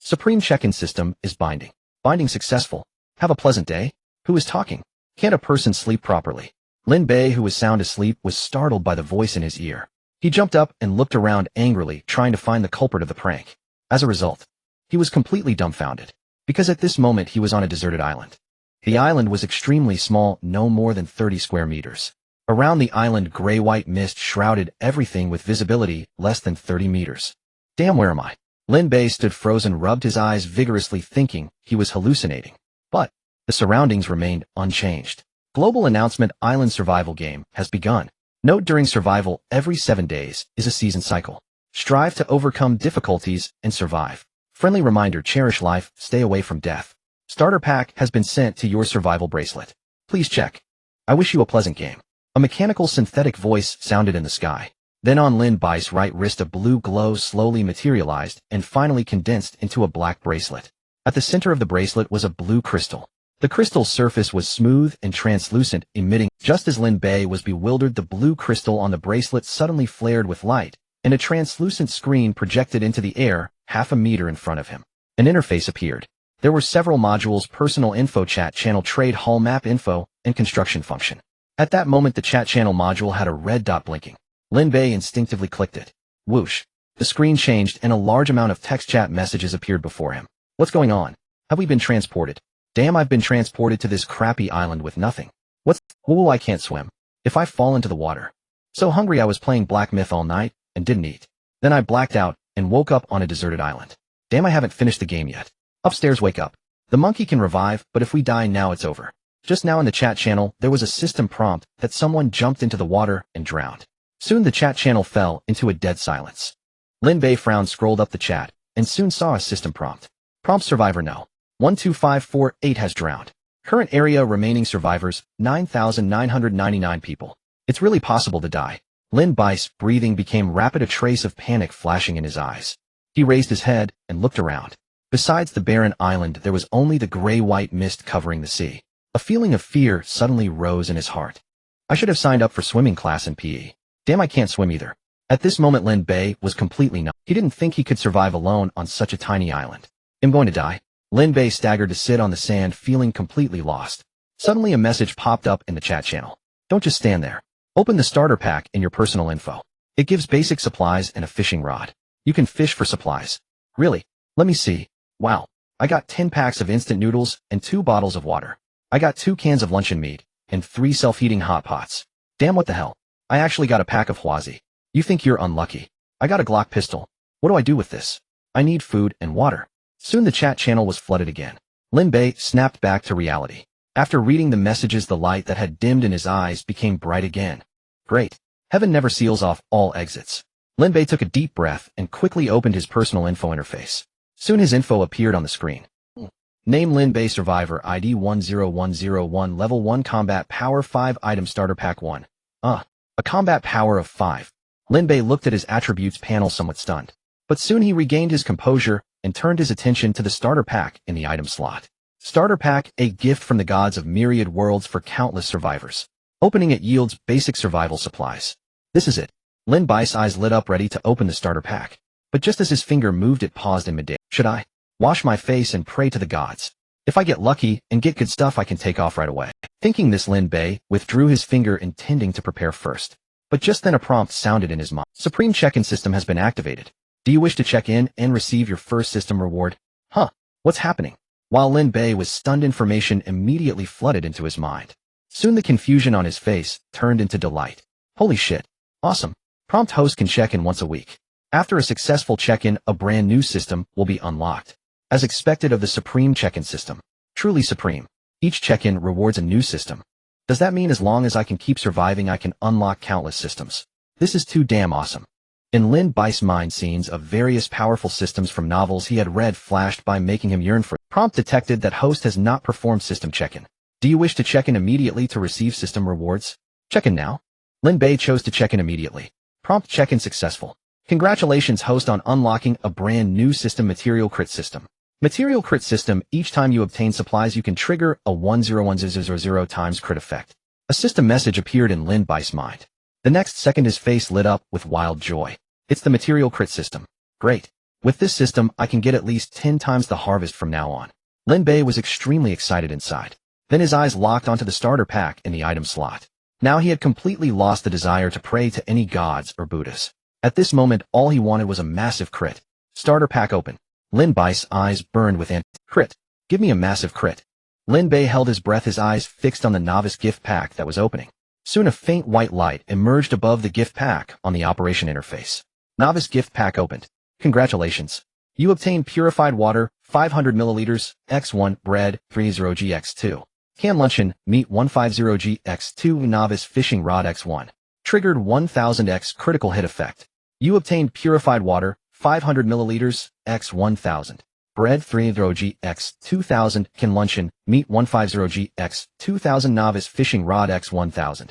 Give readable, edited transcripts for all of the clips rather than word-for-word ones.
Supreme check-in system is binding. Binding successful. Have a pleasant day. Who is talking? Can't a person sleep properly? Lin Bei, who was sound asleep, was startled by the voice in his ear. He jumped up and looked around angrily, trying to find the culprit of the prank. As a result, he was completely dumbfounded, because at this moment he was on a deserted island. The island was extremely small, no more than 30 square meters. Around the island, gray-white mist shrouded everything with visibility less than 30 meters. Damn, where am I? Lin Bei stood frozen, rubbed his eyes vigorously, thinking he was hallucinating. But the surroundings remained unchanged. Global announcement: Island survival game has begun. Note: during survival, every 7 days is a season cycle. Strive to overcome difficulties and survive. Friendly reminder: cherish life, stay away from death. Starter pack has been sent to your survival bracelet. Please check. I wish you a pleasant game. A mechanical synthetic voice sounded in the sky. Then on Lin Bei's right wrist a blue glow slowly materialized and finally condensed into a black bracelet. At the center of the bracelet was a blue crystal. The crystal's surface was smooth and translucent, emitting. Just as Lin Bei was bewildered, the blue crystal on the bracelet suddenly flared with light, and a translucent screen projected into the air, half a meter in front of him. An interface appeared. There were several modules: personal info, chat channel, trade hall, map info, and construction function. At that moment, the chat channel module had a red dot blinking. Lin Bei instinctively clicked it. Whoosh. The screen changed and a large amount of text chat messages appeared before him. What's going on? Have we been transported? Damn, I've been transported to this crappy island with nothing. Whoa, I can't swim. If I fall into the water. So hungry I was playing Black Myth all night and didn't eat. Then I blacked out and woke up on a deserted island. Damn, I haven't finished the game yet. Upstairs, wake up. The monkey can revive, but if we die now, it's over. Just now in the chat channel, there was a system prompt that someone jumped into the water and drowned. Soon the chat channel fell into a dead silence. Lin Bei frowned, scrolled up the chat, and soon saw a system prompt. Prompt: survivor no. 12548 has drowned. Current area remaining survivors, 9,999 people. It's really possible to die. Lin Bei's breathing became rapid, a trace of panic flashing in his eyes. He raised his head and looked around. Besides the barren island, there was only the gray-white mist covering the sea. A feeling of fear suddenly rose in his heart. I should have signed up for swimming class in PE. Damn, I can't swim either. At this moment, Lin Bei was completely numb. He didn't think he could survive alone on such a tiny island. I'm going to die. Lin Bei staggered to sit on the sand, feeling completely lost. Suddenly a message popped up in the chat channel. Don't just stand there. Open the starter pack in your personal info. It gives basic supplies and a fishing rod. You can fish for supplies. Really? Let me see. Wow. I got 10 packs of instant noodles and 2 bottles of water. I got 2 cans of luncheon meat and 3 self-heating hot pots. Damn, what the hell? I actually got a pack of Huazi. You think you're unlucky? I got a Glock pistol. What do I do with this? I need food and water. Soon the chat channel was flooded again. Lin Bei snapped back to reality. After reading the messages, the light that had dimmed in his eyes became bright again. Great. Heaven never seals off all exits. Lin Bei took a deep breath and quickly opened his personal info interface. Soon his info appeared on the screen. Name: Lin Bei, survivor, ID 10101, level 1, combat power 5, item starter pack 1. A combat power of 5. Lin Bei looked at his attributes panel somewhat stunned. But soon he regained his composure and turned his attention to the starter pack in the item slot. Starter pack, a gift from the gods of myriad worlds for countless survivors. Opening it yields basic survival supplies. This is it. Lin Bei's eyes lit up, ready to open the starter pack. But just as his finger moved, it paused in midair. Should I wash my face and pray to the gods? If I get lucky and get good stuff, I can take off right away. Thinking this, Lin Bei withdrew his finger, intending to prepare first. But just then a prompt sounded in his mind. Supreme check-in system has been activated. Do you wish to check in and receive your first system reward? Huh? What's happening? While Lin Bei was stunned, information immediately flooded into his mind. Soon the confusion on his face turned into delight. Holy shit. Awesome. Prompt: host can check in once a week. After a successful check-in, a brand new system will be unlocked. As expected of the Supreme check-in system. Truly supreme. Each check-in rewards a new system. Does that mean as long as I can keep surviving, I can unlock countless systems? This is too damn awesome. In Lin Bei's mind, scenes of various powerful systems from novels he had read flashed by, making him yearn for. Prompt detected that host has not performed system check-in. Do you wish to check in immediately to receive system rewards? Check in now. Lin Bei chose to check in immediately. Prompt: check-in successful. Congratulations, host, on unlocking a brand new system, material crit system. Material crit system: each time you obtain supplies, you can trigger a 10100 times crit effect. A system message appeared in Lin Bei's mind. The next second his face lit up with wild joy. It's the material crit system. Great. With this system, I can get at least 10 times the harvest from now on. Lin Bei was extremely excited inside. Then his eyes locked onto the starter pack in the item slot. Now he had completely lost the desire to pray to any gods or Buddhas. At this moment, all he wanted was a massive crit. Starter pack open. Lin Bei's eyes burned with crit. Give me a massive crit. Lin Bei held his breath, his eyes fixed on the novice gift pack that was opening. Soon a faint white light emerged above the gift pack on the operation interface. Novice gift pack opened. Congratulations. You obtained purified water, 500 milliliters, X1, bread, 30G X2. Canned luncheon, meat 150G X2, novice fishing rod X1. Triggered 1000X critical hit effect. You obtained purified water, 500 milliliters, X1000. Bread 30G X2000, canned luncheon, meat 150G X2000, novice fishing rod X1000.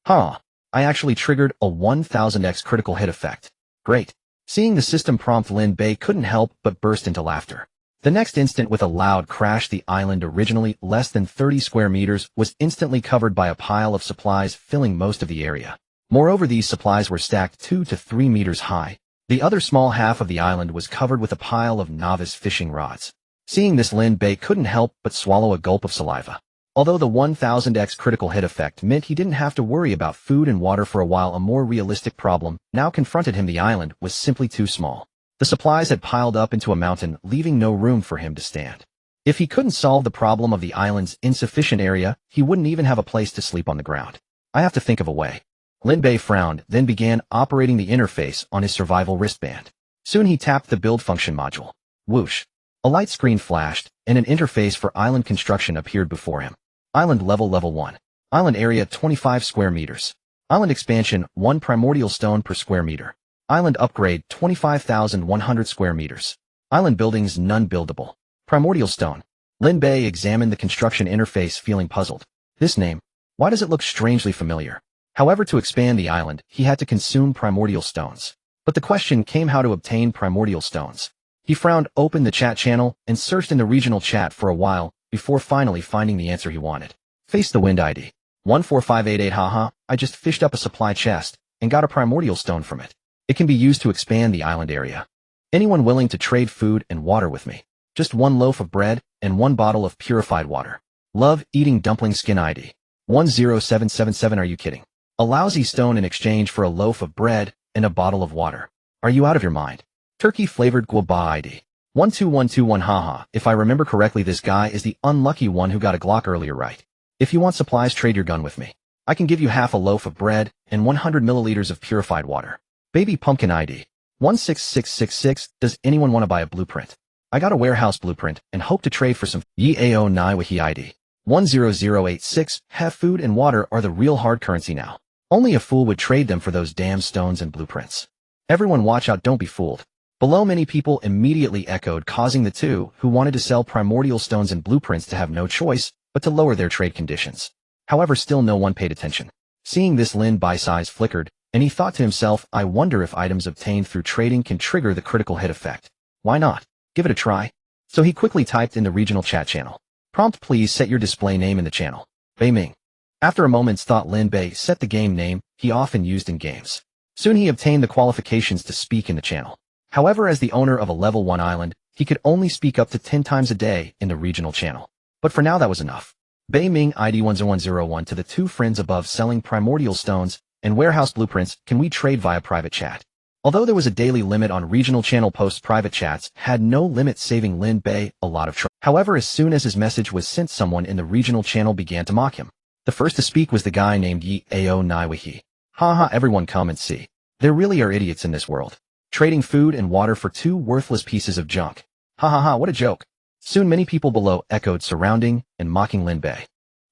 Huh. I actually triggered a 1000X critical hit effect. Great. Seeing the system prompt, Lin Bei couldn't help but burst into laughter. The next instant, with a loud crash, the island, originally less than 30 square meters, was instantly covered by a pile of supplies filling most of the area. Moreover, these supplies were stacked 2 to 3 meters high. The other small half of the island was covered with a pile of novice fishing rods. Seeing this, Lin Bei couldn't help but swallow a gulp of saliva. Although the 1000X critical hit effect meant he didn't have to worry about food and water for a while, a more realistic problem now confronted him. The island was simply too small. The supplies had piled up into a mountain, leaving no room for him to stand. If he couldn't solve the problem of the island's insufficient area, he wouldn't even have a place to sleep on the ground. I have to think of a way. Lin Bei frowned, then began operating the interface on his survival wristband. Soon he tapped the build function module. Whoosh. A light screen flashed, and an interface for island construction appeared before him. Island level 1. Island area 25 square meters. Island expansion 1 primordial stone per square meter. Island upgrade 25,100 square meters. Island buildings none buildable. Primordial stone. Lin Bei examined the construction interface, feeling puzzled. This name, why does it look strangely familiar? However, to expand the island, he had to consume primordial stones. But the question came how to obtain primordial stones. He frowned, opened the chat channel, and searched in the regional chat for a while, before finally finding the answer he wanted. Face the wind ID. 14588. Haha, I just fished up a supply chest, and got a primordial stone from it. It can be used to expand the island area. Anyone willing to trade food and water with me? Just 1 loaf of bread, and 1 bottle of purified water. Love eating dumpling skin ID. 10777. Are you kidding? A lousy stone in exchange for a loaf of bread, and a bottle of water. Are you out of your mind? Turkey flavored guava ID. 12121. Haha, if I remember correctly, this guy is the unlucky one who got a Glock earlier, right? If you want supplies, trade your gun with me. I can give you half a loaf of bread, and 100 milliliters of purified water. Baby pumpkin ID. 16666. Does anyone want to buy a blueprint? I got a warehouse blueprint, and hope to trade for some. Yao Naiwahi ID. 10086. Have food and water are the real hard currency now. Only a fool would trade them for those damn stones and blueprints. Everyone watch out, don't be fooled. Below, many people immediately echoed, causing the two who wanted to sell primordial stones and blueprints to have no choice but to lower their trade conditions. However, still no one paid attention. Seeing this, Lin Bei's eyes flickered, and he thought to himself, I wonder if items obtained through trading can trigger the critical hit effect. Why not? Give it a try. So he quickly typed in the regional chat channel. Prompt, please set your display name in the channel. Bei Ming. After a moment's thought, Lin Bei set the game name he often used in games. Soon he obtained the qualifications to speak in the channel. However, as the owner of a level 1 island, he could only speak up to 10 times a day in the regional channel. But for now that was enough. Bei Ming ID 10101 to the 2 friends above selling primordial stones and warehouse blueprints, can we trade via private chat? Although there was a daily limit on regional channel posts, private chats had no limit, saving Lin Bei a lot of trouble. However, as soon as his message was sent, someone in the regional channel began to mock him. The first to speak was the guy named Yao Naiwahi. Haha, everyone come and see. There really are idiots in this world. Trading food and water for 2 worthless pieces of junk. Ha ha ha, what a joke. Soon many people below echoed, surrounding and mocking Lin Bei.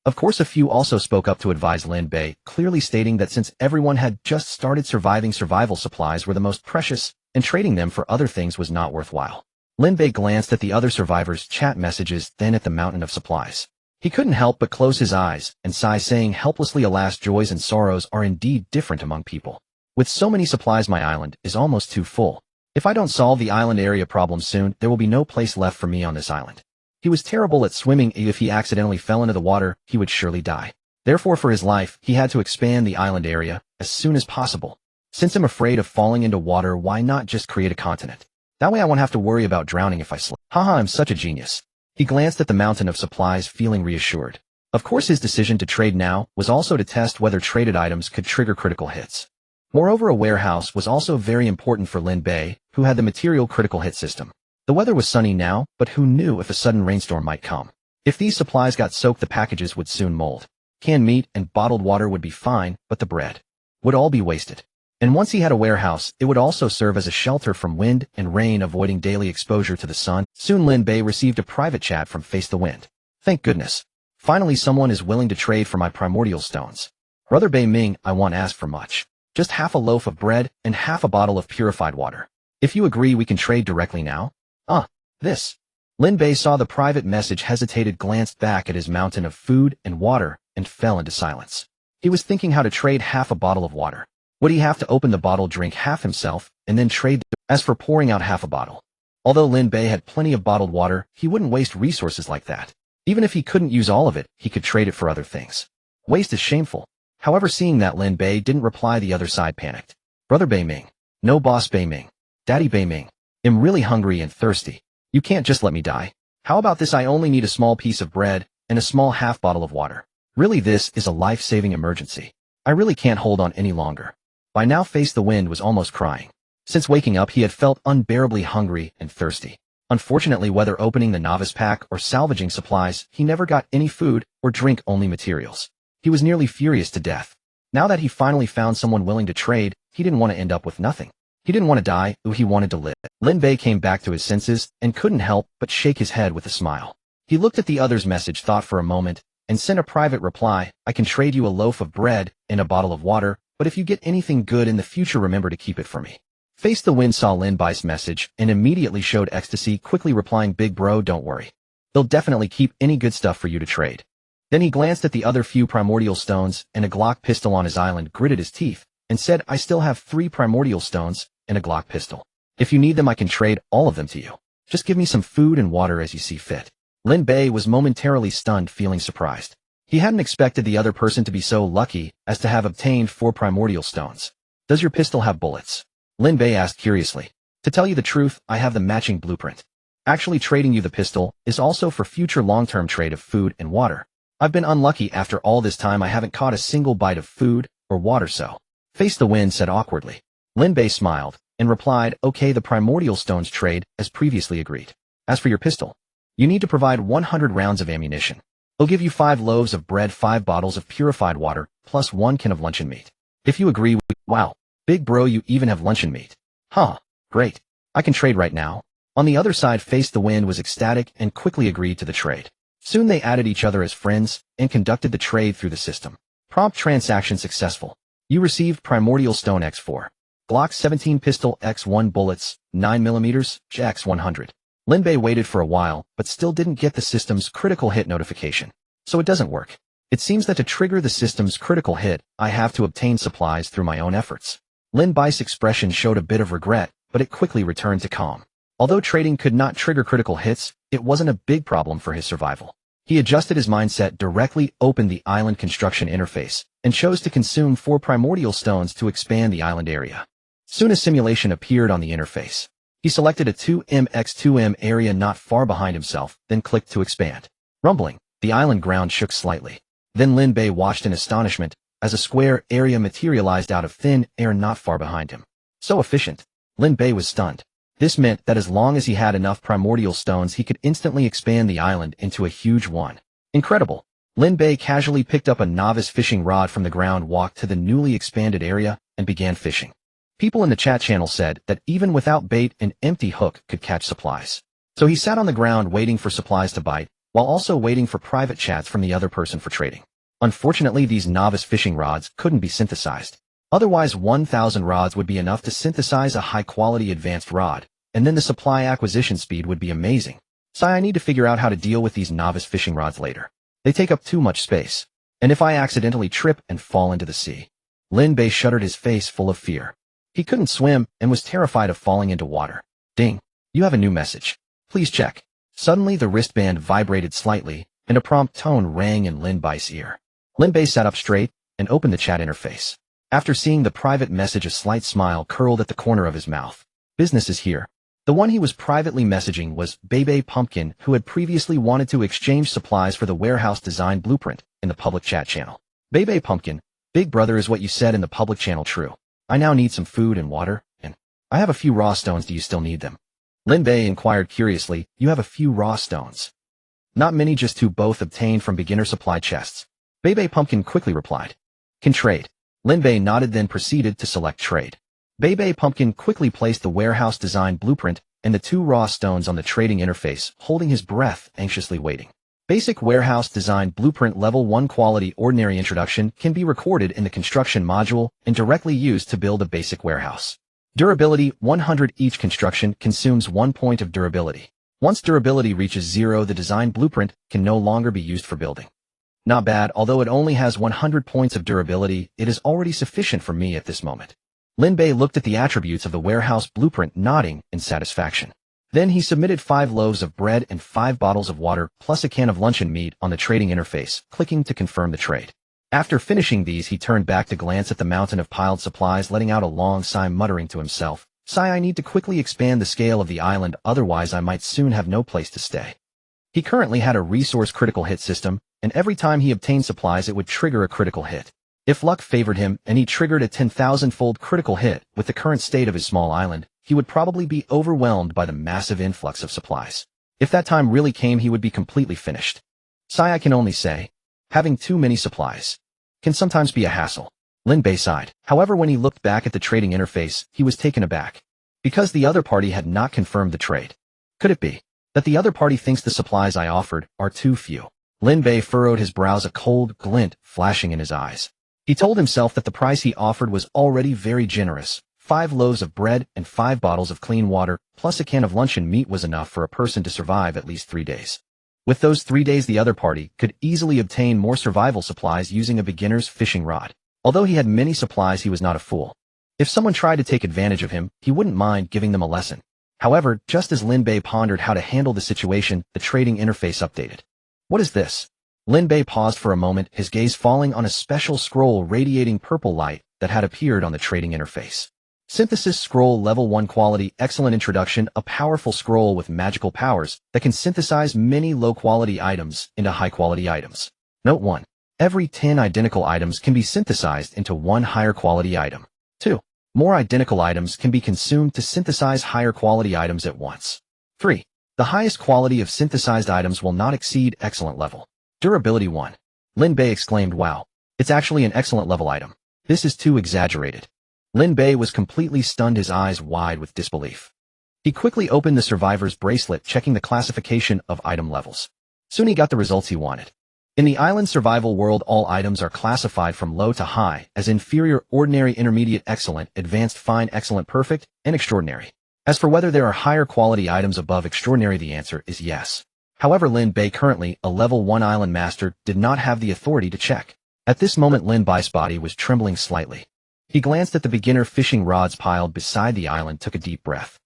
Of course, a few also spoke up to advise Lin Bei, clearly stating that since everyone had just started surviving, survival supplies were the most precious, and trading them for other things was not worthwhile. Lin Bei glanced at the other survivors' chat messages, then at the mountain of supplies. He couldn't help but close his eyes and sigh, saying helplessly, alas, joys and sorrows are indeed different among people. With so many supplies, my island is almost too full. If I don't solve the island area problem soon, there will be no place left for me on this island. He was terrible at swimming. If he accidentally fell into the water, he would surely die. Therefore, for his life, he had to expand the island area as soon as possible. Since I'm afraid of falling into water, why not just create a continent? That way I won't have to worry about drowning if I slip. Haha, I'm such a genius. He glanced at the mountain of supplies, feeling reassured. Of course, his decision to trade now was also to test whether traded items could trigger critical hits. Moreover, a warehouse was also very important for Lin Bei, who had the material critical hit system. The weather was sunny now, but who knew if a sudden rainstorm might come? If these supplies got soaked, the packages would soon mold. Canned meat and bottled water would be fine, but the bread would all be wasted. And once he had a warehouse, it would also serve as a shelter from wind and rain, avoiding daily exposure to the sun. Soon Lin Bei received a private chat from Face the Wind. Thank goodness. Finally someone is willing to trade for my primordial stones. Brother Bei Ming, I won't ask for much. Just half a loaf of bread and half a bottle of purified water. If you agree, we can trade directly now. This. Lin Bei saw the private message, hesitated, glanced back at his mountain of food and water, and fell into silence. He was thinking how to trade half a bottle of water. Would he have to open the bottle, drink half himself, and then trade? As for pouring out half a bottle. Although Lin Bei had plenty of bottled water, he wouldn't waste resources like that. Even if he couldn't use all of it, he could trade it for other things. Waste is shameful. However, seeing that Lin Bei didn't reply, the other side panicked. Brother Bei Ming. No, Boss Bei Ming. Daddy Bei Ming. I'm really hungry and thirsty. You can't just let me die. How about this? I only need a small piece of bread and a small half bottle of water. Really, this is a life-saving emergency. I really can't hold on any longer. By now, Face the Wind was almost crying. Since waking up, he had felt unbearably hungry and thirsty. Unfortunately, whether opening the novice pack or salvaging supplies, he never got any food or drink, only materials. He was nearly furious to death. Now that he finally found someone willing to trade, he didn't want to end up with nothing. He didn't want to die, he wanted to live. Lin Bei came back to his senses and couldn't help but shake his head with a smile. He looked at the other's message, thought for a moment, and sent a private reply. I can trade you a loaf of bread and a bottle of water, but if you get anything good in the future, remember to keep it for me. Face the Wind saw Lin Bei's message and immediately showed ecstasy, quickly replying, big bro, don't worry. They'll definitely keep any good stuff for you to trade. Then he glanced at the other few primordial stones and a Glock pistol on his island, gritted his teeth, and said, I still have 3 primordial stones and a Glock pistol. If you need them, I can trade all of them to you. Just give me some food and water as you see fit. Lin Bei was momentarily stunned, feeling surprised. He hadn't expected the other person to be so lucky as to have obtained 4 primordial stones. Does your pistol have bullets? Lin Bei asked curiously. To tell you the truth, I have the matching blueprint. Actually, trading you the pistol is also for future long-term trade of food and water. I've been unlucky. After all this time, I haven't caught a single bite of food or water, so. Face the Wind said awkwardly. Lin Bei smiled and replied, okay, the primordial stones trade as previously agreed. As for your pistol, you need to provide 100 rounds of ammunition. They'll give you 5 loaves of bread, 5 bottles of purified water, plus 1 can of luncheon meat. If you agree, wow, big bro, you even have luncheon meat. Huh, great. I can trade right now. On the other side, Face the Wind was ecstatic and quickly agreed to the trade. Soon they added each other as friends and conducted the trade through the system. Prompt transaction successful. You received primordial stone X4. Glock 17 pistol X1 bullets, 9mm, X100. Lin Bei waited for a while, but still didn't get the system's critical hit notification. So it doesn't work. It seems that to trigger the system's critical hit, I have to obtain supplies through my own efforts. Lin Bei's expression showed a bit of regret, but it quickly returned to calm. Although trading could not trigger critical hits, it wasn't a big problem for his survival. He adjusted his mindset, directly opened the island construction interface, and chose to consume 4 primordial stones to expand the island area. Soon a simulation appeared on the interface. He selected a 2m×2m area not far behind himself, then clicked to expand. Rumbling, the island ground shook slightly. Then Lin Bei watched in astonishment as a square area materialized out of thin air not far behind him. So efficient. Lin Bei was stunned. This meant that as long as he had enough primordial stones, he could instantly expand the island into a huge one. Incredible. Lin Bei casually picked up a novice fishing rod from the ground, walked to the newly expanded area, and began fishing. People in the chat channel said that even without bait, an empty hook could catch supplies. So he sat on the ground waiting for supplies to bite, while also waiting for private chats from the other person for trading. Unfortunately, these novice fishing rods couldn't be synthesized. Otherwise, 1,000 rods would be enough to synthesize a high-quality advanced rod, and then the supply acquisition speed would be amazing. So I need to figure out how to deal with these novice fishing rods later. They take up too much space. And if I accidentally trip and fall into the sea? Lin Bei shuddered, his face full of fear. He couldn't swim and was terrified of falling into water. Ding. You have a new message. Please check. Suddenly the wristband vibrated slightly, and a prompt tone rang in Lin Bei's ear. Lin Bei sat up straight and opened the chat interface. After seeing the private message, a slight smile curled at the corner of his mouth. Business is here. The one he was privately messaging was Bei Pumpkin, who had previously wanted to exchange supplies for the warehouse design blueprint in the public chat channel. Bei Pumpkin, big brother, is what you said in the public channel true? I now need some food and water, and I have a few raw stones. Do you still need them? Lin Bei inquired curiously. You have a few raw stones? Not many, just two, both obtained from beginner supply chests. Bei Pumpkin quickly replied. Can trade. Lin Bei nodded, then proceeded to select trade. Bei Pumpkin quickly placed the warehouse design blueprint and the two raw stones on the trading interface, holding his breath, anxiously waiting. Basic warehouse design blueprint level 1 quality ordinary introduction can be recorded in the construction module and directly used to build a basic warehouse. Durability 100. Each construction consumes 1 point of durability. Once durability reaches 0, the design blueprint can no longer be used for building. Not bad, although it only has 100 points of durability, it is already sufficient for me at this moment. Lin Bei looked at the attributes of the warehouse blueprint, nodding in satisfaction. Then he submitted 5 loaves of bread and 5 bottles of water, plus a can of luncheon meat on the trading interface, clicking to confirm the trade. After finishing these, he turned back to glance at the mountain of piled supplies, letting out a long sigh, muttering to himself, "Sigh, I need to quickly expand the scale of the island, otherwise I might soon have no place to stay." He currently had a resource critical hit system, and every time he obtained supplies it would trigger a critical hit. If luck favored him and he triggered a 10,000-fold critical hit with the current state of his small island, he would probably be overwhelmed by the massive influx of supplies. If that time really came, he would be completely finished. Sigh, I can only say, having too many supplies can sometimes be a hassle. Lin Bei sighed. However, when he looked back at the trading interface, he was taken aback, because the other party had not confirmed the trade. Could it be that the other party thinks the supplies I offered are too few? Lin Bei furrowed his brows, a cold glint flashing in his eyes. He told himself that the price he offered was already very generous. 5 loaves of bread and 5 bottles of clean water, plus a can of luncheon meat was enough for a person to survive at least 3 days. With those 3 days, the other party could easily obtain more survival supplies using a beginner's fishing rod. Although he had many supplies, he was not a fool. If someone tried to take advantage of him, he wouldn't mind giving them a lesson. However, just as Lin Bei pondered how to handle the situation, the trading interface updated. What is this? Lin Bei paused for a moment, his gaze falling on a special scroll radiating purple light that had appeared on the trading interface. Synthesis Scroll Level 1 Quality Excellent Introduction, a powerful scroll with magical powers that can synthesize many low-quality items into high-quality items. Note 1. Every 10 identical items can be synthesized into one higher-quality item. 2. More identical items can be consumed to synthesize higher-quality items at once. 3. The highest quality of synthesized items will not exceed excellent level. Durability 1. Lin Bei exclaimed, "Wow, it's actually an excellent level item. This is too exaggerated." Lin Bei was completely stunned, his eyes wide with disbelief. He quickly opened the survivor's bracelet, checking the classification of item levels. Soon he got the results he wanted. In the island survival world, all items are classified from low to high as inferior, ordinary, intermediate, excellent, advanced, fine, excellent, perfect, and extraordinary. As for whether there are higher quality items above extraordinary, the answer is yes. However, Lin Bei, currently a level 1 island master, did not have the authority to check. At this moment, Lin Bei's body was trembling slightly. He glanced at the beginner fishing rods piled beside the island, took a deep breath.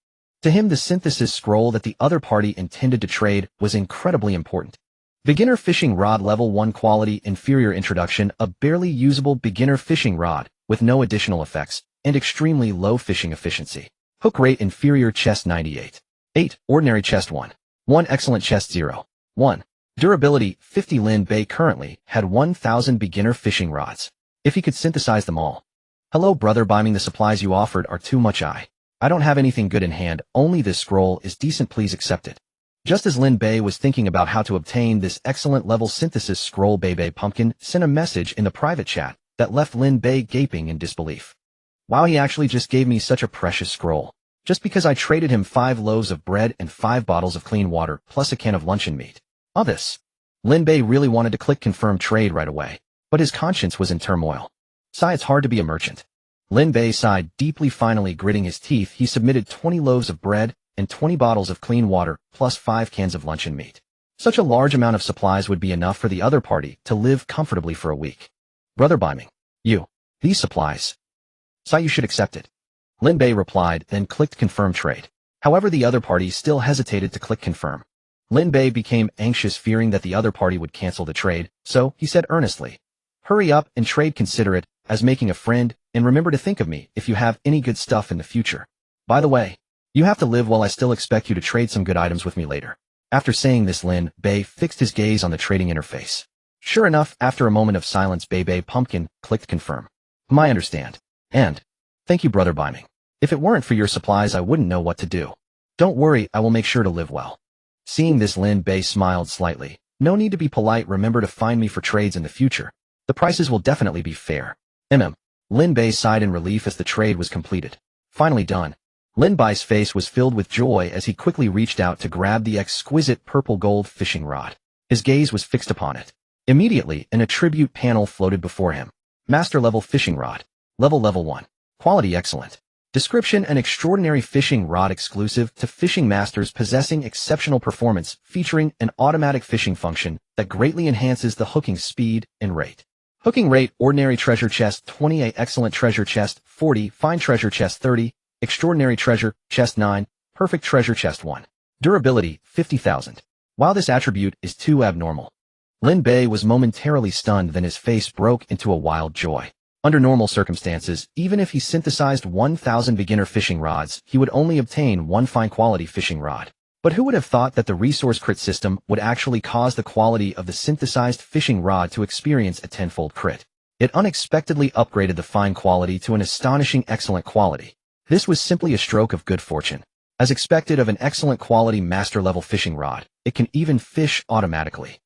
To him, the synthesis scroll that the other party intended to trade was incredibly important. Beginner fishing rod level 1 quality inferior introduction, a barely usable beginner fishing rod with no additional effects and extremely low fishing efficiency. Hook rate inferior, chest 98. 8. Ordinary, chest 1. 1. Excellent, chest 0. 1. Durability 50. Lin Bei currently had 1,000 beginner fishing rods. If he could synthesize them all. Hello, brother, buying the supplies you offered are too much. I don't have anything good in hand, only this scroll is decent, please accept it. Just as Lin Bei was thinking about how to obtain this excellent level synthesis scroll, Bei Pumpkin sent a message in the private chat that left Lin Bei gaping in disbelief. Wow, he actually just gave me such a precious scroll. Just because I traded him 5 loaves of bread and 5 bottles of clean water, plus a can of luncheon meat. All this. Lin Bei really wanted to click confirm trade right away, but his conscience was in turmoil. Sigh, it's hard to be a merchant. Lin Bei sighed deeply, finally gritting his teeth. He submitted 20 loaves of bread and 20 bottles of clean water, plus 5 cans of luncheon meat. Such a large amount of supplies would be enough for the other party to live comfortably for a week. Brother, buy me. These supplies. Sigh, you should accept it. Lin Bei replied, then clicked confirm trade. However, the other party still hesitated to click confirm. Lin Bei became anxious, fearing that the other party would cancel the trade, so he said earnestly, "Hurry up and trade, consider it as making a friend, and remember to think of me if you have any good stuff in the future. By the way, You have to live while I still expect you to trade some good items with me later. After saying this, Lin Bei fixed his gaze on the trading interface. Sure enough, after a moment of silence, Bei Pumpkin clicked confirm. I understand. And thank you, Brother Biming. If it weren't for your supplies, I wouldn't know what to do. Don't worry, I will make sure to live well. Seeing this, Lin Bei smiled slightly. No need to be polite, remember to find me for trades in the future. The prices will definitely be fair. Lin Bei sighed in relief as the trade was completed. Finally done. Lin Bei's face was filled with joy as he quickly reached out to grab the exquisite purple gold fishing rod. His gaze was fixed upon it. Immediately, an attribute panel floated before him. Master level fishing rod. Level 1. Quality excellent. Description: an extraordinary fishing rod exclusive to fishing masters possessing exceptional performance, featuring an automatic fishing function that greatly enhances the hooking speed and rate. Hooking rate: ordinary treasure chest 28, excellent treasure chest 40, fine treasure chest 30, extraordinary treasure chest 9, perfect treasure chest 1. Durability: 50,000. While this attribute is too abnormal. Lin Bei was momentarily stunned, then his face broke into a wild joy. Under normal circumstances, even if he synthesized 1,000 beginner fishing rods, he would only obtain one fine quality fishing rod. But who would have thought that the resource crit system would actually cause the quality of the synthesized fishing rod to experience a tenfold crit? It unexpectedly upgraded the fine quality to an astonishing excellent quality. This was simply a stroke of good fortune. As expected of an excellent quality master-level fishing rod, it can even fish automatically.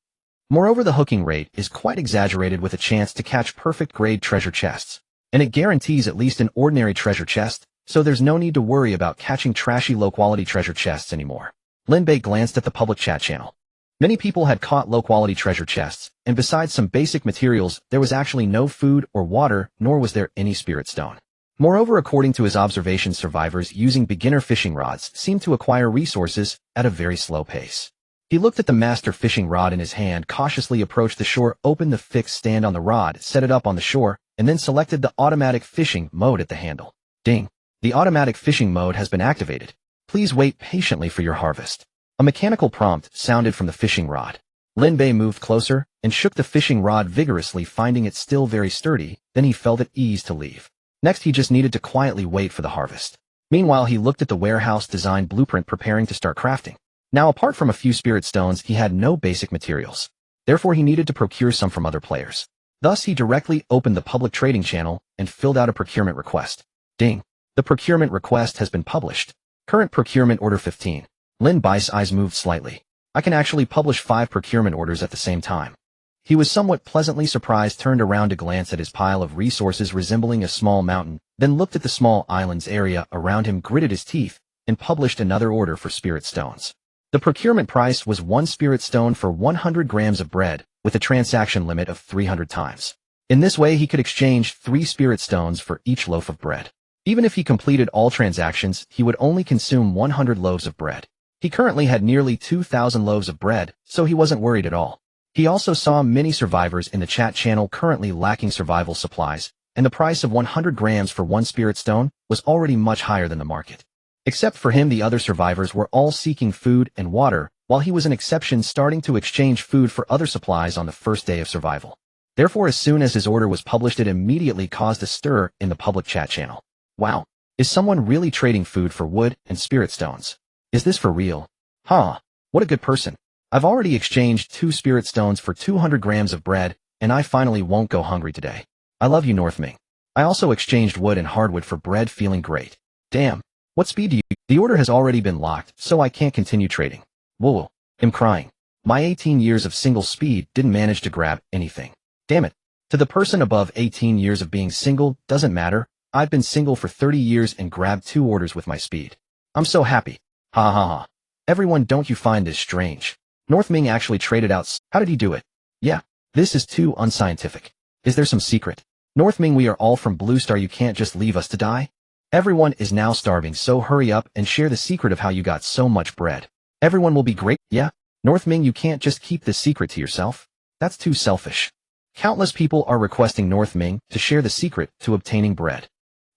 Moreover, the hooking rate is quite exaggerated with a chance to catch perfect grade treasure chests. And it guarantees at least an ordinary treasure chest, so there's no need to worry about catching trashy low-quality treasure chests anymore. Lin Bei glanced at the public chat channel. Many people had caught low-quality treasure chests, and besides some basic materials, there was actually no food or water, nor was there any spirit stone. Moreover, according to his observations, survivors using beginner fishing rods seemed to acquire resources at a very slow pace. He looked at the master fishing rod in his hand, cautiously approached the shore, opened the fixed stand on the rod, set it up on the shore, and then selected the automatic fishing mode at the handle. Ding! The automatic fishing mode has been activated. Please wait patiently for your harvest. A mechanical prompt sounded from the fishing rod. Lin Bei moved closer and shook the fishing rod vigorously, finding it still very sturdy. Then he felt at ease to leave. Next, he just needed to quietly wait for the harvest. Meanwhile, he looked at the warehouse design blueprint, preparing to start crafting. Now, apart from a few spirit stones, he had no basic materials. Therefore, he needed to procure some from other players. Thus, he directly opened the public trading channel and filled out a procurement request. Ding! The procurement request has been published. Current procurement order 15. Lin Bei's eyes moved slightly. I can actually publish 5 procurement orders at the same time. He was somewhat pleasantly surprised, turned around to glance at his pile of resources resembling a small mountain, then looked at the small islands area around him, gritted his teeth, and published another order for spirit stones. The procurement price was 1 spirit stone for 100 grams of bread, with a transaction limit of 300 times. In this way, he could exchange 3 spirit stones for each loaf of bread. Even if he completed all transactions, he would only consume 100 loaves of bread. He currently had nearly 2,000 loaves of bread, so he wasn't worried at all. He also saw many survivors in the chat channel currently lacking survival supplies, and the price of 100 grams for 1 spirit stone was already much higher than the market. Except for him, the other survivors were all seeking food and water, while he was an exception, starting to exchange food for other supplies on the first day of survival. Therefore, as soon as his order was published, it immediately caused a stir in the public chat channel. Wow! Is someone really trading food for wood and spirit stones? Is this for real? Huh! What a good person. I've already exchanged 2 spirit stones for 200 grams of bread, and I finally won't go hungry today. I love you, Northming. I also exchanged wood and hardwood for bread, feeling great. Damn. What speed do you? The order has already been locked, so I can't continue trading. Whoa, I'm crying. My 18 years of single speed didn't manage to grab anything. Damn it. To the person above 18 years of being single, doesn't matter. I've been single for 30 years and grabbed 2 orders with my speed. I'm so happy. Ha ha ha. Everyone, don't you find this strange? Northming actually traded out. How did he do it? Yeah, this is too unscientific. Is there some secret? Northming, we are all from Blue Star, you can't just leave us to die. Everyone is now starving, so hurry up and share the secret of how you got so much bread. Everyone will be great. Yeah, Northming, you can't just keep this secret to yourself. That's too selfish. Countless people are requesting Northming to share the secret to obtaining bread.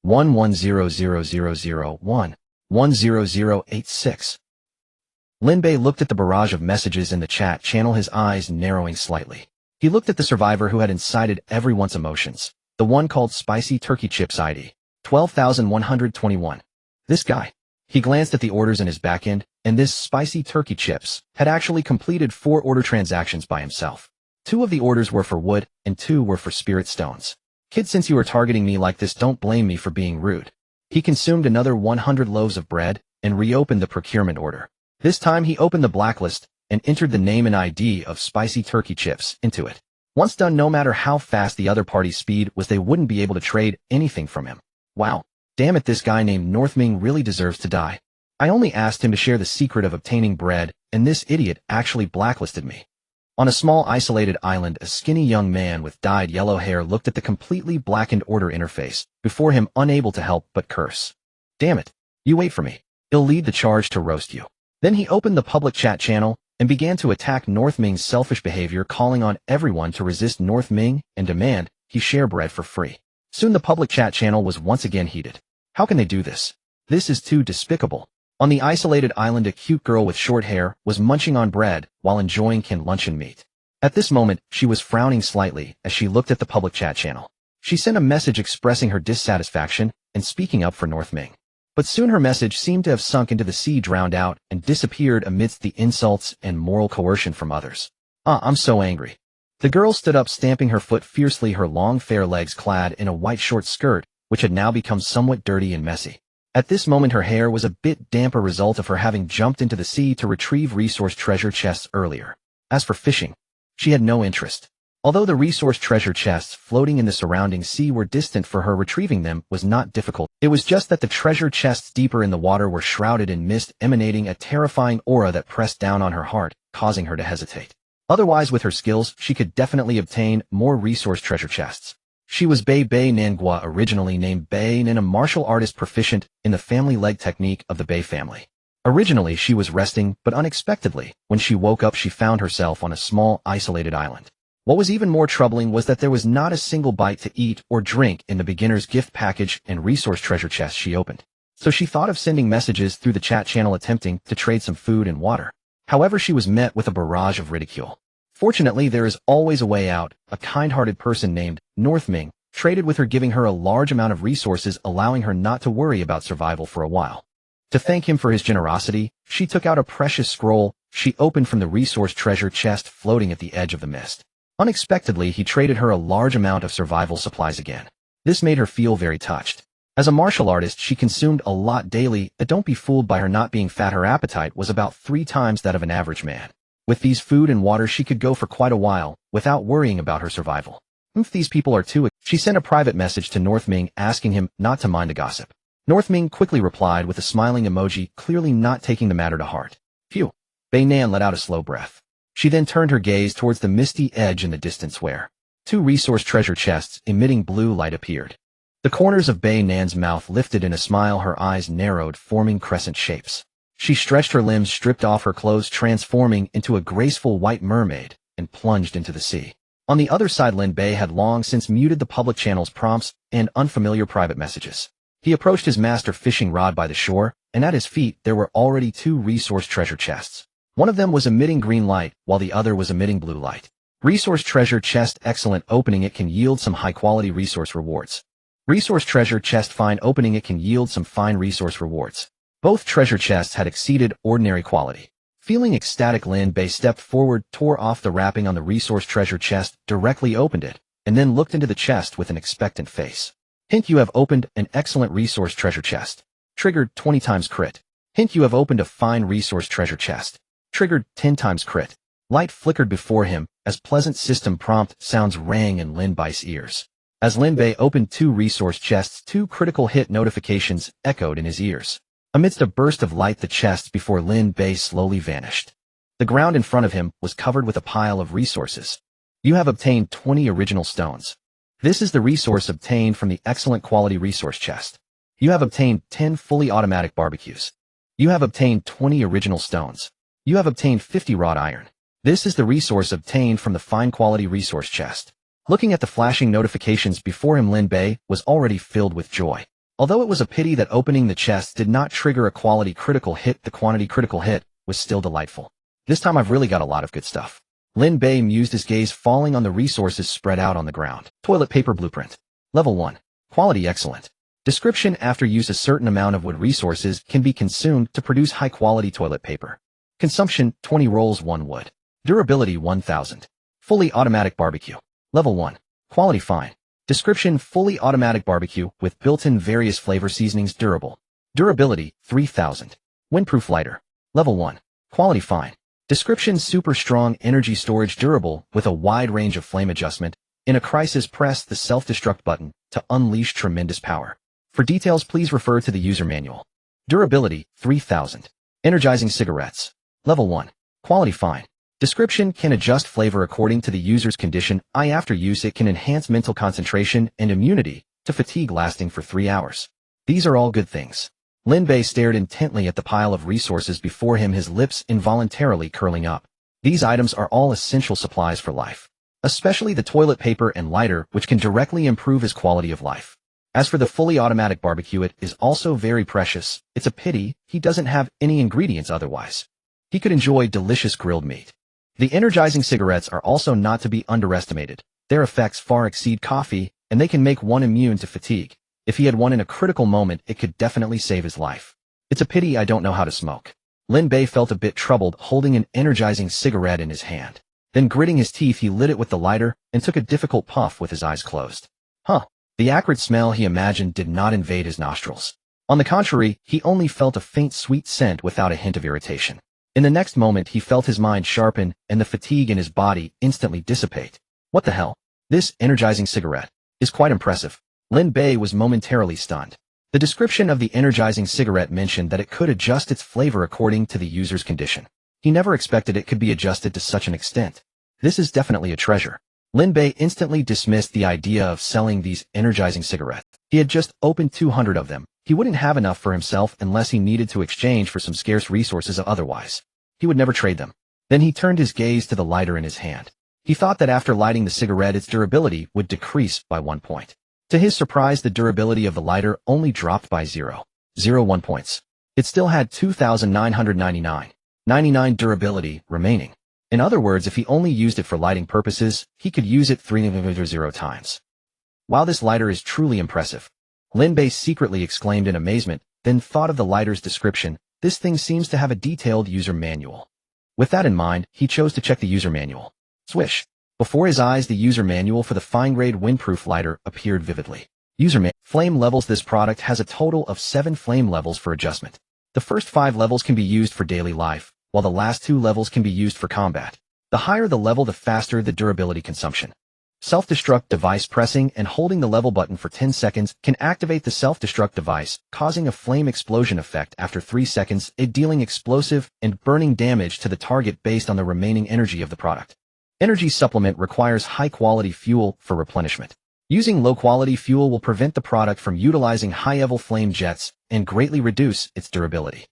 11000001 10086. Lin Bei looked at the barrage of messages in the chat channel, his eyes narrowing slightly. He looked at the survivor who had incited everyone's emotions, the one called Spicy Turkey Chips ID 12,121. This guy. He glanced at the orders in his backend, and this spicy turkey chips had actually completed 4 order transactions by himself. 2 of the orders were for wood, and 2 were for spirit stones. Kid, since you are targeting me like this, don't blame me for being rude. He consumed another 100 loaves of bread and reopened the procurement order. This time he opened the blacklist and entered the name and ID of spicy turkey chips into it. Once done, no matter how fast the other party's speed was, they wouldn't be able to trade anything from him. Wow. Damn it, this guy named Northming really deserves to die. I only asked him to share the secret of obtaining bread, and this idiot actually blacklisted me. On a small isolated island, a skinny young man with dyed yellow hair looked at the completely blackened order interface before him, unable to help but curse. Damn it. You wait for me. I'll lead the charge to roast you. Then he opened the public chat channel and began to attack Northming's selfish behavior, calling on everyone to resist Northming and demand he share bread for free. Soon the public chat channel was once again heated. How can they do this? This is too despicable. On the isolated island, a cute girl with short hair was munching on bread while enjoying canned luncheon meat. At this moment, she was frowning slightly as she looked at the public chat channel. She sent a message expressing her dissatisfaction and speaking up for Northming. But soon her message seemed to have sunk into the sea, drowned out, and disappeared amidst the insults and moral coercion from others. I'm so angry. The girl stood up, stamping her foot fiercely, her long fair legs clad in a white short skirt, which had now become somewhat dirty and messy. At this moment her hair was a bit damp, a result of her having jumped into the sea to retrieve resource treasure chests earlier. As for fishing, she had no interest. Although the resource treasure chests floating in the surrounding sea were distant, for her retrieving them was not difficult. It was just that the treasure chests deeper in the water were shrouded in mist, emanating a terrifying aura that pressed down on her heart, causing her to hesitate. Otherwise, with her skills, she could definitely obtain more resource treasure chests. She was Bei Nangua, originally named Bei, and a martial artist proficient in the family leg technique of the Bei family. Originally, she was resting, but unexpectedly, when she woke up, she found herself on a small, isolated island. What was even more troubling was that there was not a single bite to eat or drink in the beginner's gift package and resource treasure chest she opened. So she thought of sending messages through the chat channel attempting to trade some food and water. However, she was met with a barrage of ridicule. Fortunately, there is always a way out. A kind-hearted person named Northming traded with her, giving her a large amount of resources, allowing her not to worry about survival for a while. To thank him for his generosity, she took out a precious scroll she opened from the resource treasure chest floating at the edge of the mist. Unexpectedly, he traded her a large amount of survival supplies again. This made her feel very touched. As a martial artist, she consumed a lot daily, but don't be fooled by her not being fat. Her appetite was about 3 times that of an average man. With these food and water, she could go for quite a while without worrying about her survival. If these people are too... She sent a private message to Northming asking him not to mind the gossip. Northming quickly replied with a smiling emoji, clearly not taking the matter to heart. Phew. Bei Nan let out a slow breath. She then turned her gaze towards the misty edge in the distance where 2 resource treasure chests emitting blue light appeared. The corners of Bei Nan's mouth lifted in a smile, her eyes narrowed, forming crescent shapes. She stretched her limbs, stripped off her clothes, transforming into a graceful white mermaid, and plunged into the sea. On the other side, Lin Bei had long since muted the public channel's prompts and unfamiliar private messages. He approached his master fishing rod by the shore, and at his feet there were already 2 resource treasure chests. One of them was emitting green light, while the other was emitting blue light. Resource treasure chest, excellent. Opening it can yield some high-quality resource rewards. Resource treasure chest, fine. Opening it can yield some fine resource rewards. Both treasure chests had exceeded ordinary quality. Feeling ecstatic, Lin Bei stepped forward, tore off the wrapping on the resource treasure chest, directly opened it, and then looked into the chest with an expectant face. Hint: you have opened an excellent resource treasure chest. Triggered 20 times crit. Hint: you have opened a fine resource treasure chest. Triggered 10 times crit. Light flickered before him as pleasant system prompt sounds rang in Lin Bei's ears. As Lin Bei opened 2 resource chests, 2 critical hit notifications echoed in his ears. Amidst a burst of light, the chests before Lin Bei slowly vanished. The ground in front of him was covered with a pile of resources. You have obtained 20 original stones. This is the resource obtained from the excellent quality resource chest. You have obtained 10 fully automatic barbecues. You have obtained 20 original stones. You have obtained 50 wrought iron. This is the resource obtained from the fine quality resource chest. Looking at the flashing notifications before him, Lin Bei was already filled with joy. Although it was a pity that opening the chest did not trigger a quality critical hit, the quantity critical hit was still delightful. This time I've really got a lot of good stuff. Lin Bei mused, his gaze falling on the resources spread out on the ground. Toilet paper blueprint. Level 1. Quality excellent. Description: after use a certain amount of wood resources can be consumed to produce high-quality toilet paper. Consumption: 20 rolls 1 wood. Durability: 1000. Fully automatic barbecue. Level 1. Quality fine. Description: fully automatic barbecue with built-in various flavor seasonings. Durable. Durability: 3000. Windproof lighter. Level 1. Quality fine. Description: super strong energy storage. Durable with a wide range of flame adjustment. In a crisis, press the self-destruct button to unleash tremendous power. For details, please refer to the user manual. Durability: 3000. Energizing cigarettes. Level 1. Quality fine. Description: can adjust flavor according to the user's condition. After use, it can enhance mental concentration and immunity to fatigue lasting for 3 hours. These are all good things. Lin Bei stared intently at the pile of resources before him, his lips involuntarily curling up. These items are all essential supplies for life, especially the toilet paper and lighter, which can directly improve his quality of life. As for the fully automatic barbecue, it is also very precious. It's a pity he doesn't have any ingredients otherwise. He could enjoy delicious grilled meat. The energizing cigarettes are also not to be underestimated. Their effects far exceed coffee, and they can make one immune to fatigue. If he had one in a critical moment, it could definitely save his life. It's a pity I don't know how to smoke. Lin Bei felt a bit troubled holding an energizing cigarette in his hand. Then gritting his teeth, he lit it with the lighter and took a difficult puff with his eyes closed. The acrid smell he imagined did not invade his nostrils. On the contrary, he only felt a faint sweet scent without a hint of irritation. In the next moment, he felt his mind sharpen and the fatigue in his body instantly dissipate. What the hell? This energizing cigarette is quite impressive. Lin Bei was momentarily stunned. The description of the energizing cigarette mentioned that it could adjust its flavor according to the user's condition. He never expected it could be adjusted to such an extent. This is definitely a treasure. Lin Bei instantly dismissed the idea of selling these energizing cigarettes. He had just opened 200 of them. He wouldn't have enough for himself unless he needed to exchange for some scarce resources. Otherwise, he would never trade them. Then he turned his gaze to the lighter in his hand. He thought that after lighting the cigarette, its durability would decrease by 1 point. To his surprise, the durability of the lighter only dropped by 0.01 points. It still had 2,999.99 durability remaining. In other words, if he only used it for lighting purposes, he could use it 3.0 times. While this lighter is truly impressive, Lin Bei secretly exclaimed in amazement, then thought of the lighter's description. This thing seems to have a detailed user manual. With that in mind, he chose to check the user manual. Swish! Before his eyes, the user manual for the fine-grade windproof lighter appeared vividly. Flame levels. This product has a total of 7 flame levels for adjustment. The first 5 levels can be used for daily life, while the last 2 levels can be used for combat. The higher the level, the faster the durability consumption. Self-destruct device. Pressing and holding the level button for 10 seconds can activate the self-destruct device, causing a flame explosion effect after 3 seconds, dealing explosive and burning damage to the target based on the remaining energy of the product. Energy supplement requires high-quality fuel for replenishment. Using low-quality fuel will prevent the product from utilizing high-level flame jets and greatly reduce its durability.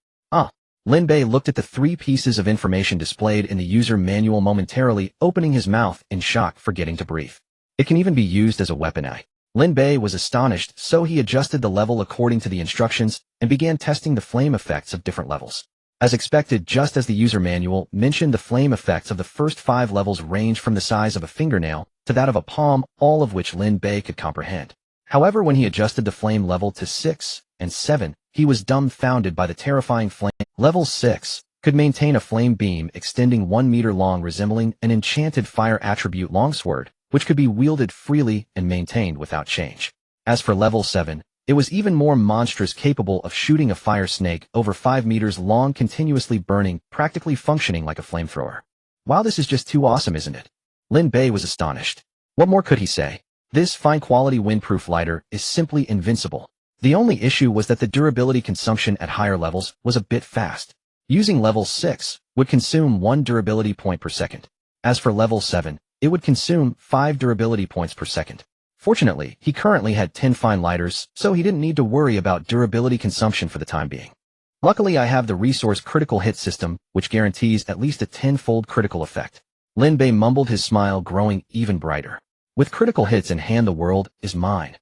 Lin Bei looked at the 3 pieces of information displayed in the user manual, momentarily opening his mouth in shock, forgetting to breathe. It can even be used as a weapon. Lin Bei was astonished, so he adjusted the level according to the instructions and began testing the flame effects of different levels. As expected, just as the user manual mentioned, the flame effects of the first 5 levels range from the size of a fingernail to that of a palm, all of which Lin Bei could comprehend. However, when he adjusted the flame level to 6 and 7, he was dumbfounded by the terrifying flame. Level 6 could maintain a flame beam extending 1 meter long, resembling an enchanted fire attribute longsword, which could be wielded freely and maintained without change. As for level 7, it was even more monstrous, capable of shooting a fire snake over 5 meters long, continuously burning, practically functioning like a flamethrower. Wow, this is just too awesome, isn't it? Lin Bei was astonished. What more could he say? This fine-quality windproof lighter is simply invincible. The only issue was that the durability consumption at higher levels was a bit fast. Using level 6 would consume 1 durability point per second. As for level 7, it would consume 5 durability points per second. Fortunately, he currently had 10 fine lighters, so he didn't need to worry about durability consumption for the time being. Luckily, I have the resource critical hit system, which guarantees at least a 10-fold critical effect. Lin Bei mumbled, his smile growing even brighter. With critical hits in hand, the world is mine.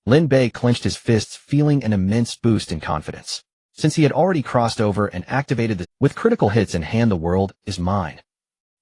Lin Bei clenched his fists, feeling an immense boost in confidence. Since he had already crossed over and activated with critical hits in hand, the world is mine.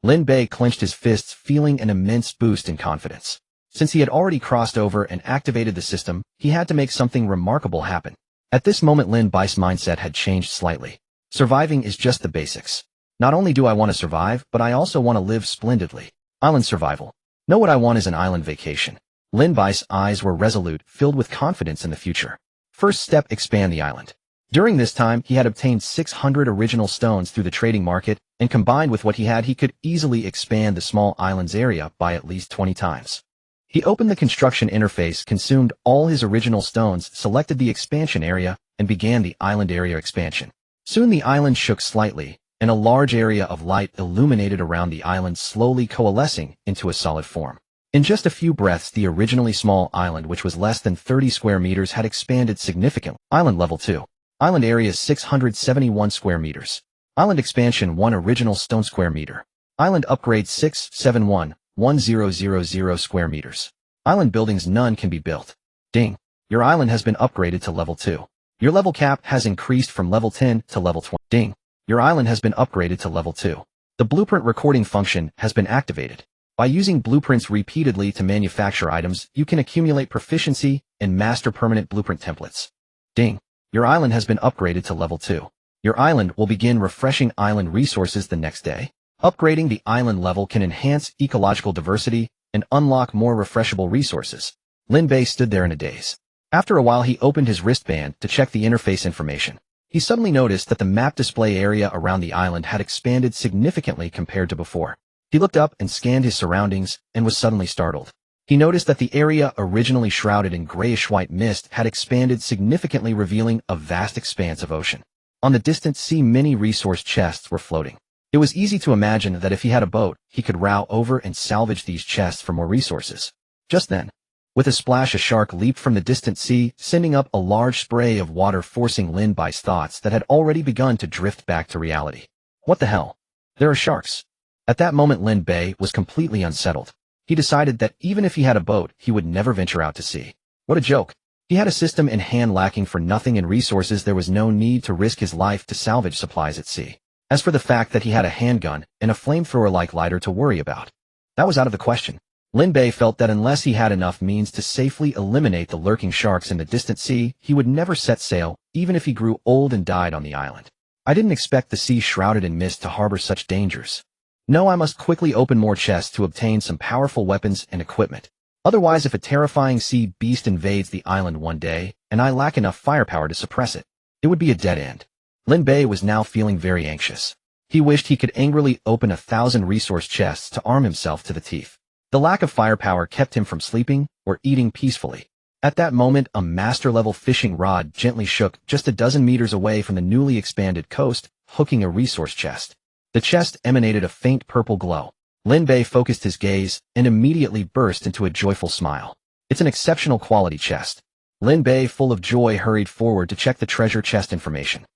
Lin Bei clenched his fists, feeling an immense boost in confidence. Since he had already crossed over and activated the system, he had to make something remarkable happen. At this moment, Lin Bei's mindset had changed slightly. Surviving is just the basics. Not only do I want to survive, but I also want to live splendidly. Island survival. Know what I want is an island vacation. Lin Bei's eyes were resolute, filled with confidence in the future. First step, expand the island. During this time, he had obtained 600 original stones through the trading market, and combined with what he had, he could easily expand the small island's area by at least 20 times. He opened the construction interface, consumed all his original stones, selected the expansion area, and began the island area expansion. Soon the island shook slightly, and a large area of light illuminated around the island, slowly coalescing into a solid form. In just a few breaths, the originally small island, which was less than 30 square meters, had expanded significantly. Island level 2. Island area 671 square meters. Island expansion 1 original stone square meter. Island upgrade 671, 1000 square meters. Island buildings none can be built. Ding. Your island has been upgraded to level 2. Your level cap has increased from level 10 to level 20. Ding. Your island has been upgraded to level 2. The blueprint recording function has been activated. By using blueprints repeatedly to manufacture items, you can accumulate proficiency and master permanent blueprint templates. Ding. Your island has been upgraded to level 2. Your island will begin refreshing island resources the next day. Upgrading the island level can enhance ecological diversity and unlock more refreshable resources. Lin Bei stood there in a daze. After a while, he opened his wristband to check the interface information. He suddenly noticed that the map display area around the island had expanded significantly compared to before. He looked up and scanned his surroundings and was suddenly startled. He noticed that the area originally shrouded in grayish-white mist had expanded significantly, revealing a vast expanse of ocean. On the distant sea, many resource chests were floating. It was easy to imagine that if he had a boat, he could row over and salvage these chests for more resources. Just then, with a splash, a shark leaped from the distant sea, sending up a large spray of water, forcing Lin Bei's thoughts that had already begun to drift back to reality. What the hell? There are sharks. At that moment, Lin Bei was completely unsettled. He decided that even if he had a boat, he would never venture out to sea. What a joke. He had a system in hand, lacking for nothing in resources. There was no need to risk his life to salvage supplies at sea. As for the fact that he had a handgun and a flamethrower-like lighter to worry about, that was out of the question. Lin Bei felt that unless he had enough means to safely eliminate the lurking sharks in the distant sea, he would never set sail, even if he grew old and died on the island. I didn't expect the sea shrouded in mist to harbor such dangers. No, I must quickly open more chests to obtain some powerful weapons and equipment. Otherwise, if a terrifying sea beast invades the island one day, and I lack enough firepower to suppress it, it would be a dead end. Lin Bei was now feeling very anxious. He wished he could angrily open 1,000 resource chests to arm himself to the teeth. The lack of firepower kept him from sleeping or eating peacefully. At that moment, a master-level fishing rod gently shook just a dozen meters away from the newly expanded coast, hooking a resource chest. The chest emanated a faint purple glow. Lin Bei focused his gaze and immediately burst into a joyful smile. It's an exceptional quality chest. Lin Bei, full of joy, hurried forward to check the treasure chest information.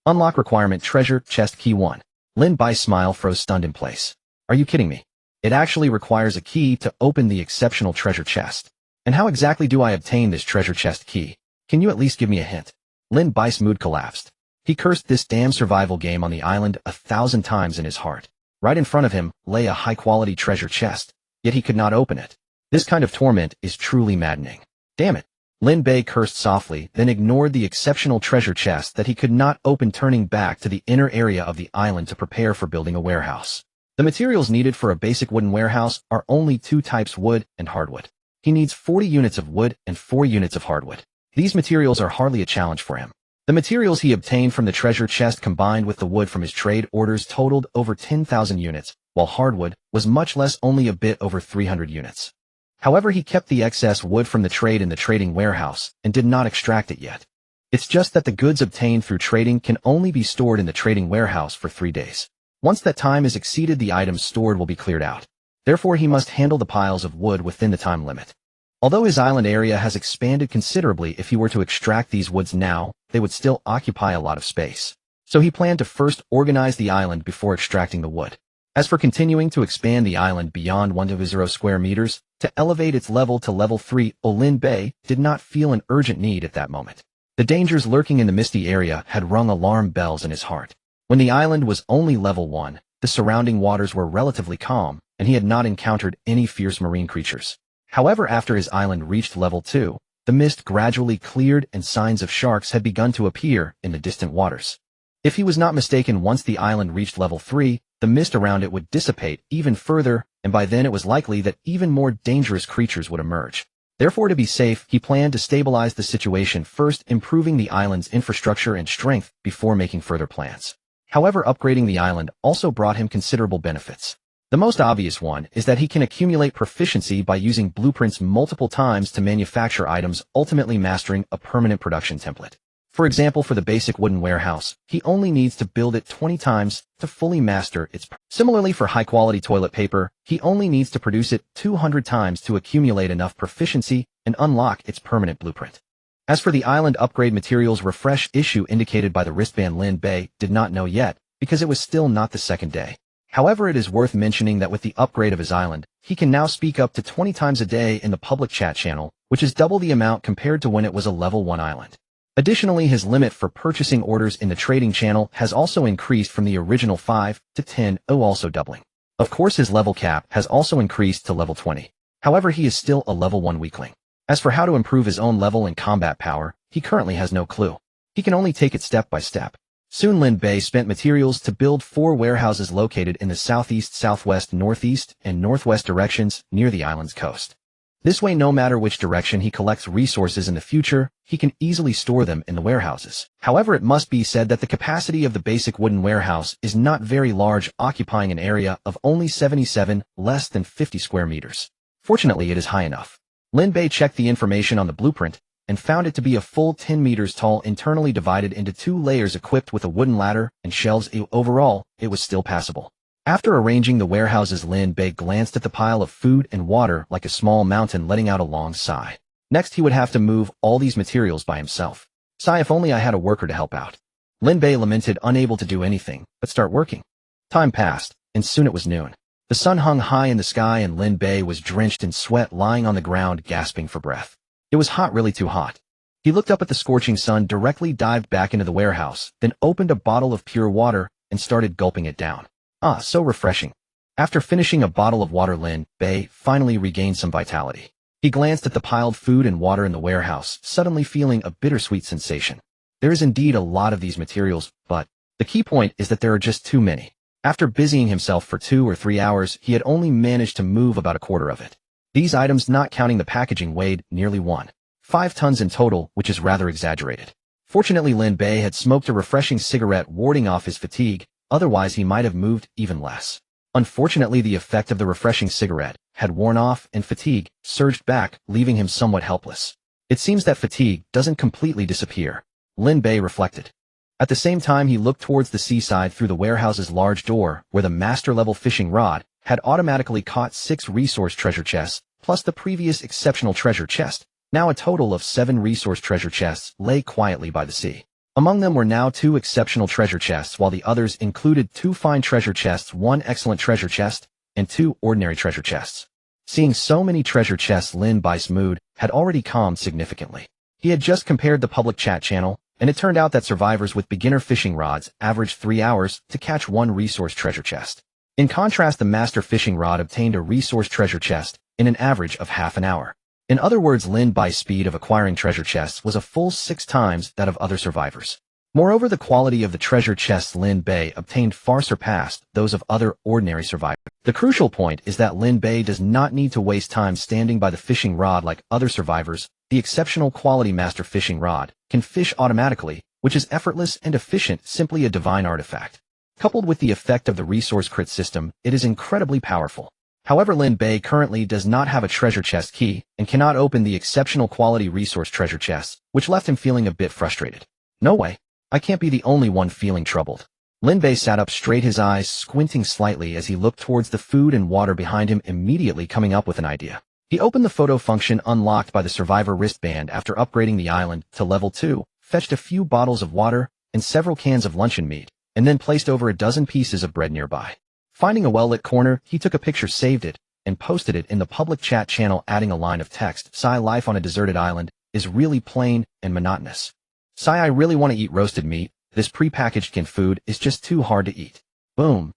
Unlock requirement: treasure chest key 1. Lin Bei's smile froze, stunned in place. Are you kidding me? It actually requires a key to open the exceptional treasure chest. And how exactly do I obtain this treasure chest key? Can you at least give me a hint? Lin Bei's mood collapsed. He cursed this damn survival game on the island 1,000 times in his heart. Right in front of him lay a high-quality treasure chest, yet he could not open it. This kind of torment is truly maddening. Damn it. Lin Bei cursed softly, then ignored the exceptional treasure chest that he could not open, turning back to the inner area of the island to prepare for building a warehouse. The materials needed for a basic wooden warehouse are only 2 types: wood and hardwood. He needs 40 units of wood and 4 units of hardwood. These materials are hardly a challenge for him. The materials he obtained from the treasure chest combined with the wood from his trade orders totaled over 10,000 units, while hardwood was much less, only a bit over 300 units. However, he kept the excess wood from the trade in the trading warehouse and did not extract it yet. It's just that the goods obtained through trading can only be stored in the trading warehouse for 3 days. Once that time is exceeded, the items stored will be cleared out. Therefore, he must handle the piles of wood within the time limit. Although his island area has expanded considerably, if he were to extract these woods now, they would still occupy a lot of space. So he planned to first organize the island before extracting the wood. As for continuing to expand the island beyond 100 square meters, to elevate its level to level 3, Lin Bei did not feel an urgent need at that moment. The dangers lurking in the misty area had rung alarm bells in his heart. When the island was only level 1, the surrounding waters were relatively calm, and he had not encountered any fierce marine creatures. However, after his island reached level 2, the mist gradually cleared and signs of sharks had begun to appear in the distant waters. If he was not mistaken, once the island reached level 3, the mist around it would dissipate even further, and by then it was likely that even more dangerous creatures would emerge. Therefore, to be safe, he planned to stabilize the situation, first improving the island's infrastructure and strength before making further plans. However, upgrading the island also brought him considerable benefits. The most obvious one is that he can accumulate proficiency by using blueprints multiple times to manufacture items, ultimately mastering a permanent production template. For example, for the basic wooden warehouse, he only needs to build it 20 times to fully master its. Similarly, for high-quality toilet paper, he only needs to produce it 200 times to accumulate enough proficiency and unlock its permanent blueprint. As for the island upgrade materials, refresh issue indicated by the wristband, Lin Bei did not know yet because it was still not the second day. However, it is worth mentioning that with the upgrade of his island, he can now speak up to 20 times a day in the public chat channel, which is double the amount compared to when it was a level 1 island. Additionally, his limit for purchasing orders in the trading channel has also increased from the original 5 to 10, also doubling. Of course, his level cap has also increased to level 20. However, he is still a level 1 weakling. As for how to improve his own level and combat power, he currently has no clue. He can only take it step by step. Soon, Lin Bei spent materials to build 4 warehouses located in the southeast, southwest, northeast, and northwest directions near the island's coast. This way, no matter which direction he collects resources in the future, he can easily store them in the warehouses. However, it must be said that the capacity of the basic wooden warehouse is not very large, occupying an area of only 77, less than 50 square meters. Fortunately, it is high enough. Lin Bei checked the information on the blueprint and found it to be a full 10 meters tall, internally divided into 2 layers equipped with a wooden ladder and shelves. Overall, it was still passable. After arranging the warehouses, Lin Bei glanced at the pile of food and water like a small mountain, letting out a long sigh. Next, he would have to move all these materials by himself. Sigh, if only I had a worker to help out. Lin Bei lamented, unable to do anything but start working. Time passed, and soon it was noon. The sun hung high in the sky, and Lin Bei was drenched in sweat, lying on the ground, gasping for breath. It was hot, really too hot. He looked up at the scorching sun, directly dived back into the warehouse, then opened a bottle of pure water and started gulping it down. Ah, so refreshing. After finishing a bottle of water, Lin Bei finally regained some vitality. He glanced at the piled food and water in the warehouse, suddenly feeling a bittersweet sensation. There is indeed a lot of these materials, but the key point is that there are just too many. After busying himself for 2 or 3 hours, he had only managed to move about a quarter of it. These items, not counting the packaging, weighed nearly 1.5 tons in total, which is rather exaggerated. Fortunately, Lin Bei had smoked a refreshing cigarette, warding off his fatigue. Otherwise, he might have moved even less. Unfortunately, the effect of the refreshing cigarette had worn off, and fatigue surged back, leaving him somewhat helpless. It seems that fatigue doesn't completely disappear, Lin Bei reflected. At the same time, he looked towards the seaside through the warehouse's large door, where the master-level fishing rod had automatically caught 6 resource treasure chests, plus the previous exceptional treasure chest. Now a total of 7 resource treasure chests lay quietly by the sea. Among them were now 2 exceptional treasure chests, while the others included 2 fine treasure chests, 1 excellent treasure chest, and 2 ordinary treasure chests. Seeing so many treasure chests, Lin Bei's mood had already calmed significantly. He had just compared the public chat channel, and it turned out that survivors with beginner fishing rods averaged 3 hours to catch 1 resource treasure chest. In contrast, the master fishing rod obtained a resource treasure chest in an average of half an hour. In other words, Lin Bei's speed of acquiring treasure chests was a full 6 times that of other survivors. Moreover, the quality of the treasure chests Lin Bei obtained far surpassed those of other ordinary survivors. The crucial point is that Lin Bei does not need to waste time standing by the fishing rod like other survivors. The exceptional quality master fishing rod can fish automatically, which is effortless and efficient, simply a divine artifact. Coupled with the effect of the resource crit system, it is incredibly powerful. However, Lin Bei currently does not have a treasure chest key and cannot open the exceptional quality resource treasure chests, which left him feeling a bit frustrated. No way. I can't be the only one feeling troubled. Lin Bei sat up straight, his eyes squinting slightly as he looked towards the food and water behind him, immediately coming up with an idea. He opened the photo function unlocked by the survivor wristband after upgrading the island to level 2, fetched a few bottles of water and several cans of luncheon meat, and then placed over a dozen pieces of bread nearby. Finding a well-lit corner, he took a picture, saved it, and posted it in the public chat channel, adding a line of text. Sigh, life on a deserted island is really plain and monotonous. Sigh, I really want to eat roasted meat. This pre-packaged canned food is just too hard to eat. Boom.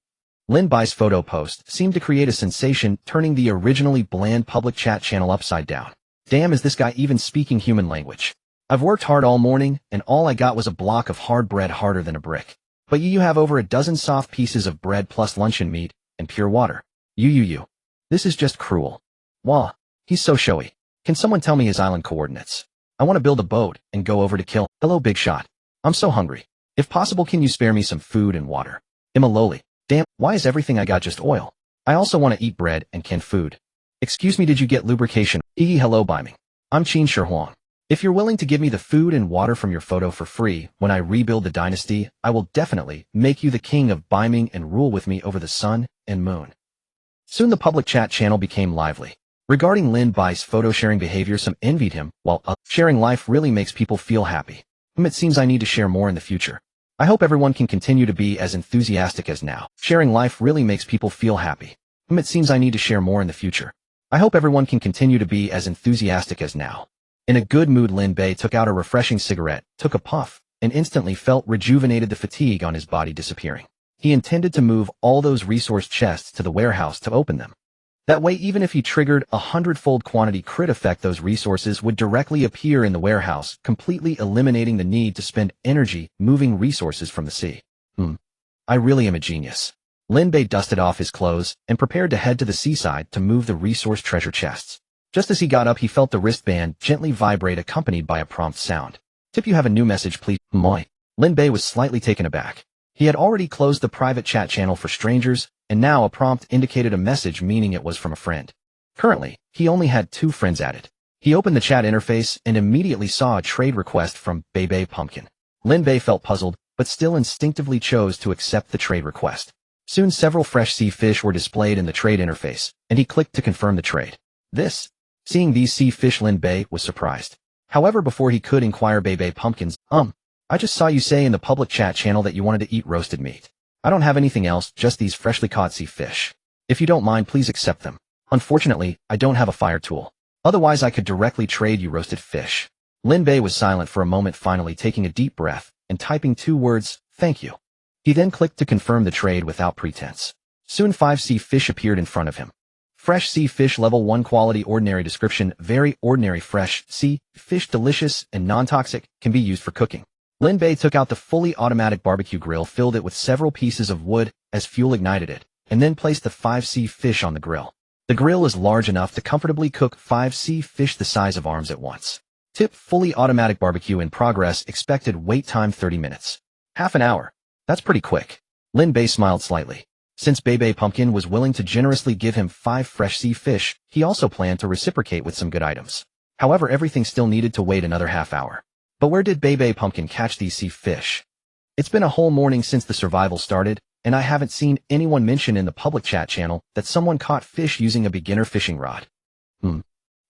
Lin Bei's photo post seemed to create a sensation, turning the originally bland public chat channel upside down. Damn, is this guy even speaking human language? I've worked hard all morning, and all I got was a block of hard bread harder than a brick. But you have over a dozen soft pieces of bread plus luncheon meat and pure water. You. This is just cruel. Wah, he's so showy. Can someone tell me his island coordinates? I want to build a boat and go over to kill. Hello, big shot. I'm so hungry. If possible, can you spare me some food and water? Imaloli. Damn, why is everything I got just oil? I also want to eat bread and canned food. Excuse me, did you get lubrication? Hello, Biming. I'm Qin Shi Huang. If you're willing to give me the food and water from your photo for free when I rebuild the dynasty, I will definitely make you the king of Biming and rule with me over the sun and moon. Soon the public chat channel became lively. Regarding Lin Bei's photo-sharing behavior, some envied him, while sharing life really makes people feel happy. It seems I need to share more in the future. I hope everyone can continue to be as enthusiastic as now. Sharing life really makes people feel happy. It seems I need to share more in the future. I hope everyone can continue to be as enthusiastic as now. In a good mood, Lin Bei took out a refreshing cigarette, took a puff, and instantly felt rejuvenated, the fatigue on his body disappearing. He intended to move all those resource chests to the warehouse to open them. That way, even if he triggered a 100-fold quantity crit effect, those resources would directly appear in the warehouse, completely eliminating the need to spend energy moving resources from the sea. I really am a genius. Lin Bei dusted off his clothes and prepared to head to the seaside to move the resource treasure chests. Just as he got up, he felt the wristband gently vibrate, accompanied by a prompt sound. Tip, you have a new message, please. Moi. Lin Bei was slightly taken aback. He had already closed the private chat channel for strangers, and now a prompt indicated a message, meaning it was from a friend. Currently, he only had 2 friends added. He opened the chat interface and immediately saw a trade request from Bei Pumpkin. Lin Bei felt puzzled, but still instinctively chose to accept the trade request. Soon several fresh sea fish were displayed in the trade interface, and he clicked to confirm the trade. Seeing these sea fish, Lin Bei was surprised. However, before he could inquire, Bei Pumpkins, I just saw you say in the public chat channel that you wanted to eat roasted meat. I don't have anything else, just these freshly caught sea fish. If you don't mind, please accept them. Unfortunately, I don't have a fire tool. Otherwise, I could directly trade you roasted fish. Lin Bei was silent for a moment, finally taking a deep breath and typing 2 words, thank you. He then clicked to confirm the trade without pretense. Soon 5 sea fish appeared in front of him. Fresh sea fish, level 1 quality, ordinary. Description: very ordinary fresh sea fish, delicious and non-toxic, can be used for cooking. Lin Bei took out the fully automatic barbecue grill, filled it with several pieces of wood as fuel, ignited it, and then placed the 5 sea fish on the grill. The grill is large enough to comfortably cook 5 sea fish the size of arms at once. Tip: fully automatic barbecue in progress. Expected wait time 30 minutes. Half an hour. That's pretty quick. Lin Bei smiled slightly. Since Bei Pumpkin was willing to generously give him 5 fresh sea fish, he also planned to reciprocate with some good items. However, everything still needed to wait another half hour. But where did Bei Pumpkin catch these sea fish? It's been a whole morning since the survival started, and I haven't seen anyone mention in the public chat channel that someone caught fish using a beginner fishing rod.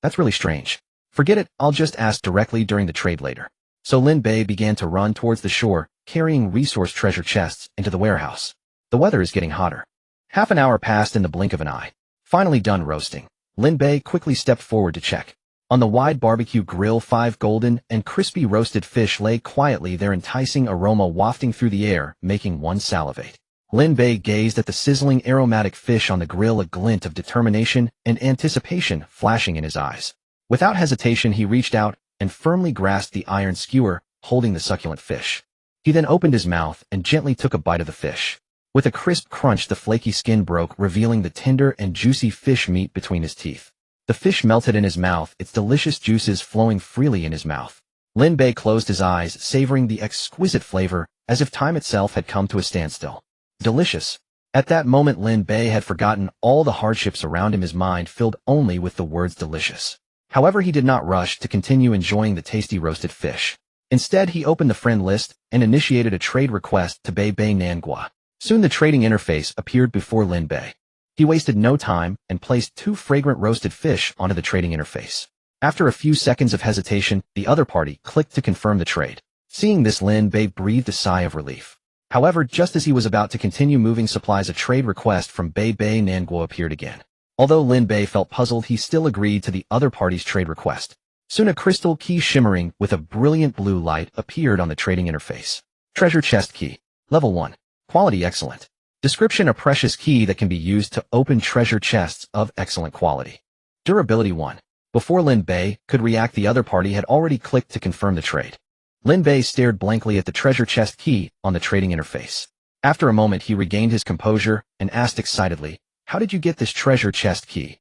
That's really strange. Forget it, I'll just ask directly during the trade later. So Lin Bei began to run towards the shore, carrying resource treasure chests into the warehouse. The weather is getting hotter. Half an hour passed in the blink of an eye. Finally done roasting, Lin Bei quickly stepped forward to check. On the wide barbecue grill, 5 golden and crispy roasted fish lay quietly, their enticing aroma wafting through the air, making one salivate. Lin Bei gazed at the sizzling aromatic fish on the grill, a glint of determination and anticipation flashing in his eyes. Without hesitation, he reached out and firmly grasped the iron skewer, holding the succulent fish. He then opened his mouth and gently took a bite of the fish. With a crisp crunch, the flaky skin broke, revealing the tender and juicy fish meat between his teeth. The fish melted in his mouth, its delicious juices flowing freely in his mouth. Lin Bei closed his eyes, savoring the exquisite flavor, as if time itself had come to a standstill. Delicious. At that moment, Lin Bei had forgotten all the hardships around him, his mind filled only with the words delicious. However, he did not rush to continue enjoying the tasty roasted fish. Instead, he opened the friend list and initiated a trade request to Bei Nangua. Soon the trading interface appeared before Lin Bei. He wasted no time and placed 2 fragrant roasted fish onto the trading interface. After a few seconds of hesitation, the other party clicked to confirm the trade. Seeing this, Lin Bei breathed a sigh of relief. However, just as he was about to continue moving supplies, a trade request from Bei Nangua appeared again. Although Lin Bei felt puzzled, he still agreed to the other party's trade request. Soon a crystal key shimmering with a brilliant blue light appeared on the trading interface. Treasure chest key. Level 1. Quality excellent. Description: a precious key that can be used to open treasure chests of excellent quality. Durability 1. Before Lin Bei could react, the other party had already clicked to confirm the trade. Lin Bei stared blankly at the treasure chest key on the trading interface. After a moment, he regained his composure and asked excitedly, "How did you get this treasure chest key?"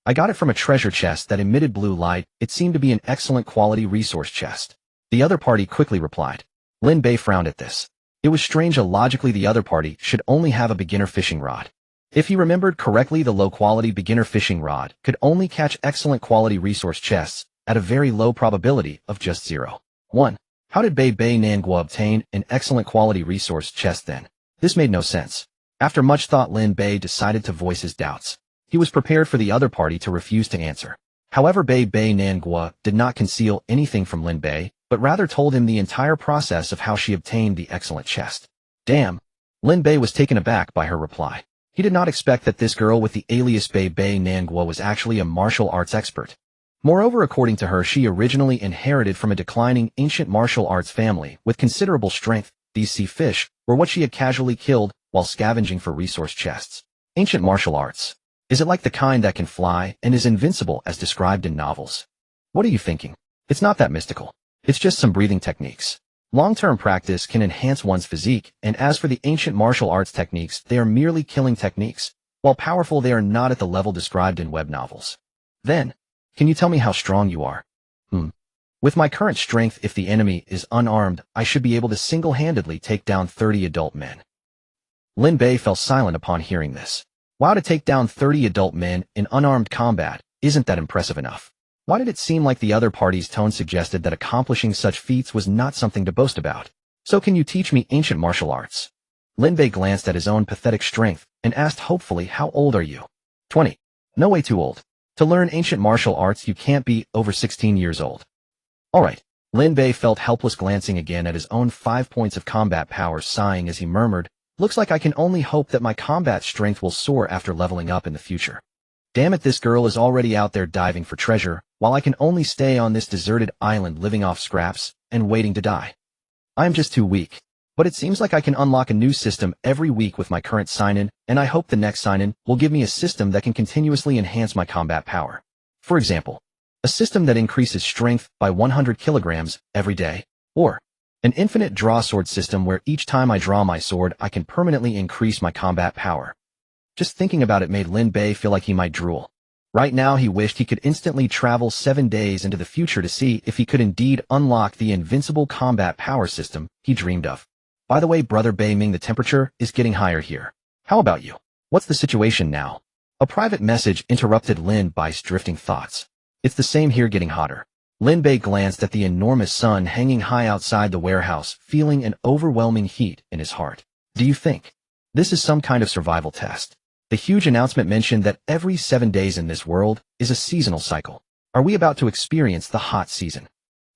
I got it from a treasure chest that emitted blue light. It seemed to be an excellent quality resource chest." The other party quickly replied. Lin Bei frowned at this. It was strange. Logically, the other party should only have a beginner fishing rod. If he remembered correctly, the low-quality beginner fishing rod could only catch excellent quality resource chests at a very low probability of just 0.1. How did Bei Nanguo obtain an excellent quality resource chest then? This made no sense. After much thought, Lin Bei decided to voice his doubts. He was prepared for the other party to refuse to answer. However, Bei Nanguo did not conceal anything from Lin Bei, but rather told him the entire process of how she obtained the excellent chest. Damn! Lin Bei was taken aback by her reply. He did not expect that this girl with the alias Bei Nanguo was actually a martial arts expert. Moreover, according to her, she originally inherited from a declining ancient martial arts family with considerable strength. These sea fish were what she had casually killed while scavenging for resource chests. Ancient martial arts. Is it like the kind that can fly and is invincible as described in novels? What are you thinking? It's not that mystical. It's just some breathing techniques. Long-term practice can enhance one's physique, and as for the ancient martial arts techniques, they are merely killing techniques. While powerful, they are not at the level described in web novels. Then, can you tell me how strong you are? With my current strength, if the enemy is unarmed, I should be able to single-handedly take down 30 adult men. Lin Bei fell silent upon hearing this. Wow, to take down 30 adult men in unarmed combat, isn't that impressive enough? Why did it seem like the other party's tone suggested that accomplishing such feats was not something to boast about? So can you teach me ancient martial arts? Lin Bei glanced at his own pathetic strength and asked hopefully, how old are you? 20. No way too old. To learn ancient martial arts, you can't be over 16 years old. Alright. Lin Bei felt helpless, glancing again at his own 5 points of combat power, sighing as he murmured, "Looks like I can only hope that my combat strength will soar after leveling up in the future. Damn it, this girl is already out there diving for treasure, while I can only stay on this deserted island living off scraps and waiting to die. I'm just too weak. But it seems like I can unlock a new system every week with my current sign-in, and I hope the next sign-in will give me a system that can continuously enhance my combat power. For example, a system that increases strength by 100 kilograms every day, or an infinite draw sword system where each time I draw my sword, I can permanently increase my combat power." Just thinking about it made Lin Bei feel like he might drool. Right now, he wished he could instantly travel 7 days into the future to see if he could indeed unlock the invincible combat power system he dreamed of. By the way, Brother Bei Ming, the temperature is getting higher here. How about you? What's the situation now? A private message interrupted Lin Bei's drifting thoughts. It's the same here, getting hotter. Lin Bei glanced at the enormous sun hanging high outside the warehouse, feeling an overwhelming heat in his heart. Do you think this is some kind of survival test? The huge announcement mentioned that every 7 days in this world is a seasonal cycle. Are we about to experience the hot season?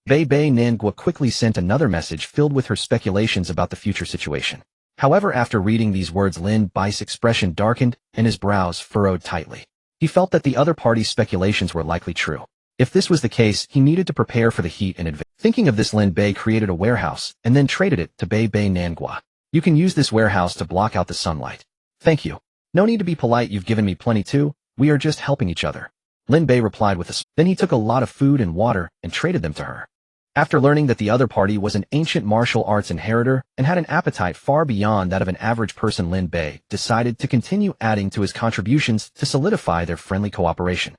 Bei Nanguo quickly sent another message filled with her speculations about the future situation. However, after reading these words, Lin Bei's expression darkened and his brows furrowed tightly. He felt that the other party's speculations were likely true. If this was the case, he needed to prepare for the heat in advance. Thinking of this, Lin Bei created a warehouse and then traded it to Bei Nanguo. "You can use this warehouse to block out the sunlight. Thank you. No need to be polite, you've given me plenty too. We are just helping each other." Lin Bei replied with a smile. Then he took a lot of food and water and traded them to her. After learning that the other party was an ancient martial arts inheritor and had an appetite far beyond that of an average person, Lin Bei decided to continue adding to his contributions to solidify their friendly cooperation.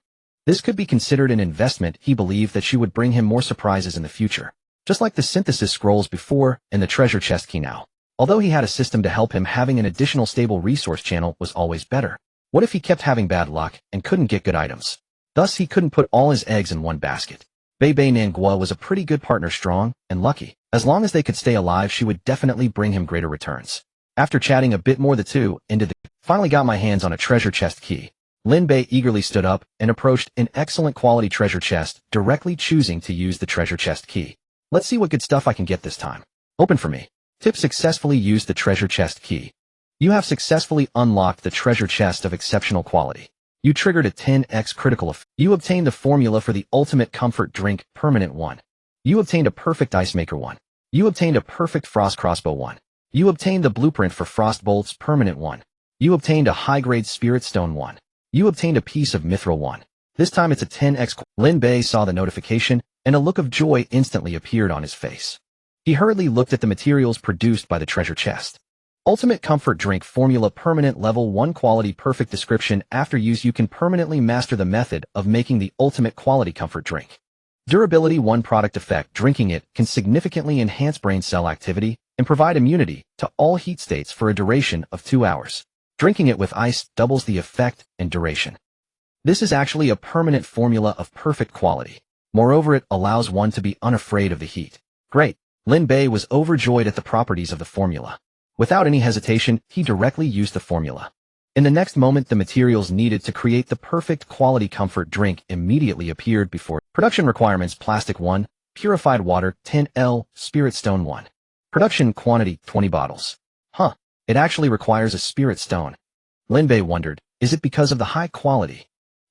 This could be considered an investment. He believed that she would bring him more surprises in the future, just like the synthesis scrolls before and the treasure chest key now. Although he had a system to help him, having an additional stable resource channel was always better. What if he kept having bad luck and couldn't get good items? Thus, he couldn't put all his eggs in one basket. Bei Nanguo was a pretty good partner, strong and lucky. As long as they could stay alive, she would definitely bring him greater returns. After chatting a bit more, the two finally got my hands on a treasure chest key. Lin Bei eagerly stood up and approached an excellent quality treasure chest, directly choosing to use the treasure chest key. "Let's see what good stuff I can get this time. Open for me." Tip: successfully used the treasure chest key. You have successfully unlocked the treasure chest of exceptional quality. You triggered a 10x critical effect. You obtained the formula for the ultimate comfort drink, permanent 1. You obtained a perfect ice maker 1. You obtained a perfect frost crossbow 1. You obtained the blueprint for Frostbolt's permanent 1. You obtained a high-grade Spirit Stone 1. You obtained a piece of Mithril 1. This time it's a 10x. Lin Bei saw the notification, and a look of joy instantly appeared on his face. He hurriedly looked at the materials produced by the treasure chest. Ultimate Comfort Drink Formula Permanent Level 1 Quality Perfect Description. After use you can permanently master the method of making the ultimate quality comfort drink. Durability 1 Product Effect. Drinking it can significantly enhance brain cell activity and provide immunity to all heat states for a duration of 2 hours. Drinking it with ice doubles the effect and duration. This is actually a permanent formula of perfect quality. Moreover, it allows one to be unafraid of the heat. Great! Lin Bei was overjoyed at the properties of the formula. Without any hesitation, he directly used the formula. In the next moment, the materials needed to create the perfect quality comfort drink immediately appeared before. Production requirements: plastic 1, purified water 10L, spirit stone 1. Production quantity 20 bottles. Huh, it actually requires a spirit stone. Lin Bei wondered, is it because of the high quality?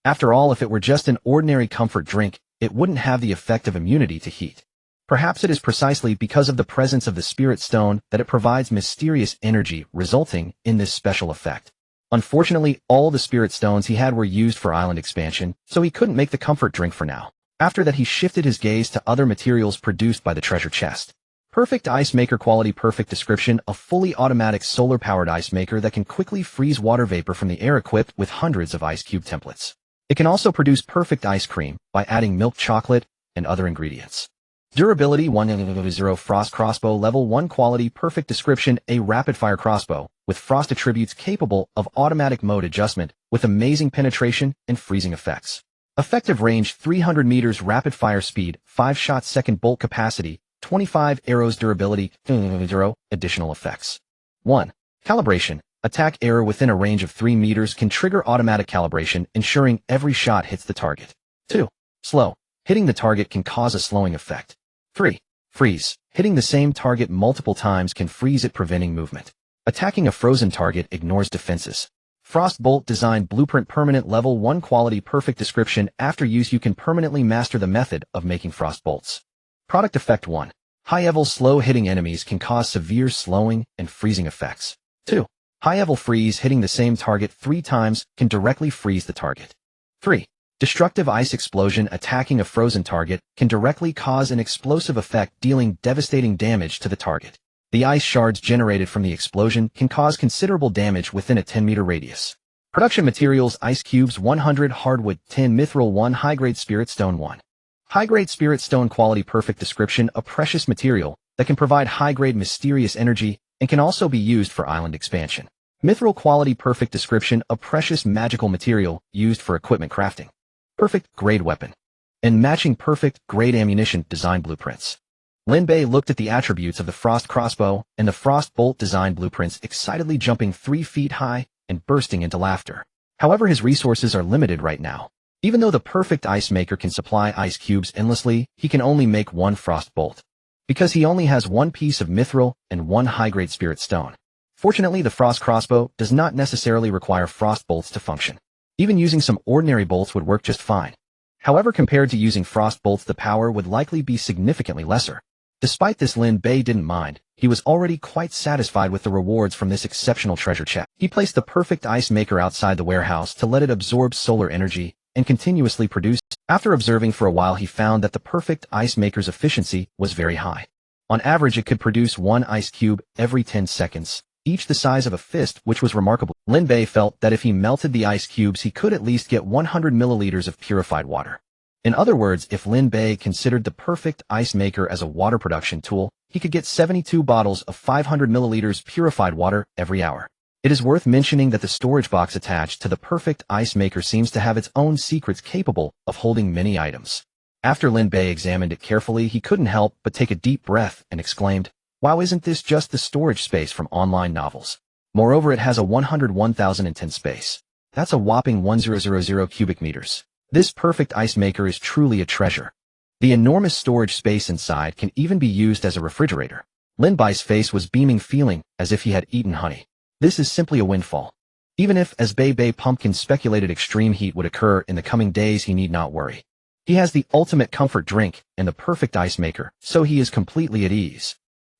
After all, if it were just an ordinary comfort drink, it wouldn't have the effect of immunity to heat. Perhaps it is precisely because of the presence of the spirit stone that it provides mysterious energy, resulting in this special effect. Unfortunately, all the spirit stones he had were used for island expansion, so he couldn't make the comfort drink for now. After that, he shifted his gaze to other materials produced by the treasure chest. Perfect Ice Maker Quality Perfect Description: a fully automatic solar-powered ice maker that can quickly freeze water vapor from the air, equipped with hundreds of ice cube templates. It can also produce perfect ice cream by adding milk chocolate and other ingredients. Durability 100 Frost Crossbow Level 1 Quality Perfect Description: a rapid-fire crossbow with frost attributes capable of automatic mode adjustment with amazing penetration and freezing effects. Effective range 300 meters, rapid-fire speed 5 shots second, bolt capacity 25 arrows, durability 0. Additional effects: 1. Calibration: attack error within a range of 3 meters can trigger automatic calibration, ensuring every shot hits the target. 2. Slow: hitting the target can cause a slowing effect. 3. Freeze: hitting the same target multiple times can freeze it, preventing movement. Attacking a frozen target ignores defenses. Frostbolt Design Blueprint Permanent Level 1 Quality Perfect Description: after use you can permanently master the method of making frostbolts. Product Effect 1. High-level slow: hitting enemies can cause severe slowing and freezing effects. 2. High-level freeze: hitting the same target 3 times can directly freeze the target. 3. Destructive Ice Explosion: attacking a frozen target can directly cause an explosive effect, dealing devastating damage to the target. The ice shards generated from the explosion can cause considerable damage within a 10-meter radius. Production materials: ice cubes 100, hardwood 10, mithril 1, high-grade spirit stone 1. High-grade spirit stone quality perfect description: a precious material that can provide high-grade mysterious energy and can also be used for island expansion. Mithril quality perfect description: a precious magical material used for equipment crafting. Perfect grade weapon and matching perfect grade ammunition design blueprints. Lin Bei looked at the attributes of the frost crossbow and the frost bolt design blueprints, excitedly jumping 3 feet high and bursting into laughter. However, his resources are limited right now. Even though the perfect ice maker can supply ice cubes endlessly, he can only make 1 frost bolt, because he only has 1 piece of mithril and 1 high-grade spirit stone. Fortunately, the frost crossbow does not necessarily require frost bolts to function. Even using some ordinary bolts would work just fine. However, compared to using frost bolts, the power would likely be significantly lesser. Despite this, Lin Bei didn't mind. He was already quite satisfied with the rewards from this exceptional treasure chest. He placed the perfect ice maker outside the warehouse to let it absorb solar energy and continuously produce. After observing for a while, he found that the perfect ice maker's efficiency was very high. On average, it could produce 1 ice cube every 10 seconds, each the size of a fist, which was remarkable. Lin Bei felt that if he melted the ice cubes, he could at least get 100 milliliters of purified water. In other words, if Lin Bei considered the perfect ice maker as a water production tool, he could get 72 bottles of 500 milliliters purified water every hour. It is worth mentioning that the storage box attached to the perfect ice maker seems to have its own secrets, capable of holding many items. After Lin Bei examined it carefully, he couldn't help but take a deep breath and exclaimed, "Wow, isn't this just the storage space from online novels? Moreover, it has a 101,010 space. That's a whopping 1000 cubic meters. This perfect ice maker is truly a treasure." The enormous storage space inside can even be used as a refrigerator. Lin Bei's face was beaming, feeling as if he had eaten honey. This is simply a windfall. Even if, as Bei Pumpkin speculated, extreme heat would occur in the coming days, he need not worry. He has the ultimate comfort drink and the perfect ice maker, so he is completely at ease.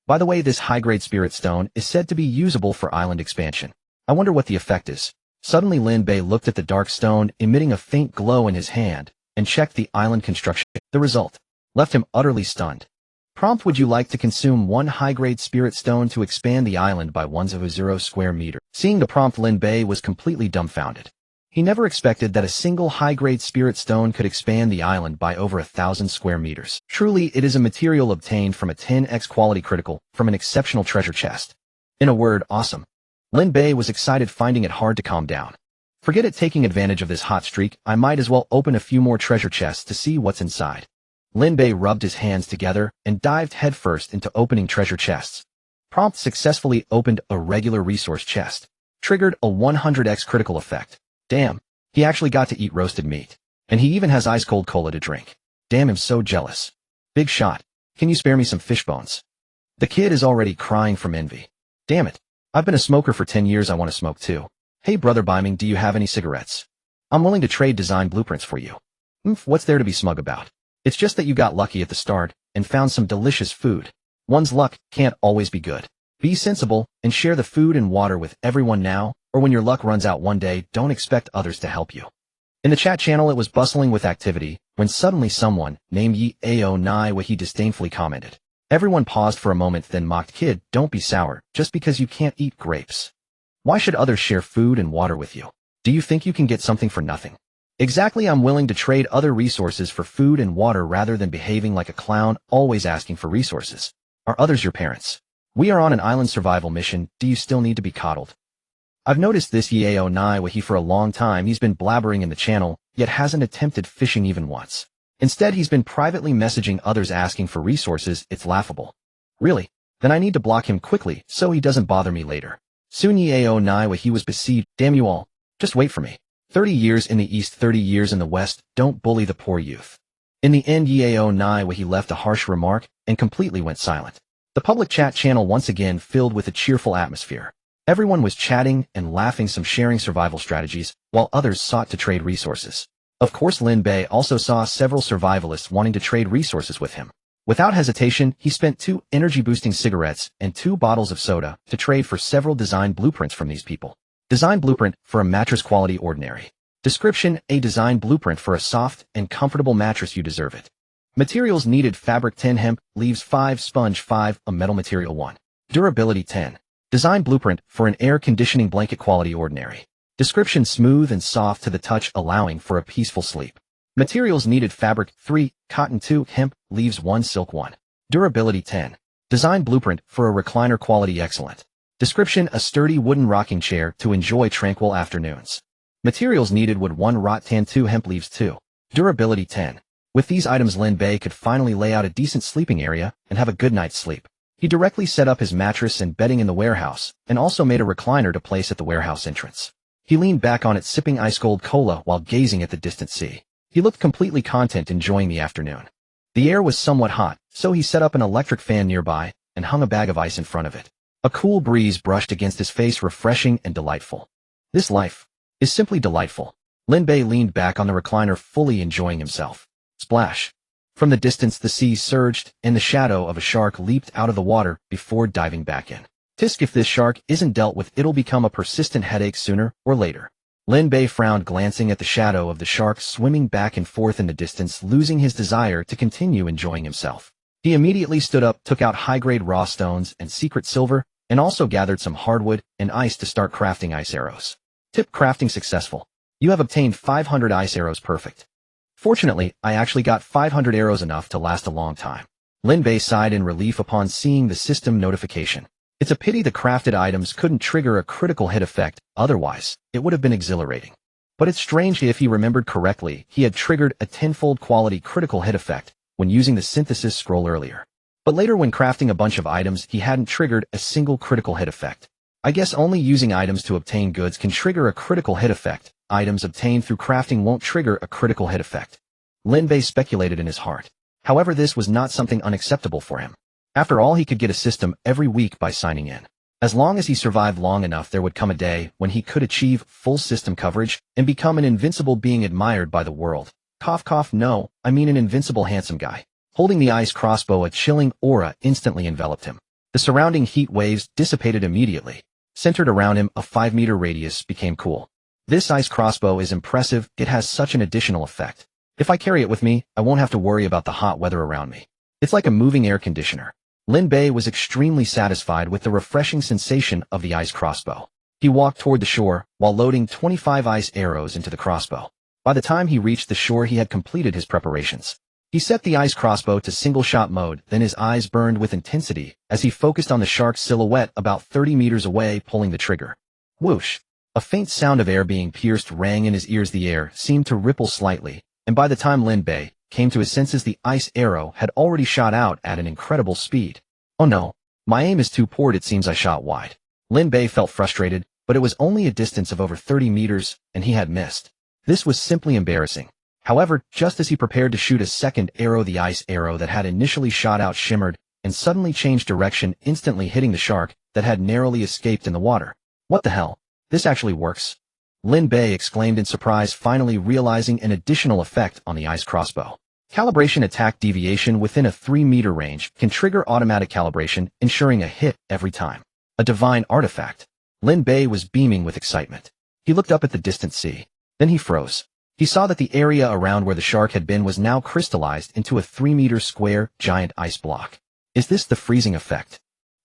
By the way, this high-grade spirit stone is said to be usable for island expansion. I wonder what the effect is. Suddenly Lin Bei looked at the dark stone emitting a faint glow in his hand and checked the island construction. The result left him utterly stunned. Prompt: would you like to consume one high-grade spirit stone to expand the island by 100 square meter? Seeing the prompt, Lin Bei was completely dumbfounded. He never expected that a single high-grade spirit stone could expand the island by over 1,000 square meters. Truly, it is a material obtained from a 10x quality critical from an exceptional treasure chest. In a word, awesome. Lin Bei was excited, finding it hard to calm down. Forget it, taking advantage of this hot streak, I might as well open a few more treasure chests to see what's inside. Lin Bei rubbed his hands together and dived headfirst into opening treasure chests. Prompt: successfully opened a regular resource chest. Triggered a 100x critical effect. Damn, he actually got to eat roasted meat. And he even has ice-cold cola to drink. Damn, I'm so jealous. Big shot. Can you spare me some fish bones? The kid is already crying from envy. Damn it. I've been a smoker for 10 years, I want to smoke too. Hey brother Biming, do you have any cigarettes? I'm willing to trade design blueprints for you. What's there to be smug about? It's just that you got lucky at the start and found some delicious food. One's luck can't always be good. Be sensible and share the food and water with everyone now, or when your luck runs out one day, don't expect others to help you. In the chat channel, it was bustling with activity when suddenly someone named Ye-Ao-Nai-Wahi disdainfully commented. Everyone paused for a moment, then mocked, "Kid, don't be sour just because you can't eat grapes. Why should others share food and water with you? Do you think you can get something for nothing?" Exactly, I'm willing to trade other resources for food and water rather than behaving like a clown, always asking for resources. Are others your parents? We are on an island survival mission, do you still need to be coddled? I've noticed this Ye-Ao-Nai-Wahi for a long time. He's been blabbering in the channel, yet hasn't attempted fishing even once. Instead, he's been privately messaging others asking for resources. It's laughable. Really? Then I need to block him quickly so he doesn't bother me later. Soon Ye-Ao-Nai-Wahi was besieged. Damn you all. Just wait for me. 30 years in the east, 30 years in the west, don't bully the poor youth. In the end, Ye-Ao-Nai-Wahi left a harsh remark and completely went silent. The public chat channel once again filled with a cheerful atmosphere. Everyone was chatting and laughing, some sharing survival strategies, while others sought to trade resources. Of course, Lin Bei also saw several survivalists wanting to trade resources with him. Without hesitation, he spent 2 energy-boosting cigarettes and 2 bottles of soda to trade for several design blueprints from these people. Design blueprint for a mattress, quality ordinary. Description: a design blueprint for a soft and comfortable mattress, you deserve it. Materials needed: fabric 10, hemp, leaves 5, sponge 5, a metal material 1. Durability 10. Design blueprint for an air conditioning blanket, quality ordinary. Description: smooth and soft to the touch, allowing for a peaceful sleep. Materials needed: fabric 3, cotton 2, hemp, leaves 1, silk 1. Durability 10. Design blueprint for a recliner, quality excellent. Description: a sturdy wooden rocking chair to enjoy tranquil afternoons. Materials needed: wood 1, rattan 2, hemp, leaves 2. Durability 10. With these items, Lin Bei could finally lay out a decent sleeping area and have a good night's sleep. He directly set up his mattress and bedding in the warehouse, and also made a recliner to place at the warehouse entrance. He leaned back on it, sipping ice-cold cola while gazing at the distant sea. He looked completely content, enjoying the afternoon. The air was somewhat hot, so he set up an electric fan nearby and hung a bag of ice in front of it. A cool breeze brushed against his face, refreshing and delightful. This life is simply delightful. Lin Bei leaned back on the recliner, fully enjoying himself. Splash. From the distance, the sea surged, and the shadow of a shark leaped out of the water before diving back in. Tisk, if this shark isn't dealt with, it'll become a persistent headache sooner or later. Lin Bei frowned, glancing at the shadow of the shark swimming back and forth in the distance, losing his desire to continue enjoying himself. He immediately stood up, took out high-grade raw stones and secret silver, and also gathered some hardwood and ice to start crafting ice arrows. Tip: crafting successful. You have obtained 500 ice arrows. Perfect. Fortunately, I actually got 500 arrows, enough to last a long time. Lin Bei sighed in relief upon seeing the system notification. It's a pity the crafted items couldn't trigger a critical hit effect, otherwise, it would have been exhilarating. But it's strange, if he remembered correctly, he had triggered a 10-fold quality critical hit effect when using the synthesis scroll earlier. But later, when crafting a bunch of items, he hadn't triggered a single critical hit effect. I guess only using items to obtain goods can trigger a critical hit effect. Items obtained through crafting won't trigger a critical hit effect. Lin Bei speculated in his heart. However, this was not something unacceptable for him. After all, he could get a system every week by signing in. As long as he survived long enough, there would come a day when he could achieve full system coverage and become an invincible being admired by the world. Cough cough, no, I mean an invincible handsome guy. Holding the ice crossbow, a chilling aura instantly enveloped him. The surrounding heat waves dissipated immediately. Centered around him, a 5-meter radius became cool. This ice crossbow is impressive. It has such an additional effect. If I carry it with me, I won't have to worry about the hot weather around me. It's like a moving air conditioner. Lin Bei was extremely satisfied with the refreshing sensation of the ice crossbow. He walked toward the shore, while loading 25 ice arrows into the crossbow. By the time he reached the shore, he had completed his preparations. He set the ice crossbow to single-shot mode, then his eyes burned with intensity as he focused on the shark's silhouette about 30 meters away, pulling the trigger. Whoosh! A faint sound of air being pierced rang in his ears. The air seemed to ripple slightly, and by the time Lin Bei came to his senses, the ice arrow had already shot out at an incredible speed. Oh no, my aim is too poor. It seems I shot wide. Lin Bei felt frustrated, but it was only a distance of over 30 meters, and he had missed. This was simply embarrassing. However, just as he prepared to shoot a second arrow, the ice arrow that had initially shot out shimmered and suddenly changed direction, instantly hitting the shark that had narrowly escaped in the water. What the hell? This actually works? Lin Bei exclaimed in surprise, finally realizing an additional effect on the ice crossbow. Calibration attack deviation within a 3-meter range can trigger automatic calibration, ensuring a hit every time. A divine artifact. Lin Bei was beaming with excitement. He looked up at the distant sea. Then he froze. He saw that the area around where the shark had been was now crystallized into a 3-meter square, giant ice block. Is this the freezing effect?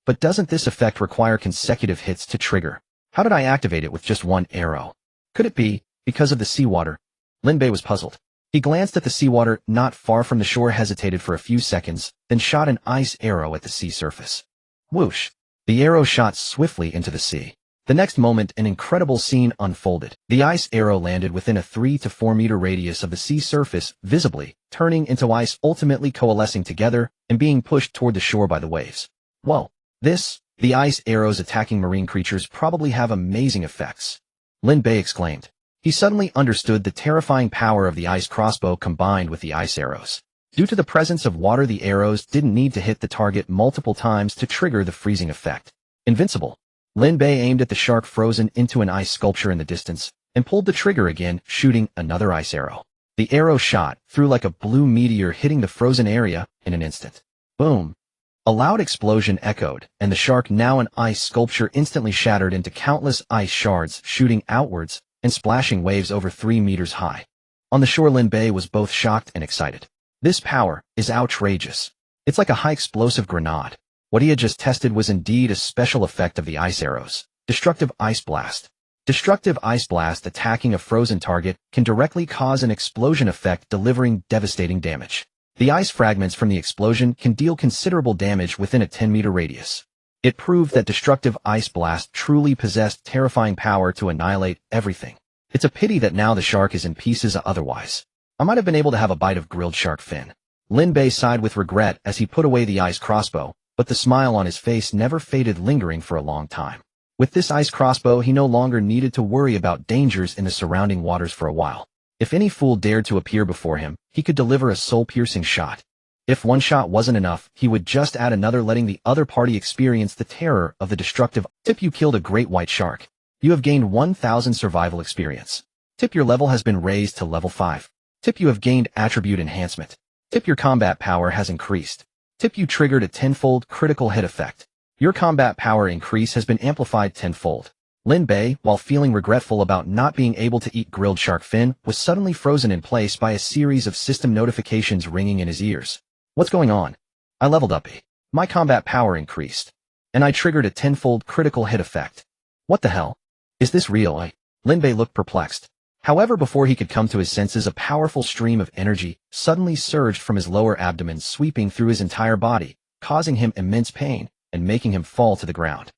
But doesn't this effect require consecutive hits to trigger? How did I activate it with just one arrow? Could it be because of the seawater? Lin Bei was puzzled. He glanced at the seawater not far from the shore, hesitated for a few seconds, then shot an ice arrow at the sea surface. Whoosh! The arrow shot swiftly into the sea. The next moment, an incredible scene unfolded. The ice arrow landed within a 3 to 4 meter radius of the sea surface, visibly turning into ice, ultimately coalescing together and being pushed toward the shore by the waves. Whoa! The ice arrows attacking marine creatures probably have amazing effects. Lin Bei exclaimed. He suddenly understood the terrifying power of the ice crossbow combined with the ice arrows. Due to the presence of water, the arrows didn't need to hit the target multiple times to trigger the freezing effect. Invincible. Lin Bei aimed at the shark frozen into an ice sculpture in the distance and pulled the trigger again, shooting another ice arrow. The arrow shot through like a blue meteor, hitting the frozen area in an instant. Boom! A loud explosion echoed, and the shark, now an ice sculpture, instantly shattered into countless ice shards, shooting outwards and splashing waves over 3 meters high. On the shore, Lin Bei was both shocked and excited. This power is outrageous. It's like a high-explosive grenade. What he had just tested was indeed a special effect of the ice arrows. Destructive Ice Blast. Destructive Ice Blast attacking a frozen target can directly cause an explosion effect, delivering devastating damage. The ice fragments from the explosion can deal considerable damage within a 10-meter radius. It proved that Destructive Ice Blast truly possessed terrifying power to annihilate everything. It's a pity that now the shark is in pieces. Otherwise, I might have been able to have a bite of grilled shark fin. Lin Bei sighed with regret as he put away the ice crossbow, but the smile on his face never faded, lingering for a long time. With this ice crossbow, he no longer needed to worry about dangers in the surrounding waters for a while. If any fool dared to appear before him, he could deliver a soul-piercing shot. If one shot wasn't enough, he would just add another, letting the other party experience the terror of the destructive. Tip: you killed a great white shark. You have gained 1,000 survival experience. Tip: your level has been raised to level 5. Tip: you have gained attribute enhancement. Tip: your combat power has increased. Tip: you triggered a 10-fold critical hit effect. Your combat power increase has been amplified 10-fold. Lin Bei, while feeling regretful about not being able to eat grilled shark fin, was suddenly frozen in place by a series of system notifications ringing in his ears. What's going on? I leveled up. My combat power increased. And I triggered a 10-fold critical hit effect. What the hell? Is this real? Lin Bei looked perplexed. However, before he could come to his senses, a powerful stream of energy suddenly surged from his lower abdomen, sweeping through his entire body, causing him immense pain and making him fall to the ground.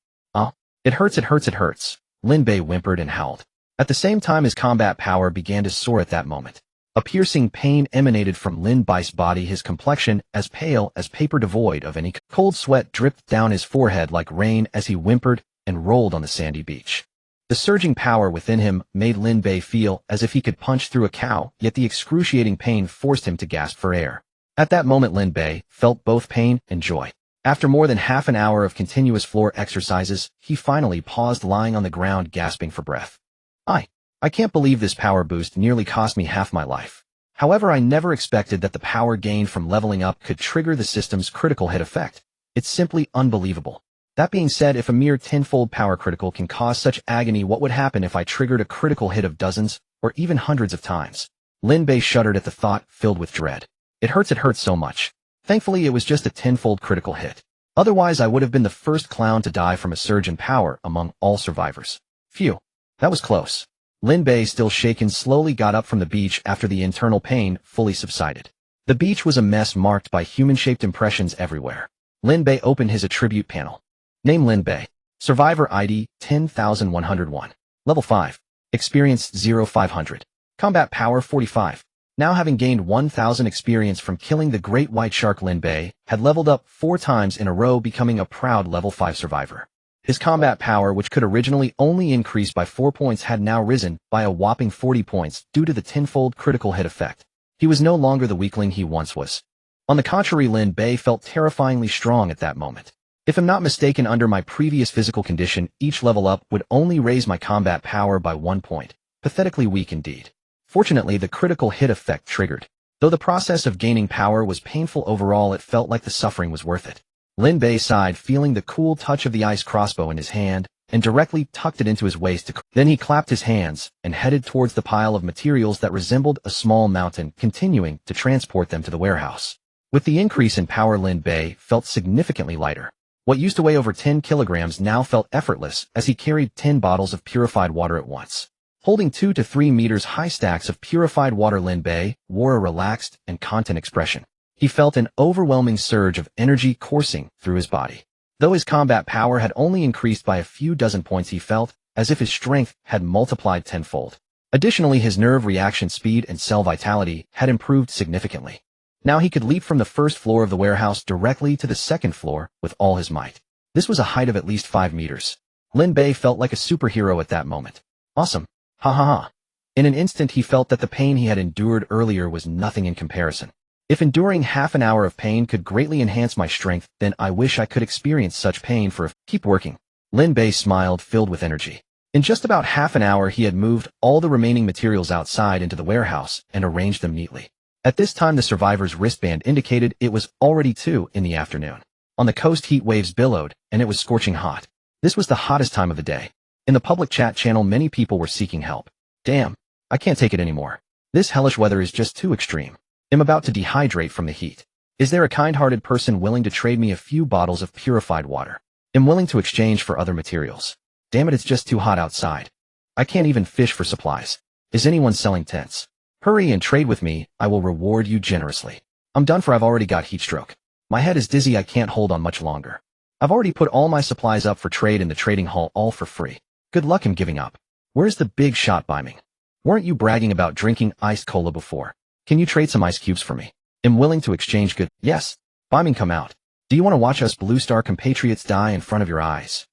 It hurts, it hurts, it hurts. Lin Bei whimpered and howled. At the same time, his combat power began to soar at that moment. A piercing pain emanated from Lin Bei's body, his complexion as pale as paper, devoid of any cold sweat dripped down his forehead like rain as he whimpered and rolled on the sandy beach. The surging power within him made Lin Bei feel as if he could punch through a cow, yet the excruciating pain forced him to gasp for air. At that moment, Lin Bei felt both pain and joy. After more than half an hour of continuous floor exercises, he finally paused, lying on the ground, gasping for breath. I can't believe this power boost nearly cost me half my life. However, I never expected that the power gained from leveling up could trigger the system's critical hit effect. It's simply unbelievable. That being said, if a mere tenfold power critical can cause such agony, what would happen if I triggered a critical hit of dozens, or even hundreds of times? Lin Bei shuddered at the thought, filled with dread. It hurts so much. Thankfully, it was just a tenfold critical hit. Otherwise, I would have been the first clown to die from a surge in power among all survivors. Phew. That was close. Lin Bei, still shaken, slowly got up from the beach after the internal pain fully subsided. The beach was a mess marked by human-shaped impressions everywhere. Lin Bei opened his attribute panel. Name Lin Bei. Survivor ID 10101. Level 5. Experience 0500. Combat power 45. Now, having gained 1000 experience from killing the great white shark, Lin Bei had leveled up 4 times in a row, becoming a proud level 5 survivor. His combat power, which could originally only increase by 4 points, had now risen by a whopping 40 points due to the tenfold critical hit effect. He was no longer the weakling he once was. On the contrary, Lin Bei felt terrifyingly strong at that moment. If I'm not mistaken, under my previous physical condition, each level up would only raise my combat power by 1 point. Pathetically weak indeed. Fortunately, the critical hit effect triggered. Though the process of gaining power was painful overall, it felt like the suffering was worth it. Lin Bei sighed, feeling the cool touch of the ice crossbow in his hand, and directly tucked it into his waist. Then he clapped his hands and headed towards the pile of materials that resembled a small mountain, continuing to transport them to the warehouse. With the increase in power, Lin Bei felt significantly lighter. What used to weigh over 10 kilograms now felt effortless as he carried 10 bottles of purified water at once. Holding 2 to 3 meters high stacks of purified water, Lin Bei wore a relaxed and content expression. He felt an overwhelming surge of energy coursing through his body. Though his combat power had only increased by a few dozen points, he felt as if his strength had multiplied tenfold. Additionally, his nerve reaction speed and cell vitality had improved significantly. Now he could leap from the first floor of the warehouse directly to the second floor with all his might. This was a height of at least 5 meters. Lin Bei felt like a superhero at that moment. Awesome. Ha ha ha. In an instant, he felt that the pain he had endured earlier was nothing in comparison. If enduring half an hour of pain could greatly enhance my strength, then I wish I could experience such pain for keep working. Lin Bei smiled, filled with energy. In just about half an hour, he had moved all the remaining materials outside into the warehouse and arranged them neatly. At this time, the survivor's wristband indicated it was already 2 in the afternoon. On the coast, heat waves billowed, and it was scorching hot. This was the hottest time of the day. In the public chat channel, many people were seeking help. Damn, I can't take it anymore. This hellish weather is just too extreme. I'm about to dehydrate from the heat. Is there a kind-hearted person willing to trade me a few bottles of purified water? I'm willing to exchange for other materials. Damn it, it's just too hot outside. I can't even fish for supplies. Is anyone selling tents? Hurry and trade with me, I will reward you generously. I'm done for, I've already got heat stroke. My head is dizzy, I can't hold on much longer. I've already put all my supplies up for trade in the trading hall, all for free. Good luck, I'm giving up. Where's the big shot Beiming? Weren't you bragging about drinking iced cola before? Can you trade some ice cubes for me? I'm willing to exchange good. Yes. Beiming, come out. Do you want to watch us Blue Star compatriots die in front of your eyes?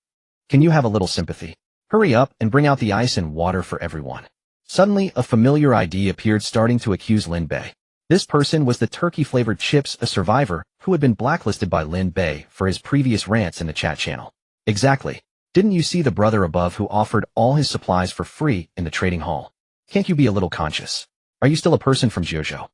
Can you have a little sympathy? Hurry up and bring out the ice and water for everyone. Suddenly, a familiar ID appeared, starting to accuse Lin Bei. This person was the turkey-flavored Chips, a survivor who had been blacklisted by Lin Bei for his previous rants in the chat channel. Exactly. Didn't you see the brother above who offered all his supplies for free in the trading hall? Can't you be a little conscious? Are you still a person from Jiuzhou?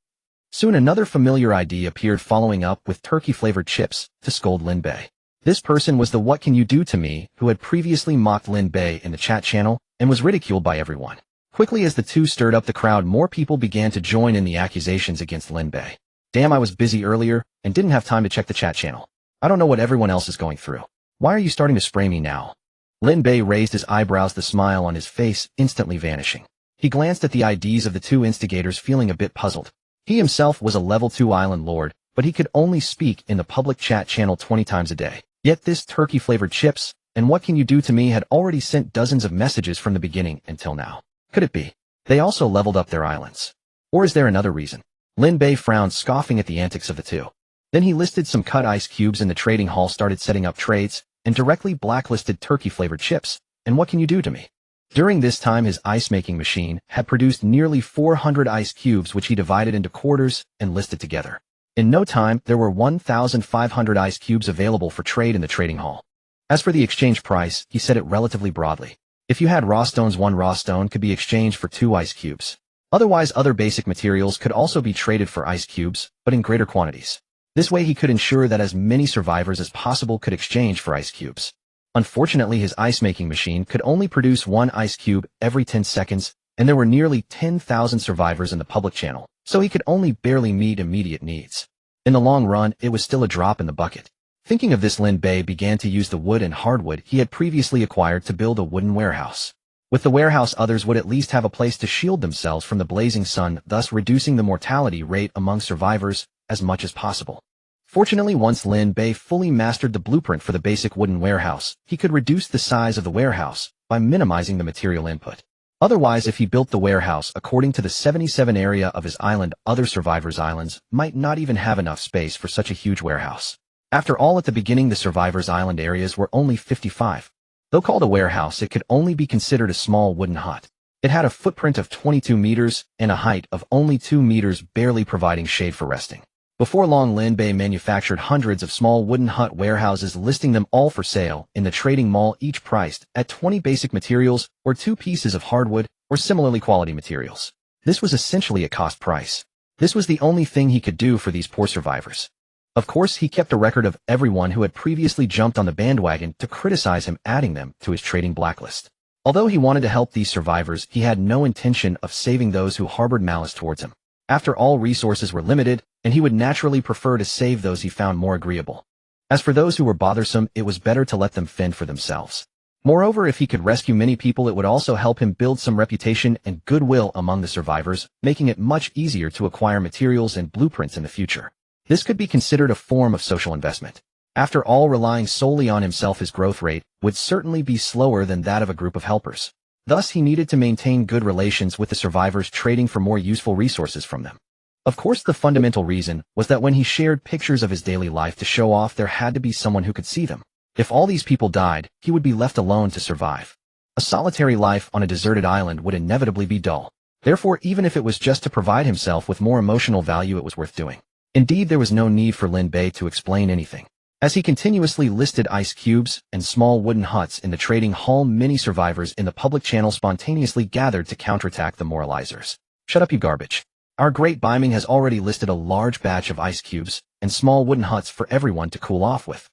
Soon another familiar ID appeared, following up with turkey-flavored chips to scold Lin Bei. This person was the "what can you do to me" who had previously mocked Lin Bei in the chat channel and was ridiculed by everyone. Quickly, as the two stirred up the crowd, more people began to join in the accusations against Lin Bei. Damn, I was busy earlier and didn't have time to check the chat channel. I don't know what everyone else is going through. Why are you starting to spray me now? Lin Bei raised his eyebrows, the smile on his face instantly vanishing. He glanced at the IDs of the two instigators, feeling a bit puzzled. He himself was a level 2 island lord, but he could only speak in the public chat channel 20 times a day. Yet this turkey-flavored chips, and "what can you do to me" had already sent dozens of messages from the beginning until now. Could it be they also leveled up their islands? Or is there another reason? Lin Bei frowned, scoffing at the antics of the two. Then he listed some cut ice cubes in the trading hall, started setting up trades, and directly blacklisted turkey-flavored chips, and "what can you do to me?" During this time, his ice-making machine had produced nearly 400 ice cubes, which he divided into quarters and listed together. In no time, there were 1,500 ice cubes available for trade in the trading hall. As for the exchange price, he said it relatively broadly. If you had raw stones, 1 raw stone could be exchanged for 2 ice cubes. Otherwise, other basic materials could also be traded for ice cubes, but in greater quantities. This way he could ensure that as many survivors as possible could exchange for ice cubes. Unfortunately, his ice-making machine could only produce one ice cube every 10 seconds, and there were nearly 10,000 survivors in the public channel, so he could only barely meet immediate needs. In the long run, it was still a drop in the bucket. Thinking of this, Lin Bei began to use the wood and hardwood he had previously acquired to build a wooden warehouse. With the warehouse, others would at least have a place to shield themselves from the blazing sun, thus reducing the mortality rate among survivors as much as possible. Fortunately, once Lin Bei fully mastered the blueprint for the basic wooden warehouse, he could reduce the size of the warehouse by minimizing the material input. Otherwise, if he built the warehouse according to the 77 area of his island, other survivors' islands might not even have enough space for such a huge warehouse. After all, at the beginning, the survivors' island areas were only 55. Though called a warehouse, it could only be considered a small wooden hut. It had a footprint of 22 meters and a height of only 2 meters, barely providing shade for resting. Before long, Lin Bei manufactured hundreds of small wooden hut warehouses, listing them all for sale in the trading mall, each priced at 20 basic materials or 2 pieces of hardwood or similarly quality materials. This was essentially a cost price. This was the only thing he could do for these poor survivors. Of course, he kept a record of everyone who had previously jumped on the bandwagon to criticize him, adding them to his trading blacklist. Although he wanted to help these survivors, he had no intention of saving those who harbored malice towards him. After all, resources were limited, and he would naturally prefer to save those he found more agreeable. As for those who were bothersome, it was better to let them fend for themselves. Moreover, if he could rescue many people, it would also help him build some reputation and goodwill among the survivors, making it much easier to acquire materials and blueprints in the future. This could be considered a form of social investment. After all, relying solely on himself, his growth rate would certainly be slower than that of a group of helpers. Thus, he needed to maintain good relations with the survivors, trading for more useful resources from them. Of course, the fundamental reason was that when he shared pictures of his daily life to show off, there had to be someone who could see them. If all these people died, he would be left alone to survive. A solitary life on a deserted island would inevitably be dull. Therefore, even if it was just to provide himself with more emotional value, it was worth doing. Indeed, there was no need for Lin Bei to explain anything. As he continuously listed ice cubes and small wooden huts in the trading hall, many survivors in the public channel spontaneously gathered to counterattack the moralizers. Shut up, you garbage. Our great Beiming has already listed a large batch of ice cubes and small wooden huts for everyone to cool off with.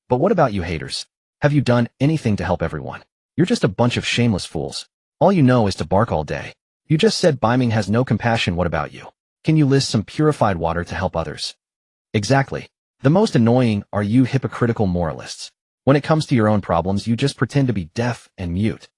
But what about you haters? Have you done anything to help everyone? You're just a bunch of shameless fools. All you know is to bark all day. You just said Beiming has no compassion. What about you? Can you list some purified water to help others? Exactly. The most annoying are you hypocritical moralists. When it comes to your own problems, you just pretend to be deaf and mute.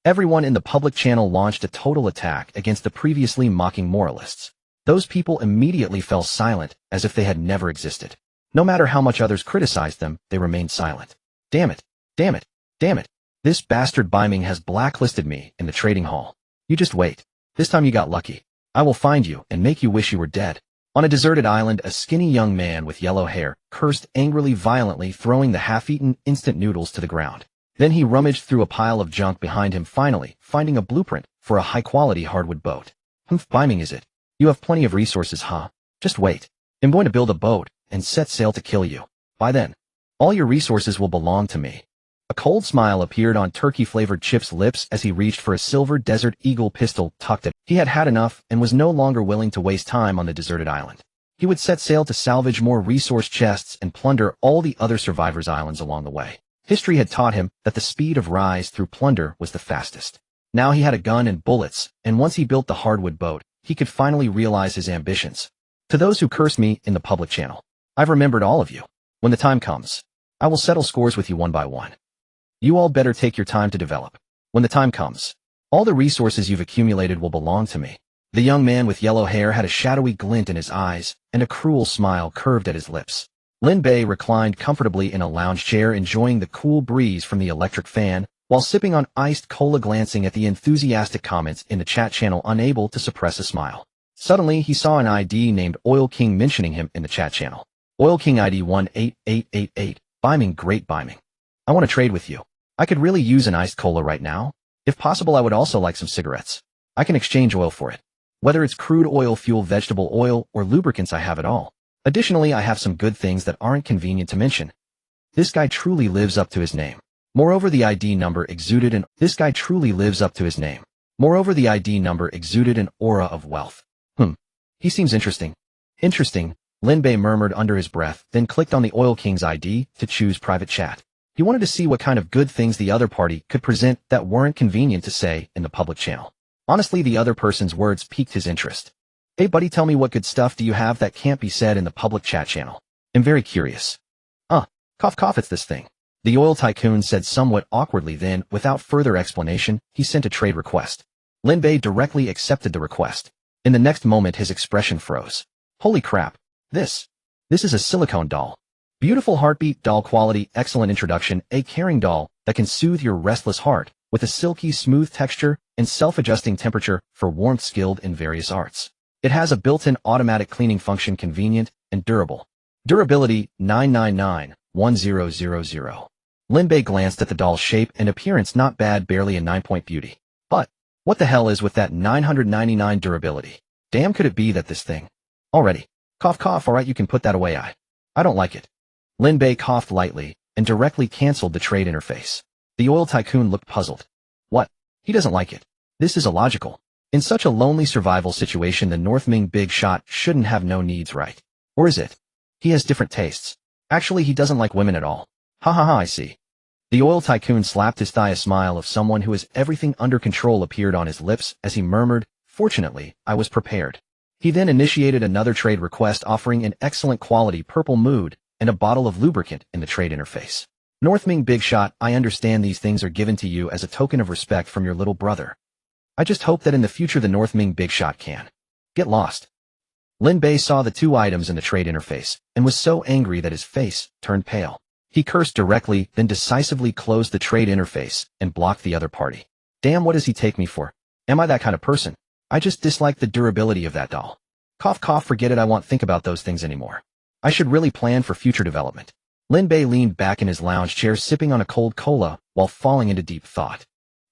Everyone in the public channel launched a total attack against the previously mocking moralists. Those people immediately fell silent as if they had never existed. No matter how much others criticized them, they remained silent. Damn it, damn it, damn it. This bastard Beiming has blacklisted me in the trading hall. You just wait. This time you got lucky. I will find you and make you wish you were dead. On a deserted island, a skinny young man with yellow hair cursed angrily, violently, throwing the half-eaten instant noodles to the ground. Then he rummaged through a pile of junk behind him, finally finding a blueprint for a high-quality hardwood boat. Beiming, is it? You have plenty of resources, huh? Just wait. I'm going to build a boat and set sail to kill you. By then, all your resources will belong to me. A cold smile appeared on turkey-flavored Chip's lips as he reached for a silver Desert Eagle pistol tucked at. He had had enough and was no longer willing to waste time on the deserted island. He would set sail to salvage more resource chests and plunder all the other survivors' islands along the way. History had taught him that the speed of rise through plunder was the fastest. Now he had a gun and bullets, and once he built the hardwood boat, he could finally realize his ambitions. To those who cursed me in the public channel, I've remembered all of you. When the time comes, I will settle scores with you one by one. You all better take your time to develop. When the time comes, all the resources you've accumulated will belong to me. The young man with yellow hair had a shadowy glint in his eyes, and a cruel smile curved at his lips. Lin Bei reclined comfortably in a lounge chair, enjoying the cool breeze from the electric fan, while sipping on iced cola, glancing at the enthusiastic comments in the chat channel, unable to suppress a smile. Suddenly, he saw an ID named Oil King mentioning him in the chat channel. Oil King ID 18888. Beiming, great Beiming. I want to trade with you. I could really use an iced cola right now. If possible, I would also like some cigarettes. I can exchange oil for it. Whether it's crude oil, fuel, vegetable oil, or lubricants, I have it all. Additionally, I have some good things that aren't convenient to mention. This guy truly lives up to his name. Moreover, the ID number exuded an aura of wealth. He seems interesting. Interesting. Lin Bei murmured under his breath, then clicked on the Oil King's ID to choose private chat. He wanted to see what kind of good things the other party could present that weren't convenient to say in the public channel. Honestly, the other person's words piqued his interest. Hey buddy, tell me what good stuff do you have that can't be said in the public chat channel? I'm very curious. Cough cough, it's this thing. The oil tycoon said somewhat awkwardly, then, without further explanation, he sent a trade request. Lin Bei directly accepted the request. In the next moment his expression froze. Holy crap. This is a silicone doll. Beautiful heartbeat doll quality, excellent introduction, a caring doll that can soothe your restless heart with a silky smooth texture and self-adjusting temperature for warmth, skilled in various arts. It has a built-in automatic cleaning function, convenient and durable. Durability 999-1000. Lin Bei glanced at the doll's shape and appearance, not bad, barely a 9-point beauty. But what the hell is with that 999 durability? Damn, could it be that this thing? Already. Cough cough, alright, you can put that away. I don't like it. Lin Bei coughed lightly and directly canceled the trade interface. The oil tycoon looked puzzled. What? He doesn't like it. This is illogical. In such a lonely survival situation, the North Ming big shot shouldn't have no needs, right? Or is it? He has different tastes. Actually, he doesn't like women at all. Ha ha ha, I see. The oil tycoon slapped his thigh. A smile of someone who has everything under control appeared on his lips as he murmured, "Fortunately, I was prepared." He then initiated another trade request, offering an excellent quality purple mood and a bottle of lubricant in the trade interface. North Ming big shot, I understand these things are given to you as a token of respect from your little brother. I just hope that in the future the North Ming big shot can get lost. Lin Bei saw the two items in the trade interface and was so angry that his face turned pale. He cursed directly, then decisively closed the trade interface and blocked the other party. Damn, what does he take me for? Am I that kind of person? I just dislike the durability of that doll. Cough cough, forget it, I won't think about those things anymore. I should really plan for future development. Lin Bei leaned back in his lounge chair, sipping on a cold cola while falling into deep thought.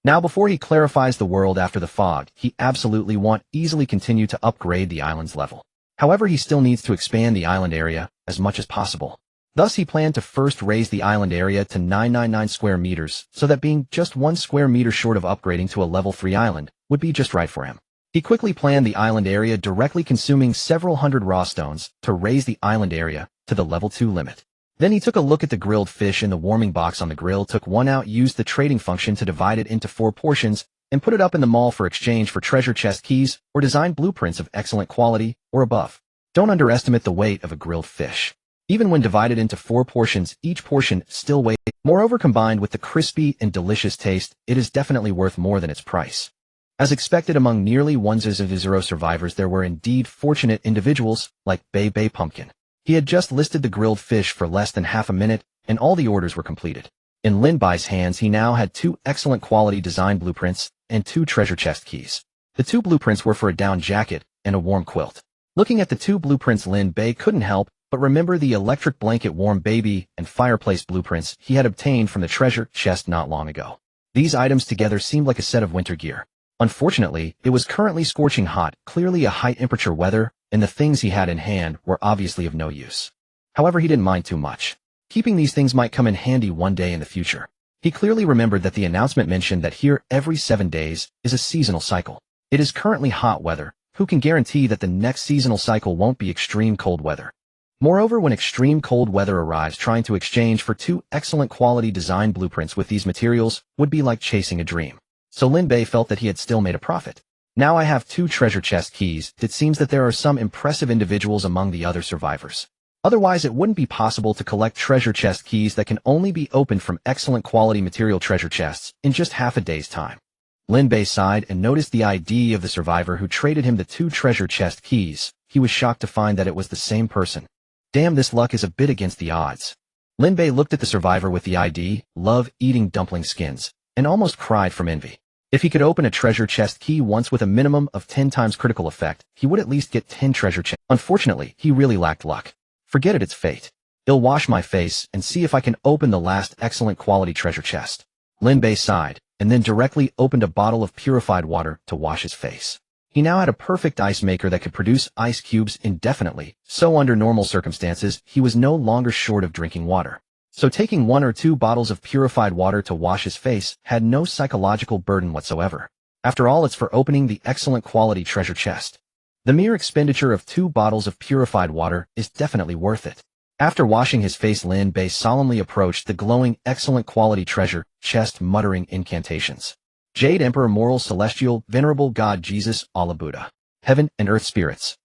Now before he clarifies the world after the fog, he absolutely won't easily continue to upgrade the island's level. However, he still needs to expand the island area as much as possible. Thus he planned to first raise the island area to 999 square meters, so that being just 1 square meter short of upgrading to a level 3 island would be just right for him. He quickly planned the island area, directly consuming several hundred raw stones to raise the island area to the level 2 limit. Then he took a look at the grilled fish in the warming box on the grill, took one out, used the trading function to divide it into 4 portions, and put it up in the mall for exchange for treasure chest keys or design blueprints of excellent quality or above. Don't underestimate the weight of a grilled fish. Even when divided into 4 portions, each portion still weighs. Moreover, combined with the crispy and delicious taste, it is definitely worth more than its price. As expected, among nearly 100 survivors there were indeed fortunate individuals like Bei Pumpkin. He had just listed the grilled fish for less than half a minute, and all the orders were completed. In Lin Bai's hands he now had 2 excellent quality design blueprints and 2 treasure chest keys. The 2 blueprints were for a down jacket and a warm quilt. Looking at the 2 blueprints, Lin Bei couldn't help but remember the electric blanket, warm baby, and fireplace blueprints he had obtained from the treasure chest not long ago. These items together seemed like a set of winter gear. Unfortunately, it was currently scorching hot, clearly a high temperature weather, and the things he had in hand were obviously of no use. However, he didn't mind too much. Keeping these things might come in handy one day in the future. He clearly remembered that the announcement mentioned that here every 7 days is a seasonal cycle. It is currently hot weather. Who can guarantee that the next seasonal cycle won't be extreme cold weather? Moreover, when extreme cold weather arrives, trying to exchange for 2 excellent quality design blueprints with these materials would be like chasing a dream. So Lin Bei felt that he had still made a profit. Now I have 2 treasure chest keys. It seems that there are some impressive individuals among the other survivors. Otherwise, it wouldn't be possible to collect treasure chest keys that can only be opened from excellent quality material treasure chests in just half a day's time. Lin Bei sighed and noticed the ID of the survivor who traded him the 2 treasure chest keys. He was shocked to find that it was the same person. Damn, this luck is a bit against the odds. Lin Bei looked at the survivor with the ID, love eating dumpling skins, and almost cried from envy. If he could open a treasure chest key once with a minimum of 10 times critical effect, he would at least get 10 treasure chests. Unfortunately, he really lacked luck. Forget it, it's fate. I'll wash my face and see if I can open the last excellent quality treasure chest. Lin Bei sighed, and then directly opened a bottle of purified water to wash his face. He now had a perfect ice maker that could produce ice cubes indefinitely, so under normal circumstances, he was no longer short of drinking water. So taking 1 or 2 bottles of purified water to wash his face had no psychological burden whatsoever. After all, it's for opening the excellent quality treasure chest. The mere expenditure of 2 bottles of purified water is definitely worth it. After washing his face, Lin Bei solemnly approached the glowing, excellent quality treasure chest, muttering incantations. Jade Emperor, Moral, Celestial, Venerable God Jesus, Allah Buddha, Heaven and Earth Spirits.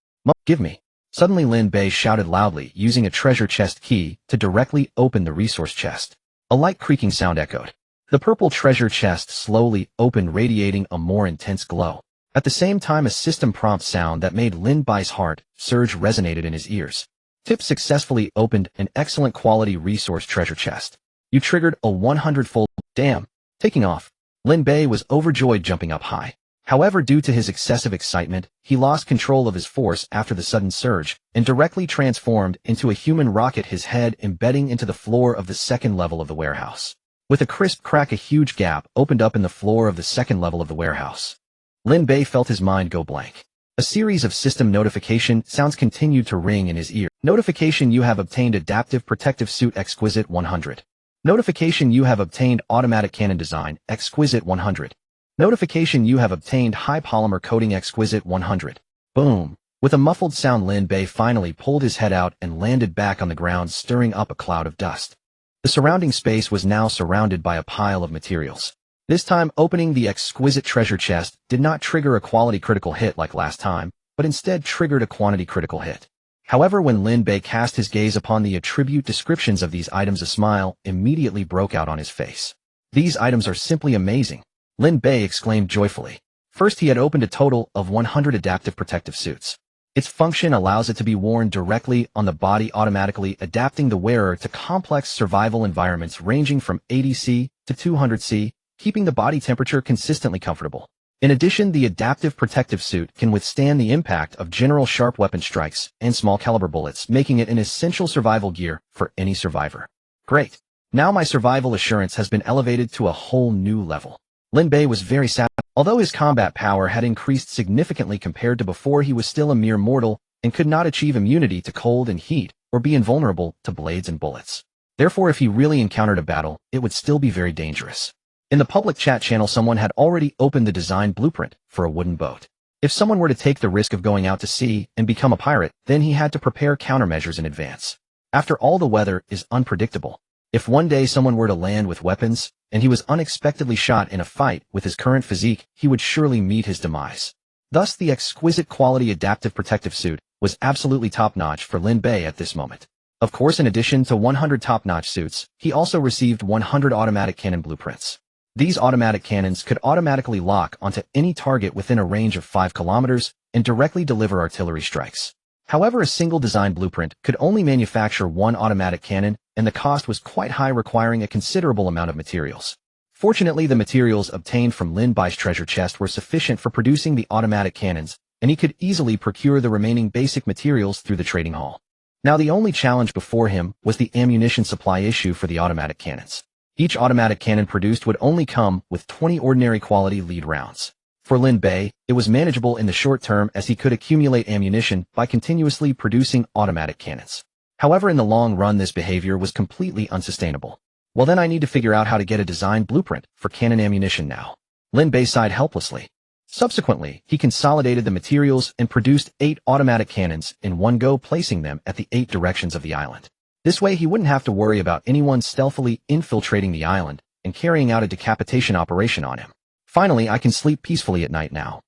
Give me. Suddenly Lin Bei shouted loudly, using a treasure chest key to directly open the resource chest. A light creaking sound echoed. The purple treasure chest slowly opened, radiating a more intense glow. At the same time, a system prompt sound that made Lin Bai's heart surge resonated in his ears. Tip successfully opened an excellent quality resource treasure chest. You triggered a 100-fold. Damn. Taking off. Lin Bei was overjoyed, jumping up high. However, due to his excessive excitement, he lost control of his force after the sudden surge, and directly transformed into a human rocket, his head embedding into the floor of the second level of the warehouse. With a crisp crack, a huge gap opened up in the floor of the second level of the warehouse. Lin Bei felt his mind go blank. A series of system notification sounds continued to ring in his ear. Notification: you have obtained Adaptive Protective Suit Exquisite 100. Notification: you have obtained Automatic Cannon Design Exquisite 100. Notification: you have obtained High Polymer Coating Exquisite 100. Boom. With a muffled sound, Lin Bei finally pulled his head out and landed back on the ground, stirring up a cloud of dust. The surrounding space was now surrounded by a pile of materials. This time, opening the exquisite treasure chest did not trigger a quality critical hit like last time, but instead triggered a quantity critical hit. However, when Lin Bei cast his gaze upon the attribute descriptions of these items, a smile immediately broke out on his face. These items are simply amazing, Lin Bei exclaimed joyfully. First, he had opened a total of 100 adaptive protective suits. Its function allows it to be worn directly on the body, automatically adapting the wearer to complex survival environments ranging from 80°C to 200°C, keeping the body temperature consistently comfortable. In addition, the adaptive protective suit can withstand the impact of general sharp weapon strikes and small caliber bullets, making it an essential survival gear for any survivor. Great. Now my survival assurance has been elevated to a whole new level. Lin Bei was very sad. Although his combat power had increased significantly compared to before, he was still a mere mortal and could not achieve immunity to cold and heat or be invulnerable to blades and bullets. Therefore, if he really encountered a battle, it would still be very dangerous. In the public chat channel, someone had already opened the design blueprint for a wooden boat. If someone were to take the risk of going out to sea and become a pirate, then he had to prepare countermeasures in advance. After all, the weather is unpredictable. If one day someone were to land with weapons, and he was unexpectedly shot in a fight with his current physique, he would surely meet his demise. Thus, the exquisite quality adaptive protective suit was absolutely top-notch for Lin Bei at this moment. Of course, in addition to 100 top-notch suits, he also received 100 automatic cannon blueprints. These automatic cannons could automatically lock onto any target within a range of 5 kilometers and directly deliver artillery strikes. However, a single design blueprint could only manufacture 1 automatic cannon, and the cost was quite high, requiring a considerable amount of materials. Fortunately, the materials obtained from Lin Bai's treasure chest were sufficient for producing the automatic cannons, and he could easily procure the remaining basic materials through the trading hall. Now, the only challenge before him was the ammunition supply issue for the automatic cannons. Each automatic cannon produced would only come with 20 ordinary quality lead rounds. For Lin Bei, it was manageable in the short term, as he could accumulate ammunition by continuously producing automatic cannons. However, in the long run, this behavior was completely unsustainable. Well, then I need to figure out how to get a design blueprint for cannon ammunition now. Lin Bei sighed helplessly. Subsequently, he consolidated the materials and produced 8 automatic cannons in one go, placing them at the 8 directions of the island. This way, he wouldn't have to worry about anyone stealthily infiltrating the island and carrying out a decapitation operation on him. Finally, I can sleep peacefully at night now.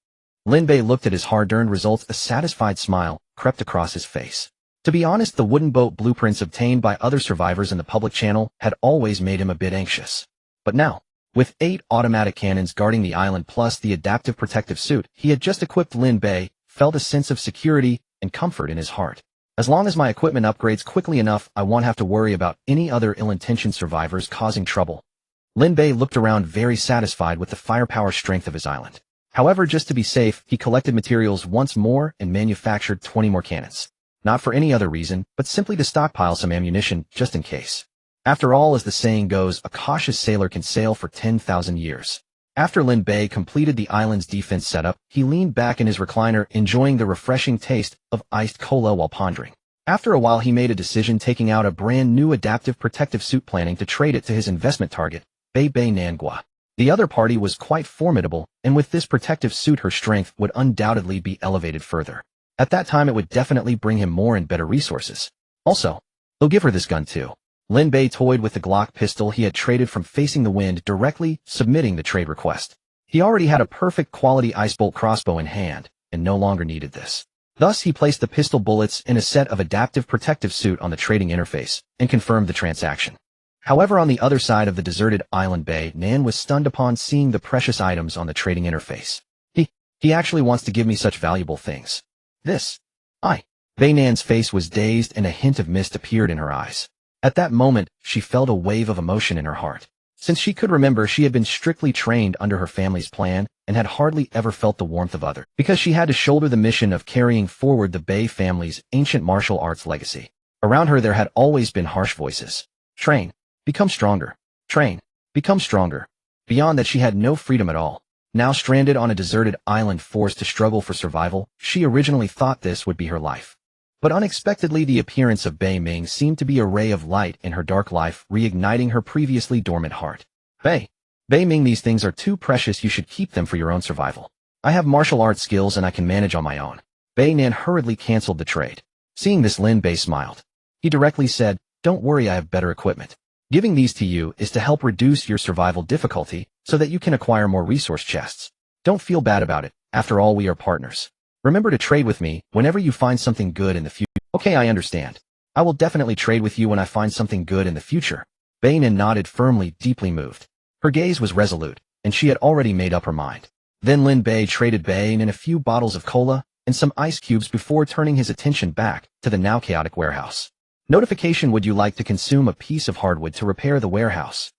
Lin Bei looked at his hard-earned results. A satisfied smile crept across his face. To be honest, the wooden boat blueprints obtained by other survivors in the public channel had always made him a bit anxious. But now, with 8 automatic cannons guarding the island plus the adaptive protective suit he had just equipped, Lin Bei felt a sense of security and comfort in his heart. As long as my equipment upgrades quickly enough, I won't have to worry about any other ill-intentioned survivors causing trouble. Lin Bei looked around, very satisfied with the firepower strength of his island. However, just to be safe, he collected materials once more and manufactured 20 more cannons. Not for any other reason, but simply to stockpile some ammunition just in case. After all, as the saying goes, a cautious sailor can sail for 10,000 years. After Lin Bei completed the island's defense setup, he leaned back in his recliner, enjoying the refreshing taste of iced cola while pondering. After a while, he made a decision, taking out a brand new adaptive protective suit, planning to trade it to his investment target, Bei Nangua. The other party was quite formidable, and with this protective suit, her strength would undoubtedly be elevated further. At that time it would definitely bring him more and better resources. Also, he'll give her this gun too. Lin Bei toyed with the Glock pistol he had traded from Facing the Wind, directly submitting the trade request. He already had a perfect quality ice bolt crossbow in hand, and no longer needed this. Thus he placed the pistol bullets in a set of adaptive protective suit on the trading interface, and confirmed the transaction. However, on the other side of the deserted island, Bei Nan was stunned upon seeing the precious items on the trading interface. He actually wants to give me such valuable things. Bei Nan's face was dazed and a hint of mist appeared in her eyes. At that moment, she felt a wave of emotion in her heart. Since she could remember, she had been strictly trained under her family's plan and had hardly ever felt the warmth of others, because she had to shoulder the mission of carrying forward the Bei family's ancient martial arts legacy. Around her there had always been harsh voices. Train. Become stronger. Train. Become stronger. Beyond that, she had no freedom at all. Now stranded on a deserted island forced to struggle for survival, she originally thought this would be her life. But unexpectedly the appearance of Bei Ming seemed to be a ray of light in her dark life, reigniting her previously dormant heart. Bei Ming, these things are too precious, you should keep them for your own survival. I have martial arts skills and I can manage on my own. Bei Nan hurriedly canceled the trade. Seeing this, Lin Bei smiled. He directly said, don't worry, I have better equipment. Giving these to you is to help reduce your survival difficulty so that you can acquire more resource chests. Don't feel bad about it, after all we are partners. Remember to trade with me whenever you find something good in the future. Okay, I understand. I will definitely trade with you when I find something good in the future. Bei Nan nodded firmly, deeply moved. Her gaze was resolute, and she had already made up her mind. Then Lin Bei traded Bei Nan a few bottles of cola and some ice cubes before turning his attention back to the now chaotic warehouse. Notification: would you like to consume a piece of hardwood to repair the warehouse?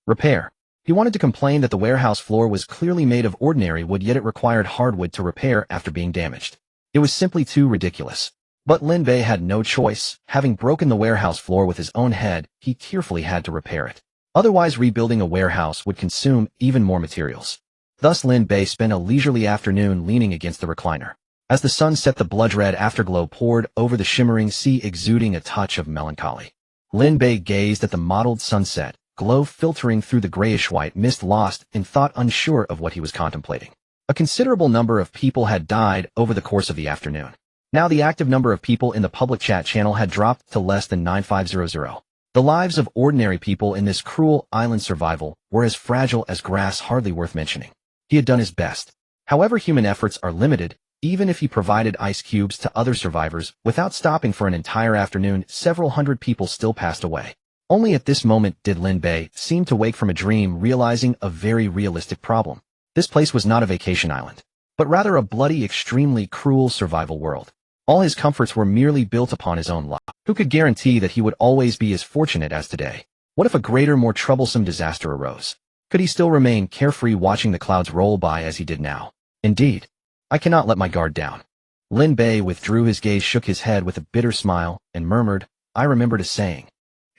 Repair. He wanted to complain that the warehouse floor was clearly made of ordinary wood, yet it required hardwood to repair after being damaged. It was simply too ridiculous. But Lin Bei had no choice. Having broken the warehouse floor with his own head, he tearfully had to repair it. Otherwise, rebuilding a warehouse would consume even more materials. Thus Lin Bei spent a leisurely afternoon leaning against the recliner. As the sun set, the blood-red afterglow poured over the shimmering sea, exuding a touch of melancholy. Lin Bei gazed at the mottled sunset, glow filtering through the grayish-white mist, lost in thought, unsure of what he was contemplating. A considerable number of people had died over the course of the afternoon. Now the active number of people in the public chat channel had dropped to less than 9500. The lives of ordinary people in this cruel island survival were as fragile as grass, hardly worth mentioning. He had done his best. However, human efforts are limited. Even if he provided ice cubes to other survivors without stopping for an entire afternoon, several hundred people still passed away. Only at this moment did Lin Bei seem to wake from a dream, realizing a very realistic problem. This place was not a vacation island, but rather a bloody, extremely cruel survival world. All his comforts were merely built upon his own luck. Who could guarantee that he would always be as fortunate as today? What if a greater, more troublesome disaster arose? Could he still remain carefree, watching the clouds roll by as he did now? Indeed, I cannot let my guard down. Lin Bei withdrew his gaze, shook his head with a bitter smile, and murmured, I remembered a saying.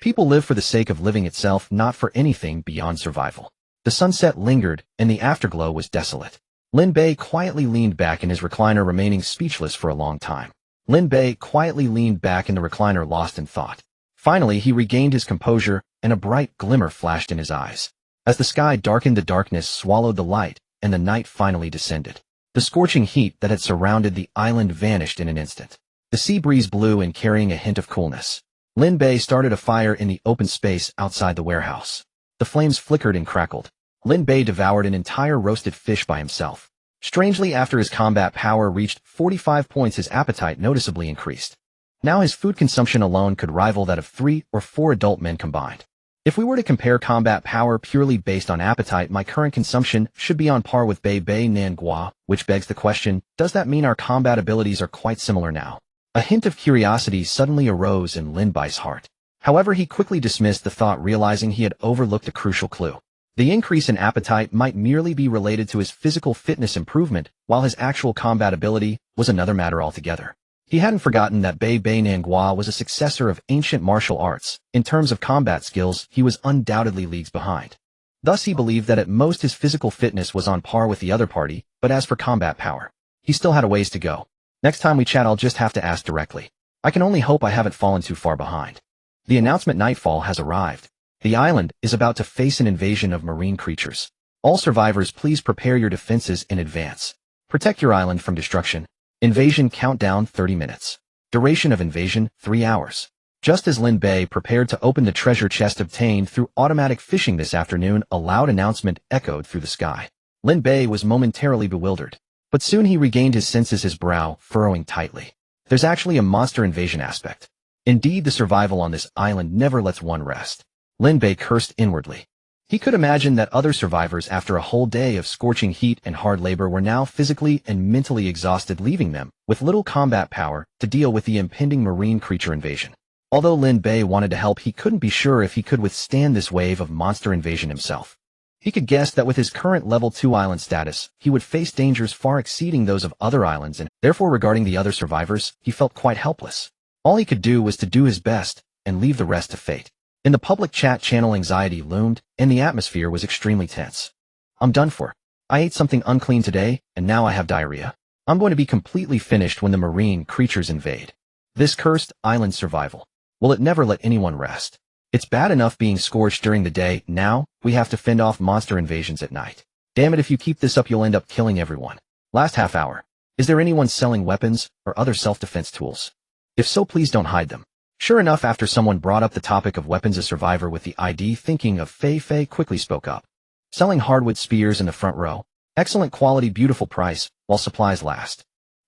People live for the sake of living itself, not for anything beyond survival. The sunset lingered, and the afterglow was desolate. Lin Bei quietly leaned back in his recliner, remaining speechless for a long time. Lin Bei quietly leaned back in the recliner, lost in thought. Finally, he regained his composure, and a bright glimmer flashed in his eyes. As the sky darkened, the darkness swallowed the light, and the night finally descended. The scorching heat that had surrounded the island vanished in an instant. The sea breeze blew in, carrying a hint of coolness. Lin Bei started a fire in the open space outside the warehouse. The flames flickered and crackled. Lin Bei devoured an entire roasted fish by himself. Strangely, after his combat power reached 45 points, his appetite noticeably increased. Now his food consumption alone could rival that of 3 or 4 adult men combined. If we were to compare combat power purely based on appetite, my current consumption should be on par with Bei Nan Gua, which begs the question, does that mean our combat abilities are quite similar now? A hint of curiosity suddenly arose in Lin Bei's heart. However, he quickly dismissed the thought, realizing he had overlooked a crucial clue. The increase in appetite might merely be related to his physical fitness improvement, while his actual combat ability was another matter altogether. He hadn't forgotten that Bei Nan Gua was a successor of ancient martial arts. In terms of combat skills, he was undoubtedly leagues behind. Thus he believed that at most his physical fitness was on par with the other party, but as for combat power, he still had a ways to go. Next time we chat, I'll just have to ask directly. I can only hope I haven't fallen too far behind. The announcement: nightfall has arrived. The island is about to face an invasion of marine creatures. All survivors, please prepare your defenses in advance. Protect your island from destruction. Invasion countdown 30 minutes. Duration of invasion 3 hours. Just as Lin Bei prepared to open the treasure chest obtained through automatic fishing this afternoon, a loud announcement echoed through the sky. Lin Bei was momentarily bewildered, but soon he regained his senses, his brow furrowing tightly. There's actually a monster invasion aspect. Indeed, the survival on this island never lets one rest. Lin Bei cursed inwardly. He could imagine that other survivors after a whole day of scorching heat and hard labor were now physically and mentally exhausted, leaving them with little combat power to deal with the impending marine creature invasion. Although Lin Bei wanted to help, he couldn't be sure if he could withstand this wave of monster invasion himself. He could guess that with his current level 2 island status, he would face dangers far exceeding those of other islands, and therefore regarding the other survivors, he felt quite helpless. All he could do was to do his best and leave the rest to fate. In the public chat channel, anxiety loomed, and the atmosphere was extremely tense. I'm done for. I ate something unclean today, and now I have diarrhea. I'm going to be completely finished when the marine creatures invade. This cursed island survival. Will it never let anyone rest? It's bad enough being scorched during the day, now we have to fend off monster invasions at night. Damn it, if you keep this up you'll end up killing everyone. Last half hour. Is there anyone selling weapons or other self-defense tools? If so, please don't hide them. Sure enough, after someone brought up the topic of weapons, a survivor with the ID thinking of Fei quickly spoke up. Selling hardwood spears in the front row. Excellent quality, beautiful price, while supplies last.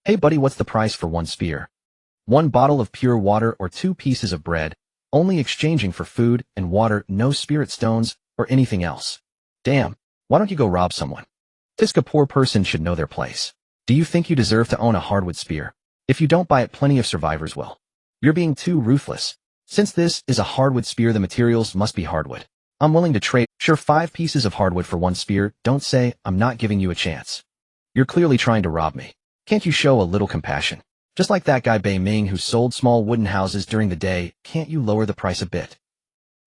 Hey buddy, what's the price for one spear? 1 bottle of pure water or 2 pieces of bread, only exchanging for food and water, no spirit stones or anything else. Damn, why don't you go rob someone? Tisk, a poor person should know their place. Do you think you deserve to own a hardwood spear? If you don't buy it, plenty of survivors will. You're being too ruthless. Since this is a hardwood spear, the materials must be hardwood. I'm willing to trade. Sure, 5 pieces of hardwood for 1 spear. Don't say I'm not giving you a chance. You're clearly trying to rob me. Can't you show a little compassion? Just like that guy Bei Ming who sold small wooden houses during the day, can't you lower the price a bit?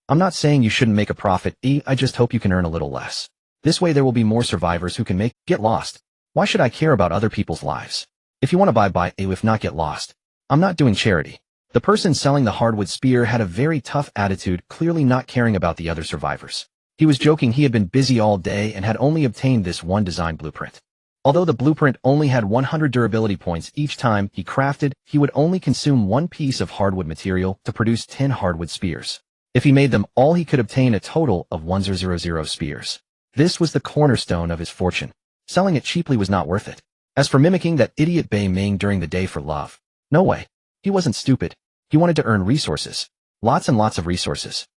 I'm not saying you shouldn't make a profit, I just hope you can earn a little less. This way there will be more survivors who can get lost. Why should I care about other people's lives? If you want to buy, if not, get lost. I'm not doing charity. The person selling the hardwood spear had a very tough attitude, clearly not caring about the other survivors. He was joking he had been busy all day and had only obtained this one design blueprint. Although the blueprint only had 100 durability points each time he crafted, he would only consume 1 piece of hardwood material to produce 10 hardwood spears. If he made them all, he could obtain a total of 1000 spears. This was the cornerstone of his fortune. Selling it cheaply was not worth it. As for mimicking that idiot Bei Ming during the day for love, no way. He wasn't stupid. He wanted to earn resources. Lots and lots of resources.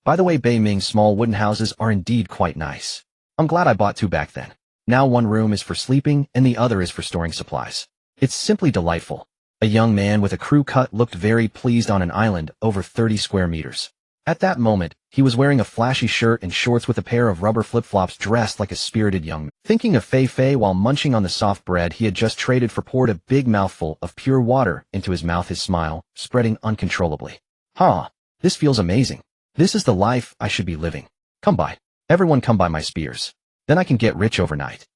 By the way, Bei Ming's small wooden houses are indeed quite nice. I'm glad I bought 2 back then. Now 1 room is for sleeping and the other is for storing supplies. It's simply delightful. A young man with a crew cut looked very pleased on an island over 30 square meters. At that moment, he was wearing a flashy shirt and shorts with a pair of rubber flip-flops, dressed like a spirited young man. Thinking of Fei while munching on the soft bread he had just traded for, poured a big mouthful of pure water into his mouth, his smile spreading uncontrollably. This feels amazing. This is the life I should be living. Come by. Everyone come by my spears. Then I can get rich overnight.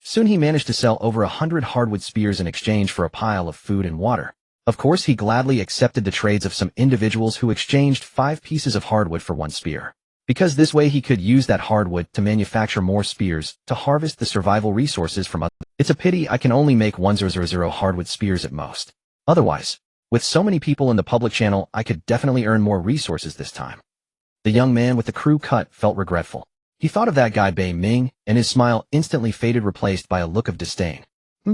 Soon he managed to sell over 100 hardwood spears in exchange for a pile of food and water. Of course, he gladly accepted the trades of some individuals who exchanged 5 pieces of hardwood for 1 spear. Because this way he could use that hardwood to manufacture more spears to harvest the survival resources from others. It's a pity I can only make 1000 hardwood spears at most. Otherwise, with so many people in the public channel, I could definitely earn more resources this time. The young man with the crew cut felt regretful. He thought of that guy Bei Ming, and his smile instantly faded, replaced by a look of disdain.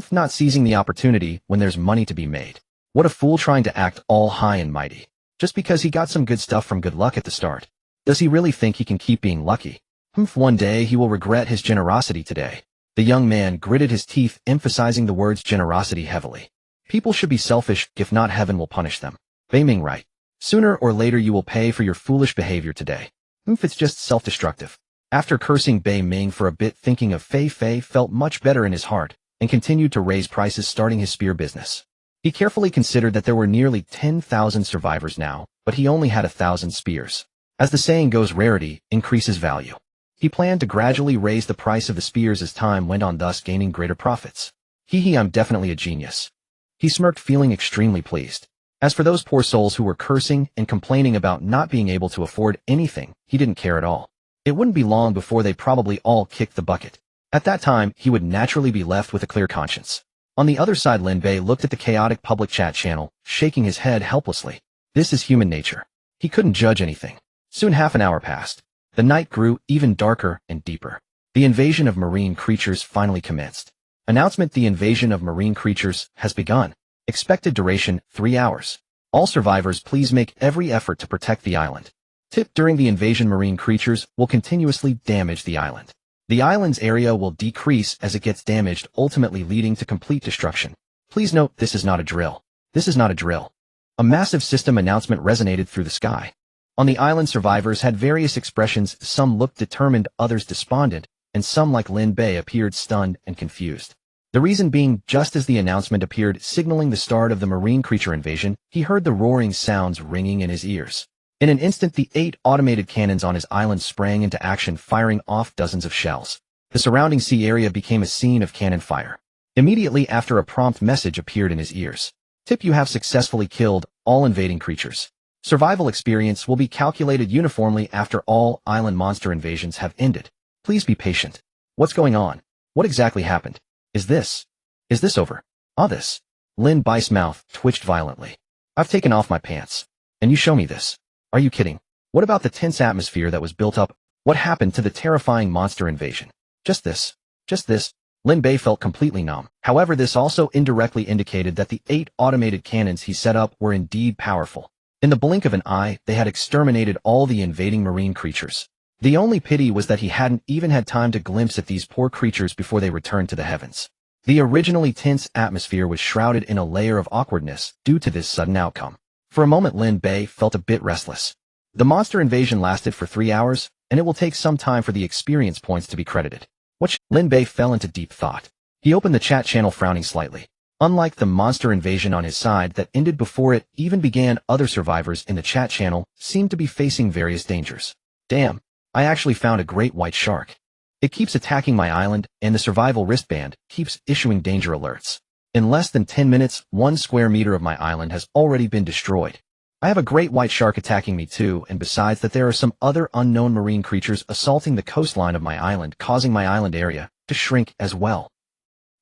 Not seizing the opportunity when there's money to be made. What a fool, trying to act all high and mighty. Just because he got some good stuff from good luck at the start. Does he really think he can keep being lucky? One day he will regret his generosity today. The young man gritted his teeth, emphasizing the words generosity heavily. People should be selfish, if not heaven will punish them. Bei Ming right. Sooner or later you will pay for your foolish behavior today. It's just self-destructive. After cursing Bei Ming for a bit, thinking of Fei felt much better in his heart, and continued to raise prices, starting his spear business. He carefully considered that there were nearly 10,000 survivors now, but he only had 1,000 spears. As the saying goes, rarity increases value. He planned to gradually raise the price of the spears as time went on, thus gaining greater profits. I'm definitely a genius. He smirked, feeling extremely pleased. As for those poor souls who were cursing and complaining about not being able to afford anything, he didn't care at all. It wouldn't be long before they probably all kicked the bucket. At that time, he would naturally be left with a clear conscience. On the other side, Lin Bei looked at the chaotic public chat channel, shaking his head helplessly. This is human nature. He couldn't judge anything. Soon half an hour passed. The night grew even darker and deeper. The invasion of marine creatures finally commenced. Announcement: the invasion of marine creatures has begun. Expected duration, 3 hours. All survivors please make every effort to protect the island. Tip: during the invasion, marine creatures will continuously damage the island. The island's area will decrease as it gets damaged, ultimately leading to complete destruction. Please note, this is not a drill. This is not a drill. A massive system announcement resonated through the sky. On the island, survivors had various expressions. Some looked determined, others despondent, and some, like Lin Bei, appeared stunned and confused. The reason being, just as the announcement appeared, signaling the start of the marine creature invasion, he heard the roaring sounds ringing in his ears. In an instant, the 8 automated cannons on his island sprang into action, firing off dozens of shells. The surrounding sea area became a scene of cannon fire. Immediately after, a prompt message appeared in his ears. Tip: you have successfully killed all invading creatures. Survival experience will be calculated uniformly after all island monster invasions have ended. Please be patient. What's going on? What exactly happened? Is this over? This. Lin Bei's mouth twitched violently. I've taken off my pants. And you show me this? Are you kidding? What about the tense atmosphere that was built up? What happened to the terrifying monster invasion? Just this. Lin Bei felt completely numb. However, this also indirectly indicated that the 8 automated cannons he set up were indeed powerful. In the blink of an eye, they had exterminated all the invading marine creatures. The only pity was that he hadn't even had time to glimpse at these poor creatures before they returned to the heavens. The originally tense atmosphere was shrouded in a layer of awkwardness due to this sudden outcome. For a moment, Lin Bei felt a bit restless. The monster invasion lasted for 3 hours, and it will take some time for the experience points to be credited. Lin Bei fell into deep thought. He opened the chat channel, frowning slightly. Unlike the monster invasion on his side that ended before it even began, other survivors in the chat channel seemed to be facing various dangers. Damn, I actually found a great white shark. It keeps attacking my island, and the survival wristband keeps issuing danger alerts. In less than 10 minutes, 1 square meter of my island has already been destroyed. I have a great white shark attacking me too, and besides that, there are some other unknown marine creatures assaulting the coastline of my island, causing my island area to shrink as well.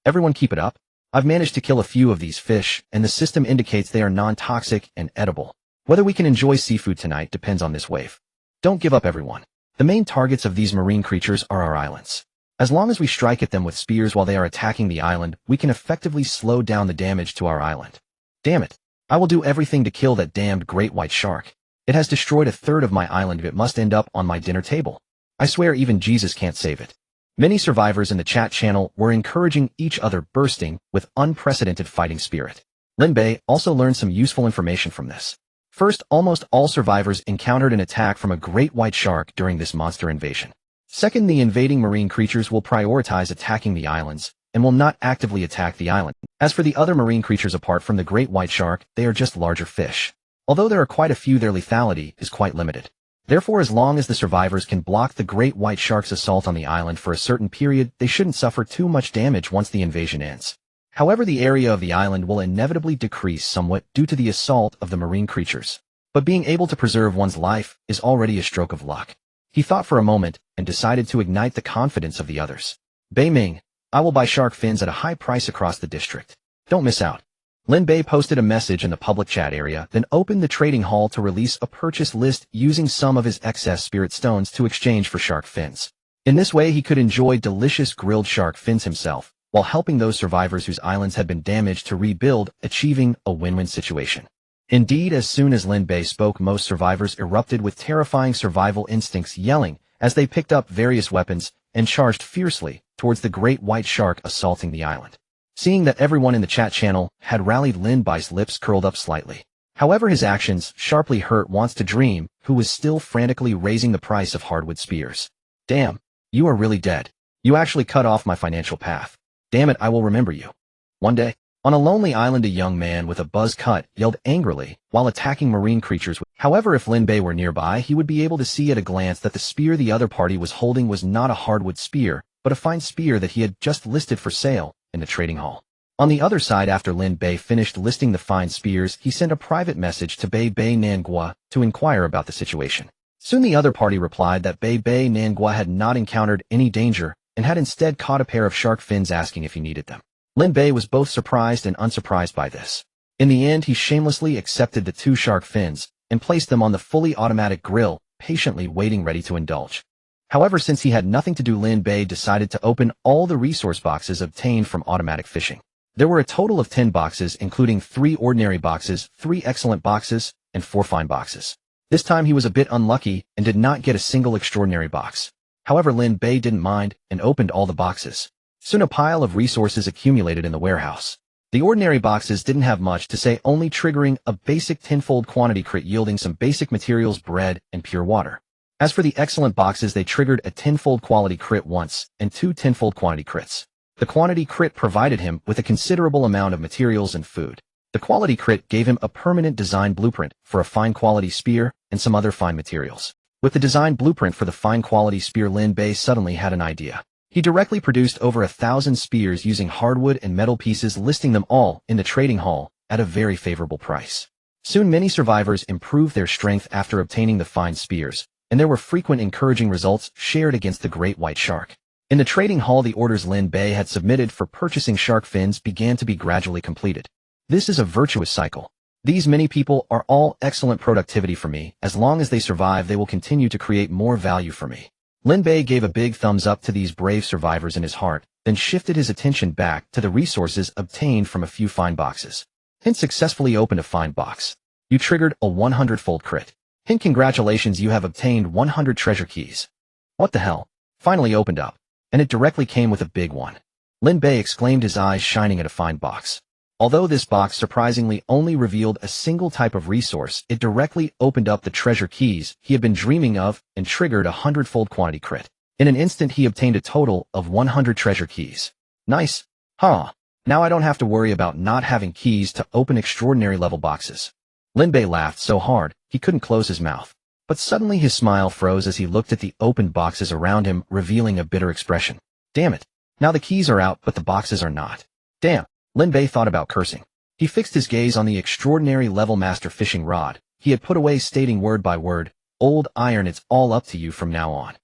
Everyone keep it up. I've managed to kill a few of these fish, and the system indicates they are non-toxic and edible. Whether we can enjoy seafood tonight depends on this wave. Don't give up, everyone. The main targets of these marine creatures are our islands. As long as we strike at them with spears while they are attacking the island, we can effectively slow down the damage to our island. Damn it. I will do everything to kill that damned great white shark. It has destroyed a third of my island. It must end up on my dinner table. I swear even Jesus can't save it. Many survivors in the chat channel were encouraging each other, bursting with unprecedented fighting spirit. Lin Bei also learned some useful information from this. First, almost all survivors encountered an attack from a great white shark during this monster invasion. Second, the invading marine creatures will prioritize attacking the islands and will not actively attack the island. As for the other marine creatures apart from the great white shark, they are just larger fish. Although there are quite a few, their lethality is quite limited. Therefore, as long as the survivors can block the great white shark's assault on the island for a certain period, they shouldn't suffer too much damage once the invasion ends. However, the area of the island will inevitably decrease somewhat due to the assault of the marine creatures. But being able to preserve one's life is already a stroke of luck. He thought for a moment and decided to ignite the confidence of the others. Bei Ming, I will buy shark fins at a high price across the district. Don't miss out. Lin Bei posted a message in the public chat area, then opened the trading hall to release a purchase list using some of his excess spirit stones to exchange for shark fins. In this way, he could enjoy delicious grilled shark fins himself, while helping those survivors whose islands had been damaged to rebuild, achieving a win-win situation. Indeed, as soon as Lin Bei spoke, most survivors erupted with terrifying survival instincts, yelling as they picked up various weapons and charged fiercely towards the great white shark assaulting the island. Seeing that everyone in the chat channel had rallied, Lin Bei's lips curled up slightly. However, his actions sharply hurt Wants to Dream, who was still frantically raising the price of hardwood spears. Damn, you are really dead. You actually cut off my financial path. Damn it, I will remember you. One day, on a lonely island, a young man with a buzz cut yelled angrily while attacking marine creatures. However, if Lin Bei were nearby, he would be able to see at a glance that the spear the other party was holding was not a hardwood spear, but a fine spear that he had just listed for sale in the trading hall. On the other side, after Lin Bei finished listing the fine spears, he sent a private message to Bei Nangua to inquire about the situation. Soon the other party replied that Bei Nangua had not encountered any danger and had instead caught a pair of shark fins, asking if he needed them. Lin Bei was both surprised and unsurprised by this. In the end, he shamelessly accepted the 2 shark fins and placed them on the fully automatic grill, patiently waiting ready to indulge. However, since he had nothing to do, Lin Bei decided to open all the resource boxes obtained from automatic fishing. There were a total of 10 boxes, including 3 ordinary boxes, 3 excellent boxes, and 4 fine boxes. This time he was a bit unlucky and did not get a single extraordinary box. However, Lin Bei didn't mind and opened all the boxes. Soon a pile of resources accumulated in the warehouse. The ordinary boxes didn't have much to say, only triggering a basic tenfold quantity crit yielding some basic materials, bread, and pure water. As for the excellent boxes, they triggered a tenfold quality crit once and 2 tenfold quantity crits. The quantity crit provided him with a considerable amount of materials and food. The quality crit gave him a permanent design blueprint for a fine quality spear and some other fine materials. With the design blueprint for the fine quality spear, Lin Bei suddenly had an idea. He directly produced over 1,000 spears using hardwood and metal pieces, listing them all in the trading hall at a very favorable price. Soon many survivors improved their strength after obtaining the fine spears, and there were frequent encouraging results shared against the great white shark. In the trading hall, the orders Lin Bei had submitted for purchasing shark fins began to be gradually completed. This is a virtuous cycle. These many people are all excellent productivity for me. As long as they survive, they will continue to create more value for me. Lin Bei gave a big thumbs up to these brave survivors in his heart, then shifted his attention back to the resources obtained from a few fine boxes. Hint successfully opened a fine box. You triggered a 100-fold crit. Hint, congratulations, you have obtained 100 treasure keys. What the hell? Finally opened up. And it directly came with a big one. Lin Bei exclaimed, his eyes shining at a fine box. Although this box surprisingly only revealed a single type of resource, it directly opened up the treasure keys he had been dreaming of and triggered a 100-fold quantity crit. In an instant, he obtained a total of 100 treasure keys. Nice. Huh. Now I don't have to worry about not having keys to open extraordinary level boxes. Lin Bei laughed so hard, he couldn't close his mouth. But suddenly his smile froze as he looked at the opened boxes around him, revealing a bitter expression. Damn it. Now the keys are out, but the boxes are not. Damn. Lin Bei thought about cursing. He fixed his gaze on the extraordinary level master fishing rod he had put away, stating word by word, "Old Iron, it's all up to you from now on.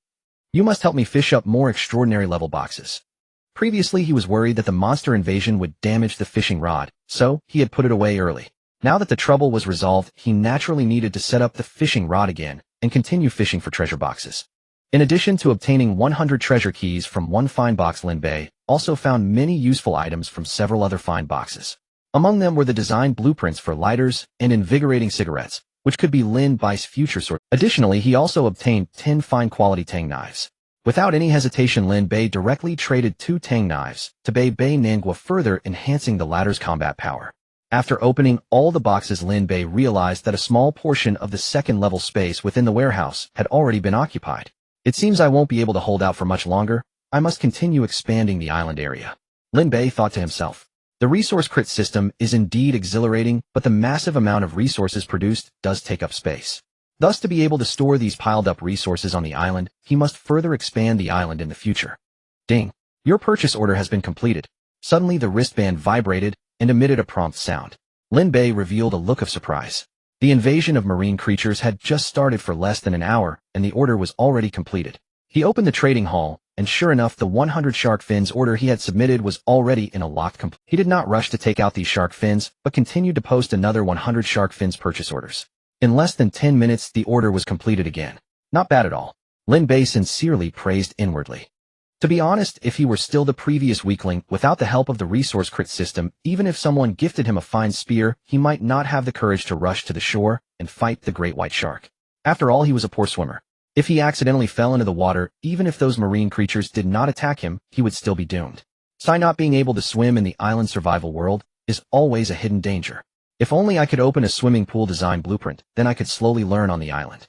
You must help me fish up more extraordinary level boxes." Previously, he was worried that the monster invasion would damage the fishing rod, so he had put it away early. Now that the trouble was resolved, he naturally needed to set up the fishing rod again and continue fishing for treasure boxes. In addition to obtaining 100 treasure keys from one fine box, Lin Bei also found many useful items from several other fine boxes. Among them were the design blueprints for lighters and invigorating cigarettes, which could be Lin Bei's future source. Additionally, he also obtained 10 fine quality tang knives. Without any hesitation, Lin Bei directly traded 2 tang knives to Bei Nangua, further enhancing the latter's combat power. After opening all the boxes, Lin Bei realized that a small portion of the second-level space within the warehouse had already been occupied. It seems I won't be able to hold out for much longer. I must continue expanding the island area. Lin Bei thought to himself. The resource crit system is indeed exhilarating, but the massive amount of resources produced does take up space. Thus, to be able to store these piled-up resources on the island, he must further expand the island in the future. Ding! Your purchase order has been completed. Suddenly the wristband vibrated and emitted a prompt sound. Lin Bei revealed a look of surprise. The invasion of marine creatures had just started for less than an hour, and the order was already completed. He opened the trading hall, and sure enough, the 100 shark fins order he had submitted was already in a locked complete. He did not rush to take out these shark fins, but continued to post another 100 shark fins purchase orders. In less than 10 minutes, the order was completed again. Not bad at all. Lin Bei sincerely praised inwardly. To be honest, if he were still the previous weakling, without the help of the resource crit system, even if someone gifted him a fine spear, he might not have the courage to rush to the shore and fight the great white shark. After all, he was a poor swimmer. If he accidentally fell into the water, even if those marine creatures did not attack him, he would still be doomed. So not being able to swim in the island survival world is always a hidden danger. If only I could open a swimming pool design blueprint, then I could slowly learn on the island.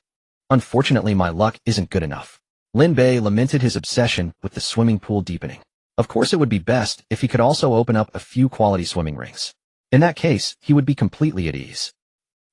Unfortunately, my luck isn't good enough. Lin Bei lamented his obsession with the swimming pool deepening. Of course, it would be best if he could also open up a few quality swimming rings. In that case, he would be completely at ease.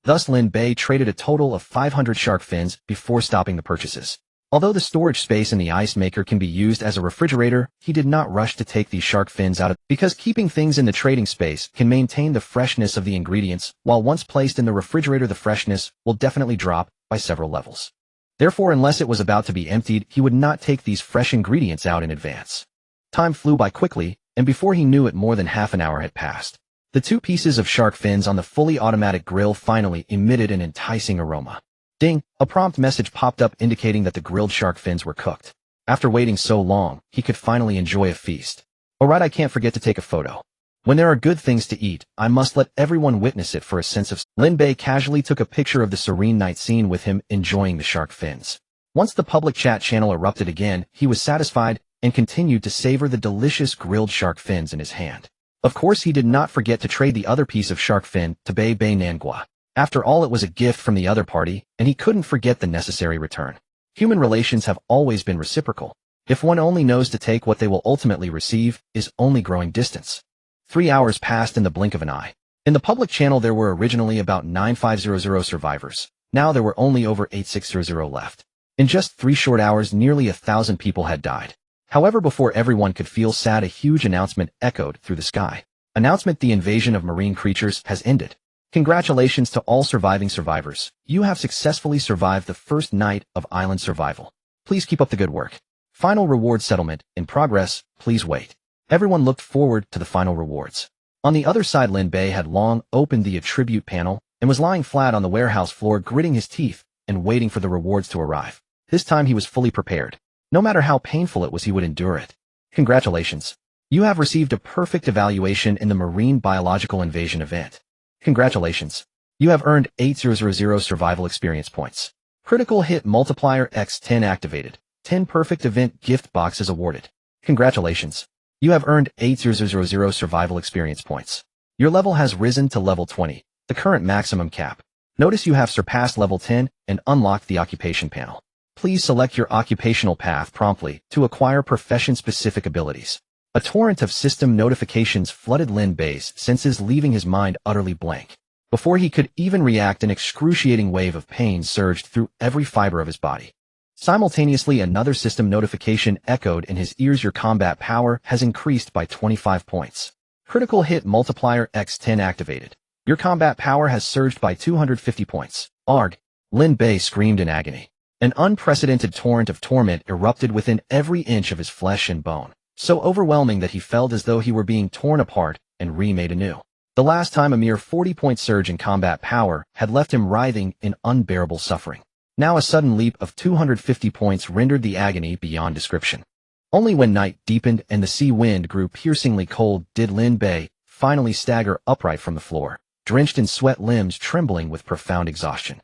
Thus, Lin Bei traded a total of 500 shark fins before stopping the purchases. Although the storage space in the ice maker can be used as a refrigerator, he did not rush to take these shark fins out because keeping things in the trading space can maintain the freshness of the ingredients, while once placed in the refrigerator, the freshness will definitely drop by several levels. Therefore, unless it was about to be emptied, he would not take these fresh ingredients out in advance. Time flew by quickly, and before he knew it more than half an hour had passed. The two pieces of shark fins on the fully automatic grill finally emitted an enticing aroma. Ding! A prompt message popped up indicating that the grilled shark fins were cooked. After waiting so long, he could finally enjoy a feast. Alright, I can't forget to take a photo. When there are good things to eat, I must let everyone witness it for a sense of... Lin Bei casually took a picture of the serene night scene with him enjoying the shark fins. Once the public chat channel erupted again, he was satisfied and continued to savor the delicious grilled shark fins in his hand. Of course, he did not forget to trade the other piece of shark fin to Bei Nangua. After all, it was a gift from the other party, and he couldn't forget the necessary return. Human relations have always been reciprocal. If one only knows to take what they will ultimately receive, is only growing distance. 3 hours passed in the blink of an eye. In the public channel there were originally about 9500 survivors. Now there were only over 8600 left. In just 3 short hours, nearly 1,000 people had died. However, before everyone could feel sad, a huge announcement echoed through the sky. Announcement: the invasion of marine creatures has ended. Congratulations to all surviving survivors. You have successfully survived the first night of island survival. Please keep up the good work. Final reward settlement in progress. Please wait. Everyone looked forward to the final rewards. On the other side, Lin Bei had long opened the attribute panel and was lying flat on the warehouse floor, gritting his teeth and waiting for the rewards to arrive. This time he was fully prepared. No matter how painful it was, he would endure it. Congratulations. You have received a perfect evaluation in the Marine Biological Invasion event. Congratulations. You have earned 8000 survival experience points. Critical hit multiplier x10 activated. 10 perfect event gift boxes awarded. Congratulations. You have earned 8000 survival experience points. Your level has risen to level 20, the current maximum cap. Notice you have surpassed level 10 and unlocked the occupation panel. Please select your occupational path promptly to acquire profession-specific abilities. A torrent of system notifications flooded Lin Bei's senses, leaving his mind utterly blank. Before he could even react, an excruciating wave of pain surged through every fiber of his body. Simultaneously, another system notification echoed in his ears: your combat power has increased by 25 points. Critical hit multiplier x10 activated. Your combat power has surged by 250 points. Arg! Lin Bei screamed in agony. An unprecedented torrent of torment erupted within every inch of his flesh and bone, so overwhelming that he felt as though he were being torn apart and remade anew. The last time a mere 40-point surge in combat power had left him writhing in unbearable suffering. Now a sudden leap of 250 points rendered the agony beyond description. Only when night deepened and the sea wind grew piercingly cold did Lin Bei finally stagger upright from the floor, drenched in sweat, limbs trembling with profound exhaustion.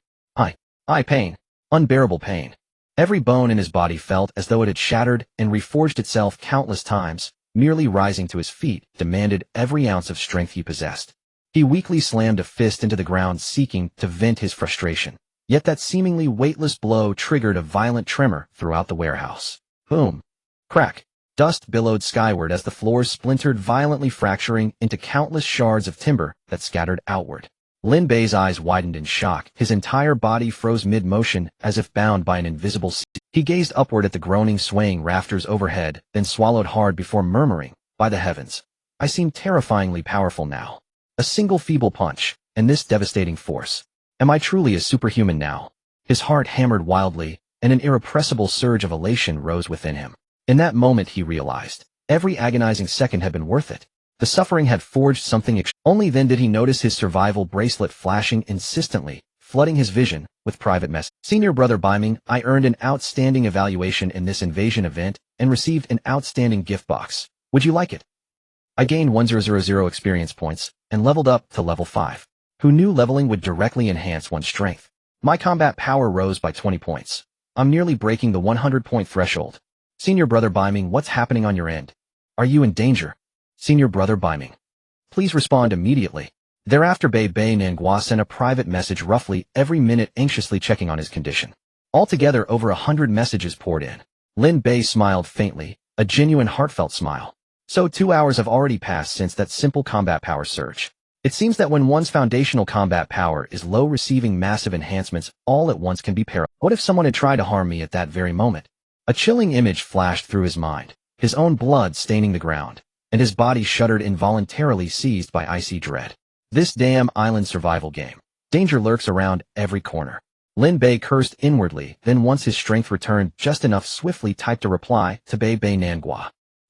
Pain. Unbearable pain. Every bone in his body felt as though it had shattered and reforged itself countless times. Merely rising to his feet demanded every ounce of strength he possessed. He weakly slammed a fist into the ground, seeking to vent his frustration. Yet that seemingly weightless blow triggered a violent tremor throughout the warehouse. Boom. Crack. Dust billowed skyward as the floors splintered violently, fracturing into countless shards of timber that scattered outward. Lin Bei's eyes widened in shock. His entire body froze mid-motion as if bound by an invisible sea. He gazed upward at the groaning, swaying rafters overhead, then swallowed hard before murmuring, "By the heavens, I seem terrifyingly powerful now. A single feeble punch, and this devastating force. Am I truly a superhuman now?" His heart hammered wildly, and an irrepressible surge of elation rose within him. In that moment he realized, every agonizing second had been worth it. The suffering had forged something. Only then did he notice his survival bracelet flashing insistently, flooding his vision with private messages. "Senior Brother Biming, I earned an outstanding evaluation in this invasion event and received an outstanding gift box. Would you like it? I gained 1000 experience points and leveled up to level 5. Who knew leveling would directly enhance one's strength? My combat power rose by 20 points. I'm nearly breaking the 100-point threshold. Senior Brother Biming, what's happening on your end? Are you in danger? Senior Brother Biming, please respond immediately." Thereafter Bei Nangua sent a private message roughly every minute, anxiously checking on his condition. Altogether over 100 messages poured in. Lin Bei smiled faintly, a genuine heartfelt smile. So 2 hours have already passed since that simple combat power surge. It seems that when one's foundational combat power is low, receiving massive enhancements all at once can be perilous. What if someone had tried to harm me at that very moment? A chilling image flashed through his mind, his own blood staining the ground, and his body shuddered, involuntarily seized by icy dread. This damn island survival game. Danger lurks around every corner. Lin Bei cursed inwardly, then once his strength returned just enough, swiftly typed a reply to Bei Nangua.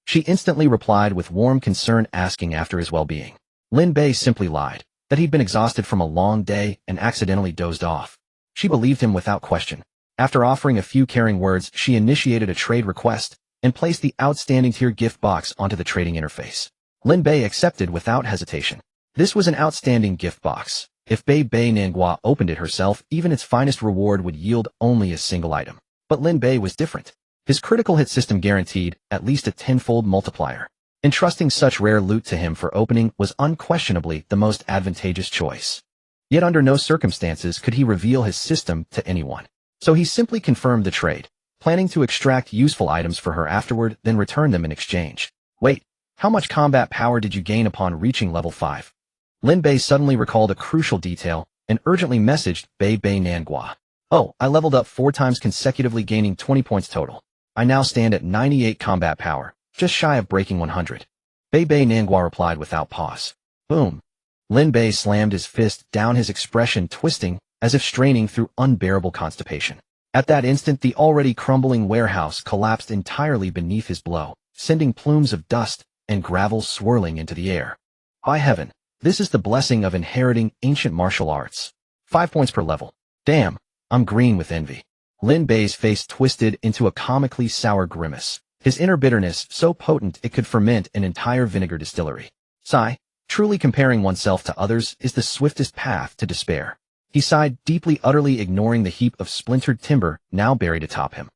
She instantly replied with warm concern, asking after his well-being. Lin Bei simply lied, that he'd been exhausted from a long day and accidentally dozed off. She believed him without question. After offering a few caring words, she initiated a trade request and placed the outstanding tier gift box onto the trading interface. Lin Bei accepted without hesitation. This was an outstanding gift box. If Bei Nangua opened it herself, even its finest reward would yield only a single item. But Lin Bei was different. His critical hit system guaranteed at least a tenfold multiplier. Entrusting such rare loot to him for opening was unquestionably the most advantageous choice. Yet under no circumstances could he reveal his system to anyone. So he simply confirmed the trade, planning to extract useful items for her afterward, then return them in exchange. Wait, how much combat power did you gain upon reaching level 5? Lin Bei suddenly recalled a crucial detail and urgently messaged Bei Nangua. Oh, I leveled up 4 times consecutively, gaining 20 points total. I now stand at 98 combat power, just shy of breaking 100. Bei Nangua replied without pause. Boom. Lin Bei slammed his fist down, his expression twisting as if straining through unbearable constipation. At that instant, the already crumbling warehouse collapsed entirely beneath his blow, sending plumes of dust and gravel swirling into the air. By heaven, this is the blessing of inheriting ancient martial arts. 5 points per level. Damn, I'm green with envy. Lin Bei's face twisted into a comically sour grimace, his inner bitterness so potent it could ferment an entire vinegar distillery. Sigh, truly comparing oneself to others is the swiftest path to despair. He sighed deeply, utterly ignoring the heap of splintered timber now buried atop him.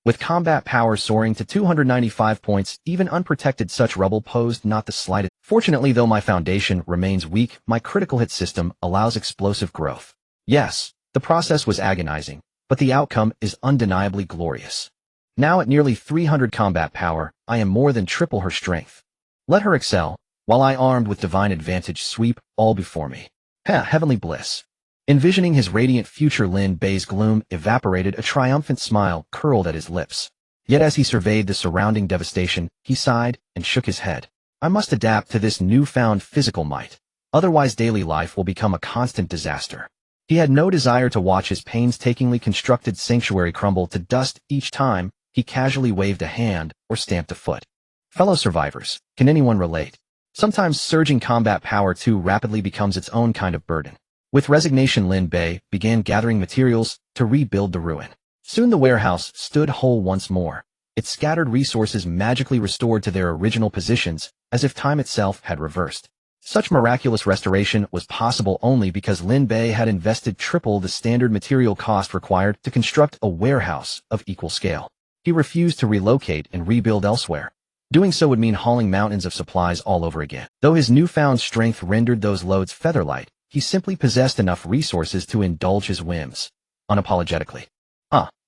With combat power soaring to 295 points, even unprotected such rubble posed not the slightest. Fortunately, though my foundation remains weak, my critical hit system allows explosive growth. Yes, the process was agonizing, but the outcome is undeniably glorious. Now at nearly 300 combat power, I am more than triple her strength. Let her excel, while I, armed with divine advantage, sweep all before me. Heavenly bliss. Envisioning his radiant future, Lin Bei's gloom evaporated, a triumphant smile curled at his lips. Yet as he surveyed the surrounding devastation, he sighed and shook his head. I must adapt to this newfound physical might. Otherwise daily life will become a constant disaster. He had no desire to watch his painstakingly constructed sanctuary crumble to dust each time he casually waved a hand or stamped a foot. Fellow survivors, can anyone relate? Sometimes surging combat power too rapidly becomes its own kind of burden. With resignation, Lin Bei began gathering materials to rebuild the ruin. Soon the warehouse stood whole once more, its scattered resources magically restored to their original positions, as if time itself had reversed. Such miraculous restoration was possible only because Lin Bei had invested triple the standard material cost required to construct a warehouse of equal scale. He refused to relocate and rebuild elsewhere. Doing so would mean hauling mountains of supplies all over again. Though his newfound strength rendered those loads featherlight, he simply possessed enough resources to indulge his whims, unapologetically.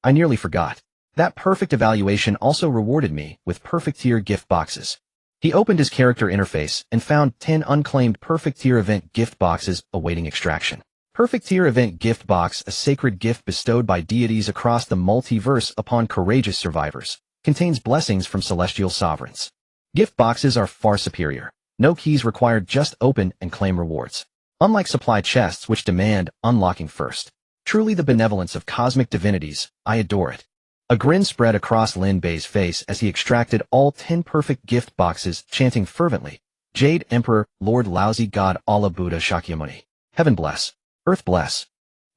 I nearly forgot. That perfect evaluation also rewarded me with perfect tier gift boxes. He opened his character interface and found 10 unclaimed perfect tier event gift boxes awaiting extraction. Perfect tier event gift box, a sacred gift bestowed by deities across the multiverse upon courageous survivors, contains blessings from celestial sovereigns. Gift boxes are far superior. No keys required, just open and claim rewards. Unlike supply chests, which demand unlocking first. Truly the benevolence of cosmic divinities, I adore it. A grin spread across Lin Bei's face as he extracted all 10 perfect gift boxes, chanting fervently, Jade Emperor, Lord Laozi, God Allah, Buddha Shakyamuni. Heaven bless. Earth bless.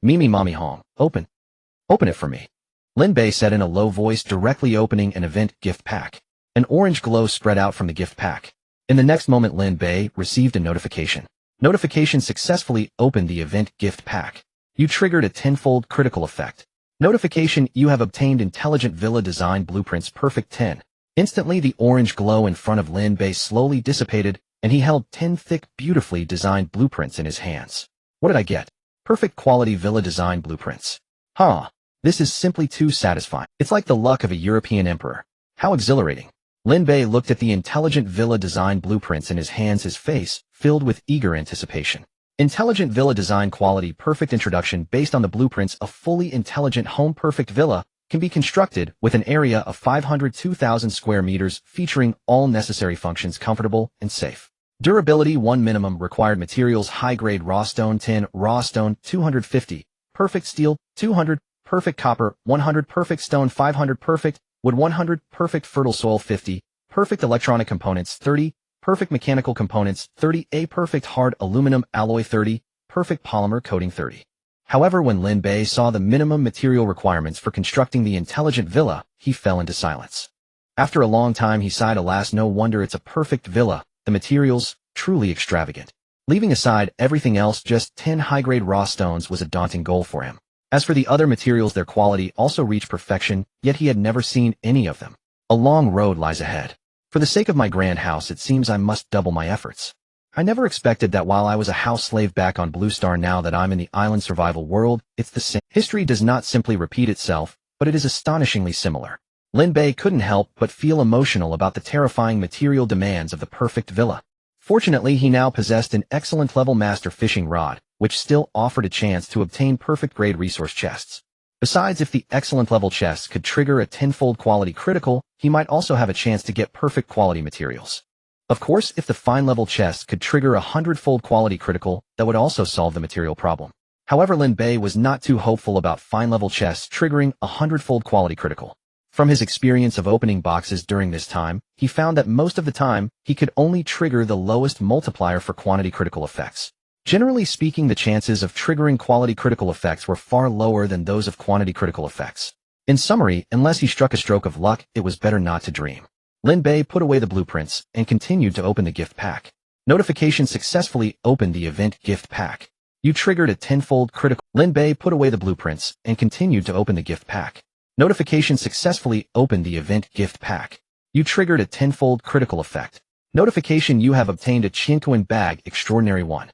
Mimi Mommy Hong, open. Open it for me. Lin Bei said in a low voice, directly opening an event gift pack. An orange glow spread out from the gift pack. In the next moment, Lin Bei received a notification. Notification successfully opened the event gift pack. You triggered a tenfold critical effect. Notification, you have obtained Intelligent Villa Design Blueprints Perfect 10. Instantly the orange glow in front of Lin Bei slowly dissipated, and he held 10 thick, beautifully designed blueprints in his hands. What did I get? Perfect quality villa design blueprints. This is simply too satisfying. It's like the luck of a European emperor. How exhilarating. Lin Bei looked at the intelligent villa design blueprints in his hands, his face filled with eager anticipation. Intelligent villa design quality perfect introduction. Based on the blueprints, a fully intelligent home perfect villa can be constructed with an area of 502,000 square meters, featuring all necessary functions, comfortable and safe. Durability 1, minimum required materials high-grade raw stone 10, raw stone 250, perfect steel 200, perfect copper 100, perfect stone 500, perfect wood 100, perfect fertile soil 50, perfect electronic components 30, perfect mechanical components 30, perfect hard aluminum alloy 30, perfect polymer coating 30. However, when Lin Bei saw the minimum material requirements for constructing the intelligent villa, he fell into silence. After a long time he sighed, alas, no wonder it's a perfect villa, the materials, truly extravagant. Leaving aside everything else, just 10 high-grade raw stones was a daunting goal for him. As for the other materials, their quality also reached perfection, yet he had never seen any of them. A long road lies ahead. For the sake of my grand house, it seems I must double my efforts. I never expected that while I was a house slave back on Blue Star, now that I'm in the island survival world, it's the same. History does not simply repeat itself, but it is astonishingly similar. Lin Bei couldn't help but feel emotional about the terrifying material demands of the perfect villa. Fortunately, he now possessed an excellent level master fishing rod, which still offered a chance to obtain perfect grade resource chests. Besides, if the excellent level chests could trigger a 10-fold quality critical, he might also have a chance to get perfect quality materials. Of course, if the fine level chest could trigger a 100-fold quality critical, that would also solve the material problem. However, Lin Bei was not too hopeful about fine level chests triggering a 100-fold quality critical. From his experience of opening boxes during this time, he found that most of the time, he could only trigger the lowest multiplier for quantity critical effects. Generally speaking, the chances of triggering quality critical effects were far lower than those of quantity critical effects. In summary, unless he struck a stroke of luck, it was better not to dream. Lin Bei put away the blueprints and continued to open the gift pack. Notification: successfully opened the event gift pack. You triggered a 10-fold critical. Lin Bei put away the blueprints and continued to open the gift pack. Notification: successfully opened the event gift pack. You triggered a 10-fold critical effect. Notification: you have obtained a Qianquan bag extraordinary 1.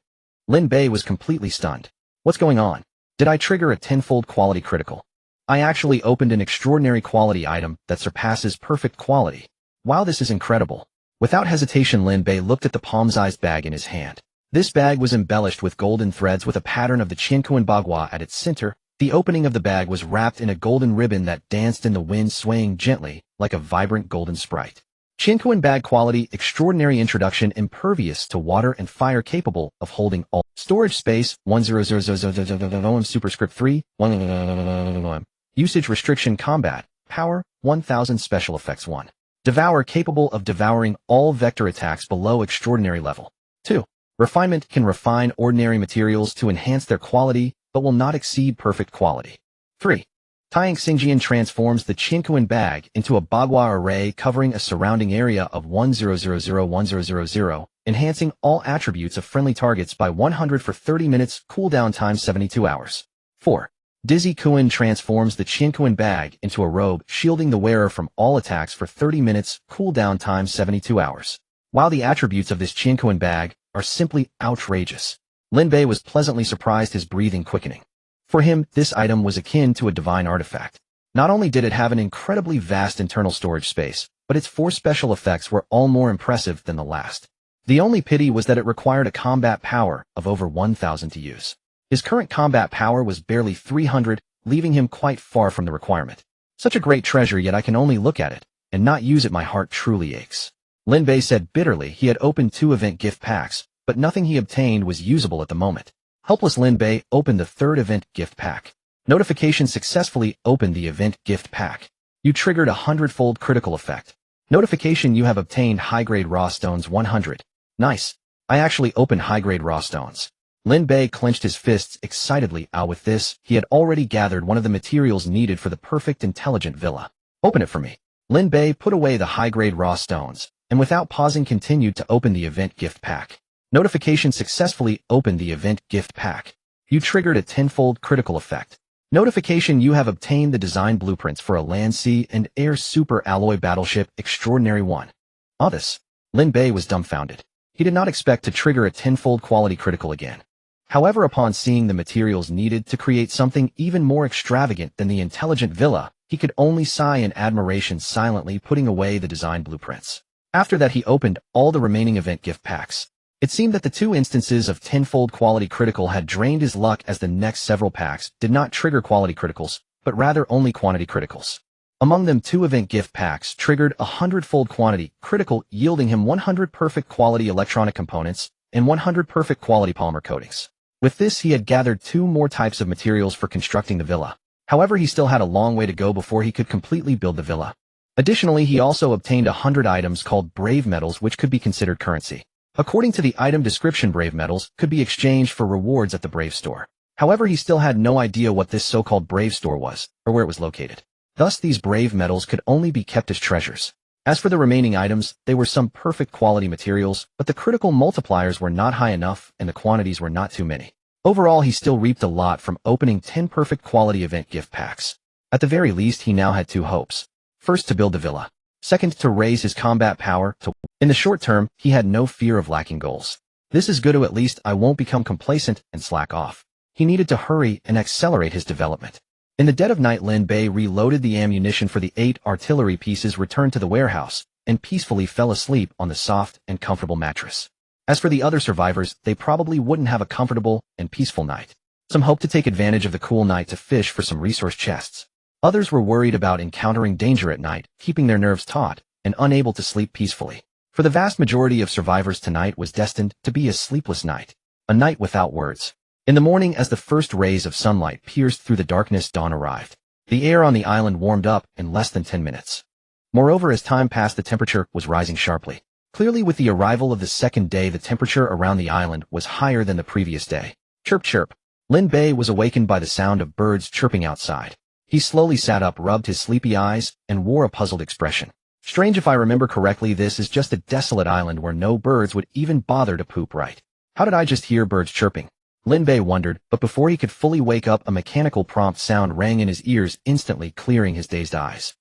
Lin Bei was completely stunned. What's going on? Did I trigger a 10-fold quality critical? I actually opened an extraordinary quality item that surpasses perfect quality. Wow, this is incredible. Without hesitation, Lin Bei looked at the palm-sized bag in his hand. This bag was embellished with golden threads with a pattern of the Qianquan bagua at its center. The opening of the bag was wrapped in a golden ribbon that danced in the wind, swaying gently like a vibrant golden sprite. Qianquan bag quality: extraordinary introduction, impervious to water and fire, capable of holding all. Storage space: 1000 superscript 3 1. Usage restriction: combat power 1000. Special effects: 1. Devour, capable of devouring all vector attacks below extraordinary level. 2. Refinement: can refine ordinary materials to enhance their quality, but will not exceed perfect quality. 3. Tying Xingjian transforms the Qianquan bag into a bagua array covering a surrounding area of 1000, enhancing all attributes of friendly targets by 100 for 30 minutes, cooldown time 72 hours. 4. Dizzy Kuan transforms the Qianquan bag into a robe, shielding the wearer from all attacks for 30 minutes, cooldown time 72 hours. While the attributes of this Qianquan bag are simply outrageous, Lin Bei was pleasantly surprised, his breathing quickening. For him, this item was akin to a divine artifact. Not only did it have an incredibly vast internal storage space, but its 4 special effects were all more impressive than the last. The only pity was that it required a combat power of over 1000 to use. His current combat power was barely 300, leaving him quite far from the requirement. Such a great treasure, yet I can only look at it and not use it. My heart truly aches. Lin Bei said bitterly. He had opened 2 event gift packs, but nothing he obtained was usable at the moment. Helpless, Lin Bei opened the 3rd event gift pack. Notification: successfully opened the event gift pack. You triggered a 100-fold critical effect. Notification: you have obtained high-grade raw stones 100. Nice. I actually opened high-grade raw stones. Lin Bei clenched his fists excitedly. With this, he had already gathered one of the materials needed for the perfect intelligent villa. Open it for me. Lin Bei put away the high-grade raw stones, and without pausing continued to open the event gift pack. Notification: successfully opened the event gift pack. You triggered a 10-fold critical effect. Notification: you have obtained the design blueprints for a land, sea, and air super alloy battleship extraordinary 1. This. Lin Bei was dumbfounded. He did not expect to trigger a 10-fold quality critical again. However, upon seeing the materials needed to create something even more extravagant than the intelligent villa, he could only sigh in admiration, silently putting away the design blueprints. After that, he opened all the remaining event gift packs. It seemed that the 2 instances of 10-fold quality critical had drained his luck, as the next several packs did not trigger quality criticals, but rather only quantity criticals. Among them, 2 event gift packs triggered a 100-fold quantity critical, yielding him 100 perfect quality electronic components and 100 perfect quality polymer coatings. With this, he had gathered 2 more types of materials for constructing the villa. However, he still had a long way to go before he could completely build the villa. Additionally, he also obtained 100 items called brave metals which could be considered currency. According to the item description, brave metals could be exchanged for rewards at the brave store. However, he still had no idea what this so-called brave store was, or where it was located. Thus, these brave metals could only be kept as treasures. As for the remaining items, they were some perfect quality materials, but the critical multipliers were not high enough and the quantities were not too many. Overall, he still reaped a lot from opening 10 perfect quality event gift packs. At the very least, he now had two hopes. First, to build a villa. Second, to raise his combat power. In the short term, he had no fear of lacking goals. This is good, to at least I won't become complacent and slack off. He needed to hurry and accelerate his development. In the dead of night, Lin Bei reloaded the ammunition for the 8 artillery pieces, returned to the warehouse, and peacefully fell asleep on the soft and comfortable mattress. As for the other survivors, they probably wouldn't have a comfortable and peaceful night. Some hoped to take advantage of the cool night to fish for some resource chests. Others were worried about encountering danger at night, keeping their nerves taut and unable to sleep peacefully. For the vast majority of survivors, tonight was destined to be a sleepless night, a night without words. In the morning, as the first rays of sunlight pierced through the darkness, dawn arrived. The air on the island warmed up in less than 10 minutes. Moreover, as time passed, the temperature was rising sharply. Clearly, with the arrival of the second day, the temperature around the island was higher than the previous day. Chirp, chirp. Lin Bei was awakened by the sound of birds chirping outside. He slowly sat up, rubbed his sleepy eyes, and wore a puzzled expression. Strange, if I remember correctly, this is just a desolate island where no birds would even bother to poop, right? How did I just hear birds chirping? Lin Bei wondered, but before he could fully wake up, a mechanical prompt sound rang in his ears, instantly clearing his dazed eyes.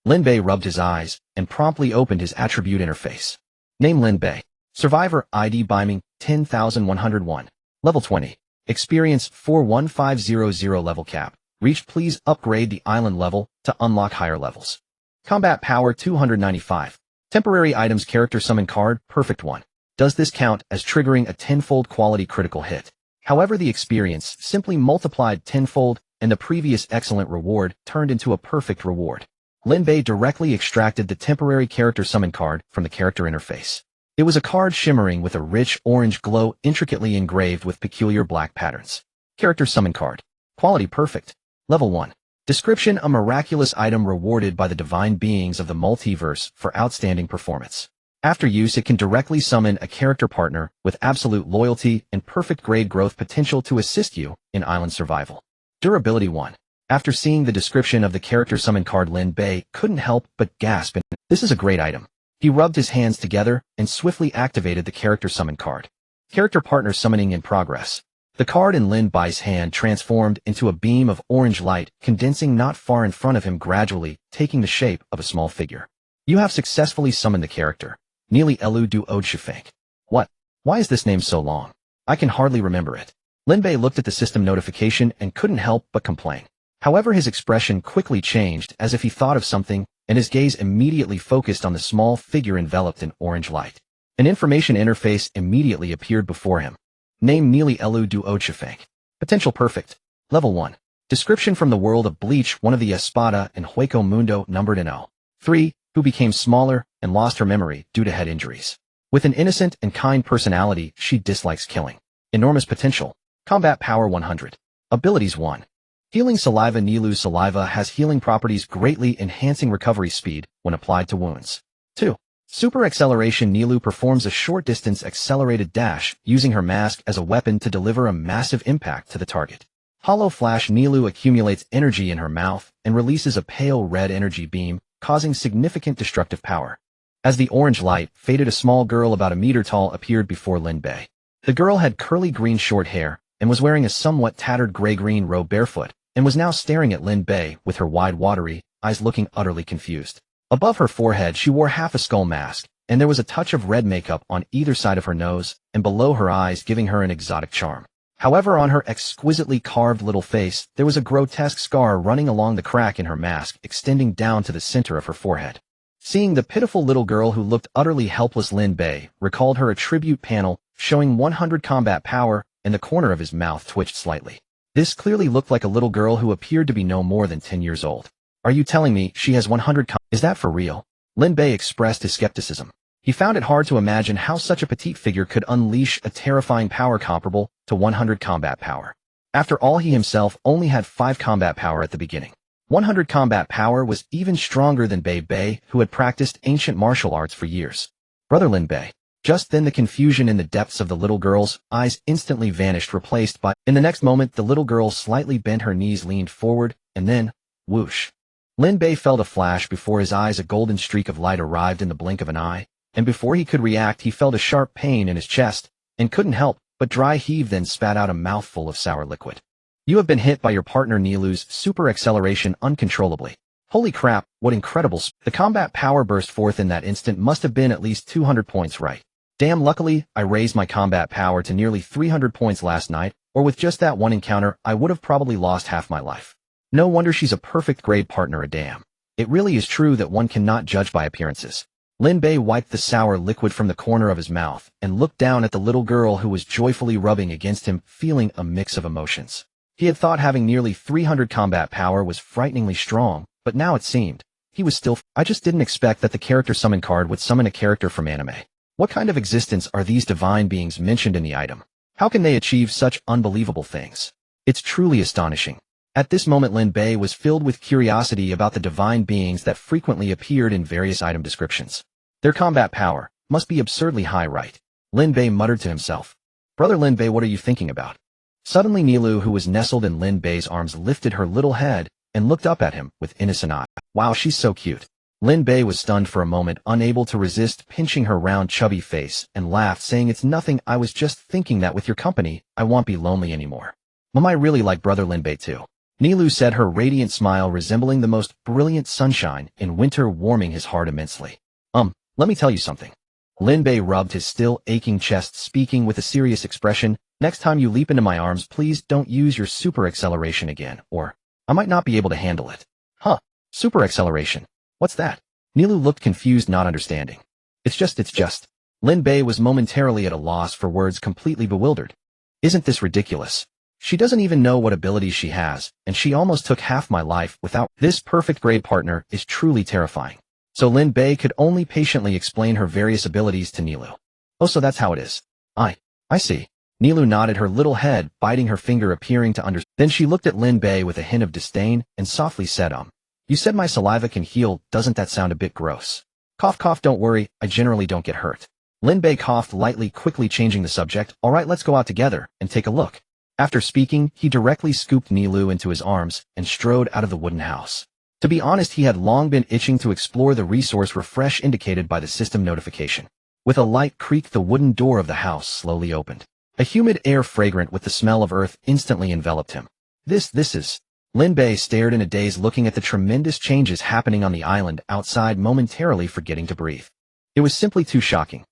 Lin Bei rubbed his eyes and promptly opened his attribute interface. Name: Lin Bei. Survivor ID: Biming 10101. Level 20. Experience 41500. Level cap reached. Please upgrade the island level to unlock higher levels. Combat power 295. Temporary items: character summon card, perfect 1. Does this count as triggering a 10-fold quality critical hit? However, the experience simply multiplied 10-fold, and the previous excellent reward turned into a perfect reward. Lin Bei directly extracted the temporary character summon card from the character interface. It was a card shimmering with a rich orange glow, intricately engraved with peculiar black patterns. Character summon card. Quality perfect. Level 1. Description: a miraculous item rewarded by the divine beings of the multiverse for outstanding performance. After use, it can directly summon a character partner with absolute loyalty and perfect grade growth potential to assist you in island survival. Durability 1. After seeing the description of the character summon card, Lin Bei couldn't help but gasp, and this is a great item. He rubbed his hands together and swiftly activated the character summon card. Character partner summoning in progress. The card in Lin Bei's hand transformed into a beam of orange light, condensing not far in front of him, gradually taking the shape of a small figure. You have successfully summoned the character. Nearly Elu du Odshifeng. What? Why is this name so long? I can hardly remember it. Lin Bei looked at the system notification and couldn't help but complain. However, his expression quickly changed, as if he thought of something, and his gaze immediately focused on the small figure enveloped in orange light. An information interface immediately appeared before him. Name: Nearly Elu du Odshifeng. Potential perfect. Level 1. Description: from the world of Bleach, one of the Espada and Hueco Mundo, numbered in 03, who became smaller and lost her memory due to head injuries. With an innocent and kind personality, she dislikes killing. Enormous potential. Combat power 100. Abilities 1. Healing saliva. Nilu saliva has healing properties, greatly enhancing recovery speed when applied to wounds. 2. Super acceleration. Nilu performs a short distance accelerated dash, using her mask as a weapon to deliver a massive impact to the target. Hollow flash. Nilu accumulates energy in her mouth and releases a pale red energy beam, causing significant destructive power. As the orange light faded, a small girl about a meter tall appeared before Lin Bei. The girl had curly green short hair and was wearing a somewhat tattered gray-green robe, barefoot, and was now staring at Lin Bei with her wide, watery eyes looking utterly confused. Above her forehead, she wore half a skull mask, and there was a touch of red makeup on either side of her nose and below her eyes, giving her an exotic charm. However, on her exquisitely carved little face, there was a grotesque scar running along the crack in her mask, extending down to the center of her forehead. Seeing the pitiful little girl who looked utterly helpless, Lin Bei recalled her attribute panel, showing 100 combat power, and the corner of his mouth twitched slightly. This clearly looked like a little girl who appeared to be no more than 10 years old. Are you telling me she has 100 Is that for real? Lin Bei expressed his skepticism. He found it hard to imagine how such a petite figure could unleash a terrifying power comparable to 100 combat power. After all, he himself only had 5 combat power at the beginning. 100 combat power was even stronger than Bei, who had practiced ancient martial arts for years. Brother Lin Bei. Just then the confusion in the depths of the little girl's eyes instantly vanished, replaced by— In the next moment, the little girl slightly bent her knees, leaned forward, and then, whoosh. Lin Bei felt a flash before his eyes. A golden streak of light arrived in the blink of an eye, and before he could react, he felt a sharp pain in his chest, and couldn't help but dry heave, then spat out a mouthful of sour liquid. You have been hit by your partner Nilu's super acceleration uncontrollably. Holy crap, what incredible The combat power burst forth in that instant must have been at least 200 points, right? Damn, luckily, I raised my combat power to nearly 300 points last night, or with just that one encounter, I would have probably lost half my life. No wonder she's a perfect grade partner. Damn. It really is true that one cannot judge by appearances. Lin Bei wiped the sour liquid from the corner of his mouth and looked down at the little girl who was joyfully rubbing against him, feeling a mix of emotions. He had thought having nearly 300 combat power was frighteningly strong, but now it seemed he was still— I just didn't expect that the character summon card would summon a character from anime. What kind of existence are these divine beings mentioned in the item? How can they achieve such unbelievable things? It's truly astonishing. At this moment, Lin Bei was filled with curiosity about the divine beings that frequently appeared in various item descriptions. Their combat power must be absurdly high, right? Lin Bei muttered to himself. Brother Lin Bei, what are you thinking about? Suddenly Nilu, who was nestled in Lin Bei's arms, lifted her little head and looked up at him with innocent eyes. Wow, she's so cute. Lin Bei was stunned for a moment, unable to resist pinching her round chubby face, and laughed, saying, "It's nothing, I was just thinking that with your company, I won't be lonely anymore." Mom, I really like Brother Lin Bei too. Nilu said, her radiant smile resembling the most brilliant sunshine in winter, warming his heart immensely. Let me tell you something. Lin Bei rubbed his still aching chest, speaking with a serious expression. Next time you leap into my arms, please don't use your super acceleration again, or I might not be able to handle it. Huh? Super acceleration? What's that? Nilu looked confused, not understanding. It's just. Lin Bei was momentarily at a loss for words, completely bewildered. Isn't this ridiculous? She doesn't even know what abilities she has, and she almost took half my life without— This perfect grade partner is truly terrifying. So Lin Bei could only patiently explain her various abilities to Nilu. Oh, so that's how it is. I see. Nilu nodded her little head, biting her finger, appearing to understand. Then she looked at Lin Bei with a hint of disdain and softly said, You said my saliva can heal, doesn't that sound a bit gross? Cough cough, don't worry, I generally don't get hurt. Lin Bei coughed lightly, quickly changing the subject. Alright, let's go out together and take a look. After speaking, he directly scooped Nilu into his arms and strode out of the wooden house. To be honest, he had long been itching to explore the resource refresh indicated by the system notification. With a light creak, the wooden door of the house slowly opened. A humid air fragrant with the smell of earth instantly enveloped him. This is— Lin Bei stared in a daze, looking at the tremendous changes happening on the island outside, momentarily forgetting to breathe. It was simply too shocking.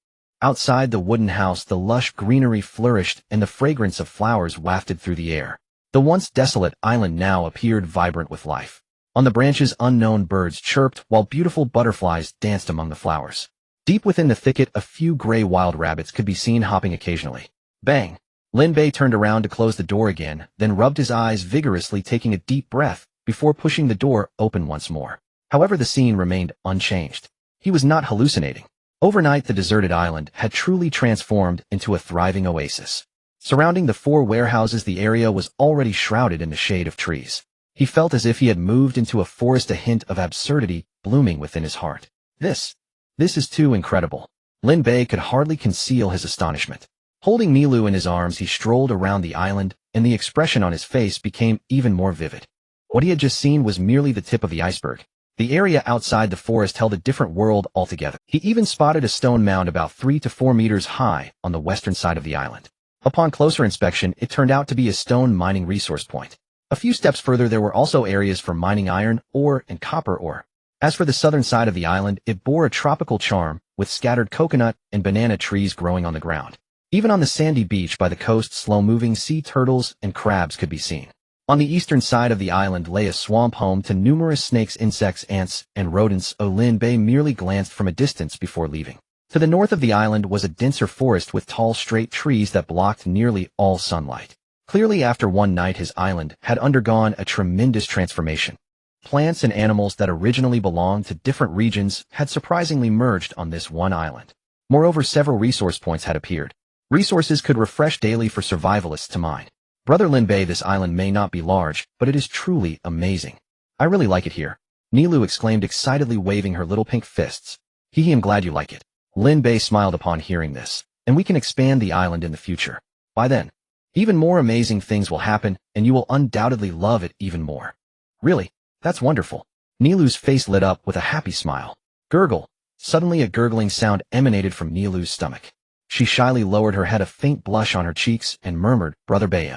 Outside the wooden house, the lush greenery flourished and the fragrance of flowers wafted through the air. The once desolate island now appeared vibrant with life. On the branches, unknown birds chirped, while beautiful butterflies danced among the flowers. Deep within the thicket, a few gray wild rabbits could be seen hopping occasionally. Bang! Lin Bei turned around to close the door again, then rubbed his eyes vigorously, taking a deep breath before pushing the door open once more. However, the scene remained unchanged. He was not hallucinating. Overnight, the deserted island had truly transformed into a thriving oasis. Surrounding the 4 warehouses, the area was already shrouded in the shade of trees. He felt as if he had moved into a forest, a hint of absurdity blooming within his heart. This is too incredible. Lin Bei could hardly conceal his astonishment. Holding Nilu in his arms, he strolled around the island, and the expression on his face became even more vivid. What he had just seen was merely the tip of the iceberg. The area outside the forest held a different world altogether. He even spotted a stone mound about 3 to 4 meters high on the western side of the island. Upon closer inspection, it turned out to be a stone mining resource point. A few steps further, there were also areas for mining iron ore and copper ore. As for the southern side of the island, it bore a tropical charm, with scattered coconut and banana trees growing on the ground. Even on the sandy beach by the coast, slow-moving sea turtles and crabs could be seen. On the eastern side of the island lay a swamp home to numerous snakes, insects, ants, and rodents. Lin Bei merely glanced from a distance before leaving. To the north of the island was a denser forest with tall, straight trees that blocked nearly all sunlight. Clearly, after one night, his island had undergone a tremendous transformation. Plants and animals that originally belonged to different regions had surprisingly merged on this one island. Moreover, several resource points had appeared. Resources could refresh daily for survivalists to mine. Brother Lin Bei, this island may not be large, but it is truly amazing. I really like it here. Nilu exclaimed excitedly, waving her little pink fists. Hee, I'm glad you like it. Lin Bei smiled upon hearing this, and we can expand the island in the future. By then, even more amazing things will happen, and you will undoubtedly love it even more. Really? That's wonderful. Nilu's face lit up with a happy smile. Gurgle. Suddenly a gurgling sound emanated from Nilu's stomach. She shyly lowered her head, a faint blush on her cheeks, and murmured, Brother Bei,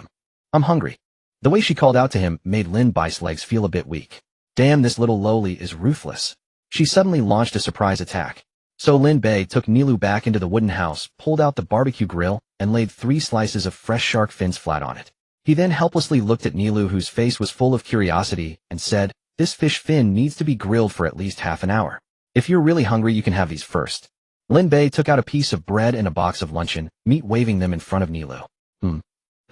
I'm hungry. The way she called out to him made Lin Bei's legs feel a bit weak. Damn, this little lowly is ruthless. She suddenly launched a surprise attack. So Lin Bei took Nilu back into the wooden house, pulled out the barbecue grill, and laid 3 slices of fresh shark fins flat on it. He then helplessly looked at Nilu, whose face was full of curiosity, and said, This fish fin needs to be grilled for at least half an hour. If you're really hungry, you can have these first. Lin Bei took out a piece of bread and a box of luncheon meat, waving them in front of Nilu.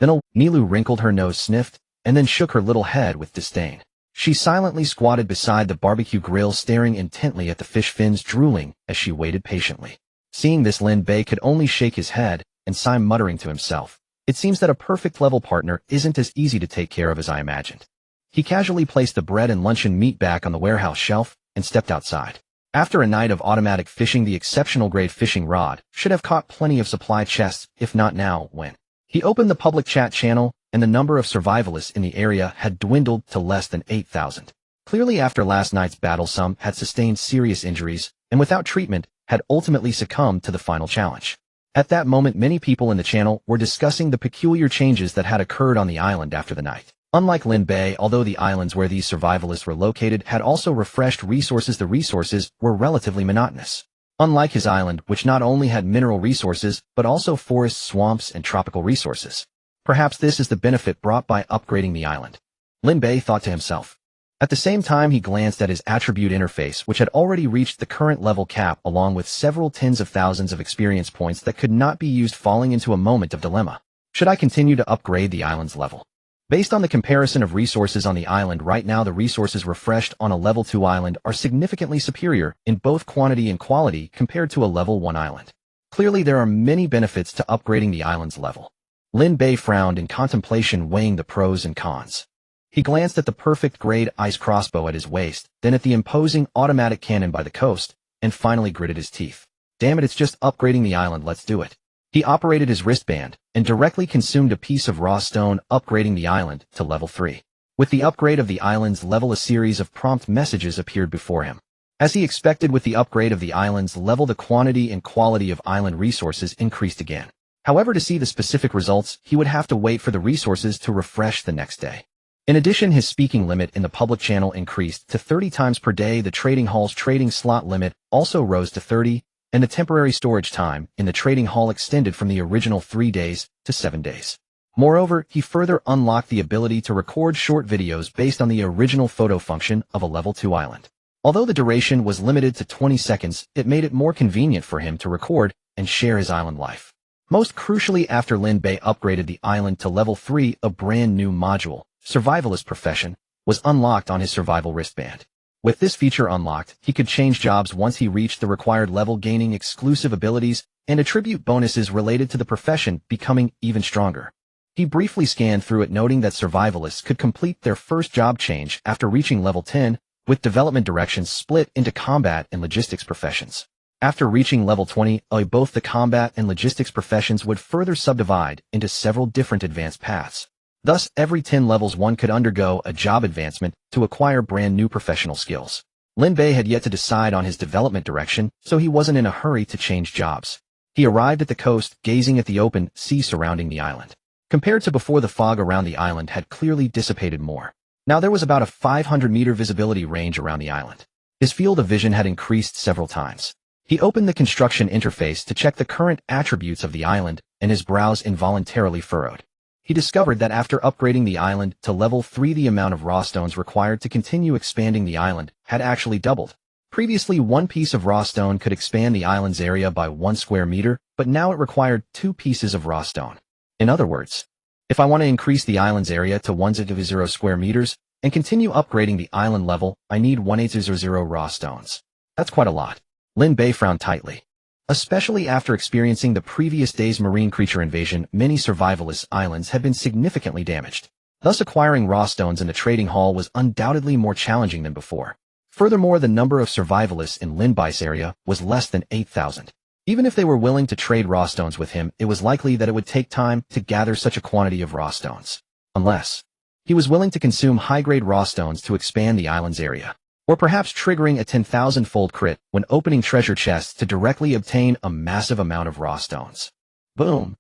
Then Nilu wrinkled her nose, sniffed, and then shook her little head with disdain. She silently squatted beside the barbecue grill, staring intently at the fish fins, drooling as she waited patiently. Seeing this, Lin Bei could only shake his head and sigh, muttering to himself, It seems that a perfect level partner isn't as easy to take care of as I imagined. He casually placed the bread and luncheon meat back on the warehouse shelf and stepped outside. After a night of automatic fishing, the exceptional grade fishing rod should have caught plenty of supply chests, if not now, when he opened the public chat channel, and the number of survivalists in the area had dwindled to less than 8,000. Clearly, after last night's battle, some had sustained serious injuries, and without treatment, had ultimately succumbed to the final challenge. At that moment, many people in the channel were discussing the peculiar changes that had occurred on the island after the night. Unlike Lin Bei, although the islands where these survivalists were located had also refreshed resources, the resources were relatively monotonous. Unlike his island, which not only had mineral resources, but also forests, swamps, and tropical resources. Perhaps this is the benefit brought by upgrading the island, Lin Bei thought to himself. At the same time, he glanced at his attribute interface, which had already reached the current level cap, along with several tens of thousands of experience points that could not be used, falling into a moment of dilemma. Should I continue to upgrade the island's level? Based on the comparison of resources on the island right now, the resources refreshed on a level 2 island are significantly superior in both quantity and quality compared to a level 1 island. Clearly, there are many benefits to upgrading the island's level. Lin Bei frowned in contemplation, weighing the pros and cons. He glanced at the perfect grade ice crossbow at his waist, then at the imposing automatic cannon by the coast, and finally gritted his teeth. Damn it, it's just upgrading the island, let's do it. He operated his wristband and directly consumed a piece of raw stone, upgrading the island to level 3. With the upgrade of the island's level, a series of prompt messages appeared before him. As he expected, with the upgrade of the island's level, the quantity and quality of island resources increased again. However, to see the specific results, he would have to wait for the resources to refresh the next day. In addition, his speaking limit in the public channel increased to 30 times per day. The trading hall's trading slot limit also rose to 30, and the temporary storage time in the trading hall extended from the original 3 days to 7 days. Moreover, he further unlocked the ability to record short videos based on the original photo function of a level 2 island. Although the duration was limited to 20 seconds, it made it more convenient for him to record and share his island life. Most crucially, after Lin Bei upgraded the island to level 3, a brand new module, Survivalist Profession, was unlocked on his survival wristband. With this feature unlocked, he could change jobs once he reached the required level, gaining exclusive abilities and attribute bonuses related to the profession, becoming even stronger. He briefly scanned through it, noting that survivalists could complete their first job change after reaching level 10, with development directions split into combat and logistics professions. After reaching level 20, both the combat and logistics professions would further subdivide into several different advanced paths. Thus, every 10 levels one could undergo a job advancement to acquire brand new professional skills. Lin Bei had yet to decide on his development direction, so he wasn't in a hurry to change jobs. He arrived at the coast, gazing at the open sea surrounding the island. Compared to before, the fog around the island had clearly dissipated more. Now there was about a 500-meter visibility range around the island. His field of vision had increased several times. He opened the construction interface to check the current attributes of the island, and his brows involuntarily furrowed. He discovered that after upgrading the island to level 3, the amount of raw stones required to continue expanding the island had actually doubled. Previously, 1 piece of raw stone could expand the island's area by 1 square meter, but now it required 2 pieces of raw stone. In other words, if I want to increase the island's area to 1,000 square meters and continue upgrading the island level, I need 1,800 raw stones. That's quite a lot. Lin Bei frowned tightly. Especially after experiencing the previous day's marine creature invasion, many survivalist islands had been significantly damaged. Thus acquiring raw stones in the trading hall was undoubtedly more challenging than before. Furthermore, the number of survivalists in Lin Bei's area was less than 8,000. Even if they were willing to trade raw stones with him, it was likely that it would take time to gather such a quantity of raw stones. Unless he was willing to consume high-grade raw stones to expand the island's area. Or perhaps triggering a 10,000-fold crit when opening treasure chests to directly obtain a massive amount of raw stones. Boom!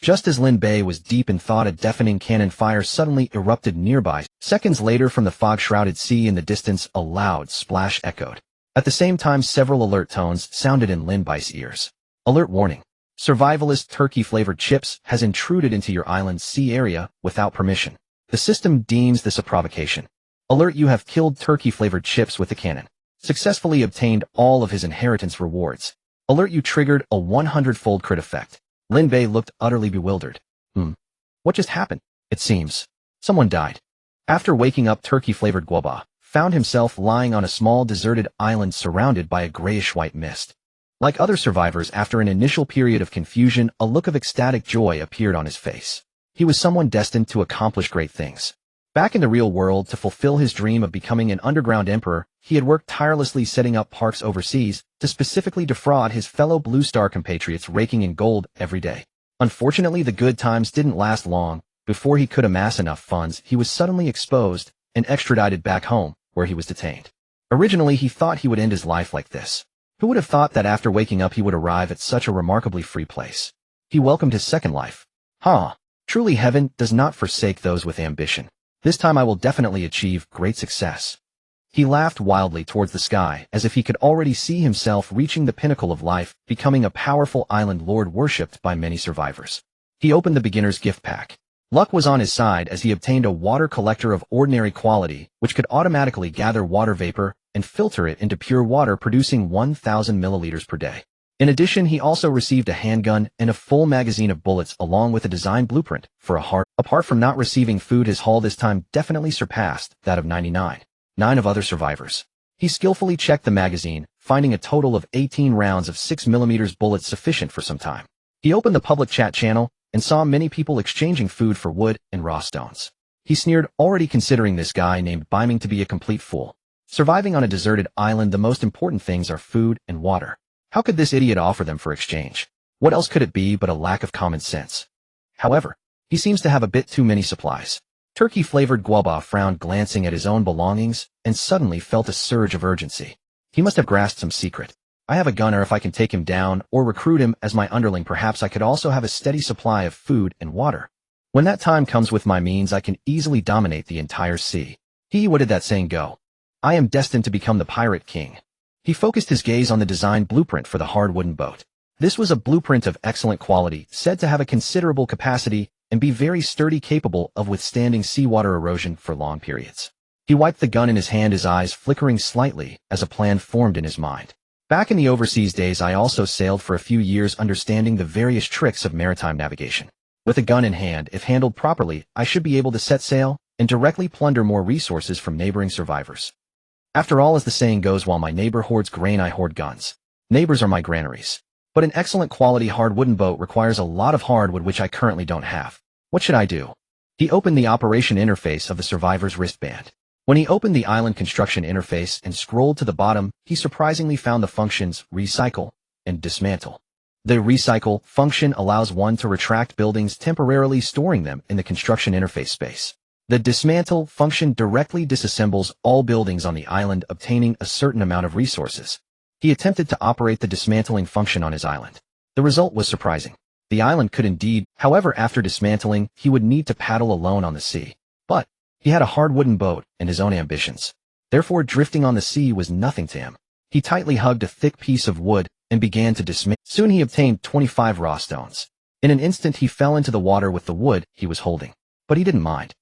Just as Lin Bei was deep in thought, a deafening cannon fire suddenly erupted nearby. Seconds later, from the fog-shrouded sea in the distance, a loud splash echoed. At the same time, several alert tones sounded in Lin Bei's ears. Alert warning. Survivalist turkey-flavored chips has intruded into your island's sea area without permission. The system deems this a provocation. Alert, you have killed turkey-flavored chips with the cannon. Successfully obtained all of his inheritance rewards. Alert, you triggered a 100-fold crit effect. Lin Bei looked utterly bewildered. What just happened? It seems someone died. After waking up, turkey-flavored guoba found himself lying on a small deserted island surrounded by a grayish-white mist. Like other survivors, after an initial period of confusion, a look of ecstatic joy appeared on his face. He was someone destined to accomplish great things. Back in the real world, to fulfill his dream of becoming an underground emperor, he had worked tirelessly setting up parks overseas to specifically defraud his fellow Blue Star compatriots, raking in gold every day. Unfortunately, the good times didn't last long. Before he could amass enough funds, he was suddenly exposed and extradited back home, where he was detained. Originally, he thought he would end his life like this. Who would have thought that after waking up he would arrive at such a remarkably free place? He welcomed his second life. Truly, heaven does not forsake those with ambition. This time I will definitely achieve great success. He laughed wildly towards the sky, as if he could already see himself reaching the pinnacle of life, becoming a powerful island lord worshipped by many survivors. He opened the beginner's gift pack. Luck was on his side as he obtained a water collector of ordinary quality, which could automatically gather water vapor and filter it into pure water, producing 1,000 milliliters per day. In addition, he also received a handgun and a full magazine of bullets along with a design blueprint for a heart. Apart from not receiving food, his haul this time definitely surpassed that of 99 of other survivors. He skillfully checked the magazine, finding a total of 18 rounds of 6mm bullets sufficient for some time. He opened the public chat channel and saw many people exchanging food for wood and raw stones. He sneered, already considering this guy named Bei to be a complete fool. Surviving on a deserted island, the most important things are food and water. How could this idiot offer them for exchange? What else could it be but a lack of common sense? However, he seems to have a bit too many supplies. Turkey-flavored guoba frowned, glancing at his own belongings, and suddenly felt a surge of urgency. He must have grasped some secret. I have a gunner. If I can take him down or recruit him as my underling, perhaps I could also have a steady supply of food and water. When that time comes, with my means, I can easily dominate the entire sea. What did that saying go? I am destined to become the pirate king. He focused his gaze on the design blueprint for the hard wooden boat. This was a blueprint of excellent quality, said to have a considerable capacity and be very sturdy, capable of withstanding seawater erosion for long periods. He wiped the gun in his hand, his eyes flickering slightly as a plan formed in his mind. Back in the overseas days, I also sailed for a few years, understanding the various tricks of maritime navigation. With a gun in hand, if handled properly, I should be able to set sail and directly plunder more resources from neighboring survivors. After all, as the saying goes, while my neighbor hoards grain, I hoard guns. Neighbors are my granaries. But an excellent quality hard wooden boat requires a lot of hardwood, which I currently don't have. What should I do? He opened the operation interface of the survivor's wristband. When he opened the island construction interface and scrolled to the bottom, he surprisingly found the functions recycle and dismantle. The recycle function allows one to retract buildings, temporarily storing them in the construction interface space. The dismantle function directly disassembles all buildings on the island, obtaining a certain amount of resources. He attempted to operate the dismantling function on his island. The result was surprising. The island could indeed, however, after dismantling, he would need to paddle alone on the sea. But he had a hard wooden boat and his own ambitions. Therefore, drifting on the sea was nothing to him. He tightly hugged a thick piece of wood and began to dismantle. Soon he obtained 25 raw stones. In an instant, he fell into the water with the wood he was holding. But he didn't mind.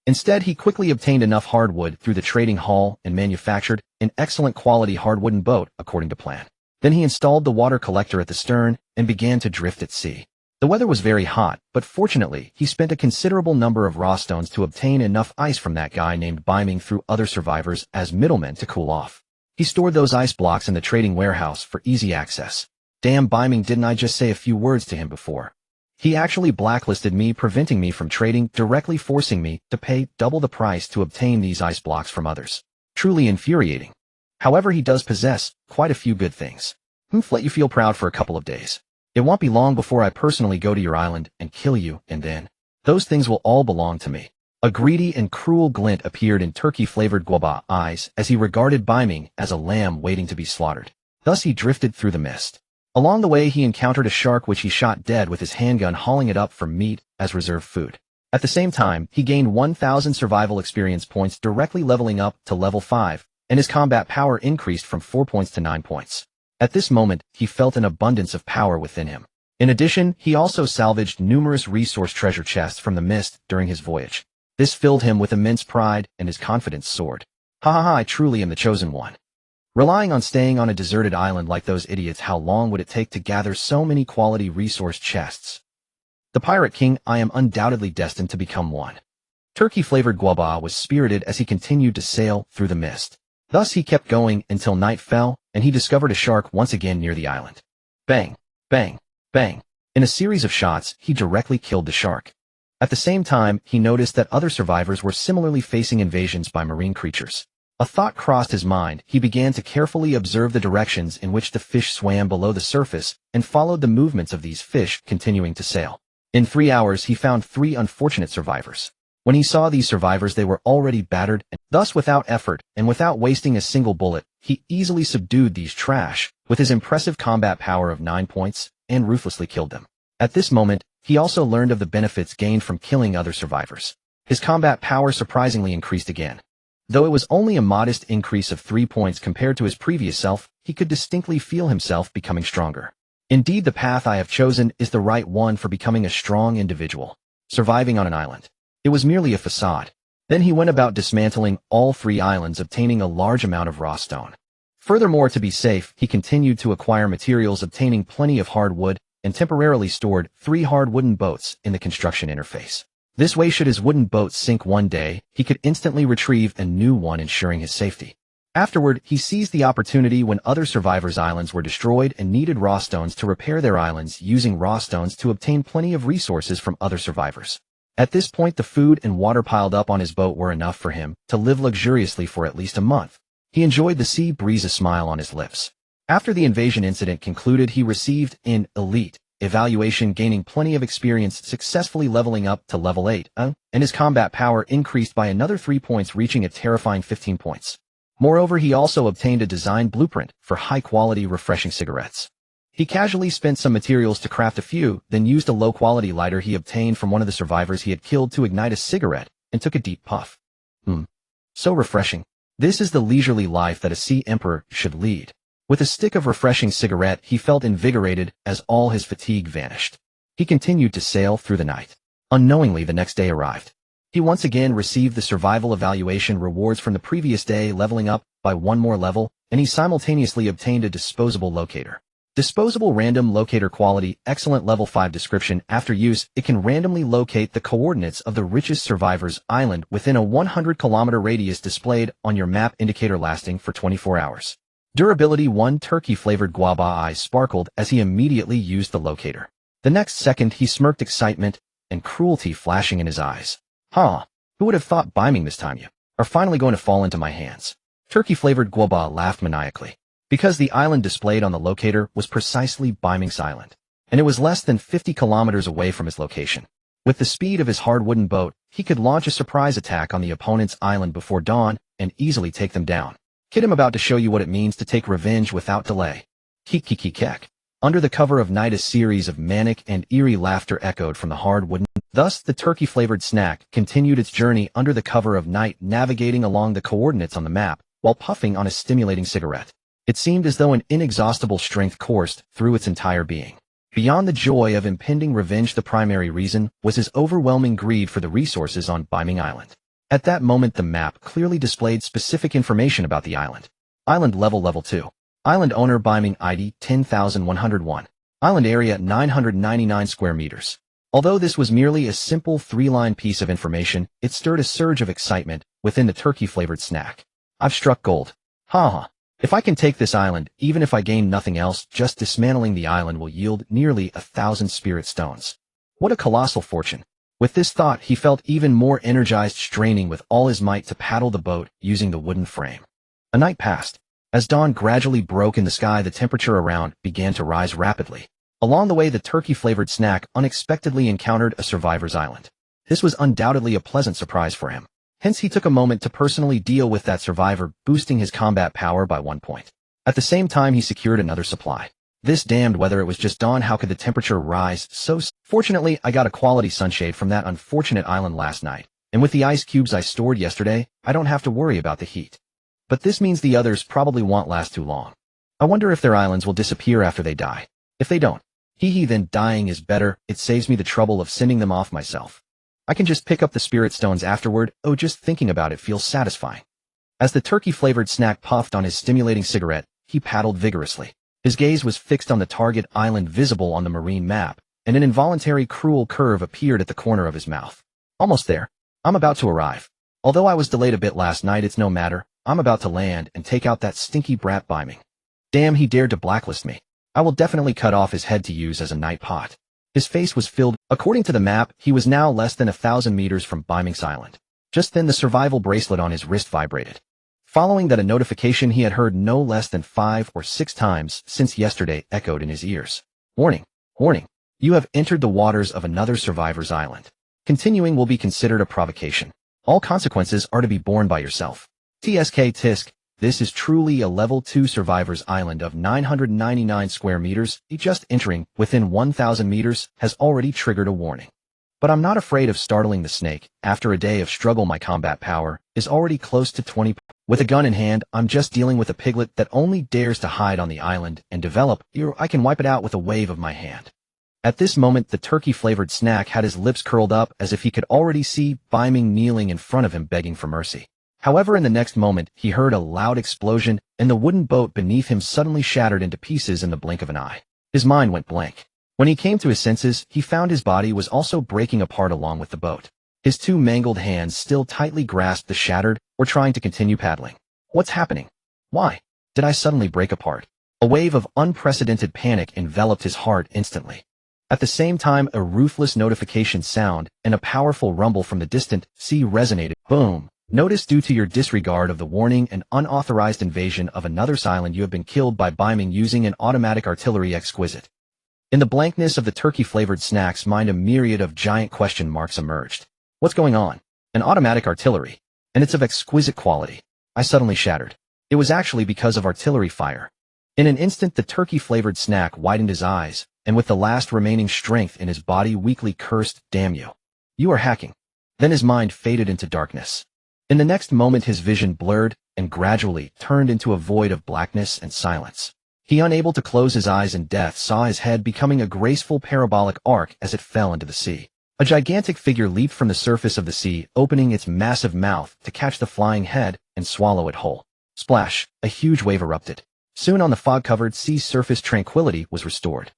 Instead, he quickly obtained enough hardwood through the trading hall and manufactured an excellent quality hard wooden boat according to plan. Then he installed the water collector at the stern and began to drift at sea. The weather was very hot, but fortunately, he spent a considerable number of raw stones to obtain enough ice from that guy named Bei through other survivors as middlemen to cool off. He stored those ice blocks in the trading warehouse for easy access. Damn, Bei, didn't I just say a few words to him before? He actually blacklisted me, preventing me from trading, directly forcing me to pay double the price to obtain these ice blocks from others. Truly infuriating. However, he does possess quite a few good things. Let you feel proud for a couple of days. It won't be long before I personally go to your island and kill you, and then those things will all belong to me. A greedy and cruel glint appeared in turkey-flavored Guoba's eyes as he regarded Bai Ming as a lamb waiting to be slaughtered. Thus he drifted through the mist. Along the way he encountered a shark which he shot dead with his handgun, hauling it up for meat as reserve food. At the same time, he gained 1,000 survival experience points, directly leveling up to level 5, and his combat power increased from 4 points to 9 points. At this moment, he felt an abundance of power within him. In addition, he also salvaged numerous resource treasure chests from the mist during his voyage. This filled him with immense pride, and his confidence soared. I truly am the chosen one. Relying on staying on a deserted island like those idiots, how long would it take to gather so many quality resource chests? The Pirate King, I am undoubtedly destined to become one. Turkey-flavored Guoba was spirited as he continued to sail through the mist. Thus he kept going until night fell, and he discovered a shark once again near the island. Bang, bang, bang. In a series of shots, he directly killed the shark. At the same time, he noticed that other survivors were similarly facing invasions by marine creatures. A thought crossed his mind. He began to carefully observe the directions in which the fish swam below the surface and followed the movements of these fish, continuing to sail. In 3 hours, he found 3 unfortunate survivors. When he saw these survivors, they were already battered, and thus without effort and without wasting a single bullet, he easily subdued these trash with his impressive combat power of 9 points and ruthlessly killed them. At this moment, he also learned of the benefits gained from killing other survivors. His combat power surprisingly increased again. Though it was only a modest increase of 3 points compared to his previous self, he could distinctly feel himself becoming stronger. Indeed, the path I have chosen is the right one for becoming a strong individual. Surviving on an island. It was merely a facade. Then he went about dismantling all 3 islands, obtaining a large amount of raw stone. Furthermore, to be safe, he continued to acquire materials, obtaining plenty of hardwood, and temporarily stored 3 hard wooden boats in the construction interface. This way, should his wooden boat sink one day, he could instantly retrieve a new one, ensuring his safety. Afterward, he seized the opportunity when other survivors' islands were destroyed and needed raw stones to repair their islands, using raw stones to obtain plenty of resources from other survivors. At this point, the food and water piled up on his boat were enough for him to live luxuriously for at least a month. He enjoyed the sea breeze, a smile on his lips. After the invasion incident concluded, he received an elite evaluation, gaining plenty of experience, successfully leveling up to level 8, and his combat power increased by another 3 points, reaching a terrifying 15 points. Moreover, he also obtained a design blueprint for high-quality, refreshing cigarettes. He casually spent some materials to craft a few, then used a low-quality lighter he obtained from one of the survivors he had killed to ignite a cigarette, and took a deep puff. So refreshing. This is the leisurely life that a sea emperor should lead. With a stick of refreshing cigarette, he felt invigorated as all his fatigue vanished. He continued to sail through the night. Unknowingly, the next day arrived. He once again received the survival evaluation rewards from the previous day, leveling up by 1 more level, and he simultaneously obtained a disposable locator. Disposable random locator quality, excellent, level 5 description. After use, it can randomly locate the coordinates of the richest survivor's island within a 100-kilometer radius, displayed on your map indicator, lasting for 24 hours. Durability 1. Turkey-flavored Guoba eyes sparkled as he immediately used the locator. The next second, he smirked, excitement and cruelty flashing in his eyes. Who would have thought, Bai Ming, this time you are finally going to fall into my hands? Turkey-flavored Guoba laughed maniacally. Because the island displayed on the locator was precisely Bai Ming's island, and it was less than 50 kilometers away from his location. With the speed of his hard wooden boat, he could launch a surprise attack on the opponent's island before dawn and easily take them down. Kid, I'm about to show you what it means to take revenge without delay. Kek. Under the cover of night, a series of manic and eerie laughter echoed from the hard wooden. Thus, the turkey-flavored snack continued its journey under the cover of night, navigating along the coordinates on the map while puffing on a stimulating cigarette. It seemed as though an inexhaustible strength coursed through its entire being. Beyond the joy of impending revenge, the primary reason was his overwhelming greed for the resources on Bai Ming Island. At that moment, the map clearly displayed specific information about the island. Island level 2. Island owner Bai Ming, ID 10,101. Island area 999 square meters. Although this was merely a simple 3-line piece of information, it stirred a surge of excitement within the turkey-flavored snack. I've struck gold. If I can take this island, even if I gain nothing else, just dismantling the island will yield nearly 1,000 spirit stones. What a colossal fortune. With this thought, he felt even more energized, straining with all his might to paddle the boat using the wooden frame. A night passed. As dawn gradually broke in the sky, the temperature around began to rise rapidly. Along the way, the turkey-flavored snack unexpectedly encountered a survivor's island. This was undoubtedly a pleasant surprise for him. Hence, he took a moment to personally deal with that survivor, boosting his combat power by 1 point. At the same time, he secured another supply. This damned whether it was just dawn, how could the temperature rise so? Fortunately, I got a quality sunshade from that unfortunate island last night, and with the ice cubes I stored yesterday, I don't have to worry about the heat. But this means the others probably won't last too long. I wonder if their islands will disappear after they die. If they don't, then dying is better. It saves me the trouble of sending them off myself. I can just pick up the spirit stones afterward. Oh, just thinking about it feels satisfying. As the turkey-flavored snack puffed on his stimulating cigarette, he paddled vigorously. His gaze was fixed on the target island visible on the marine map, and an involuntary cruel curve appeared at the corner of his mouth. Almost there. I'm about to arrive. Although I was delayed a bit last night, it's no matter. I'm about to land and take out that stinky brat Biming. Damn, he dared to blacklist me. I will definitely cut off his head to use as a night pot. His face was filled. According to the map, he was now less than 1,000 meters from Biming's island. Just then the survival bracelet on his wrist vibrated. Following that, a notification he had heard no less than 5 or 6 times since yesterday echoed in his ears. Warning, warning, you have entered the waters of another survivor's island. Continuing will be considered a provocation. All consequences are to be borne by yourself. TSK Tisk, this is truly a level 2 survivor's island of 999 square meters. Just entering within 1,000 meters has already triggered a warning. But I'm not afraid of startling the snake. After a day of struggle, my combat power is already close to 20. With a gun in hand, I'm just dealing with a piglet that only dares to hide on the island and develop. I can wipe it out with a wave of my hand. At this moment, the turkey-flavored snack had his lips curled up as if he could already see Biming kneeling in front of him begging for mercy. However, in the next moment, he heard a loud explosion, and the wooden boat beneath him suddenly shattered into pieces in the blink of an eye. His mind went blank. When he came to his senses, he found his body was also breaking apart along with the boat. His 2 mangled hands still tightly grasped the shattered, or trying to continue paddling. What's happening? Why did I suddenly break apart? A wave of unprecedented panic enveloped his heart instantly. At the same time, a ruthless notification sound and a powerful rumble from the distant sea resonated. Boom! Notice, due to your disregard of the warning and unauthorized invasion of another's island, you have been killed by Biming using an automatic artillery. Exquisite. In the blankness of the turkey-flavored snack's mind, a myriad of giant question marks emerged. What's going on? An automatic artillery. And it's of exquisite quality. I suddenly shattered. It was actually because of artillery fire. In an instant, the turkey-flavored snack widened his eyes, and with the last remaining strength in his body weakly cursed, "Damn you. You are hacking." Then his mind faded into darkness. In the next moment, his vision blurred and gradually turned into a void of blackness and silence. He, unable to close his eyes in death, saw his head becoming a graceful parabolic arc as it fell into the sea. A gigantic figure leaped from the surface of the sea, opening its massive mouth to catch the flying head and swallow it whole. Splash! A huge wave erupted. Soon on the fog-covered sea's surface, tranquility was restored.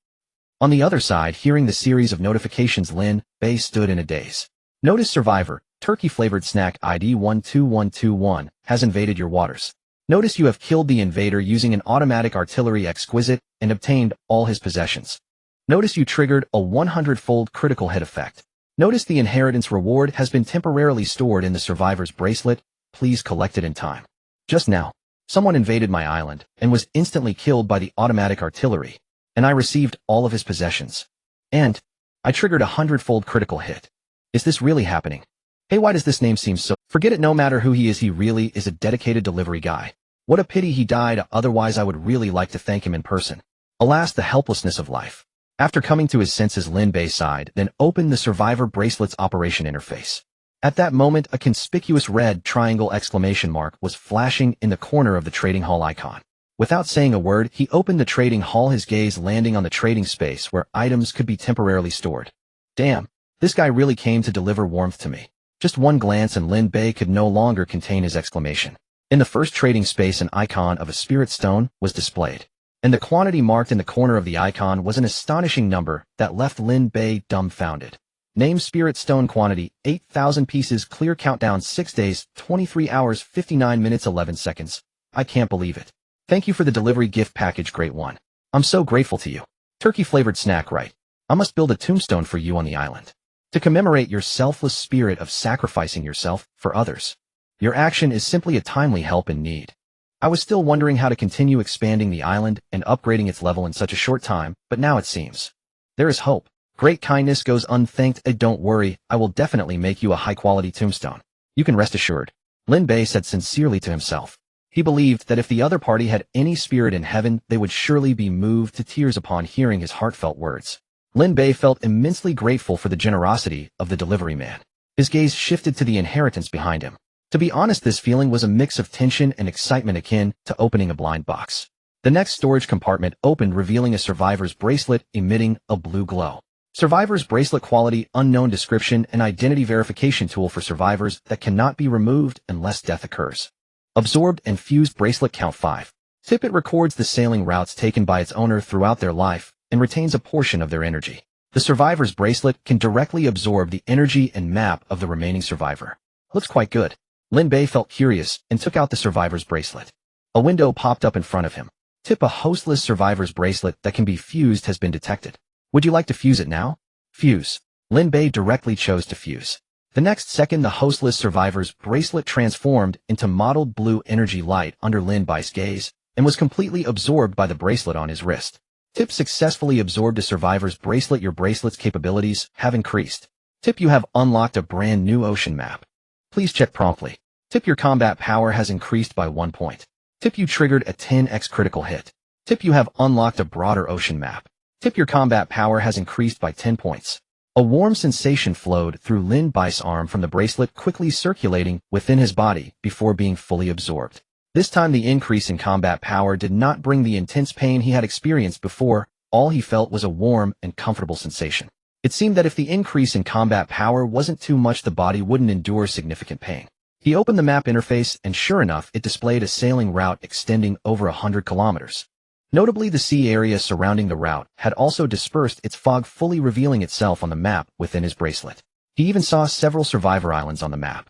On the other side, hearing the series of notifications, Lin Bei stood in a daze. Notice survivor, turkey-flavored snack ID 12121, has invaded your waters. Notice you have killed the invader using an automatic artillery. Exquisite, and obtained all his possessions. Notice you triggered a 100-fold critical hit effect. Notice the inheritance reward has been temporarily stored in the survivor's bracelet. Please collect it in time. Just now, someone invaded my island and was instantly killed by the automatic artillery, and I received all of his possessions. And I triggered a 100-fold critical hit. Is this really happening? Hey, why does this name seem so... Forget it, no matter who he really is a dedicated delivery guy. What a pity he died, otherwise I would really like to thank him in person. Alas, the helplessness of life. After coming to his senses, Lin Bei sighed, then opened the survivor bracelet's operation interface. At that moment, a conspicuous red triangle exclamation mark was flashing in the corner of the trading hall icon. Without saying a word, he opened the trading hall, his gaze landing on the trading space where items could be temporarily stored. Damn, this guy really came to deliver warmth to me. Just one glance and Lin Bei could no longer contain his exclamation. In the first trading space, an icon of a spirit stone was displayed, and the quantity marked in the corner of the icon was an astonishing number that left Lin Bei dumbfounded. Name: spirit stone quantity, 8,000 pieces, clear countdown 6 days, 23 hours, 59 minutes, 11 seconds. I can't believe it. Thank you for the delivery gift package, great one. I'm so grateful to you. Turkey-flavored snack, right? I must build a tombstone for you on the island, to commemorate your selfless spirit of sacrificing yourself for others. Your action is simply a timely help in need. I was still wondering how to continue expanding the island and upgrading its level in such a short time, but now it seems there is hope. Great kindness goes unthanked. Don't worry, I will definitely make you a high-quality tombstone. You can rest assured, Lin Bei said sincerely to himself. He believed that if the other party had any spirit in heaven, they would surely be moved to tears upon hearing his heartfelt words. Lin Bei felt immensely grateful for the generosity of the delivery man. His gaze shifted to the inheritance behind him. To be honest, this feeling was a mix of tension and excitement akin to opening a blind box. The next storage compartment opened, revealing a survivor's bracelet emitting a blue glow. Survivor's bracelet quality, unknown description, and identity verification tool for survivors that cannot be removed unless death occurs. Absorbed and fused bracelet count 5. Tip: it records the sailing routes taken by its owner throughout their life and retains a portion of their energy. The survivor's bracelet can directly absorb the energy and map of the remaining survivor. Looks quite good. Lin Bei felt curious and took out the survivor's bracelet. A window popped up in front of him. Tip: a hostless survivor's bracelet that can be fused has been detected. Would you like to fuse it now? Fuse. Lin Bei directly chose to fuse. The next second, the hostless survivor's bracelet transformed into mottled blue energy light under Lin Bei's gaze and was completely absorbed by the bracelet on his wrist. Tip: successfully absorbed a survivor's bracelet. Your bracelet's capabilities have increased. Tip: you have unlocked a brand new ocean map. Please check promptly. Tip: your combat power has increased by 1 point. Tip: you triggered a 10x critical hit. Tip: you have unlocked a broader ocean map. Tip: your combat power has increased by 10 points. A warm sensation flowed through Lin Bei's arm from the bracelet, quickly circulating within his body before being fully absorbed. This time the increase in combat power did not bring the intense pain he had experienced before. All he felt was a warm and comfortable sensation. It seemed that if the increase in combat power wasn't too much, the body wouldn't endure significant pain. He opened the map interface, and sure enough, it displayed a sailing route extending over 100 kilometers. Notably, the sea area surrounding the route had also dispersed its fog, fully revealing itself on the map within his bracelet. He even saw several survivor islands on the map.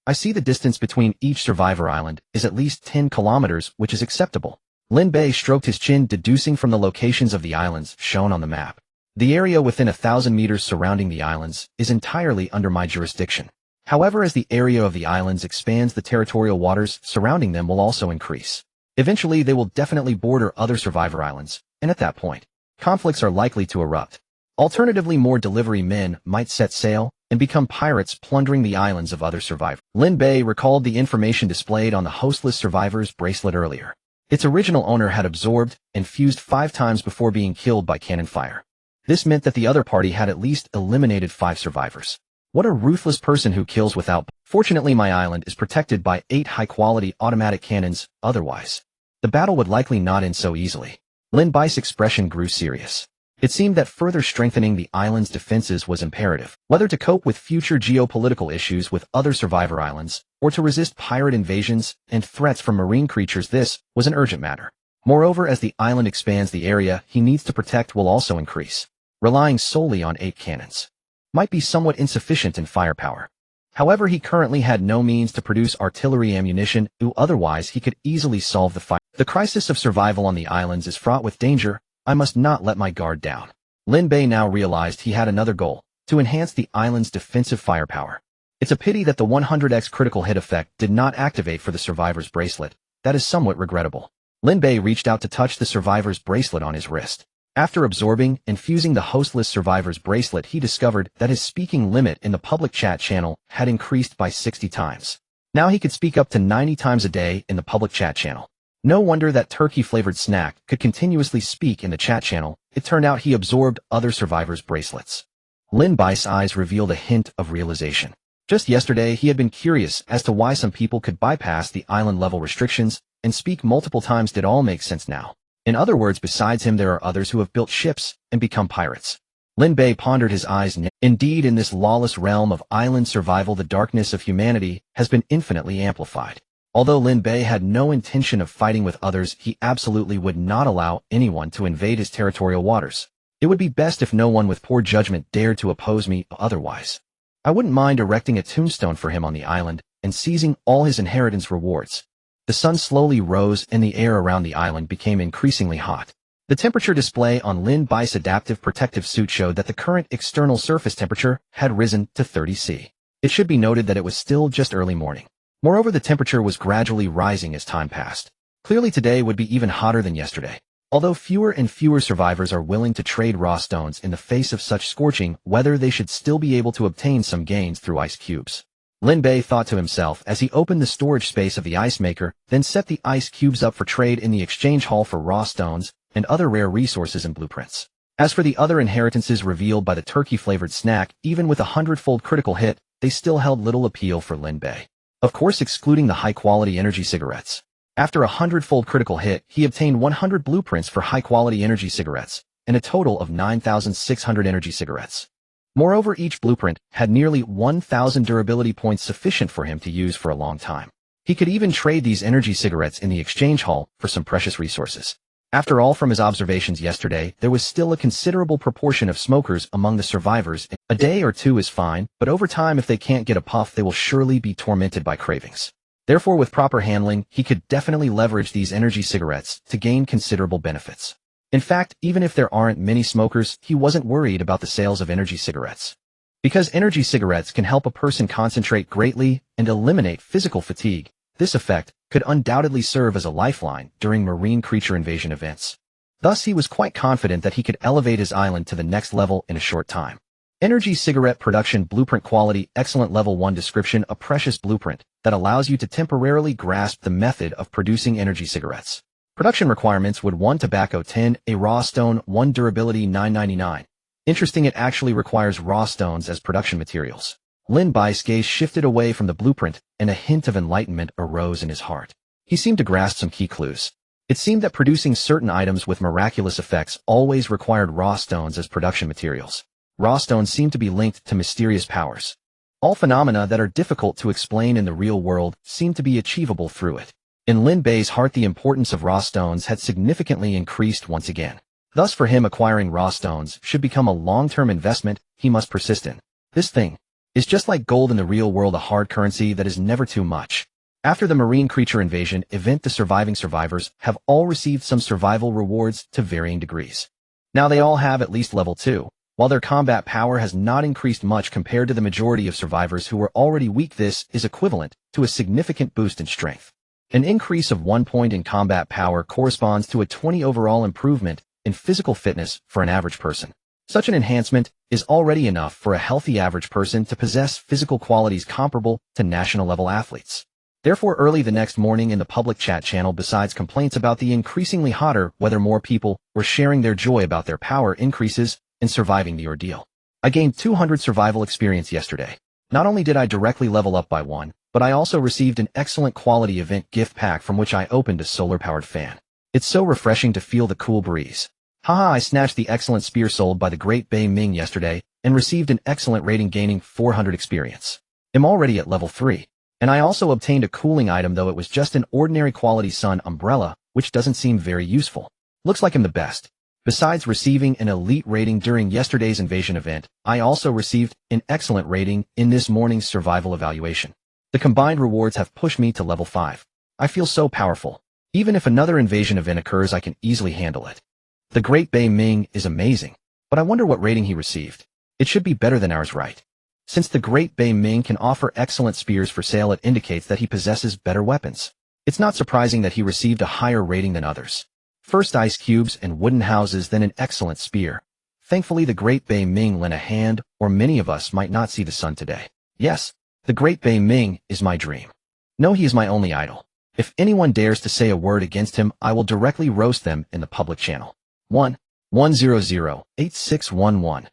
I see the distance between each survivor island is at least 10 kilometers, which is acceptable. Lin Bei stroked his chin, deducing from the locations of the islands shown on the map. The area within 1,000 meters surrounding the islands is entirely under my jurisdiction. However, as the area of the islands expands, the territorial waters surrounding them will also increase. Eventually, they will definitely border other survivor islands, and at that point, conflicts are likely to erupt. Alternatively, more delivery men might set sail and become pirates, plundering the islands of other survivors. Lin Bei recalled the information displayed on the hostless survivor's bracelet earlier. Its original owner had absorbed and fused 5 times before being killed by cannon fire. This meant that the other party had at least eliminated 5 survivors. What a ruthless person who kills without. Fortunately, my island is protected by 8 high-quality automatic cannons. Otherwise, the battle would likely not end so easily. Lin Bei's expression grew serious. It seemed that further strengthening the island's defenses was imperative, whether to cope with future geopolitical issues with other survivor islands, or to resist pirate invasions and threats from marine creatures. This was an urgent matter. Moreover, as the island expands, the area he needs to protect will also increase. Relying solely on 8 cannons might be somewhat insufficient in firepower. However, he currently had no means to produce artillery ammunition, otherwise he could easily solve the fight. The crisis of survival on the islands is fraught with danger. I must not let my guard down. Lin Bei now realized he had another goal: to enhance the island's defensive firepower. It's a pity that the 100x critical hit effect did not activate for the survivor's bracelet. That is somewhat regrettable. Lin Bei reached out to touch the survivor's bracelet on his wrist. After absorbing and fusing the hostless survivor's bracelet, he discovered that his speaking limit in the public chat channel had increased by 60 times. Now he could speak up to 90 times a day in the public chat channel. No wonder that turkey-flavored snack could continuously speak in the chat channel. It turned out he absorbed other survivors' bracelets. Lin Bei's eyes revealed a hint of realization. Just yesterday, he had been curious as to why some people could bypass the island-level restrictions and speak multiple times. Did all make sense now? In other words, besides him, there are others who have built ships and become pirates. Lin Bei pondered, his eyes. Indeed, in this lawless realm of island survival, the darkness of humanity has been infinitely amplified. Although Lin Bei had no intention of fighting with others, he absolutely would not allow anyone to invade his territorial waters. It would be best if no one with poor judgment dared to oppose me. Otherwise, I wouldn't mind erecting a tombstone for him on the island and seizing all his inheritance rewards. The sun slowly rose and the air around the island became increasingly hot. The temperature display on Lin Bei's adaptive protective suit showed that the current external surface temperature had risen to 30 C. It should be noted that it was still just early morning. Moreover, the temperature was gradually rising as time passed. Clearly today would be even hotter than yesterday. Although fewer and fewer survivors are willing to trade raw stones in the face of such scorching weather, they should still be able to obtain some gains through ice cubes. Lin Bei thought to himself as he opened the storage space of the ice maker, then set the ice cubes up for trade in the exchange hall for raw stones and other rare resources and blueprints. As for the other inheritances revealed by the turkey-flavored snack, even with a 100-fold critical hit, they still held little appeal for Lin Bei. Of course, excluding the high-quality energy cigarettes. After a 100-fold critical hit, he obtained 100 blueprints for high-quality energy cigarettes, and a total of 9,600 energy cigarettes. Moreover, each blueprint had nearly 1,000 durability points sufficient for him to use for a long time. He could even trade these energy cigarettes in the exchange hall for some precious resources. After all, from his observations yesterday, there was still a considerable proportion of smokers among the survivors. A day or two is fine, but over time, if they can't get a puff, they will surely be tormented by cravings. Therefore, with proper handling, he could definitely leverage these energy cigarettes to gain considerable benefits. In fact, even if there aren't many smokers, he wasn't worried about the sales of energy cigarettes. Because energy cigarettes can help a person concentrate greatly and eliminate physical fatigue, this effect could undoubtedly serve as a lifeline during marine creature invasion events. Thus, he was quite confident that he could elevate his island to the next level in a short time. Energy cigarette production blueprint quality excellent level 1 description: a precious blueprint that allows you to temporarily grasp the method of producing energy cigarettes. Production requirements would 1 tobacco 10, a raw stone 1 durability 999. Interesting, it actually requires raw stones as production materials. Lin Bei's gaze shifted away from the blueprint, and a hint of enlightenment arose in his heart. He seemed to grasp some key clues. It seemed that producing certain items with miraculous effects always required raw stones as production materials. Raw stones seemed to be linked to mysterious powers. All phenomena that are difficult to explain in the real world seemed to be achievable through it. In Lin Bei's heart, the importance of raw stones had significantly increased once again. Thus, for him, acquiring raw stones should become a long-term investment he must persist in. This thing is just like gold in the real world, a hard currency that is never too much. After the marine creature invasion event, the surviving survivors have all received some survival rewards to varying degrees. Now they all have at least level 2. While their combat power has not increased much compared to the majority of survivors who were already weak, this is equivalent to a significant boost in strength. An increase of 1 point in combat power corresponds to a 20 overall improvement in physical fitness for an average person. Such an enhancement is already enough for a healthy average person to possess physical qualities comparable to national-level athletes. Therefore, early the next morning in the public chat channel, besides complaints about the increasingly hotter weather, more people were sharing their joy about their power increases and surviving the ordeal. I gained 200 survival experience yesterday. Not only did I directly level up by 1, but I also received an excellent quality event gift pack from which I opened a solar-powered fan. It's so refreshing to feel the cool breeze. Haha, I snatched the excellent spear sold by the Great Bei Ming yesterday and received an excellent rating, gaining 400 experience. I'm already at level 3. And I also obtained a cooling item, though it was just an ordinary quality sun umbrella, which doesn't seem very useful. Looks like I'm the best. Besides receiving an elite rating during yesterday's invasion event, I also received an excellent rating in this morning's survival evaluation. The combined rewards have pushed me to level 5. I feel so powerful. Even if another invasion event occurs, I can easily handle it. The Great Bei Ming is amazing, but I wonder what rating he received. It should be better than ours, right? Since the Great Bei Ming can offer excellent spears for sale, it indicates that he possesses better weapons. It's not surprising that he received a higher rating than others. First ice cubes and wooden houses, then an excellent spear. Thankfully, the Great Bei Ming lent a hand, or many of us might not see the sun today. Yes, the Great Bei Ming is my dream. No, he is my only idol. If anyone dares to say a word against him, I will directly roast them in the public channel. 1-100-8611.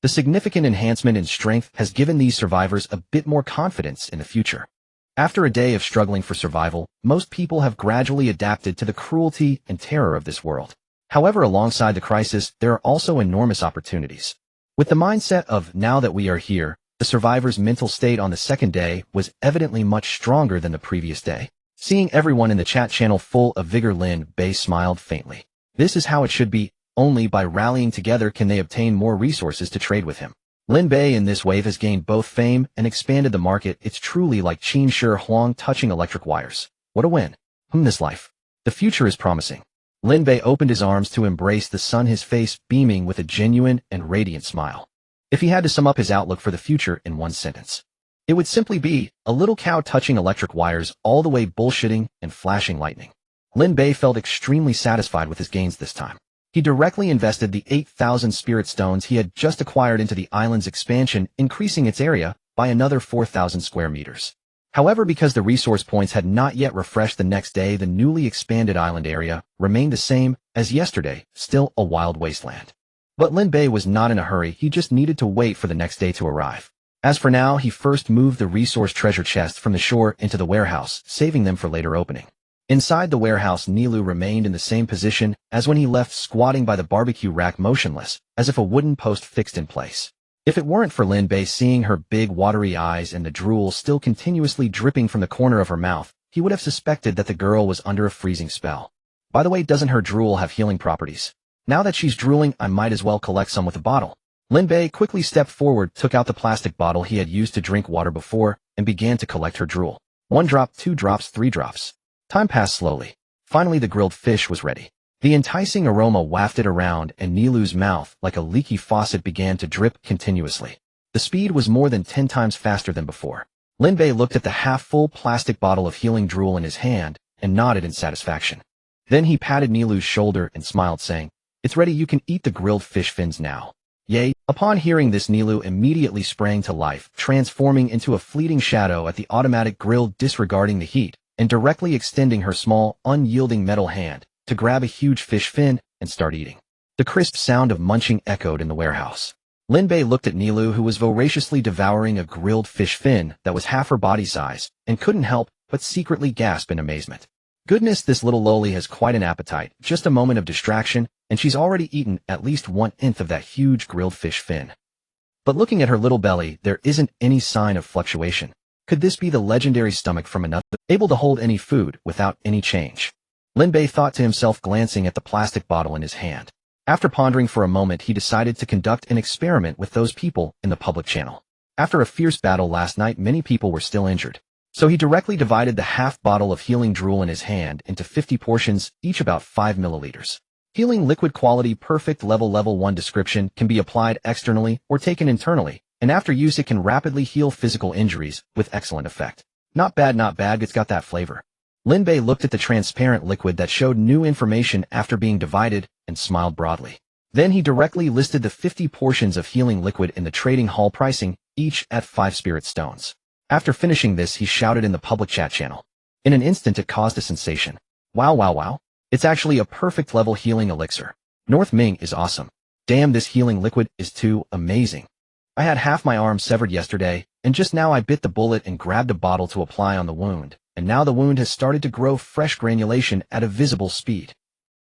The significant enhancement in strength has given these survivors a bit more confidence in the future. After a day of struggling for survival, most people have gradually adapted to the cruelty and terror of this world. However, alongside the crisis, there are also enormous opportunities. With the mindset of now that we are here, the survivors' mental state on the second day was evidently much stronger than the previous day. Seeing everyone in the chat channel full of vigor, Lin Bei smiled faintly. This is how it should be. Only by rallying together can they obtain more resources to trade with him. Lin Bei in this wave has gained both fame and expanded the market. It's truly like Qin Shi Huang touching electric wires. What a win. This life. The future is promising. Lin Bei opened his arms to embrace the sun, his face beaming with a genuine and radiant smile. If he had to sum up his outlook for the future in one sentence, it would simply be a little cow touching electric wires all the way, bullshitting and flashing lightning. Lin Bei felt extremely satisfied with his gains this time. He directly invested the 8,000 spirit stones he had just acquired into the island's expansion, increasing its area by another 4,000 square meters. However, because the resource points had not yet refreshed the next day, the newly expanded island area remained the same as yesterday, still a wild wasteland. But Lin Bei was not in a hurry, he just needed to wait for the next day to arrive. As for now, he first moved the resource treasure chests from the shore into the warehouse, saving them for later opening. Inside the warehouse, Nilu remained in the same position as when he left, squatting by the barbecue rack, motionless, as if a wooden post fixed in place. If it weren't for Lin Bei seeing her big watery eyes and the drool still continuously dripping from the corner of her mouth, he would have suspected that the girl was under a freezing spell. By the way, doesn't her drool have healing properties? Now that she's drooling, I might as well collect some with a bottle. Lin Bei quickly stepped forward, took out the plastic bottle he had used to drink water before, and began to collect her drool. 1 drop, 2 drops, 3 drops. Time passed slowly. Finally, the grilled fish was ready. The enticing aroma wafted around, and Nilu's mouth, like a leaky faucet, began to drip continuously. The speed was more than 10 times faster than before. Lin Bei looked at the half-full plastic bottle of healing drool in his hand and nodded in satisfaction. Then he patted Nilu's shoulder and smiled, saying, "It's ready, you can eat the grilled fish fins now." Yay! Upon hearing this, Nilu immediately sprang to life, transforming into a fleeting shadow at the automatic grill, disregarding the heat, and directly extending her small, unyielding metal hand to grab a huge fish fin and start eating. The crisp sound of munching echoed in the warehouse. Lin Bei looked at Nilu, who was voraciously devouring a grilled fish fin that was half her body size, and couldn't help but secretly gasp in amazement. Goodness, this little loli has quite an appetite. Just a moment of distraction, and she's already eaten at least 1/10 of that huge grilled fish fin. But looking at her little belly, there isn't any sign of fluctuation. Could this be the legendary stomach from another, able to hold any food without any change? Lin Bei thought to himself, glancing at the plastic bottle in his hand. After pondering for a moment, he decided to conduct an experiment with those people in the public channel. After a fierce battle last night, many people were still injured. So he directly divided the half bottle of healing drool in his hand into 50 portions, each about 5 milliliters. Healing liquid, quality perfect, level 1 description, can be applied externally or taken internally, and after use it can rapidly heal physical injuries with excellent effect. Not bad, not bad, it's got that flavor. Lin Bei looked at the transparent liquid that showed new information after being divided and smiled broadly. Then he directly listed the 50 portions of healing liquid in the trading hall, pricing each at 5 spirit stones. After finishing this, he shouted in the public chat channel. In an instant, it caused a sensation. Wow, wow, wow. It's actually a perfect level healing elixir. North Ming is awesome. Damn, this healing liquid is too amazing. I had half my arm severed yesterday, and just now I bit the bullet and grabbed a bottle to apply on the wound, and now the wound has started to grow fresh granulation at a visible speed.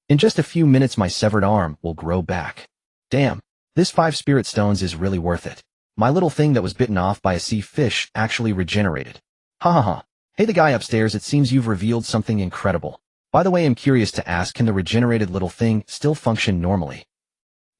In just a few minutes, my severed arm will grow back. Damn, this 5 spirit stones is really worth it. My little thing that was bitten off by a sea fish actually regenerated. Ha ha ha. Hey, the guy upstairs, it seems you've revealed something incredible. By the way, I'm curious to ask, can the regenerated little thing still function normally?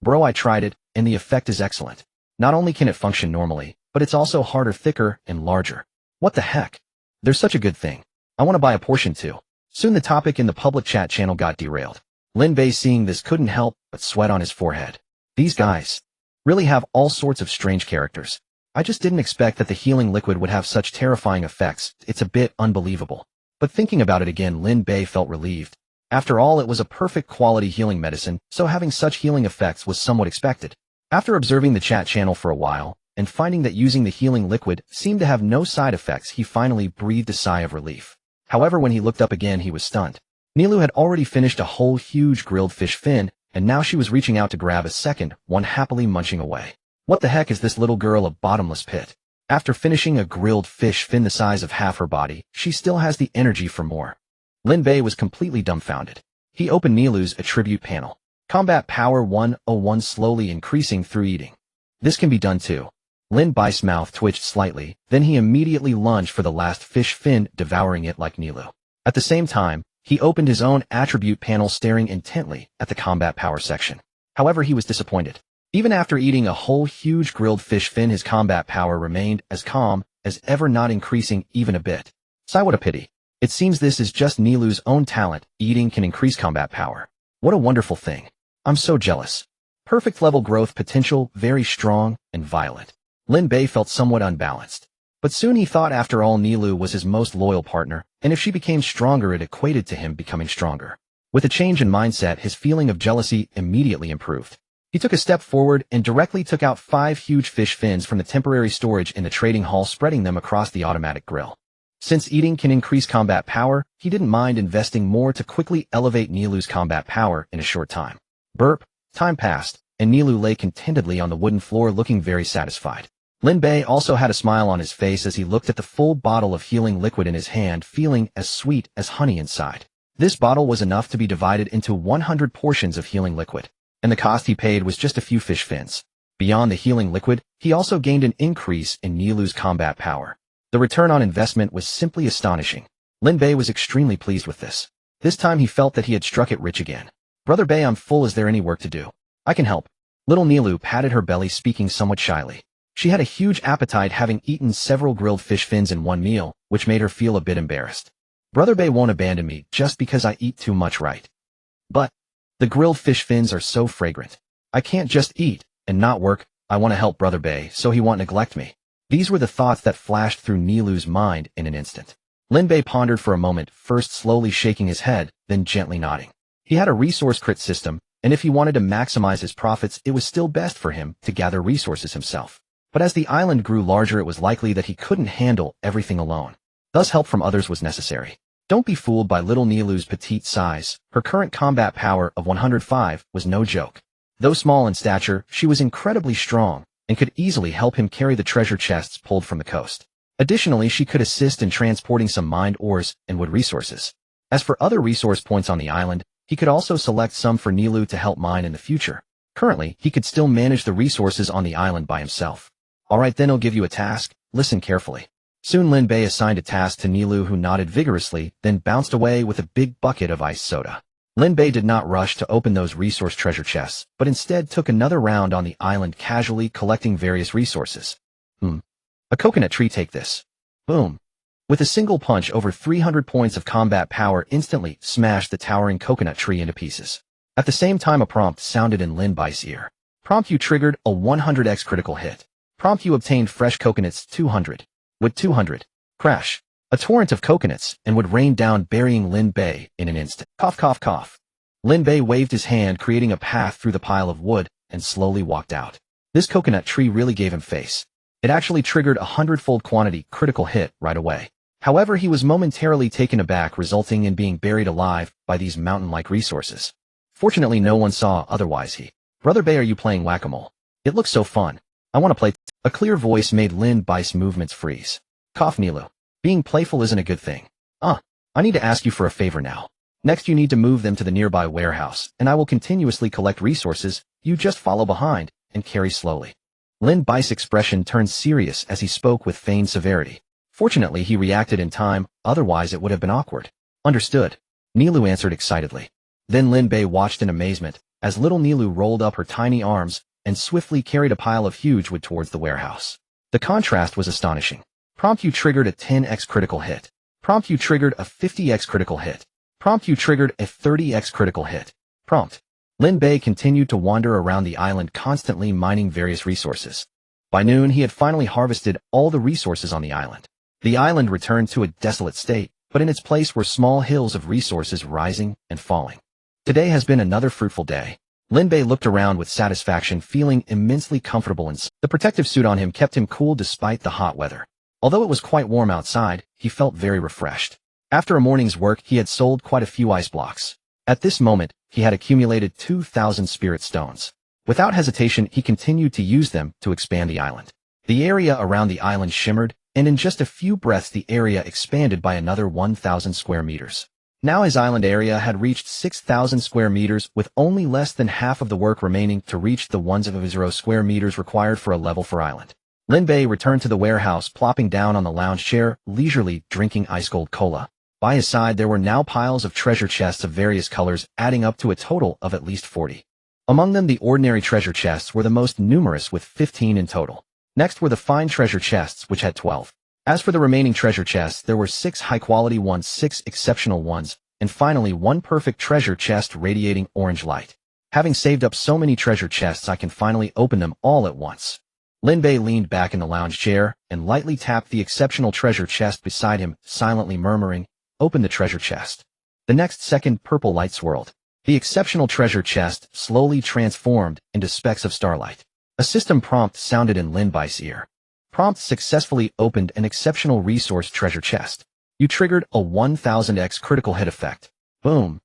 Bro, I tried it, and the effect is excellent. Not only can it function normally, but it's also harder, thicker, and larger. What the heck? There's such a good thing. I want to buy a portion too. Soon the topic in the public chat channel got derailed. Lin Bei, seeing this, couldn't help but sweat on his forehead. These guys really have all sorts of strange characters. I just didn't expect that the healing liquid would have such terrifying effects. It's a bit unbelievable. But thinking about it again, Lin Bei felt relieved. After all, it was a perfect quality healing medicine, so having such healing effects was somewhat expected. After observing the chat channel for a while, and finding that using the healing liquid seemed to have no side effects, he finally breathed a sigh of relief. However, when he looked up again, he was stunned. Nilu had already finished a whole huge grilled fish fin, and now she was reaching out to grab a second one, happily munching away. What the heck is this little girl, a bottomless pit? After finishing a grilled fish fin the size of half her body, she still has the energy for more. Lin Bei was completely dumbfounded. He opened Nilu's attribute panel. Combat power 101, slowly increasing through eating. This can be done too. Lin Bei's mouth twitched slightly, then he immediately lunged for the last fish fin, devouring it like Nilu. At the same time, he opened his own attribute panel, staring intently at the combat power section. However, he was disappointed. Even after eating a whole huge grilled fish fin, his combat power remained as calm as ever, not increasing even a bit. Sigh, what a pity. It seems this is just Nilu's own talent. Eating can increase combat power. What a wonderful thing. I'm so jealous. Perfect level growth potential, very strong and violent. Lin Bei felt somewhat unbalanced. But soon he thought after all Nilu was his most loyal partner, and if she became stronger it equated to him becoming stronger. With a change in mindset, his feeling of jealousy immediately improved. He took a step forward and directly took out 5 huge fish fins from the temporary storage in the trading hall, spreading them across the automatic grill. Since eating can increase combat power, he didn't mind investing more to quickly elevate Nilu's combat power in a short time. Burp. Time passed, and Nilu lay contentedly on the wooden floor looking very satisfied. Lin Bei also had a smile on his face as he looked at the full bottle of healing liquid in his hand, feeling as sweet as honey inside. This bottle was enough to be divided into 100 portions of healing liquid, and the cost he paid was just a few fish fins. Beyond the healing liquid, he also gained an increase in Nilu's combat power. The return on investment was simply astonishing. Lin Bei was extremely pleased with this. This time he felt that he had struck it rich again. Brother Bei, I'm full. Is there any work to do? I can help. Little Nilu patted her belly, speaking somewhat shyly. She had a huge appetite, having eaten several grilled fish fins in one meal, which made her feel a bit embarrassed. Brother Bei won't abandon me just because I eat too much, right? But the grilled fish fins are so fragrant. I can't just eat and not work. I want to help Brother Bei so he won't neglect me. These were the thoughts that flashed through Nilu's mind in an instant. Lin Bei pondered for a moment, first slowly shaking his head, then gently nodding. He had a resource crit system, and if he wanted to maximize his profits, it was still best for him to gather resources himself. But as the island grew larger, it was likely that he couldn't handle everything alone. Thus help from others was necessary. Don't be fooled by little Nilu's petite size. Her current combat power of 105 was no joke. Though small in stature, she was incredibly strong and could easily help him carry the treasure chests pulled from the coast. Additionally, she could assist in transporting some mined ores and wood resources. As for other resource points on the island, he could also select some for Nilu to help mine in the future. Currently, he could still manage the resources on the island by himself. Alright, then I'll give you a task. Listen carefully. Soon Lin Bei assigned a task to Nilu, who nodded vigorously, then bounced away with a big bucket of iced soda. Lin Bei did not rush to open those resource treasure chests, but instead took another round on the island, casually collecting various resources. A coconut tree, take this. Boom. With a single punch, over 300 points of combat power instantly smashed the towering coconut tree into pieces. At the same time, a prompt sounded in Lin Bei's ear. Prompt: you triggered a 100x critical hit. Prompt: you obtained fresh coconuts 200. With 200. Crash. A torrent of coconuts and would rain down, burying Lin Bei in an instant. Cough, cough, cough. Lin Bei waved his hand, creating a path through the pile of wood, and slowly walked out. This coconut tree really gave him face. It actually triggered a 100-fold quantity critical hit right away. However, he was momentarily taken aback, resulting in being buried alive by these mountain-like resources. Fortunately, no one saw, otherwise Brother Bei, are you playing whack-a-mole? It looks so fun. I want to play. A clear voice made Lin Bei's movements freeze. Cough, Nilu. Being playful isn't a good thing. I need to ask you for a favor now. Next, you need to move them to the nearby warehouse, and I will continuously collect resources. You just follow behind and carry slowly. Lin Bei's expression turned serious as he spoke with feigned severity. Fortunately, he reacted in time, otherwise it would have been awkward. Understood. Nilu answered excitedly. Then Lin Bei watched in amazement as little Nilu rolled up her tiny arms and swiftly carried a pile of huge wood towards the warehouse. The contrast was astonishing. Prompt: you triggered a 10x critical hit. Prompt: you triggered a 50x critical hit. Prompt: you triggered a 30x critical hit. Prompt. Lin Bei continued to wander around the island, constantly mining various resources. By noon, he had finally harvested all the resources on the island. The island returned to a desolate state, but in its place were small hills of resources rising and falling. Today has been another fruitful day. Lin Bei looked around with satisfaction, feeling immensely comfortable, and the protective suit on him kept him cool despite the hot weather. Although it was quite warm outside, he felt very refreshed. After a morning's work, he had sold quite a few ice blocks. At this moment, he had accumulated 2,000 spirit stones. Without hesitation, he continued to use them to expand the island. The area around the island shimmered, and in just a few breaths the area expanded by another 1,000 square meters. Now his island area had reached 6,000 square meters, with only less than half of the work remaining to reach the 1,000 square meters required for a level 4 island. Lin Bei returned to the warehouse, plopping down on the lounge chair, leisurely drinking ice-cold cola. By his side there were now piles of treasure chests of various colors, adding up to a total of at least 40. Among them, the ordinary treasure chests were the most numerous, with 15 in total. Next were the fine treasure chests, which had 12. As for the remaining treasure chests, there were 6 high-quality ones, 6 exceptional ones, and finally one perfect treasure chest radiating orange light. Having saved up so many treasure chests, I can finally open them all at once. Lin Bei leaned back in the lounge chair and lightly tapped the exceptional treasure chest beside him, silently murmuring, "Open the treasure chest." The next second, purple light swirled. The exceptional treasure chest slowly transformed into specks of starlight. A system prompt sounded in Lin Bei's ear. Prompt successfully opened an exceptional resource treasure chest. You triggered a 1000x critical hit effect. Boom.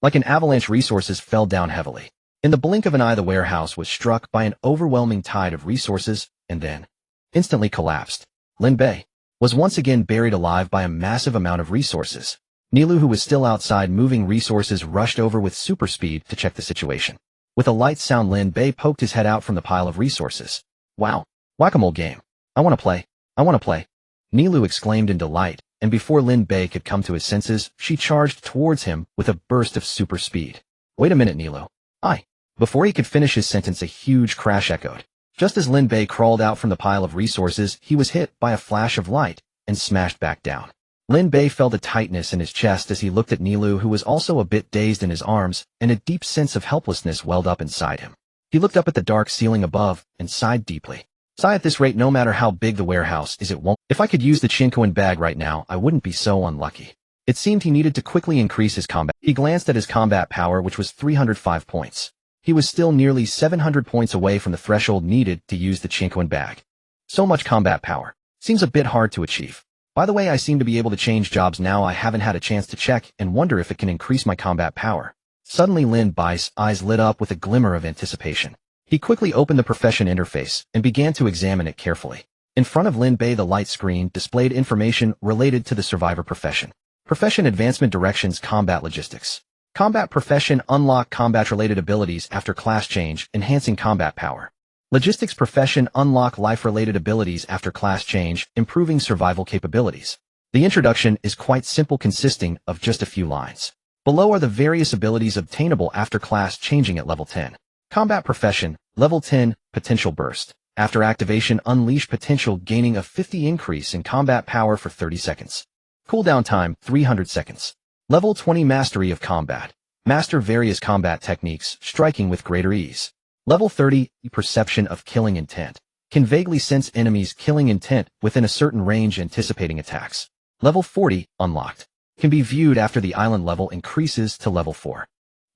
Like an avalanche, resources fell down heavily. In the blink of an eye, the warehouse was struck by an overwhelming tide of resources and then instantly collapsed. Lin Bei was once again buried alive by a massive amount of resources. Nilu, who was still outside moving resources, rushed over with super speed to check the situation. With a light sound, Lin Bei poked his head out from the pile of resources. "Wow, whack-a-mole game. I want to play. I want to play." Nilu exclaimed in delight, and before Lin Bei could come to his senses, she charged towards him with a burst of super speed. "Wait a minute, Nilu. I..." Before he could finish his sentence, a huge crash echoed. Just as Lin Bei crawled out from the pile of resources, he was hit by a flash of light and smashed back down. Lin Bei felt a tightness in his chest as he looked at Nilu, who was also a bit dazed in his arms, and a deep sense of helplessness welled up inside him. He looked up at the dark ceiling above and sighed deeply. "Sigh, at this rate, no matter how big the warehouse is, it won't. If I could use the Chinquan bag right now, I wouldn't be so unlucky." It seemed he needed to quickly increase his combat. He glanced at his combat power, which was 305 points. He was still nearly 700 points away from the threshold needed to use the Chinquan bag. So much combat power. Seems a bit hard to achieve. By the way, I seem to be able to change jobs now. I haven't had a chance to check and wonder if it can increase my combat power. Suddenly Lin Bei's eyes lit up with a glimmer of anticipation. He quickly opened the profession interface and began to examine it carefully. In front of Lin Bei, the light screen displayed information related to the survivor profession. Profession advancement directions, combat logistics. Combat profession, unlock combat-related abilities after class change, enhancing combat power. Logistics profession, unlock life-related abilities after class change, improving survival capabilities. The introduction is quite simple, consisting of just a few lines. Below are the various abilities obtainable after class changing at level 10. Combat profession, level 10, potential burst. After activation, unleash potential, gaining a 50 increase in combat power for 30 seconds. Cooldown time, 300 seconds. Level 20, mastery of combat. Master various combat techniques, striking with greater ease. Level 30, perception of killing intent. Can vaguely sense enemies' killing intent within a certain range, anticipating attacks. Level 40, unlocked. Can be viewed after the island level increases to level 4.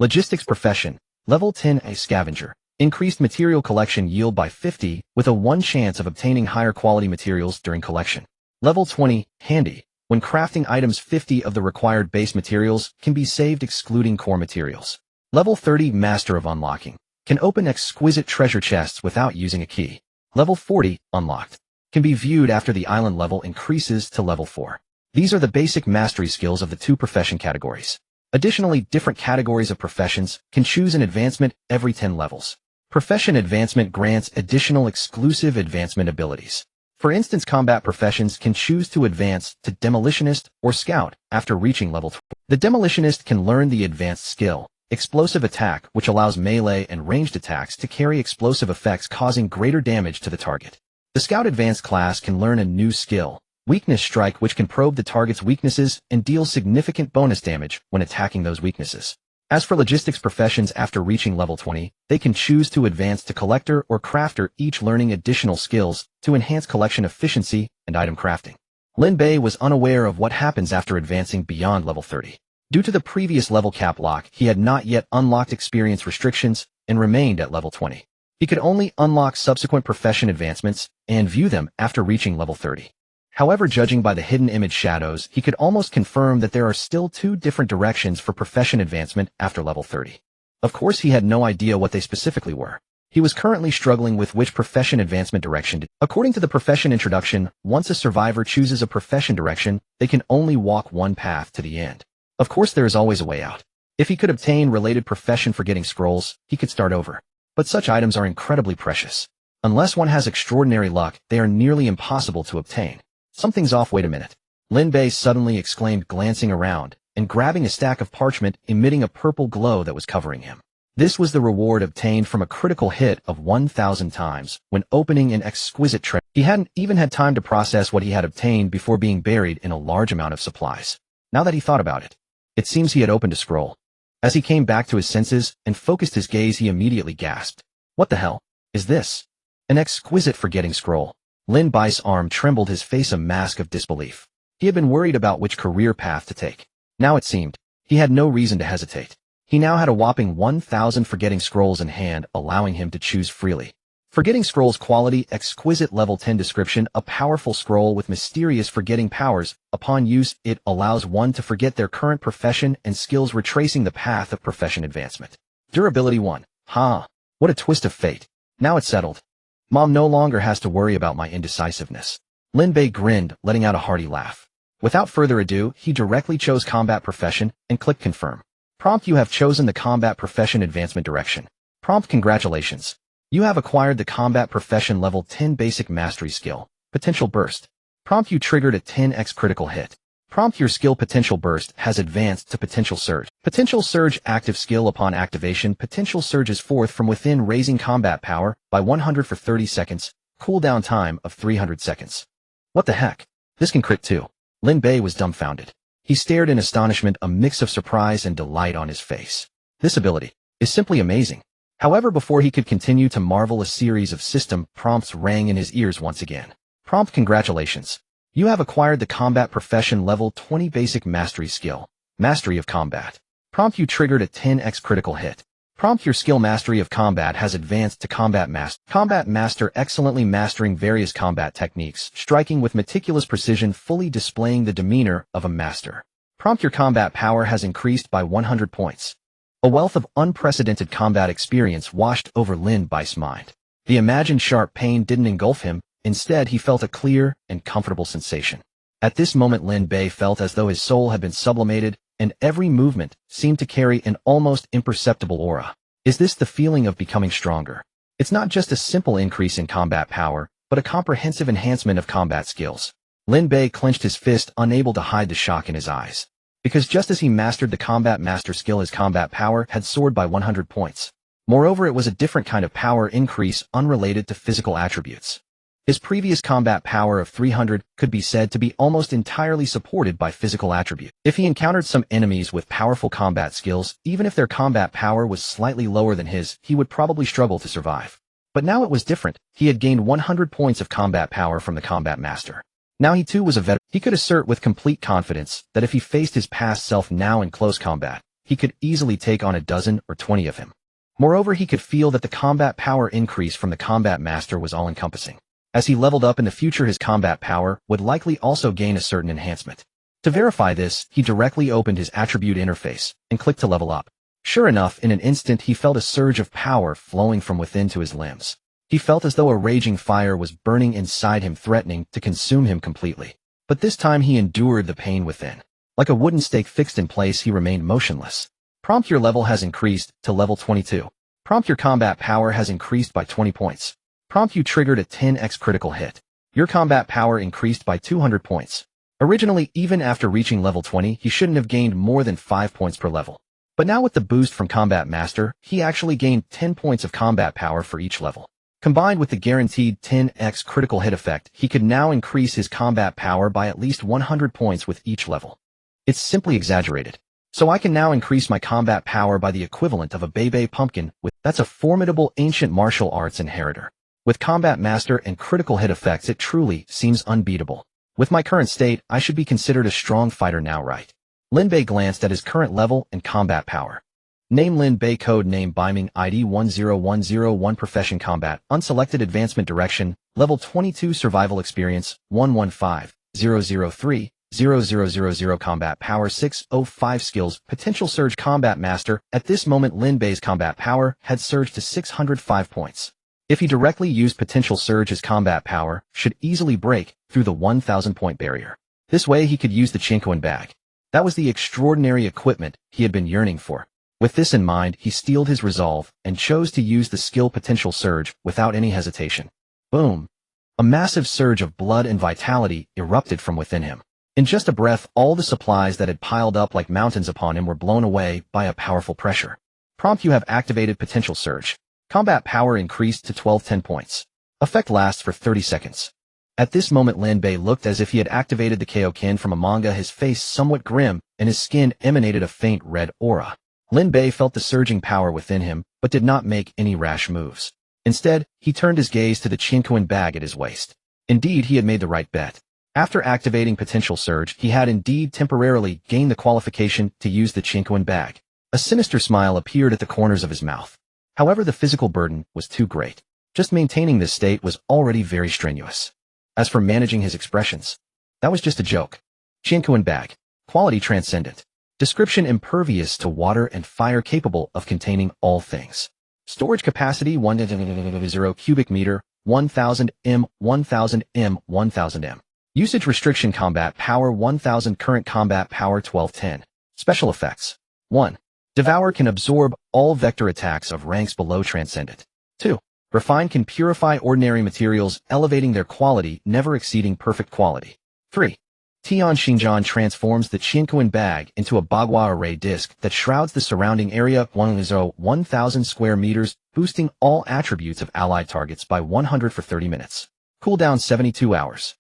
Logistics profession. Level 10, a scavenger. Increased material collection yield by 50, with a 1 chance of obtaining higher quality materials during collection. Level 20, handy. When crafting items, 50 of the required base materials can be saved excluding core materials. Level 30, master of unlocking. Can open exquisite treasure chests without using a key. Level 40, unlocked. Can be viewed after the island level increases to level 4. These are the basic mastery skills of the 2 profession categories. Additionally, different categories of professions can choose an advancement every 10 levels. Profession advancement grants additional exclusive advancement abilities. For instance, combat professions can choose to advance to Demolitionist or Scout after reaching level 12. The Demolitionist can learn the advanced skill, Explosive Attack, which allows melee and ranged attacks to carry explosive effects, causing greater damage to the target. The Scout advanced class can learn a new skill, Weakness Strike, which can probe the target's weaknesses and deal significant bonus damage when attacking those weaknesses. As for logistics professions, after reaching level 20, they can choose to advance to Collector or Crafter, each learning additional skills to enhance collection efficiency and item crafting. Lin Bei was unaware of what happens after advancing beyond level 30. Due to the previous level cap lock, he had not yet unlocked experience restrictions and remained at level 20. He could only unlock subsequent profession advancements and view them after reaching level 30. However, judging by the hidden image shadows, he could almost confirm that there are still 2 different directions for profession advancement after level 30. Of course, he had no idea what they specifically were. He was currently struggling with which profession advancement direction to. According to the profession introduction, once a survivor chooses a profession direction, they can only walk one path to the end. Of course, there is always a way out. If he could obtain related profession forgetting scrolls, he could start over. But such items are incredibly precious. Unless one has extraordinary luck, they are nearly impossible to obtain. Something's off. Wait a minute. Lin Bei suddenly exclaimed, glancing around and grabbing a stack of parchment emitting a purple glow that was covering him. This was the reward obtained from a critical hit of 1,000 times when opening an exquisite treasure. He hadn't even had time to process what he had obtained before being buried in a large amount of supplies. Now that he thought about it, It seems he had opened a scroll. As he came back to his senses and focused his gaze, he immediately gasped. What the hell is this? An exquisite forgetting scroll. Lin Bei's arm trembled, his face a mask of disbelief. He had been worried about which career path to take. Now it seemed he had no reason to hesitate. He now had a whopping 1,000 forgetting scrolls in hand, allowing him to choose freely. Forgetting scrolls quality, exquisite level 10 description, a powerful scroll with mysterious forgetting powers. Upon use, it allows one to forget their current profession and skills, retracing the path of profession advancement. Durability 1. What a twist of fate. Now it's settled. Mom no longer has to worry about my indecisiveness. Lin Bei grinned, letting out a hearty laugh. Without further ado, he directly chose combat profession and clicked confirm. Prompt: you have chosen the combat profession advancement direction. Prompt: congratulations. You have acquired the combat profession level 10 basic mastery skill, potential burst. Prompt: you triggered a 10x critical hit. Prompt: your skill potential burst has advanced to potential surge. Potential surge active skill. Upon activation, potential surge is forth from within, raising combat power by 100 for 30 seconds, cooldown time of 300 seconds. What the heck? This can crit too. Lin Bei was dumbfounded. He stared in astonishment, a mix of surprise and delight on his face. This ability is simply amazing. However, before he could continue to marvel, a series of system prompts rang in his ears once again. Prompt: congratulations. You have acquired the combat profession level 20 basic mastery skill, mastery of combat. Prompt: you triggered a 10x critical hit. Prompt: your skill mastery of combat has advanced to combat master. Combat master, excellently mastering various combat techniques, striking with meticulous precision, fully displaying the demeanor of a master. Prompt: your combat power has increased by 100 points. A wealth of unprecedented combat experience washed over Lin Bei's mind. The imagined sharp pain didn't engulf him. Instead, he felt a clear and comfortable sensation. At this moment, Lin Bei felt as though his soul had been sublimated, and every movement seemed to carry an almost imperceptible aura. Is this the feeling of becoming stronger? It's not just a simple increase in combat power, but a comprehensive enhancement of combat skills. Lin Bei clenched his fist, unable to hide the shock in his eyes. Because just as he mastered the combat master skill, his combat power had soared by 100 points. Moreover, it was a different kind of power increase, unrelated to physical attributes. His previous combat power of 300 could be said to be almost entirely supported by physical attribute. If he encountered some enemies with powerful combat skills, even if their combat power was slightly lower than his, he would probably struggle to survive. But now it was different. He had gained 100 points of combat power from the combat master. Now he too was a veteran. He could assert with complete confidence that if he faced his past self now in close combat, he could easily take on a dozen or 20 of him. Moreover, he could feel that the combat power increase from the combat master was all-encompassing. As he leveled up in the future, his combat power would likely also gain a certain enhancement. To verify this, he directly opened his attribute interface and clicked to level up. Sure enough, in an instant he felt a surge of power flowing from within to his limbs. He felt as though a raging fire was burning inside him, threatening to consume him completely. But this time he endured the pain within. Like a wooden stake fixed in place, he remained motionless. Prompt: your level has increased to level 22. Prompt: your combat power has increased by 20 points. Prompt: you triggered a 10x critical hit. Your combat power increased by 200 points. Originally, even after reaching level 20, he shouldn't have gained more than 5 points per level. But now with the boost from Combat Master, he actually gained 10 points of combat power for each level. Combined with the guaranteed 10x critical hit effect, he could now increase his combat power by at least 100 points with each level. It's simply exaggerated. So I can now increase my combat power by the equivalent of a Bebe pumpkin. That's a formidable ancient martial arts inheritor. With Combat Master and critical hit effects, it truly seems unbeatable. With my current state, I should be considered a strong fighter now, right? Lin Bei glanced at his current level and combat power. Name: Lin Bei. Code name: Beiming. ID 10101. Profession: Combat. Unselected. Advancement Direction. Level 22. Survival Experience 115003 0000. Combat Power 605. Skills: Potential Surge. Combat Master. At this moment, Lin Bei's combat power had surged to 605 points. If he directly used Potential Surge, his combat power should easily break through the 1,000-point barrier. This way he could use the Chinkoan bag. That was the extraordinary equipment he had been yearning for. With this in mind, he steeled his resolve and chose to use the skill Potential Surge without any hesitation. Boom! A massive surge of blood and vitality erupted from within him. In just a breath, all the supplies that had piled up like mountains upon him were blown away by a powerful pressure. Prompt: you have activated Potential Surge. Combat power increased to 1210 points. Effect lasts for 30 seconds. At this moment, Lin Bei looked as if he had activated the Kaioken from a manga, his face somewhat grim and his skin emanated a faint red aura. Lin Bei felt the surging power within him, but did not make any rash moves. Instead, he turned his gaze to the Qianquan bag at his waist. Indeed, he had made the right bet. After activating Potential Surge, he had indeed temporarily gained the qualification to use the Qianquan bag. A sinister smile appeared at the corners of his mouth. However, the physical burden was too great. Just maintaining this state was already very strenuous. As for managing his expressions, that was just a joke. Qianquan bag. Quality transcendent. Description impervious to water and fire, capable of containing all things. Storage capacity 1.0 cubic meter, 1000 m, 1000 m, 1000 m. Usage restriction combat power 1000 current combat power 1210. Special effects. 1. Devour can absorb all vector attacks of ranks below transcendent. 2. Refine can purify ordinary materials, elevating their quality, never exceeding perfect quality. 3. Tian Xinjian transforms the Qianquan bag into a Bagua array disc that shrouds the surrounding area 1000 square meters, boosting all attributes of allied targets by 100 for 30 minutes. Cooldown 72 hours.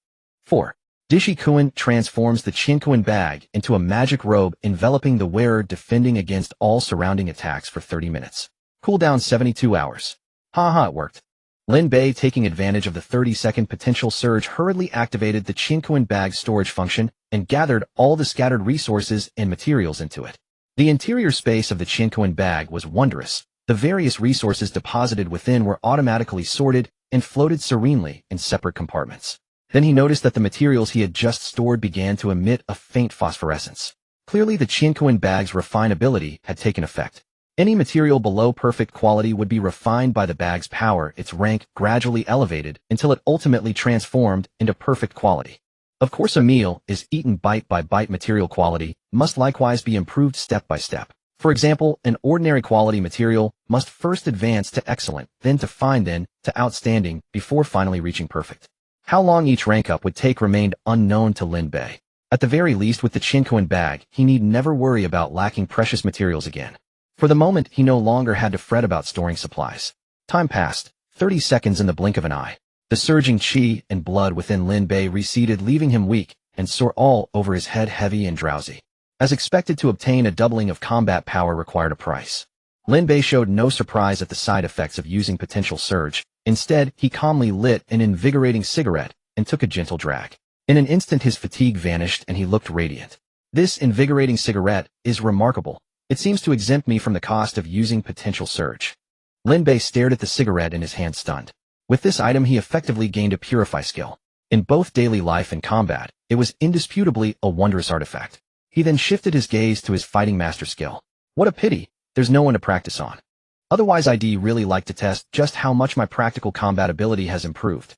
4. Dishi Kuan transforms the Qianquan bag into a magic robe enveloping the wearer, defending against all surrounding attacks for 30 minutes. Cooldown 72 hours. Haha, it worked. Lin Bei, taking advantage of the 30-second potential surge, hurriedly activated the Qianquan bag storage function and gathered all the scattered resources and materials into it. The interior space of the Qianquan bag was wondrous. The various resources deposited within were automatically sorted and floated serenely in separate compartments. Then he noticed that the materials he had just stored began to emit a faint phosphorescence. Clearly, the Qianquan bag's refinability had taken effect. Any material below perfect quality would be refined by the bag's power, its rank gradually elevated until it ultimately transformed into perfect quality. Of course, a meal is eaten bite by bite. Material quality must likewise be improved step by step. For example, an ordinary quality material must first advance to excellent, then to fine, then to outstanding, before finally reaching perfect. How long each rank up would take remained unknown to Lin Bei. At the very least, with the Qianquan bag, he need never worry about lacking precious materials again. For the moment, he no longer had to fret about storing supplies. Time passed, 30 seconds in the blink of an eye. The surging qi and blood within Lin Bei receded, leaving him weak and sore all over his head, heavy and drowsy. As expected, to obtain a doubling of combat power required a price. Lin Bei showed no surprise at the side effects of using potential surge. Instead, he calmly lit an invigorating cigarette and took a gentle drag. In an instant, his fatigue vanished and he looked radiant. This invigorating cigarette is remarkable. It seems to exempt me from the cost of using potential surge. Lin Bei stared at the cigarette in his hand, stunned. With this item, he effectively gained a purify skill. In both daily life and combat, it was indisputably a wondrous artifact. He then shifted his gaze to his fighting master skill. What a pity, there's no one to practice on. Otherwise, I'd really like to test just how much my practical combat ability has improved.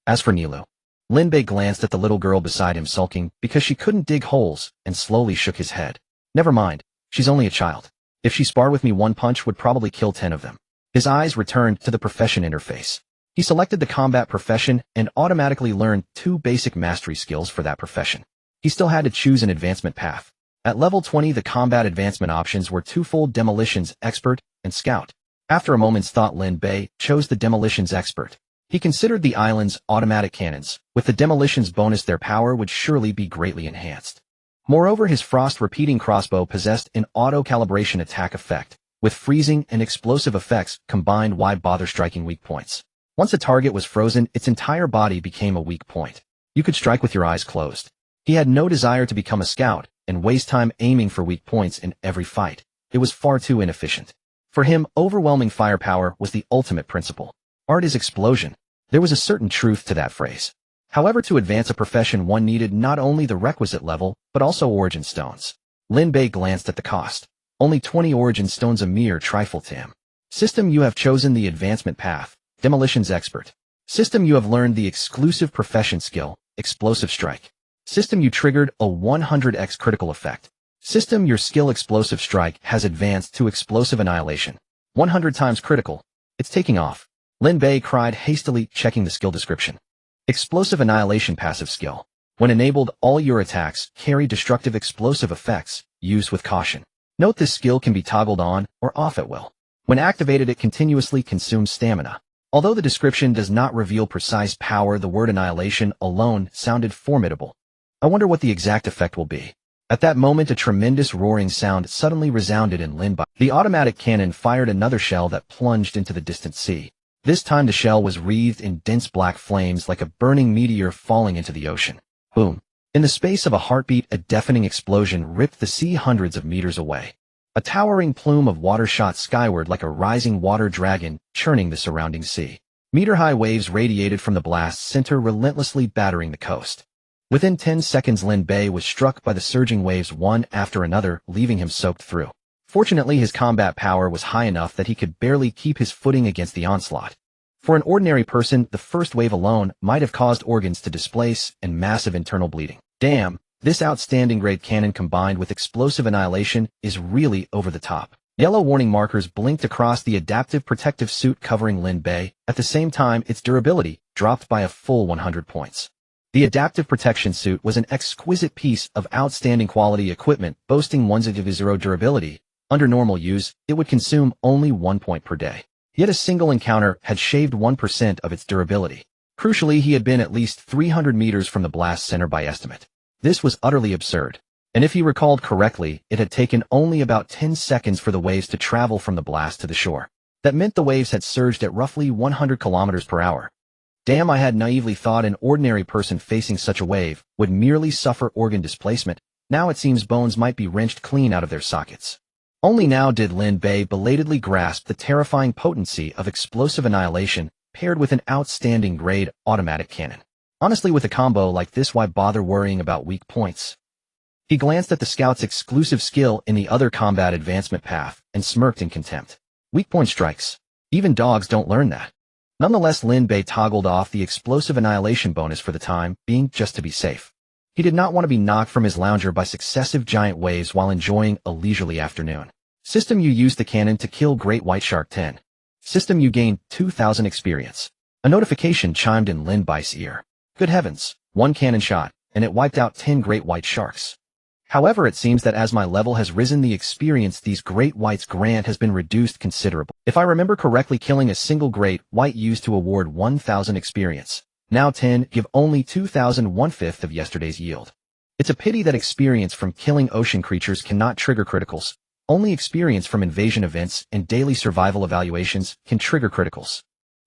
As for Nilu, Lin Bei glanced at the little girl beside him, sulking because she couldn't dig holes, and slowly shook his head. Never mind. She's only a child. If she sparred with me, one punch would probably kill 10 of them. His eyes returned to the profession interface. He selected the combat profession and automatically learned 2 basic mastery skills for that profession. He still had to choose an advancement path. At level 20, the combat advancement options were twofold: Demolitions Expert and Scout. After a moment's thought, Lin Bei chose the Demolitions Expert. He considered the island's automatic cannons. With the Demolitions bonus, their power would surely be greatly enhanced. Moreover, his frost-repeating crossbow possessed an auto-calibration attack effect. With freezing and explosive effects combined, why bother striking weak points? Once a target was frozen, its entire body became a weak point. You could strike with your eyes closed. He had no desire to become a scout and waste time aiming for weak points in every fight. It was far too inefficient. For him, overwhelming firepower was the ultimate principle. Art is explosion. There was a certain truth to that phrase. However, to advance a profession, one needed not only the requisite level, but also origin stones. Lin Bei glanced at the cost. Only 20 origin stones, a mere trifle to him. System: you have chosen the advancement path, Demolitions Expert. System: you have learned the exclusive profession skill, Explosive Strike. System: you triggered a 100x critical effect. System: your skill Explosive Strike has advanced to Explosive Annihilation. 100 times critical. It's taking off. Lin Bei cried, hastily checking the skill description. Explosive Annihilation passive skill. When enabled, all your attacks carry destructive explosive effects. Use with caution. Note, this skill can be toggled on or off at will. When activated, it continuously consumes stamina. Although the description does not reveal precise power, the word annihilation alone sounded formidable. I wonder what the exact effect will be. At that moment, a tremendous roaring sound suddenly resounded in Lin Bei. The automatic cannon fired another shell that plunged into the distant sea. This time the shell was wreathed in dense black flames like a burning meteor falling into the ocean. Boom. In the space of a heartbeat, a deafening explosion ripped the sea hundreds of meters away. A towering plume of water shot skyward like a rising water dragon, churning the surrounding sea. Meter-high waves radiated from the blast's center, relentlessly battering the coast. Within 10 seconds, Lin Bei was struck by the surging waves one after another, leaving him soaked through. Fortunately, his combat power was high enough that he could barely keep his footing against the onslaught. For an ordinary person, the first wave alone might have caused organs to displace and massive internal bleeding. Damn, this outstanding grade cannon combined with explosive annihilation is really over the top. Yellow warning markers blinked across the adaptive protective suit covering Lin Bei. At the same time, its durability dropped by a full 100 points. The adaptive protection suit was an exquisite piece of outstanding quality equipment boasting 1/0 durability. Under normal use, it would consume only 1 point per day. Yet a single encounter had shaved 1% of its durability. Crucially, he had been at least 300 meters from the blast center by estimate. This was utterly absurd. And if he recalled correctly, it had taken only about 10 seconds for the waves to travel from the blast to the shore. That meant the waves had surged at roughly 100 kilometers per hour. Damn, I had naively thought an ordinary person facing such a wave would merely suffer organ displacement. Now it seems bones might be wrenched clean out of their sockets. Only now did Lin Bei belatedly grasp the terrifying potency of explosive annihilation paired with an outstanding grade automatic cannon. Honestly, with a combo like this, why bother worrying about weak points? He glanced at the scout's exclusive skill in the other combat advancement path and smirked in contempt. Weak point strikes. Even dogs don't learn that. Nonetheless, Lin Bei toggled off the explosive annihilation bonus for the time being just to be safe. He did not want to be knocked from his lounger by successive giant waves while enjoying a leisurely afternoon. System: you used the cannon to kill Great White Shark 10. System: you gained 2,000 experience. A notification chimed in Lin Bei's ear. Good heavens, one cannon shot, and it wiped out 10 great white sharks. However, it seems that as my level has risen, the experience these great whites grant has been reduced considerably. If I remember correctly, killing a single great white used to award 1,000 experience. Now 10 give only 2,000, 1/5 of yesterday's yield. It's a pity that experience from killing ocean creatures cannot trigger criticals. Only experience from invasion events and daily survival evaluations can trigger criticals.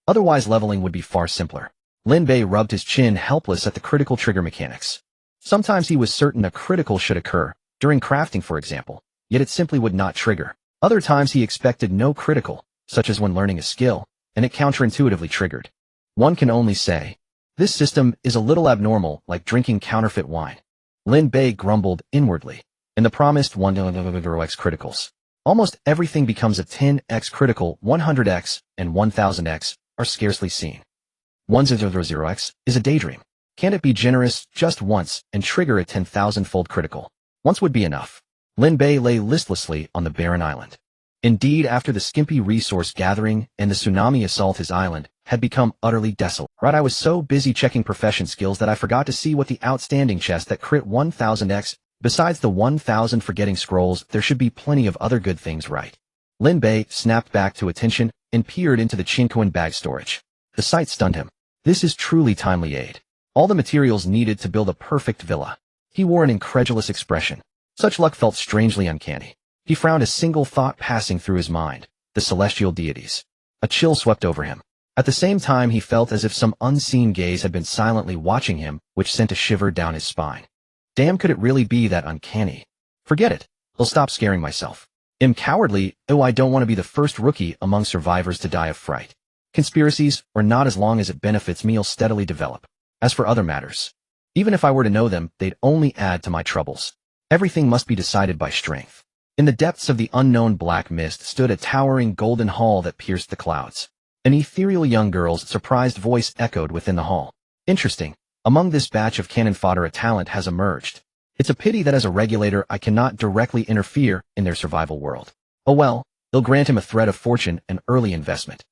Otherwise, leveling would be far simpler. Lin Bei rubbed his chin, helpless at the critical trigger mechanics. Sometimes he was certain a critical should occur, during crafting for example, yet it simply would not trigger. Other times he expected no critical, such as when learning a skill, and it counterintuitively triggered. One can only say, this system is a little abnormal, like drinking counterfeit wine. Lin Bei grumbled inwardly. In the promised 100x criticals, almost everything becomes a 10x critical. 100x and 1000x are scarcely seen. 100x is a daydream. Can't it be generous just once and trigger a 10,000-fold critical? Once would be enough. Lin Bei lay listlessly on the barren island. Indeed, after the skimpy resource gathering and the tsunami assault, his island had become utterly desolate. I was so busy checking profession skills that I forgot to see what the outstanding chest that crit 1000x. Besides the 1000 forgetting scrolls, there should be plenty of other good things, right? Lin Bei snapped back to attention and peered into the Chinquan bag storage. The sight stunned him. This is truly timely aid. All the materials needed to build a perfect villa. He wore an incredulous expression. Such luck felt strangely uncanny. He frowned, a single thought passing through his mind: the celestial deities. A chill swept over him. At the same time, he felt as if some unseen gaze had been silently watching him, which sent a shiver down his spine. Damn, could it really be that uncanny? Forget it. I'll stop scaring myself. I'm cowardly. Oh, I don't want to be the first rookie among survivors to die of fright. Conspiracies, or not, as long as it benefits me, I'll steadily develop. As for other matters, even if I were to know them, they'd only add to my troubles. Everything must be decided by strength. In the depths of the unknown black mist stood a towering golden hall that pierced the clouds. An ethereal young girl's surprised voice echoed within the hall. Interesting. Among this batch of cannon fodder, a talent has emerged. It's a pity that as a regulator I cannot directly interfere in their survival world. Oh well, they'll grant him a thread of fortune and early investment.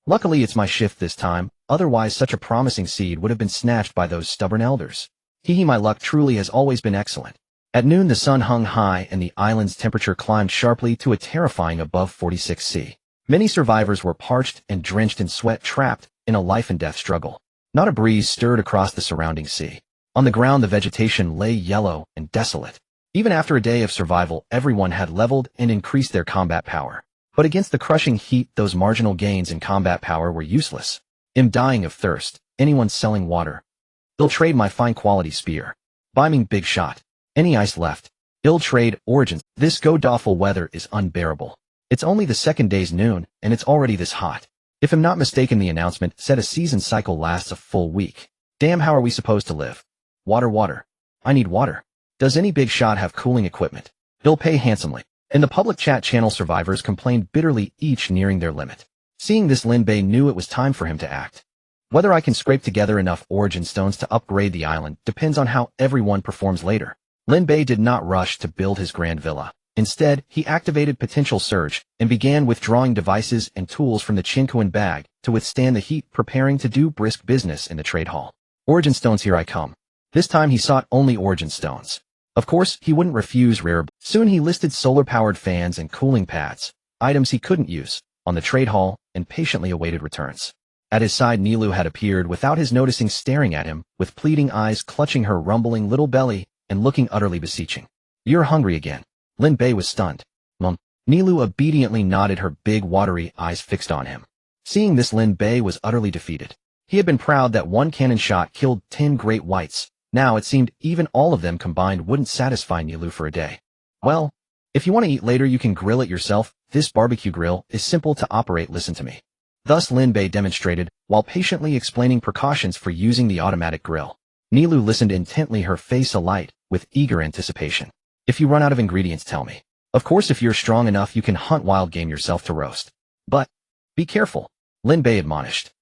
Luckily it's my shift this time, otherwise such a promising seed would have been snatched by those stubborn elders. Hee, my luck truly has always been excellent. At noon the sun hung high and the island's temperature climbed sharply to a terrifying above 46°C. Many survivors were parched and drenched in sweat, trapped in a life-and-death struggle. Not a breeze stirred across the surrounding sea. On the ground the vegetation lay yellow and desolate. Even after a day of survival, everyone had leveled and increased their combat power. But against the crushing heat, those marginal gains in combat power were useless. I'm dying of thirst. Anyone selling water? I'll trade my fine quality spear. Buy me big shot. Any ice left? I'll trade origins. This god-awful weather is unbearable. It's only the second day's noon, and it's already this hot. If I'm not mistaken, the announcement said a season cycle lasts a full week. Damn, how are we supposed to live? Water, water. I need water. Does any big shot have cooling equipment? I'll pay handsomely. In the public chat channel, survivors complained bitterly, each nearing their limit. Seeing this, Lin Bei knew it was time for him to act. Whether I can scrape together enough origin stones to upgrade the island depends on how everyone performs later. Lin Bei did not rush to build his grand villa. Instead, he activated Potential Surge and began withdrawing devices and tools from the Chinquan bag to withstand the heat, preparing to do brisk business in the trade hall. Origin stones, here I come. This time he sought only origin stones. Of course, he wouldn't refuse rare. Soon he listed solar-powered fans and cooling pads, items he couldn't use, on the trade hall, and patiently awaited returns. At his side, Nilu had appeared without his noticing, staring at him, with pleading eyes, clutching her rumbling little belly, and looking utterly beseeching. You're hungry again. Lin Bei was stunned. Nilu obediently nodded, her big watery eyes fixed on him. Seeing this, Lin Bei was utterly defeated. He had been proud that one cannon shot killed 10 great whites. Now it seemed even all of them combined wouldn't satisfy Nilu for a day. Well, if you want to eat later, you can grill it yourself. This barbecue grill is simple to operate, listen to me. Thus Lin Bei demonstrated, while patiently explaining precautions for using the automatic grill. Nilu listened intently, her face alight with eager anticipation. If you run out of ingredients, tell me. Of course, if you're strong enough, you can hunt wild game yourself to roast. But be careful, Lin Bei admonished.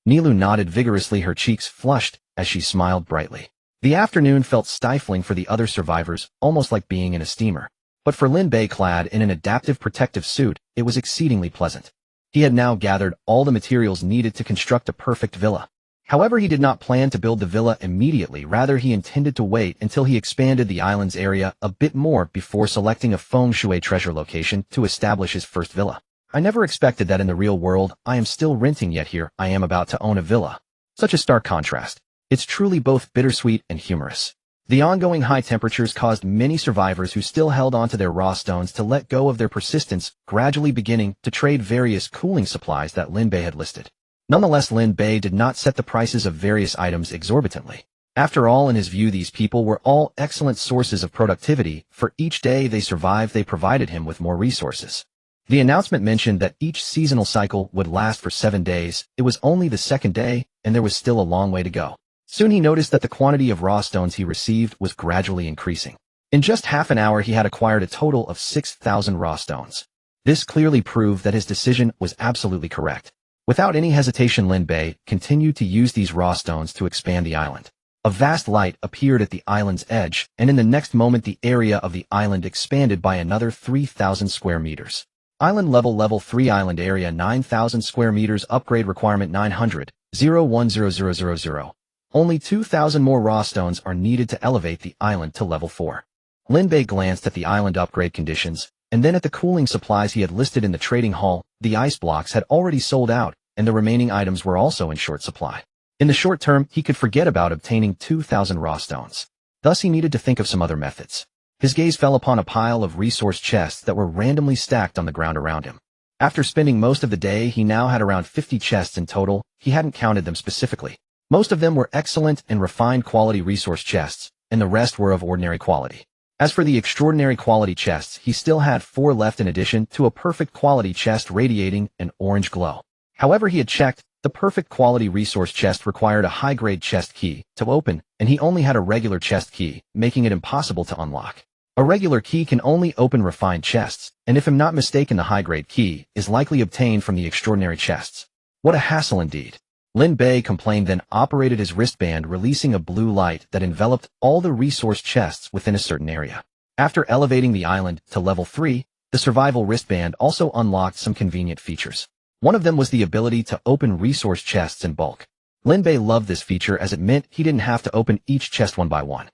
Nilu nodded vigorously, her cheeks flushed as she smiled brightly. The afternoon felt stifling for the other survivors, almost like being in a steamer. But for Lin Bei, clad in an adaptive protective suit, it was exceedingly pleasant. He had now gathered all the materials needed to construct a perfect villa. However, he did not plan to build the villa immediately. Rather, he intended to wait until he expanded the island's area a bit more before selecting a feng shui treasure location to establish his first villa. I never expected that in the real world I am still renting, yet here I am about to own a villa. Such a stark contrast. It's truly both bittersweet and humorous. The ongoing high temperatures caused many survivors who still held onto their raw stones to let go of their persistence, gradually beginning to trade various cooling supplies that Lin Bei had listed. Nonetheless, Lin Bei did not set the prices of various items exorbitantly. After all, in his view, these people were all excellent sources of productivity. For each day they survived, they provided him with more resources. The announcement mentioned that each seasonal cycle would last for 7 days. It was only the second day, and there was still a long way to go. Soon he noticed that the quantity of raw stones he received was gradually increasing. In just half an hour, he had acquired a total of 6,000 raw stones. This clearly proved that his decision was absolutely correct. Without any hesitation, Lin Bei continued to use these raw stones to expand the island. A vast light appeared at the island's edge, and in the next moment the area of the island expanded by another 3,000 square meters. Island level 3 island area 9,000 square meters, upgrade requirement 900, 01000. Only 2,000 more raw stones are needed to elevate the island to level 4. Lin Bei glanced at the island upgrade conditions, and then at the cooling supplies he had listed in the trading hall. The ice blocks had already sold out, and the remaining items were also in short supply. In the short term, he could forget about obtaining 2,000 raw stones. Thus he needed to think of some other methods. His gaze fell upon a pile of resource chests that were randomly stacked on the ground around him. After spending most of the day, he now had around 50 chests in total. He hadn't counted them specifically. Most of them were excellent and refined quality resource chests, and the rest were of ordinary quality. As for the extraordinary quality chests, he still had 4 left in addition to a perfect quality chest radiating an orange glow. However, he had checked, the perfect quality resource chest required a high-grade chest key to open, and he only had a regular chest key, making it impossible to unlock. A regular key can only open refined chests, and if I'm not mistaken, the high-grade key is likely obtained from the extraordinary chests. What a hassle indeed. Lin Bei complained, then operated his wristband, releasing a blue light that enveloped all the resource chests within a certain area. After elevating the island to level 3, the survival wristband also unlocked some convenient features. One of them was the ability to open resource chests in bulk. Lin Bei loved this feature as it meant he didn't have to open each chest one by one.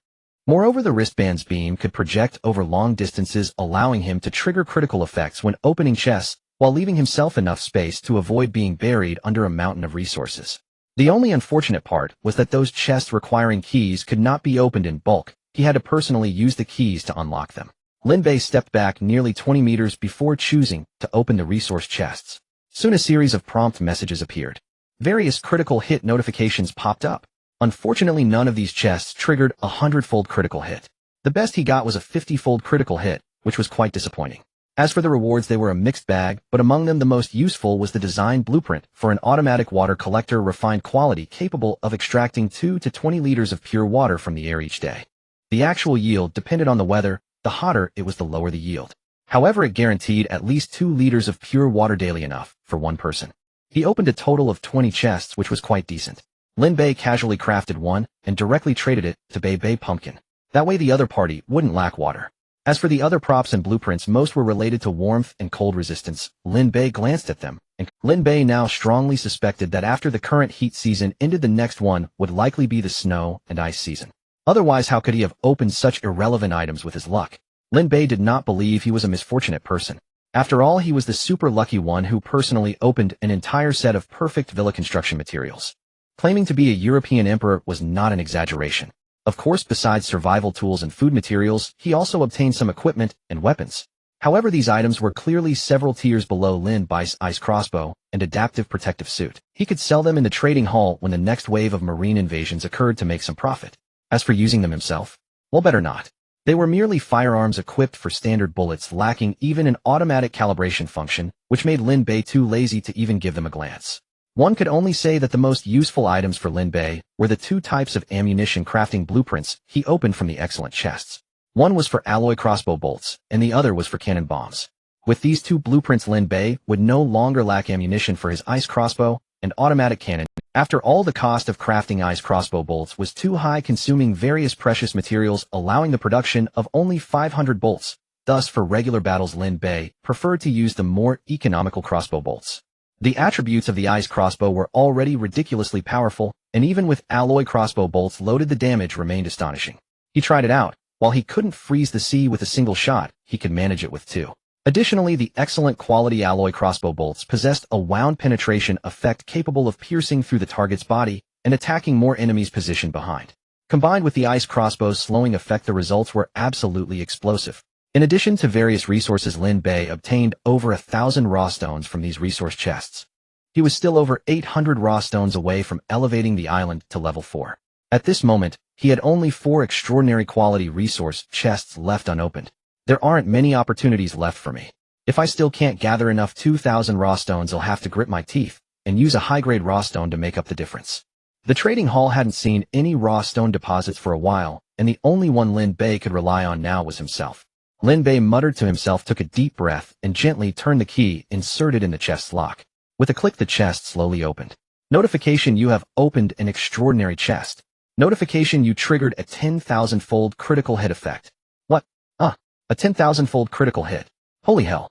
Moreover, the wristband's beam could project over long distances, allowing him to trigger critical effects when opening chests, while leaving himself enough space to avoid being buried under a mountain of resources. The only unfortunate part was that those chests requiring keys could not be opened in bulk, He had to personally use the keys to unlock them. Lin Bei stepped back nearly 20 meters before choosing to open the resource chests. Soon a series of prompt messages appeared. Various critical hit notifications popped up. Unfortunately, none of these chests triggered a 100-fold critical hit. The best he got was a 50-fold critical hit, which was quite disappointing. As for the rewards, they were a mixed bag, but among them the most useful was the design blueprint for an automatic water collector refined quality capable of extracting 2 to 20 liters of pure water from the air each day. The actual yield depended on the weather. The hotter it was, the lower the yield. However, it guaranteed at least 2 liters of pure water daily, enough for one person. He opened a total of 20 chests, which was quite decent. Lin Bei casually crafted one and directly traded it to Bei Pumpkin. That way the other party wouldn't lack water. As for the other props and blueprints, most were related to warmth and cold resistance. Lin Bei glanced at them, and Lin Bei now strongly suspected that after the current heat season ended, the next one would likely be the snow and ice season. Otherwise, how could he have opened such irrelevant items with his luck? Lin Bei did not believe he was a misfortunate person. After all, he was the super lucky one who personally opened an entire set of perfect villa construction materials. Claiming to be a European emperor was not an exaggeration. Of course, besides survival tools and food materials, he also obtained some equipment and weapons. However, these items were clearly several tiers below Lin Bei's ice crossbow and adaptive protective suit. He could sell them in the trading hall when the next wave of marine invasions occurred to make some profit. As for using them himself, well, better not. They were merely firearms equipped for standard bullets, lacking even an automatic calibration function, which made Lin Bei too lazy to even give them a glance. One could only say that the most useful items for Lin Bei were the 2 types of ammunition crafting blueprints he opened from the excellent chests. One was for alloy crossbow bolts, and the other was for cannon bombs. With these 2 blueprints, Lin Bei would no longer lack ammunition for his ice crossbow and automatic cannon. After all, the cost of crafting ice crossbow bolts was too high, consuming various precious materials, allowing the production of only 500 bolts. Thus, for regular battles, Lin Bei preferred to use the more economical crossbow bolts. The attributes of the ice crossbow were already ridiculously powerful, and even with alloy crossbow bolts loaded, the damage remained astonishing. He tried it out. While he couldn't freeze the sea with a single shot, he could manage it with 2. Additionally, the excellent quality alloy crossbow bolts possessed a wound penetration effect capable of piercing through the target's body and attacking more enemies positioned behind. Combined with the ice crossbow's slowing effect, the results were absolutely explosive. In addition to various resources, Lin Bei obtained over 1,000 raw stones from these resource chests. He was still over 800 raw stones away from elevating the island to level 4. At this moment, he had only 4 extraordinary quality resource chests left unopened. There aren't many opportunities left for me. If I still can't gather enough 2,000 raw stones, I'll have to grit my teeth and use a high-grade raw stone to make up the difference. The trading hall hadn't seen any raw stone deposits for a while, and the only one Lin Bei could rely on now was himself. Lin Bei muttered to himself, took a deep breath, and gently turned the key inserted in the chest's lock. With a click, the chest slowly opened. Notification: you have opened an extraordinary chest. Notification: you triggered a 10,000-fold critical hit effect. What? A 10,000-fold critical hit. Holy hell.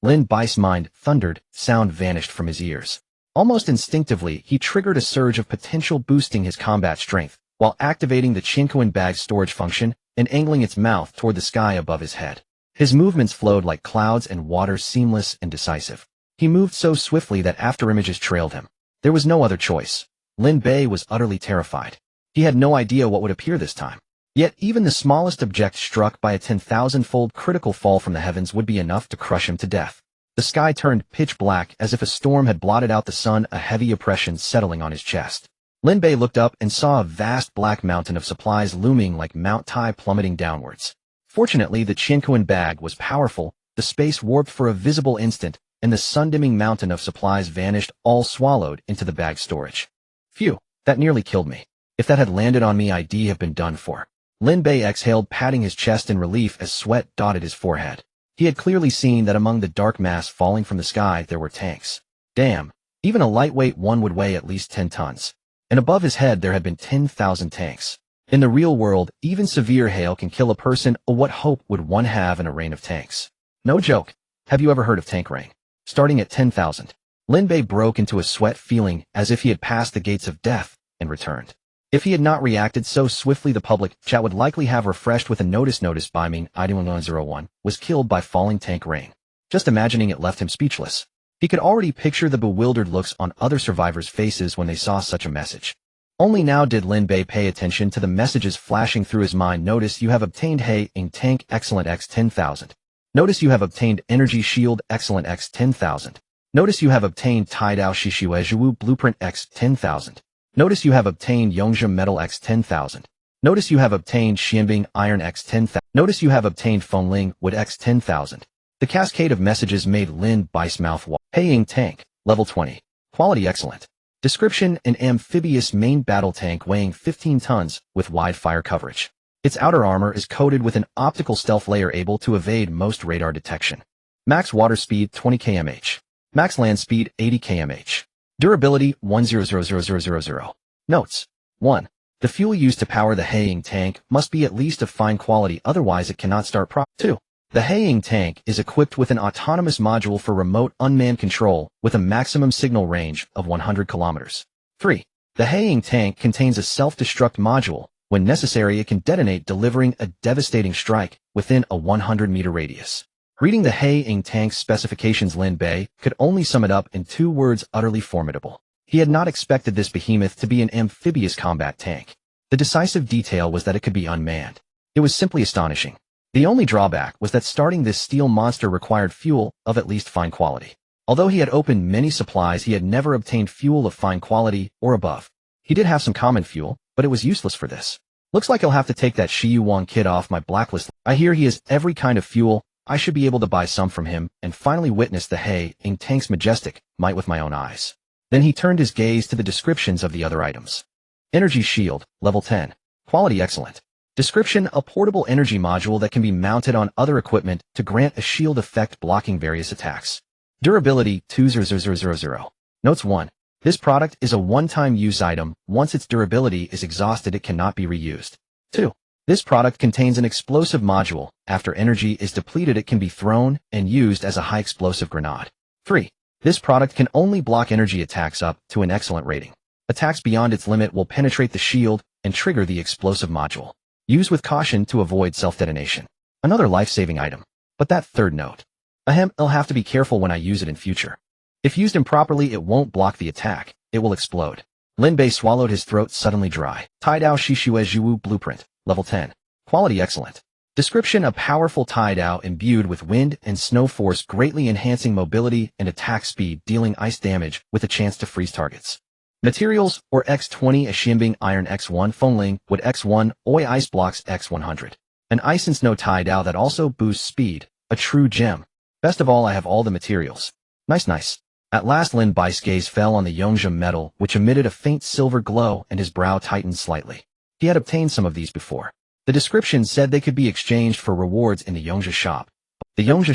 Lin Bei's mind thundered, sound vanished from his ears. Almost instinctively, he triggered a surge of potential, boosting his combat strength, while activating the Chinquan bag storage function and angling its mouth toward the sky above his head. His movements flowed like clouds and water, seamless and decisive. He moved so swiftly that afterimages trailed him. There was no other choice. Lin Bei was utterly terrified. He had no idea what would appear this time. Yet even the smallest object struck by a 10,000-fold critical fall from the heavens would be enough to crush him to death. The sky turned pitch black as if a storm had blotted out the sun, a heavy oppression settling on his chest. Lin Bei looked up and saw a vast black mountain of supplies looming like Mount Tai, plummeting downwards. Fortunately, the Chinquan bag was powerful. The space warped for a visible instant, and the sun-dimming mountain of supplies vanished, all swallowed into the bag storage. Phew, that nearly killed me. If that had landed on me, I'd have been done for. Lin Bei exhaled, patting his chest in relief as sweat dotted his forehead. He had clearly seen that among the dark mass falling from the sky there were tanks. Damn, even a lightweight one would weigh at least 10 tons. And above his head there had been 10,000 tanks. In the real world, even severe hail can kill a person. What hope would one have in a rain of tanks? No joke. Have you ever heard of tank rain? Starting at 10,000. Lin Bei broke into a sweat, feeling as if he had passed the gates of death and returned. If he had not reacted so swiftly, the public chat would likely have refreshed with a notice bombing item 101 was killed by falling tank rain. Just imagining it left him speechless. He could already picture the bewildered looks on other survivors' faces when they saw such a message. Only now did Lin Bei pay attention to the messages flashing through his mind. Notice you have obtained Haeing Tank Excellent X 10,000. Notice you have obtained Energy Shield Excellent X 10,000. Notice you have obtained Taidao Shishuezhu Blueprint X 10,000. Notice you have obtained Yongzha Metal X 10,000. Notice you have obtained Xianbing Iron X 10,000. Notice you have obtained Fengling Wood X 10,000. The cascade of messages made Lin Bei's mouth water. Haeing Tank, Level 20. Quality Excellent. Description: an amphibious main battle tank weighing 15 tons, with wide fire coverage. Its outer armor is coated with an optical stealth layer able to evade most radar detection. Max water speed 20 km/h. Max land speed 80 km/h. Durability 100000. Notes: 1. The fuel used to power the Haeing tank must be at least of fine quality, otherwise it cannot start properly. 2. The Haeing tank is equipped with an autonomous module for remote unmanned control with a maximum signal range of 100 kilometers. 3. The Haeing tank contains a self-destruct module. When necessary, it can detonate, delivering a devastating strike within a 100-meter radius. Reading the Haeing tank's specifications, Lin Bei could only sum it up in 2 words: utterly formidable. He had not expected this behemoth to be an amphibious combat tank. The decisive detail was that it could be unmanned. It was simply astonishing. The only drawback was that starting this steel monster required fuel of at least fine quality. Although he had opened many supplies, he had never obtained fuel of fine quality or above. He did have some common fuel, but it was useless for this. Looks like I'll have to take that Shiyu Wang kid off my blacklist. I hear he has every kind of fuel. I should be able to buy some from him and finally witness the Haeing tank's majestic might with my own eyes. Then he turned his gaze to the descriptions of the other items. Energy Shield, Level 10. Quality Excellent. Description: a portable energy module that can be mounted on other equipment to grant a shield effect blocking various attacks. Durability 20000. Notes: 1. This product is a one-time use item. Once its durability is exhausted, it cannot be reused. 2. This product contains an explosive module. After energy is depleted, it can be thrown and used as a high explosive grenade. 3. This product can only block energy attacks up to an excellent rating. Attacks beyond its limit will penetrate the shield and trigger the explosive module. Use with caution to avoid self-detonation. Another life-saving item. But that third note. I'll have to be careful when I use it in future. If used improperly, it won't block the attack. It will explode. Lin Bei swallowed, his throat suddenly dry. Taidao Shishuezhu Blueprint, Level 10. Quality Excellent. Description: a powerful Taidao imbued with wind and snow force, greatly enhancing mobility and attack speed, dealing ice damage with a chance to freeze targets. Materials: or X20, a Xianbing Iron X1, Fengling Wood X1, Oi Ice Blocks X100. An ice and snow Taidao that also boosts speed. A true gem. Best of all, I have all the materials. Nice. At last Lin Bei's gaze fell on the Yongzha metal, which emitted a faint silver glow, and his brow tightened slightly. He had obtained some of these before. The description said they could be exchanged for rewards in the Yongzha shop. The Yongzha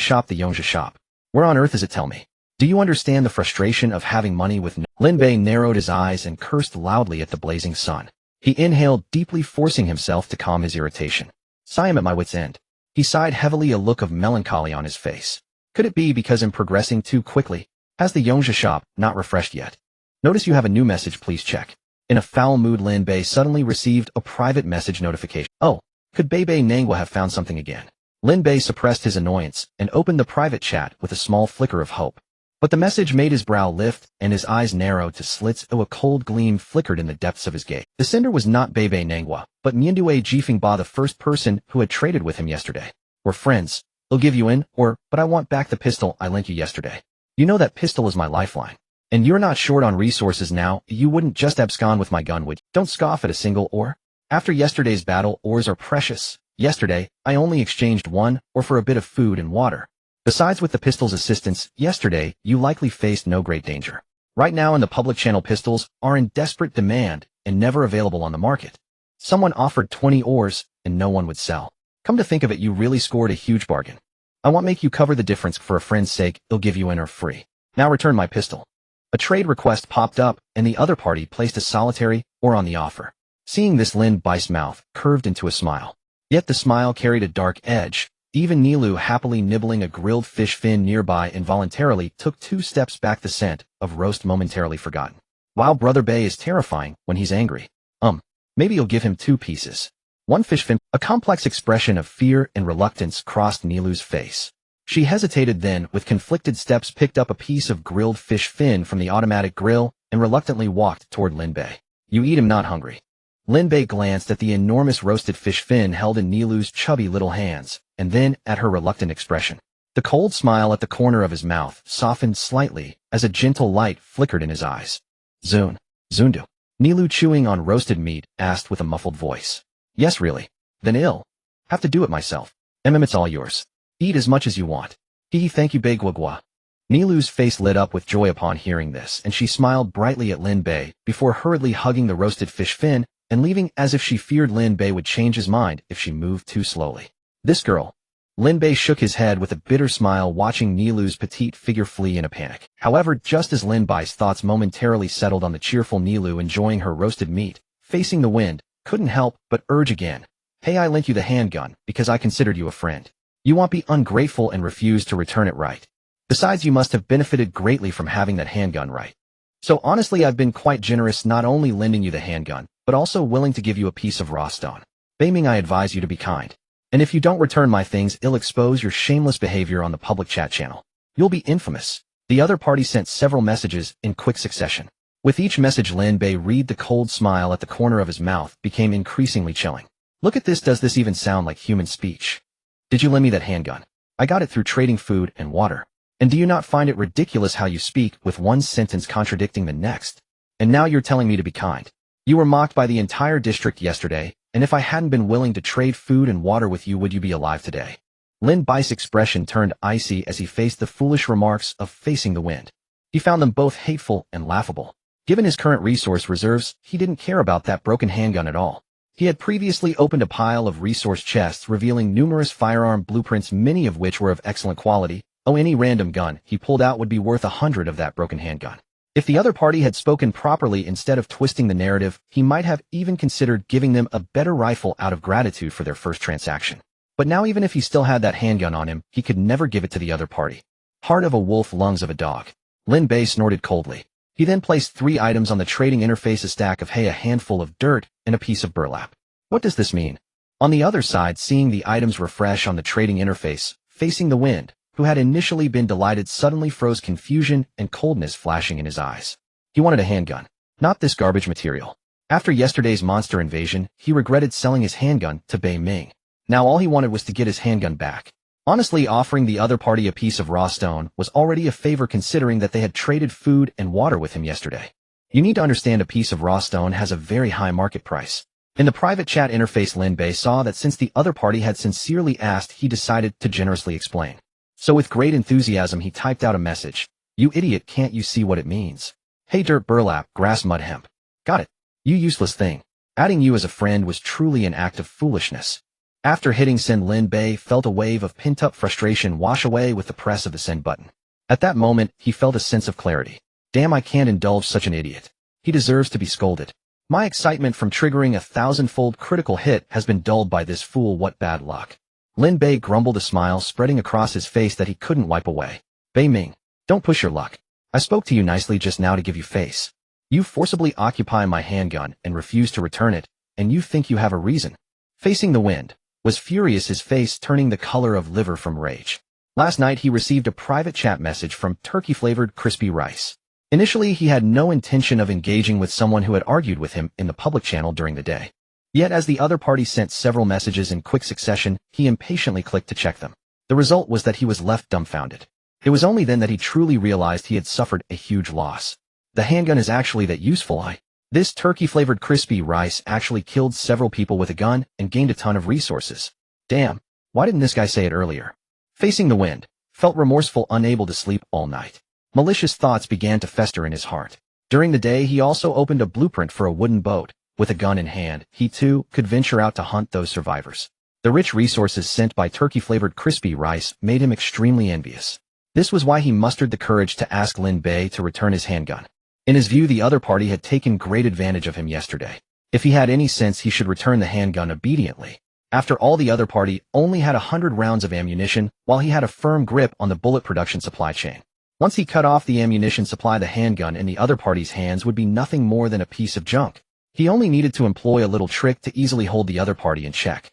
shop. Where on earth is it, tell me? Do you understand the frustration of having money with no— Lin Bei narrowed his eyes and cursed loudly at the blazing sun. He inhaled deeply, forcing himself to calm his irritation. I am at my wit's end. He sighed heavily, a look of melancholy on his face. Could it be because I'm progressing too quickly? Has the Yongzha shop not refreshed yet? Notice you have a new message, please check. In a foul mood, Lin Bei suddenly received a private message notification. Oh, could Bei Nangwa have found something again? Lin Bei suppressed his annoyance and opened the private chat with a small flicker of hope. But the message made his brow lift and his eyes narrow to slits. A cold gleam flickered in the depths of his gaze. The sender was not Bei Nangwa, but Miandue Jifengba, the first person who had traded with him yesterday. We're friends. He'll give you in, but I want back the pistol I lent you yesterday. You know that pistol is my lifeline. And you're not short on resources now. You wouldn't just abscond with my gun, would you? Don't scoff at a single ore. After yesterday's battle, ores are precious. Yesterday, I only exchanged one ore for a bit of food and water. Besides, with the pistol's assistance, yesterday, you likely faced no great danger. Right now in the public channel, pistols are in desperate demand and never available on the market. Someone offered 20 ores and no one would sell. Come to think of it, you really scored a huge bargain. I won't make you cover the difference for a friend's sake. He'll give you in or free. Now return my pistol. A trade request popped up and the other party placed a solitary ore on the offer. Seeing this, Lin Bei's mouth curved into a smile. Yet the smile carried a dark edge. Even Nilu, happily nibbling a grilled fish fin nearby, involuntarily took 2 steps back, the scent of roast momentarily forgotten. Wow, Brother Bei is terrifying when he's angry. Maybe you'll give him 2 pieces. 1 fish fin. A complex expression of fear and reluctance crossed Nilu's face. She hesitated, then, with conflicted steps, picked up a piece of grilled fish fin from the automatic grill and reluctantly walked toward Lin Bei. You eat him not hungry. Lin Bei glanced at the enormous roasted fish fin held in Nilu's chubby little hands, and then at her reluctant expression. The cold smile at the corner of his mouth softened slightly as a gentle light flickered in his eyes. Zundu. Nilu, chewing on roasted meat, asked with a muffled voice. Yes, really. Then ill. Have to do it myself. It's all yours. Eat as much as you want. Thank you, Bei Guagua. Nilu's face lit up with joy upon hearing this, and she smiled brightly at Lin Bei before hurriedly hugging the roasted fish fin and leaving as if she feared Lin Bei would change his mind if she moved too slowly. This girl. Lin Bei shook his head with a bitter smile, watching Nilu's petite figure flee in a panic. However, just as Lin Bei's thoughts momentarily settled on the cheerful Nilu enjoying her roasted meat, facing the wind, couldn't help but urge again. Hey, I lent you the handgun because I considered you a friend. You won't be ungrateful and refuse to return it, right? Besides, you must have benefited greatly from having that handgun, right? So honestly, I've been quite generous, not only lending you the handgun, but also willing to give you a piece of raw stone. Bei Ming, I advise you to be kind. And if you don't return my things, I'll expose your shameless behavior on the public chat channel. You'll be infamous. The other party sent several messages in quick succession. With each message, Lin Bei read the cold smile at the corner of his mouth became increasingly chilling. Look at this, does this even sound like human speech? Did you lend me that handgun? I got it through trading food and water. And do you not find it ridiculous how you speak with one sentence contradicting the next? And now you're telling me to be kind. You were mocked by the entire district yesterday, and if I hadn't been willing to trade food and water with you, would you be alive today? Lin Bei's expression turned icy as he faced the foolish remarks of facing the wind. He found them both hateful and laughable. Given his current resource reserves, he didn't care about that broken handgun at all. He had previously opened a pile of resource chests revealing numerous firearm blueprints, many of which were of excellent quality. Any random gun he pulled out would be worth 100 of that broken handgun. If the other party had spoken properly instead of twisting the narrative, he might have even considered giving them a better rifle out of gratitude for their first transaction. But now, even if he still had that handgun on him, he could never give it to the other party. Heart of a wolf, lungs of a dog. Lin Bei snorted coldly. He then placed 3 items on the trading interface: a stack of hay, a handful of dirt, and a piece of burlap. What does this mean? On the other side, seeing the items refresh on the trading interface, facing the wind, who had initially been delighted, suddenly froze, confusion and coldness flashing in his eyes. He wanted a handgun, not this garbage material. After yesterday's monster invasion, he regretted selling his handgun to Bei Ming. Now all he wanted was to get his handgun back. Honestly, offering the other party a piece of raw stone was already a favor, considering that they had traded food and water with him yesterday. You need to understand, a piece of raw stone has a very high market price. In the private chat interface, Lin Bei saw that since the other party had sincerely asked, he decided to generously explain. So with great enthusiasm, he typed out a message. You idiot, can't you see what it means? Hey, dirt, burlap, grass, mud, hemp. Got it. You useless thing. Adding you as a friend was truly an act of foolishness. After hitting send, Lin Bei felt a wave of pent-up frustration wash away with the press of the send button. At that moment, he felt a sense of clarity. Damn, I can't indulge such an idiot. He deserves to be scolded. My excitement from triggering a 1,000-fold critical hit has been dulled by this fool. What bad luck. Lin Bei grumbled, a smile spreading across his face that he couldn't wipe away. Bei Ming, don't push your luck. I spoke to you nicely just now to give you face. You forcibly occupy my handgun and refuse to return it, and you think you have a reason. Facing the wind was furious, his face turning the color of liver from rage. Last night he received a private chat message from turkey-flavored crispy rice. Initially, he had no intention of engaging with someone who had argued with him in the public channel during the day. Yet as the other party sent several messages in quick succession, he impatiently clicked to check them. The result was that he was left dumbfounded. It was only then that he truly realized he had suffered a huge loss. The handgun is actually that useful. This turkey-flavored crispy rice actually killed several people with a gun and gained a ton of resources. Damn, why didn't this guy say it earlier? Facing the wind, felt remorseful, unable to sleep all night. Malicious thoughts began to fester in his heart. During the day, he also opened a blueprint for a wooden boat. With a gun in hand, he too could venture out to hunt those survivors. The rich resources sent by turkey-flavored crispy rice made him extremely envious. This was why he mustered the courage to ask Lin Bei to return his handgun. In his view, the other party had taken great advantage of him yesterday. If he had any sense, he should return the handgun obediently. After all, the other party only had 100 rounds of ammunition, while he had a firm grip on the bullet production supply chain. Once he cut off the ammunition supply, the handgun in the other party's hands would be nothing more than a piece of junk. He only needed to employ a little trick to easily hold the other party in check.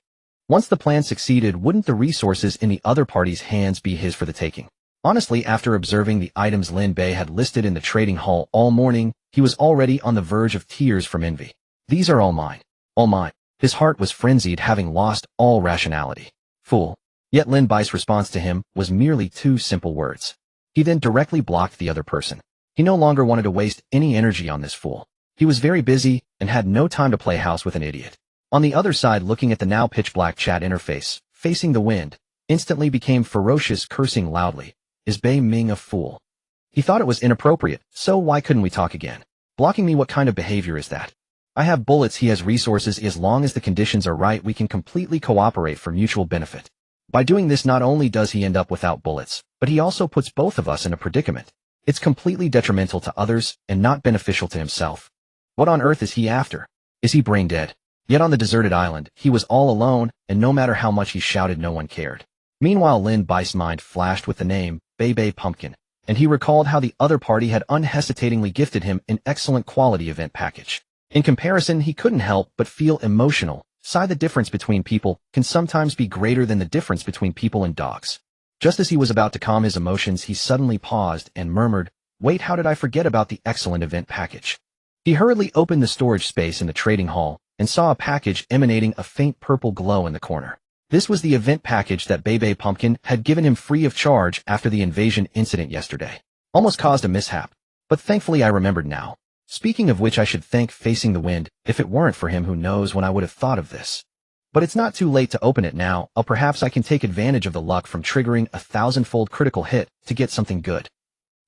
Once the plan succeeded, wouldn't the resources in the other party's hands be his for the taking? Honestly, after observing the items Lin Bei had listed in the trading hall all morning, He was already on the verge of tears from envy. These are all mine. All mine. His heart was frenzied, having lost all rationality. Fool. Yet Lin Bei's response to him was merely two simple words. He then directly blocked the other person. He no longer wanted to waste any energy on this fool. He was very busy and had no time to play house with an idiot. On the other side, looking at the now pitch-black chat interface, facing the wind, instantly became ferocious, cursing loudly. Is Bei Ming a fool? He thought it was inappropriate, so why couldn't we talk again? Blocking me, what kind of behavior is that? I have bullets, he has resources. As long as the conditions are right, we can completely cooperate for mutual benefit. By doing this, not only does he end up without bullets, but he also puts both of us in a predicament. It's completely detrimental to others and not beneficial to himself. What on earth is he after? Is he brain dead? Yet on the deserted island, he was all alone, and no matter how much he shouted, no one cared. Meanwhile, Lin Bei's mind flashed with the name, Bei Pumpkin, and he recalled how the other party had unhesitatingly gifted him an excellent quality event package. In comparison, he couldn't help but feel emotional. The difference between people can sometimes be greater than the difference between people and dogs. Just as he was about to calm his emotions, he suddenly paused and murmured, "Wait, how did I forget about the excellent event package?" He hurriedly opened the storage space in the trading hall and saw a package emanating a faint purple glow in the corner. This was the event package that Bei Pumpkin had given him free of charge after the invasion incident yesterday. Almost caused a mishap, but thankfully I remembered now. Speaking of which, I should thank Facing the Wind. If it weren't for him, who knows when I would have thought of this. But it's not too late to open it now. Perhaps I can take advantage of the luck from triggering a 1,000-fold critical hit to get something good.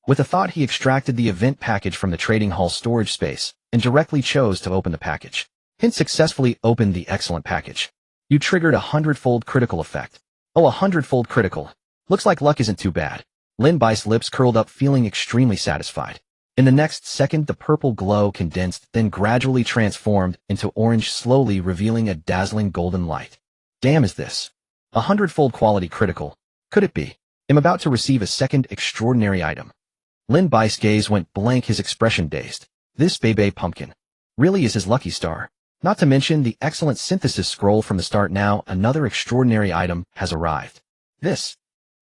With a thought, he extracted the event package from the trading hall storage space and directly chose to open the package. Hint: successfully opened the excellent package. You triggered a 100-fold critical effect. Oh, a 100-fold critical. Looks like luck isn't too bad. Lin Bei's lips curled up, feeling extremely satisfied. In the next second, the purple glow condensed, then gradually transformed into orange, slowly revealing a dazzling golden light. Damn, is this a 100-fold quality critical? Could it be? I'm about to receive a second extraordinary item. Lin Bei's gaze went blank, his expression dazed. This Bei Pumpkin really is his lucky star. Not to mention the excellent synthesis scroll from the start. Now another extraordinary item has arrived. This.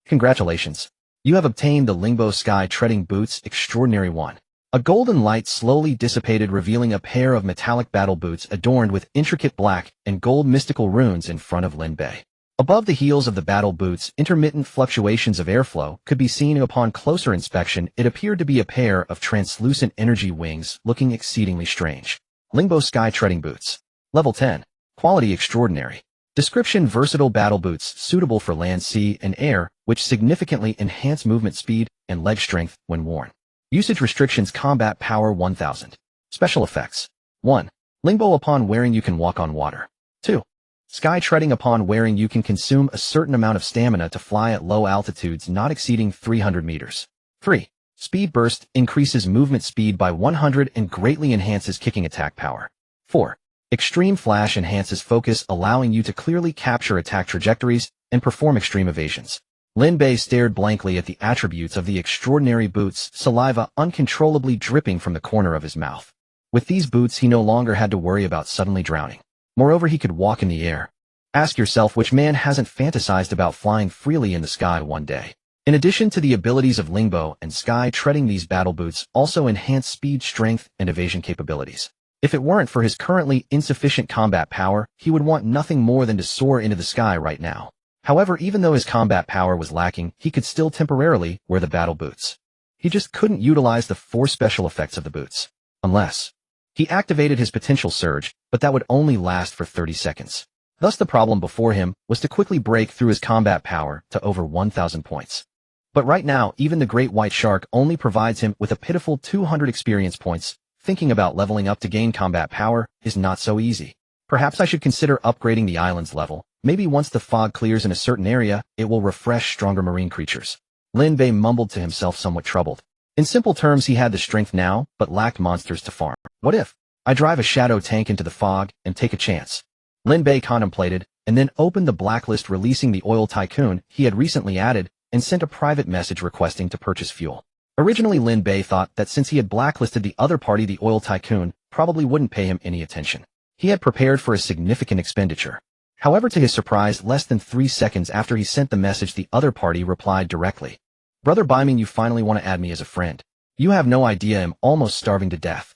Congratulations. You have obtained the Lin Bei Sky Treading Boots Extraordinary 1. A golden light slowly dissipated, revealing a pair of metallic battle boots adorned with intricate black and gold mystical runes in front of Lin Bei. Above the heels of the battle boots, intermittent fluctuations of airflow could be seen. Upon closer inspection, it appeared to be a pair of translucent energy wings, looking exceedingly strange. Lin Bei Sky Treading Boots. Level 10. Quality Extraordinary. Description: versatile battle boots suitable for land, sea, and air, which significantly enhance movement speed and leg strength when worn. Usage restrictions: combat power 1000. Special effects. 1. Lin Bei: upon wearing you can walk on water. 2. Sky Treading: upon wearing you can consume a certain amount of stamina to fly at low altitudes not exceeding 300 meters. 3. Speed Burst: increases movement speed by 100 and greatly enhances kicking attack power. 4. Extreme Flash: enhances focus, allowing you to clearly capture attack trajectories and perform extreme evasions. Lin Bei stared blankly at the attributes of the extraordinary boots, saliva uncontrollably dripping from the corner of his mouth. With these boots, he no longer had to worry about suddenly drowning. Moreover, he could walk in the air. Ask yourself, which man hasn't fantasized about flying freely in the sky one day? In addition to the abilities of Lin Bei and Sky Treading, these battle boots also enhance speed, strength, and evasion capabilities. If it weren't for his currently insufficient combat power, he would want nothing more than to soar into the sky right now. However, even though his combat power was lacking, he could still temporarily wear the battle boots. He just couldn't utilize the 4 special effects of the boots. Unless he activated his potential surge, but that would only last for 30 seconds. Thus the problem before him was to quickly break through his combat power to over 1,000 points. But right now, even the Great White Shark only provides him with a pitiful 200 experience points. Thinking about leveling up to gain combat power is not so easy. Perhaps I should consider upgrading the island's level. Maybe once the fog clears in a certain area, it will refresh stronger marine creatures. Lin Bei mumbled to himself, somewhat troubled. In simple terms, he had the strength now, but lacked monsters to farm. What if I drive a shadow tank into the fog and take a chance? Lin Bei contemplated, and then opened the blacklist, releasing the oil tycoon he had recently added, and sent a private message requesting to purchase fuel. Originally, Lin Bei thought that since he had blacklisted the other party, the oil tycoon probably wouldn't pay him any attention. He had prepared for a significant expenditure. However, to his surprise, less than 3 seconds after he sent the message, the other party replied directly. Brother Bei Ming, you finally want to add me as a friend. You have no idea, I'm almost starving to death.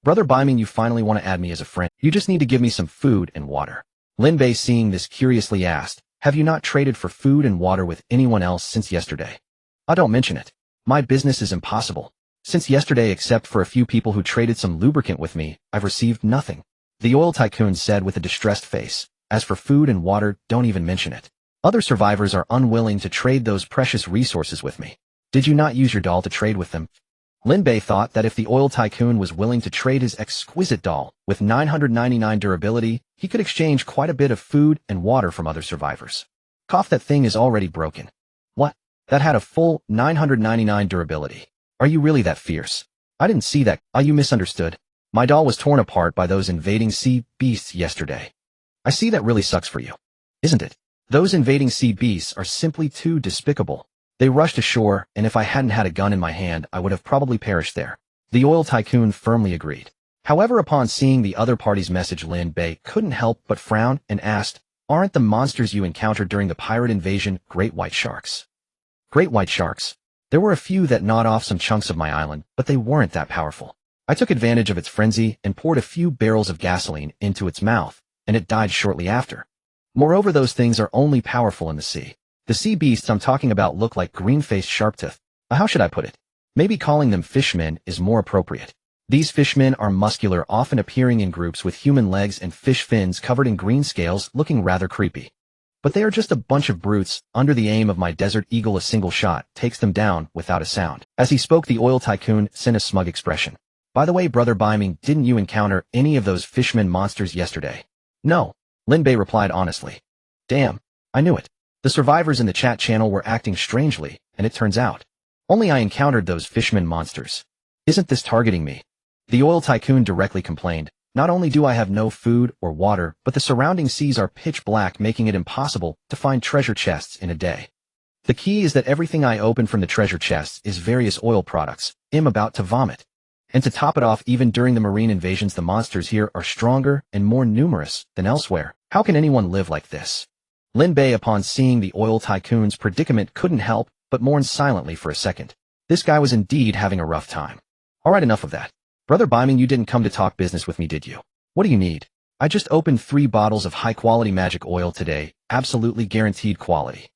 Brother Biming, you finally want to add me as a friend. You just need to give me some food and water. Lin Bei, seeing this, curiously asked, have you not traded for food and water with anyone else since yesterday? I don't mention it. My business is impossible. Since yesterday, except for a few people who traded some lubricant with me, I've received nothing. The oil tycoon said with a distressed face. As for food and water, don't even mention it. Other survivors are unwilling to trade those precious resources with me. Did you not use your doll to trade with them? Lin Bei thought that if the oil tycoon was willing to trade his exquisite doll with 999 durability, he could exchange quite a bit of food and water from other survivors. Cough, that thing is already broken. What? That had a full 999 durability. Are you really that fierce? I didn't see that. You misunderstood. My doll was torn apart by those invading sea beasts yesterday. I see, that really sucks for you. Isn't it? Those invading sea beasts are simply too despicable. They rushed ashore, and if I hadn't had a gun in my hand, I would have probably perished there. The oil tycoon firmly agreed. However, upon seeing the other party's message, Lin Bei couldn't help but frown and asked, aren't the monsters you encountered during the pirate invasion great white sharks? Great white sharks? There were a few that gnawed off some chunks of my island, but they weren't that powerful. I took advantage of its frenzy and poured a few barrels of gasoline into its mouth, and it died shortly after. Moreover, those things are only powerful in the sea. The sea beasts I'm talking about look like green-faced sharptooth. How should I put it? Maybe calling them fishmen is more appropriate. These fishmen are muscular, often appearing in groups with human legs and fish fins covered in green scales, looking rather creepy. But they are just a bunch of brutes. Under the aim of my desert eagle, a single shot takes them down without a sound. As he spoke, the oil tycoon sent a smug expression. By the way, Brother Biming, didn't you encounter any of those fishmen monsters yesterday? No, Lin Bei replied honestly. Damn, I knew it. The survivors in the chat channel were acting strangely, and it turns out only I encountered those fishmen monsters. Isn't this targeting me? The oil tycoon directly complained. Not only do I have no food or water, but the surrounding seas are pitch black, making it impossible to find treasure chests in a day. The key is that everything I open from the treasure chests is various oil products. I'm about to vomit. And to top it off, even during the marine invasions, the monsters here are stronger and more numerous than elsewhere. How can anyone live like this? Lin Bei, upon seeing the oil tycoon's predicament, couldn't help but mourn silently for a second. This guy was indeed having a rough time. Alright, enough of that. Brother Biming, you didn't come to talk business with me, did you? What do you need? I just opened 3 bottles of high-quality magic oil today, absolutely guaranteed quality.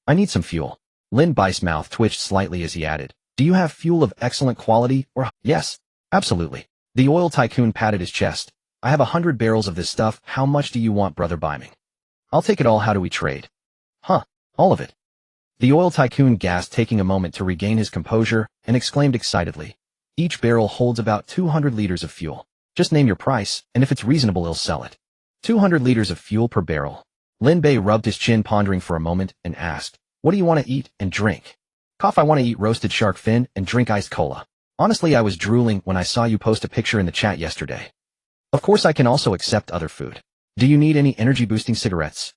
I need some fuel. Lin Bei's mouth twitched slightly as he added, do you have fuel of excellent quality, or? Yes, absolutely. The oil tycoon patted his chest. I have 100 barrels of this stuff. How much do you want, Brother Biming? I'll take it all. How do we trade? Huh, all of it. The oil tycoon gasped, taking a moment to regain his composure, and exclaimed excitedly. Each barrel holds about 200 liters of fuel. Just name your price, and if it's reasonable, I'll sell it. 200 liters of fuel per barrel. Lin Bei rubbed his chin, pondering for a moment, and asked, what do you want to eat and drink? Cough, I want to eat roasted shark fin and drink iced cola. Honestly, I was drooling when I saw you post a picture in the chat yesterday. Of course, I can also accept other food. Do you need any energy-boosting cigarettes?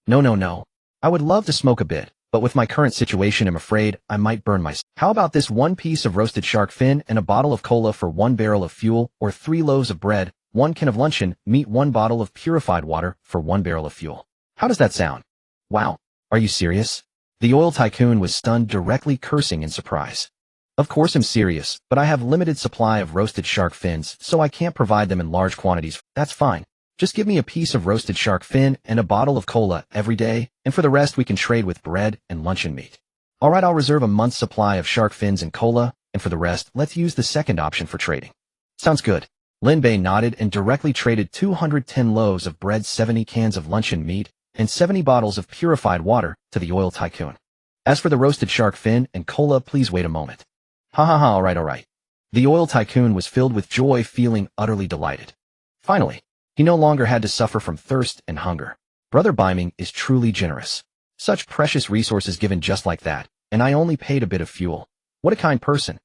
No. I would love to smoke a bit, but with my current situation, I'm afraid I might burn myself. How about this: 1 piece of roasted shark fin and a bottle of cola for 1 barrel of fuel, or 3 loaves of bread, 1 can of luncheon meat, 1 bottle of purified water for 1 barrel of fuel. How does that sound? Wow, are you serious? The oil tycoon was stunned, directly cursing in surprise. Of course I'm serious, but I have limited supply of roasted shark fins, so I can't provide them in large quantities. That's fine. Just give me a piece of roasted shark fin and a bottle of cola every day, and for the rest we can trade with bread and luncheon meat. Alright, I'll reserve a month's supply of shark fins and cola, and for the rest, let's use the second option for trading. Sounds good. Lin Bei nodded and directly traded 210 loaves of bread, 70 cans of luncheon meat, and 70 bottles of purified water to the oil tycoon. As for the roasted shark fin and cola, please wait a moment. Alright. The oil tycoon was filled with joy, feeling utterly delighted. Finally, he no longer had to suffer from thirst and hunger. Brother Biming is truly generous. Such precious resources given just like that, and I only paid a bit of fuel. What a kind person.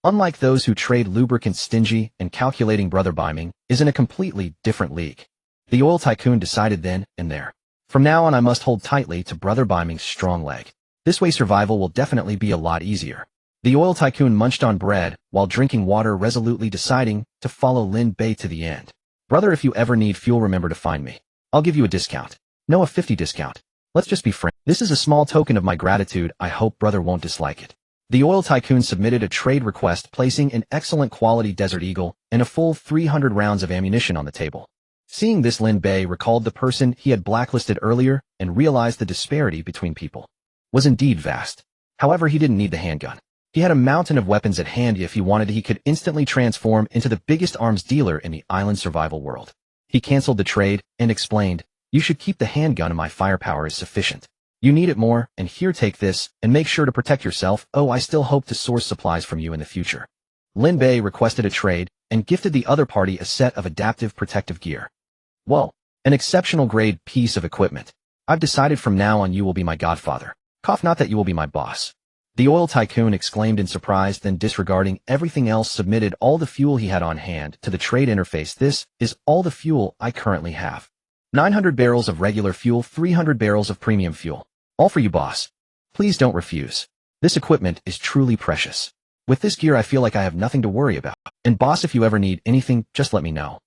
Unlike those who trade lubricants, stingy and calculating, Brother Biming is in a completely different league. The oil tycoon decided then and there. From now on, I must hold tightly to Brother Biming's strong leg. This way survival will definitely be a lot easier. The oil tycoon munched on bread while drinking water, resolutely deciding to follow Lin Bei to the end. Brother, if you ever need fuel, remember to find me. I'll give you a discount. No, a 50 discount. Let's just be friends. This is a small token of my gratitude. I hope Brother won't dislike it. The oil tycoon submitted a trade request placing an excellent quality Desert Eagle and a full 300 rounds of ammunition on the table. Seeing this, Lin Bei recalled the person he had blacklisted earlier and realized the disparity between people was indeed vast. However, he didn't need the handgun. He had a mountain of weapons at hand. If he wanted, he could instantly transform into the biggest arms dealer in the island survival world. He canceled the trade and explained, "You should keep the handgun, and my firepower is sufficient. You need it more, and here, take this, and make sure to protect yourself. Oh, I still hope to source supplies from you in the future." Lin Bei requested a trade and gifted the other party a set of adaptive protective gear. "Well, an exceptional grade piece of equipment. I've decided from now on you will be my godfather. Cough, not that you will be my boss." The oil tycoon exclaimed in surprise, then disregarding everything else submitted all the fuel he had on hand to the trade interface. "This is all the fuel I currently have. 900 barrels of regular fuel, 300 barrels of premium fuel. All for you, boss. Please don't refuse. This equipment is truly precious. With this gear I feel like I have nothing to worry about. And boss, if you ever need anything, just let me know.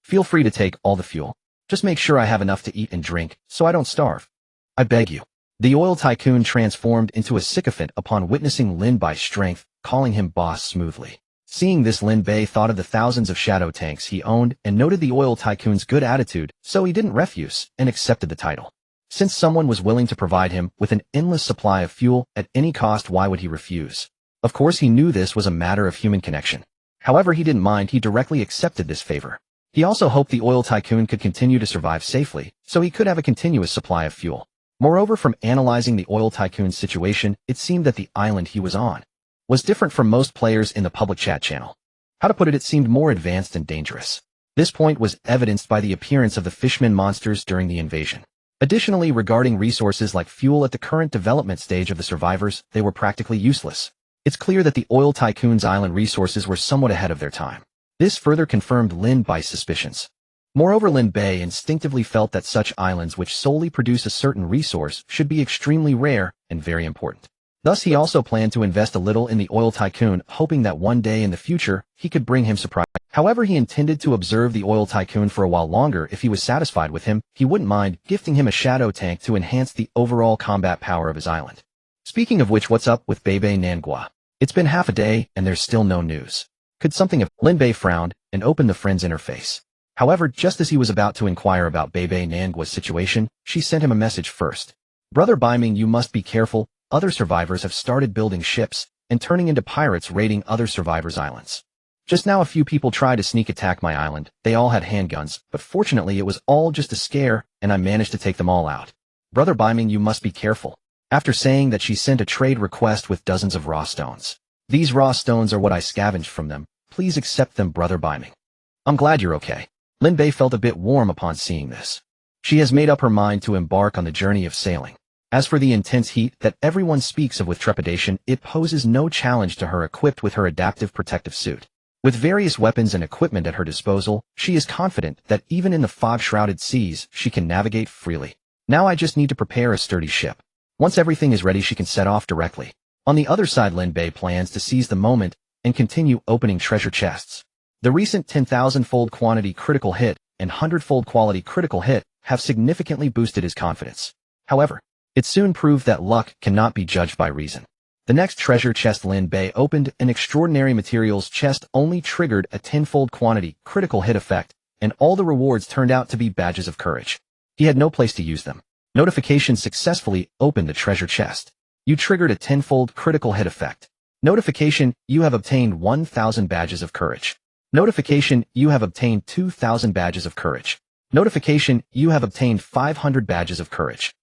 Feel free to take all the fuel. Just make sure I have enough to eat and drink, so I don't starve. I beg you." The oil tycoon transformed into a sycophant upon witnessing Lin Bei's strength, calling him boss smoothly. Seeing this, Lin Bei thought of the thousands of shadow tanks he owned and noted the oil tycoon's good attitude, so he didn't refuse and accepted the title. Since someone was willing to provide him with an endless supply of fuel at any cost, why would he refuse? Of course, he knew this was a matter of human connection. However, he didn't mind. He directly accepted this favor. He also hoped the oil tycoon could continue to survive safely, so he could have a continuous supply of fuel. Moreover, from analyzing the oil tycoon's situation, it seemed that the island he was on was different from most players in the public chat channel. How to put it, it seemed more advanced and dangerous. This point was evidenced by the appearance of the fishmen monsters during the invasion. Additionally, regarding resources like fuel at the current development stage of the survivors, they were practically useless. It's clear that the oil tycoon's island resources were somewhat ahead of their time. This further confirmed Lin Bei's suspicions. Moreover, Lin Bei instinctively felt that such islands which solely produce a certain resource should be extremely rare and very important. Thus, he also planned to invest a little in the oil tycoon, hoping that one day in the future, he could bring him surprise. However, he intended to observe the oil tycoon for a while longer. If he was satisfied with him, he wouldn't mind gifting him a shadow tank to enhance the overall combat power of his island. Speaking of which, what's up with Bebe Nangua? It's been half a day, and there's still no news. Could something have... Lin Bei frowned and opened the friend's interface. However, just as he was about to inquire about Bebe Nangua's situation, she sent him a message first. "Brother Biming, you must be careful. Other survivors have started building ships and turning into pirates, raiding other survivors' islands. Just now a few people tried to sneak attack my island. They all had handguns, but fortunately it was all just a scare, and I managed to take them all out. Brother Biming, you must be careful." After saying that, she sent a trade request with dozens of raw stones. "These raw stones are what I scavenged from them. Please accept them, Brother Biming." "I'm glad you're okay." Lin Bei felt a bit warm upon seeing this. She has made up her mind to embark on the journey of sailing. As for the intense heat that everyone speaks of with trepidation, it poses no challenge to her equipped with her adaptive protective suit. With various weapons and equipment at her disposal, she is confident that even in the fog-shrouded seas, she can navigate freely. "Now I just need to prepare a sturdy ship. Once everything is ready, she can set off directly." On the other side, Lin Bei plans to seize the moment and continue opening treasure chests. The recent 10,000-fold quantity critical hit and 100-fold quality critical hit have significantly boosted his confidence. However, it soon proved that luck cannot be judged by reason. The next treasure chest Lin Bei opened, an extraordinary materials chest, only triggered a 10-fold quantity critical hit effect, and all the rewards turned out to be badges of courage. He had no place to use them. Notification: successfully opened the treasure chest. You triggered a 10-fold critical hit effect. Notification: you have obtained 1,000 badges of courage. Notification: you have obtained 2,000 badges of courage. Notification: you have obtained 500 badges of courage.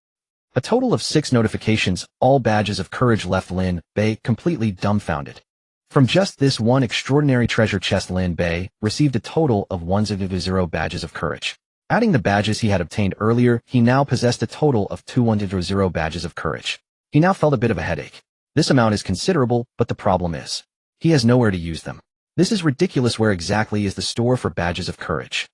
A total of 6 notifications, all badges of courage, left Lin Bei completely dumbfounded. From just this one extraordinary treasure chest, Lin Bei received a total of 100 badges of courage. Adding the badges he had obtained earlier, he now possessed a total of 200 badges of courage. He now felt a bit of a headache. This amount is considerable, but the problem is, he has nowhere to use them. This is ridiculous. Where exactly is the store for badges of courage?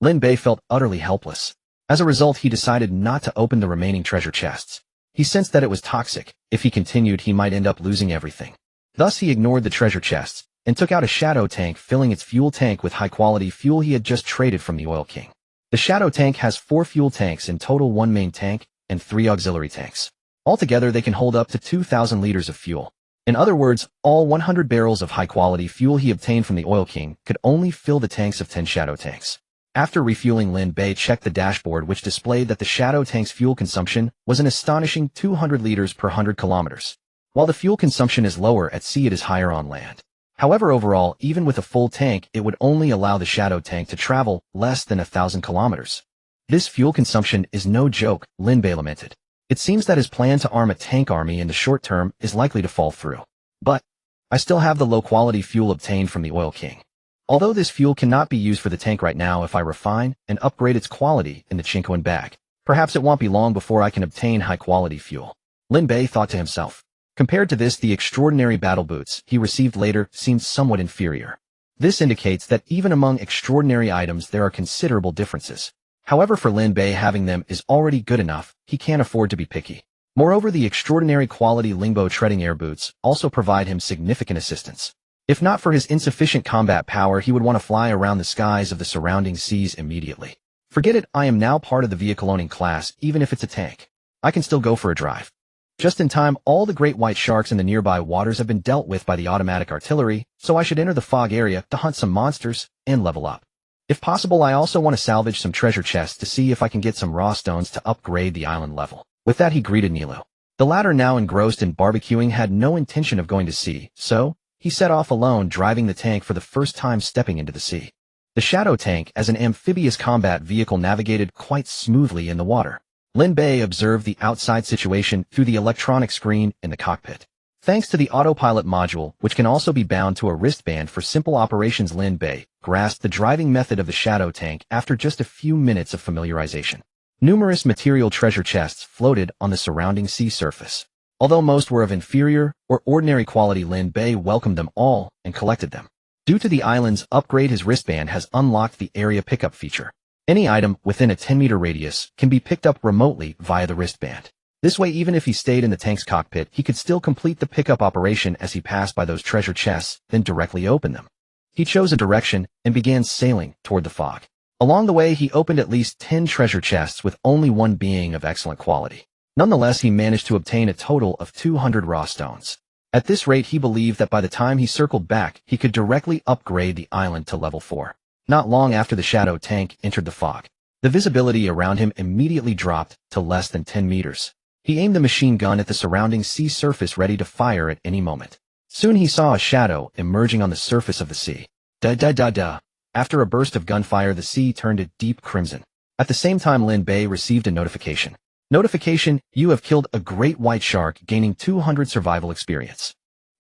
Lin Bei felt utterly helpless. As a result, he decided not to open the remaining treasure chests. He sensed that it was toxic. If he continued, he might end up losing everything. Thus, he ignored the treasure chests and took out a shadow tank, filling its fuel tank with high-quality fuel he had just traded from the Oil King. The shadow tank has 4 fuel tanks in total, 1 main tank and 3 auxiliary tanks. Altogether, they can hold up to 2,000 liters of fuel. In other words, all 100 barrels of high-quality fuel he obtained from the Oil King could only fill the tanks of 10 shadow tanks. After refueling, Lin Bei checked the dashboard, which displayed that the shadow tank's fuel consumption was an astonishing 200 liters per 100 kilometers. While the fuel consumption is lower at sea, it is higher on land. However, overall, even with a full tank, it would only allow the shadow tank to travel less than 1,000 kilometers. This fuel consumption is no joke, Lin Bei lamented. It seems that his plan to arm a tank army in the short term is likely to fall through. But I still have the low-quality fuel obtained from the Oil King. Although this fuel cannot be used for the tank right now, if I refine and upgrade its quality in the Chinkoan bag, perhaps it won't be long before I can obtain high-quality fuel. Lin Bei thought to himself. Compared to this, the extraordinary battle boots he received later seemed somewhat inferior. This indicates that even among extraordinary items there are considerable differences. However, for Lin Bei, having them is already good enough. He can't afford to be picky. Moreover, the extraordinary quality Lingbo treading air boots also provide him significant assistance. If not for his insufficient combat power, he would want to fly around the skies of the surrounding seas immediately. Forget it, I am now part of the vehicle owning class, even if it's a tank. I can still go for a drive. Just in time, all the great white sharks in the nearby waters have been dealt with by the automatic artillery, so I should enter the fog area to hunt some monsters and level up. If possible, I also want to salvage some treasure chests to see if I can get some raw stones to upgrade the island level. With that, he greeted Nilo. The latter, now engrossed in barbecuing, had no intention of going to sea, so he set off alone, driving the tank for the first time stepping into the sea. The shadow tank, as an amphibious combat vehicle, navigated quite smoothly in the water. Lin Bei observed the outside situation through the electronic screen in the cockpit. Thanks to the autopilot module, which can also be bound to a wristband for simple operations, Lin Bei grasped the driving method of the shadow tank after just a few minutes of familiarization. Numerous material treasure chests floated on the surrounding sea surface. Although most were of inferior or ordinary quality, Lin Bei welcomed them all and collected them. Due to the island's upgrade, his wristband has unlocked the area pickup feature. Any item within a 10-meter radius can be picked up remotely via the wristband. This way, even if he stayed in the tank's cockpit, he could still complete the pickup operation as he passed by those treasure chests, then directly open them. He chose a direction and began sailing toward the fog. Along the way, he opened at least 10 treasure chests, with only one being of excellent quality. Nonetheless, he managed to obtain a total of 200 raw stones. At this rate, he believed that by the time he circled back, he could directly upgrade the island to level 4. Not long after the shadow tank entered the fog, the visibility around him immediately dropped to less than 10 meters. He aimed the machine gun at the surrounding sea surface, ready to fire at any moment. Soon he saw a shadow emerging on the surface of the sea. Da-da-da-da. After a burst of gunfire, the sea turned a deep crimson. At the same time, Lin Bei received a notification. Notification: you have killed a great white shark, gaining 200 survival experience.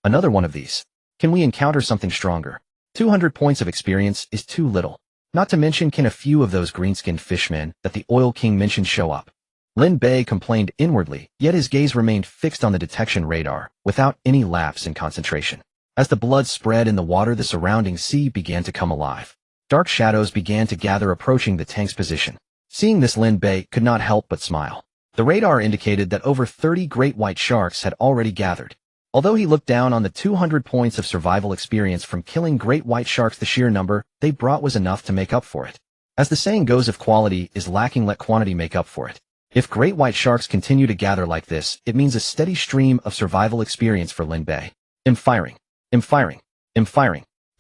Another one of these. Can we encounter something stronger? 200 points of experience is too little. Not to mention, can a few of those green-skinned fishmen that the Oil King mentioned show up? Lin Bei complained inwardly, yet his gaze remained fixed on the detection radar, without any lapse in concentration. As the blood spread in the water, the surrounding sea began to come alive. Dark shadows began to gather, approaching the tank's position. Seeing this, Lin Bei could not help but smile. The radar indicated that over 30 great white sharks had already gathered. Although he looked down on the 200 points of survival experience from killing great white sharks, the sheer number they brought was enough to make up for it. As the saying goes, if quality is lacking, let quantity make up for it. If great white sharks continue to gather like this, it means a steady stream of survival experience for Lin Bei. I'm firing.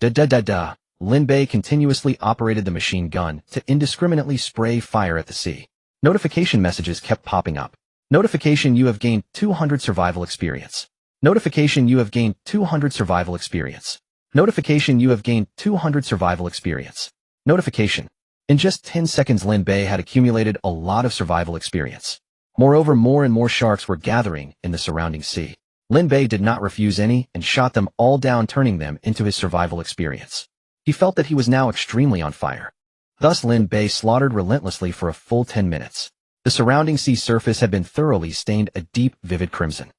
Da-da-da-da. Lin Bei continuously operated the machine gun to indiscriminately spray fire at the sea. Notification messages kept popping up. Notification: you have gained 200 survival experience. Notification: you have gained 200 survival experience. Notification: you have gained 200 survival experience. Notification. In just 10 seconds, Lin Bei had accumulated a lot of survival experience. Moreover, more and more sharks were gathering in the surrounding sea. Lin Bei did not refuse any and shot them all down, turning them into his survival experience. He felt that he was now extremely on fire. Thus, Lin Bei slaughtered relentlessly for a full 10 minutes. The surrounding sea surface had been thoroughly stained a deep, vivid crimson.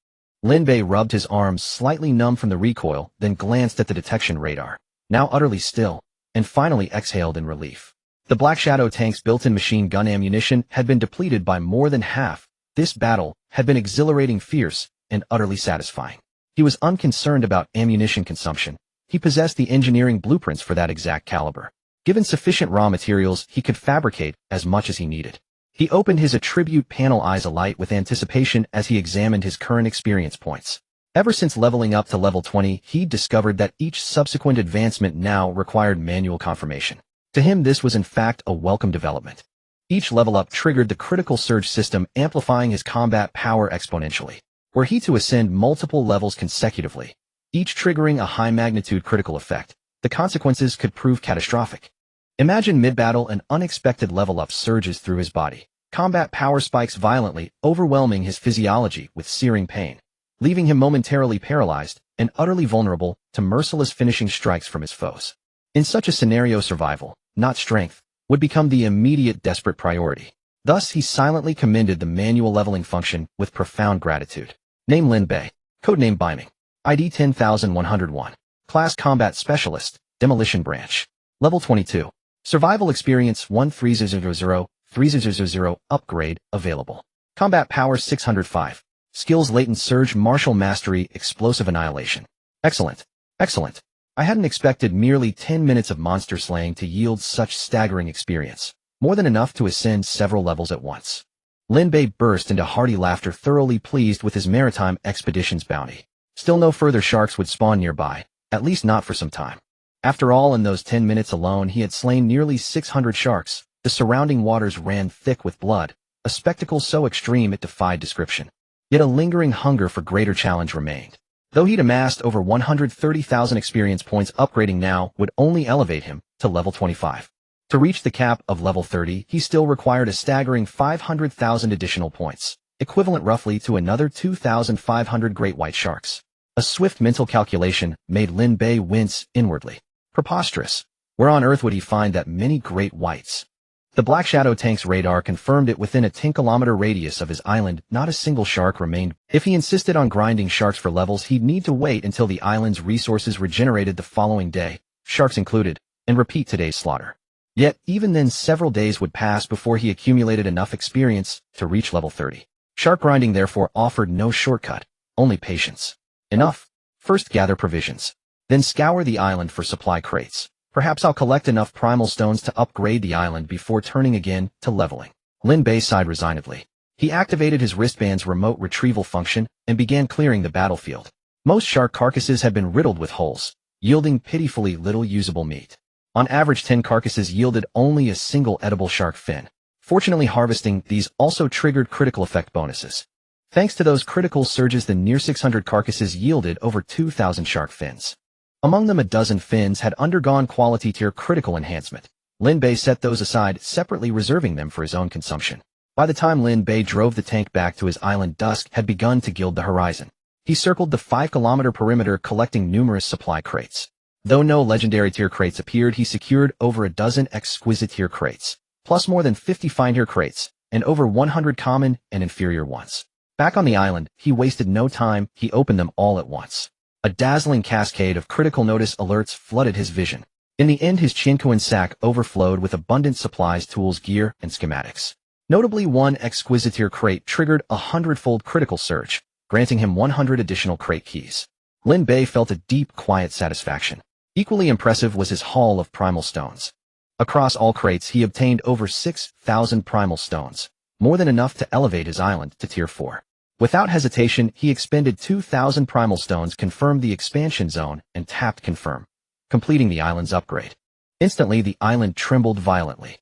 Lin Bei rubbed his arms, slightly numb from the recoil, then glanced at the detection radar, now utterly still, and finally exhaled in relief. The Black Shadow tank's built-in machine gun ammunition had been depleted by more than half. This battle had been exhilarating, fierce, and utterly satisfying. He was unconcerned about ammunition consumption. He possessed the engineering blueprints for that exact caliber. Given sufficient raw materials, he could fabricate as much as he needed. He opened his attribute panel, eyes alight with anticipation as he examined his current experience points. Ever since leveling up to level 20, he'd discovered that each subsequent advancement now required manual confirmation. To him, this was in fact a welcome development. Each level up triggered the critical surge system, amplifying his combat power exponentially. Were he to ascend multiple levels consecutively, each triggering a high-magnitude critical effect, the consequences could prove catastrophic. Imagine mid-battle an unexpected level-up surges through his body. Combat power spikes violently, overwhelming his physiology with searing pain, leaving him momentarily paralyzed and utterly vulnerable to merciless finishing strikes from his foes. In such a scenario, survival, not strength, would become the immediate desperate priority. Thus, he silently commended the manual leveling function with profound gratitude. Name Lin Bei. Codename Biming. ID 10101. Class Combat Specialist, Demolition Branch. Level 22. Survival Experience 13000, Upgrade, available. Combat Power 605. Skills Latent Surge, Martial Mastery, Explosive Annihilation. Excellent. Excellent. I hadn't expected merely 10 minutes of monster slaying to yield such staggering experience. More than enough to ascend several levels at once. Lin Bei burst into hearty laughter, thoroughly pleased with his maritime expedition's bounty. Still no further sharks would spawn nearby, at least not for some time. After all, in those 10 minutes alone, he had slain nearly 600 sharks. The surrounding waters ran thick with blood, a spectacle so extreme it defied description. Yet a lingering hunger for greater challenge remained. Though he'd amassed over 130,000 experience points, upgrading now would only elevate him to level 25. To reach the cap of level 30, he still required a staggering 500,000 additional points, equivalent roughly to another 2,500 great white sharks. A swift mental calculation made Lin Bei wince inwardly. Preposterous. Where on earth would he find that many great whites? The Black Shadow tank's radar confirmed it. Within a 10-kilometer radius of his island, not a single shark remained. If he insisted on grinding sharks for levels, he'd need to wait until the island's resources regenerated the following day, sharks included, and repeat today's slaughter. Yet, even then, several days would pass before he accumulated enough experience to reach level 30. Shark grinding therefore offered no shortcut, only patience. Enough. First gather provisions. Then scour the island for supply crates. Perhaps I'll collect enough primal stones to upgrade the island before turning again to leveling. Lin Bei sighed resignedly. He activated his wristband's remote retrieval function and began clearing the battlefield. Most shark carcasses had been riddled with holes, yielding pitifully little usable meat. On average, 10 carcasses yielded only a single edible shark fin. Fortunately, harvesting these also triggered critical effect bonuses. Thanks to those critical surges, the near 600 carcasses yielded over 2,000 shark fins. Among them, a dozen fins had undergone quality tier critical enhancement. Lin Bei set those aside, separately reserving them for his own consumption. By the time Lin Bei drove the tank back to his island, dusk had begun to gild the horizon. He circled the 5-kilometer perimeter, collecting numerous supply crates. Though no legendary tier crates appeared, he secured over a dozen exquisite tier crates, plus more than 50 fine tier crates, and over 100 common and inferior ones. Back on the island, he wasted no time. He opened them all at once. A dazzling cascade of critical notice alerts flooded his vision. In the end, his Chinkuan sack overflowed with abundant supplies, tools, gear, and schematics. Notably, one exquisite tier crate triggered a 100-fold critical surge, granting him 100 additional crate keys. Lin Bei felt a deep, quiet satisfaction. Equally impressive was his haul of primal stones. Across all crates, he obtained over 6,000 primal stones, more than enough to elevate his island to tier 4. Without hesitation, he expended 2,000 primal stones, confirmed the expansion zone, and tapped confirm, completing the island's upgrade. Instantly, the island trembled violently.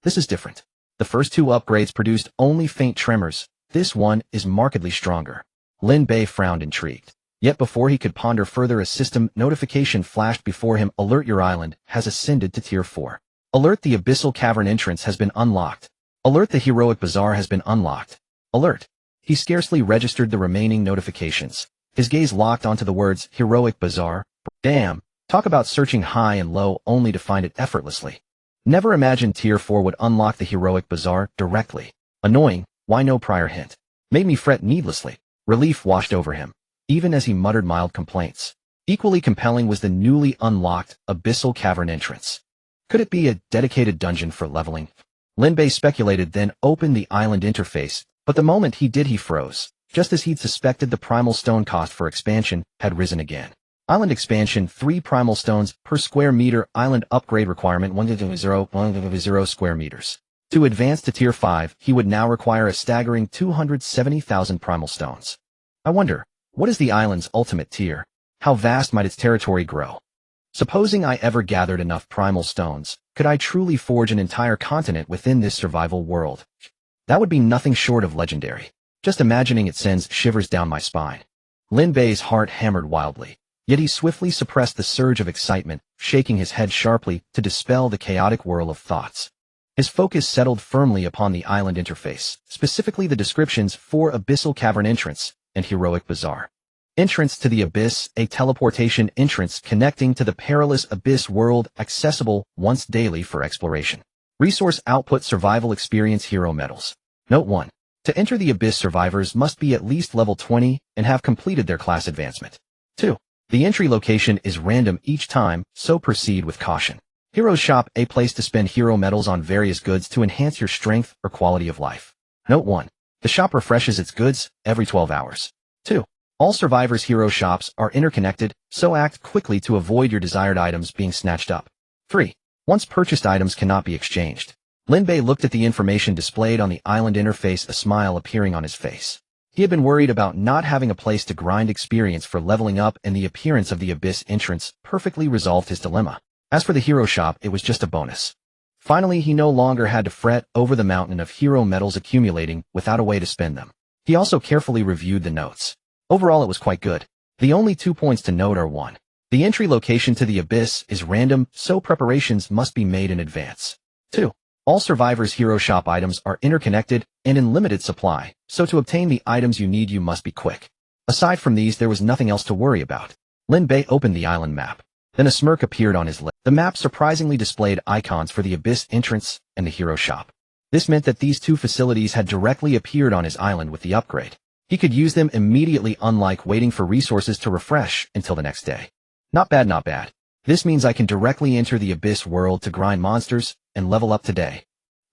This is different. The first 2 upgrades produced only faint tremors. This one is markedly stronger. Lin Bei frowned, intrigued. Yet before he could ponder further, a system notification flashed before him. Alert, your island has ascended to tier 4. Alert, the abyssal cavern entrance has been unlocked. Alert, the heroic bazaar has been unlocked. Alert. He scarcely registered the remaining notifications. His gaze locked onto the words, heroic bazaar. Damn, talk about searching high and low only to find it effortlessly. Never imagined tier 4 would unlock the heroic bazaar directly. Annoying, why no prior hint? Made me fret needlessly. Relief washed over him, even as he muttered mild complaints. Equally compelling was the newly unlocked abyssal cavern entrance. Could it be a dedicated dungeon for leveling? Lin Bei speculated, then opened the island interface. But the moment he did, he froze. Just as he'd suspected, the primal stone cost for expansion had risen again. Island expansion, 3 primal stones per square meter. Island upgrade requirement 100 square meters. To advance to tier 5, he would now require a staggering 270,000 primal stones. I wonder, What is the island's ultimate tier? How vast might its territory grow? Supposing I ever gathered enough primal stones, could I truly forge an entire continent within this survival world? That would be nothing short of legendary. Just imagining it sends shivers down my spine. Lin Bei's heart hammered wildly, yet he swiftly suppressed the surge of excitement, shaking his head sharply to dispel the chaotic whirl of thoughts. His focus settled firmly upon the island interface, specifically the descriptions for Abyssal Cavern Entrance and Heroic Bazaar. Entrance to the Abyss, a teleportation entrance connecting to the perilous Abyss world, accessible once daily for exploration. Resource output survival experience hero medals. Note 1. To enter the Abyss, survivors must be at least level 20 and have completed their class advancement. 2. The entry location is random each time, so proceed with caution. Hero Shop, a place to spend hero medals on various goods to enhance your strength or quality of life. Note 1. The shop refreshes its goods every 12 hours. 2. All survivors' hero shops are interconnected, so act quickly to avoid your desired items being snatched up. 3. Once purchased items cannot be exchanged. Lin Bei looked at the information displayed on the island interface, a smile appearing on his face. He had been worried about not having a place to grind experience for leveling up, and the appearance of the Abyss entrance perfectly resolved his dilemma. As for the hero shop, it was just a bonus. Finally, he no longer had to fret over the mountain of hero medals accumulating without a way to spend them. He also carefully reviewed the notes. Overall, it was quite good. The only 2 points to note are 1. The entry location to the Abyss is random, so preparations must be made in advance. 2. All survivors' hero shop items are interconnected and in limited supply, so to obtain the items you need you must be quick. Aside from these, there was nothing else to worry about. Lin Bei opened the island map. Then a smirk appeared on his lips. The map surprisingly displayed icons for the Abyss entrance and the hero shop. This meant that these two facilities had directly appeared on his island with the upgrade. He could use them immediately, unlike waiting for resources to refresh until the next day. Not bad, not bad. This means I can directly enter the Abyss world to grind monsters and level up today.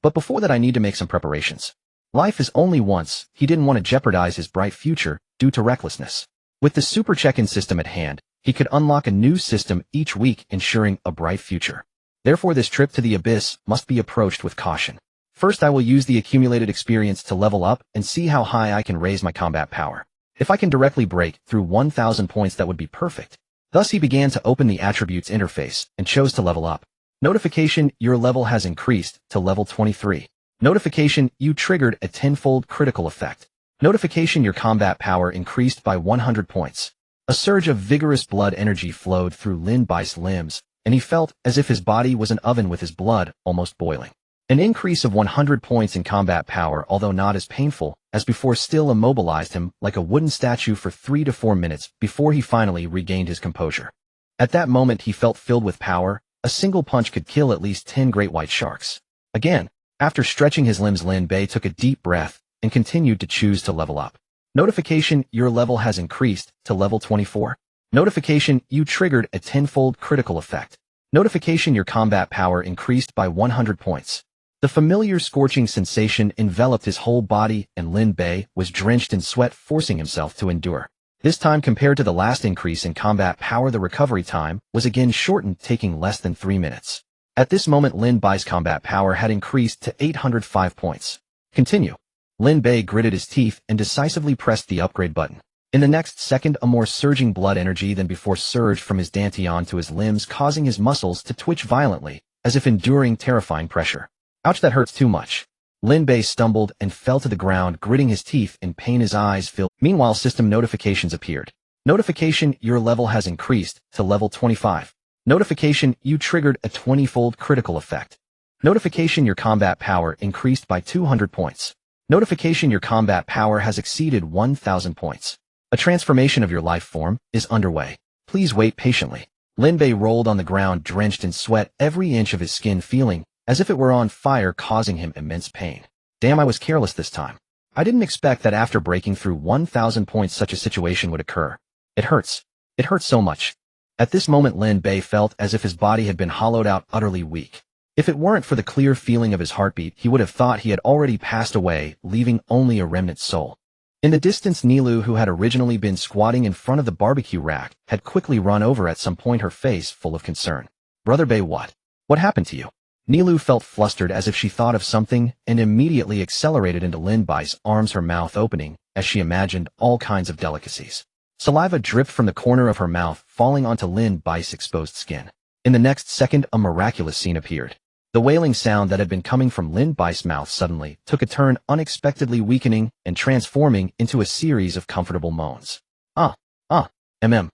But before that, I need to make some preparations. Life is only once. He didn't want to jeopardize his bright future due to recklessness. With the super check-in system at hand, he could unlock a new system each week, ensuring a bright future. Therefore, this trip to the Abyss must be approached with caution. First, I will use the accumulated experience to level up and see how high I can raise my combat power. If I can directly break through 1,000 points, that would be perfect. Thus, he began to open the attributes interface and chose to level up. Notification: your level has increased to level 23. Notification: you triggered a 10-fold critical effect. Notification: your combat power increased by 100 points. A surge of vigorous blood energy flowed through Lin Bei's limbs, and he felt as if his body was an oven with his blood almost boiling. An increase of 100 points in combat power, although not as painful as before, still immobilized him like a wooden statue for 3 to 4 minutes before he finally regained his composure. At that moment, he felt filled with power. A single punch could kill at least 10 great white sharks. Again, after stretching his limbs, Lin Bei took a deep breath and continued to choose to level up. Notification: your level has increased to level 24. Notification: you triggered a 10-fold critical effect. Notification: your combat power increased by 100 points. The familiar scorching sensation enveloped his whole body, and Lin Bei was drenched in sweat, forcing himself to endure. This time, compared to the last increase in combat power, the recovery time was again shortened, taking less than 3 minutes. At this moment, Lin Bei's combat power had increased to 805 points. Continue. Lin Bei gritted his teeth and decisively pressed the upgrade button. In the next second, a more surging blood energy than before surged from his dantian to his limbs, causing his muscles to twitch violently, as if enduring terrifying pressure. Ouch, that hurts too much. Lin Bei stumbled and fell to the ground, gritting his teeth in pain, his eyes filled. Meanwhile, system notifications appeared. Notification: your level has increased to level 25. Notification: you triggered a 20-fold critical effect. Notification: your combat power increased by 200 points. Notification: your combat power has exceeded 1,000 points. A transformation of your life form is underway. Please wait patiently. Lin Bei rolled on the ground, drenched in sweat, every inch of his skin feeling as if it were on fire, causing him immense pain. Damn, I was careless this time. I didn't expect that after breaking through 1,000 points such a situation would occur. It hurts. It hurts so much. At this moment, Lin Bei felt as if his body had been hollowed out, utterly weak. If it weren't for the clear feeling of his heartbeat, he would have thought he had already passed away, leaving only a remnant soul. In the distance, Nilu, who had originally been squatting in front of the barbecue rack, had quickly run over at some point, her face full of concern. Brother Bei, what? What happened to you? Nilu felt flustered, as if she thought of something, and immediately accelerated into Lin Bei's arms, her mouth opening as she imagined all kinds of delicacies. Saliva dripped from the corner of her mouth, falling onto Lin Bei's exposed skin. In the next second, a miraculous scene appeared. The wailing sound that had been coming from Lin Bei's mouth suddenly took a turn, unexpectedly weakening and transforming into a series of comfortable moans. Mm.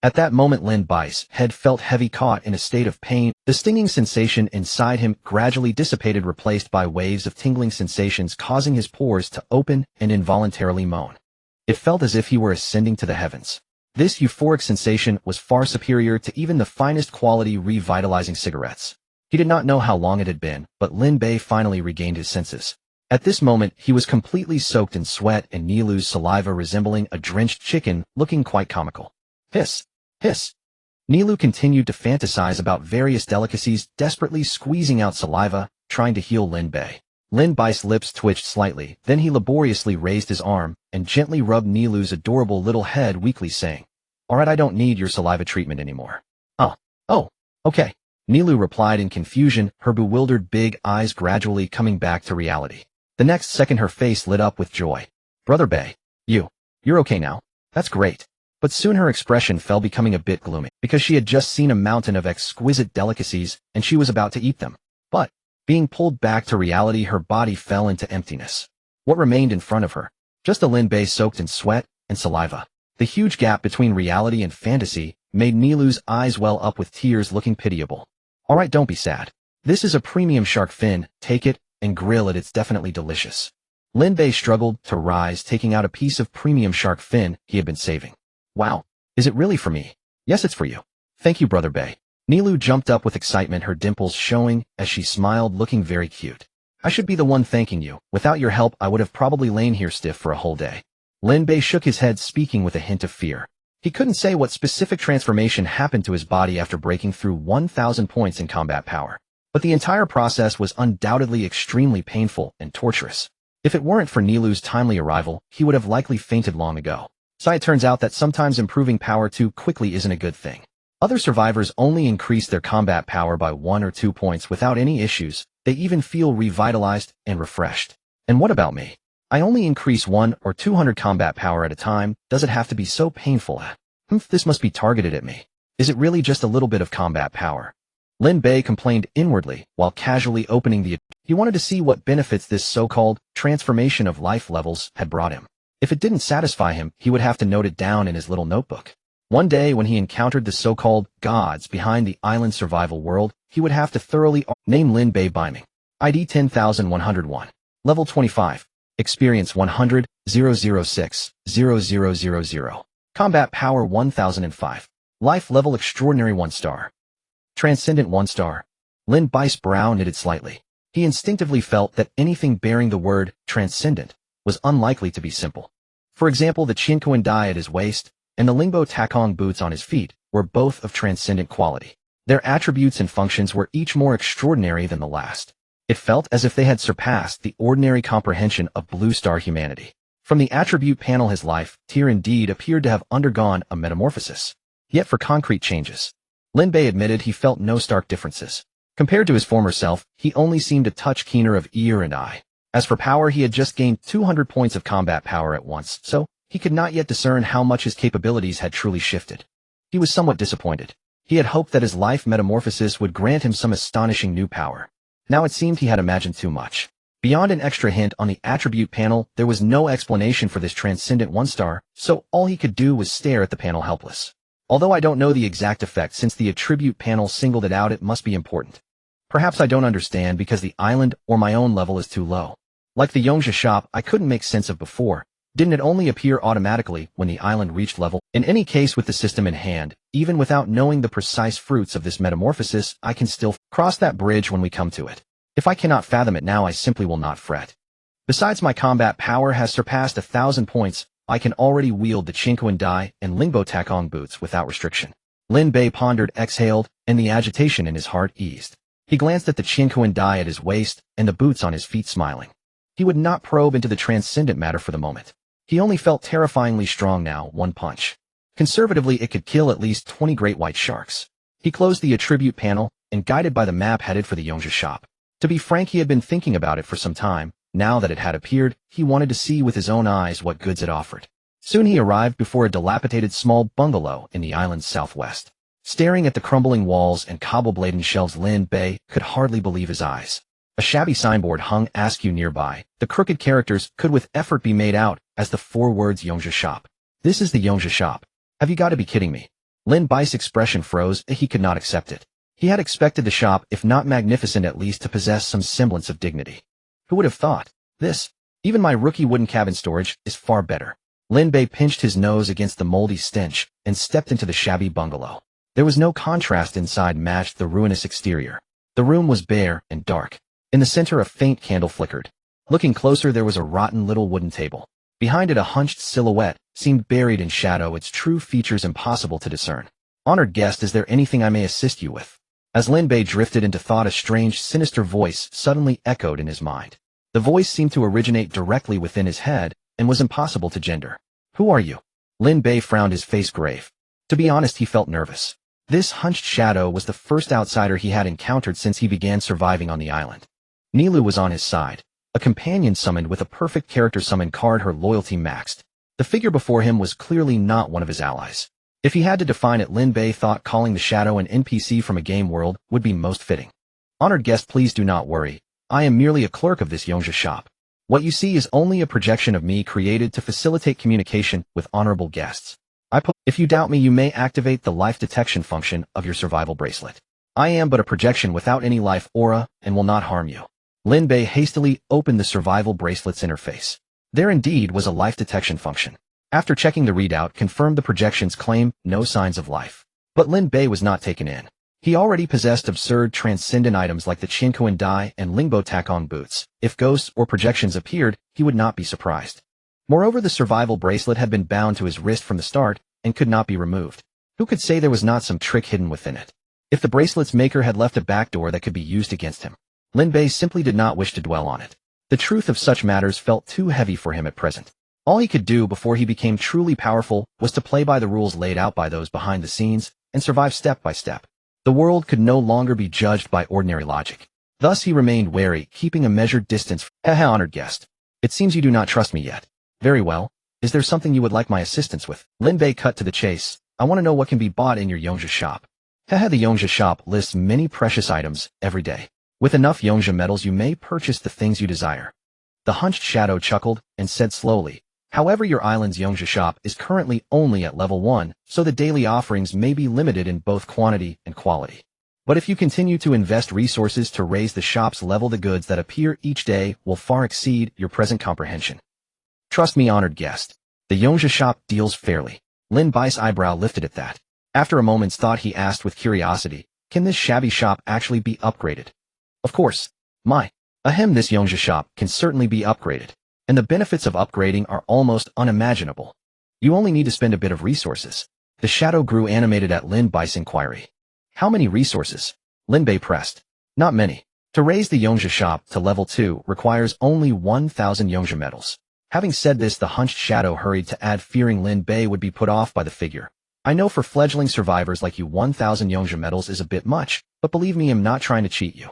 At that moment, Lin Bei's head felt heavy, caught in a state of pain. The stinging sensation inside him gradually dissipated, replaced by waves of tingling sensations, causing his pores to open and involuntarily moan. It felt as if he were ascending to the heavens. This euphoric sensation was far superior to even the finest quality revitalizing cigarettes. He did not know how long it had been, but Lin Bei finally regained his senses. At this moment, he was completely soaked in sweat and Nilu's saliva, resembling a drenched chicken, looking quite comical. Hiss! Hiss! Nilu continued to fantasize about various delicacies, desperately squeezing out saliva, trying to heal Lin Bei. Lin Bei's lips twitched slightly, then he laboriously raised his arm and gently rubbed Nilu's adorable little head, weakly saying, "Alright, I don't need your saliva treatment anymore." Oh, okay. Nilu replied in confusion, her bewildered big eyes gradually coming back to reality. The next second her face lit up with joy. "Brother Bei, you're okay now? That's great." But soon her expression fell, becoming a bit gloomy, because she had just seen a mountain of exquisite delicacies, and she was about to eat them. But, being pulled back to reality, her body fell into emptiness. What remained in front of her? Just a Lin Bei soaked in sweat and saliva. The huge gap between reality and fantasy made Nilu's eyes well up with tears, looking pitiable. "Alright, don't be sad. This is a premium shark fin, take it and grill it, it's definitely delicious." Lin Bei struggled to rise, taking out a piece of premium shark fin he had been saving. "Wow, is it really for me?" "Yes, it's for you." "Thank you, Brother Bei." Nilu jumped up with excitement, her dimples showing as she smiled, looking very cute. "I should be the one thanking you. Without your help, I would have probably lain here stiff for a whole day." Lin Bei shook his head, speaking with a hint of fear. He couldn't say what specific transformation happened to his body after breaking through 1,000 points in combat power. But the entire process was undoubtedly extremely painful and torturous. If it weren't for Nilu's timely arrival, he would have likely fainted long ago. So it turns out that sometimes improving power too quickly isn't a good thing. Other survivors only increase their combat power by 1 or 2 points without any issues. They even feel revitalized and refreshed. And what about me? I only increase 1 or 200 combat power at a time. Does it have to be so painful? This must be targeted at me. Is it really just a little bit of combat power? Lin Bei complained inwardly while casually opening the... He wanted to see what benefits this so-called transformation of life levels had brought him. If it didn't satisfy him, he would have to note it down in his little notebook. One day, when he encountered the so-called gods behind the island survival world, he would have to thoroughly name Lin Bei Biming. ID 10101. Level 25. Experience 100, 006, 0000. Combat Power 1005. Life Level Extraordinary 1 star. Transcendent 1 star. Lin Bei's brow knitted slightly. He instinctively felt that anything bearing the word transcendent was unlikely to be simple. For example, the Qiankuan Dai at his waist and the Lingbo Takong boots on his feet were both of transcendent quality. Their attributes and functions were each more extraordinary than the last. It felt as if they had surpassed the ordinary comprehension of blue star humanity. From the attribute panel, his life tier indeed appeared to have undergone a metamorphosis. Yet for concrete changes, Lin Bei admitted he felt no stark differences. Compared to his former self, he only seemed a touch keener of ear and eye. As for power, he had just gained 200 points of combat power at once, so he could not yet discern how much his capabilities had truly shifted. He was somewhat disappointed. He had hoped that his life metamorphosis would grant him some astonishing new power. Now it seemed he had imagined too much. Beyond an extra hint on the attribute panel, there was no explanation for this transcendent 1 star, so all he could do was stare at the panel helpless. Although I don't know the exact effect, since the attribute panel singled it out, it must be important. Perhaps I don't understand because the island or my own level is too low. Like the Yongzha shop I couldn't make sense of before. Didn't it only appear automatically when the island reached level? In any case, with the system in hand, even without knowing the precise fruits of this metamorphosis, I can still cross that bridge when we come to it. If I cannot fathom it now, I simply will not fret. Besides, my combat power has surpassed 1,000 points. I can already wield the Qiankuan Dai and Lingbo Takong boots without restriction. Lin Bei pondered, exhaled, and the agitation in his heart eased. He glanced at the Qiankuan Dai at his waist and the boots on his feet, smiling. He would not probe into the transcendent matter for the moment. He only felt terrifyingly strong now. 1 punch. Conservatively, it could kill at least 20 great white sharks. He closed the attribute panel and, guided by the map, headed for the Yongzha shop. To be frank, he had been thinking about it for some time. Now that it had appeared, he wanted to see with his own eyes what goods it offered. Soon he arrived before a dilapidated small bungalow in the island's southwest. Staring at the crumbling walls and cobble-laden shelves, Lin Bei could hardly believe his eyes. A shabby signboard hung askew nearby. The crooked characters could with effort be made out as the 4 words Yongzha shop. This is the Yongzha shop. Have you got to be kidding me? Lin Bai's expression froze. He could not accept it. He had expected the shop, if not magnificent, at least to possess some semblance of dignity. Who would have thought? This, even my rookie wooden cabin storage, is far better. Lin Bei pinched his nose against the moldy stench and stepped into the shabby bungalow. There was no contrast inside matched the ruinous exterior. The room was bare and dark. In the center a faint candle flickered. Looking closer, there was a rotten little wooden table. Behind it a hunched silhouette seemed buried in shadow, its true features impossible to discern. Honored guest, is there anything I may assist you with? As Lin Bei drifted into thought, a strange, sinister voice suddenly echoed in his mind. The voice seemed to originate directly within his head and was impossible to gender. Who are you? Lin Bei frowned, his face grave. To be honest, he felt nervous. This hunched shadow was the first outsider he had encountered since he began surviving on the island. Nilu was on his side. A companion summoned with a perfect character summon card, her loyalty maxed. The figure before him was clearly not one of his allies. If he had to define it, Lin Bei thought calling the shadow an NPC from a game world would be most fitting. Honored guest, please do not worry. I am merely a clerk of this Yongzha shop. What you see is only a projection of me created to facilitate communication with honorable guests. If you doubt me, you may activate the life detection function of your survival bracelet. I am but a projection without any life aura and will not harm you. Lin Bei hastily opened the survival bracelet's interface. There indeed was a life detection function. After checking the readout, confirmed the projection's claim, no signs of life. But Lin Bei was not taken in. He already possessed absurd transcendent items like the Qiankuan die and Lingbo Takong boots. If ghosts or projections appeared, he would not be surprised. Moreover, the survival bracelet had been bound to his wrist from the start and could not be removed. Who could say there was not some trick hidden within it? If the bracelet's maker had left a backdoor that could be used against him, Lin Bei simply did not wish to dwell on it. The truth of such matters felt too heavy for him at present. All he could do before he became truly powerful was to play by the rules laid out by those behind the scenes and survive step by step. The world could no longer be judged by ordinary logic. Thus he remained wary, keeping a measured distance. Honored guest. It seems you do not trust me yet. Very well. Is there something you would like my assistance with? Lin Bei cut to the chase. I want to know what can be bought in your Yongzha shop. The Yongzha shop lists many precious items every day. With enough Yongzha metals you may purchase the things you desire. The hunched shadow chuckled and said slowly, however, your island's Yongzha shop is currently only at level 1, so the daily offerings may be limited in both quantity and quality. But if you continue to invest resources to raise the shop's level, the goods that appear each day will far exceed your present comprehension. Trust me, honored guest. The Yongzha shop deals fairly. Lin Bai's eyebrow lifted at that. After a moment's thought, he asked with curiosity, can this shabby shop actually be upgraded? Of course. This Yongzha shop can certainly be upgraded. And the benefits of upgrading are almost unimaginable. You only need to spend a bit of resources. The shadow grew animated at Lin Bai's inquiry. How many resources? Lin Bei pressed. Not many. To raise the Yongzha shop to level 2 requires only 1,000 Yongzha metals. Having said this, the hunched shadow hurried to add, fearing Lin Bei would be put off by the figure. I know for fledgling survivors like you 1,000 Yongzha metals is a bit much, but believe me, I'm not trying to cheat you.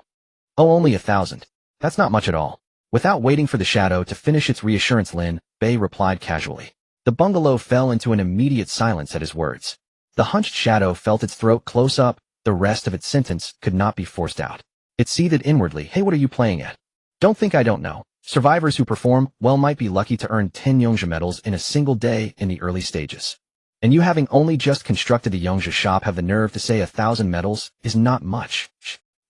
Oh, only 1,000. That's not much at all. Without waiting for the shadow to finish its reassurance, Lin Bei replied casually. The bungalow fell into an immediate silence at his words. The hunched shadow felt its throat close up. The rest of its sentence could not be forced out. It seethed inwardly. Hey, what are you playing at? Don't think I don't know. Survivors who perform well might be lucky to earn 10 Yongzha metals in a single day in the early stages. And you, having only just constructed the Yongzha shop, have the nerve to say 1,000 metals is not much.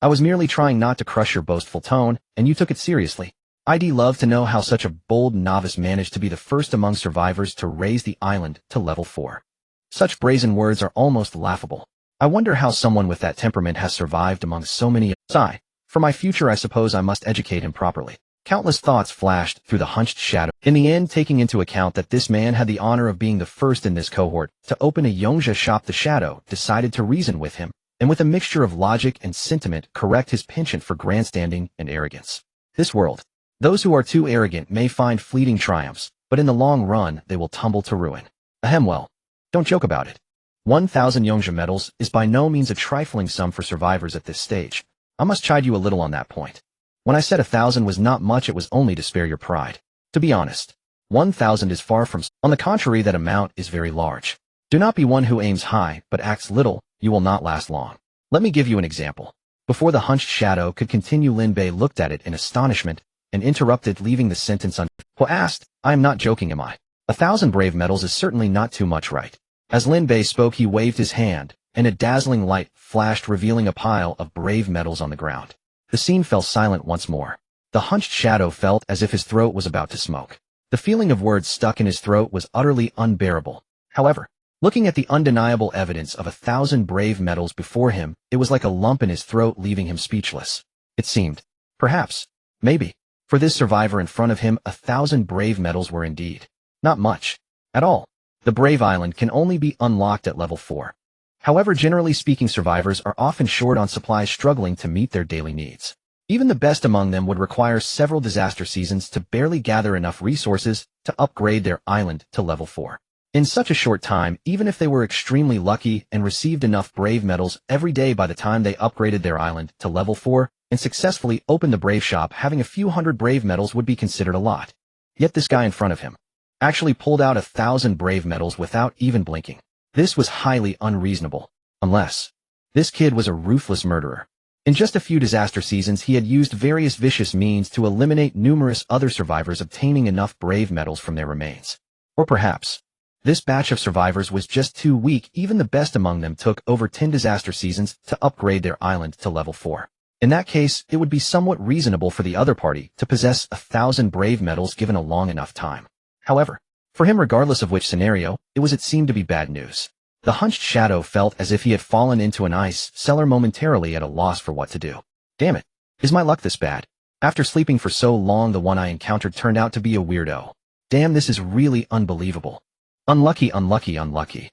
I was merely trying not to crush your boastful tone, and you took it seriously. I'd love to know how such a bold novice managed to be the first among survivors to raise the island to level 4. Such brazen words are almost laughable. I wonder how someone with that temperament has survived among so many. Sigh. For my future, I suppose I must educate him properly. Countless thoughts flashed through the hunched shadow. In the end, taking into account that this man had the honor of being the first in this cohort to open a Yongzha shop, the shadow decided to reason with him, and with a mixture of logic and sentiment correct his penchant for grandstanding and arrogance. This world. Those who are too arrogant may find fleeting triumphs, but in the long run they will tumble to ruin. Well, don't joke about it. 1,000 Yongzha metals is by no means a trifling sum for survivors at this stage. I must chide you a little on that point. When I said 1,000 was not much, it was only to spare your pride. To be honest, 1,000 is far from. On the contrary, that amount is very large. Do not be one who aims high but acts little, you will not last long. Let me give you an example. Before the hunched shadow could continue, Lin Bei looked at it in astonishment and interrupted, leaving the sentence asked, I am not joking, am I? 1,000 brave metals is certainly not too much, right? As Lin Bei spoke, he waved his hand, and a dazzling light flashed, revealing a pile of brave metals on the ground. The scene fell silent once more. The hunched shadow felt as if his throat was about to smoke. The feeling of words stuck in his throat was utterly unbearable. However, looking at the undeniable evidence of 1,000 brave metals before him, it was like a lump in his throat, leaving him speechless. It seemed, perhaps, maybe, for this survivor in front of him, 1,000 brave metals were indeed not much at all. The Brave Island can only be unlocked at level 4. However, generally speaking, survivors are often short on supplies, struggling to meet their daily needs. Even the best among them would require several disaster seasons to barely gather enough resources to upgrade their island to level 4. In such a short time, even if they were extremely lucky and received enough brave metals every day, by the time they upgraded their island to level 4 and successfully opened the brave shop, having a few hundred brave metals would be considered a lot. Yet this guy in front of him actually pulled out 1,000 brave metals without even blinking. This was highly unreasonable. Unless this kid was a ruthless murderer. In just a few disaster seasons, he had used various vicious means to eliminate numerous other survivors, obtaining enough brave metals from their remains. Or perhaps this batch of survivors was just too weak. Even the best among them took over 10 disaster seasons to upgrade their island to level 4. In that case, it would be somewhat reasonable for the other party to possess 1,000 brave metals given a long enough time. However, for him, regardless of which scenario, it seemed to be bad news. The hunched shadow felt as if he had fallen into an ice cellar, momentarily at a loss for what to do. Damn it. Is my luck this bad? After sleeping for so long, the one I encountered turned out to be a weirdo. Damn, this is really unbelievable. Unlucky, unlucky, unlucky.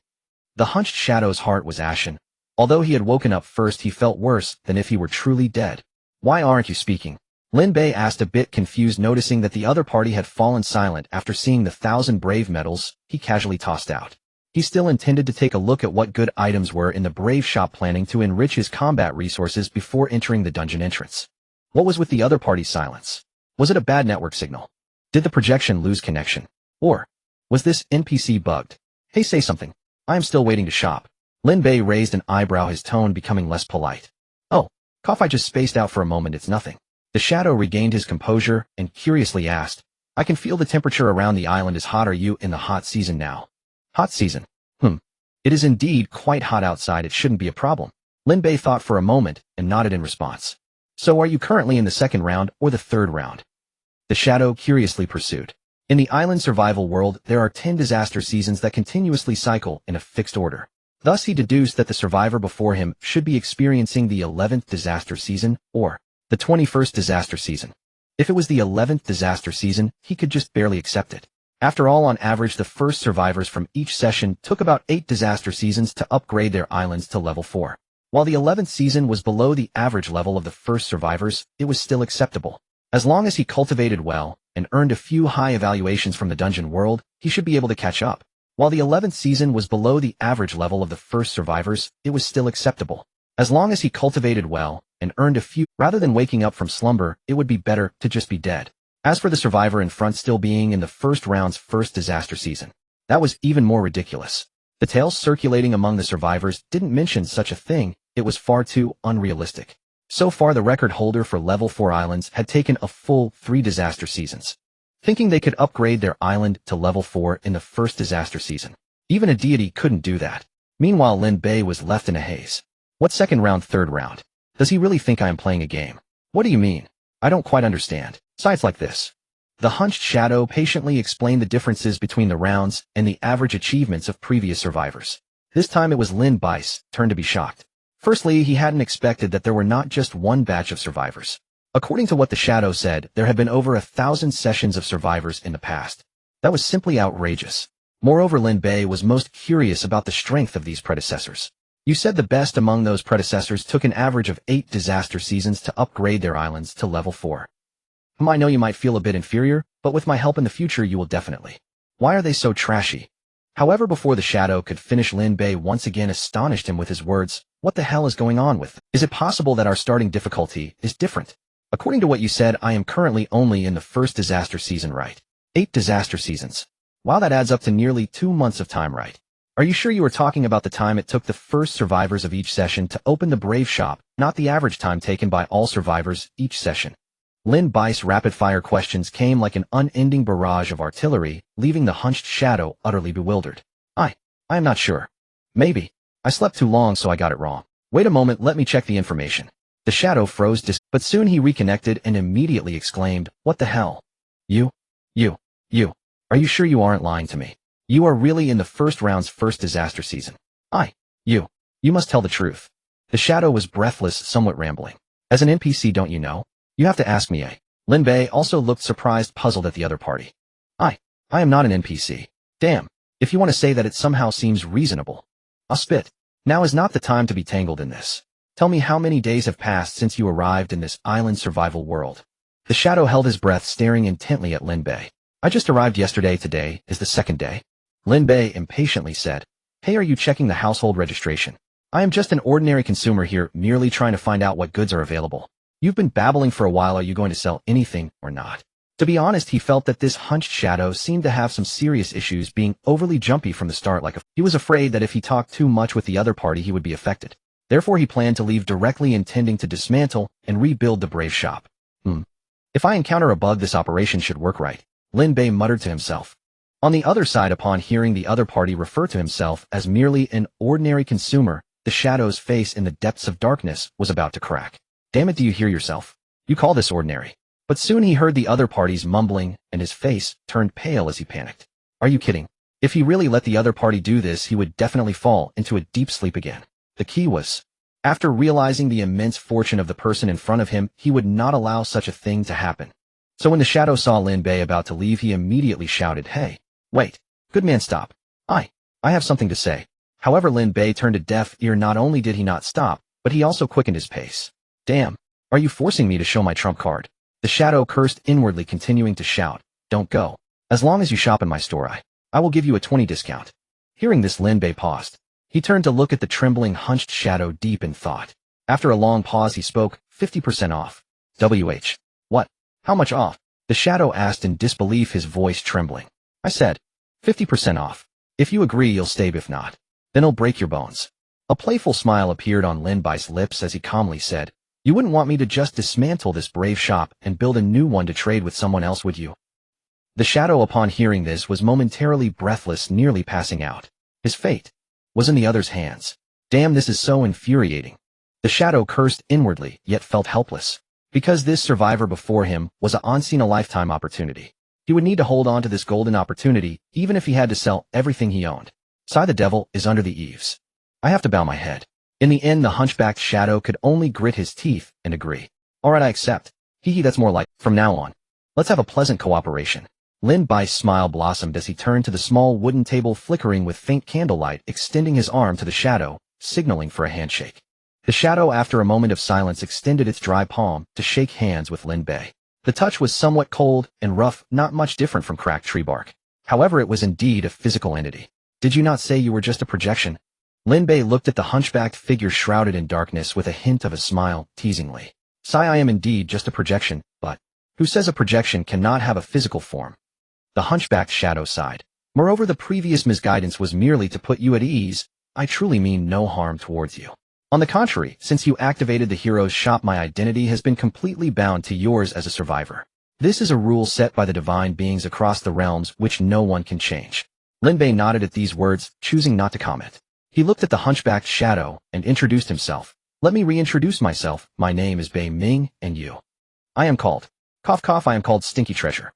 The hunched shadow's heart was ashen. Although he had woken up first, he felt worse than if he were truly dead. Why aren't you speaking? Lin Bei asked, a bit confused, noticing that the other party had fallen silent after seeing the 1,000 brave metals he casually tossed out. He still intended to take a look at what good items were in the brave shop, planning to enrich his combat resources before entering the dungeon entrance. What was with the other party's silence? Was it a bad network signal? Did the projection lose connection? Or was this NPC bugged? Hey, say something. I am still waiting to shop. Lin Bei raised an eyebrow, his tone becoming less polite. Oh, cough, I just spaced out for a moment, it's nothing. The shadow regained his composure and curiously asked, I can feel the temperature around the island is hot. Are you in the hot season now? Hot season? It is indeed quite hot outside. It shouldn't be a problem. Lin Bei thought for a moment and nodded in response. So are you currently in the second round or the third round? The shadow curiously pursued. In the island survival world, there are 10 disaster seasons that continuously cycle in a fixed order. Thus he deduced that the survivor before him should be experiencing the 11th disaster season, or the 21st disaster season. If it was the 11th disaster season, he could just barely accept it. After all, on average, the first survivors from each session took about 8 disaster seasons to upgrade their islands to level 4. While the 11th season was below the average level of the first survivors, it was still acceptable. As long as he cultivated well and earned a few high evaluations from the dungeon world, he should be able to catch up. While the 11th season was below the average level of the first survivors, it was still acceptable. As long as he cultivated well and earned a few, rather than waking up from slumber, it would be better to just be dead. As for the survivor in front still being in the first round's first disaster season, that was even more ridiculous. The tales circulating among the survivors didn't mention such a thing. It was far too unrealistic. So far, the record holder for level 4 islands had taken a full 3 disaster seasons, thinking they could upgrade their island to level 4 in the first disaster season. Even a deity couldn't do that. Meanwhile, Lin Bei was left in a haze. What second round, third round? Does he really think I am playing a game? What do you mean? I don't quite understand. Sites like this. The hunched shadow patiently explained the differences between the rounds and the average achievements of previous survivors. This time it was Lin Bei's turn to be shocked. Firstly, he hadn't expected that there were not just one batch of survivors. According to what the shadow said, there had been over 1,000 sessions of survivors in the past. That was simply outrageous. Moreover, Lin Bei was most curious about the strength of these predecessors. You said the best among those predecessors took an average of 8 disaster seasons to upgrade their islands to level 4. I know you might feel a bit inferior, but with my help in the future you will definitely. Why are they so trashy? However, before the shadow could finish, Lin Bei once again astonished him with his words. What the hell is going on with? Is it possible that our starting difficulty is different? According to what you said, I am currently only in the first disaster season, right? 8 disaster seasons. Wow, that adds up to nearly 2 months of time, right? Are you sure you were talking about the time it took the first survivors of each session to open the Brave shop, not the average time taken by all survivors each session? Lin Bei's rapid-fire questions came like an unending barrage of artillery, leaving the hunched shadow utterly bewildered. I am not sure. Maybe. I slept too long so I got it wrong. Wait a moment, let me check the information. The shadow froze but soon he reconnected and immediately exclaimed, "What the hell? You. Are you sure you aren't lying to me? You are really in the first round's first disaster season. You must tell the truth." The shadow was breathless, somewhat rambling. As an NPC, don't you know? You have to ask me, eh? Lin Bei also looked surprised, puzzled at the other party. I am not an NPC. Damn. If you want to say that, it somehow seems reasonable. I'll spit. Now is not the time to be tangled in this. Tell me, how many days have passed since you arrived in this island survival world? The shadow held his breath, staring intently at Lin Bei. I just arrived yesterday. Today is the second day. Lin Bei impatiently said. Hey, are you checking the household registration? I am just an ordinary consumer here, merely trying to find out what goods are available. You've been babbling for a while. Are you going to sell anything or not? To be honest, he felt that this hunched shadow seemed to have some serious issues, being overly jumpy from the start. He was afraid that if he talked too much with the other party, he would be affected. Therefore, he planned to leave directly, intending to dismantle and rebuild the Brave shop. If I encounter a bug, this operation should work right, Lin Bei muttered to himself. On the other side, upon hearing the other party refer to himself as merely an ordinary consumer, the shadow's face in the depths of darkness was about to crack. Damn it, do you hear yourself? You call this ordinary? But soon he heard the other party's mumbling, and his face turned pale as he panicked. Are you kidding? If he really let the other party do this, he would definitely fall into a deep sleep again. The key was, after realizing the immense fortune of the person in front of him, he would not allow such a thing to happen. So when the shadow saw Lin Bei about to leave, he immediately shouted, Hey, wait, good man, stop. I have something to say. However, Lin Bei turned a deaf ear. Not only did he not stop, but he also quickened his pace. Damn, are you forcing me to show my trump card? The shadow cursed inwardly, continuing to shout, Don't go. As long as you shop in my store, I will give you a 20 discount. Hearing this, Lin Bei paused. He turned to look at the trembling, hunched shadow, deep in thought. After a long pause, he spoke, 50% off. WH. What? How much off? The shadow asked in disbelief, his voice trembling. I said, 50% off. If you agree, you'll stay. If not, then I'll break your bones. A playful smile appeared on Lin Bei's lips as he calmly said, You wouldn't want me to just dismantle this Brave shop and build a new one to trade with someone else, would you? The shadow, upon hearing this, was momentarily breathless, nearly passing out. His fate was in the other's hands. Damn, this is so infuriating. The shadow cursed inwardly, yet felt helpless. Because this survivor before him was a once-in-a-lifetime opportunity. He would need to hold on to this golden opportunity, even if he had to sell everything he owned. Sigh, the devil is under the eaves. I have to bow my head. In the end, the hunchbacked shadow could only grit his teeth and agree. Alright, I accept. Hee, that's more like, from now on, let's have a pleasant cooperation. Lin Bei's smile blossomed as he turned to the small wooden table flickering with faint candlelight, extending his arm to the shadow, signaling for a handshake. The shadow, after a moment of silence, extended its dry palm to shake hands with Lin Bei. The touch was somewhat cold and rough, not much different from cracked tree bark. However, it was indeed a physical entity. Did you not say you were just a projection? Lin Bei looked at the hunchbacked figure shrouded in darkness with a hint of a smile, teasingly. Sigh, I am indeed just a projection, but who says a projection cannot have a physical form? The hunchbacked shadow sighed. Moreover, the previous misguidance was merely to put you at ease. I truly mean no harm towards you. On the contrary, since you activated the hero's shop, my identity has been completely bound to yours as a survivor. This is a rule set by the divine beings across the realms, which no one can change. Lin Bei nodded at these words, choosing not to comment. He looked at the hunchbacked shadow and introduced himself. Let me reintroduce myself. My name is Bei Ming, and you? I am called. Cough cough, I am called Stinky Treasure.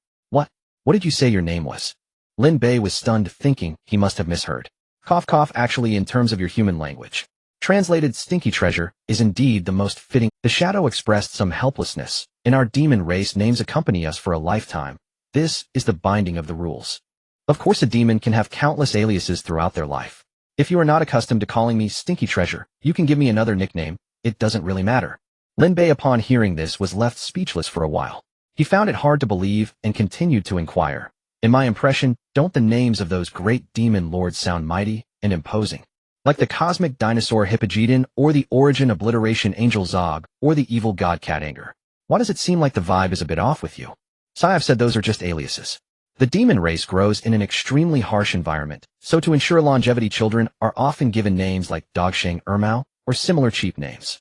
What did you say your name was? Lin Bei was stunned, thinking he must have misheard. Cough cough, actually, in terms of your human language, translated Stinky Treasure, is indeed the most fitting. The shadow expressed some helplessness. In our demon race, names accompany us for a lifetime. This is the binding of the rules. Of course, a demon can have countless aliases throughout their life. If you are not accustomed to calling me Stinky Treasure, you can give me another nickname. It doesn't really matter. Lin Bei, upon hearing this, was left speechless for a while. He found it hard to believe and continued to inquire. In my impression, don't the names of those great demon lords sound mighty and imposing? Like the cosmic dinosaur Hippogeddon, or the origin obliteration angel Zog, or the evil god Cat Anger. Why does it seem like the vibe is a bit off with you? Sigh, I've said those are just aliases. The demon race grows in an extremely harsh environment, so to ensure longevity children are often given names like Dogsheng Ermao or similar cheap names.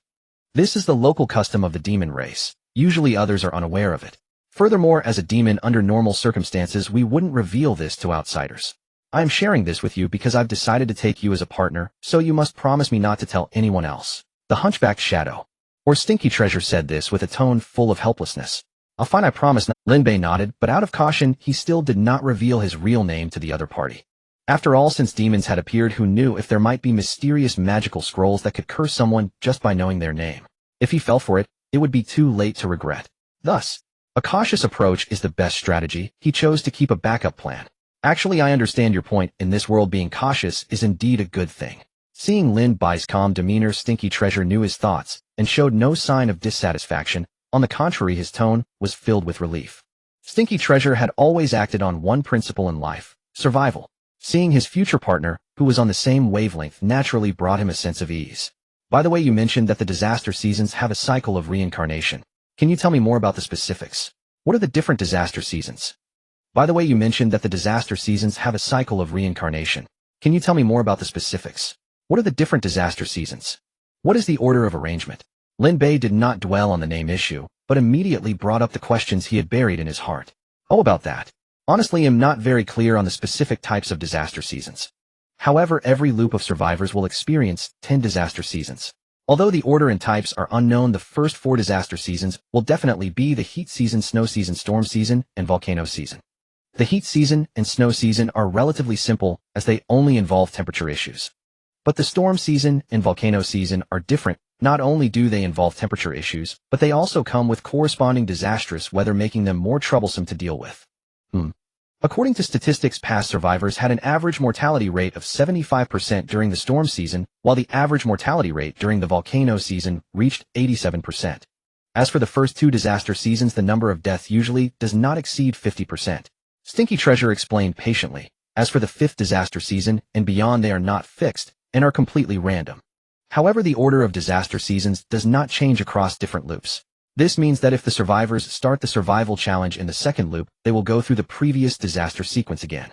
This is the local custom of the demon race. Usually others are unaware of it. Furthermore, as a demon under normal circumstances, we wouldn't reveal this to outsiders. I am sharing this with you because I've decided to take you as a partner, so you must promise me not to tell anyone else. The hunchback's shadow, or stinky treasure, said this with a tone full of helplessness. I'll find, I promise. Lin Bei nodded, but out of caution, he still did not reveal his real name to the other party. After all, since demons had appeared, who knew if there might be mysterious magical scrolls that could curse someone just by knowing their name? If he fell for it, it would be too late to regret. Thus, a cautious approach is the best strategy. He chose to keep a backup plan. Actually, I understand your point. In this world, being cautious is indeed a good thing. Seeing Lin Bai's calm demeanor, Stinky Treasure knew his thoughts and showed no sign of dissatisfaction. On the contrary, his tone was filled with relief. Stinky Treasure had always acted on one principle in life: survival. Seeing his future partner, who was on the same wavelength, naturally brought him a sense of ease. By the way, you mentioned that the disaster seasons have a cycle of reincarnation. Can you tell me more about the specifics? What are the different disaster seasons? By the way, you mentioned that the disaster seasons have a cycle of reincarnation. Can you tell me more about the specifics? What are the different disaster seasons? What is the order of arrangement? Lin Bei did not dwell on the name issue, but immediately brought up the questions he had buried in his heart. Oh, about that. Honestly, I'm not very clear on the specific types of disaster seasons. However, every loop of survivors will experience 10 disaster seasons. Although the order and types are unknown, the first 4 disaster seasons will definitely be the heat season, snow season, storm season, and volcano season. The heat season and snow season are relatively simple as they only involve temperature issues. But the storm season and volcano season are different. Not only do they involve temperature issues, but they also come with corresponding disastrous weather, making them more troublesome to deal with. According to statistics, past survivors had an average mortality rate of 75% during the storm season, while the average mortality rate during the volcano season reached 87%. As for the first 2 disaster seasons, the number of deaths usually does not exceed 50%. Stinky Treasure explained patiently. As for the 5th disaster season and beyond, they are not fixed and are completely random. However, the order of disaster seasons does not change across different loops. This means that if the survivors start the survival challenge in the second loop, they will go through the previous disaster sequence again.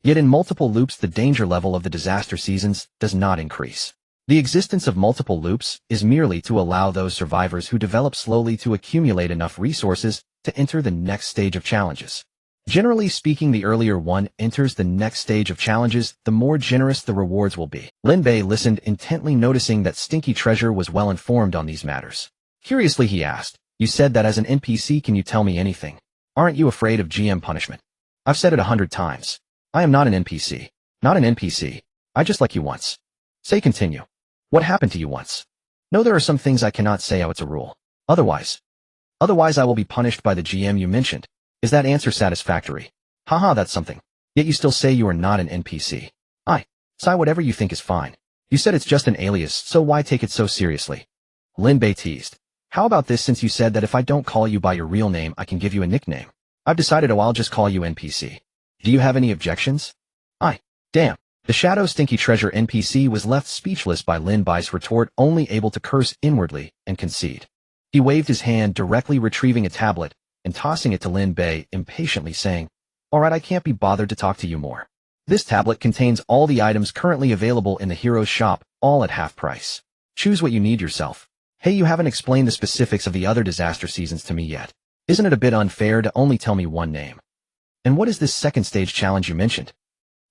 Yet in multiple loops, the danger level of the disaster seasons does not increase. The existence of multiple loops is merely to allow those survivors who develop slowly to accumulate enough resources to enter the next stage of challenges. Generally speaking, the earlier one enters the next stage of challenges, the more generous the rewards will be. Lin Bei listened intently, noticing that Stinky Treasure was well informed on these matters. Curiously, he asked, "You said that as an NPC, can you tell me anything? Aren't you afraid of GM punishment?" "I've said it 100 times. I am not an NPC. Not an NPC. I just like you once." "Say, continue. What happened to you once?" "No, there are some things I cannot say out. It's a rule. Otherwise I will be punished by the GM you mentioned. Is that answer satisfactory?" "Haha, that's something. Yet you still say you are not an NPC. Say whatever you think is fine. You said it's just an alias, so why take it so seriously?" Lin Bei teased. "How about this? Since you said that if I don't call you by your real name, I can give you a nickname. I've decided, I'll just call you NPC. Do you have any objections?" Damn. The Shadow Stinky Treasure NPC was left speechless by Lin Bai's retort, only able to curse inwardly and concede. He waved his hand, directly retrieving a tablet and tossing it to Lin Bei, impatiently saying, "Alright, I can't be bothered to talk to you more. This tablet contains all the items currently available in the Hero's Shop, all at half price. Choose what you need yourself. Hey, you haven't explained the specifics of the other disaster seasons to me yet. Isn't it a bit unfair to only tell me one name? And what is this second stage challenge you mentioned?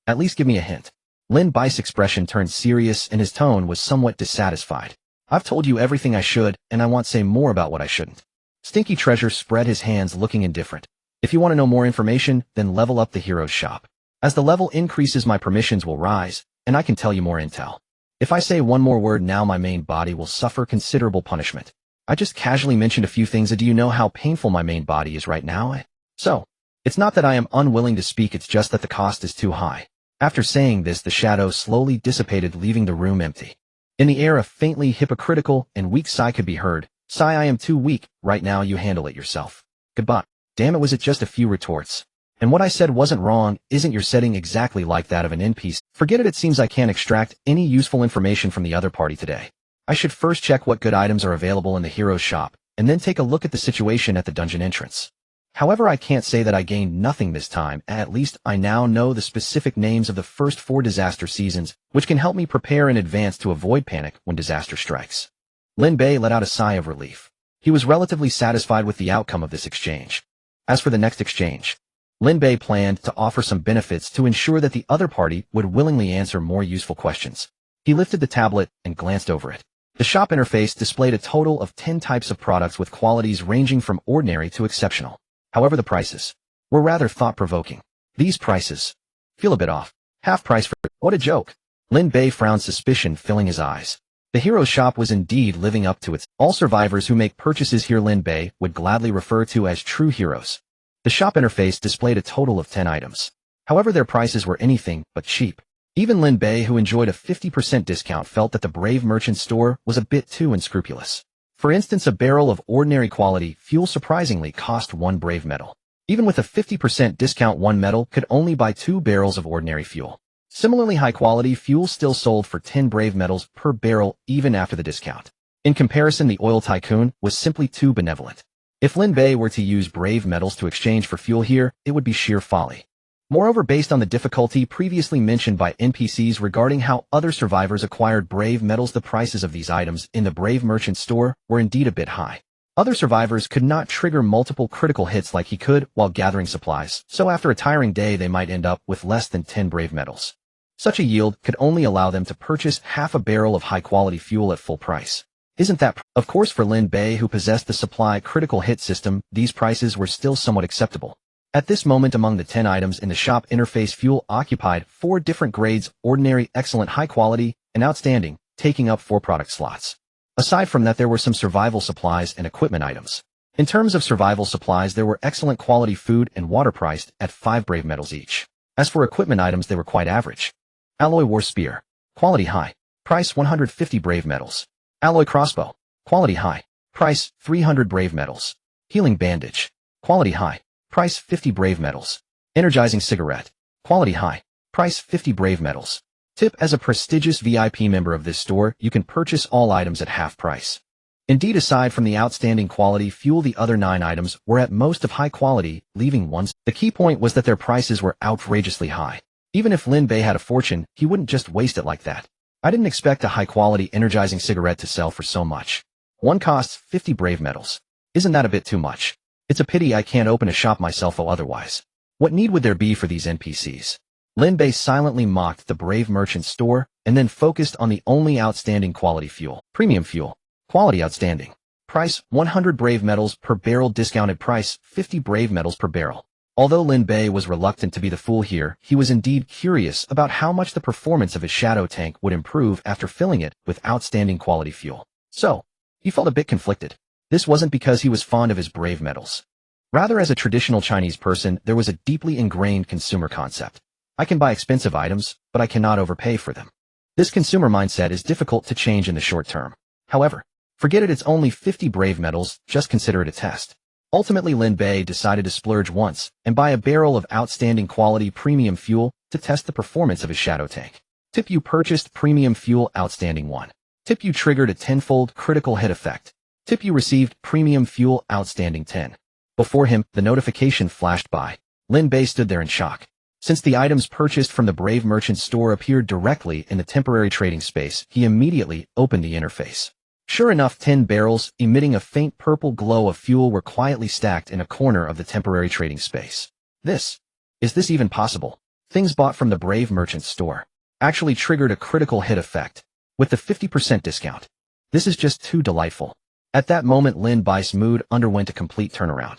At least give me a hint." Lin Bai's expression turned serious and his tone was somewhat dissatisfied. "I've told you everything I should, and I won't say more about what I shouldn't." Stinky Treasure spread his hands, looking indifferent. "If you want to know more information, then level up the Hero's Shop. As the level increases, my permissions will rise, and I can tell you more intel. If I say one more word now, my main body will suffer considerable punishment. I just casually mentioned a few things. Do you know how painful my main body is right now? So, it's not that I am unwilling to speak, it's just that the cost is too high." After saying this, the shadow slowly dissipated, leaving the room empty. In the air, a faintly hypocritical and weak sigh could be heard. "Sigh, I am too weak. Right now, you handle it yourself. Goodbye." Damn it, was it just a few retorts? And what I said wasn't wrong. Isn't your setting exactly like that of an NPC? Forget it, it seems I can't extract any useful information from the other party today. I should first check what good items are available in the Hero's Shop, and then take a look at the situation at the dungeon entrance. However, I can't say that I gained nothing this time. At least I now know the specific names of the first 4 disaster seasons, which can help me prepare in advance to avoid panic when disaster strikes. Lin Bei let out a sigh of relief. He was relatively satisfied with the outcome of this exchange. As for the next exchange, Lin Bei planned to offer some benefits to ensure that the other party would willingly answer more useful questions. He lifted the tablet and glanced over it. The shop interface displayed a total of 10 types of products with qualities ranging from ordinary to exceptional. However, the prices were rather thought-provoking. These prices feel a bit off. Half price for... What a joke! Lin Bei frowned, suspicion filling his eyes. The hero shop was indeed living up to its... All survivors who make purchases here Lin Bei would gladly refer to as true heroes. The shop interface displayed a total of 10 items. However, their prices were anything but cheap. Even Lin Bei, who enjoyed a 50% discount, felt that the Brave Merchant store was a bit too unscrupulous. For instance, a barrel of ordinary quality fuel surprisingly cost 1 Brave metal. Even with a 50% discount, 1 metal could only buy 2 barrels of ordinary fuel. Similarly, high-quality fuel still sold for 10 Brave metals per barrel even after the discount. In comparison, the oil tycoon was simply too benevolent. If Lin Bei were to use Brave metals to exchange for fuel here, it would be sheer folly. Moreover, based on the difficulty previously mentioned by NPCs regarding how other survivors acquired Brave metals, the prices of these items in the Brave Merchant store were indeed a bit high. Other survivors could not trigger multiple critical hits like he could while gathering supplies, so after a tiring day they might end up with less than 10 Brave metals. Such a yield could only allow them to purchase half a barrel of high-quality fuel at full price. Isn't that... Of course, for Lin Bei, who possessed the supply critical hit system, these prices were still somewhat acceptable. At this moment, among the 10 items in the shop interface, fuel occupied 4 different grades: ordinary, excellent, high quality, and outstanding, taking up 4 product slots. Aside from that, there were some survival supplies and equipment items. In terms of survival supplies, there were excellent quality food and water priced at 5 Brave metals each. As for equipment items, they were quite average. Alloy war spear, quality high, price 150 Brave metals. Alloy crossbow, quality high, price 300 Brave metals. Healing bandage, quality high, price 50 Brave metals. Energizing cigarette, quality high, price 50 Brave metals. Tip: as a prestigious VIP member of this store, you can purchase all items at half price. Indeed, aside from the outstanding quality fuel, the other 9 items were at most of high quality, leaving ones. The key point was that their prices were outrageously high. Even if Lin Bei had a fortune, he wouldn't just waste it like that. I didn't expect a high-quality energizing cigarette to sell for so much. One costs 50 Brave metals. Isn't that a bit too much? It's a pity I can't open a shop myself otherwise. What need would there be for these NPCs? Lin Bei silently mocked the Brave Merchant store and then focused on the only outstanding quality fuel. Premium fuel. Quality outstanding. Price 100 Brave metals per barrel. Discounted price 50 Brave metals per barrel. Although Lin Bei was reluctant to be the fool here, he was indeed curious about how much the performance of his shadow tank would improve after filling it with outstanding quality fuel. So, he felt a bit conflicted. This wasn't because he was fond of his Brave metals. Rather, as a traditional Chinese person, there was a deeply ingrained consumer concept. I can buy expensive items, but I cannot overpay for them. This consumer mindset is difficult to change in the short term. However, forget it, it's only 50 Brave metals, just consider it a test. Ultimately, Lin Bei decided to splurge once and buy a barrel of outstanding quality premium fuel to test the performance of his shadow tank. Tip: you purchased premium fuel outstanding 1. Tip: you triggered a 10-fold critical hit effect. Tip: you received premium fuel outstanding 10. Before him, the notification flashed by. Lin Bei stood there in shock. Since the items purchased from the Brave Merchant store appeared directly in the temporary trading space, he immediately opened the interface. Sure enough, 10 barrels, emitting a faint purple glow of fuel, were quietly stacked in a corner of the temporary trading space. Is this even possible? Things bought from the Brave Merchant store actually triggered a critical hit effect with the 50% discount. This is just too delightful. At that moment, Lin Bei's mood underwent a complete turnaround.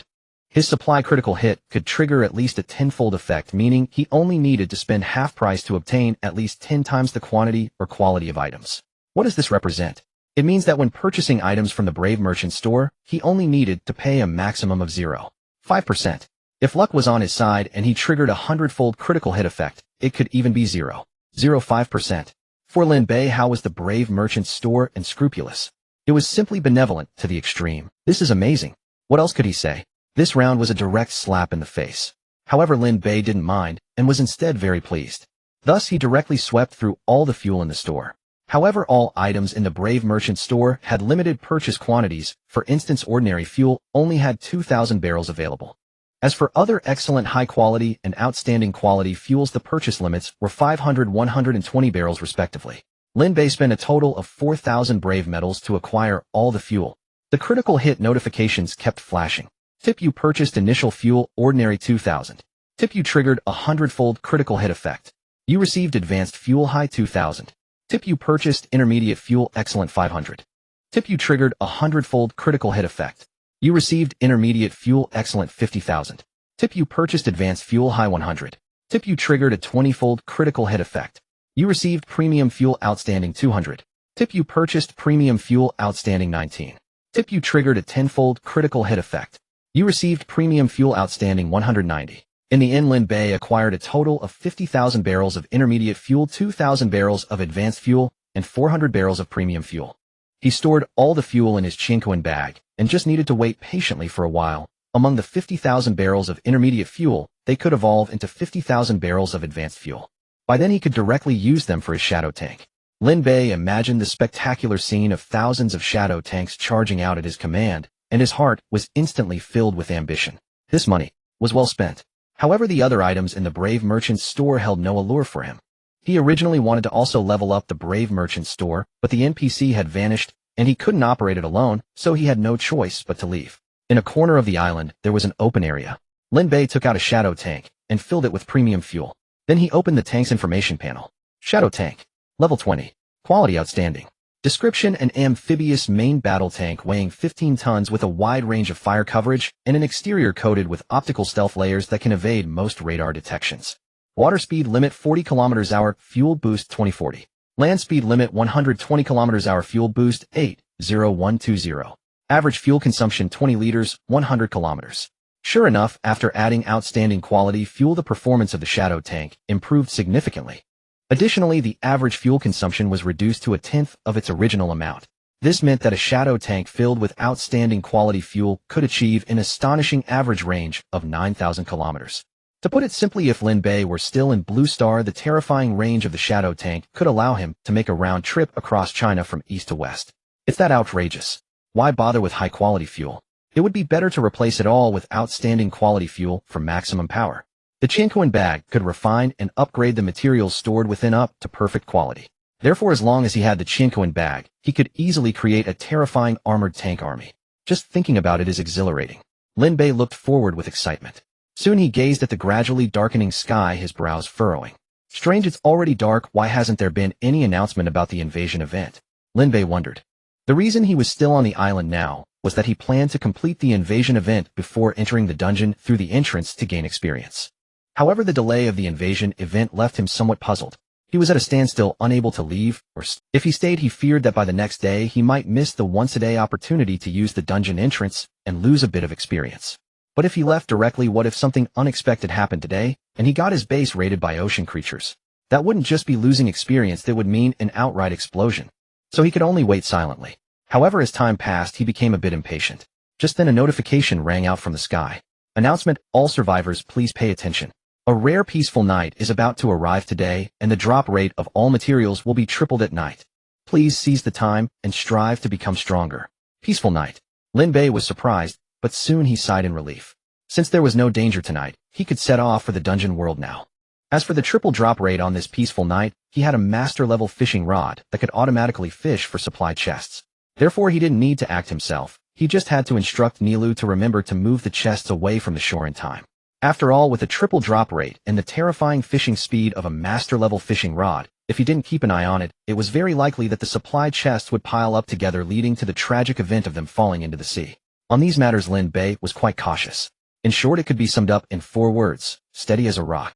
His supply critical hit could trigger at least a 10-fold effect, meaning he only needed to spend half price to obtain at least 10 times the quantity or quality of items. What does this represent? It means that when purchasing items from the Brave Merchant store, he only needed to pay a maximum of 0.5%. If luck was on his side and he triggered a 100-fold critical hit effect, it could even be 0.05%. For Lin Bei, how was the Brave Merchant store unscrupulous? It was simply benevolent to the extreme. This is amazing. What else could he say? This round was a direct slap in the face. However, Lin Bei didn't mind and was instead very pleased. Thus, he directly swept through all the fuel in the store. However, all items in the Brave Merchant store had limited purchase quantities. For instance, ordinary fuel only had 2,000 barrels available. As for other excellent high quality and outstanding quality fuels, the purchase limits were 500, 120 barrels respectively. Lin Bei spent a total of 4,000 brave metals to acquire all the fuel. The critical hit notifications kept flashing. Tip: you purchased initial fuel ordinary 2,000. Tip: you triggered a 100-fold critical hit effect. You received advanced fuel high 2,000. Tip: you purchased intermediate fuel excellent 500. Tip: you triggered a 100-fold critical hit effect. You received intermediate fuel excellent 50,000. Tip: you purchased advanced fuel high 100. Tip: you triggered a 20-fold critical hit effect. You received premium fuel outstanding 200. Tip: you purchased premium fuel outstanding 19. Tip: you triggered a 10-fold critical hit effect. You received premium fuel outstanding 190. In the end, Lin Bei acquired a total of 50,000 barrels of intermediate fuel, 2,000 barrels of advanced fuel, and 400 barrels of premium fuel. He stored all the fuel in his Chinquan bag and just needed to wait patiently for a while. Among the 50,000 barrels of intermediate fuel, they could evolve into 50,000 barrels of advanced fuel. By then he could directly use them for his shadow tank. Lin Bei imagined the spectacular scene of thousands of shadow tanks charging out at his command, and his heart was instantly filled with ambition. This money was well spent. However, the other items in the Brave Merchant's store held no allure for him. He originally wanted to also level up the Brave Merchant's store, but the NPC had vanished, and he couldn't operate it alone, so he had no choice but to leave. In a corner of the island, there was an open area. Lin Bei took out a shadow tank and filled it with premium fuel. Then he opened the tank's information panel. Shadow tank. Level 20. Quality outstanding. Description: an amphibious main battle tank weighing 15 tons with a wide range of fire coverage and an exterior coated with optical stealth layers that can evade most radar detections. Water speed limit 40 km/h, fuel boost 2040. Land speed limit 120 km/h, fuel boost 80120. Average fuel consumption 20 liters, 100 kilometers. Sure enough, after adding outstanding quality fuel, the performance of the shadow tank improved significantly. Additionally, the average fuel consumption was reduced to 1/10 of its original amount. This meant that a shadow tank filled with outstanding quality fuel could achieve an astonishing average range of 9,000 kilometers. To put it simply, if Lin Bei were still in Blue Star, the terrifying range of the shadow tank could allow him to make a round trip across China from east to west. It's that outrageous. Why bother with high-quality fuel? It would be better to replace it all with outstanding quality fuel for maximum power. The Chinquan bag could refine and upgrade the materials stored within up to perfect quality. Therefore, as long as he had the Chinquan bag, he could easily create a terrifying armored tank army. Just thinking about it is exhilarating. Lin Bei looked forward with excitement. Soon he gazed at the gradually darkening sky, his brows furrowing. Strange, it's already dark. Why hasn't there been any announcement about the invasion event? Lin Bei wondered. The reason he was still on the island now was that he planned to complete the invasion event before entering the dungeon through the entrance to gain experience. However, the delay of the invasion event left him somewhat puzzled. He was at a standstill, unable to leave, or if he stayed, he feared that by the next day he might miss the once-a-day opportunity to use the dungeon entrance and lose a bit of experience. But if he left directly, what if something unexpected happened today, and he got his base raided by ocean creatures? That wouldn't just be losing experience, that would mean an outright explosion. So he could only wait silently. However, as time passed, he became a bit impatient. Just then a notification rang out from the sky. Announcement: all survivors, please pay attention. A rare peaceful night is about to arrive today, and the drop rate of all materials will be tripled at night. Please seize the time and strive to become stronger. Peaceful night. Lin Bei was surprised, but soon he sighed in relief. Since there was no danger tonight, he could set off for the dungeon world now. As for the triple drop rate on this peaceful night, he had a master-level fishing rod that could automatically fish for supply chests. Therefore, he didn't need to act himself. He just had to instruct Nilu to remember to move the chests away from the shore in time. After all, with a triple drop rate and the terrifying fishing speed of a master-level fishing rod, if he didn't keep an eye on it, it was very likely that the supply chests would pile up together, leading to the tragic event of them falling into the sea. On these matters, Lin Bei was quite cautious. In short, it could be summed up in 4 words: steady as a rock.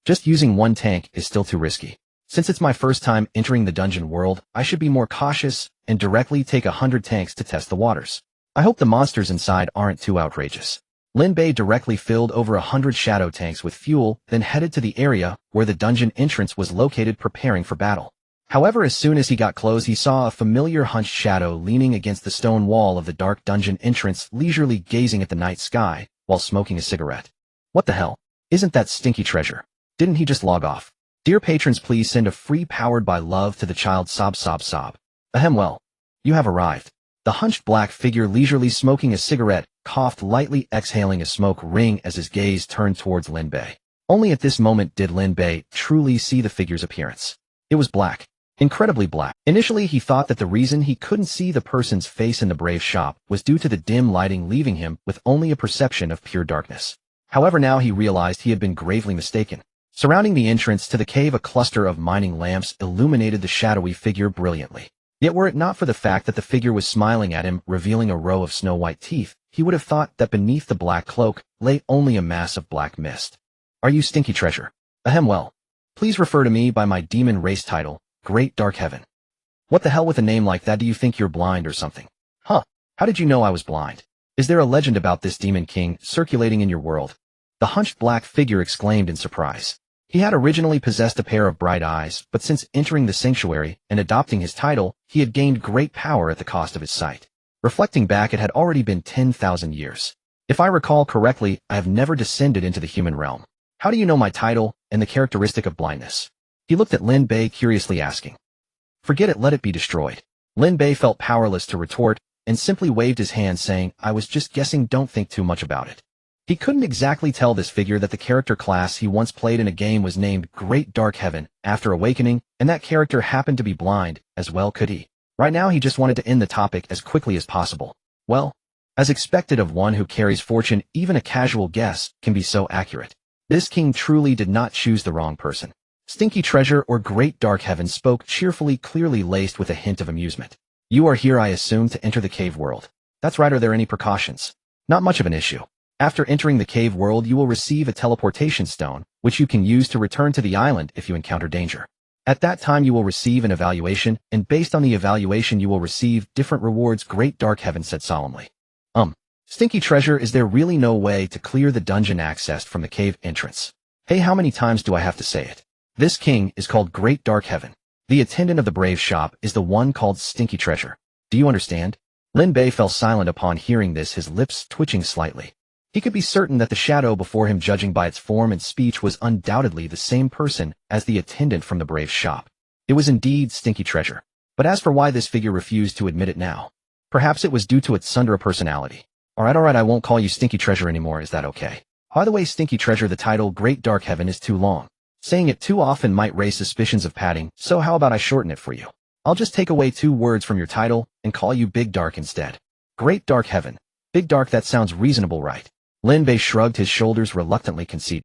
Just using one tank is still too risky. Since it's my first time entering the dungeon world, I should be more cautious and directly take 100 tanks to test the waters. I hope the monsters inside aren't too outrageous. Lin Bei directly filled over 100 shadow tanks with fuel, then headed to the area where the dungeon entrance was located, preparing for battle. However, as soon as he got close, he saw a familiar hunched shadow leaning against the stone wall of the dark dungeon entrance, leisurely gazing at the night sky while smoking a cigarette. What the hell? Isn't that stinky treasure? Didn't he just log off? Dear patrons, please send a free powered by love to the child sob sob sob. Ahem, well, you have arrived. The hunched black figure leisurely smoking a cigarette coughed lightly, exhaling a smoke ring as his gaze turned towards Lin Bei. Only at this moment did Lin Bei truly see the figure's appearance. It was black. Incredibly black. Initially, he thought that the reason he couldn't see the person's face in the brave shop was due to the dim lighting, leaving him with only a perception of pure darkness. However, now he realized he had been gravely mistaken. Surrounding the entrance to the cave, a cluster of mining lamps illuminated the shadowy figure brilliantly. Yet were it not for the fact that the figure was smiling at him, revealing a row of snow-white teeth, he would have thought that beneath the black cloak lay only a mass of black mist. Are you Stinky Treasure? Ahem, well. Please refer to me by my demon race title, Great Dark Heaven. What the hell with a name like that? Do you think you're blind or something? Huh, how did you know I was blind? Is there a legend about this demon king circulating in your world? The hunched black figure exclaimed in surprise. He had originally possessed a pair of bright eyes, but since entering the sanctuary and adopting his title, he had gained great power at the cost of his sight. Reflecting back, it had already been 10,000 years. If I recall correctly, I have never descended into the human realm. How do you know my title and the characteristic of blindness? He looked at Lin Bei curiously, asking. Forget it, let it be destroyed. Lin Bei felt powerless to retort and simply waved his hand, saying, I was just guessing, don't think too much about it. He couldn't exactly tell this figure that the character class he once played in a game was named Great Dark Heaven after awakening, and that character happened to be blind, as well could he. Right now he just wanted to end the topic as quickly as possible. Well, as expected of one who carries fortune, even a casual guess can be so accurate. This king truly did not choose the wrong person. Stinky Treasure, or Great Dark Heaven, spoke cheerfully, clearly laced with a hint of amusement. You are here, I assume, to enter the cave world. That's right. Are there any precautions? Not much of an issue. After entering the cave world, you will receive a teleportation stone, which you can use to return to the island if you encounter danger. At that time you will receive an evaluation, and based on the evaluation you will receive different rewards, Great Dark Heaven said solemnly. Stinky Treasure, is there really no way to clear the dungeon accessed from the cave entrance? Hey, how many times do I have to say it? This king is called Great Dark Heaven. The attendant of the brave shop is the one called Stinky Treasure. Do you understand? Lin Bei fell silent upon hearing this, his lips twitching slightly. He could be certain that the shadow before him, judging by its form and speech, was undoubtedly the same person as the attendant from the brave shop. It was indeed Stinky Treasure. But as for why this figure refused to admit it now, perhaps it was due to its Sundra personality. Alright, I won't call you Stinky Treasure anymore, is that okay? By the way, Stinky Treasure, the title Great Dark Heaven is too long. Saying it too often might raise suspicions of padding, so how about I shorten it for you? I'll just take away 2 words from your title and call you Big Dark instead. Great Dark Heaven. Big Dark, that sounds reasonable, right? Lin Bei shrugged his shoulders, reluctantly conceded.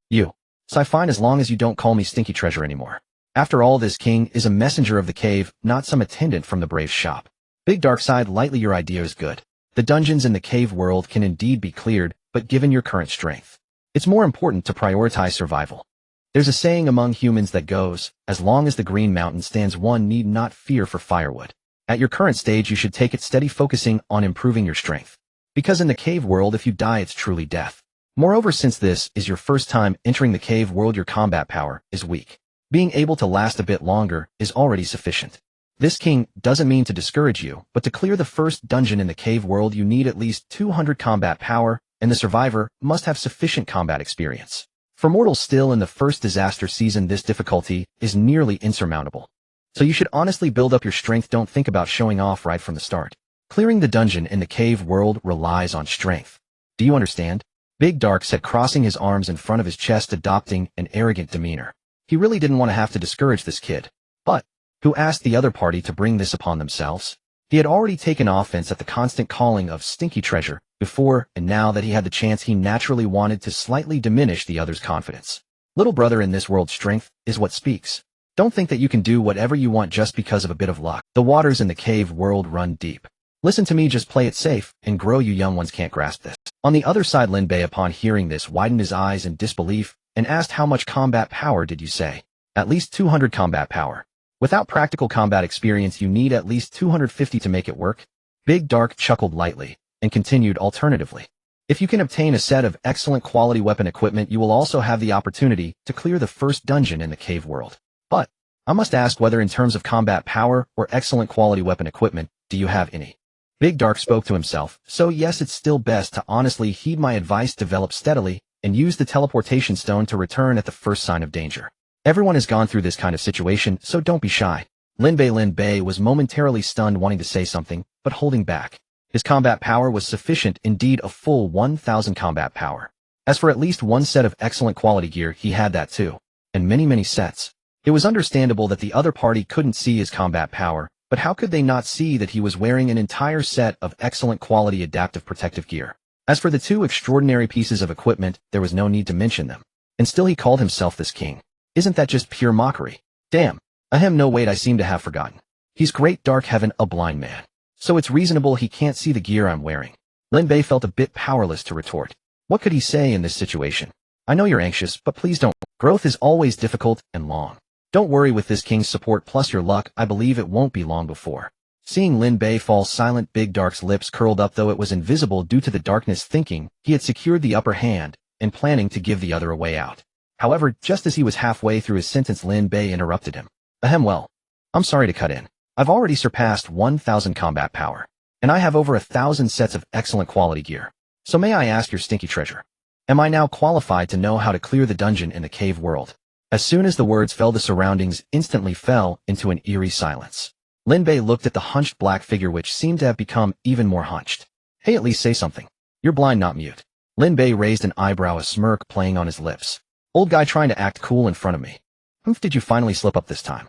So fine, as long as you don't call me Stinky Treasure anymore. After all, this king is a messenger of the cave, not some attendant from the brave shop. Big Dark sighed lightly. Your idea is good. The dungeons in the cave world can indeed be cleared, but given your current strength, it's more important to prioritize survival. There's a saying among humans that goes, as long as the Green Mountain stands, one need not fear for firewood. At your current stage, you should take it steady, focusing on improving your strength. Because in the cave world, if you die, it's truly death. Moreover, since this is your first time entering the cave world, your combat power is weak. Being able to last a bit longer is already sufficient. This king doesn't mean to discourage you, but to clear the first dungeon in the cave world, you need at least 200 combat power, and the survivor must have sufficient combat experience. For mortals still in the first disaster season, this difficulty is nearly insurmountable. So you should honestly build up your strength. Don't think about showing off right from the start. Clearing the dungeon in the cave world relies on strength. Do you understand? Big Dark said, crossing his arms in front of his chest, adopting an arrogant demeanor. He really didn't want to have to discourage this kid. But who asked the other party to bring this upon themselves? He had already taken offense at the constant calling of Stinky Treasure before, and now that he had the chance, he naturally wanted to slightly diminish the other's confidence. Little brother, in this world, strength is what speaks. Don't think that you can do whatever you want just because of a bit of luck. The waters in the cave world run deep. Listen to me, just play it safe and grow. You young ones can't grasp this. On the other side, Lin Bei, upon hearing this, widened his eyes in disbelief and asked, how much combat power did you say? At least 200 combat power. Without practical combat experience, you need at least 250 to make it work. Big Dark chuckled lightly and continued, alternatively, if you can obtain a set of excellent quality weapon equipment, you will also have the opportunity to clear the first dungeon in the cave world. But I must ask, whether in terms of combat power or excellent quality weapon equipment, do you have any? Big Dark spoke to himself. So yes, it's still best to honestly heed my advice, develop steadily, and use the teleportation stone to return at the first sign of danger. Everyone has gone through this kind of situation, so don't be shy. Lin Bei was momentarily stunned, wanting to say something, but holding back. His combat power was sufficient, indeed a full 1,000 combat power. As for at least one set of excellent quality gear, he had that too. And many sets. It was understandable that the other party couldn't see his combat power, but how could they not see that he was wearing an entire set of excellent quality adaptive protective gear? As for the two extraordinary pieces of equipment, there was no need to mention them. And still he called himself this king. Isn't that just pure mockery? Damn. Ahem, no wait, I seem to have forgotten. He's great dark heaven, a blind man. So it's reasonable he can't see the gear I'm wearing. Lin Bei felt a bit powerless to retort. What could he say in this situation? I know you're anxious, but please don't. Growth is always difficult and long. Don't worry, with this king's support plus your luck, I believe it won't be long before. Seeing Lin Bei fall silent, Big Dark's lips curled up, though it was invisible due to the darkness, thinking he had secured the upper hand and planning to give the other a way out. However, just as he was halfway through his sentence, Lin Bei interrupted him. Ahem, well, I'm sorry to cut in. I've already surpassed 1,000 combat power, and I have over 1,000 sets of excellent quality gear. So may I ask your stinky treasure? Am I now qualified to know how to clear the dungeon in the cave world? As soon as the words fell, the surroundings instantly fell into an eerie silence. Lin Bei looked at the hunched black figure, which seemed to have become even more hunched. Hey, at least say something. You're blind, not mute. Lin Bei raised an eyebrow, a smirk playing on his lips. Old guy trying to act cool in front of me. Humph, did you finally slip up this time?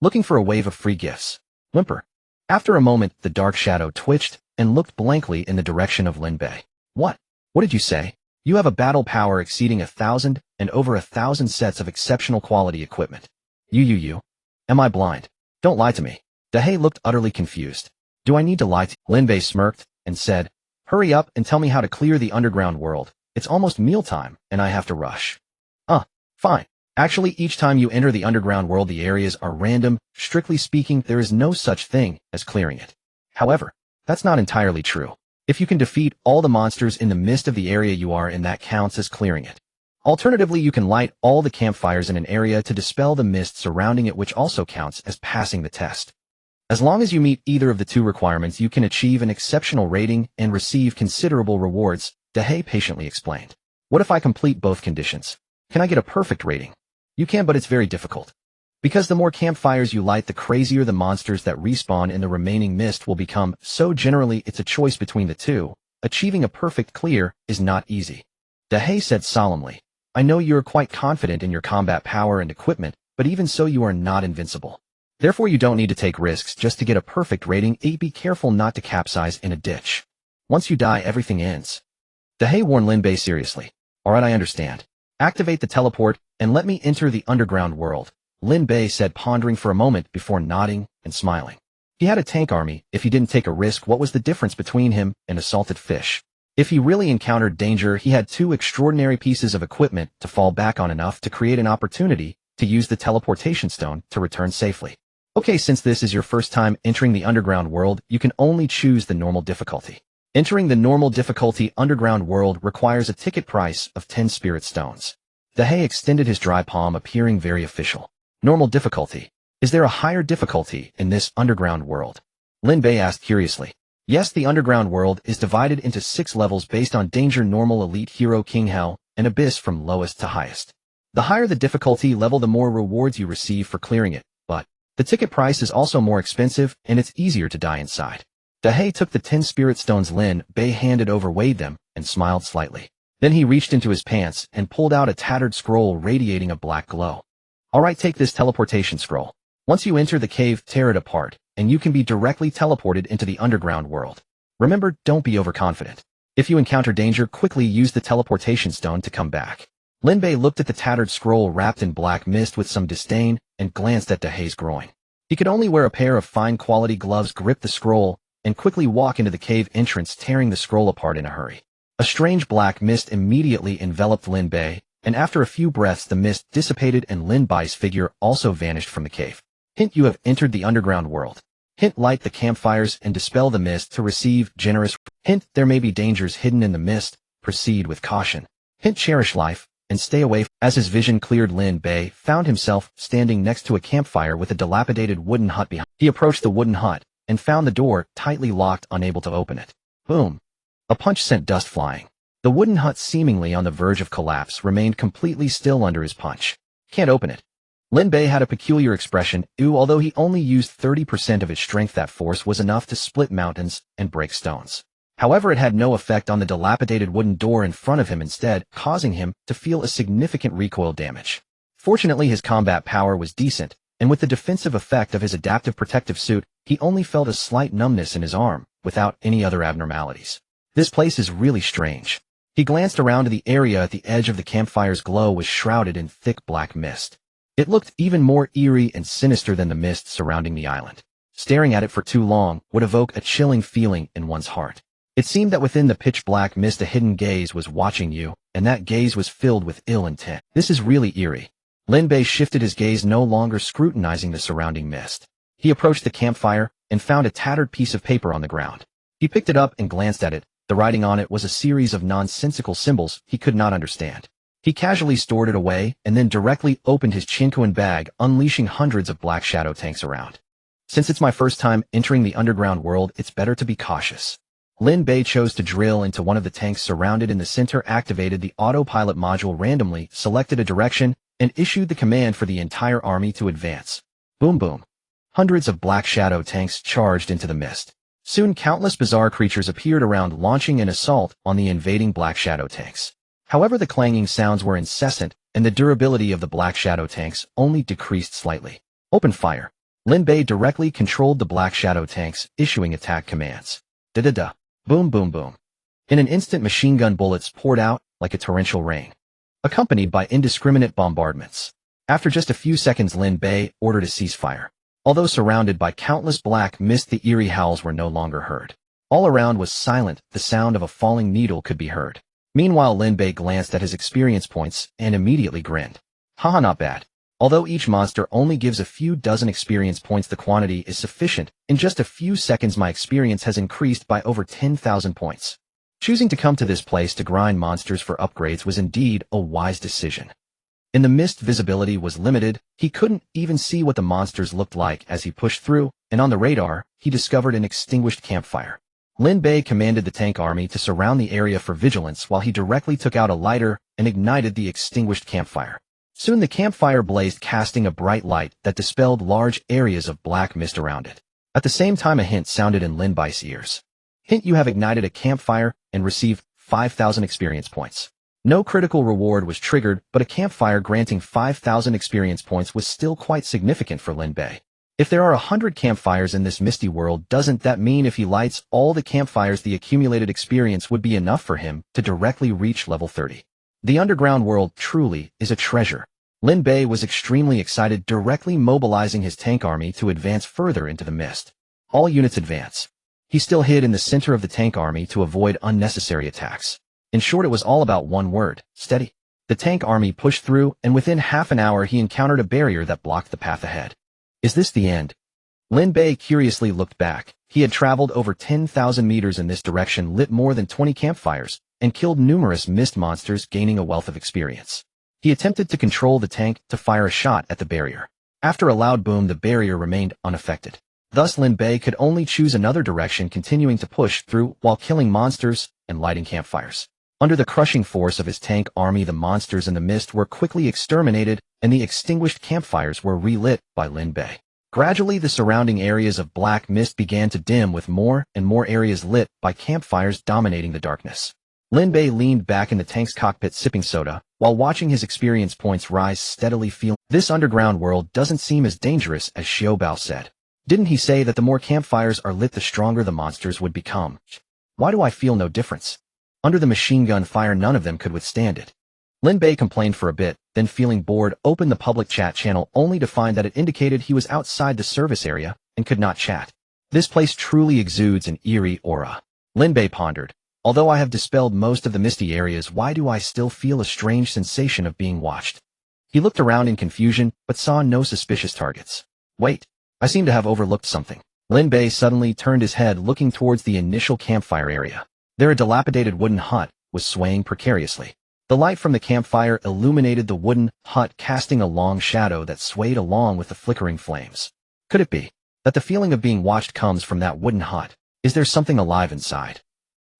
Looking for a wave of free gifts. Whimper. After a moment, the dark shadow twitched and looked blankly in the direction of Lin Bei. What? What did you say? You have a battle power exceeding 1,000 and over 1,000 sets of exceptional quality equipment. You. Am I blind? Don't lie to me. Dahei looked utterly confused. Do I need to lie to you? Lin Bei smirked and said, hurry up and tell me how to clear the underground world. It's almost mealtime and I have to rush. Fine. Actually, each time you enter the underground world, the areas are random. Strictly speaking, there is no such thing as clearing it. However, that's not entirely true. If you can defeat all the monsters in the midst of the area you are in, that counts as clearing it. Alternatively, you can light all the campfires in an area to dispel the mist surrounding it, which also counts as passing the test. As long as you meet either of the two requirements, you can achieve an exceptional rating and receive considerable rewards, Dahei patiently explained. What if I complete both conditions? Can I get a perfect rating? You can, but it's very difficult. Because the more campfires you light, the crazier the monsters that respawn in the remaining mist will become, so generally it's a choice between the two. Achieving a perfect clear is not easy. Dahei said solemnly. I know you're quite confident in your combat power and equipment, but even so you are not invincible. Therefore you don't need to take risks just to get a perfect rating. Be careful not to capsize in a ditch. Once you die, everything ends. Dahei warned Lin Bei seriously. Alright, I understand. Activate the teleport and let me enter the underground world, Lin Bei said, pondering for a moment before nodding and smiling. He had a tank army. If he didn't take a risk, what was the difference between him and a salted fish? If he really encountered danger, he had two extraordinary pieces of equipment to fall back on, enough to create an opportunity to use the teleportation stone to return safely. Okay, since this is your first time entering the underground world, you can only choose the normal difficulty. Entering the normal difficulty underground world requires a ticket price of 10 spirit stones. Dahei extended his dry palm, appearing very official. Normal difficulty. Is there a higher difficulty in this underground world? Lin Bei asked curiously. Yes, the underground world is divided into 6 levels based on danger: normal, elite, hero, king, hell, and abyss, from lowest to highest. The higher the difficulty level, the more rewards you receive for clearing it, but the ticket price is also more expensive and it's easier to die inside. Dahei took the 10 spirit stones Lin Bei handed over, weighed them, and smiled slightly. Then he reached into his pants and pulled out a tattered scroll radiating a black glow. Alright, take this teleportation scroll. Once you enter the cave, tear it apart, and you can be directly teleported into the underground world. Remember, don't be overconfident. If you encounter danger, quickly use the teleportation stone to come back. Lin Bei looked at the tattered scroll wrapped in black mist with some disdain and glanced at Dahei's groin. He could only wear a pair of fine quality gloves, grip the scroll, and quickly walk into the cave entrance, tearing the scroll apart in a hurry. A strange black mist immediately enveloped Lin Bei, and after a few breaths the mist dissipated and Lin Bei's figure also vanished from the cave. Hint: you have entered the underground world. Hint: light the campfires and dispel the mist to receive generous. Hint: there may be dangers hidden in the mist. Proceed with caution. Hint: cherish life and stay away. As his vision cleared, Lin Bei found himself standing next to a campfire with a dilapidated wooden hut behind. He approached the wooden hut and found the door tightly locked, unable to open it. Boom! A punch sent dust flying. The wooden hut, seemingly on the verge of collapse, remained completely still under his punch. Can't open it. Lin Bei had a peculiar expression, although he only used 30% of its strength. That force was enough to split mountains and break stones. However, it had no effect on the dilapidated wooden door in front of him, instead causing him to feel a significant recoil damage. Fortunately, his combat power was decent, and with the defensive effect of his adaptive protective suit, he only felt a slight numbness in his arm, without any other abnormalities. This place is really strange. He glanced around to the area at the edge of the campfire's glow was shrouded in thick black mist. It looked even more eerie and sinister than the mist surrounding the island. Staring at it for too long would evoke a chilling feeling in one's heart. It seemed that within the pitch-black mist a hidden gaze was watching you, and that gaze was filled with ill intent. This is really eerie. Lin Bei shifted his gaze, no longer scrutinizing the surrounding mist. He approached the campfire and found a tattered piece of paper on the ground. He picked it up and glanced at it. The writing on it was a series of nonsensical symbols he could not understand. He casually stored it away and then directly opened his Chinquan bag, unleashing hundreds of black shadow tanks around. Since it's my first time entering the underground world, it's better to be cautious. Lin Bei chose to drill into one of the tanks surrounded in the center, activated the autopilot module randomly, selected a direction, and issued the command for the entire army to advance. Boom boom. Hundreds of black shadow tanks charged into the mist. Soon countless bizarre creatures appeared around, launching an assault on the invading black shadow tanks. However, the clanging sounds were incessant, and the durability of the black shadow tanks only decreased slightly. Open fire. Lin Bei directly controlled the black shadow tanks, issuing attack commands. Da-da-da. Boom boom boom. In an instant, machine gun bullets poured out like a torrential rain, accompanied by indiscriminate bombardments. After just a few seconds, Lin Bei ordered a ceasefire. Although surrounded by countless black mist, the eerie howls were no longer heard. All around was silent, the sound of a falling needle could be heard. Meanwhile, Lin Bei glanced at his experience points and immediately grinned. Haha, not bad. Although each monster only gives a few dozen experience points, the quantity is sufficient. In just a few seconds, my experience has increased by over 10,000 points. Choosing to come to this place to grind monsters for upgrades was indeed a wise decision. In the mist, visibility was limited. He couldn't even see what the monsters looked like as he pushed through, and on the radar, he discovered an extinguished campfire. Lin Bei commanded the tank army to surround the area for vigilance while he directly took out a lighter and ignited the extinguished campfire. Soon the campfire blazed, casting a bright light that dispelled large areas of black mist around it. At the same time, a hint sounded in Lin Bei's ears. Hint: you have ignited a campfire and received 5,000 experience points. No critical reward was triggered, but a campfire granting 5,000 experience points was still quite significant for Lin Bei. If there are 100 campfires in this misty world, doesn't that mean if he lights all the campfires, the accumulated experience would be enough for him to directly reach level 30? The underground world truly is a treasure. Lin Bei was extremely excited, directly mobilizing his tank army to advance further into the mist. All units advance. He still hid in the center of the tank army to avoid unnecessary attacks. In short, it was all about one word: steady. The tank army pushed through, and within half an hour he encountered a barrier that blocked the path ahead. Is this the end? Lin Bei curiously looked back. He had traveled over 10,000 meters in this direction, lit more than 20 campfires, and killed numerous mist monsters, gaining a wealth of experience. He attempted to control the tank to fire a shot at the barrier. After a loud boom, the barrier remained unaffected. Thus, Lin Bei could only choose another direction, continuing to push through while killing monsters and lighting campfires. Under the crushing force of his tank army, the monsters in the mist were quickly exterminated, and the extinguished campfires were relit by Lin Bei. Gradually, the surrounding areas of black mist began to dim, with more and more areas lit by campfires dominating the darkness. Lin Bei leaned back in the tank's cockpit, sipping soda, while watching his experience points rise steadily. This underground world doesn't seem as dangerous as Xiao Bao said. Didn't he say that the more campfires are lit, the stronger the monsters would become? Why do I feel no difference? Under the machine gun fire, none of them could withstand it. Lin Bei complained for a bit, then feeling bored, opened the public chat channel only to find that it indicated he was outside the service area and could not chat. This place truly exudes an eerie aura. Lin Bei pondered. Although I have dispelled most of the misty areas, why do I still feel a strange sensation of being watched? He looked around in confusion, but saw no suspicious targets. Wait, I seem to have overlooked something. Lin Bei suddenly turned his head, looking towards the initial campfire area. There, a dilapidated wooden hut was swaying precariously. The light from the campfire illuminated the wooden hut, casting a long shadow that swayed along with the flickering flames. Could it be that the feeling of being watched comes from that wooden hut? Is there something alive inside?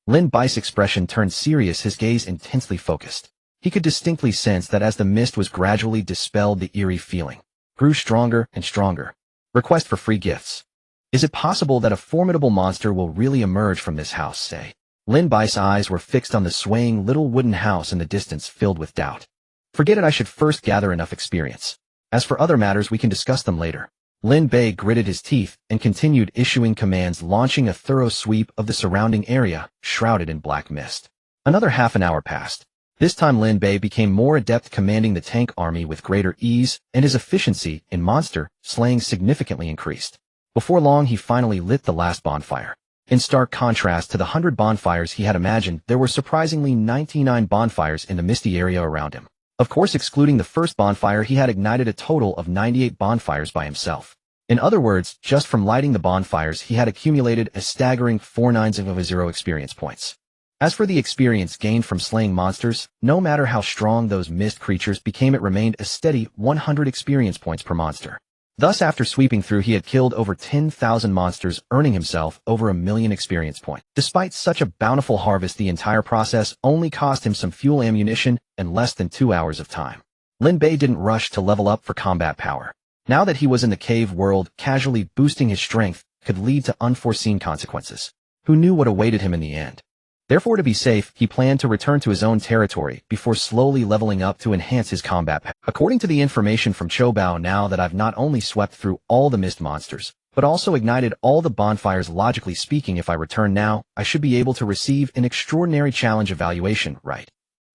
Lin Bei's expression turned serious, his gaze intensely focused. He could distinctly sense that as the mist was gradually dispelled, the eerie feeling grew stronger and stronger. Request for free gifts. Is it possible that a formidable monster will really emerge from this house, say? Lin Bei's eyes were fixed on the swaying little wooden house in the distance, filled with doubt. Forget it, I should first gather enough experience. As for other matters, we can discuss them later. Lin Bei gritted his teeth and continued issuing commands, launching a thorough sweep of the surrounding area, shrouded in black mist. Another half an hour passed. This time Lin Bei became more adept, commanding the tank army with greater ease, and his efficiency in monster slaying significantly increased. Before long, he finally lit the last bonfire. In stark contrast to the 100 bonfires he had imagined, there were surprisingly 99 bonfires in the misty area around him. Of course, excluding the first bonfire, he had ignited a total of 98 bonfires by himself. In other words, just from lighting the bonfires, he had accumulated a staggering 490 experience points. As for the experience gained from slaying monsters, no matter how strong those mist creatures became, it remained a steady 100 experience points per monster. Thus, after sweeping through, he had killed over 10,000 monsters, earning himself over 1,000,000 experience points. Despite such a bountiful harvest, the entire process only cost him some fuel, ammunition, and less than 2 hours of time. Lin Bei didn't rush to level up for combat power. Now that he was in the cave world, casually boosting his strength could lead to unforeseen consequences. Who knew what awaited him in the end? Therefore, to be safe, he planned to return to his own territory before slowly leveling up to enhance his combat power. According to the information from Chobao, now that I've not only swept through all the mist monsters, but also ignited all the bonfires, logically speaking, if I return now, I should be able to receive an extraordinary challenge evaluation, right?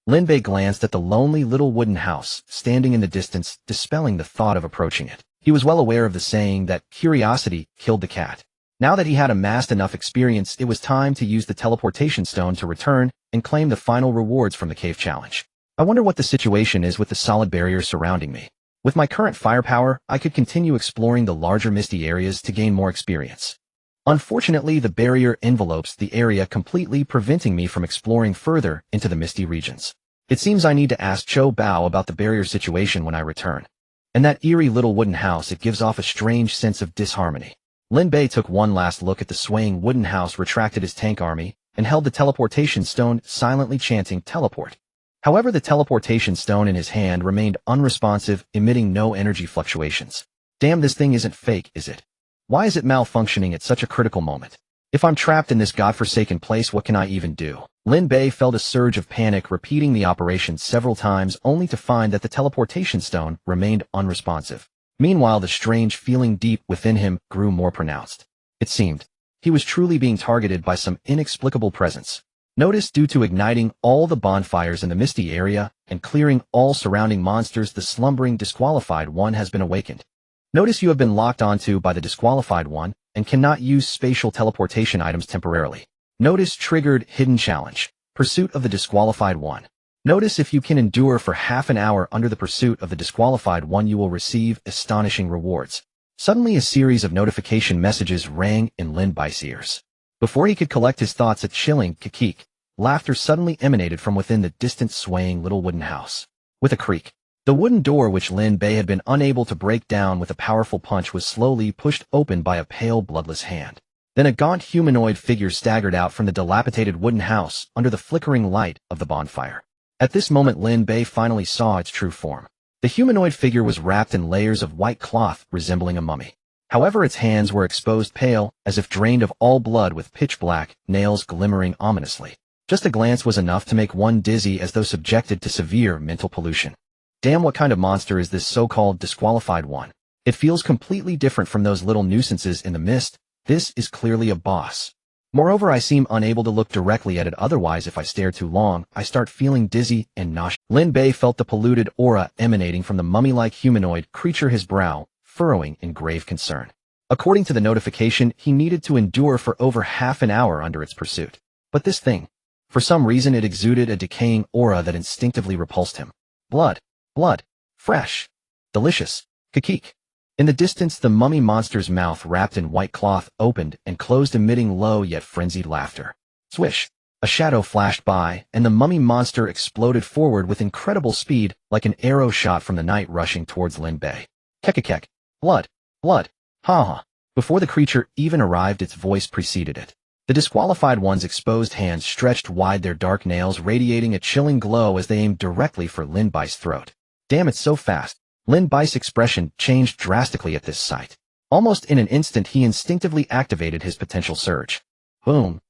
Lin Bei glanced at the lonely little wooden house standing in the distance, dispelling the thought of approaching it. He was well aware of the saying that curiosity killed the cat. Now that he had amassed enough experience, it was time to use the teleportation stone to return and claim the final rewards from the cave challenge. I wonder what the situation is with the solid barrier surrounding me. With my current firepower, I could continue exploring the larger misty areas to gain more experience. Unfortunately, the barrier envelopes the area completely, preventing me from exploring further into the misty regions. It seems I need to ask Chobao about the barrier situation when I return. And that eerie little wooden house, it gives off a strange sense of disharmony. Lin Bei took one last look at the swaying wooden house, retracted his tank army, and held the teleportation stone, silently chanting teleport. However, the teleportation stone in his hand remained unresponsive, emitting no energy fluctuations. Damn, this thing isn't fake, is it? Why is it malfunctioning at such a critical moment? If I'm trapped in this godforsaken place, what can I even do? Lin Bei felt a surge of panic, repeating the operation several times, only to find that the teleportation stone remained unresponsive. Meanwhile, the strange feeling deep within him grew more pronounced. It seemed he was truly being targeted by some inexplicable presence. Notice, due to igniting all the bonfires in the misty area and clearing all surrounding monsters, the slumbering disqualified one has been awakened. Notice you have been locked onto by the disqualified one and cannot use spatial teleportation items temporarily. Notice triggered hidden challenge, pursuit of the disqualified one. Notice if you can endure for half an hour under the pursuit of the disqualified one, you will receive astonishing rewards. Suddenly, a series of notification messages rang in Lin Bei's ears. Before he could collect his thoughts, a chilling kikik laughter suddenly emanated from within the distant swaying little wooden house. With a creak, the wooden door, which Lin Bei had been unable to break down with a powerful punch, was slowly pushed open by a pale, bloodless hand. Then a gaunt humanoid figure staggered out from the dilapidated wooden house under the flickering light of the bonfire. At this moment, Lin Bei finally saw its true form. The humanoid figure was wrapped in layers of white cloth, resembling a mummy. However, its hands were exposed, pale, as if drained of all blood, with pitch black nails glimmering ominously. Just a glance was enough to make one dizzy, as though subjected to severe mental pollution. Damn, what kind of monster is this so-called disqualified one? It feels completely different from those little nuisances in the mist. This is clearly a boss. Moreover, I seem unable to look directly at it, otherwise if I stare too long, I start feeling dizzy and nauseous. Lin Bei felt the polluted aura emanating from the mummy-like humanoid creature, his brow furrowing in grave concern. According to the notification, he needed to endure for over half an hour under its pursuit. But this thing, for some reason, it exuded a decaying aura that instinctively repulsed him. Blood. Blood. Fresh. Delicious. Kikik. In the distance, the mummy monster's mouth, wrapped in white cloth, opened and closed, emitting low yet frenzied laughter. Swish! A shadow flashed by, and the mummy monster exploded forward with incredible speed, like an arrow shot from the night, rushing towards Lin Bei. Kekekek. Blood. Blood. Ha ha. Before the creature even arrived, its voice preceded it. The disqualified one's exposed hands stretched wide, their dark nails radiating a chilling glow as they aimed directly for Lin Bei's throat. Damn, it's so fast. Lin Bei's expression changed drastically at this sight. Almost in an instant he instinctively activated his potential surge. Boom!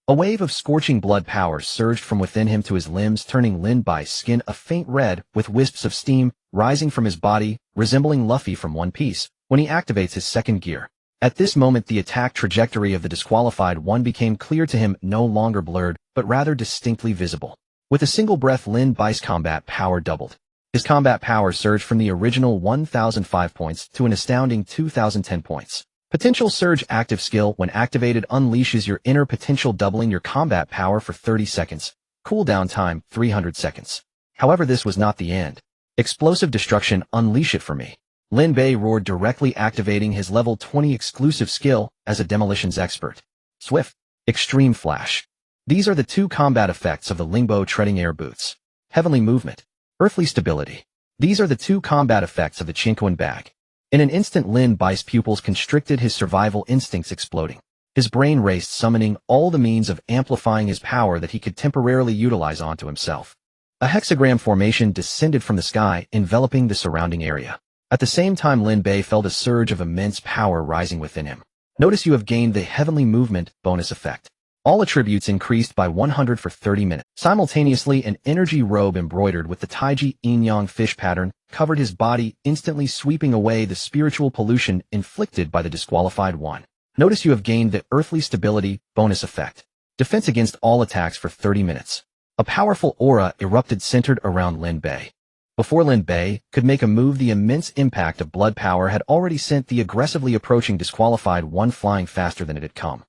A wave of scorching blood power surged from within him to his limbs, turning Lin Bei's skin a faint red, with wisps of steam rising from his body, resembling Luffy from One Piece, when he activates his second gear. At this moment the attack trajectory of the disqualified one became clear to him, no longer blurred, but rather distinctly visible. With a single breath Lin Bei's combat power doubled. His combat power surged from the original 1,005 points to an astounding 2,010 points. Potential Surge active skill when activated unleashes your inner potential, doubling your combat power for 30 seconds. Cooldown time 300 seconds. However, this was not the end. Explosive Destruction, unleash it for me. Lin Bei roared, directly activating his level 20 exclusive skill as a demolitions expert. Swift. Extreme Flash. These are the two combat effects of the Lin Bei treading air boots. Heavenly Movement. Earthly Stability. These are the two combat effects of the Chinquan bag. In an instant Lin Bei's pupils constricted, his survival instincts exploding. His brain raced, summoning all the means of amplifying his power that he could temporarily utilize onto himself. A hexagram formation descended from the sky, enveloping the surrounding area. At the same time Lin Bei felt a surge of immense power rising within him. Notice you have gained the Heavenly Movement bonus effect. All attributes increased by 100 for 30 minutes. Simultaneously, an energy robe embroidered with the Taiji yin-yang fish pattern covered his body, instantly sweeping away the spiritual pollution inflicted by the disqualified one. Notice you have gained the Earthly Stability bonus effect. Defense against all attacks for 30 minutes. A powerful aura erupted centered around Lin Bei. Before Lin Bei could make a move, the immense impact of blood power had already sent the aggressively approaching disqualified one flying faster than it had come.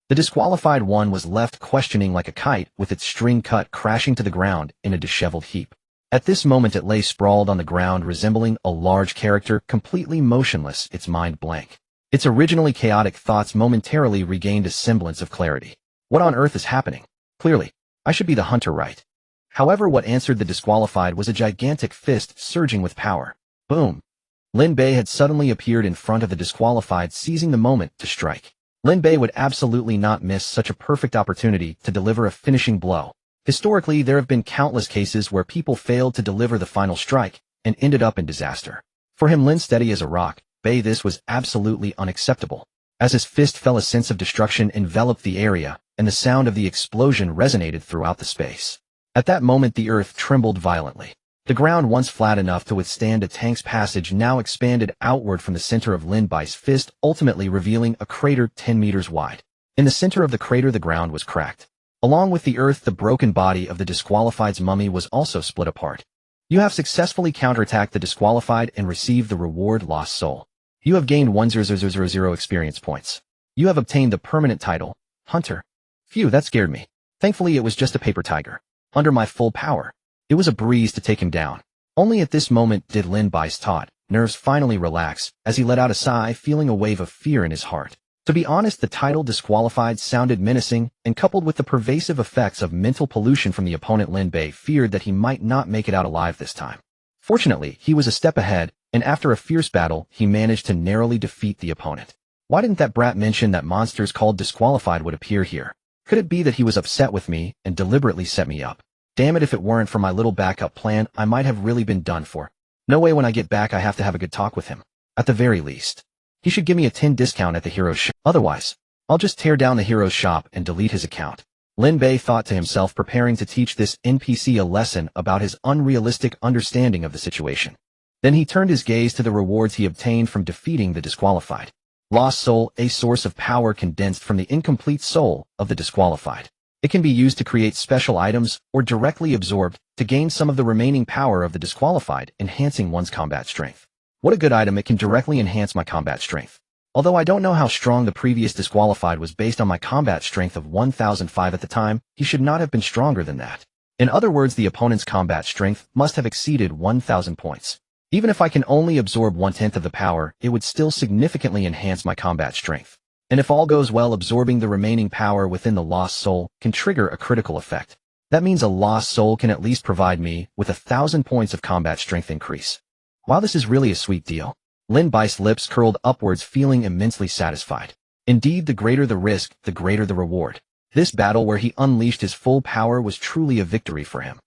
The disqualified one was left questioning like a kite, with its string cut crashing to the ground in a disheveled heap. At this moment it lay sprawled on the ground, resembling a large character, completely motionless, its mind blank. Its originally chaotic thoughts momentarily regained a semblance of clarity. What on earth is happening? Clearly, I should be the hunter, right? However, what answered the disqualified was a gigantic fist surging with power. Boom! Lin Bei had suddenly appeared in front of the disqualified, seizing the moment to strike. Lin Bei would absolutely not miss such a perfect opportunity to deliver a finishing blow. Historically, there have been countless cases where people failed to deliver the final strike and ended up in disaster. For him, Lin steady as a rock, Bei, this was absolutely unacceptable. As his fist fell, a sense of destruction enveloped the area, and the sound of the explosion resonated throughout the space. At that moment the earth trembled violently. The ground, once flat enough to withstand a tank's passage, now expanded outward from the center of Lin Bei's fist, ultimately revealing a crater 10 meters wide. In the center of the crater the ground was cracked. Along with the earth, the broken body of the disqualified's mummy was also split apart. You have successfully counterattacked the disqualified and received the reward Lost Soul. You have gained 1,000 experience points. You have obtained the permanent title, Hunter. Phew, that scared me. Thankfully it was just a paper tiger. Under my full power. It was a breeze to take him down. Only at this moment did Lin Bei's taut nerves finally relax, as he let out a sigh, feeling a wave of fear in his heart. To be honest, the title disqualified sounded menacing, and coupled with the pervasive effects of mental pollution from the opponent, Lin Bei feared that he might not make it out alive this time. Fortunately, he was a step ahead, and after a fierce battle, he managed to narrowly defeat the opponent. Why didn't that brat mention that monsters called disqualified would appear here? Could it be that he was upset with me and deliberately set me up? Damn it, if it weren't for my little backup plan, I might have really been done for. No way, when I get back I have to have a good talk with him. At the very least. He should give me a 10 discount at the hero's shop. Otherwise, I'll just tear down the hero's shop and delete his account. Lin Bei thought to himself, preparing to teach this NPC a lesson about his unrealistic understanding of the situation. Then he turned his gaze to the rewards he obtained from defeating the disqualified. Lost Soul, a source of power condensed from the incomplete soul of the disqualified. It can be used to create special items or directly absorbed to gain some of the remaining power of the disqualified, enhancing one's combat strength. What a good item, it can directly enhance my combat strength. Although I don't know how strong the previous disqualified was based on my combat strength of 1005 at the time, he should not have been stronger than that. In other words, the opponent's combat strength must have exceeded 1000 points. Even if I can only absorb 1/10 of the power, it would still significantly enhance my combat strength. And if all goes well, absorbing the remaining power within the Lost Soul can trigger a critical effect. That means a Lost Soul can at least provide me with 1000 points of combat strength increase. Wow, this is really a sweet deal. Lin Bei's lips curled upwards, feeling immensely satisfied. Indeed, the greater the risk, the greater the reward. This battle where he unleashed his full power was truly a victory for him.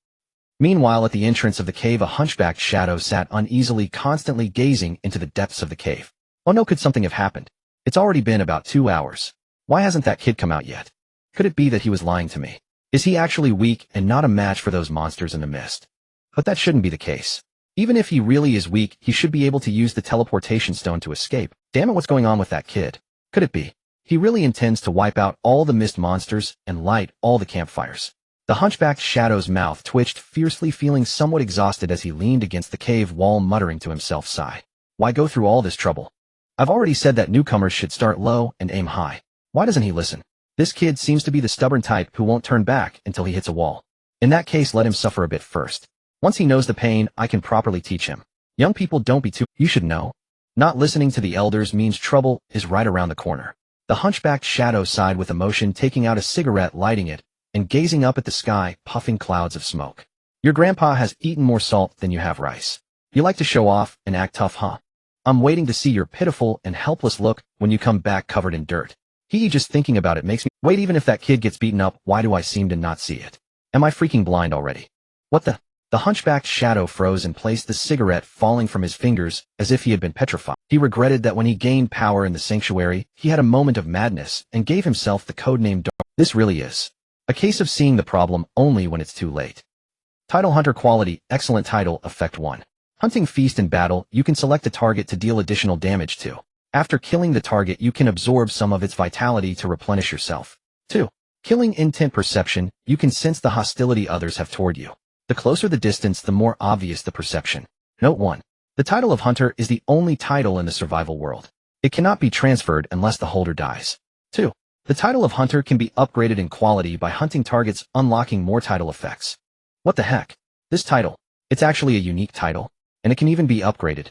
Meanwhile, at the entrance of the cave, a hunchbacked shadow sat uneasily, constantly gazing into the depths of the cave. Oh no, could something have happened? It's already been about 2 hours. Why hasn't that kid come out yet? Could it be that he was lying to me? Is he actually weak and not a match for those monsters in the mist? But that shouldn't be the case. Even if he really is weak, he should be able to use the teleportation stone to escape. Damn it, what's going on with that kid? Could it be he really intends to wipe out all the mist monsters and light all the campfires? The hunchbacked shadow's mouth twitched fiercely, feeling somewhat exhausted as he leaned against the cave wall, muttering to himself, sigh. Why go through all this trouble? I've already said that newcomers should start low and aim high. Why doesn't he listen? This kid seems to be the stubborn type who won't turn back until he hits a wall. In that case, let him suffer a bit first. Once he knows the pain, I can properly teach him. Young people, don't be too— You should know. Not listening to the elders means trouble is right around the corner. The hunchbacked shadow sighed with emotion, taking out a cigarette, lighting it, and gazing up at the sky, puffing clouds of smoke. Your grandpa has eaten more salt than you have rice. You like to show off and act tough, huh? I'm waiting to see your pitiful and helpless look when you come back covered in dirt. Just thinking about it makes me— Wait, even if that kid gets beaten up, why do I seem to not see it? Am I freaking blind already? What the— The hunchbacked shadow froze in place, the cigarette falling from his fingers as if he had been petrified. He regretted that when he gained power in the sanctuary, he had a moment of madness and gave himself the codename Dark. This really is a case of seeing the problem only when it's too late. Title: Hunter Quality, Excellent Title. Effect 1. Hunting Feast. In battle, you can select a target to deal additional damage to. After killing the target, you can absorb some of its vitality to replenish yourself. 2. Killing Intent Perception, you can sense the hostility others have toward you. The closer the distance, the more obvious the perception. Note 1. The title of Hunter is the only title in the survival world. It cannot be transferred unless the holder dies. 2. The title of Hunter can be upgraded in quality by hunting targets, unlocking more title effects. What the heck? This title. It's actually a unique title, and it can even be upgraded.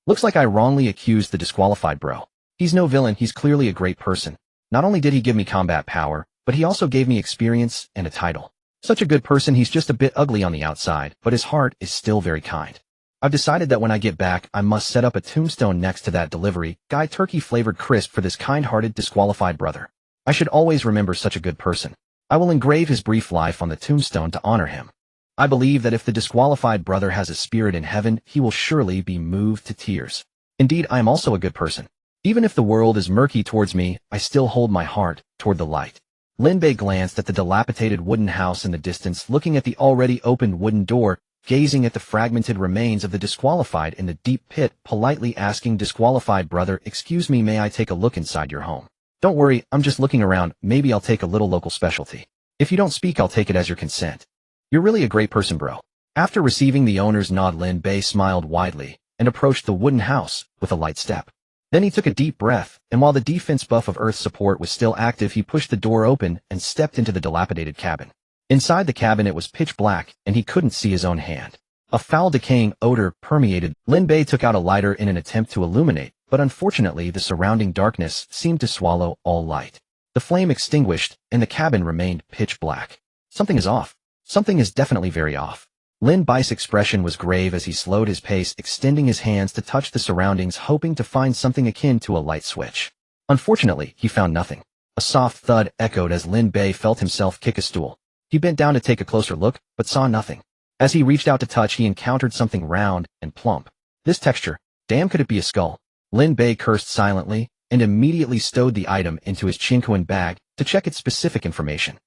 Looks like I wrongly accused the disqualified bro. He's no villain, he's clearly a great person. Not only did he give me combat power, but he also gave me experience and a title. Such a good person. He's just a bit ugly on the outside, but his heart is still very kind. I've decided that when I get back, I must set up a tombstone next to that delivery guy turkey-flavored crisp for this kind-hearted disqualified brother. I should always remember such a good person. I will engrave his brief life on the tombstone to honor him. I believe that if the disqualified brother has a spirit in heaven, he will surely be moved to tears. Indeed, I am also a good person. Even if the world is murky towards me, I still hold my heart toward the light. Lin Bei glanced at the dilapidated wooden house in the distance, looking at the already opened wooden door, gazing at the fragmented remains of the disqualified in the deep pit, politely asking disqualified brother, "Excuse me, may I take a look inside your home?" "Don't worry, I'm just looking around. Maybe I'll take a little local specialty. If you don't speak, I'll take it as your consent. You're really a great person, bro." After receiving the owner's nod, Lin Bei smiled widely and approached the wooden house with a light step. Then he took a deep breath, and while the defense buff of Earth support was still active, he pushed the door open and stepped into the dilapidated cabin. Inside the cabin, it was pitch black, and he couldn't see his own hand. A foul, decaying odor permeated. Lin Bei took out a lighter in an attempt to illuminate, but unfortunately the surrounding darkness seemed to swallow all light. The flame extinguished, and the cabin remained pitch black. Something is off. Something is definitely very off. Lin Bei's expression was grave as he slowed his pace, extending his hands to touch the surroundings, hoping to find something akin to a light switch. Unfortunately, he found nothing. A soft thud echoed as Lin Bei felt himself kick a stool. He bent down to take a closer look, but saw nothing. As he reached out to touch, he encountered something round and plump. This texture, damn, could it be a skull? Lin Bei cursed silently and immediately stowed the item into his chinquan bag to check its specific information.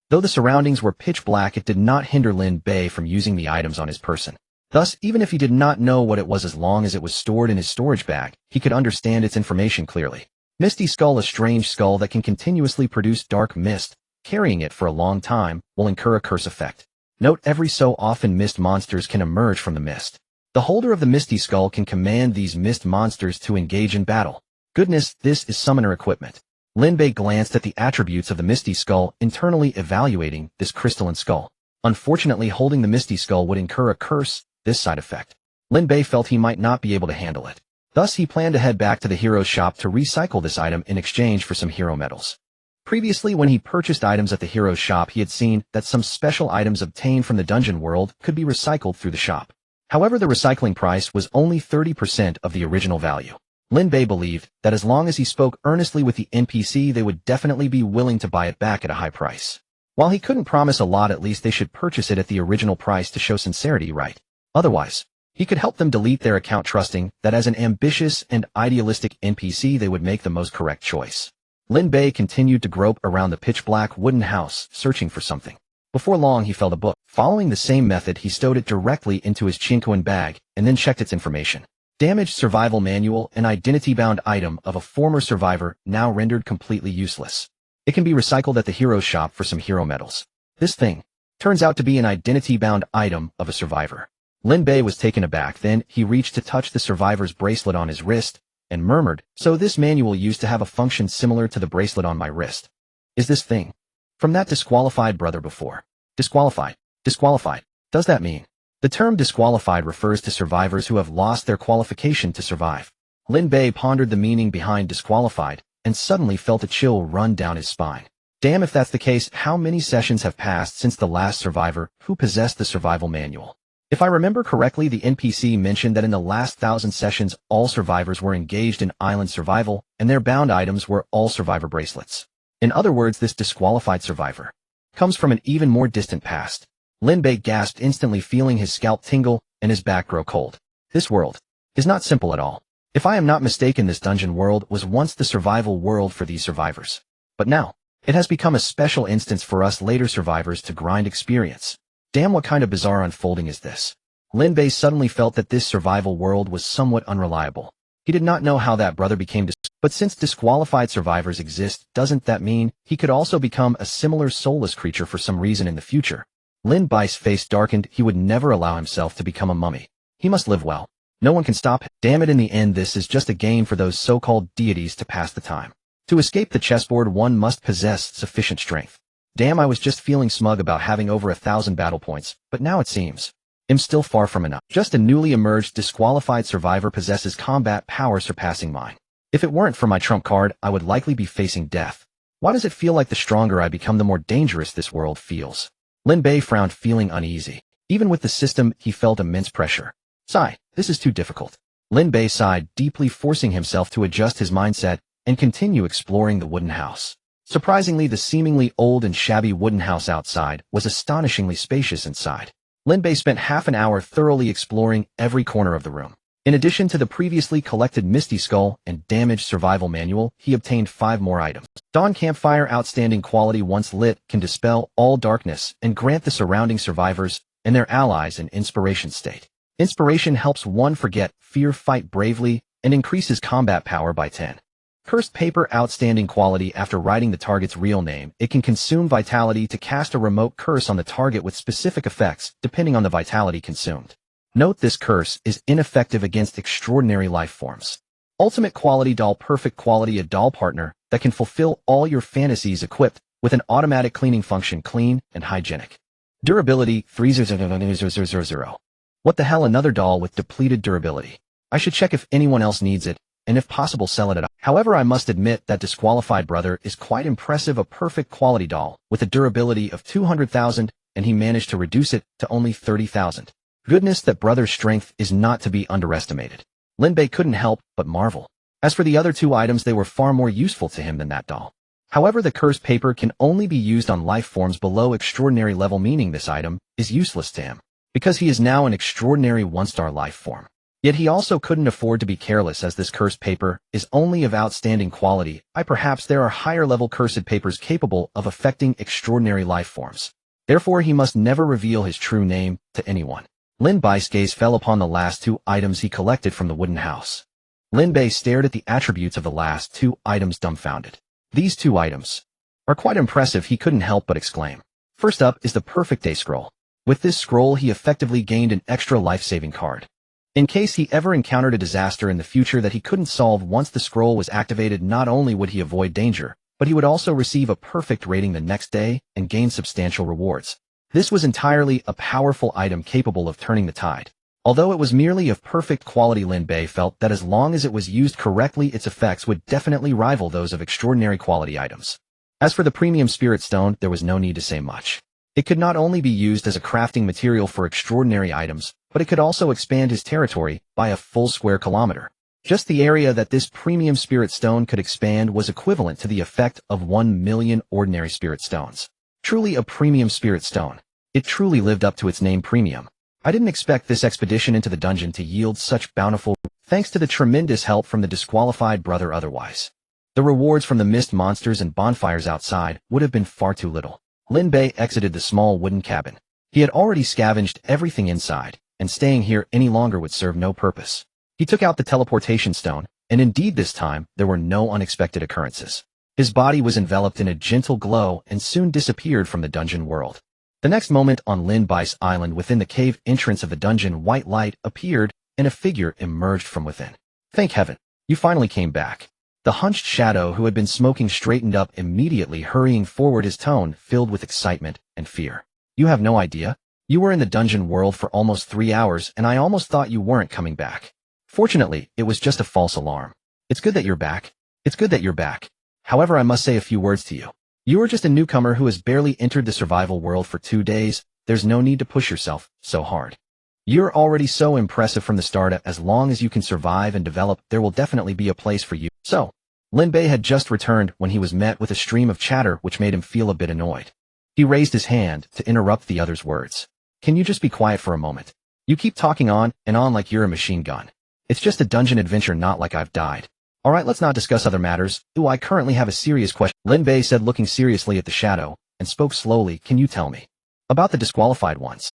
Though the surroundings were pitch black, it did not hinder Lin Bei from using the items on his person. Thus, even if he did not know what it was, as long as it was stored in his storage bag, he could understand its information clearly. Misty Skull, a strange skull that can continuously produce dark mist. Carrying it for a long time will incur a curse effect. Note, every so often mist monsters can emerge from the mist. The holder of the Misty Skull can command these mist monsters to engage in battle. Goodness, this is summoner equipment. Lin Bei glanced at the attributes of the Misty Skull, internally evaluating this crystalline skull. Unfortunately, holding the Misty Skull would incur a curse, this side effect. Lin Bei felt he might not be able to handle it. Thus, he planned to head back to the hero's shop to recycle this item in exchange for some hero medals. Previously, when he purchased items at the hero's shop, he had seen that some special items obtained from the dungeon world could be recycled through the shop. However, the recycling price was only 30% of the original value. Lin Bei believed that as long as he spoke earnestly with the NPC, they would definitely be willing to buy it back at a high price. While he couldn't promise a lot, at least they should purchase it at the original price to show sincerity, right? Otherwise, he could help them delete their account, trusting that as an ambitious and idealistic NPC they would make the most correct choice. Lin Bei continued to grope around the pitch-black wooden house, searching for something. Before long he felt a book. Following the same method, he stowed it directly into his Chinquan bag and then checked its information. Damaged survival manual, an identity-bound item of a former survivor, now rendered completely useless. It can be recycled at the hero's shop for some hero medals. This thing turns out to be an identity-bound item of a survivor. Lin Bei was taken aback. Then he reached to touch the survivor's bracelet on his wrist and murmured, "So this manual used to have a function similar to the bracelet on my wrist. Is this thing from that disqualified brother before?" Disqualified. Disqualified. Does that mean? The term disqualified refers to survivors who have lost their qualification to survive. Lin Bei pondered the meaning behind disqualified and suddenly felt a chill run down his spine. Damn, if that's the case, how many sessions have passed since the last survivor who possessed the survival manual? If I remember correctly, the NPC mentioned that in the last 1,000 sessions all survivors were engaged in island survival and their bound items were all survivor bracelets. In other words, this disqualified survivor comes from an even more distant past. Lin Bei gasped, instantly feeling his scalp tingle and his back grow cold. This world is not simple at all. If I am not mistaken, this dungeon world was once the survival world for these survivors. But now, it has become a special instance for us later survivors to grind experience. Damn, what kind of bizarre unfolding is this? Lin Bei suddenly felt that this survival world was somewhat unreliable. He did not know how that brother became but since disqualified survivors exist, doesn't that mean he could also become a similar soulless creature for some reason in the future? Lin Bei's face darkened. He would never allow himself to become a mummy. He must live well. No one can stop him. Damn it, in the end this is just a game for those so-called deities to pass the time. To escape the chessboard one must possess sufficient strength. Damn, I was just feeling smug about having over 1,000 battle points, but now it seems I'm still far from enough. Just a newly emerged disqualified survivor possesses combat power surpassing mine. If it weren't for my trump card, I would likely be facing death. Why does it feel like the stronger I become, the more dangerous this world feels? Lin Bei frowned, feeling uneasy. Even with the system, he felt immense pressure. Sigh, this is too difficult. Lin Bei sighed deeply, forcing himself to adjust his mindset and continue exploring the wooden house. Surprisingly, the seemingly old and shabby wooden house outside was astonishingly spacious inside. Lin Bei spent half an hour thoroughly exploring every corner of the room. In addition to the previously collected Misty Skull and damaged survival manual, he obtained 5 more items. Dawn Campfire, outstanding quality, once lit, can dispel all darkness and grant the surrounding survivors and their allies an inspiration state. Inspiration helps one forget fear, fight bravely, and increases combat power by 10. Cursed Paper, outstanding quality, after writing the target's real name, it can consume vitality to cast a remote curse on the target with specific effects depending on the vitality consumed. Note, this curse is ineffective against extraordinary life forms. Ultimate quality doll, perfect quality, a doll partner that can fulfill all your fantasies, equipped with an automatic cleaning function, clean and hygienic. Durability 30000. What the hell, another doll with depleted durability. I should check if anyone else needs it, and if possible sell it. However, I must admit that disqualified brother is quite impressive, a perfect quality doll with a durability of 200,000, and he managed to reduce it to only 30,000. Goodness, that brother's strength is not to be underestimated. Lin Bei couldn't help but marvel. As for the other 2 items, they were far more useful to him than that doll. However, the cursed paper can only be used on life forms below extraordinary level, meaning this item is useless to him, because he is now an extraordinary 1-star life form. Yet he also couldn't afford to be careless, as this cursed paper is only of outstanding quality. Perhaps there are higher level cursed papers capable of affecting extraordinary life forms. Therefore, he must never reveal his true name to anyone. Lin Bei's gaze fell upon the last 2 items he collected from the wooden house. Lin Bei stared at the attributes of the last 2 items dumbfounded. These 2 items are quite impressive, he couldn't help but exclaim. First up is the Perfect Day Scroll. With this scroll, he effectively gained an extra life-saving card. In case he ever encountered a disaster in the future that he couldn't solve, once the scroll was activated, not only would he avoid danger, but he would also receive a perfect rating the next day and gain substantial rewards. This was entirely a powerful item capable of turning the tide. Although it was merely of perfect quality, Lin Bei felt that as long as it was used correctly, its effects would definitely rival those of extraordinary quality items. As for the premium spirit stone, there was no need to say much. It could not only be used as a crafting material for extraordinary items, but it could also expand his territory by a full square kilometer. Just the area that this premium spirit stone could expand was equivalent to the effect of 1 million ordinary spirit stones. Truly a premium spirit stone. It truly lived up to its name, premium. I didn't expect this expedition into the dungeon to yield such bountiful, thanks to the tremendous help from the disqualified brother otherwise. The rewards from the mist monsters and bonfires outside would have been far too little. Lin Bei exited the small wooden cabin. He had already scavenged everything inside, and staying here any longer would serve no purpose. He took out the teleportation stone, and indeed this time there were no unexpected occurrences. His body was enveloped in a gentle glow and soon disappeared from the dungeon world. The next moment on Lin Bei's island within the cave entrance of the dungeon, white light appeared and a figure emerged from within. Thank heaven, you finally came back. The hunched shadow who had been smoking straightened up immediately, hurrying forward, his tone filled with excitement and fear. You have no idea. You were in the dungeon world for almost 3 hours and I almost thought you weren't coming back. Fortunately, it was just a false alarm. It's good that you're back. It's good that you're back. However, I must say a few words to you. You are just a newcomer who has barely entered the survival world for 2 days. There's no need to push yourself so hard. You're already so impressive from the start. As long as you can survive and develop, there will definitely be a place for you. So, Lin Bei had just returned when he was met with a stream of chatter which made him feel a bit annoyed. He raised his hand to interrupt the other's words. Can you just be quiet for a moment? You keep talking on and on like you're a machine gun. It's just a dungeon adventure, not like I've died. Alright, let's not discuss other matters. I currently have a serious question. Lin Bei said, looking seriously at the shadow, and spoke slowly. Can you tell me about the disqualified ones?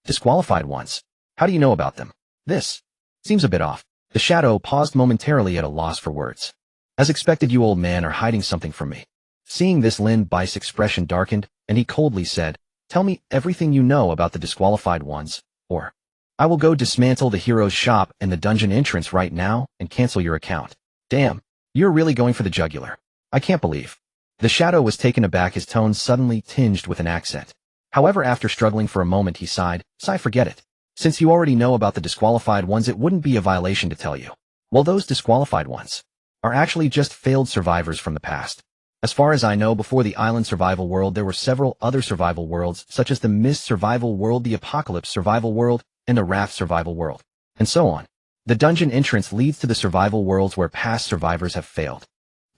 Disqualified ones? How do you know about them? This seems a bit off. The shadow paused momentarily at a loss for words. As expected, you old man are hiding something from me. Seeing this, Lin Bei's expression darkened, and he coldly said, tell me everything you know about the disqualified ones, or I will go dismantle the hero's shop and the dungeon entrance right now and cancel your account. Damn, you're really going for the jugular. I can't believe. The shadow was taken aback, his tone suddenly tinged with an accent. However, after struggling for a moment, he sighed, forget it. Since you already know about the disqualified ones, it wouldn't be a violation to tell you. Well, those disqualified ones are actually just failed survivors from the past. As far as I know, before the island survival world, there were several other survival worlds, such as the Mist survival world, the Apocalypse survival world, and the Wrath survival world, and so on. The dungeon entrance leads to the survival worlds where past survivors have failed.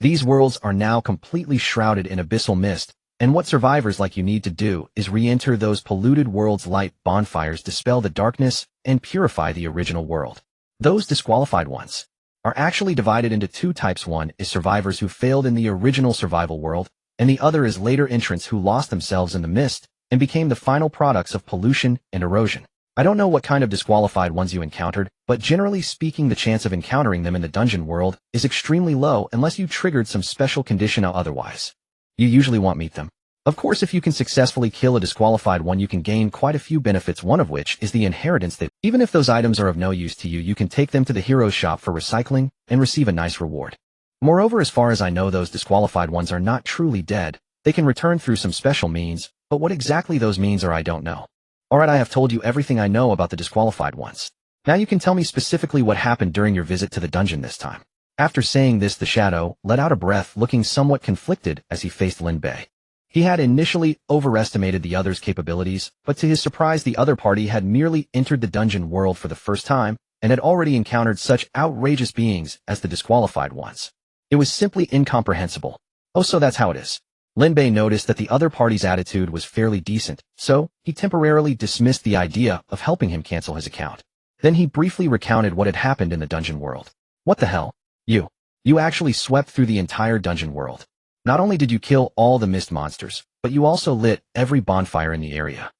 These worlds are now completely shrouded in abyssal mist, and what survivors like you need to do is re-enter those polluted worlds, light bonfires, dispel the darkness, and purify the original world. Those disqualified ones are actually divided into 2 types. One is survivors who failed in the original survival world, and the other is later entrants who lost themselves in the mist and became the final products of pollution and erosion. I don't know what kind of disqualified ones you encountered, but generally speaking, the chance of encountering them in the dungeon world is extremely low unless you triggered some special condition or otherwise. You usually won't meet them. Of course, if you can successfully kill a disqualified one, you can gain quite a few benefits, one of which is the inheritance that, even if those items are of no use to you, you can take them to the hero's shop for recycling and receive a nice reward. Moreover, as far as I know, those disqualified ones are not truly dead. They can return through some special means, but what exactly those means are, I don't know. Alright, I have told you everything I know about the disqualified ones. Now you can tell me specifically what happened during your visit to the dungeon this time. After saying this, the shadow let out a breath, looking somewhat conflicted as he faced Lin Bei. He had initially overestimated the other's capabilities, but to his surprise, the other party had merely entered the dungeon world for the first time and had already encountered such outrageous beings as the disqualified ones. It was simply incomprehensible. Oh, so that's how it is. Lin Bei noticed that the other party's attitude was fairly decent, so he temporarily dismissed the idea of helping him cancel his account. Then he briefly recounted what had happened in the dungeon world. What the hell? You actually swept through the entire dungeon world. Not only did you kill all the mist monsters, but you also lit every bonfire in the area.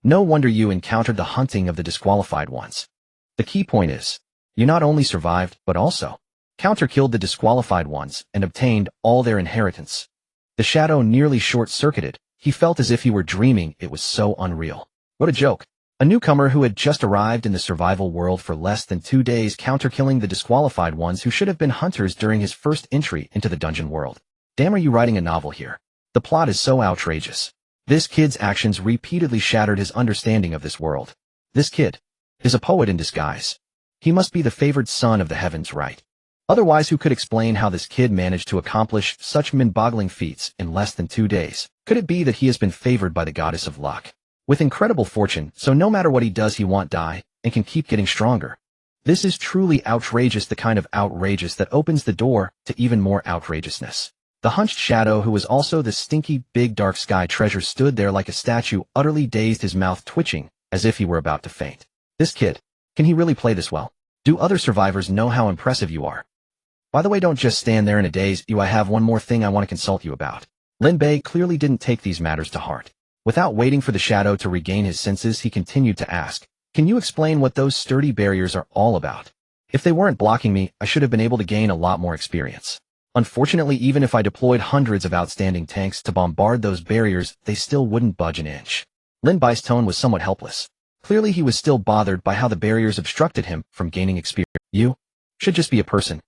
No wonder you encountered the hunting of the disqualified ones. The key point is, you not only survived, but also counter-killed the disqualified ones and obtained all their inheritance. The shadow nearly short-circuited. He felt as if he were dreaming. It was so unreal. What a joke. A newcomer who had just arrived in the survival world for less than 2 days, counter-killing the disqualified ones who should have been hunters during his first entry into the dungeon world. Damn, are you writing a novel here? The plot is so outrageous. This kid's actions repeatedly shattered his understanding of this world. This kid is a poet in disguise. He must be the favored son of the heavens, right? Otherwise, who could explain how this kid managed to accomplish such mind-boggling feats in less than 2 days? Could it be that he has been favored by the goddess of luck with incredible fortune, so no matter what he does, he won't die and can keep getting stronger? This is truly outrageous, the kind of outrageous that opens the door to even more outrageousness. The hunched shadow, who was also the stinky, big dark sky treasure, stood there like a statue, utterly dazed, his mouth twitching, as if he were about to faint. This kid. Can he really play this well? Do other survivors know how impressive you are? By the way, don't just stand there in a daze. I have one more thing I want to consult you about. Lin Bei clearly didn't take these matters to heart. Without waiting for the shadow to regain his senses, he continued to ask, "Can you explain what those sturdy barriers are all about? If they weren't blocking me, I should have been able to gain a lot more experience. Unfortunately, even if I deployed hundreds of outstanding tanks to bombard those barriers, they still wouldn't budge an inch." Lin Bai's tone was somewhat helpless. Clearly he was still bothered by how the barriers obstructed him from gaining experience. You should just be a person.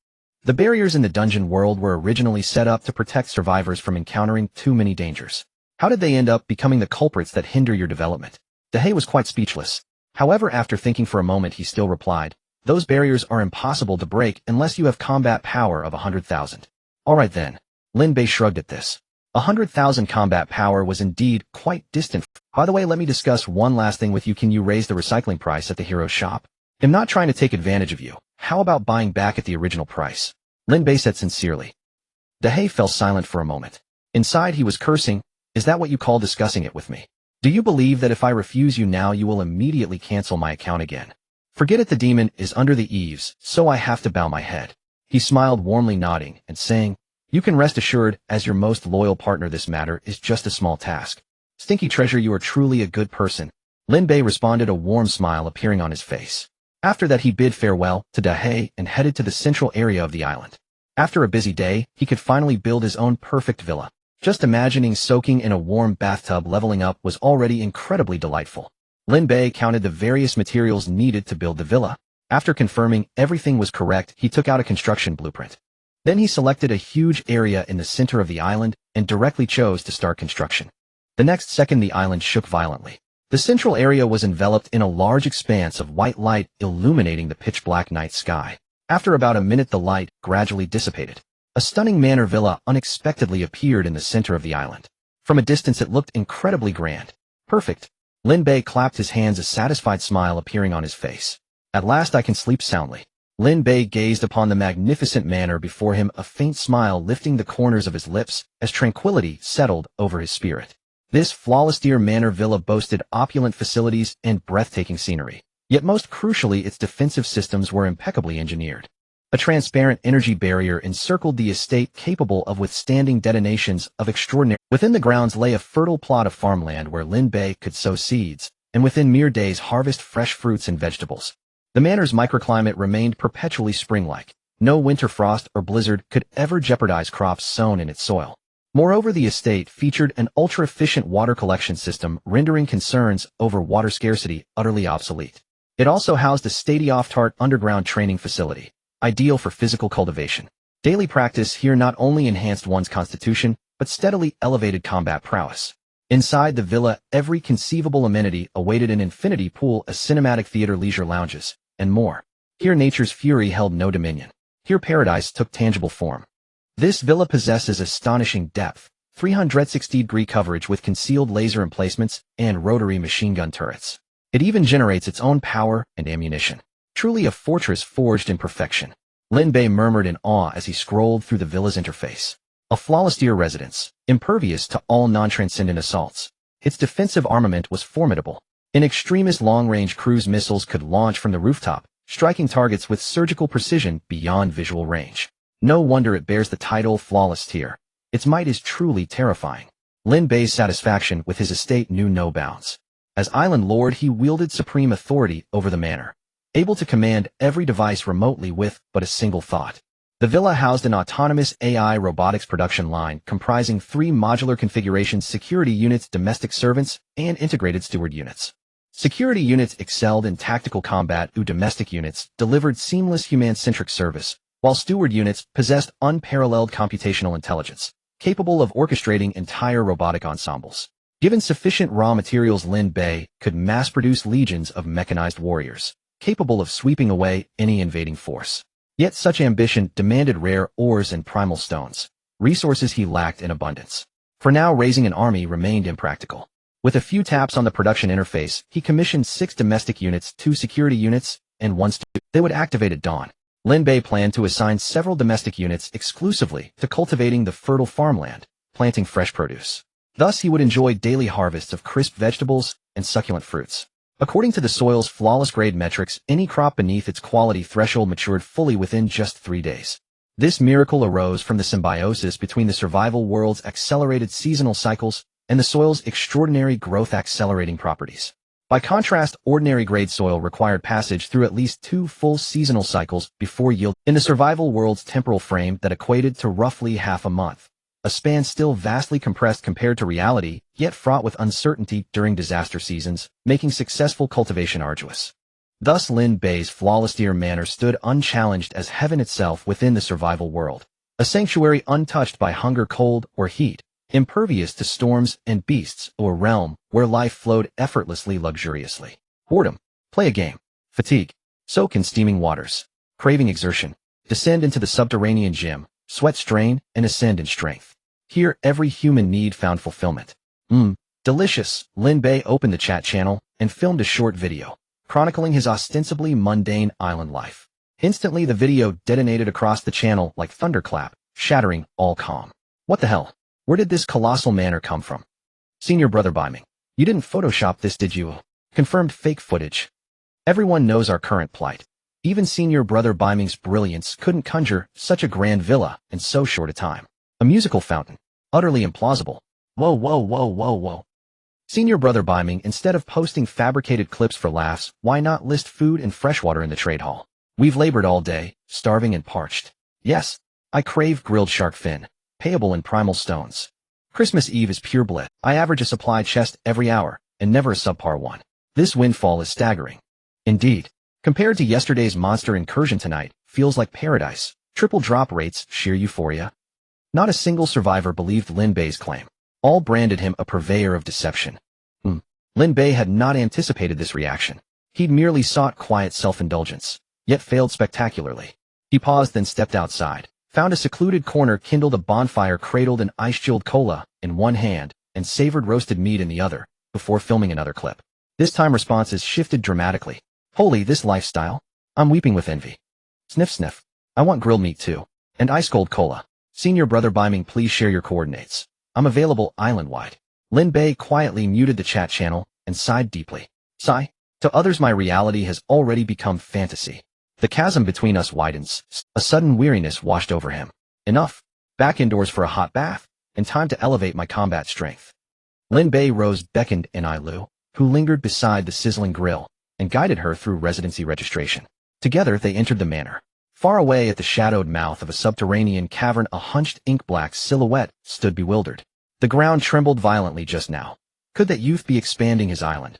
The barriers in the dungeon world were originally set up to protect survivors from encountering too many dangers. How did they end up becoming the culprits that hinder your development? Dehei was quite speechless. However, after thinking for a moment, he still replied, "Those barriers are impossible to break unless you have combat power of 100,000. Alright then. Lin Bei shrugged at this. 100,000 combat power was indeed quite distant. By the way, let me discuss one last thing with you. Can you raise the recycling price at the hero shop? I'm not trying to take advantage of you. How about buying back at the original price?" Lin Bei said sincerely. Dehei fell silent for a moment. Inside he was cursing. "Is that what you call discussing it with me? Do you believe that if I refuse you now, you will immediately cancel my account again? Forget it, the demon is under the eaves, so I have to bow my head." He smiled warmly, nodding and saying, "You can rest assured, as your most loyal partner, this matter is just a small task." "Stinky treasure, you are truly a good person." Lin Bei responded, a warm smile appearing on his face. After that he bid farewell to Dehei and headed to the central area of the island. After a busy day, he could finally build his own perfect villa. Just imagining soaking in a warm bathtub leveling up was already incredibly delightful. Lin Bei counted the various materials needed to build the villa. After confirming everything was correct, he took out a construction blueprint. Then he selected a huge area in the center of the island and directly chose to start construction. The next second the island shook violently. The central area was enveloped in a large expanse of white light illuminating the pitch-black night sky. After about a minute the light gradually dissipated. A stunning manor villa unexpectedly appeared in the center of the island. From a distance it looked incredibly grand. Perfect. Lin Bei clapped his hands, a satisfied smile appearing on his face. "At last I can sleep soundly." Lin Bei gazed upon the magnificent manor before him, a faint smile lifting the corners of his lips as tranquility settled over his spirit. This flawless deer manor villa boasted opulent facilities and breathtaking scenery. Yet most crucially, its defensive systems were impeccably engineered. A transparent energy barrier encircled the estate, capable of withstanding detonations of extraordinary. Within the grounds lay a fertile plot of farmland where Lin Bei could sow seeds, and within mere days harvest fresh fruits and vegetables. The manor's microclimate remained perpetually spring-like. No winter frost or blizzard could ever jeopardize crops sown in its soil. Moreover, the estate featured an ultra-efficient water collection system, rendering concerns over water scarcity utterly obsolete. It also housed a state-of-the-art underground training facility, ideal for physical cultivation. Daily practice here not only enhanced one's constitution, but steadily elevated combat prowess. Inside the villa, every conceivable amenity awaited: an infinity pool, a cinematic theater, leisure lounges, and more. Here nature's fury held no dominion. Here paradise took tangible form. This villa possesses astonishing depth, 360-degree coverage with concealed laser emplacements and rotary machine gun turrets. It even generates its own power and ammunition. Truly a fortress forged in perfection. Lin Bei murmured in awe as he scrolled through the villa's interface. A flawless deer residence, impervious to all non-transcendent assaults. Its defensive armament was formidable. In extremis, long-range cruise missiles could launch from the rooftop, striking targets with surgical precision beyond visual range. No wonder it bears the title Flawless Tier. Its might is truly terrifying. Lin Bei's satisfaction with his estate knew no bounds. As Island Lord, he wielded supreme authority over the manor, able to command every device remotely with but a single thought. The villa housed an autonomous AI robotics production line comprising 3 modular configurations: security units, domestic servants, and integrated steward units. Security units excelled in tactical combat, domestic units delivered seamless human-centric service, while steward units possessed unparalleled computational intelligence, capable of orchestrating entire robotic ensembles. Given sufficient raw materials, Lin Bei could mass-produce legions of mechanized warriors, capable of sweeping away any invading force. Yet such ambition demanded rare ores and primal stones, resources he lacked in abundance. For now, raising an army remained impractical. With a few taps on the production interface, he commissioned 6 domestic units, 2 security units, and 1 steward. They would activate at dawn. Lin Bei planned to assign several domestic units exclusively to cultivating the fertile farmland, planting fresh produce. Thus, he would enjoy daily harvests of crisp vegetables and succulent fruits. According to the soil's flawless grade metrics, any crop beneath its quality threshold matured fully within just 3 days. This miracle arose from the symbiosis between the survival world's accelerated seasonal cycles and the soil's extraordinary growth-accelerating properties. By contrast, ordinary-grade soil required passage through at least 2 full seasonal cycles before yield in the survival world's temporal frame that equated to roughly half a month, a span still vastly compressed compared to reality, yet fraught with uncertainty during disaster seasons, making successful cultivation arduous. Thus Lin Bei's flawless deer manor stood unchallenged as heaven itself within the survival world, a sanctuary untouched by hunger, cold, or heat, impervious to storms and beasts, or a realm where life flowed effortlessly luxuriously. Boredom. Play a game. Fatigue. Soak in steaming waters. Craving exertion. Descend into the subterranean gym. Sweat, strain, and ascend in strength. Here, every human need found fulfillment. Delicious. Lin Bei opened the chat channel and filmed a short video, chronicling his ostensibly mundane island life. Instantly, the video detonated across the channel like thunderclap, shattering all calm. What the hell? Where did this colossal manor come from? Senior Brother Biming. You didn't Photoshop this, did you? Confirmed fake footage. Everyone knows our current plight. Even Senior Brother Biming's brilliance couldn't conjure such a grand villa in so short a time. A musical fountain. Utterly implausible. Whoa, whoa, whoa, whoa, whoa. Senior Brother Biming, instead of posting fabricated clips for laughs, why not list food and freshwater in the trade hall? We've labored all day, starving and parched. Yes, I crave grilled shark fin, payable in primal stones. Christmas Eve is pure bliss. I average a supply chest every hour, and never a subpar one. This windfall is staggering. Indeed, compared to yesterday's monster incursion tonight, feels like paradise. Triple drop rates, sheer euphoria. Not a single survivor believed Lin Bei's claim. All branded him a purveyor of deception. Lin Bei had not anticipated this reaction. He'd merely sought quiet self-indulgence, yet failed spectacularly. He paused, then stepped outside, found a secluded corner, kindled a bonfire, cradled an ice-chilled cola in one hand, and savored roasted meat in the other, before filming another clip. This time responses shifted dramatically. Holy, this lifestyle? I'm weeping with envy. Sniff sniff. I want grilled meat too. And ice-cold cola. Senior Brother Biming, please share your coordinates. I'm available island-wide. Lin Bei quietly muted the chat channel and sighed deeply. Sigh. To others my reality has already become fantasy. The chasm between us widens. A sudden weariness washed over him. Enough. Back indoors for a hot bath, and time to elevate my combat strength. Lin Bei rose, beckoned Ai Lu, who lingered beside the sizzling grill, and guided her through residency registration. Together they entered the manor. Far away at the shadowed mouth of a subterranean cavern, a hunched ink-black silhouette stood bewildered. The ground trembled violently just now. Could that youth be expanding his island?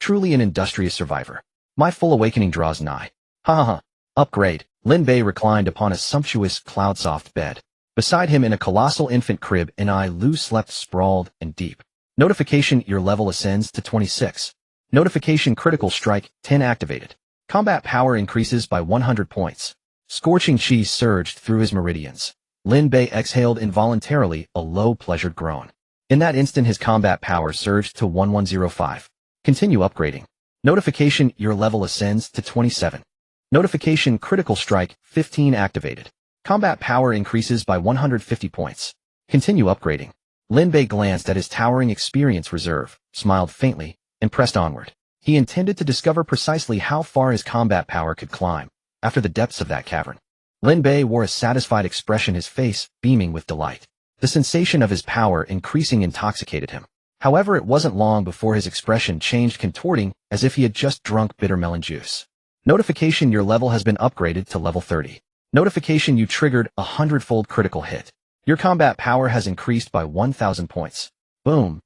Truly an industrious survivor. My full awakening draws nigh. Ha ha ha. Upgrade. Lin Bei reclined upon a sumptuous cloud-soft bed. Beside him in a colossal infant crib, Ai Lu slept sprawled and deep. Notification: your level ascends to 26. Notification: critical strike 10 activated. Combat power increases by 100 points. Scorching chi surged through his meridians. Lin Bei exhaled involuntarily a low, pleasured groan. In that instant his combat power surged to 1105. Continue upgrading. Notification: your level ascends to 27. Notification: critical strike 15 activated. Combat power increases by 150 points. Continue upgrading. Lin Bei glanced at his towering experience reserve, smiled faintly, and pressed onward. He intended to discover precisely how far his combat power could climb, after the depths of that cavern. Lin Bei wore a satisfied expression, his face beaming with delight. The sensation of his power increasing intoxicated him. However, it wasn't long before his expression changed, contorting as if he had just drunk bitter melon juice. Notification: your level has been upgraded to level 30. Notification: you triggered a 100-fold critical hit. Your combat power has increased by 1,000 points. Boom.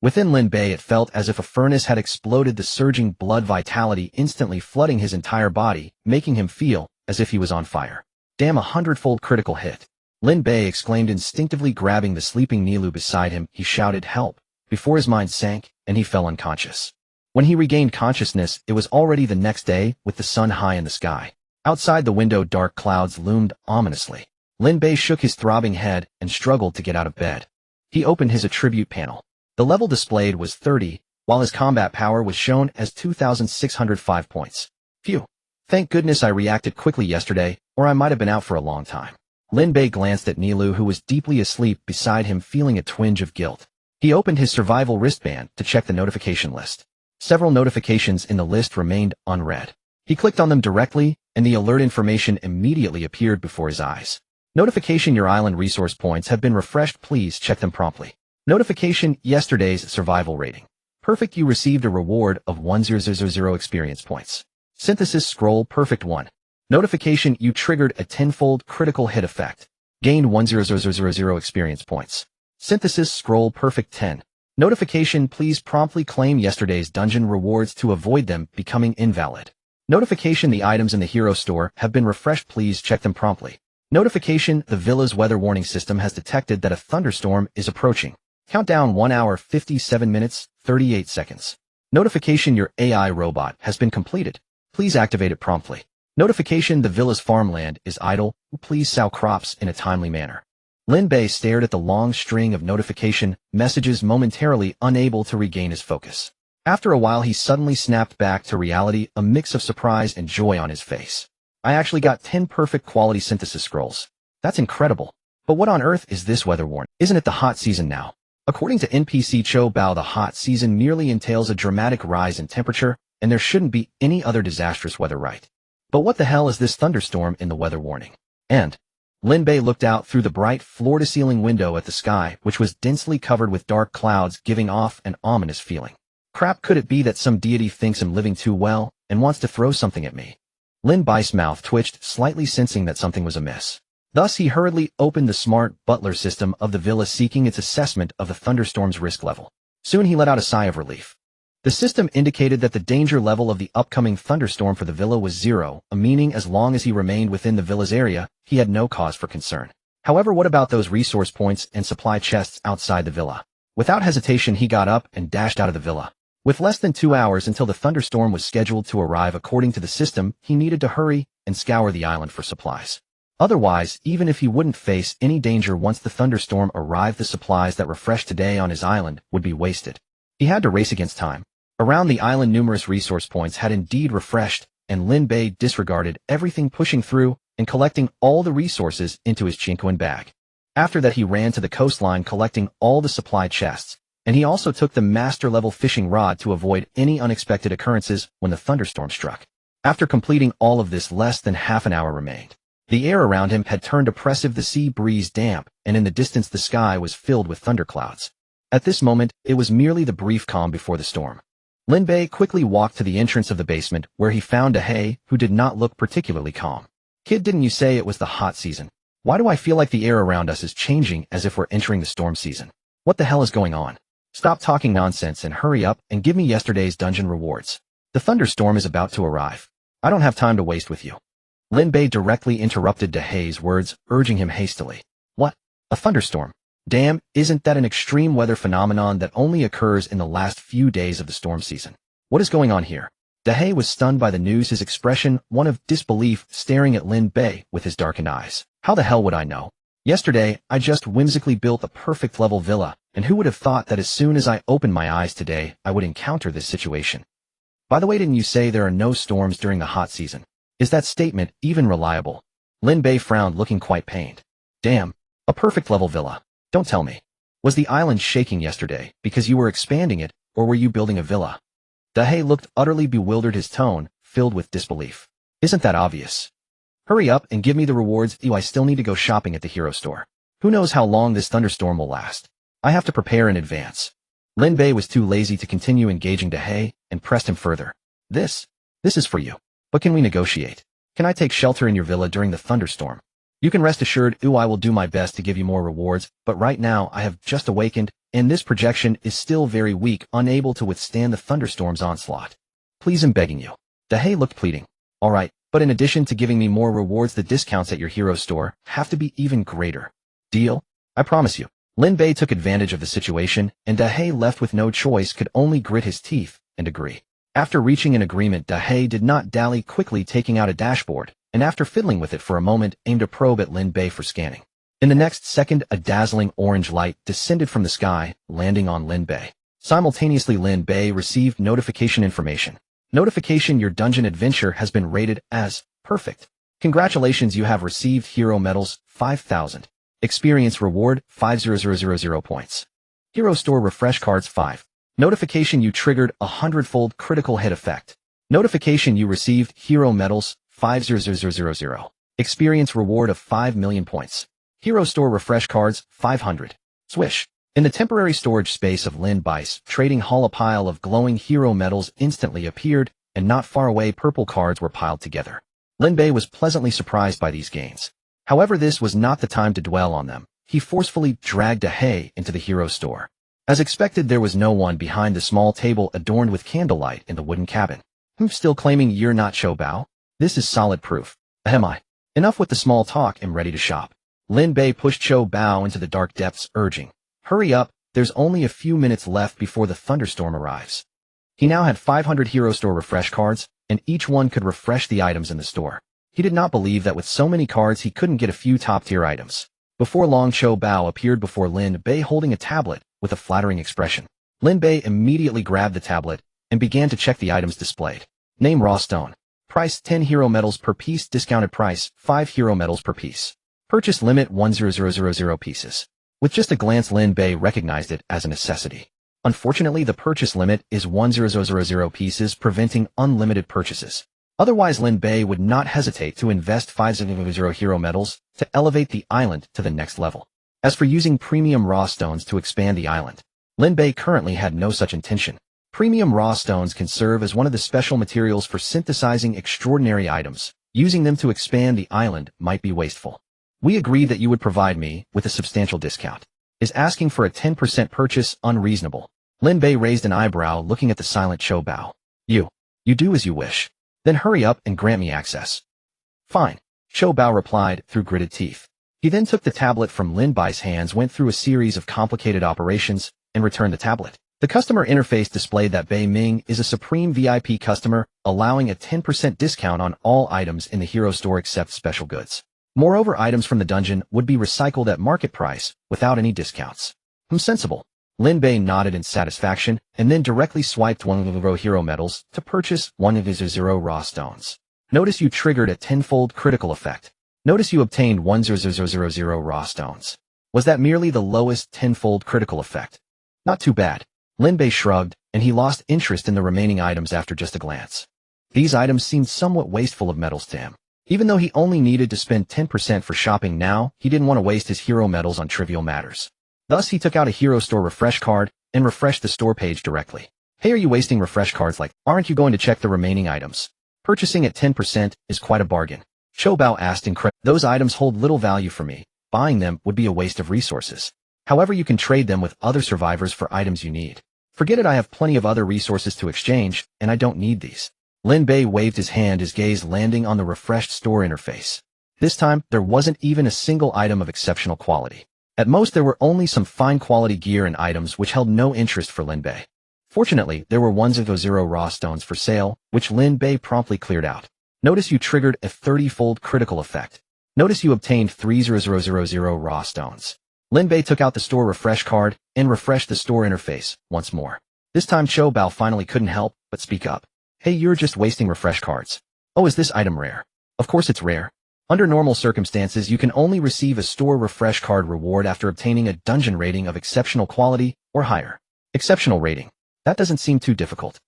Within Lin Bei it felt as if a furnace had exploded, the surging blood vitality instantly flooding his entire body, making him feel as if he was on fire. Damn, a 100-fold critical hit. Lin Bei exclaimed, instinctively grabbing the sleeping Nilu beside him. He shouted help, before his mind sank, and he fell unconscious. When he regained consciousness, it was already the next day, with the sun high in the sky. Outside the window dark clouds loomed ominously. Lin Bei shook his throbbing head and struggled to get out of bed. He opened his attribute panel. The level displayed was 30, while his combat power was shown as 2,605 points. Phew. Thank goodness I reacted quickly yesterday, or I might have been out for a long time. Lin Bei glanced at Nilu, who was deeply asleep beside him, feeling a twinge of guilt. He opened his survival wristband to check the notification list. Several notifications in the list remained unread. He clicked on them directly, and the alert information immediately appeared before his eyes. Notification: your island resource points have been refreshed. Please check them promptly. Notification: yesterday's survival rating. Perfect. You received a reward of 1000 experience points. Synthesis scroll perfect 1. Notification: you triggered a tenfold critical hit effect. Gained 1000 experience points. Synthesis scroll perfect 10. Notification: please promptly claim yesterday's dungeon rewards to avoid them becoming invalid. Notification: the items in the hero store have been refreshed. Please check them promptly. Notification: the villa's weather warning system has detected that a thunderstorm is approaching. Countdown: 1 hour 57 minutes 38 seconds. Notification: your AI robot has been completed. Please activate it promptly. Notification: the villa's farmland is idle. Please sow crops in a timely manner. Lin Bei stared at the long string of notification messages, momentarily unable to regain his focus. After a while, he suddenly snapped back to reality, a mix of surprise and joy on his face. I actually got 10 perfect quality synthesis scrolls. That's incredible. But what on earth is this weather warning? Isn't it the hot season now? According to NPC Cho Bao, the hot season merely entails a dramatic rise in temperature, and there shouldn't be any other disastrous weather, right? But what the hell is this thunderstorm in the weather warning? And Lin Bei looked out through the bright floor-to-ceiling window at the sky, which was densely covered with dark clouds, giving off an ominous feeling. Crap, could it be that some deity thinks I'm living too well and wants to throw something at me? Lin Bai's mouth twitched, slightly sensing that something was amiss. Thus, he hurriedly opened the smart butler system of the villa, seeking its assessment of the thunderstorm's risk level. Soon he let out a sigh of relief. The system indicated that the danger level of the upcoming thunderstorm for the villa was 0, meaning as long as he remained within the villa's area, he had no cause for concern. However, what about those resource points and supply chests outside the villa? Without hesitation, he got up and dashed out of the villa. With less than 2 hours until the thunderstorm was scheduled to arrive, according to the system, he needed to hurry and scour the island for supplies. Otherwise, even if he wouldn't face any danger once the thunderstorm arrived, the supplies that refreshed today on his island would be wasted. He had to race against time. Around the island, numerous resource points had indeed refreshed, and Lin Bei disregarded everything, pushing through and collecting all the resources into his chinquan bag. After that, he ran to the coastline, collecting all the supply chests, and he also took the master-level fishing rod to avoid any unexpected occurrences when the thunderstorm struck. After completing all of this, less than half an hour remained. The air around him had turned oppressive, the sea breeze damp, and in the distance the sky was filled with thunderclouds. At this moment, it was merely the brief calm before the storm. Lin Bei quickly walked to the entrance of the basement, where he found Dahe, who did not look particularly calm. Kid, didn't you say it was the hot season? Why do I feel like the air around us is changing as if we're entering the storm season? What the hell is going on? Stop talking nonsense and hurry up and give me yesterday's dungeon rewards. The thunderstorm is about to arrive. I don't have time to waste with you. Lin Bei directly interrupted Dahe's words, urging him hastily. What? A thunderstorm? Damn, isn't that an extreme weather phenomenon that only occurs in the last few days of the storm season? What is going on here? Dahe was stunned by the news, his expression one of disbelief, staring at Lin Bei with his darkened eyes. How the hell would I know? Yesterday, I just whimsically built a perfect level villa, and who would have thought that as soon as I opened my eyes today, I would encounter this situation? By the way, didn't you say there are no storms during the hot season? Is that statement even reliable? Lin Bei frowned, looking quite pained. Damn, a perfect level villa. Don't tell me. Was the island shaking yesterday because you were expanding it, or were you building a villa? Dahe looked utterly bewildered, his tone filled with disbelief. Isn't that obvious? Hurry up and give me the rewards. I still need to go shopping at the hero store. Who knows how long this thunderstorm will last? I have to prepare in advance. Lin Bei was too lazy to continue engaging Dahe and pressed him further. This is for you. But can we negotiate? Can I take shelter in your villa during the thunderstorm? You can rest assured, I will do my best to give you more rewards, but right now I have just awakened, and this projection is still very weak, unable to withstand the thunderstorm's onslaught. Please, I'm begging you. Dahe looked pleading. All right, but in addition to giving me more rewards, the discounts at your hero store have to be even greater. Deal? I promise you. Lin Bei took advantage of the situation, and Dahe, left with no choice, could only grit his teeth and agree. After reaching an agreement, Dahe did not dally, quickly taking out a dashboard, and after fiddling with it for a moment, aimed a probe at Lin Bei for scanning. In the next second, a dazzling orange light descended from the sky, landing on Lin Bei. Simultaneously, Lin Bei received notification information. Notification: your dungeon adventure has been rated as perfect. Congratulations, you have received hero medals 5,000. Experience reward 5,000 points. Hero store refresh cards 5. Notification: you triggered a 100-fold critical hit effect. Notification: you received hero medals 5,000. Experience reward of 5 million points. Hero store refresh cards 500. Swish. In the temporary storage space of Lin Bei's trading hall, a pile of glowing hero medals instantly appeared, and not far away purple cards were piled together. Lin Bei was pleasantly surprised by these gains. However, this was not the time to dwell on them. He forcefully dragged a hay into the hero store. As expected, there was no one behind the small table adorned with candlelight in the wooden cabin. Still claiming you're not Qiu Bao? This is solid proof. Ahem. Enough with the small talk, I'm ready to shop. Lin Bei pushed Qiu Bao into the dark depths, urging, hurry up, there's only a few minutes left before the thunderstorm arrives. He now had 500 hero store refresh cards, and each one could refresh the items in the store. He did not believe that with so many cards he couldn't get a few top-tier items. Before long, Qiu Bao appeared before Lin Bei holding a tablet with a flattering expression. Lin Bei immediately grabbed the tablet and began to check the items displayed. Name: raw stone. Price: 10 hero medals per piece. Discounted price: 5 hero medals per piece. Purchase limit: 1,000 pieces. With just a glance, Lin Bei recognized it as a necessity. Unfortunately, the purchase limit is 1,000 pieces, preventing unlimited purchases. Otherwise, Lin Bei would not hesitate to invest 5,000 hero medals to elevate the island to the next level. As for using premium raw stones to expand the island, Lin Bei currently had no such intention. Premium raw stones can serve as one of the special materials for synthesizing extraordinary items. Using them to expand the island might be wasteful. We agreed that you would provide me with a substantial discount. Is asking for a 10% purchase unreasonable? Lin Bei raised an eyebrow, looking at the silent Qiu Bao. You do as you wish. Then hurry up and grant me access. Fine, Qiu Bao replied through gritted teeth. He then took the tablet from Lin Bei's hands, went through a series of complicated operations, and returned the tablet. The customer interface displayed that Bei Ming is a supreme VIP customer, allowing a 10% discount on all items in the hero store except special goods. Moreover, items from the dungeon would be recycled at market price without any discounts. Sensible. Lin Bei nodded in satisfaction and then directly swiped 1,000 hero medals to purchase 1,000 raw stones. Notice you triggered a 10-fold critical effect. Notice you obtained 1,000 raw stones. Was that merely the lowest 10-fold critical effect? Not too bad. Lin Bei shrugged, and he lost interest in the remaining items after just a glance. These items seemed somewhat wasteful of medals to him. Even though he only needed to spend 10% for shopping now, he didn't want to waste his hero medals on trivial matters. Thus, he took out a hero store refresh card and refreshed the store page directly. Hey, are you wasting refresh cards like, aren't you going to check the remaining items? Purchasing at 10% is quite a bargain. Qiu Bao asked incredibly. Those items hold little value for me. Buying them would be a waste of resources. However, you can trade them with other survivors for items you need. Forget it, I have plenty of other resources to exchange, and I don't need these. Lin Bei waved his hand, his gaze landing on the refreshed store interface. This time, there wasn't even a single item of exceptional quality. At most, there were only some fine quality gear and items which held no interest for Lin Bei. Fortunately, there were 1,000 raw stones for sale, which Lin Bei promptly cleared out. Notice you triggered a 30-fold critical effect. Notice you obtained 3,000 raw stones. Lin Bei took out the store refresh card and refreshed the store interface once more. This time, Qiu Bao finally couldn't help but speak up. Hey, you're just wasting refresh cards. Oh, is this item rare? Of course it's rare. Under normal circumstances, you can only receive a store refresh card reward after obtaining a dungeon rating of exceptional quality or higher. Exceptional rating. That doesn't seem too difficult.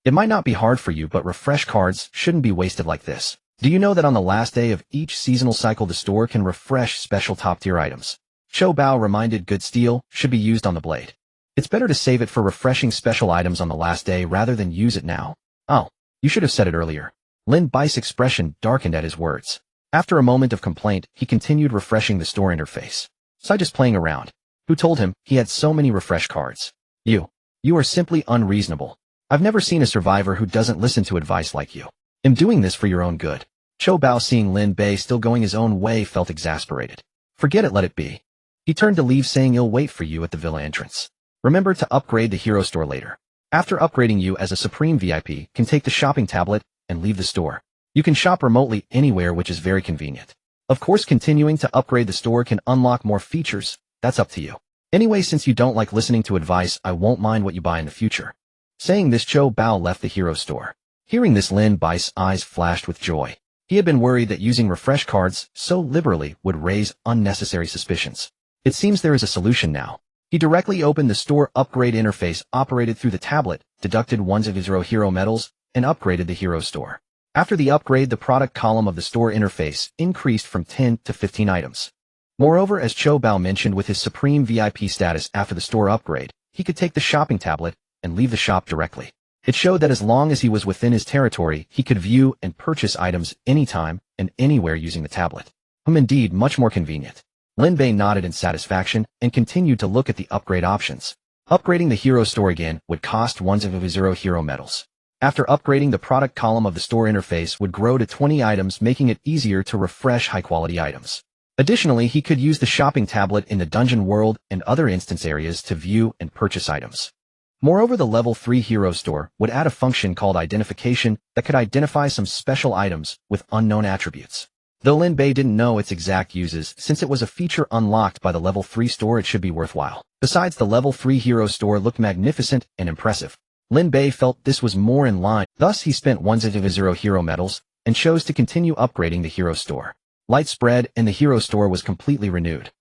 It might not be hard for you, but refresh cards shouldn't be wasted like this. Do you know that on the last day of each seasonal cycle, the store can refresh special top-tier items? Qiu Bao reminded good steel should be used on the blade. It's better to save it for refreshing special items on the last day rather than use it now. Oh, you should have said it earlier. Lin Bei's expression darkened at his words. After a moment of complaint, he continued refreshing the store interface. So just playing around. Who told him he had so many refresh cards? You are simply unreasonable. I've never seen a survivor who doesn't listen to advice like you. I'm doing this for your own good. Qiu Bao, seeing Lin Bei still going his own way, felt exasperated. Forget it, let it be. He turned to leave, saying he'll wait for you at the villa entrance. Remember to upgrade the hero store later. After upgrading you as a supreme VIP, can take the shopping tablet and leave the store. You can shop remotely anywhere, which is very convenient. Of course, continuing to upgrade the store can unlock more features. That's up to you. Anyway, since you don't like listening to advice, I won't mind what you buy in the future. Saying this, Qiu Bao left the hero store. Hearing this, Lin Bei's eyes flashed with joy. He had been worried that using refresh cards so liberally would raise unnecessary suspicions. It seems there is a solution now. He directly opened the store upgrade interface operated through the tablet, deducted 100 hero medals, and upgraded the hero store. After the upgrade, the product column of the store interface increased from 10 to 15 items. Moreover, as Cho Bao mentioned with his supreme VIP status after the store upgrade, he could take the shopping tablet and leave the shop directly. It showed that as long as he was within his territory, he could view and purchase items anytime and anywhere using the tablet. Indeed, much more convenient. Lin Bei nodded in satisfaction and continued to look at the upgrade options. Upgrading the hero store again would cost 100 hero medals. After upgrading, the product column of the store interface would grow to 20 items, making it easier to refresh high-quality items. Additionally, he could use the shopping tablet in the dungeon world and other instance areas to view and purchase items. Moreover, the level 3 hero store would add a function called identification that could identify some special items with unknown attributes. Though Lin Bei didn't know its exact uses, since it was a feature unlocked by the level 3 store, it should be worthwhile. Besides, the level 3 hero store looked magnificent and impressive. Lin Bei felt this was more in line, thus he spent 100 hero medals and chose to continue upgrading the hero store. Light spread and the hero store was completely renewed.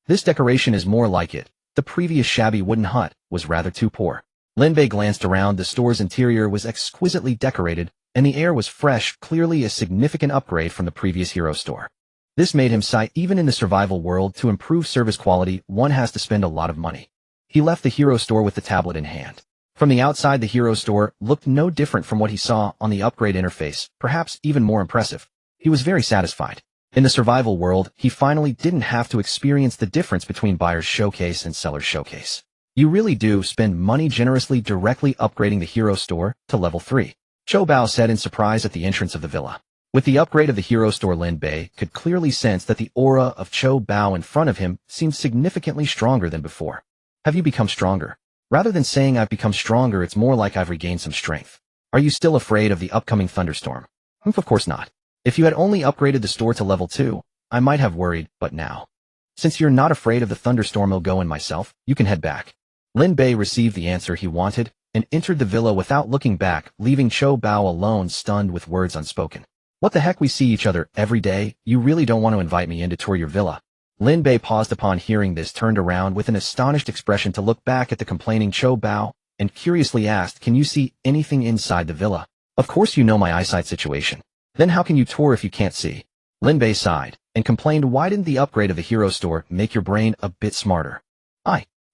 This decoration is more like it. The previous shabby wooden hut was rather too poor. Lin Bei glanced around. The store's interior was exquisitely decorated, and the air was fresh, clearly a significant upgrade from the previous hero store. This made him sigh. Even in the survival world, to improve service quality, one has to spend a lot of money. He left the hero store with the tablet in hand. From the outside, the hero store looked no different from what he saw on the upgrade interface, perhaps even more impressive. He was very satisfied. In the survival world, he finally didn't have to experience the difference between buyer's showcase and seller's showcase. You really do spend money generously directly upgrading the hero store to level 3. Cho Bao said in surprise at the entrance of the villa. With the upgrade of the hero store, Lin Bei could clearly sense that the aura of Cho Bao in front of him seemed significantly stronger than before. Have you become stronger? Rather than saying I've become stronger, it's more like I've regained some strength. Are you still afraid of the upcoming thunderstorm? Of course not. If you had only upgraded the store to level 2, I might have worried, but now. Since you're not afraid of the thunderstorm, I'll go and myself, you can head back. Lin Bei received the answer he wanted and entered the villa without looking back, leaving Cho Bao alone, stunned with words unspoken. What the heck, we see each other every day, you really don't want to invite me in to tour your villa? Lin Bei paused upon hearing this, turned around with an astonished expression to look back at the complaining Cho Bao, and curiously asked, can you see anything inside the villa? Of course you know my eyesight situation. Then how can you tour if you can't see? Lin Bei sighed and complained, why didn't the upgrade of the hero store make your brain a bit smarter?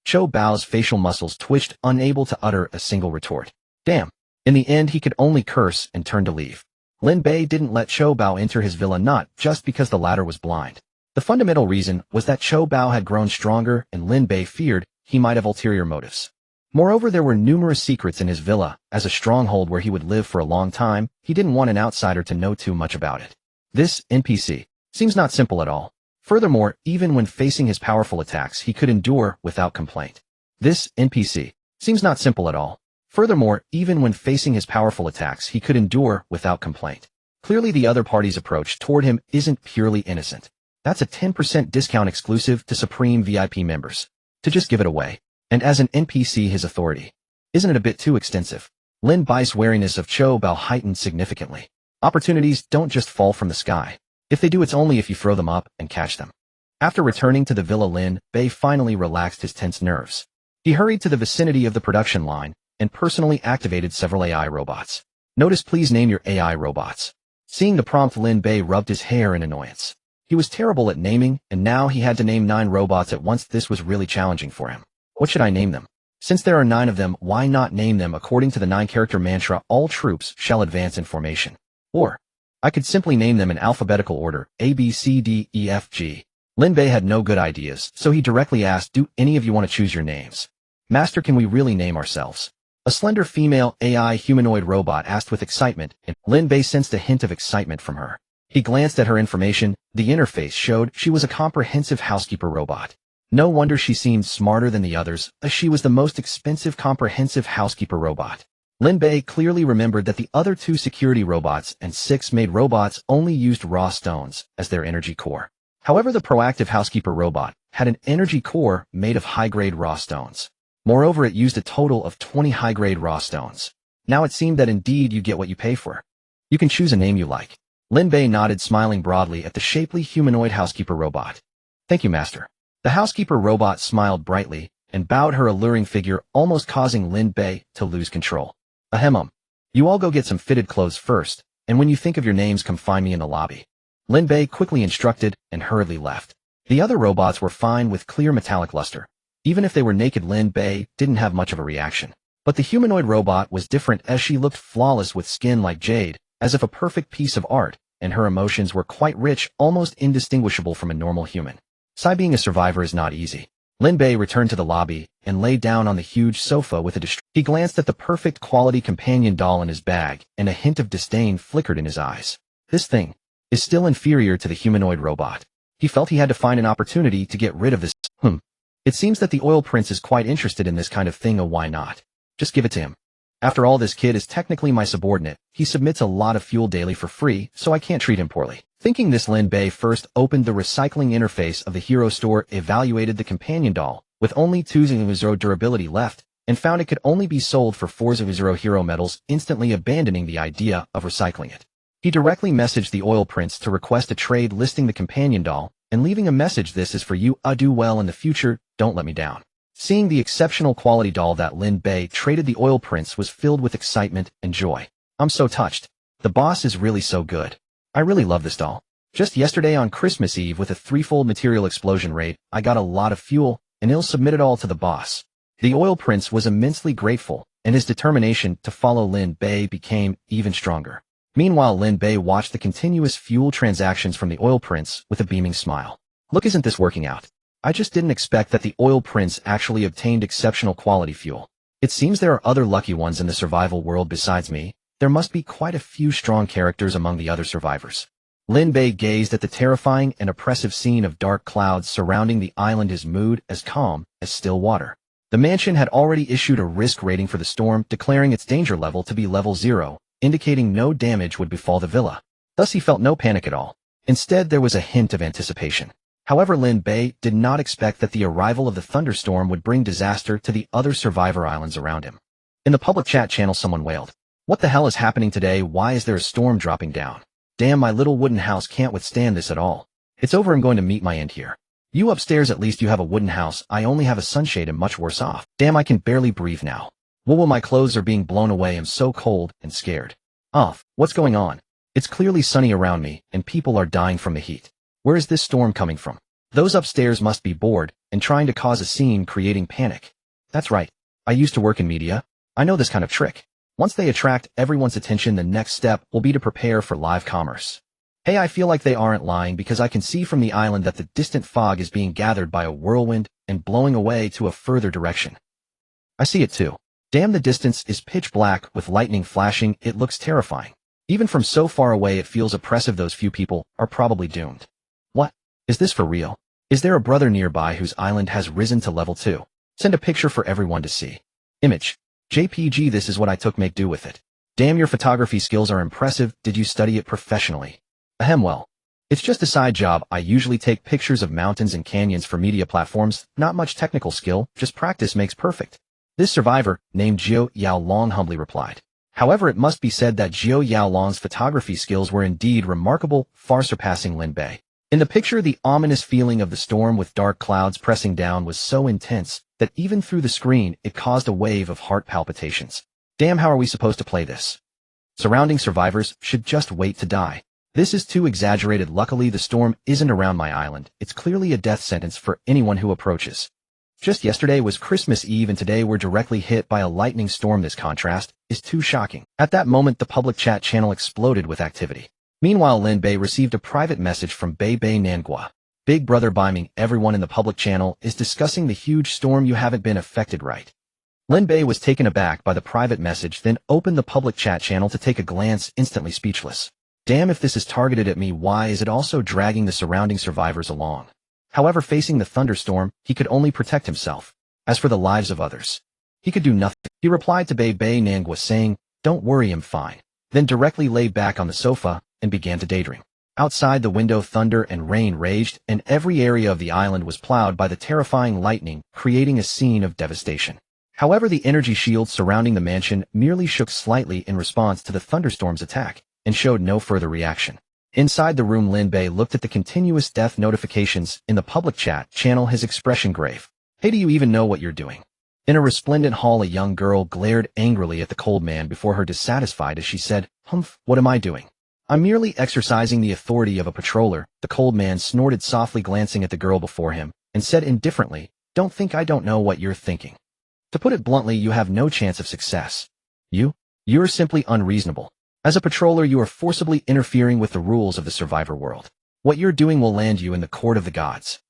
Cho Bao's facial muscles twitched, unable to utter a single retort. Damn. In the end, he could only curse and turn to leave. Lin Bei didn't let Cho Bao enter his villa, not just because the latter was blind. The fundamental reason was that Cho Bao had grown stronger and Lin Bei feared he might have ulterior motives. Moreover, there were numerous secrets in his villa. As a stronghold where he would live for a long time, he didn't want an outsider to know too much about it. This NPC seems not simple at all. Furthermore, even when facing his powerful attacks, he could endure without complaint. This NPC seems not simple at all. Furthermore, even when facing his powerful attacks, he could endure without complaint. Clearly, the other party's approach toward him isn't purely innocent. That's a 10% discount exclusive to Supreme VIP members. To just give it away. And as an NPC, his authority. Isn't it a bit too extensive? Lin Bei's wariness of Cho Bao heightened significantly. Opportunities don't just fall from the sky. If they do, it's only if you throw them up and catch them. After returning to the villa, Lin Bei finally relaxed his tense nerves. He hurried to the vicinity of the production line and personally activated several AI robots. Notice, please name your AI robots. Seeing the prompt, Lin Bei rubbed his hair in annoyance. He was terrible at naming, and now he had to name 9 robots at once. This was really challenging for him. What should I name them? Since there are 9 of them, why not name them according to the 9-character mantra, all troops shall advance in formation? Or, I could simply name them in alphabetical order, A, B, C, D, E, F, G. Lin Bei had no good ideas, so he directly asked, do any of you want to choose your names? Master, can we really name ourselves? A slender female AI humanoid robot asked with excitement, and Lin Bei sensed a hint of excitement from her. He glanced at her information. The interface showed she was a comprehensive housekeeper robot. No wonder she seemed smarter than the others, as she was the most expensive comprehensive housekeeper robot. Lin Bei clearly remembered that the other 2 security robots and 6 maid robots only used raw stones as their energy core. However, the proactive housekeeper robot had an energy core made of high-grade raw stones. Moreover, it used a total of 20 high-grade raw stones. Now it seemed that indeed you get what you pay for. You can choose a name you like. Lin Bei nodded, smiling broadly at the shapely humanoid housekeeper robot. Thank you, master. The housekeeper robot smiled brightly and bowed her alluring figure, almost causing Lin Bei to lose control. Ahem. You all go get some fitted clothes first, and when you think of your names, come find me in the lobby. Lin Bei quickly instructed and hurriedly left. The other robots were fine with clear metallic luster. Even if they were naked, Lin Bei didn't have much of a reaction. But the humanoid robot was different, as she looked flawless with skin like jade, as if a perfect piece of art, and her emotions were quite rich, almost indistinguishable from a normal human. Being a survivor is not easy. Lin Bei returned to the lobby and lay down on the huge sofa with a He glanced at the perfect quality companion doll in his bag, and a hint of disdain flickered in his eyes. This thing is still inferior to the humanoid robot. He felt he had to find an opportunity to get rid of this. It seems that the oil prince is quite interested in this kind of thing. Why not? Just give it to him. After all, this kid is technically my subordinate. He submits a lot of fuel daily for free, so I can't treat him poorly. Thinking this, Lin Bei first opened the recycling interface of the hero store, evaluated the companion doll, with only 2.0 durability left, and found it could only be sold for 4.0 hero medals, instantly abandoning the idea of recycling it. He directly messaged the oil prince to request a trade, listing the companion doll, and leaving a message: "This is for you, do well in the future, don't let me down." Seeing the exceptional quality doll that Lin Bei traded, the oil prince was filled with excitement and joy. I'm so touched. The boss is really so good. I really love this doll. Just yesterday on Christmas Eve, with a threefold material explosion rate, I got a lot of fuel, and he'll submit it all to the boss. The oil prince was immensely grateful, and his determination to follow Lin Bei became even stronger. Meanwhile, Lin Bei watched the continuous fuel transactions from the oil prince with a beaming smile. Look, isn't this working out? I just didn't expect that the oil prince actually obtained exceptional quality fuel. It seems there are other lucky ones in the survival world besides me. There must be quite a few strong characters among the other survivors. Lin Bei gazed at the terrifying and oppressive scene of dark clouds surrounding the island, his mood as calm as still water. The mansion had already issued a risk rating for the storm, declaring its danger level to be level 0, indicating no damage would befall the villa. Thus he felt no panic at all. Instead, there was a hint of anticipation. However, Lin Bei did not expect that the arrival of the thunderstorm would bring disaster to the other survivor islands around him. In the public chat channel, someone wailed, "What the hell is happening today? Why is there a storm dropping down? Damn, my little wooden house can't withstand this at all. It's over, I'm going to meet my end here. You upstairs, at least you have a wooden house. I only have a sunshade and much worse off. Damn, I can barely breathe now. Whoa, my clothes are being blown away. I'm so cold and scared. What's going on? It's clearly sunny around me, and people are dying from the heat. Where is this storm coming from? Those upstairs must be bored and trying to cause a scene, creating panic. That's right. I used to work in media. I know this kind of trick. Once they attract everyone's attention, the next step will be to prepare for live commerce. Hey, I feel like they aren't lying, because I can see from the island that the distant fog is being gathered by a whirlwind and blowing away to a further direction. I see it too. Damn, the distance is pitch black with lightning flashing. It looks terrifying. Even from so far away, it feels oppressive. Those few people are probably doomed. What? Is this for real? Is there a brother nearby whose island has risen to level 2? Send a picture for everyone to see. Image. JPG, this is what I took, make do with it. Damn, your photography skills are impressive. Did you study it professionally? Ahem, well, it's just a side job. I usually take pictures of mountains and canyons for media platforms. Not much technical skill, just practice makes perfect. This survivor, named Jiao Yaolong, humbly replied. However, it must be said that Jiao Yaolong's photography skills were indeed remarkable, far surpassing Lin Bei. In the picture, the ominous feeling of the storm with dark clouds pressing down was so intense that even through the screen, it caused a wave of heart palpitations. Damn, how are we supposed to play this? Surrounding survivors should just wait to die. This is too exaggerated. Luckily, the storm isn't around my island. It's clearly a death sentence for anyone who approaches. Just yesterday was Christmas Eve, and today we're directly hit by a lightning storm. This contrast is too shocking. At that moment, the public chat channel exploded with activity. Meanwhile, Lin Bei received a private message from Bei Nangua. Big brother Biming, everyone in the public channel is discussing the huge storm. You haven't been affected, right? Lin Bei was taken aback by the private message, then opened the public chat channel to take a glance, instantly speechless. Damn, if this is targeted at me, why is it also dragging the surrounding survivors along? However, facing the thunderstorm, he could only protect himself. As for the lives of others, he could do nothing. He replied to Bei Nangua saying, "Don't worry, I'm fine." Then directly lay back on the sofa and began to daydream. Outside the window, thunder and rain raged, and every area of the island was plowed by the terrifying lightning, creating a scene of devastation. However, the energy shields surrounding the mansion merely shook slightly in response to the thunderstorm's attack and showed no further reaction. Inside the room, Lin Bei looked at the continuous death notifications in the public chat channel, his expression grave. Hey, do you even know what you're doing? In a resplendent hall, a young girl glared angrily at the cold man before her, dissatisfied as she said, "Humph, what am I doing? I'm merely exercising the authority of a patroller." The cold man snorted softly, glancing at the girl before him, and said indifferently, "Don't think I don't know what you're thinking. To put it bluntly, you have no chance of success. You're simply unreasonable. As a patroller, you are forcibly interfering with the rules of the survivor world. What you're doing will land you in the court of the gods."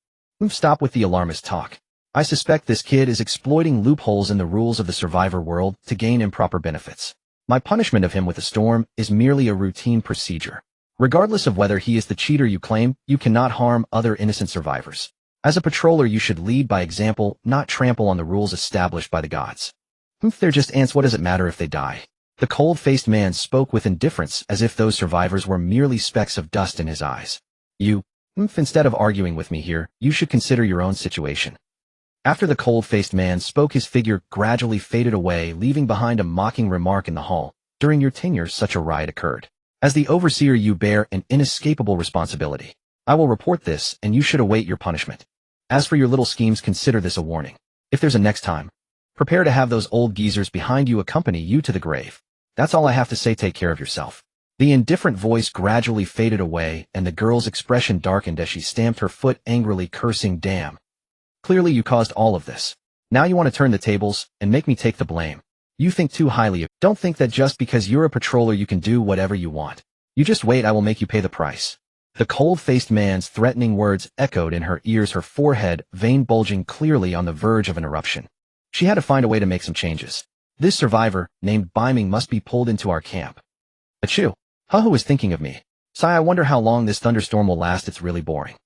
Stop with the alarmist talk. I suspect this kid is exploiting loopholes in the rules of the survivor world to gain improper benefits. My punishment of him with a storm is merely a routine procedure. Regardless of whether he is the cheater you claim, you cannot harm other innocent survivors. As a patroller, you should lead by example, not trample on the rules established by the gods. They're just ants, what does it matter if they die? The cold-faced man spoke with indifference, as if those survivors were merely specks of dust in his eyes. Instead of arguing with me here, you should consider your own situation. After the cold-faced man spoke, his figure gradually faded away, leaving behind a mocking remark in the hall. During your tenure, such a riot occurred. As the overseer, you bear an inescapable responsibility. I will report this, and you should await your punishment. As for your little schemes, consider this a warning. If there's a next time, prepare to have those old geezers behind you accompany you to the grave. That's all I have to say. Take care of yourself." The indifferent voice gradually faded away, and the girl's expression darkened as she stamped her foot angrily, cursing, "Damn. Clearly you caused all of this. Now you want to turn the tables and make me take the blame. You think too highly of. Don't think that just because you're a patroller you can do whatever you want. You just wait, I will make you pay the price." The cold-faced man's threatening words echoed in her ears, her forehead vein bulging clearly on the verge of an eruption. She had to find a way to make some changes. This survivor, named Biming, must be pulled into our camp. Achoo. Who is thinking of me? Sigh, I wonder how long this thunderstorm will last. It's really boring.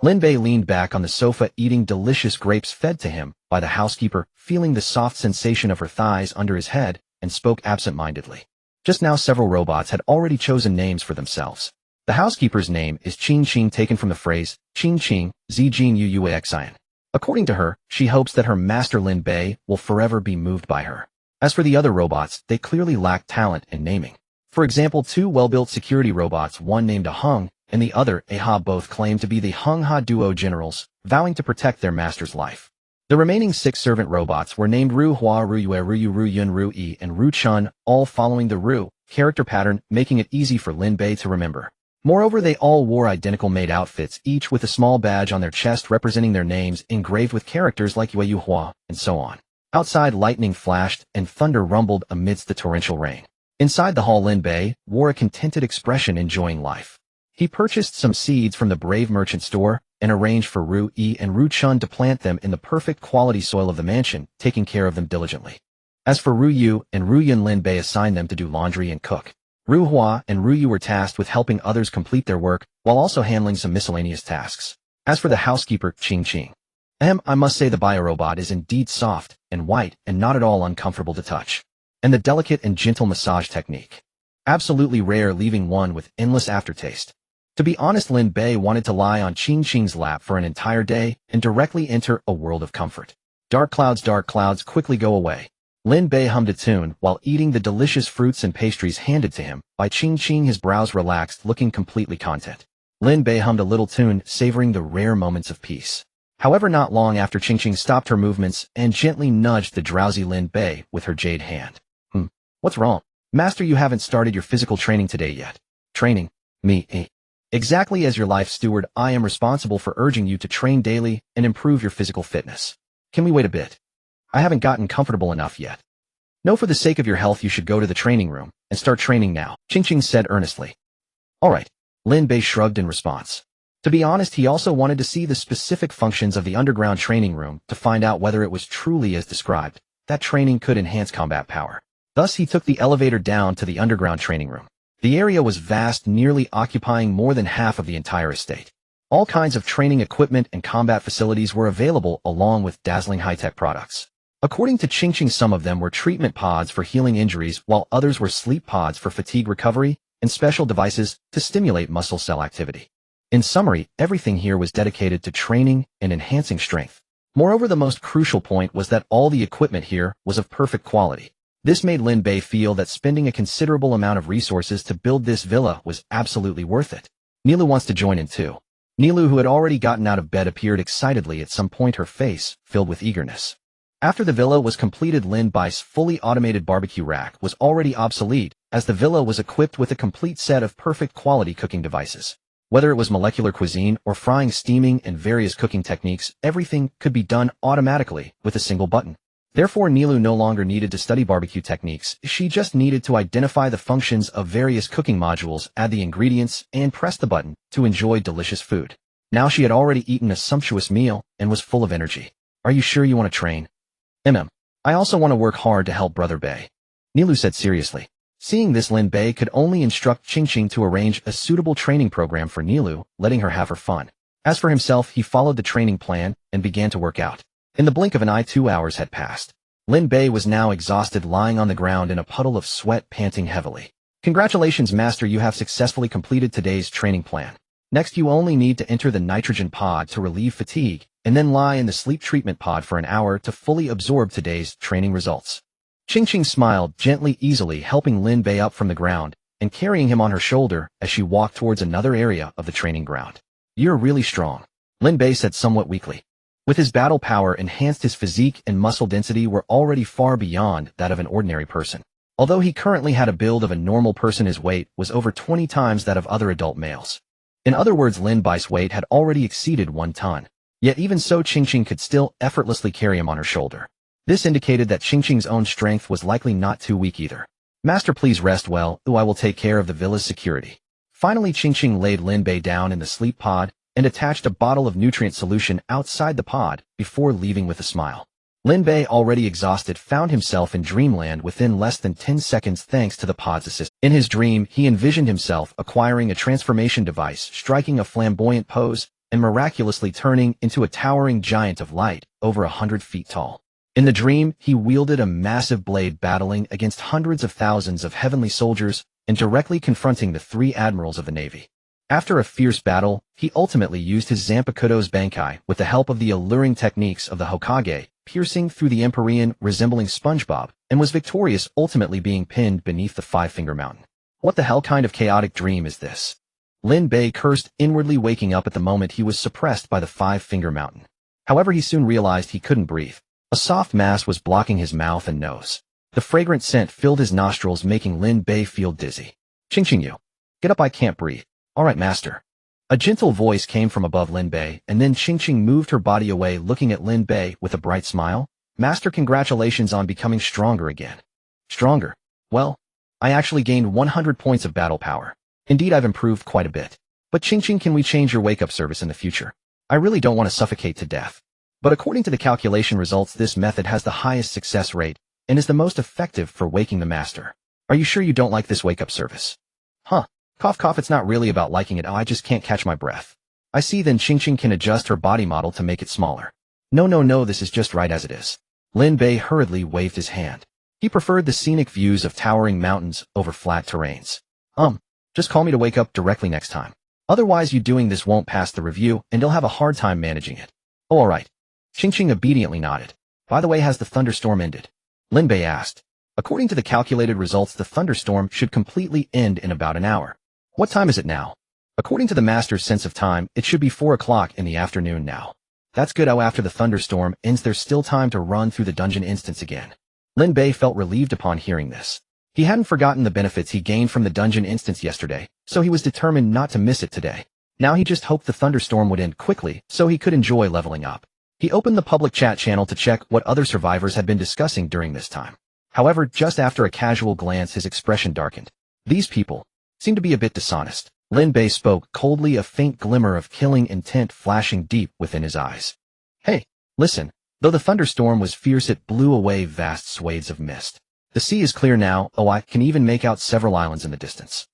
Lin Bei leaned back on the sofa, eating delicious grapes fed to him by the housekeeper, feeling the soft sensation of her thighs under his head, and spoke absent-mindedly. Just now several robots had already chosen names for themselves. The housekeeper's name is Qing Qing, taken from the phrase, Qing Qing, Zijin Uuaxian. According to her, she hopes that her master Lin Bei will forever be moved by her. As for the other robots, they clearly lack talent in naming. For example, two well-built security robots, one named a Hung, and the other a Ha, both claim to be the Hung Ha Duo generals, vowing to protect their master's life. The remaining 6 servant robots were named Ru Hua, Ru Yue, Ru Yu, Ru Yun, Ru Yi, and Ru Chun, all following the Ru character pattern, making it easy for Lin Bei to remember. Moreover, they all wore identical maid outfits, each with a small badge on their chest representing their names engraved with characters like Yue Yu Hua, and so on. Outside, lightning flashed and thunder rumbled amidst the torrential rain. Inside the hall, Lin Bei wore a contented expression, enjoying life. He purchased some seeds from the Brave Merchant store and arranged for Ru Yi and Ru Chun to plant them in the perfect quality soil of the mansion, taking care of them diligently. As for Ru Yu and Ru Yun, Lin Bei assigned them to do laundry and cook. Ru Hua and Ru Yu were tasked with helping others complete their work, while also handling some miscellaneous tasks. As for the housekeeper, Qing Qing, I must say the biorobot is indeed soft and white and not at all uncomfortable to touch. And the delicate and gentle massage technique. Absolutely rare, leaving one with endless aftertaste. To be honest, Lin Bei wanted to lie on Qing Qing's lap for an entire day and directly enter a world of comfort. Dark clouds quickly go away. Lin Bei hummed a tune while eating the delicious fruits and pastries handed to him by Qing Qing, his brows relaxed, looking completely content. Lin Bei hummed a little tune, savoring the rare moments of peace. However, not long after, Qing Qing stopped her movements and gently nudged the drowsy Lin Bei with her jade hand. What's wrong? Master, you haven't started your physical training today yet. Training? Me? Exactly, as your life steward, I am responsible for urging you to train daily and improve your physical fitness. Can we wait a bit? I haven't gotten comfortable enough yet. No, for the sake of your health, you should go to the training room and start training now, Qing Qing said earnestly. All right, Lin Bei shrugged in response. To be honest, he also wanted to see the specific functions of the underground training room to find out whether it was truly as described. That training could enhance combat power. Thus, he took the elevator down to the underground training room. The area was vast, nearly occupying more than half of the entire estate. All kinds of training equipment and combat facilities were available, along with dazzling high-tech products. According to Qing Qing, some of them were treatment pods for healing injuries, while others were sleep pods for fatigue recovery, and special devices to stimulate muscle cell activity. In summary, everything here was dedicated to training and enhancing strength. Moreover, the most crucial point was that all the equipment here was of perfect quality. This made Lin Bei feel that spending a considerable amount of resources to build this villa was absolutely worth it. Nilu wants to join in too. Nilu, who had already gotten out of bed, appeared excitedly at some point, her face filled with eagerness. After the villa was completed, Lin Bei's fully automated barbecue rack was already obsolete, as the villa was equipped with a complete set of perfect quality cooking devices. Whether it was molecular cuisine or frying, steaming, and various cooking techniques, everything could be done automatically with a single button. Therefore, Nilu no longer needed to study barbecue techniques. She just needed to identify the functions of various cooking modules, add the ingredients, and press the button to enjoy delicious food. Now she had already eaten a sumptuous meal and was full of energy. Are you sure you want to train? I also want to work hard to help Brother Bei, Nilu said seriously. Seeing this, Lin Bei could only instruct Qingqing to arrange a suitable training program for Nilu, letting her have her fun. As for himself, he followed the training plan and began to work out. In the blink of an eye, 2 hours had passed. Lin Bei was now exhausted, lying on the ground in a puddle of sweat, panting heavily. Congratulations, Master, you have successfully completed today's training plan. Next, you only need to enter the nitrogen pod to relieve fatigue, and then lie in the sleep treatment pod for an hour to fully absorb today's training results. Qingqing smiled gently, easily helping Lin Bei up from the ground and carrying him on her shoulder as she walked towards another area of the training ground. You're really strong, Lin Bei said somewhat weakly. With his battle power enhanced, his physique and muscle density were already far beyond that of an ordinary person. Although he currently had a build of a normal person, his weight was over 20 times that of other adult males. In other words, Lin Bei's weight had already exceeded 1 ton. Yet even so, Qingqing could still effortlessly carry him on her shoulder. This indicated that Qingqing's own strength was likely not too weak either. Master, please rest well, I will take care of the villa's security. Finally, Qingqing laid Lin Bei down in the sleep pod and attached a bottle of nutrient solution outside the pod before leaving with a smile. Lin Bei, already exhausted, found himself in dreamland within less than 10 seconds thanks to the pod's assist. In his dream, he envisioned himself acquiring a transformation device, striking a flamboyant pose, and miraculously turning into a towering giant of light over 100 feet tall. In the dream, he wielded a massive blade, battling against hundreds of thousands of heavenly soldiers and directly confronting the 3 admirals of the Navy. After a fierce battle, he ultimately used his Zanpakuto's Bankai with the help of the alluring techniques of the Hokage, piercing through the Empyrean, resembling SpongeBob, and was victorious, ultimately being pinned beneath the 5-Finger Mountain. What the hell kind of chaotic dream is this? Lin Bei cursed inwardly, waking up at the moment he was suppressed by the 5-Finger Mountain. However, he soon realized he couldn't breathe. A soft mass was blocking his mouth and nose. The fragrant scent filled his nostrils, making Lin Bei feel dizzy. Qingqing, you. Get up, I can't breathe. All right, Master. A gentle voice came from above Lin Bei, and then Qingqing moved her body away, looking at Lin Bei with a bright smile. Master, congratulations on becoming stronger again. Stronger? Well, I actually gained 100 points of battle power. Indeed, I've improved quite a bit. But Qingqing, can we change your wake-up service in the future? I really don't want to suffocate to death. But according to the calculation results, this method has the highest success rate and is the most effective for waking the Master. Are you sure you don't like this wake-up service? Huh. Cough cough, it's not really about liking it, I just can't catch my breath. I see, then Qingqing can adjust her body model to make it smaller. No, this is just right as it is. Lin Bei hurriedly waved his hand. He preferred the scenic views of towering mountains over flat terrains. Just call me to wake up directly next time. Otherwise, you doing this won't pass the review and you'll have a hard time managing it. Oh, alright. Qingqing obediently nodded. By the way, has the thunderstorm ended? Lin Bei asked. According to the calculated results, the thunderstorm should completely end in about an hour. What time is it now? According to the Master's sense of time, it should be 4 o'clock in the afternoon now. That's good. After the thunderstorm ends, there's still time to run through the dungeon instance again. Lin Bei felt relieved upon hearing this. He hadn't forgotten the benefits he gained from the dungeon instance yesterday, so he was determined not to miss it today. Now he just hoped the thunderstorm would end quickly so he could enjoy leveling up. He opened the public chat channel to check what other survivors had been discussing during this time. However, just after a casual glance, his expression darkened. These people seemed to be a bit dishonest. Lin Bei spoke coldly, a faint glimmer of killing intent flashing deep within his eyes. Hey, listen. Though the thunderstorm was fierce, it blew away vast swathes of mist. The sea is clear now. Oh, I can even make out several islands in the distance.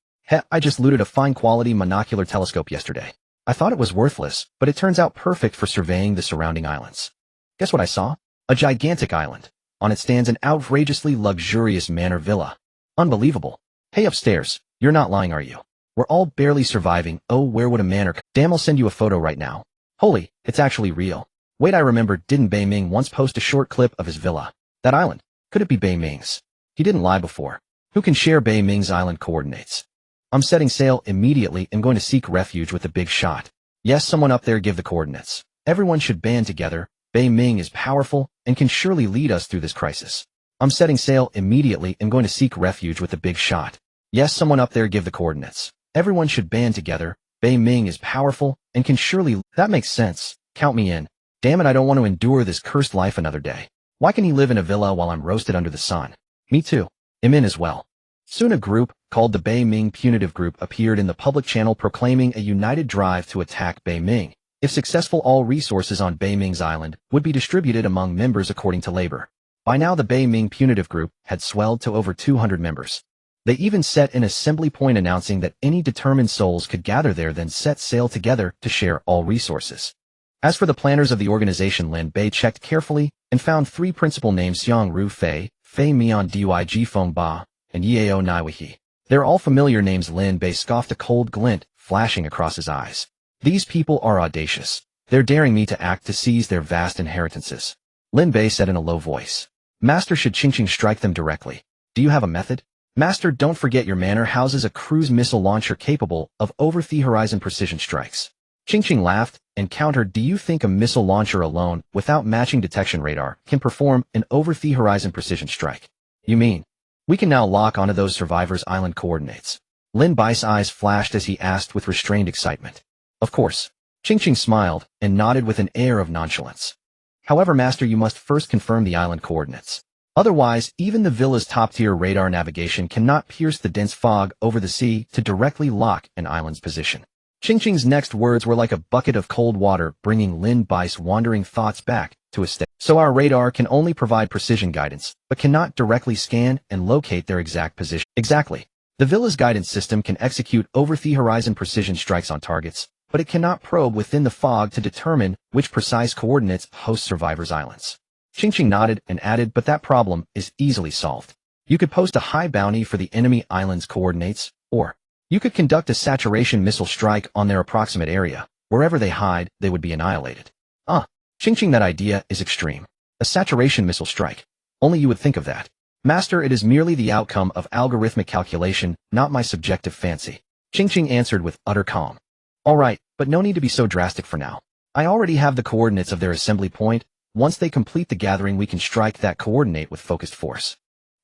I just looted a fine-quality monocular telescope yesterday. I thought it was worthless, but it turns out perfect for surveying the surrounding islands. Guess what I saw? A gigantic island. On it stands an outrageously luxurious manor villa. Unbelievable. Hey, upstairs, you're not lying, are you? We're all barely surviving. Oh, where would a manor... Damn, I'll send you a photo right now. Holy, it's actually real. Wait, I remember, didn't Bei Ming once post a short clip of his villa? That island. Could it be Bei Ming's? He didn't lie before. Who can share Bei Ming's island coordinates? I'm setting sail immediately and going to seek refuge with the big shot. Yes, someone up there give the coordinates. Everyone should band together. Bei Ming is powerful and can surely lead us through this crisis. I'm setting sail immediately and going to seek refuge with the big shot. Yes, someone up there give the coordinates. Everyone should band together. Bei Ming is powerful and can surely... That makes sense. Count me in. Damn it, I don't want to endure this cursed life another day. Why can he live in a villa while I'm roasted under the sun? Me too. I'm in as well. Soon a group, called the Bei Ming Punitive Group, appeared in the public channel proclaiming a united drive to attack Bei Ming. If successful, all resources on Bei Ming's island would be distributed among members according to labor. By now the Bei Ming Punitive Group had swelled to over 200 members. They even set an assembly point announcing that any determined souls could gather there, then set sail together to share all resources. As for the planners of the organization, Lin Bei checked carefully and found three principal names: Xiang Ru Fei, Fei Mian Dyg Feng Ba, and Yao Naiwahi. They're all familiar names. Lin Bei scoffed, a cold glint flashing across his eyes. These people are audacious. They're daring me to act to seize their vast inheritances. Lin Bei said in a low voice. Master, should Qingqing strike them directly? Do you have a method? Master, don't forget your manor houses a cruise missile launcher capable of over-the-horizon precision strikes. Qingqing laughed and countered, do you think a missile launcher alone, without matching detection radar, can perform an over-the-horizon precision strike? You mean we can now lock onto those survivors' island coordinates? Lin Bai's eyes flashed as he asked with restrained excitement. Of course. Qingqing smiled and nodded with an air of nonchalance. However, Master, you must first confirm the island coordinates. Otherwise, even the villa's top-tier radar navigation cannot pierce the dense fog over the sea to directly lock an island's position. Qingqing's next words were like a bucket of cold water, bringing Lin Bai's wandering thoughts back to a state. So our radar can only provide precision guidance, but cannot directly scan and locate their exact position. Exactly. The villa's guidance system can execute over-the-horizon precision strikes on targets, but it cannot probe within the fog to determine which precise coordinates host survivors' islands. Qingqing nodded and added, but that problem is easily solved. You could post a high bounty for the enemy island's coordinates, or you could conduct a saturation missile strike on their approximate area. Wherever they hide, they would be annihilated. Qingqing, that idea is extreme. A saturation missile strike. Only you would think of that. Master, it is merely the outcome of algorithmic calculation, not my subjective fancy. Qingqing answered with utter calm. All right, but no need to be so drastic for now. I already have the coordinates of their assembly point. Once they complete the gathering, we can strike that coordinate with focused force.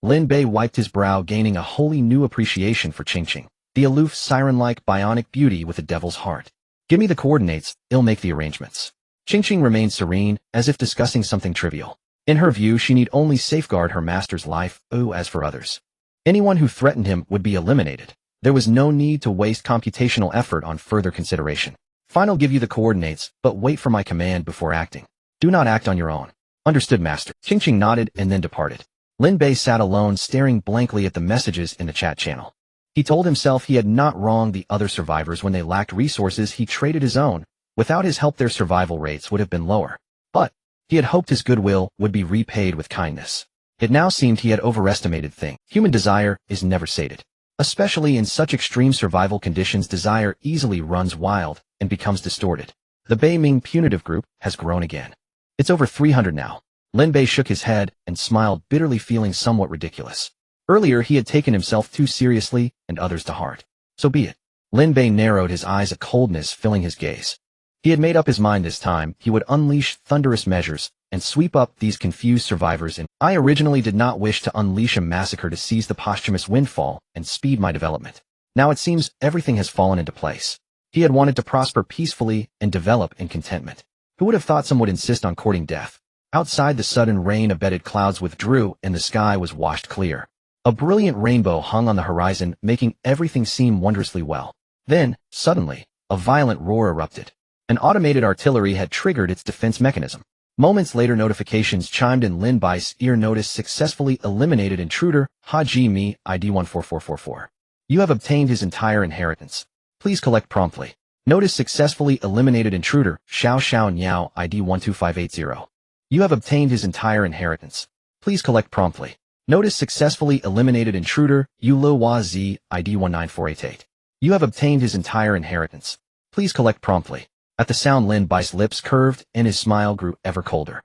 Lin Bei wiped his brow, gaining a wholly new appreciation for Qingqing, the aloof, siren-like bionic beauty with a devil's heart. Give me the coordinates, I'll make the arrangements. Qingqing remained serene, as if discussing something trivial. In her view, she need only safeguard her master's life. As for others, anyone who threatened him would be eliminated. There was no need to waste computational effort on further consideration. Fine, I'll give you the coordinates, but wait for my command before acting. Do not act on your own. Understood, Master. Qingqing nodded and then departed. Lin Bei sat alone, staring blankly at the messages in the chat channel. He told himself he had not wronged the other survivors. When they lacked resources, he traded his own. Without his help, their survival rates would have been lower. But he had hoped his goodwill would be repaid with kindness. It now seemed he had overestimated things. Human desire is never sated. Especially in such extreme survival conditions, desire easily runs wild and becomes distorted. The Bei Ming Punitive Group has grown again. It's over 300 now. Lin Bei shook his head and smiled bitterly, feeling somewhat ridiculous. Earlier he had taken himself too seriously and others to heart. So be it. Lin Bei narrowed his eyes, a coldness filling his gaze. He had made up his mind this time. He would unleash thunderous measures and sweep up these confused survivors. And I originally did not wish to unleash a massacre to seize the posthumous windfall and speed my development. Now it seems everything has fallen into place. He had wanted to prosper peacefully and develop in contentment. Who would have thought some would insist on courting death? Outside, the sudden rain-abetted clouds withdrew and the sky was washed clear. A brilliant rainbow hung on the horizon, making everything seem wondrously well. Then, suddenly, a violent roar erupted. An automated artillery had triggered its defense mechanism. Moments later, notifications chimed in. Lin Bai's ear: notice successfully eliminated intruder, Haji Mi, ID 14444. You have obtained his entire inheritance. Please collect promptly. Notice successfully eliminated intruder, Xiao Xiao Niao, ID 12580. You have obtained his entire inheritance. Please collect promptly. Notice successfully eliminated intruder, Yu Lo Hua Z, ID 19488. You have obtained his entire inheritance. Please collect promptly. At the sound, Lin Bei's lips curved and his smile grew ever colder.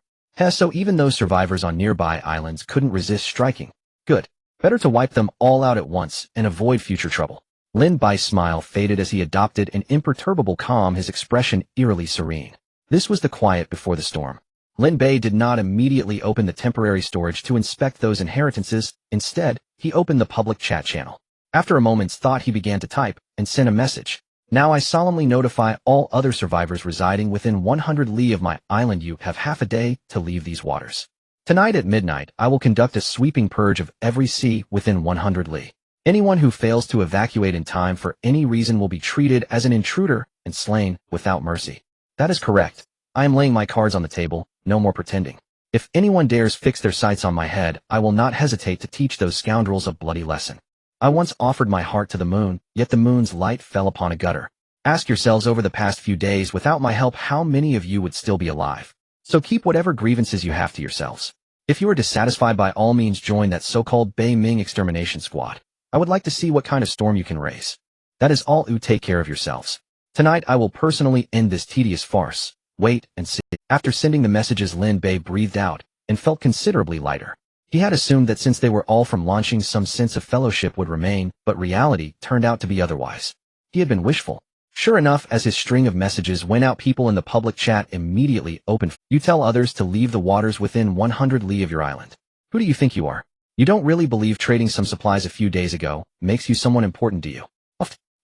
So even those survivors on nearby islands couldn't resist striking. Good. Better to wipe them all out at once and avoid future trouble. Lin Bei's smile faded as he adopted an imperturbable calm, his expression eerily serene. This was the quiet before the storm. Lin Bei did not immediately open the temporary storage to inspect those inheritances. Instead, he opened the public chat channel. After a moment's thought, he began to type and sent a message. Now I solemnly notify all other survivors residing within 100 li of my island, you have half a day to leave these waters. Tonight at midnight, I will conduct a sweeping purge of every sea within 100 li. Anyone who fails to evacuate in time for any reason will be treated as an intruder and slain without mercy. That is correct. I am laying my cards on the table, no more pretending. If anyone dares fix their sights on my head, I will not hesitate to teach those scoundrels a bloody lesson. I once offered my heart to the moon, yet the moon's light fell upon a gutter. Ask yourselves over the past few days, without my help, how many of you would still be alive? So keep whatever grievances you have to yourselves. If you are dissatisfied, by all means join that so-called Bei Ming extermination squad. I would like to see what kind of storm you can raise. That is all. Take care of yourselves. Tonight I will personally end this tedious farce. Wait and see. After sending the messages, Lin Bei breathed out and felt considerably lighter. He had assumed that since they were all from launching, some sense of fellowship would remain, but reality turned out to be otherwise. He had been wishful. Sure enough, as his string of messages went out, people in the public chat immediately opened. You tell others to leave the waters within 100 li of your island. Who do you think you are? You don't really believe trading some supplies a few days ago makes you someone important, do you?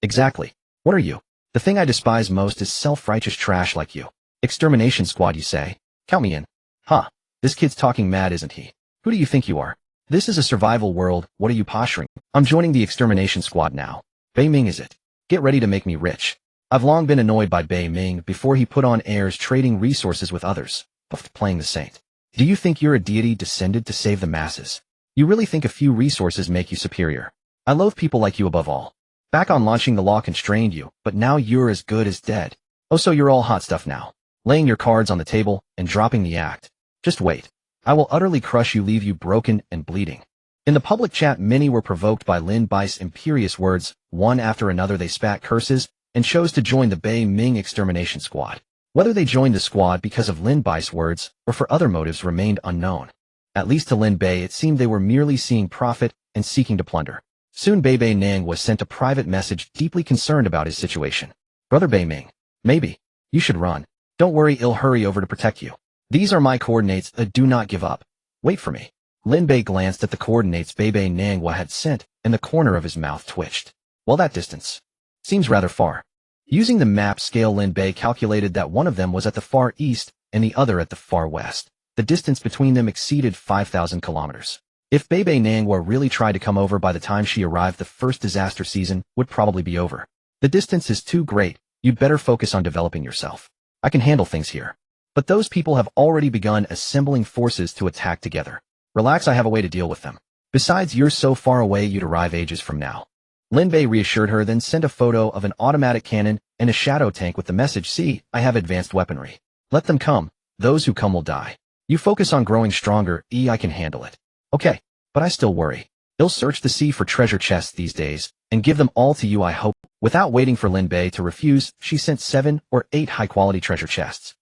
Exactly. What are you? The thing I despise most is self-righteous trash like you. Extermination squad, you say? Count me in. Huh. This kid's talking mad, isn't he? Who do you think you are? This is a survival world. What are you posturing? I'm joining the extermination squad now. Bei Ming is it? Get ready to make me rich. I've long been annoyed by Bei Ming before he put on airs trading resources with others. Playing the saint. Do you think you're a deity descended to save the masses? You really think a few resources make you superior? I loathe people like you above all. Back on launching, the law constrained you, but now you're as good as dead. Oh, so you're all hot stuff now. Laying your cards on the table and dropping the act. Just wait. I will utterly crush you, leave you broken and bleeding. In the public chat, many were provoked by Lin Bei's imperious words. One after another they spat curses and chose to join the Bei Ming extermination squad. Whether they joined the squad because of Lin Bei's words or for other motives remained unknown. At least to Lin Bei it seemed they were merely seeing profit and seeking to plunder. Soon Bei Nang was sent a private message, deeply concerned about his situation. Brother Bei Ming, maybe you should run. Don't worry, I'll hurry over to protect you. These are my coordinates. Do not give up. Wait for me. Lin Bei glanced at the coordinates Bei Nangwa had sent, and the corner of his mouth twitched. Well, that distance seems rather far. Using the map scale, Lin Bei calculated that one of them was at the far east and the other at the far west. The distance between them exceeded 5,000 kilometers. If Bei Nangwa really tried to come over, by the time she arrived, the first disaster season would probably be over. The distance is too great. You'd better focus on developing yourself. I can handle things here. But those people have already begun assembling forces to attack together. Relax, I have a way to deal with them. Besides, you're so far away you'd arrive ages from now. Lin Bei reassured her, then sent a photo of an automatic cannon and a shadow tank with the message, see, I have advanced weaponry. Let them come. Those who come will die. You focus on growing stronger. I can handle it. Okay, but I still worry. They'll search the sea for treasure chests these days and give them all to you, I hope. Without waiting for Lin Bei to refuse, she sent 7 or 8 high-quality treasure chests.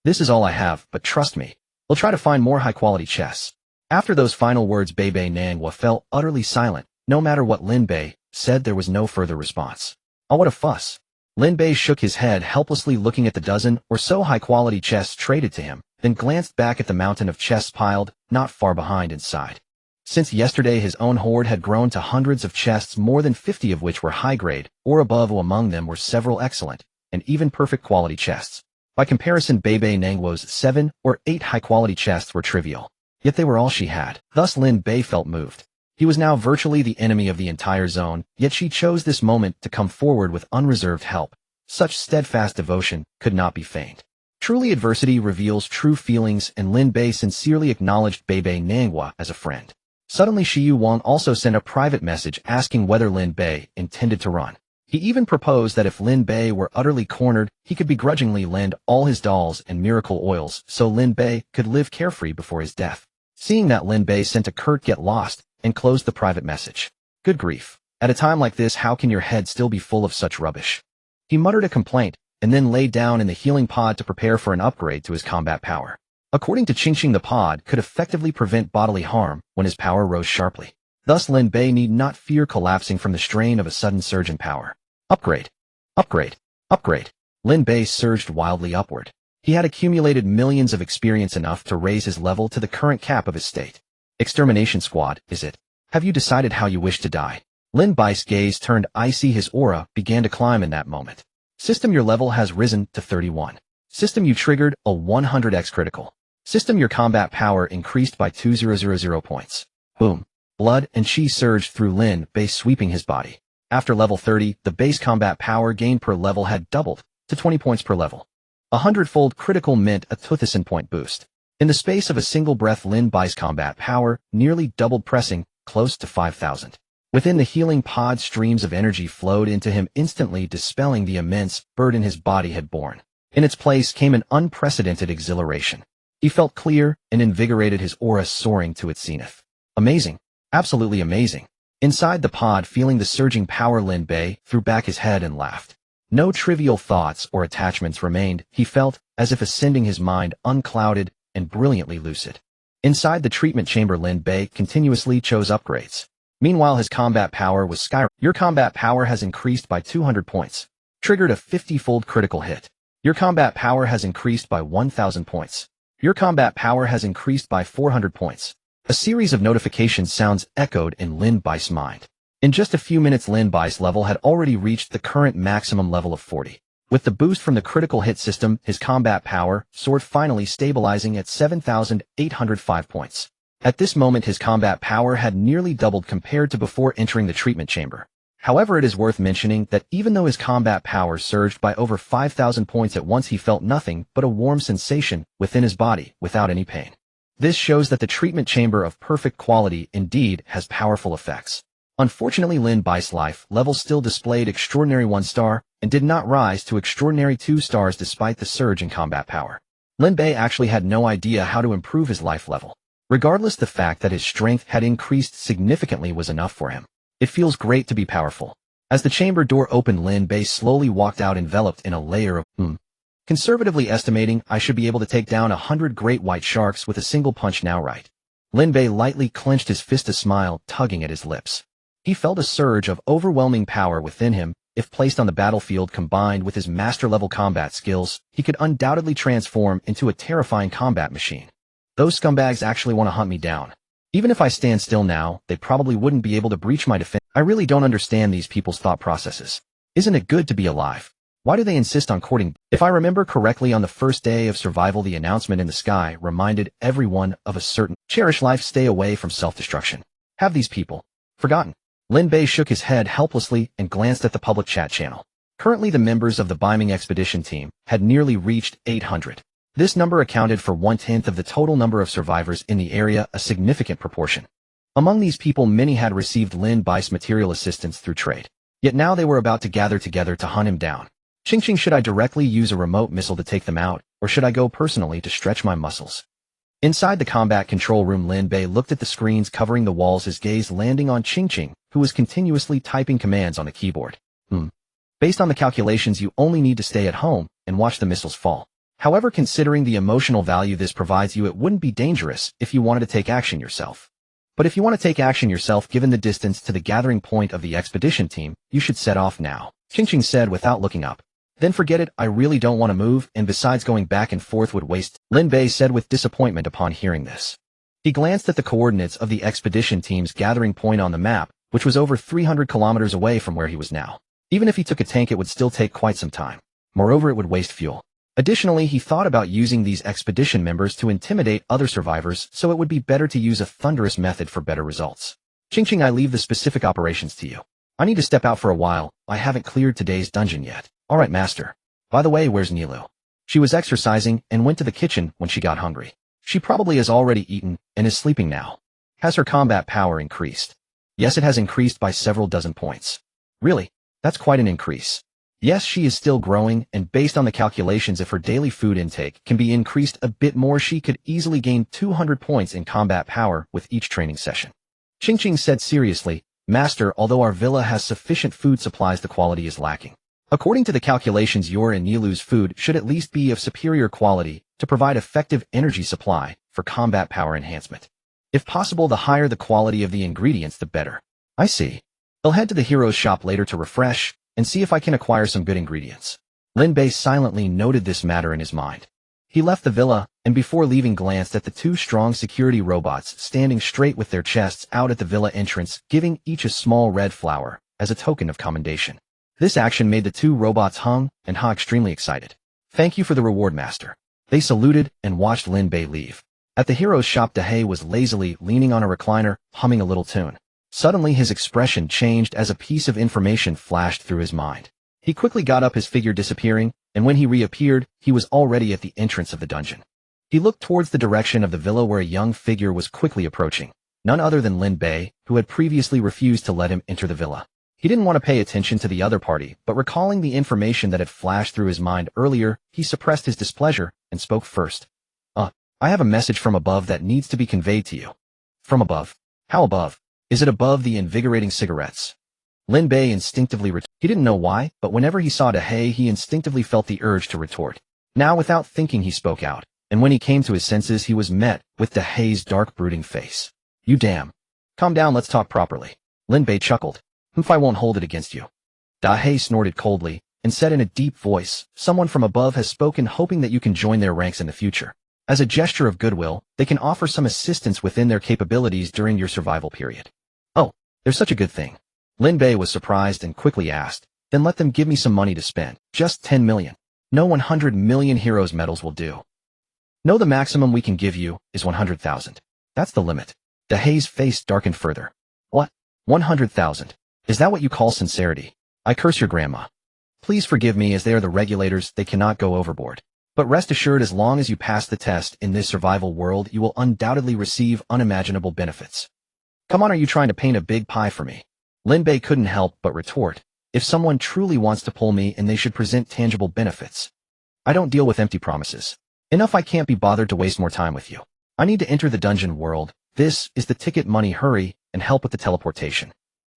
This is all I have, but trust me, we'll try to find more high-quality chests. After those final words, Bei Nangwa fell utterly silent. No matter what Lin Bei said, there was no further response. Oh, what a fuss. Lin Bei shook his head helplessly, looking at the dozen or so high-quality chests traded to him, then glanced back at the mountain of chests piled not far behind and sighed. Since yesterday, his own hoard had grown to hundreds of chests, more than 50 of which were high-grade or above. Among them were several excellent and even perfect quality chests. By comparison, Bei Nangwa's 7 or 8 high-quality chests were trivial. Yet they were all she had. Thus Lin Bei felt moved. He was now virtually the enemy of the entire zone, yet she chose this moment to come forward with unreserved help. Such steadfast devotion could not be feigned. Truly, adversity reveals true feelings, and Lin Bei sincerely acknowledged Bei Nangwa as a friend. Suddenly, Xiu Wang also sent a private message asking whether Lin Bei intended to run. He even proposed that if Lin Bei were utterly cornered, he could begrudgingly lend all his dolls and miracle oils so Lin Bei could live carefree before his death. Seeing that, Lin Bei sent a curt "get lost" and closed the private message. Good grief. At a time like this, how can your head still be full of such rubbish? He muttered a complaint and then lay down in the healing pod to prepare for an upgrade to his combat power. According to Qingqing, the pod could effectively prevent bodily harm when his power rose sharply. Thus, Lin Bei need not fear collapsing from the strain of a sudden surge in power. Upgrade. Upgrade. Upgrade. Lin Bei surged wildly upward. He had accumulated millions of experience enough to raise his level to the current cap of his state. Extermination squad, is it? Have you decided how you wish to die? Lin Bei's gaze turned icy. His aura began to climb in that moment. System, your level has risen to 31. System, you triggered a 100x critical. System, your combat power increased by 2000 points. Boom. Blood and chi surged through Lin Bei, sweeping his body. After level 30, the base combat power gained per level had doubled to 20 points per level. 100-fold critical meant a 2,000 point boost. In the space of a single breath, Lin Bei's combat power nearly doubled, pressing close to 5,000. Within the healing pod, streams of energy flowed into him, instantly dispelling the immense burden his body had borne. In its place came an unprecedented exhilaration. He felt clear and invigorated, his aura soaring to its zenith. Amazing. Absolutely amazing. Inside the pod, feeling the surging power, Lin Bei threw back his head and laughed. No trivial thoughts or attachments remained. He felt as if ascending, his mind unclouded and brilliantly lucid. Inside the treatment chamber, Lin Bei continuously chose upgrades. Meanwhile, his combat power was skyrocketing. Your combat power has increased by 200 points. Triggered a 50-fold critical hit. Your combat power has increased by 1,000 points. Your combat power has increased by 400 points. A series of notification sounds echoed in Lin Bei's mind. In just a few minutes, Lin Bei's level had already reached the current maximum level of 40. With the boost from the critical hit system, his combat power soared, finally stabilizing at 7,805 points. At this moment, his combat power had nearly doubled compared to before entering the treatment chamber. However, it is worth mentioning that even though his combat power surged by over 5,000 points at once, he felt nothing but a warm sensation within his body without any pain. This shows that the treatment chamber of perfect quality indeed has powerful effects. Unfortunately, Lin Bei's life level still displayed extraordinary 1 star and did not rise to extraordinary 2 stars despite the surge in combat power. Lin Bei actually had no idea how to improve his life level. Regardless, the fact that his strength had increased significantly was enough for him. It feels great to be powerful. As the chamber door opened, Lin Bei slowly walked out, enveloped in a layer of Conservatively estimating, I should be able to take down 100 great white sharks with a single punch now, right? Lin Bei lightly clenched his fist, a smile tugging at his lips. He felt a surge of overwhelming power within him. If placed on the battlefield, combined with his master-level combat skills, he could undoubtedly transform into a terrifying combat machine. Those scumbags actually want to hunt me down. Even if I stand still now, they probably wouldn't be able to breach my defense. I really don't understand these people's thought processes. Isn't it good to be alive? Why do they insist on courting? If I remember correctly, on the first day of survival, the announcement in the sky reminded everyone of a certain cherish life, stay away from self-destruction. Have these people forgotten? Lin Bei shook his head helplessly and glanced at the public chat channel. Currently, the members of the Beiming expedition team had nearly reached 800. This number accounted for 1/10 of the total number of survivors in the area, a significant proportion. Among these people, many had received Lin Bei's material assistance through trade. Yet now they were about to gather together to hunt him down. Qingqing, should I directly use a remote missile to take them out, or should I go personally to stretch my muscles? Inside the combat control room, Lin Bei looked at the screens covering the walls, his gaze landing on Qingqing, who was continuously typing commands on the keyboard. Based on the calculations, you only need to stay at home and watch the missiles fall. However, considering the emotional value this provides you, it wouldn't be dangerous if you wanted to take action yourself. But if you want to take action yourself, given the distance to the gathering point of the expedition team, you should set off now, Qingqing said without looking up. Then forget it, I really don't want to move, and besides, going back and forth would waste, Lin Bei said with disappointment upon hearing this. He glanced at the coordinates of the expedition team's gathering point on the map, which was over 300 kilometers away from where he was now. Even if he took a tank, it would still take quite some time. Moreover, it would waste fuel. Additionally, he thought about using these expedition members to intimidate other survivors, so it would be better to use a thunderous method for better results. Qingqing, I leave the specific operations to you. I need to step out for a while. I haven't cleared today's dungeon yet. All right, master. By the way, where's Nilu? She was exercising and went to the kitchen when she got hungry. She probably has already eaten and is sleeping now. Has her combat power increased? Yes, it has increased by several dozen points. Really? That's quite an increase. Yes, she is still growing, and based on the calculations, if her daily food intake can be increased a bit more, she could easily gain 200 points in combat power with each training session. Qingqing said seriously, Master, although our villa has sufficient food supplies, the quality is lacking. According to the calculations, your and Nilu's food should at least be of superior quality to provide effective energy supply for combat power enhancement. If possible, the higher the quality of the ingredients, the better. I see. I'll head to the hero's shop later to refresh and see if I can acquire some good ingredients. Lin Bei silently noted this matter in his mind. He left the villa and before leaving glanced at the two strong security robots standing straight with their chests out at the villa entrance, giving each a small red flower as a token of commendation. This action made the two robots hung and ha extremely excited. Thank you for the reward, master. They saluted and watched Lin Bei leave. At the hero's shop, Dahei was lazily leaning on a recliner, humming a little tune. Suddenly his expression changed as a piece of information flashed through his mind. He quickly got up, his figure disappearing, and when he reappeared, he was already at the entrance of the dungeon. He looked towards the direction of the villa where a young figure was quickly approaching, none other than Lin Bei, who had previously refused to let him enter the villa. He didn't want to pay attention to the other party, but recalling the information that had flashed through his mind earlier, he suppressed his displeasure and spoke first. I have a message from above that needs to be conveyed to you. From above? How above? Is it above the invigorating cigarettes? Lin Bei instinctively retorted. He didn't know why, but whenever he saw Dahei, he instinctively felt the urge to retort. Now, without thinking, he spoke out, and when he came to his senses, he was met with Dahei's dark, brooding face. You damn. Calm down, let's talk properly. Lin Bei chuckled. If I won't hold it against you. Dahei snorted coldly and said in a deep voice, someone from above has spoken, hoping that you can join their ranks in the future. As a gesture of goodwill, they can offer some assistance within their capabilities during your survival period. Oh, there's such a good thing. Lin Bei was surprised and quickly asked, then let them give me some money to spend. Just 10 million. No, 100 million heroes medals will do. No, the maximum we can give you is 100,000. That's the limit. Dahei's face darkened further. What? 100,000? Is that what you call sincerity? I curse your grandma. Please forgive me, as they are the regulators, they cannot go overboard. But rest assured, as long as you pass the test in this survival world, you will undoubtedly receive unimaginable benefits. Come on, are you trying to paint a big pie for me? Lin Bei couldn't help but retort. If someone truly wants to pull me in, they should present tangible benefits. I don't deal with empty promises. Enough, I can't be bothered to waste more time with you. I need to enter the dungeon world. This is the ticket money, hurry, and help with the teleportation.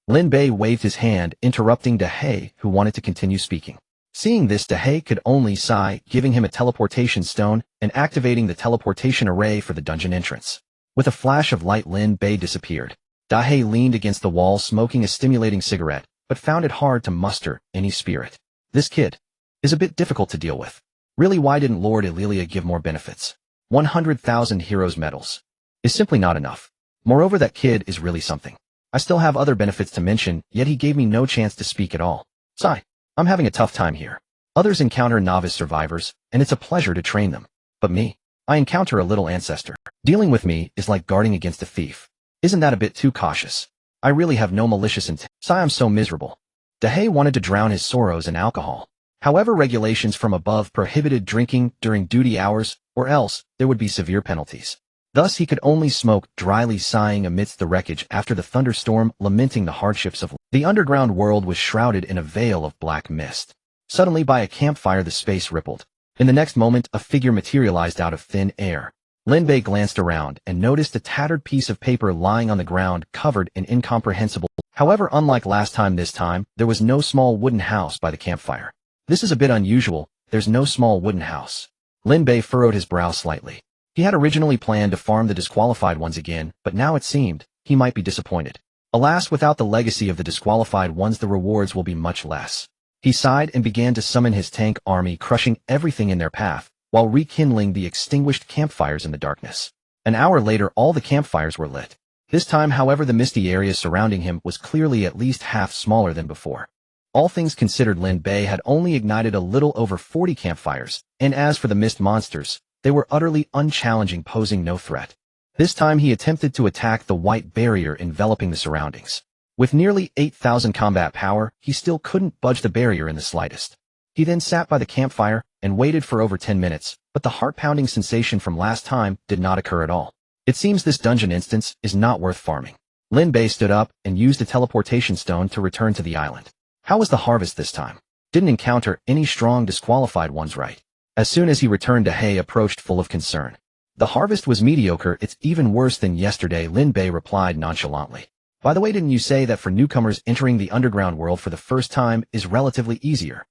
Lin Bei waved his hand, interrupting Dahei, who wanted to continue speaking. Seeing this, Dahei could only sigh, giving him a teleportation stone and activating the teleportation array for the dungeon entrance. With a flash of light, Lin Bei disappeared. Dahei leaned against the wall, smoking a stimulating cigarette, but found it hard to muster any spirit. This kid is a bit difficult to deal with. Really, why didn't Lord Ililia give more benefits? 100,000 heroes medals is simply not enough. Moreover, that kid is really something. I still have other benefits to mention, yet he gave me no chance to speak at all. Sigh. I'm having a tough time here. Others encounter novice survivors, and it's a pleasure to train them. But me, I encounter a little ancestor. Dealing with me is like guarding against a thief. Isn't that a bit too cautious? I really have no malicious intent. Sigh, I'm so miserable. Dahei wanted to drown his sorrows in alcohol. However, regulations from above prohibited drinking during duty hours, or else there would be severe penalties. Thus, he could only smoke, dryly sighing amidst the wreckage after the thunderstorm, lamenting the hardships of life. The underground world was shrouded in a veil of black mist. Suddenly, by a campfire, the space rippled. In the next moment, a figure materialized out of thin air. Lin Bei glanced around and noticed a tattered piece of paper lying on the ground, covered in incomprehensible. However, unlike last time, this time, there was no small wooden house by the campfire. This is a bit unusual. There's no small wooden house. Lin Bei furrowed his brow slightly. He had originally planned to farm the disqualified ones again, but now it seemed he might be disappointed. Alas, without the legacy of the disqualified ones, the rewards will be much less. He sighed and began to summon his tank army, crushing everything in their path, while rekindling the extinguished campfires in the darkness. An hour later, all the campfires were lit. This time, however, the misty area surrounding him was clearly at least half smaller than before. All things considered, Lin Bei had only ignited a little over 40 campfires, and as for the mist monsters, they were utterly unchallenging, posing no threat. This time he attempted to attack the white barrier enveloping the surroundings. With nearly 8,000 combat power, he still couldn't budge the barrier in the slightest. He then sat by the campfire and waited for over 10 minutes, but the heart-pounding sensation from last time did not occur at all. It seems this dungeon instance is not worth farming. Lin Bei stood up and used a teleportation stone to return to the island. How was the harvest this time? Didn't encounter any strong disqualified ones, right? As soon as he returned, Dahei approached full of concern. The harvest was mediocre. It's even worse than yesterday, Lin Bei replied nonchalantly. By the way, didn't you say that for newcomers entering the underground world for the first time is relatively easier?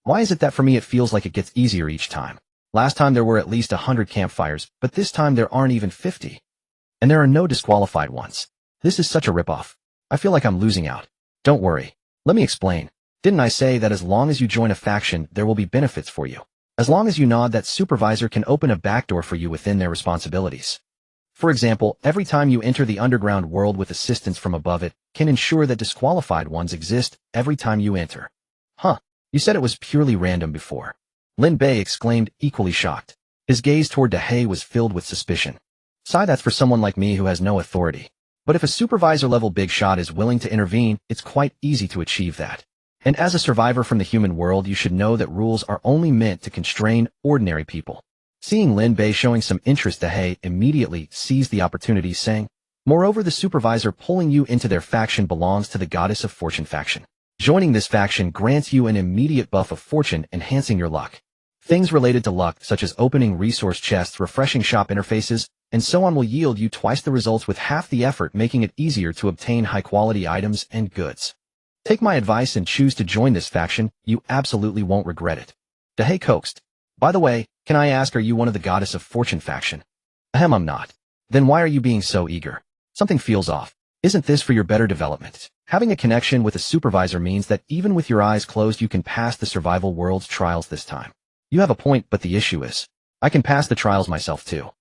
Why is it that for me it feels like it gets easier each time? Last time there were at least 100 campfires, but this time there aren't even 50. And there are no disqualified ones. This is such a ripoff. I feel like I'm losing out. Don't worry. Let me explain. Didn't I say that as long as you join a faction, there will be benefits for you? As long as you nod, that supervisor can open a backdoor for you within their responsibilities. For example, every time you enter the underground world with assistance from above, it can ensure that disqualified ones exist every time you enter. Huh, you said it was purely random before. Lin Bei exclaimed, equally shocked. His gaze toward Dahei was filled with suspicion. Sigh, that's for someone like me who has no authority. But if a supervisor-level big shot is willing to intervene, it's quite easy to achieve that. And as a survivor from the human world, you should know that rules are only meant to constrain ordinary people. Seeing Lin Bei showing some interest, Dahei immediately seized the opportunity, saying, moreover, the supervisor pulling you into their faction belongs to the Goddess of Fortune faction. Joining this faction grants you an immediate buff of fortune, enhancing your luck. Things related to luck, such as opening resource chests, refreshing shop interfaces, and so on, will yield you twice the results with half the effort, making it easier to obtain high-quality items and goods. Take my advice and choose to join this faction. You absolutely won't regret it. Dahei coaxed. By the way, can I ask, are you one of the Goddess of Fortune faction? Ahem, I'm not. Then why are you being so eager? Something feels off. Isn't this for your better development? Having a connection with a supervisor means that even with your eyes closed, you can pass the survival world's trials this time. You have a point, but the issue is, I can pass the trials myself too.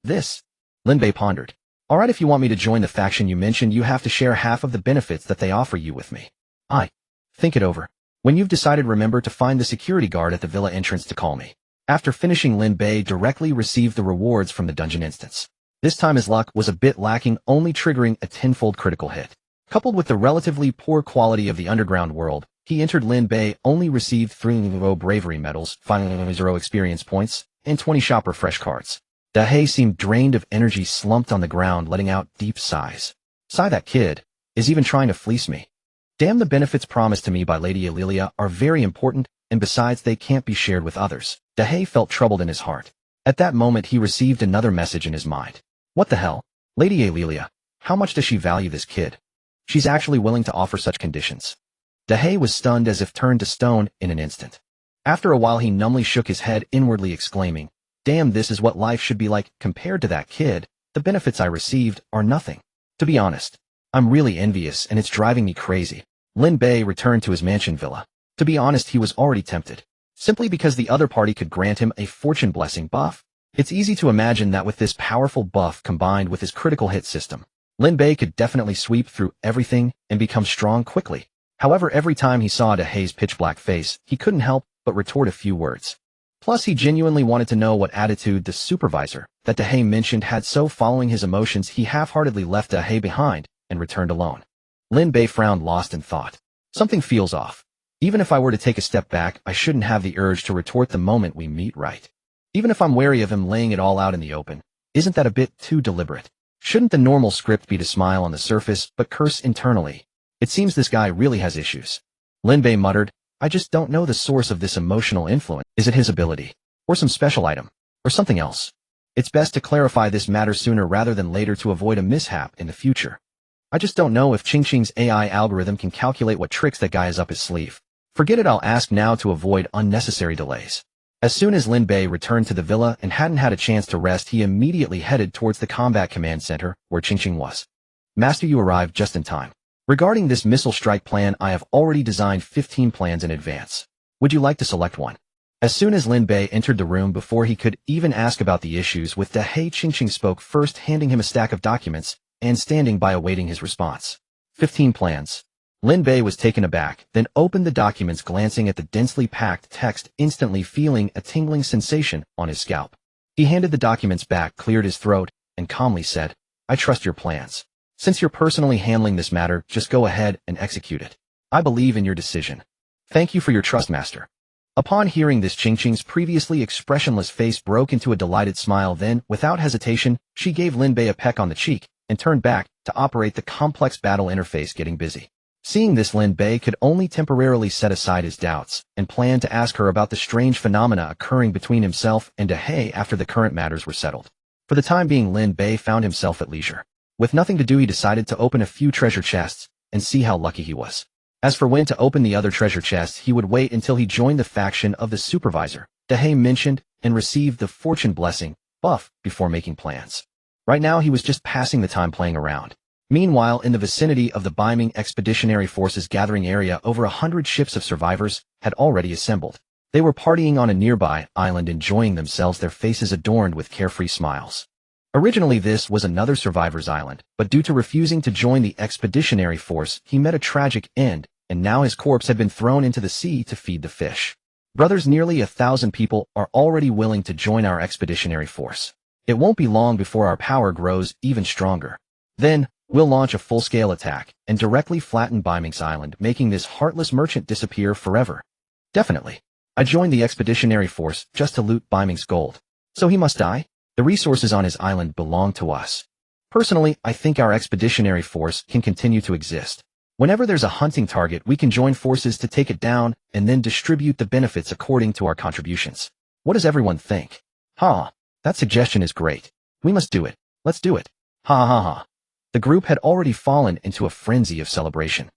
This? Lin Bei pondered. Alright, if you want me to join the faction you mentioned, you have to share half of the benefits that they offer you with me. Think it over. When you've decided, remember to find the security guard at the villa entrance to call me. After finishing, Lin Bei directly received the rewards from the dungeon instance. This time his luck was a bit lacking, only triggering a tenfold critical hit. Coupled with the relatively poor quality of the underground world, he entered. Lin Bei only received 3 bravery medals, 5 experience points, and 20 shop refresh cards. Dahei seemed drained of energy, slumped on the ground, letting out deep sighs. Sigh, that kid is even trying to fleece me. Damn, the benefits promised to me by Lady Alelia are very important, and besides, they can't be shared with others. Dahei felt troubled in his heart. At that moment, he received another message in his mind. What the hell? Lady Alelia, how much does she value this kid? She's actually willing to offer such conditions. Dahei was stunned, as if turned to stone in an instant. After a while, he numbly shook his head, inwardly exclaiming, damn, this is what life should be like. Compared to that kid, the benefits I received are nothing. To be honest, I'm really envious, and it's driving me crazy. Lin Bei returned to his mansion villa. To be honest, he was already tempted. Simply because the other party could grant him a fortune blessing buff. It's easy to imagine that with this powerful buff combined with his critical hit system, Lin Bei could definitely sweep through everything and become strong quickly. However, every time he saw Dahei's pitch-black face, he couldn't help but retort a few words. Plus, he genuinely wanted to know what attitude the supervisor that Dahei mentioned had, so following his emotions, he half-heartedly left Dahei behind and returned alone. Lin Bei frowned, lost in thought. Something feels off. Even if I were to take a step back, I shouldn't have the urge to retort the moment we meet, right? Even if I'm wary of him laying it all out in the open, isn't that a bit too deliberate? Shouldn't the normal script be to smile on the surface but curse internally? It seems this guy really has issues. Lin Bei muttered, I just don't know the source of this emotional influence. Is it his ability? Or some special item? Or something else? It's best to clarify this matter sooner rather than later to avoid a mishap in the future. I just don't know if Qingqing's AI algorithm can calculate what tricks that guy has up his sleeve. Forget it, I'll ask now to avoid unnecessary delays. As soon as Lin Bei returned to the villa and hadn't had a chance to rest, he immediately headed towards the combat command center where Qingqing was. Master, you arrived just in time. Regarding this missile strike plan, I have already designed 15 plans in advance. Would you like to select one? As soon as Lin Bei entered the room, before he could even ask about the issues with Dahei, Qingqing spoke first, handing him a stack of documents and standing by awaiting his response. 15 plans. Lin Bei was taken aback, then opened the documents, glancing at the densely packed text, instantly feeling a tingling sensation on his scalp. He handed the documents back, cleared his throat, and calmly said, I trust your plans. Since you're personally handling this matter, just go ahead and execute it. I believe in your decision. Thank you for your trust, Master. Upon hearing this, Qingqing's previously expressionless face broke into a delighted smile. Then, without hesitation, she gave Lin Bei a peck on the cheek and turned back to operate the complex battle interface, getting busy. Seeing this, Lin Bei could only temporarily set aside his doubts and planned to ask her about the strange phenomena occurring between himself and Dahei after the current matters were settled. For the time being, Lin Bei found himself at leisure. With nothing to do, he decided to open a few treasure chests and see how lucky he was. As for when to open the other treasure chests, he would wait until he joined the faction of the supervisor, Dehei mentioned, and received the fortune blessing buff before making plans. Right now he was just passing the time playing around. Meanwhile, in the vicinity of the Beiming Expeditionary Forces gathering area, over 100 ships of survivors had already assembled. They were partying on a nearby island, enjoying themselves, their faces adorned with carefree smiles. Originally this was another survivor's island, but due to refusing to join the expeditionary force, he met a tragic end, and now his corpse had been thrown into the sea to feed the fish. Brothers, nearly 1,000 people are already willing to join our expeditionary force. It won't be long before our power grows even stronger. Then, we'll launch a full-scale attack and directly flatten Beiming's island, making this heartless merchant disappear forever. Definitely. I joined the expeditionary force just to loot Beiming's gold. So he must die? The resources on his island belong to us. Personally, I think our expeditionary force can continue to exist. Whenever there's a hunting target, we can join forces to take it down and then distribute the benefits according to our contributions. What does everyone think? Ha! That suggestion is great. We must do it. Let's do it. Ha ha ha. The group had already fallen into a frenzy of celebration.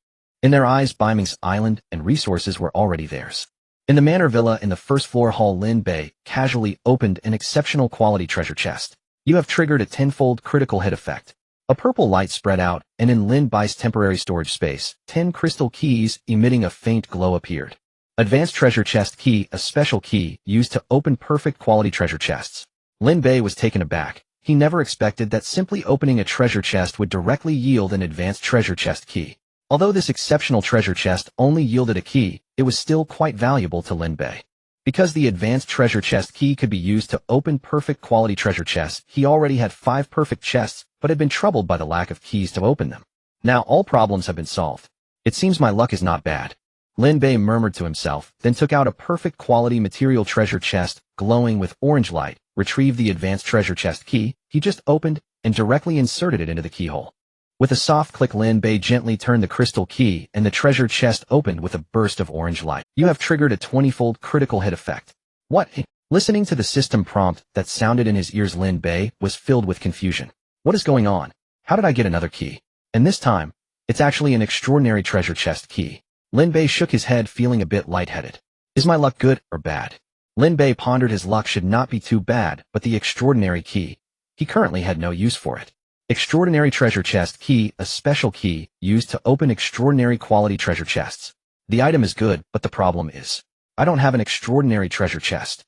In their eyes, Beiming's island and resources were already theirs. In the manor villa in the first floor hall, Lin Bei casually opened an exceptional quality treasure chest. You have triggered a tenfold critical hit effect. A purple light spread out, and in Lin Bai's temporary storage space, 10 crystal keys emitting a faint glow appeared. Advanced treasure chest key, a special key used to open perfect quality treasure chests. Lin Bei was taken aback. He never expected that simply opening a treasure chest would directly yield an advanced treasure chest key. Although this exceptional treasure chest only yielded a key, it was still quite valuable to Lin Bei. Because the advanced treasure chest key could be used to open perfect quality treasure chests, he already had 5 perfect chests, but had been troubled by the lack of keys to open them. Now all problems have been solved. It seems my luck is not bad. Lin Bei murmured to himself, then took out a perfect quality material treasure chest, glowing with orange light, retrieved the advanced treasure chest key he just opened, and directly inserted it into the keyhole. With a soft click, Lin Bei gently turned the crystal key, and the treasure chest opened with a burst of orange light. You have triggered a 20-fold critical hit effect. What? Listening to the system prompt that sounded in his ears, Lin Bei was filled with confusion. What is going on? How did I get another key? And this time, it's actually an extraordinary treasure chest key. Lin Bei shook his head, feeling a bit lightheaded. Is my luck good or bad? Lin Bei pondered. His luck should not be too bad, but the extraordinary key. He currently had no use for it. Extraordinary treasure chest key, a special key used to open extraordinary quality treasure chests. The item is good, but the problem is, I don't have an extraordinary treasure chest.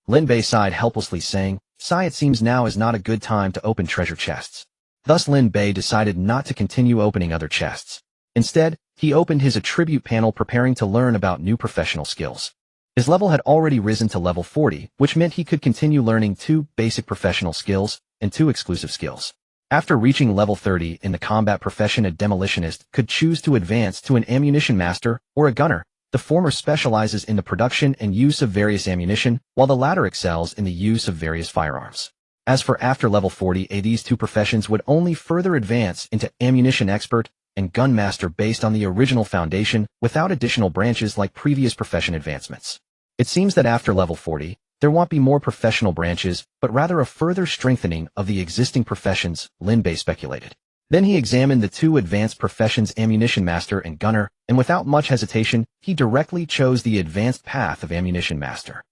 Lin Bei sighed helplessly, saying, it seems now is not a good time to open treasure chests. Thus Lin Bei decided not to continue opening other chests. Instead, he opened his attribute panel, preparing to learn about new professional skills. His level had already risen to level 40, which meant he could continue learning 2 basic professional skills and 2 exclusive skills. After reaching level 30 in the combat profession, a demolitionist could choose to advance to an ammunition master or a gunner. The former specializes in the production and use of various ammunition, while the latter excels in the use of various firearms. As for after level 40, these 2 professions would only further advance into ammunition expert and gun master based on the original foundation, without additional branches like previous profession advancements. It seems that after level 40, there won't be more professional branches, but rather a further strengthening of the existing professions, Lin Bei speculated. Then he examined the 2 advanced professions, ammunition master and gunner, and without much hesitation, he directly chose the advanced path of ammunition master.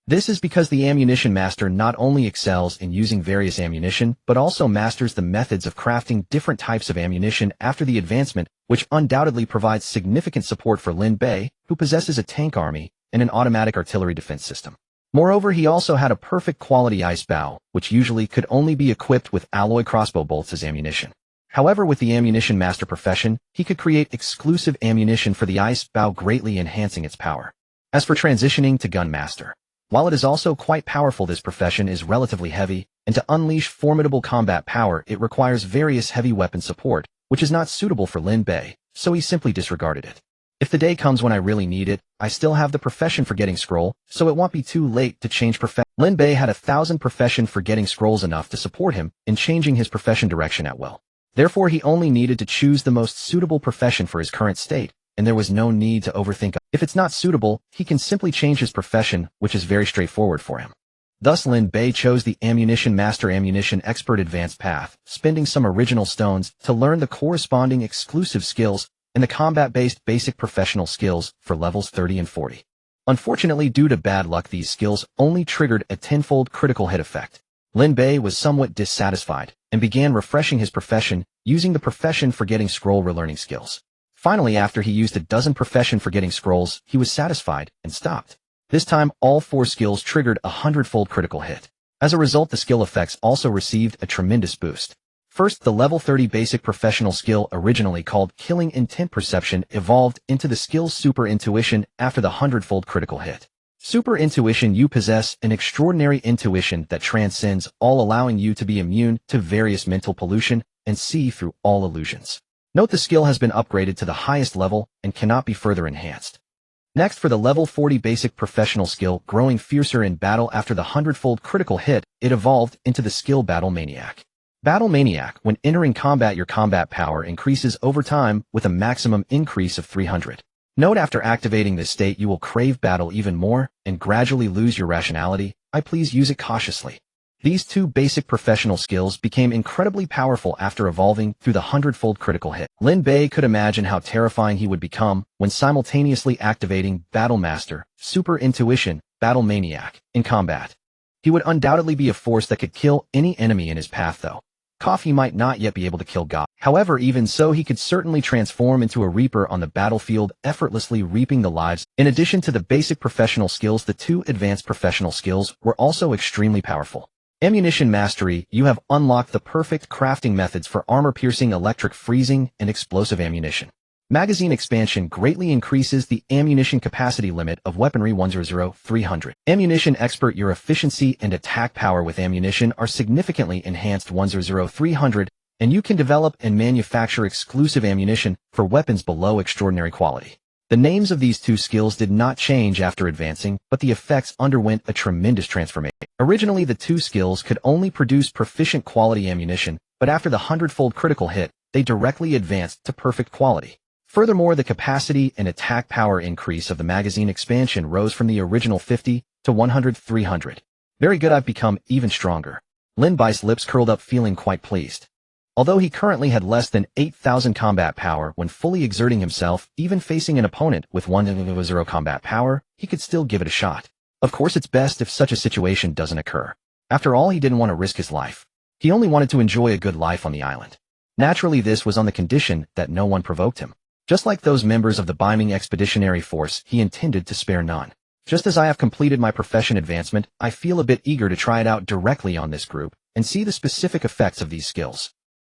This is because the ammunition master not only excels in using various ammunition, but also masters the methods of crafting different types of ammunition after the advancement, which undoubtedly provides significant support for Lin Bei, who possesses a tank army and an automatic artillery defense system. Moreover, he also had a perfect quality ice bow, which usually could only be equipped with alloy crossbow bolts as ammunition. However, with the ammunition master profession, he could create exclusive ammunition for the ice bow, greatly enhancing its power. As for transitioning to gun master, while it is also quite powerful, this profession is relatively heavy, and to unleash formidable combat power, it requires various heavy weapon support, which is not suitable for Lin Bei, so he simply disregarded it. If the day comes when I really need it, I still have the profession forgetting scroll, so it won't be too late to change profession. Lin Bei had 1,000 profession forgetting scrolls, enough to support him in changing his profession direction at will. Therefore, he only needed to choose the most suitable profession for his current state, and there was no need to overthink. If it's not suitable, he can simply change his profession, which is very straightforward for him. Thus Lin Bei chose the ammunition master ammunition expert advanced path, spending some original stones to learn the corresponding exclusive skills, and the combat-based basic professional skills for levels 30 and 40. Unfortunately, due to bad luck, these skills only triggered a tenfold critical hit effect. Lin Bei was somewhat dissatisfied and began refreshing his profession, using the profession forgetting scroll relearning skills. Finally, after he used a dozen profession forgetting scrolls, he was satisfied and stopped. This time, all 4 skills triggered a 100-fold critical hit. As a result, the skill effects also received a tremendous boost. First, the level 30 basic professional skill, originally called Killing Intent Perception, evolved into the skill Super Intuition after the 100-fold critical hit. Super Intuition: you possess an extraordinary intuition that transcends all, allowing you to be immune to various mental pollution and see through all illusions. Note the skill has been upgraded to the highest level and cannot be further enhanced. Next, for the level 40 basic professional skill, Growing Fiercer in Battle, after the 100-fold critical hit, it evolved into the skill Battle Maniac. Battle Maniac: when entering combat, your combat power increases over time with a maximum increase of 300. Note, after activating this state, you will crave battle even more and gradually lose your rationality. Please use it cautiously. These 2 basic professional skills became incredibly powerful after evolving through the 100-fold critical hit. Lin Bei could imagine how terrifying he would become when simultaneously activating Battle Master, Super Intuition, Battle Maniac in combat. He would undoubtedly be a force that could kill any enemy in his path, though. He might not yet be able to kill God. However, even so, he could certainly transform into a reaper on the battlefield, effortlessly reaping the lives. In addition to the basic professional skills, the 2 advanced professional skills were also extremely powerful. Ammunition Mastery: you have unlocked the perfect crafting methods for armor-piercing, electric freezing, and explosive ammunition. Magazine Expansion greatly increases the ammunition capacity limit of weaponry 100-300. Ammunition Expert: your efficiency and attack power with ammunition are significantly enhanced 100-300, and you can develop and manufacture exclusive ammunition for weapons below extraordinary quality. The names of these 2 skills did not change after advancing, but the effects underwent a tremendous transformation. Originally, the 2 skills could only produce proficient quality ammunition, but after the 100-fold critical hit, they directly advanced to perfect quality. Furthermore, the capacity and attack power increase of the magazine expansion rose from the original 50 to 100-300. Very good, I've become even stronger. Lin Bei's lips curled up, feeling quite pleased. Although he currently had less than 8,000 combat power when fully exerting himself, even facing an opponent with 100 combat power, he could still give it a shot. Of course, it's best if such a situation doesn't occur. After all, he didn't want to risk his life. He only wanted to enjoy a good life on the island. Naturally, this was on the condition that no one provoked him. Just like those members of the Beiming Expeditionary Force, he intended to spare none. Just as I have completed my profession advancement, I feel a bit eager to try it out directly on this group and see the specific effects of these skills.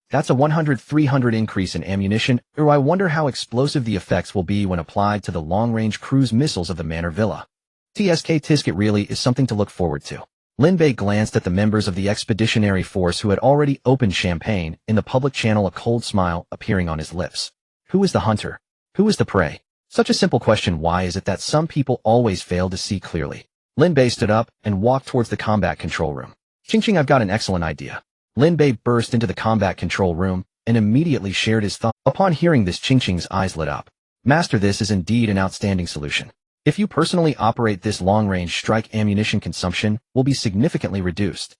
That's a 100-300 increase in ammunition, or I wonder how explosive the effects will be when applied to the long-range cruise missiles of the Manor Villa. It really is something to look forward to. Lin Bei glanced at the members of the Expeditionary Force who had already opened champagne in the public channel, a cold smile appearing on his lips. Who is the hunter? Who is the prey? Such a simple question. Why is it that some people always fail to see clearly? Lin Bei stood up and walked towards the combat control room. Ching, I've got an excellent idea. Lin Bei burst into the combat control room and immediately shared his thoughts. Upon hearing this, Ching's eyes lit up. Master, this is indeed an outstanding solution. If you personally operate this long-range strike, ammunition consumption will be significantly reduced.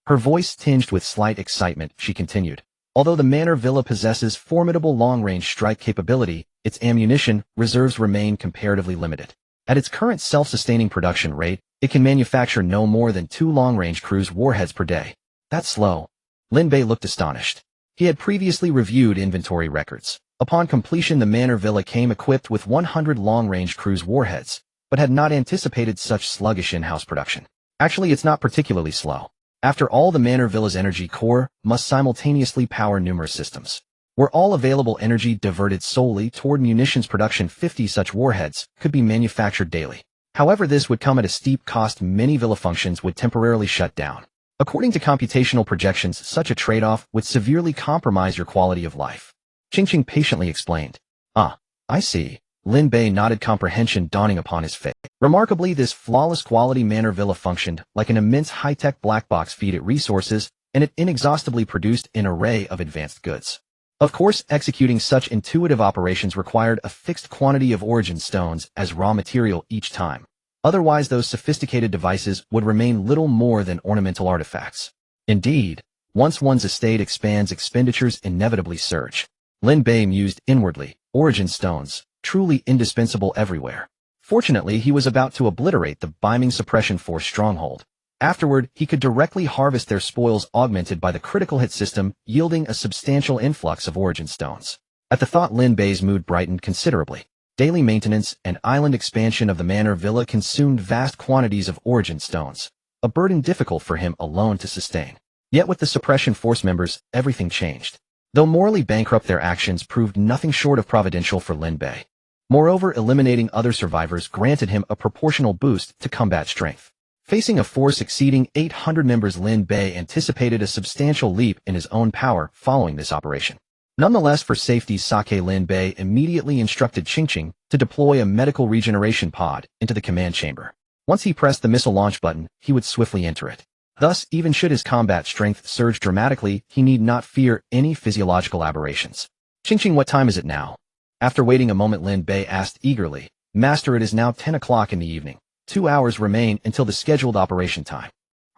Her voice tinged with slight excitement, she continued. Although the Manor Villa possesses formidable long-range strike capability, its ammunition reserves remain comparatively limited. At its current self-sustaining production rate, it can manufacture no more than 2 long-range cruise warheads per day. That's slow. Lin Bei looked astonished. He had previously reviewed inventory records. Upon completion, the Manor Villa came equipped with 100 long-range cruise warheads, but had not anticipated such sluggish in-house production. Actually, it's not particularly slow. After all, the Manor Villa's energy core must simultaneously power numerous systems. Were all available energy diverted solely toward munitions production, 50 such warheads could be manufactured daily. However, this would come at a steep cost. Many Villa functions would temporarily shut down. According to computational projections, such a trade-off would severely compromise your quality of life. Ching patiently explained. Ah, I see. Lin Bei nodded, comprehension dawning upon his face. Remarkably, this flawless quality Manor Villa functioned like an immense high-tech black box, feed it resources, and it inexhaustibly produced an array of advanced goods. Of course, executing such intuitive operations required a fixed quantity of origin stones as raw material each time. Otherwise, those sophisticated devices would remain little more than ornamental artifacts. Indeed, once one's estate expands, expenditures inevitably surge. Lin Bei mused inwardly. Origin stones, truly indispensable everywhere. Fortunately, he was about to obliterate the Biming Suppression Force stronghold. Afterward, he could directly harvest their spoils augmented by the critical hit system, yielding a substantial influx of Origin stones. At the thought, Lin Bei's mood brightened considerably. Daily maintenance and island expansion of the manor villa consumed vast quantities of Origin stones, a burden difficult for him alone to sustain. Yet with the Suppression Force members, everything changed. Though morally bankrupt, their actions proved nothing short of providential for Lin Bei. Moreover, eliminating other survivors granted him a proportional boost to combat strength. Facing a force exceeding 800 members, Lin Bei anticipated a substantial leap in his own power following this operation. Nonetheless, for safety's sake, Lin Bei immediately instructed Qingqing to deploy a medical regeneration pod into the command chamber. Once he pressed the missile launch button, he would swiftly enter it. Thus, even should his combat strength surge dramatically, he need not fear any physiological aberrations. Qingqing, what time is it now? After waiting a moment, Lin Bei asked eagerly. Master, it is now 10 o'clock in the evening. 2 hours remain until the scheduled operation time.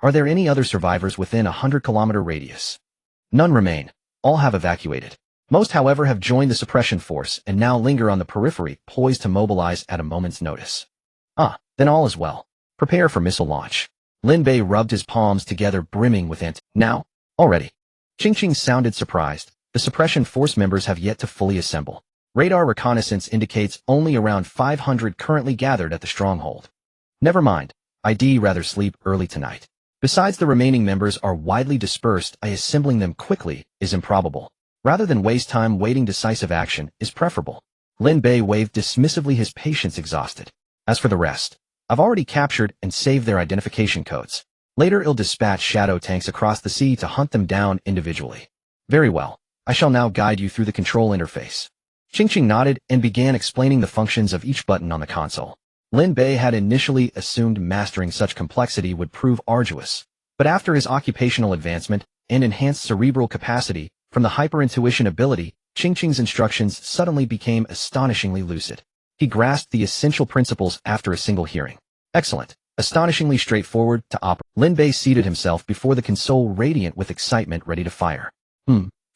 Are there any other survivors within a 100-kilometer radius? None remain. All have evacuated. Most, however, have joined the suppression force and now linger on the periphery, poised to mobilize at a moment's notice. Then all is well. Prepare for missile launch. Lin Bei rubbed his palms together, brimming with Now? Already. Qingqing sounded surprised. The suppression force members have yet to fully assemble. Radar reconnaissance indicates only around 500 currently gathered at the stronghold. Never mind. I'd rather sleep early tonight. Besides, the remaining members are widely dispersed. Assembling them quickly is improbable. Rather than waste time waiting, decisive action is preferable. Lin Bei waved dismissively, his patience exhausted. As for the rest, I've already captured and saved their identification codes. Later, I'll dispatch shadow tanks across the sea to hunt them down individually. Very well. I shall now guide you through the control interface. Qingqing nodded and began explaining the functions of each button on the console. Lin Bei had initially assumed mastering such complexity would prove arduous, but after his occupational advancement and enhanced cerebral capacity from the hyper-intuition ability, Qingqing's instructions suddenly became astonishingly lucid. He grasped the essential principles after a single hearing. Excellent. Astonishingly straightforward to operate. Lin Bei seated himself before the console, radiant with excitement, ready to fire.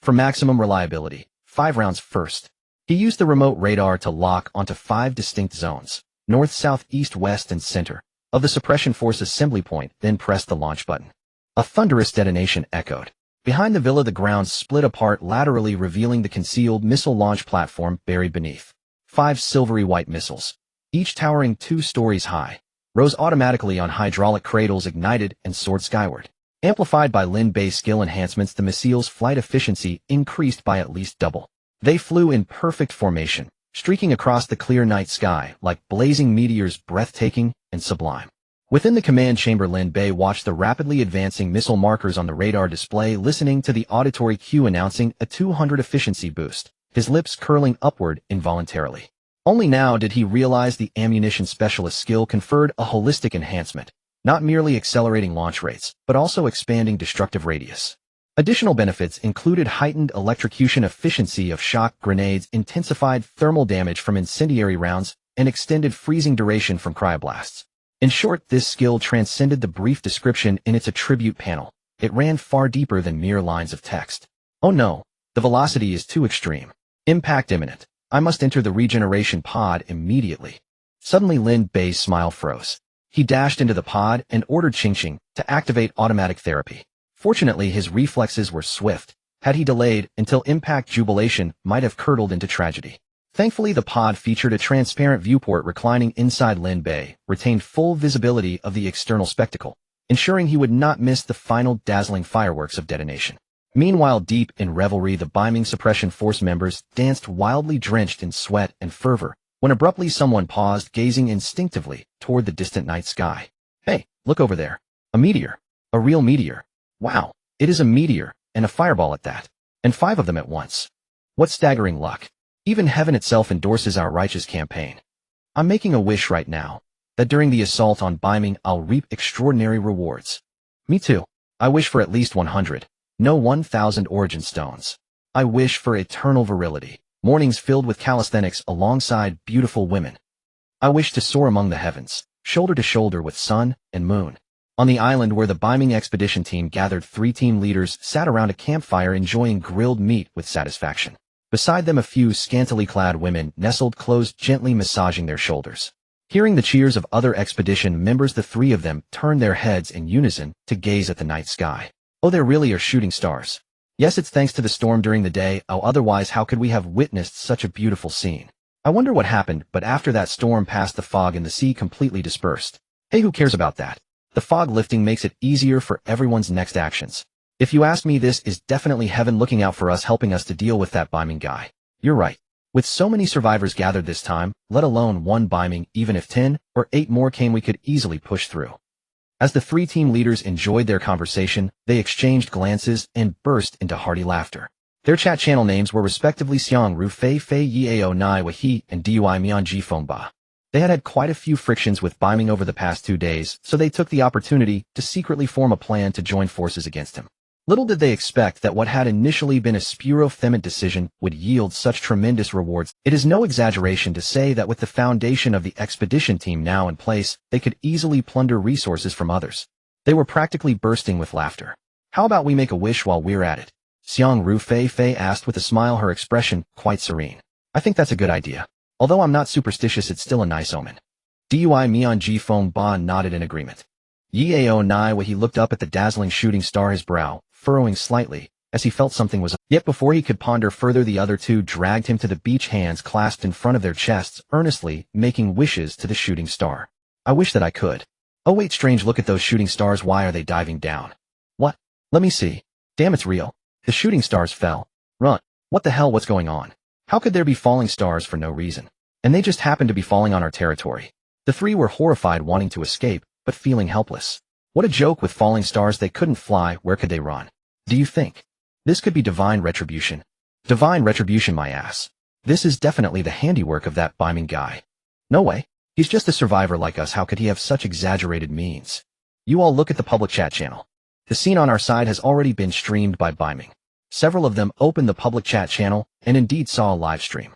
For maximum reliability, 5 rounds first. He used the remote radar to lock onto 5 distinct zones, north, south, east, west, and center, of the suppression force assembly point, then pressed the launch button. A thunderous detonation echoed. Behind the villa, the ground split apart laterally, revealing the concealed missile launch platform buried beneath. 5 silvery white missiles, each towering 2 stories high, rose automatically on hydraulic cradles, ignited and soared skyward. Amplified by Lin Bei's skill enhancements, the missiles' flight efficiency increased by at least double. They flew in perfect formation, streaking across the clear night sky like blazing meteors, breathtaking and sublime. Within the command chamber, Lin Bei watched the rapidly advancing missile markers on the radar display, listening to the auditory cue announcing a 200 efficiency boost, his lips curling upward involuntarily. Only now did he realize the ammunition specialist skill conferred a holistic enhancement, not merely accelerating launch rates, but also expanding destructive radius. Additional benefits included heightened electrocution efficiency of shock grenades, intensified thermal damage from incendiary rounds, and extended freezing duration from cryoblasts. In short, this skill transcended the brief description in its attribute panel. It ran far deeper than mere lines of text. Oh no, the velocity is too extreme. Impact imminent. I must enter the regeneration pod immediately. Suddenly, Lin Bei's smile froze. He dashed into the pod and ordered Qingqing to activate automatic therapy. Fortunately, his reflexes were swift. Had he delayed until impact, jubilation might have curdled into tragedy. Thankfully, the pod featured a transparent viewport reclining inside. Lin Bei retained full visibility of the external spectacle, ensuring he would not miss the final dazzling fireworks of detonation. Meanwhile, deep in revelry, the Biming Suppression Force members danced wildly, drenched in sweat and fervor, when abruptly someone paused, gazing instinctively toward the distant night sky. Hey, look over there. A meteor. A real meteor. Wow, it is a meteor, and a fireball at that. And 5 of them at once. What staggering luck. Even heaven itself endorses our righteous campaign. I'm making a wish right now, that during the assault on Biming I'll reap extraordinary rewards. Me too. I wish for at least 100. No, 1,000 origin stones. I wish for eternal virility, mornings filled with calisthenics alongside beautiful women. I wish to soar among the heavens, shoulder to shoulder with sun and moon. On the island where the Biming expedition team gathered, 3 team leaders sat around a campfire enjoying grilled meat with satisfaction. Beside them a few scantily clad women nestled close, gently massaging their shoulders. Hearing the cheers of other expedition members, the three of them turned their heads in unison to gaze at the night sky. Oh, there really are shooting stars. Yes, it's thanks to the storm during the day. Oh, otherwise how could we have witnessed such a beautiful scene? I wonder what happened, but after that storm passed, the fog in the sea completely dispersed. Hey, who cares about that? The fog lifting makes it easier for everyone's next actions. If you ask me, this is definitely heaven looking out for us, helping us to deal with that Beiming guy. You're right. With so many survivors gathered this time, let alone one Beiming, even if 10 or 8 more came, we could easily push through. As the three team leaders enjoyed their conversation, they exchanged glances and burst into hearty laughter. Their chat channel names were respectively Xiang Ru Fei Fei Yao Nai Wahi and Dui Mian Ji Feng Ba. They had quite a few frictions with Beiming over the past 2 days, so they took the opportunity to secretly form a plan to join forces against him. Little did they expect that what had initially been a spuro-themant decision would yield such tremendous rewards. It is no exaggeration to say that with the foundation of the expedition team now in place, they could easily plunder resources from others. They were practically bursting with laughter. How about we make a wish while we're at it? Xiang Ru Fei Fei asked with a smile, her expression quite serene. I think that's a good idea. Although I'm not superstitious, it's still a nice omen. Dui Mian Ji Feng Ba nodded in agreement. Yao Nai Wahi looked up at the dazzling shooting star, his brow furrowing slightly, as he felt something was up. Yet before he could ponder further, the other two dragged him to the beach, hands clasped in front of their chests, earnestly making wishes to the shooting star. I wish that I could. Oh wait, strange, look at those shooting stars. Why are they diving down? What? Let me see. Damn, it's real. The shooting stars fell. Run. What the hell, what's going on? How could there be falling stars for no reason? And they just happened to be falling on our territory. The three were horrified, wanting to escape, but feeling helpless. What a joke, with falling stars they couldn't fly, where could they run? Do you think this could be divine retribution? Divine retribution, my ass. This is definitely the handiwork of that Beiming guy. No way. He's just a survivor like us. How could he have such exaggerated means? You all look at the public chat channel. The scene on our side has already been streamed by Beiming. Several of them opened the public chat channel and indeed saw a live stream.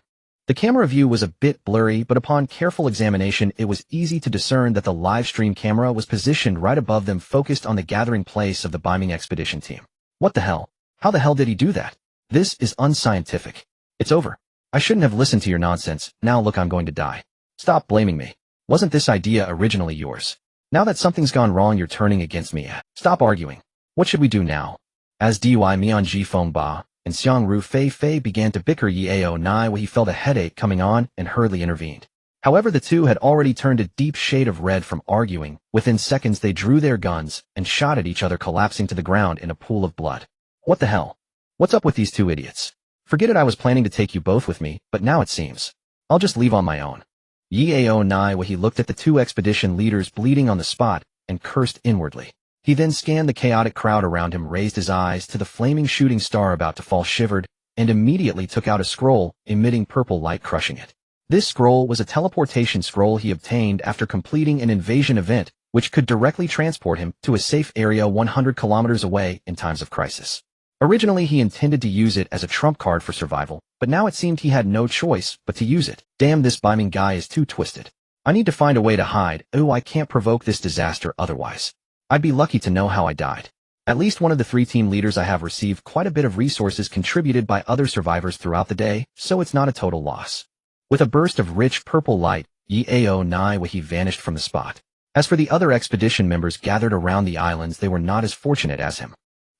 The camera view was a bit blurry, but upon careful examination it was easy to discern that the live stream camera was positioned right above them, focused on the gathering place of the Beiming expedition team. What the hell? How the hell did he do that? This is unscientific. It's over. I shouldn't have listened to your nonsense. Now look, I'm going to die. Stop blaming me. Wasn't this idea originally yours? Now that something's gone wrong, you're turning against me. Stop arguing. What should we do now? As Dui Mian Ji Feng Ba and Xiang Ru Fei Fei began to bicker, Yao Nai Wahi felt a headache coming on and hurriedly intervened. However, the two had already turned a deep shade of red from arguing. Within seconds they drew their guns and shot at each other, collapsing to the ground in a pool of blood. What the hell? What's up with these two idiots? Forget it, I was planning to take you both with me, but now it seems I'll just leave on my own. Yao Nai Wahi looked at the two expedition leaders bleeding on the spot and cursed inwardly. He then scanned the chaotic crowd around him, raised his eyes to the flaming shooting star about to fall, shivered, and immediately took out a scroll, emitting purple light, crushing it. This scroll was a teleportation scroll he obtained after completing an invasion event, which could directly transport him to a safe area 100 kilometers away in times of crisis. Originally he intended to use it as a trump card for survival, but now it seemed he had no choice but to use it. Damn, this Beiming guy is too twisted. I need to find a way to hide. Oh, I can't provoke this disaster otherwise. I'd be lucky to know how I died. At least one of the three team leaders I have received quite a bit of resources contributed by other survivors throughout the day, so it's not a total loss. With a burst of rich purple light, Yao Nai Wahi vanished from the spot. As for the other expedition members gathered around the islands, they were not as fortunate as him.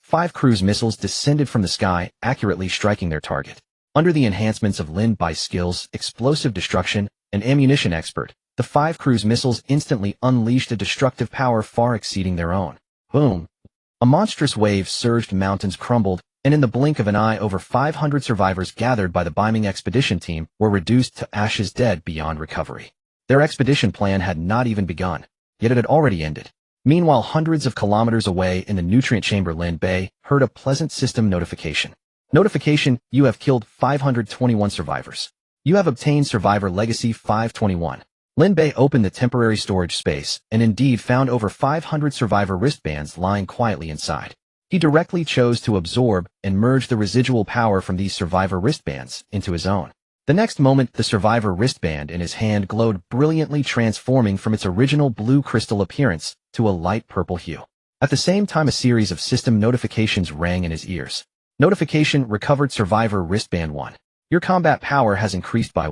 5 cruise missiles descended from the sky, accurately striking their target. Under the enhancements of Lin Bei's skills, explosive destruction, and ammunition expert, the 5 cruise missiles instantly unleashed a destructive power far exceeding their own. Boom! A monstrous wave surged, mountains crumbled, and in the blink of an eye over 500 survivors gathered by the Beiming expedition team were reduced to ashes, dead beyond recovery. Their expedition plan had not even begun, yet it had already ended. Meanwhile, hundreds of kilometers away in the nutrient chamber, Lin Bei heard a pleasant system notification. Notification: you have killed 521 survivors. You have obtained survivor legacy 521. Lin Bei opened the temporary storage space and indeed found over 500 survivor wristbands lying quietly inside. He directly chose to absorb and merge the residual power from these survivor wristbands into his own. The next moment, the survivor wristband in his hand glowed brilliantly, transforming from its original blue crystal appearance to a light purple hue. At the same time, a series of system notifications rang in his ears. Notification: recovered survivor wristband 1. Your combat power has increased by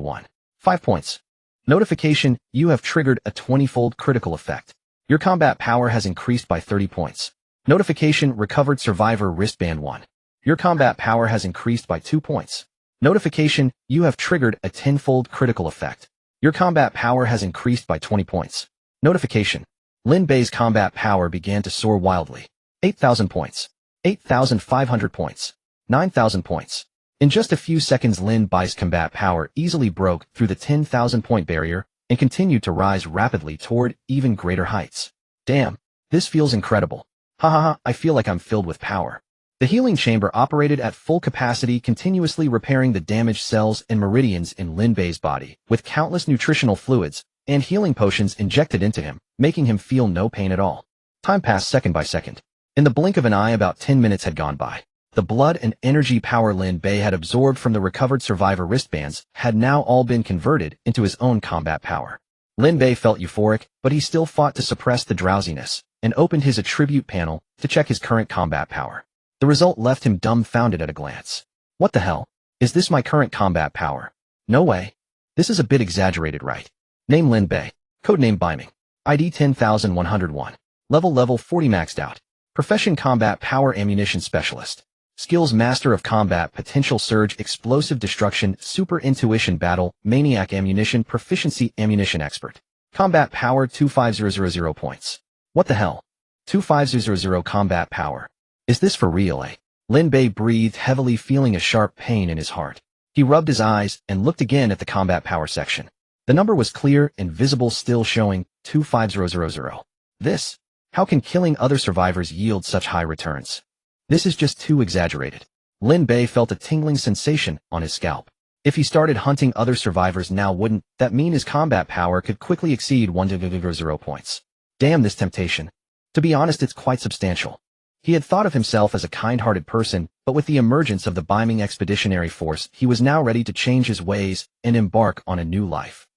5 points. Notification, you have triggered a 20-fold critical effect. Your combat power has increased by 30 points. Notification, recovered survivor wristband 1. Your combat power has increased by 2 points. Notification, you have triggered a 10-fold critical effect. Your combat power has increased by 20 points. Notification, Lin Bei's combat power began to soar wildly. 8,000 points. 8,500 points. 9,000 points. In just a few seconds, Lin Bei's combat power easily broke through the 10,000-point barrier and continued to rise rapidly toward even greater heights. Damn, this feels incredible. Ha, I feel like I'm filled with power. The healing chamber operated at full capacity, continuously repairing the damaged cells and meridians in Lin Bei's body, with countless nutritional fluids and healing potions injected into him, making him feel no pain at all. Time passed second by second. In the blink of an eye, about 10 minutes had gone by. The blood and energy power Lin Bei had absorbed from the recovered survivor wristbands had now all been converted into his own combat power. Lin Bei felt euphoric, but he still fought to suppress the drowsiness and opened his attribute panel to check his current combat power. The result left him dumbfounded at a glance. What the hell? Is this my current combat power? No way. This is a bit exaggerated, right? Name Lin Bei. Codename Biming. ID 10101. Level 40 maxed out. Profession Combat Power Ammunition Specialist. Skills Master of Combat Potential Surge Explosive Destruction Super Intuition Battle Maniac Ammunition Proficiency Ammunition Expert. Combat Power 25000 points. What the hell? 25000 combat power. Is this for real, eh? Lin Bei breathed heavily, feeling a sharp pain in his heart. He rubbed his eyes and looked again at the combat power section. The number was clear and visible, still showing 25000. This? How can killing other survivors yield such high returns? This is just too exaggerated. Lin Bei felt a tingling sensation on his scalp. If he started hunting other survivors now, wouldn't that mean his combat power could quickly exceed 100 points? Damn this temptation. To be honest, it's quite substantial. He had thought of himself as a kind-hearted person, but with the emergence of the Biming Expeditionary Force, he was now ready to change his ways and embark on a new life.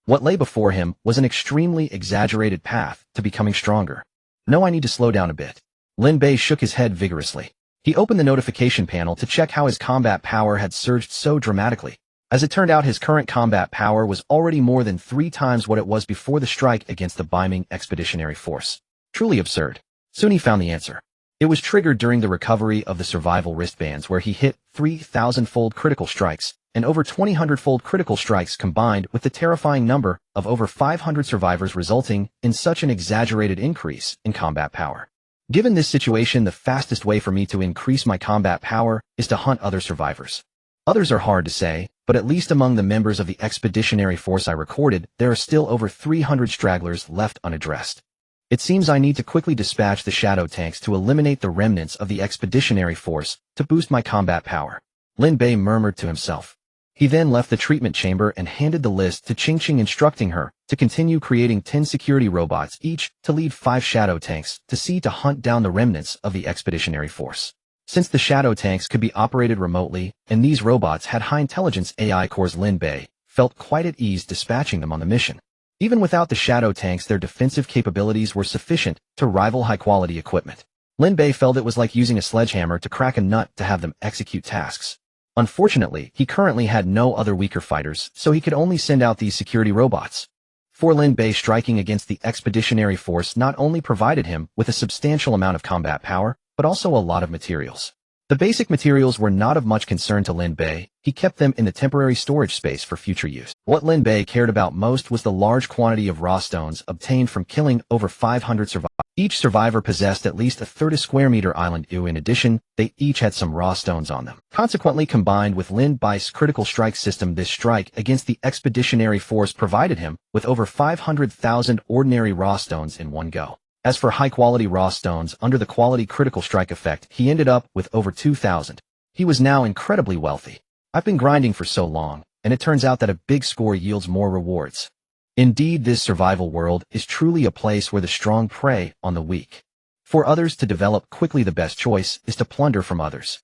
What lay before him was an extremely exaggerated path to becoming stronger. No, I need to slow down a bit. Lin Bei shook his head vigorously. He opened the notification panel to check how his combat power had surged so dramatically. As it turned out, his current combat power was already more than 3 times what it was before the strike against the Biming Expeditionary Force. Truly absurd. Soon he found the answer. It was triggered during the recovery of the survival wristbands, where he hit 3,000-fold critical strikes and over 2,000-fold critical strikes combined with the terrifying number of over 500 survivors, resulting in such an exaggerated increase in combat power. Given this situation, the fastest way for me to increase my combat power is to hunt other survivors. Others are hard to say, but at least among the members of the expeditionary force I recorded, there are still over 300 stragglers left unaddressed. It seems I need to quickly dispatch the shadow tanks to eliminate the remnants of the expeditionary force to boost my combat power. Lin Bei murmured to himself. He then left the treatment chamber and handed the list to Qingqing, instructing her to continue creating 10 security robots each to lead 5 shadow tanks to see to hunt down the remnants of the expeditionary force. Since the shadow tanks could be operated remotely and these robots had high intelligence AI cores, Lin Bei felt quite at ease dispatching them on the mission. Even without the shadow tanks, their defensive capabilities were sufficient to rival high-quality equipment. Lin Bei felt it was like using a sledgehammer to crack a nut to have them execute tasks. Unfortunately, he currently had no other weaker fighters, so he could only send out these security robots. For Lin Bei, striking against the expeditionary force not only provided him with a substantial amount of combat power, but also a lot of materials. The basic materials were not of much concern to Lin Bei. He kept them in the temporary storage space for future use. What Lin Bei cared about most was the large quantity of raw stones obtained from killing over 500 survivors. Each survivor possessed at least a 30 square meter island. In addition, they each had some raw stones on them. Consequently, combined with Lin Bei's critical strike system, this strike against the expeditionary force provided him with over 500,000 ordinary raw stones in one go. As for high-quality raw stones under the quality critical strike effect, he ended up with over 2,000. He was now incredibly wealthy. I've been grinding for so long, and it turns out that a big score yields more rewards. Indeed, this survival world is truly a place where the strong prey on the weak. For others to develop quickly, the best choice is to plunder from others.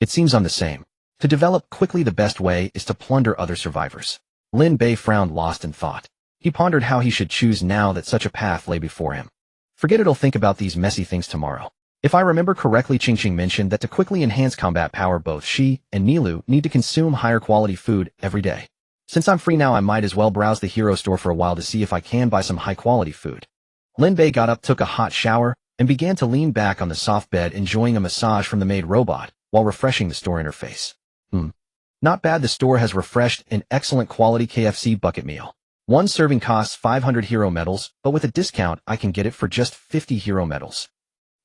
It seems I'm the same. To develop quickly, the best way is to plunder other survivors. Lin Bei frowned, lost in thought. He pondered how he should choose now that such a path lay before him. Forget it, I'll think about these messy things tomorrow. If I remember correctly, Qingqing mentioned that to quickly enhance combat power, both she and Nilou need to consume higher quality food every day. Since I'm free now, I might as well browse the hero store for a while to see if I can buy some high-quality food. Lin Bei got up, took a hot shower, and began to lean back on the soft bed, enjoying a massage from the maid robot while refreshing the store interface. Not bad. The store has refreshed an excellent quality KFC bucket meal. One serving costs 500 hero medals, but with a discount I can get it for just 50 hero medals.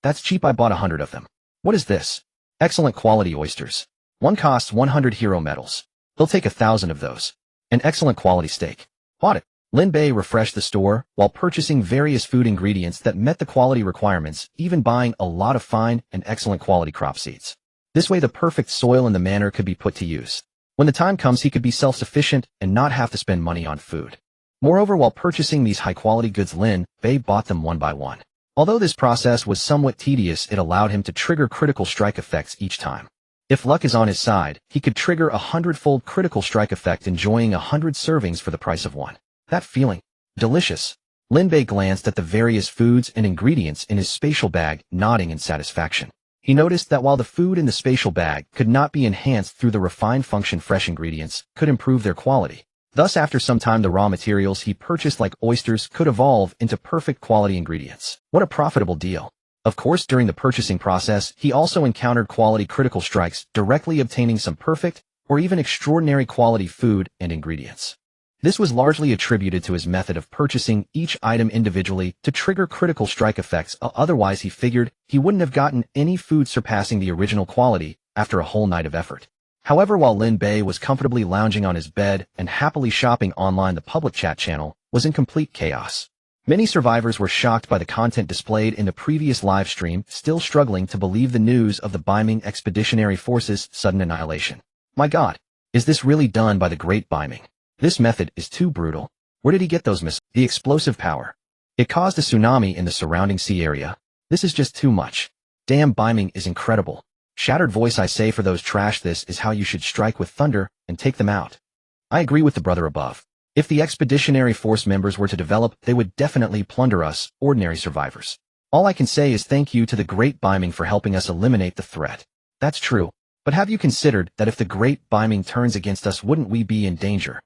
That's cheap. I bought 100 of them. What is this? Excellent quality oysters. One costs 100 hero medals. He'll take 1,000 of those. An excellent quality steak. Bought it. Lin Bei refreshed the store while purchasing various food ingredients that met the quality requirements, even buying a lot of fine and excellent quality crop seeds. This way the perfect soil and the manner could be put to use. When the time comes, he could be self-sufficient and not have to spend money on food. Moreover, while purchasing these high-quality goods, Lin Bei bought them one by one. Although this process was somewhat tedious, it allowed him to trigger critical strike effects each time. If luck is on his side, he could trigger a 100-fold critical strike effect, enjoying 100 servings for the price of one. That feeling. Delicious. Lin Bei glanced at the various foods and ingredients in his spatial bag, nodding in satisfaction. He noticed that while the food in the spatial bag could not be enhanced through the refined function, fresh ingredients could improve their quality. Thus, after some time, the raw materials he purchased, like oysters, could evolve into perfect quality ingredients. What a profitable deal. Of course, during the purchasing process, he also encountered quality critical strikes, directly obtaining some perfect or even extraordinary quality food and ingredients. This was largely attributed to his method of purchasing each item individually to trigger critical strike effects. Otherwise, he figured he wouldn't have gotten any food surpassing the original quality after a whole night of effort. However, while Lin Bei was comfortably lounging on his bed and happily shopping online, the public chat channel was in complete chaos. Many survivors were shocked by the content displayed in the previous live stream, still struggling to believe the news of the Beiming Expeditionary Force's sudden annihilation. My God, is this really done by the great Beiming? This method is too brutal. Where did he get those missiles? The explosive power. It caused a tsunami in the surrounding sea area. This is just too much. Damn, Beiming is incredible. Shattered voice, I say for those trash, this is how you should strike with thunder and take them out. I agree with the brother above. If the Expeditionary Force members were to develop, they would definitely plunder us, ordinary survivors. All I can say is thank you to the great Beiming for helping us eliminate the threat. That's true. But have you considered that if the great Beiming turns against us, wouldn't we be in danger?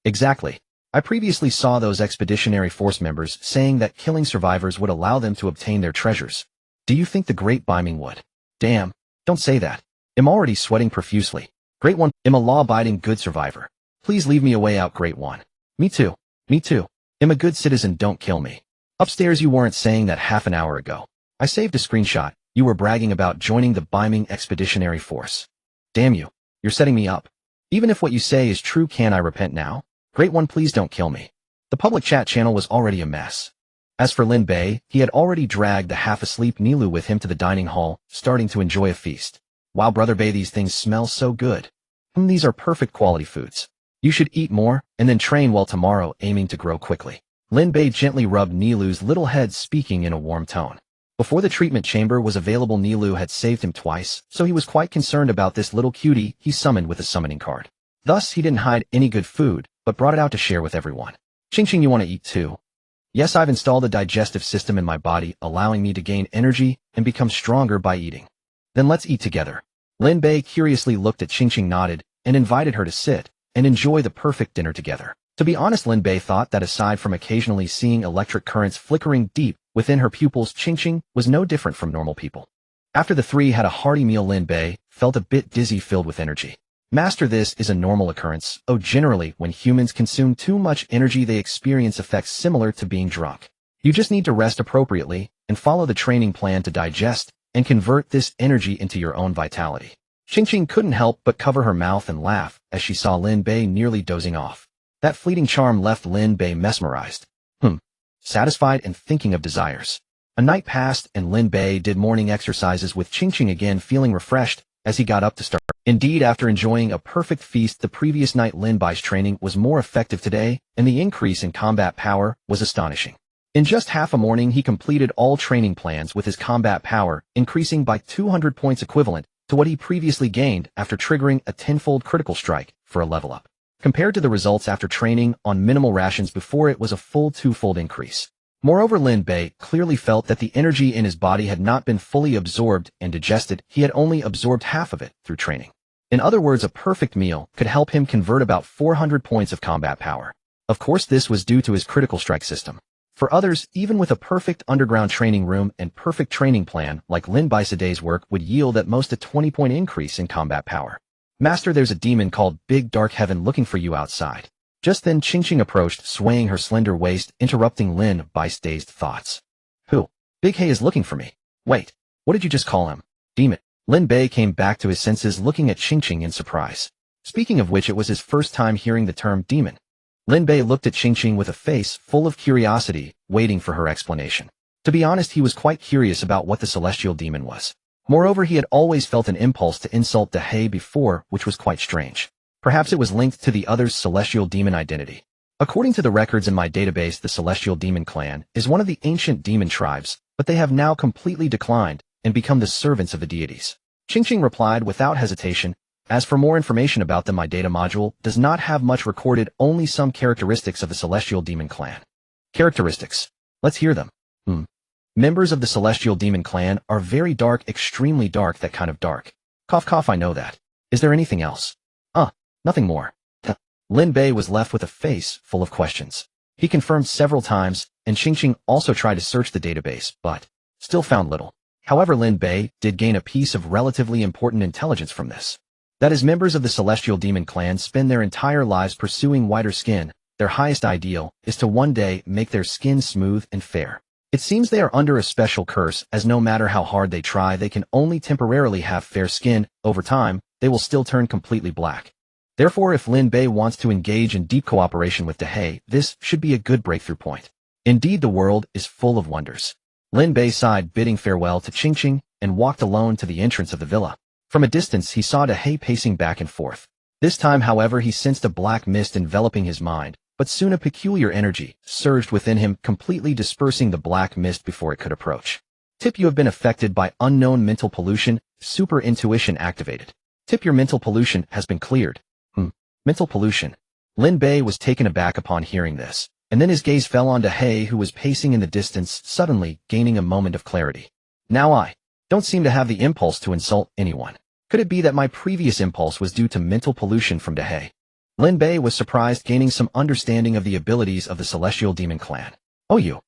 Exactly. I previously saw those Expeditionary Force members saying that killing survivors would allow them to obtain their treasures. Do you think the great Beiming would? Damn, don't say that. I'm already sweating profusely. Great One, I'm a law-abiding good survivor. Please leave me a way out, Great One. Me too. Me too. I'm a good citizen, don't kill me. Upstairs, you weren't saying that half an hour ago. I saved a screenshot. You were bragging about joining the Beiming Expeditionary Force. Damn you. You're setting me up. Even if what you say is true, can I repent now? Great One, please don't kill me. The public chat channel was already a mess. As for Lin Bei, he had already dragged the half-asleep Nilou with him to the dining hall, starting to enjoy a feast. Wow, Brother Bei, these things smell so good. These are perfect quality foods. You should eat more, and then train well tomorrow, aiming to grow quickly. Lin Bei gently rubbed Nilou's little head, speaking in a warm tone. Before the treatment chamber was available, Nilou had saved him twice, so he was quite concerned about this little cutie he summoned with a summoning card. Thus, he didn't hide any good food, but brought it out to share with everyone. Qingqing, you want to eat too? Yes, I've installed a digestive system in my body, allowing me to gain energy and become stronger by eating. Then let's eat together. Lin Bei curiously looked at Qingqing, nodded, and invited her to sit and enjoy the perfect dinner together. To be honest, Lin Bei thought that aside from occasionally seeing electric currents flickering deep within her pupils, Qingqing was no different from normal people. After the three had a hearty meal, Lin Bei felt a bit dizzy, filled with energy. Master, this is a normal occurrence. Generally, when humans consume too much energy, they experience effects similar to being drunk. You just need to rest appropriately and follow the training plan to digest and convert this energy into your own vitality. Qingqing couldn't help but cover her mouth and laugh as she saw Lin Bei nearly dozing off. That fleeting charm left Lin Bei mesmerized. Satisfied and thinking of desires. A night passed and Lin Bei did morning exercises with Qingqing, again feeling refreshed as he got up to start. Indeed, after enjoying a perfect feast the previous night, Lin Bei's training was more effective today, and the increase in combat power was astonishing. In just half a morning, he completed all training plans with his combat power increasing by 200 points, equivalent to what he previously gained after triggering a 10-fold critical strike for a level up. Compared to the results after training on minimal rations before, it was a full 2-fold increase. Moreover, Lin Bei clearly felt that the energy in his body had not been fully absorbed and digested. He had only absorbed half of it through training. In other words, a perfect meal could help him convert about 400 points of combat power. Of course, this was due to his critical strike system. For others, even with a perfect underground training room and perfect training plan, like Lin Bai's day's work would yield at most a 20-point increase in combat power. Master, there's a demon called Big Dark Heaven looking for you outside. Just then Qingqing approached, swaying her slender waist, interrupting Lin Bai's dazed thoughts. Who? Big He is looking for me. Wait, what did you just call him? Demon. Lin Bei came back to his senses, looking at Qingqing in surprise. Speaking of which, it was his first time hearing the term demon. Lin Bei looked at Qingqing with a face full of curiosity, waiting for her explanation. To be honest, he was quite curious about what the celestial demon was. Moreover, he had always felt an impulse to insult De He before, which was quite strange. Perhaps it was linked to the other's celestial demon identity. According to the records in my database, the celestial demon clan is one of the ancient demon tribes, but they have now completely declined and become the servants of the deities. Qingqing replied without hesitation. As for more information about them, my data module does not have much recorded, only some characteristics of the celestial demon clan. Characteristics. Let's hear them. Members of the celestial demon clan are very dark, extremely dark, that kind of dark. Cough cough, I know that. Is there anything else? Nothing more. Lin Bei was left with a face full of questions. He confirmed several times, and Qingqing also tried to search the database, but still found little. However, Lin Bei did gain a piece of relatively important intelligence from this. That is, members of the celestial demon clan spend their entire lives pursuing whiter skin. Their highest ideal is to one day make their skin smooth and fair. It seems they are under a special curse, as no matter how hard they try, they can only temporarily have fair skin. Over time, they will still turn completely black. Therefore, if Lin Bei wants to engage in deep cooperation with De He, this should be a good breakthrough point. Indeed, the world is full of wonders. Lin Bei sighed, bidding farewell to Qingqing, and walked alone to the entrance of the villa. From a distance, he saw De He pacing back and forth. This time, however, he sensed a black mist enveloping his mind, but soon a peculiar energy surged within him, completely dispersing the black mist before it could approach. Tip, you have been affected by unknown mental pollution. Super intuition activated. Tip, your mental pollution has been cleared. Mental pollution. Lin Bei was taken aback upon hearing this, and then his gaze fell on De He, who was pacing in the distance, suddenly gaining a moment of clarity. Now I don't seem to have the impulse to insult anyone. Could it be that my previous impulse was due to mental pollution from De He? Lin Bei was surprised, gaining some understanding of the abilities of the celestial demon clan. Oh, you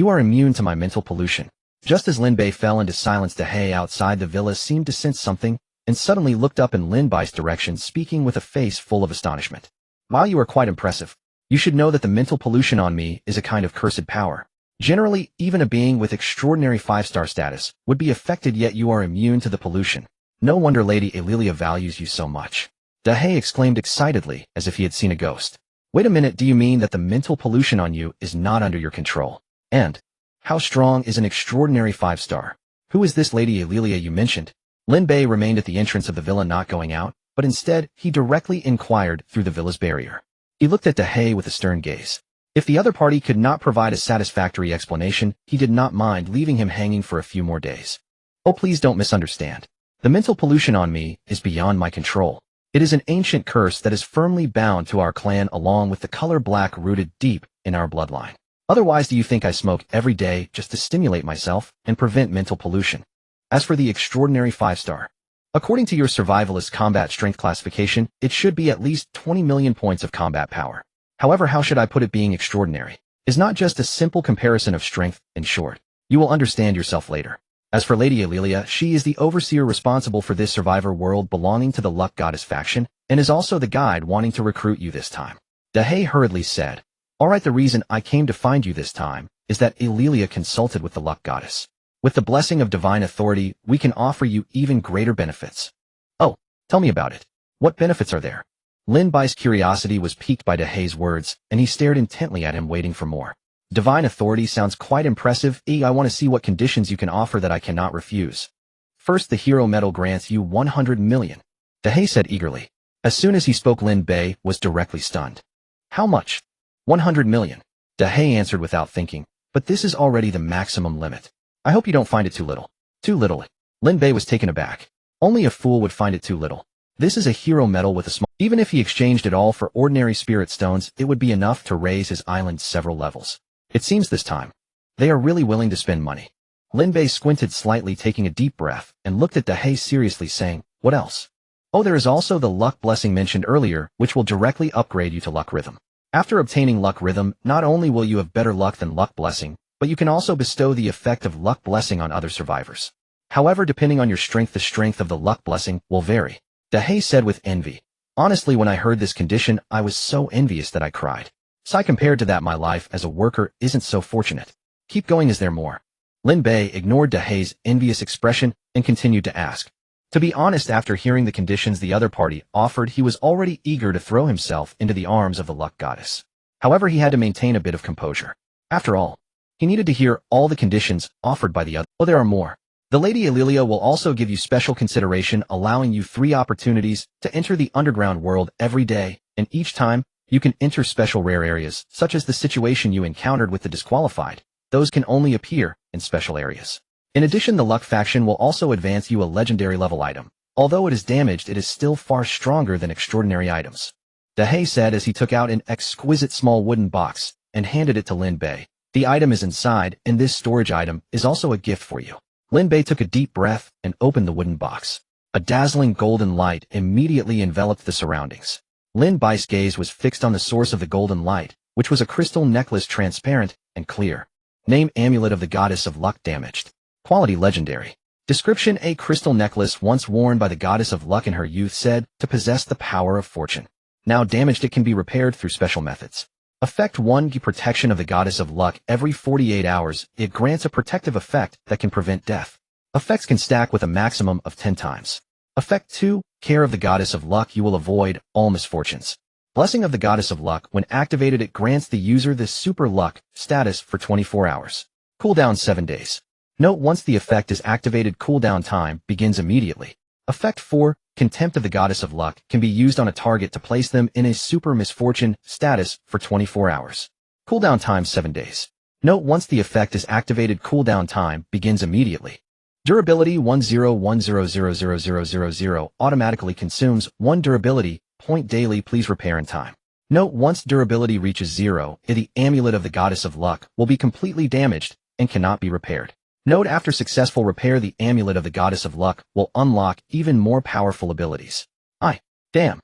are immune to my mental pollution. Just as Lin Bei fell into silence, De He outside the villa seemed to sense something, and suddenly looked up in Lin Bai's direction, speaking with a face full of astonishment. While you are quite impressive, you should know that the mental pollution on me is a kind of cursed power. Generally, even a being with extraordinary 5-star status would be affected, yet you are immune to the pollution. No wonder Lady Alelia values you so much. De He exclaimed excitedly, as if he had seen a ghost. Wait a minute, do you mean that the mental pollution on you is not under your control? And how strong is an extraordinary 5-star? Who is this Lady Alelia you mentioned? Lin Bei remained at the entrance of the villa, not going out, but instead, he directly inquired through the villa's barrier. He looked at De He with a stern gaze. If the other party could not provide a satisfactory explanation, he did not mind leaving him hanging for a few more days. Oh, please don't misunderstand. The mental pollution on me is beyond my control. It is an ancient curse that is firmly bound to our clan, along with the color black rooted deep in our bloodline. Otherwise, do you think I smoke every day just to stimulate myself and prevent mental pollution? As for the extraordinary 5-star, according to your survivalist combat strength classification, it should be at least 20 million points of combat power. However, how should I put it? Being extraordinary is not just a simple comparison of strength. In short, you will understand yourself later. As for Lady Alelia, she is the overseer responsible for this survivor world belonging to the Luck Goddess faction, and is also the guide wanting to recruit you this time. De He hurriedly said, Alright, the reason I came to find you this time is that Alelia consulted with the Luck Goddess. With the blessing of divine authority, we can offer you even greater benefits. Oh, tell me about it. What benefits are there? Lin Bai's curiosity was piqued by De He's words, and he stared intently at him, waiting for more. Divine authority sounds quite impressive. I want to see what conditions you can offer that I cannot refuse. First, the hero medal grants you 100 million. De He said eagerly. As soon as he spoke, Lin Bei was directly stunned. How much? 100 million. De He answered without thinking, but this is already the maximum limit. I hope you don't find it too little. Too little. Lin Bei was taken aback. Only a fool would find it too little. This is a hero medal with a small... Even if he exchanged it all for ordinary spirit stones, it would be enough to raise his island several levels. It seems this time They are really willing to spend money. Lin Bei squinted slightly, taking a deep breath, and looked at Dahei seriously, saying, "What else?" "Oh, there is also the luck blessing mentioned earlier, which will directly upgrade you to luck rhythm. After obtaining luck rhythm, not only will you have better luck than luck blessing, but you can also bestow the effect of luck blessing on other survivors. However, depending on your strength, the strength of the luck blessing will vary." Dahei said with envy. "Honestly, when I heard this condition, I was so envious that I cried. So compared to that, my life as a worker isn't so fortunate. Keep going, is there more?" Lin Bei ignored Dahei's envious expression and continued to ask. To be honest, after hearing the conditions the other party offered, he was already eager to throw himself into the arms of the luck goddess. However, he had to maintain a bit of composure. After all, he needed to hear all the conditions offered by the other. Oh, there are more. The Lady Ililia will also give you special consideration, allowing you 3 opportunities to enter the underground world every day, and each time, you can enter special rare areas, such as the situation you encountered with the disqualified. Those can only appear in special areas. In addition, the luck faction will also advance you a legendary level item. Although it is damaged, it is still far stronger than extraordinary items. Dahei said as he took out an exquisite small wooden box and handed it to Lin Bei. "The item is inside, and this storage item is also a gift for you." Lin Bei took a deep breath and opened the wooden box. A dazzling golden light immediately enveloped the surroundings. Lin Bei's gaze was fixed on the source of the golden light, which was a crystal necklace, transparent and clear. Name: Amulet of the Goddess of Luck. Damaged. Quality: legendary. Description: a crystal necklace once worn by the goddess of luck in her youth, said to possess the power of fortune. Now damaged, it can be repaired through special methods. Effect 1: Protection of the Goddess of Luck. Every 48 hours, it grants a protective effect that can prevent death. Effects can stack with a maximum of 10 times. Effect 2: Care of the Goddess of Luck. You will avoid all misfortunes. Blessing of the Goddess of Luck. When activated, it grants the user the super luck status for 24 hours. Cooldown 7 days. Note: once the effect is activated, cooldown time begins immediately. Effect 4: Contempt of the Goddess of Luck can be used on a target to place them in a super misfortune status for 24 hours. Cooldown time 7 days. Note: once the effect is activated, cooldown time begins immediately. Durability 1010000000 automatically consumes 1 durability point daily. Please repair in time. Note: once durability reaches 0, the Amulet of the Goddess of Luck will be completely damaged and cannot be repaired. Note: after successful repair, the Amulet of the Goddess of Luck will unlock even more powerful abilities. Damn.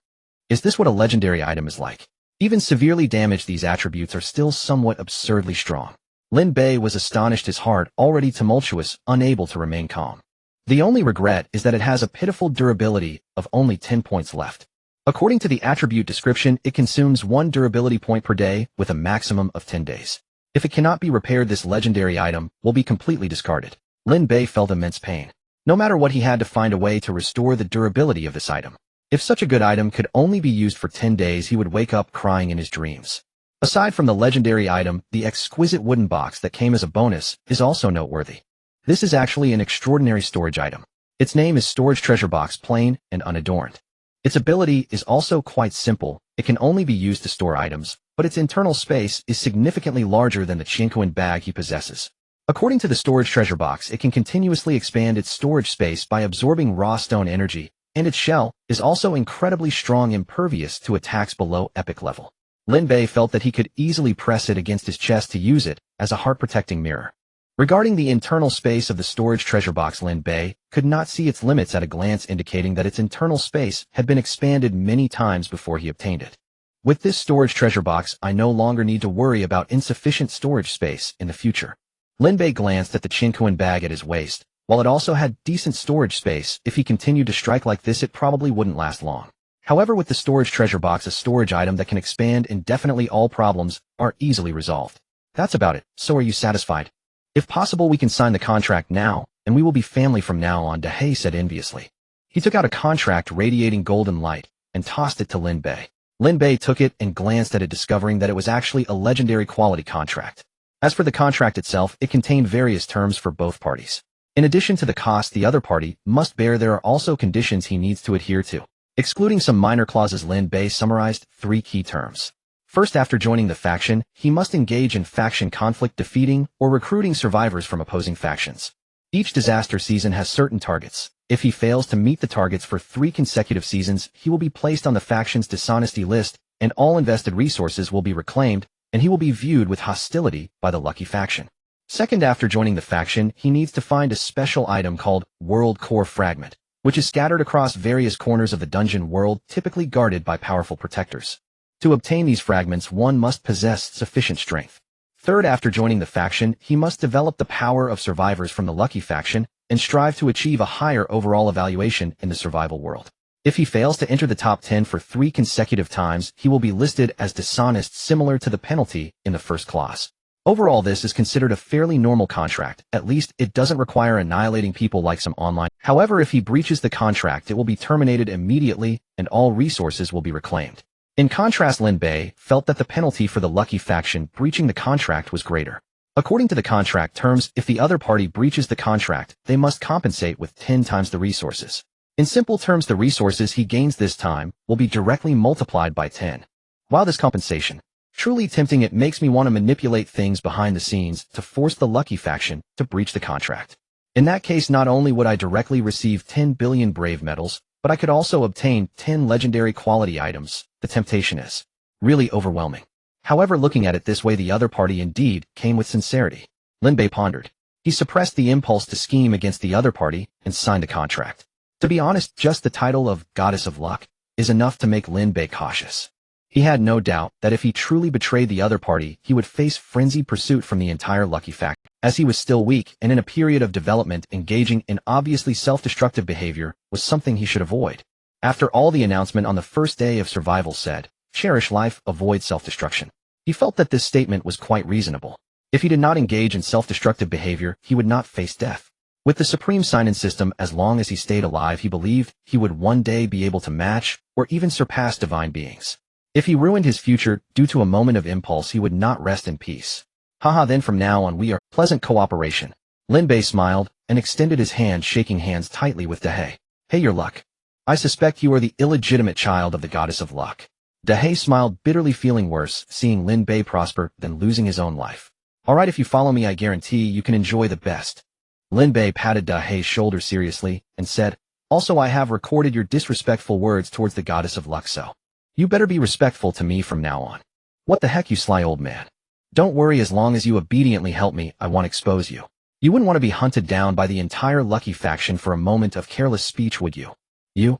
Is this what a legendary item is like? Even severely damaged, these attributes are still somewhat absurdly strong. Lin Bei was astonished, his heart already tumultuous, unable to remain calm. The only regret is that it has a pitiful durability of only 10 points left. According to the attribute description, it consumes 1 durability point per day with a maximum of 10 days. If it cannot be repaired, this legendary item will be completely discarded. Lin Bei felt immense pain. No matter what, he had to find a way to restore the durability of this item. If such a good item could only be used for 10 days, he would wake up crying in his dreams. Aside from the legendary item, the exquisite wooden box that came as a bonus is also noteworthy. This is actually an extraordinary storage item. Its name is Storage Treasure Box, plain and unadorned. Its ability is also quite simple. It can only be used to store items, but its internal space is significantly larger than the Chinquan bag he possesses. According to the Storage Treasure Box, it can continuously expand its storage space by absorbing raw stone energy, and its shell is also incredibly strong, impervious to attacks below epic level. Lin Bei felt that he could easily press it against his chest to use it as a heart-protecting mirror. Regarding the internal space of the Storage Treasure Box, Lin Bei could not see its limits at a glance, indicating that its internal space had been expanded many times before he obtained it. With this Storage Treasure Box, I no longer need to worry about insufficient storage space in the future. Lin Bei glanced at the Chinquan bag at his waist. While it also had decent storage space, if he continued to strike like this, it probably wouldn't last long. However, with the Storage Treasure Box, a storage item that can expand indefinitely, all problems are easily resolved. That's about it. So are you satisfied? If possible, we can sign the contract now, and we will be family from now on, Dahei said enviously. He took out a contract radiating golden light and tossed it to Lin Bei. Lin Bei took it and glanced at it, discovering that it was actually a legendary quality contract. As for the contract itself, it contained various terms for both parties. In addition to the cost the other party must bear, there are also conditions he needs to adhere to. Excluding some minor clauses, Lin Bei summarized 3 key terms. First, after joining the faction, he must engage in faction conflict, defeating or recruiting survivors from opposing factions. Each disaster season has certain targets. If he fails to meet the targets for 3 consecutive seasons, he will be placed on the faction's dishonesty list, and all invested resources will be reclaimed, and he will be viewed with hostility by the lucky faction. Second, after joining the faction, he needs to find a special item called World Core Fragment, which is scattered across various corners of the dungeon world, typically guarded by powerful protectors. To obtain these fragments, one must possess sufficient strength. Third, after joining the faction, he must develop the power of survivors from the Lucky faction and strive to achieve a higher overall evaluation in the survival world. If he fails to enter the top 10 for 3 consecutive times, he will be listed as dishonest, similar to the penalty in the first clause. Overall, this is considered a fairly normal contract. At least, it doesn't require annihilating people like some online. However, if he breaches the contract, it will be terminated immediately and all resources will be reclaimed. In contrast, Lin Bei felt that the penalty for the Lucky faction breaching the contract was greater. According to the contract terms, if the other party breaches the contract, they must compensate with 10 times the resources. In simple terms, the resources he gains this time will be directly multiplied by 10. While this compensation truly tempting, it makes me want to manipulate things behind the scenes to force the Lucky faction to breach the contract. In that case, not only would I directly receive 10 billion brave medals, but I could also obtain 10 legendary quality items. The temptation is really overwhelming. However, looking at it this way, the other party indeed came with sincerity. Lin Bei pondered. He suppressed the impulse to scheme against the other party and signed a contract. To be honest, just the title of Goddess of Luck is enough to make Lin Bei cautious. He had no doubt that if he truly betrayed the other party, he would face frenzied pursuit from the entire Lucky faction. As he was still weak and in a period of development, engaging in obviously self-destructive behavior was something he should avoid. After all, the announcement on the first day of survival said, "Cherish life, avoid self-destruction." He felt that this statement was quite reasonable. If he did not engage in self-destructive behavior, he would not face death. With the supreme sign-in system, as long as he stayed alive, he believed he would one day be able to match or even surpass divine beings. If he ruined his future due to a moment of impulse, he would not rest in peace. Haha, then from now on we are pleasant cooperation. Lin Bei smiled and extended his hand, shaking hands tightly with Dehei. Hey, your luck. I suspect you are the illegitimate child of the Goddess of Luck. Dehei smiled bitterly, feeling worse seeing Lin Bei prosper than losing his own life. Alright, if you follow me, I guarantee you can enjoy the best. Lin Bei patted Dehei's shoulder seriously and said, also, I have recorded your disrespectful words towards the Goddess of Luck, so you better be respectful to me from now on. What the heck, you sly old man. Don't worry, as long as you obediently help me, I won't expose you. You wouldn't want to be hunted down by the entire Lucky faction for a moment of careless speech, would you? You?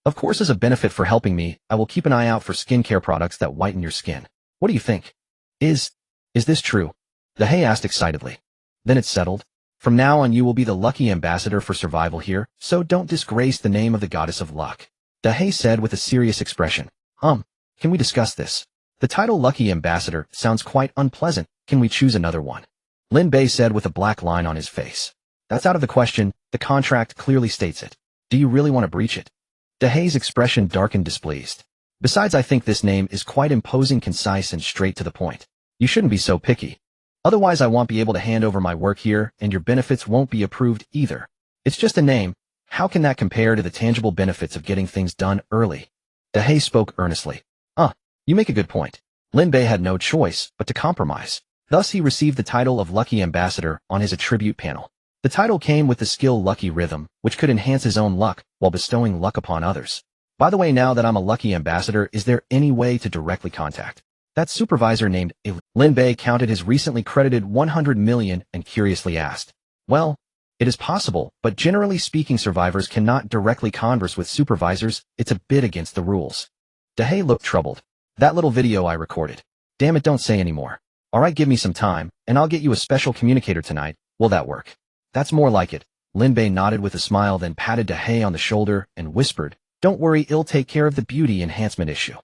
Of course, as a benefit for helping me, I will keep an eye out for skincare products that whiten your skin. What do you think? Is this true? Dehei asked excitedly. Then it's settled. From now on you will be the Lucky ambassador for survival here, so don't disgrace the name of the Goddess of Luck. Dehei said with a serious expression. Can we discuss this? The title Lucky Ambassador sounds quite unpleasant. Can we choose another one? Lin Bei said with a black line on his face. That's out of the question. The contract clearly states it. Do you really want to breach it? Dehei's expression darkened, displeased. Besides, I think this name is quite imposing, concise and straight to the point. You shouldn't be so picky. Otherwise I won't be able to hand over my work here and your benefits won't be approved either. It's just a name. How can that compare to the tangible benefits of getting things done early? Dehei spoke earnestly. You make a good point. Lin Bei had no choice but to compromise. Thus he received the title of Lucky Ambassador on his attribute panel. The title came with the skill Lucky Rhythm, which could enhance his own luck while bestowing luck upon others. By the way, now that I'm a Lucky Ambassador, is there any way to directly contact that supervisor named Lin Bei counted his recently credited 100 million and curiously asked. Well, it is possible, but generally speaking, survivors cannot directly converse with supervisors. It's a bit against the rules. Dehei looked troubled. That little video I recorded. Damn it, don't say anymore. Alright, give me some time, and I'll get you a special communicator tonight. Will that work? That's more like it. Lin Bei nodded with a smile, then patted Dehei on the shoulder and whispered, don't worry, it'll take care of the beauty enhancement issue.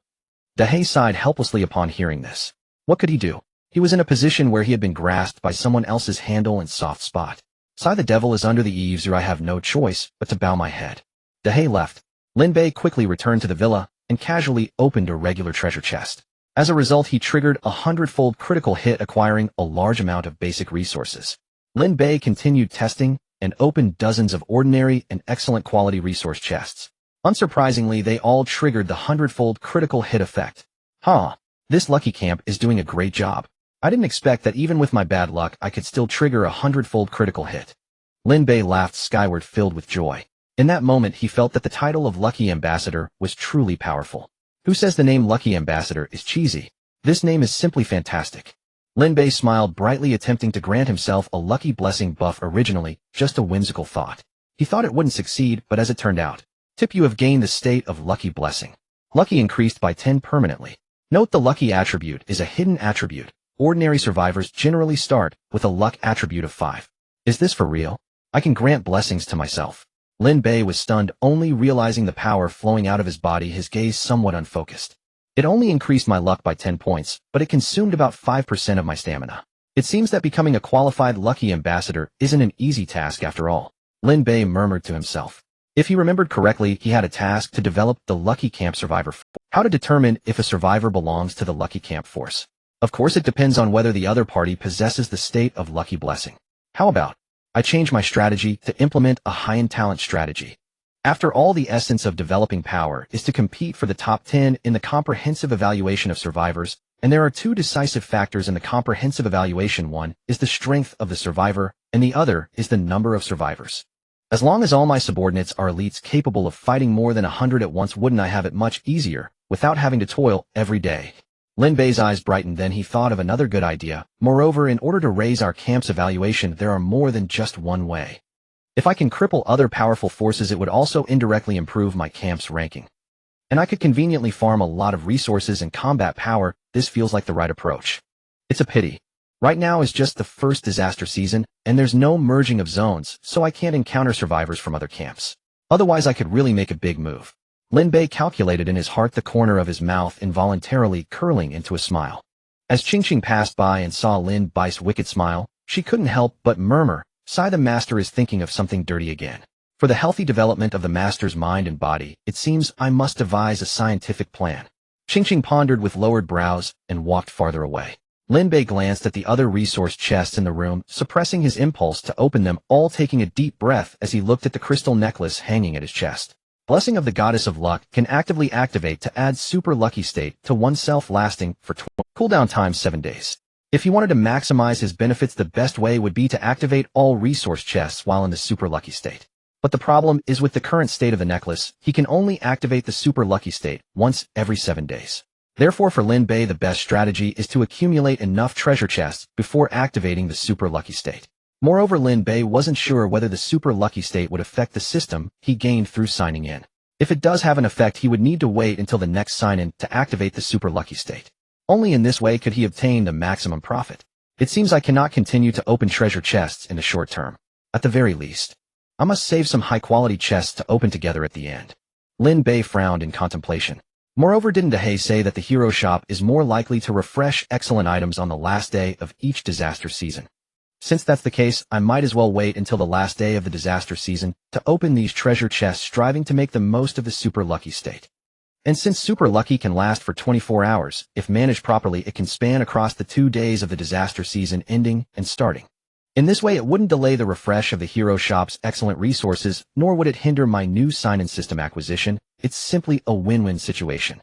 Dehei sighed helplessly upon hearing this. What could he do? He was in a position where he had been grasped by someone else's handle and soft spot. Sigh, the devil is under the eaves, or I have no choice but to bow my head. Dehei left. Lin Bei quickly returned to the villa and casually opened a regular treasure chest. As a result, he triggered a 100-fold critical hit, acquiring a large amount of basic resources. Lin Bei continued testing and opened dozens of ordinary and excellent quality resource chests. Unsurprisingly, they all triggered the 100-fold critical hit effect. This Lucky Camp is doing a great job. I didn't expect that even with my bad luck, I could still trigger a 100-fold critical hit. Lin Bei laughed skyward, filled with joy. In that moment, he felt that the title of Lucky Ambassador was truly powerful. Who says the name Lucky Ambassador is cheesy? This name is simply fantastic. Lin Bei smiled brightly, attempting to grant himself a lucky blessing buff, originally just a whimsical thought. He thought it wouldn't succeed, but as it turned out. Tip: you have gained the state of lucky blessing. Lucky increased by 10 permanently. Note: the lucky attribute is a hidden attribute. Ordinary survivors generally start with a luck attribute of 5. Is this for real? I can grant blessings to myself. Lin Bei was stunned, only realizing the power flowing out of his body, his gaze somewhat unfocused. It only increased my luck by 10 points, but it consumed about 5% of my stamina. It seems that becoming a qualified lucky ambassador isn't an easy task after all. Lin Bei murmured to himself. If he remembered correctly, he had a task to develop the Lucky Camp Survivor. How to determine if a survivor belongs to the Lucky Camp Force? Of course, it depends on whether the other party possesses the state of Lucky Blessing. How about I change my strategy to implement a high-end talent strategy? After all, the essence of developing power is to compete for the top 10 in the comprehensive evaluation of survivors, and there are two decisive factors in the comprehensive evaluation. One is the strength of the survivor, and the other is the number of survivors. As long as all my subordinates are elites capable of fighting more than 100 at once, wouldn't I have it much easier, without having to toil every day? Lin Bei's eyes brightened, then he thought of another good idea. Moreover, in order to raise our camp's evaluation, there are more than just one way. If I can cripple other powerful forces, it would also indirectly improve my camp's ranking. And I could conveniently farm a lot of resources and combat power. This feels like the right approach. It's a pity. Right now is just the first disaster season, and there's no merging of zones, so I can't encounter survivors from other camps. Otherwise, I could really make a big move. Lin Bei calculated in his heart, the corner of his mouth involuntarily curling into a smile. As Qingqing passed by and saw Lin Bei's wicked smile, she couldn't help but murmur, "Sigh, the master is thinking of something dirty again." For the healthy development of the master's mind and body, it seems I must devise a scientific plan. Qingqing pondered with lowered brows and walked farther away. Lin Bei glanced at the other resource chests in the room, suppressing his impulse to open them all, taking a deep breath as he looked at the crystal necklace hanging at his chest. Blessing of the Goddess of Luck can actively activate to add super lucky state to oneself, lasting for cooldown time 7 days. If he wanted to maximize his benefits, the best way would be to activate all resource chests while in the super lucky state. But the problem is, with the current state of the necklace, he can only activate the super lucky state once every 7 days. Therefore, for Lin Bei, the best strategy is to accumulate enough treasure chests before activating the super lucky state. Moreover, Lin Bei wasn't sure whether the super lucky state would affect the system he gained through signing in. If it does have an effect, he would need to wait until the next sign-in to activate the super lucky state. Only in this way could he obtain the maximum profit. It seems I cannot continue to open treasure chests in the short term. At the very least, I must save some high-quality chests to open together at the end. Lin Bei frowned in contemplation. Moreover, didn't Dehei say that the hero shop is more likely to refresh excellent items on the last day of each disaster season? Since that's the case, I might as well wait until the last day of the disaster season to open these treasure chests, striving to make the most of the super lucky state. And since super lucky can last for 24 hours, if managed properly, it can span across the 2 days of the disaster season ending and starting. In this way, it wouldn't delay the refresh of the hero shop's excellent resources, nor would it hinder my new sign-in system acquisition. It's simply a win-win situation.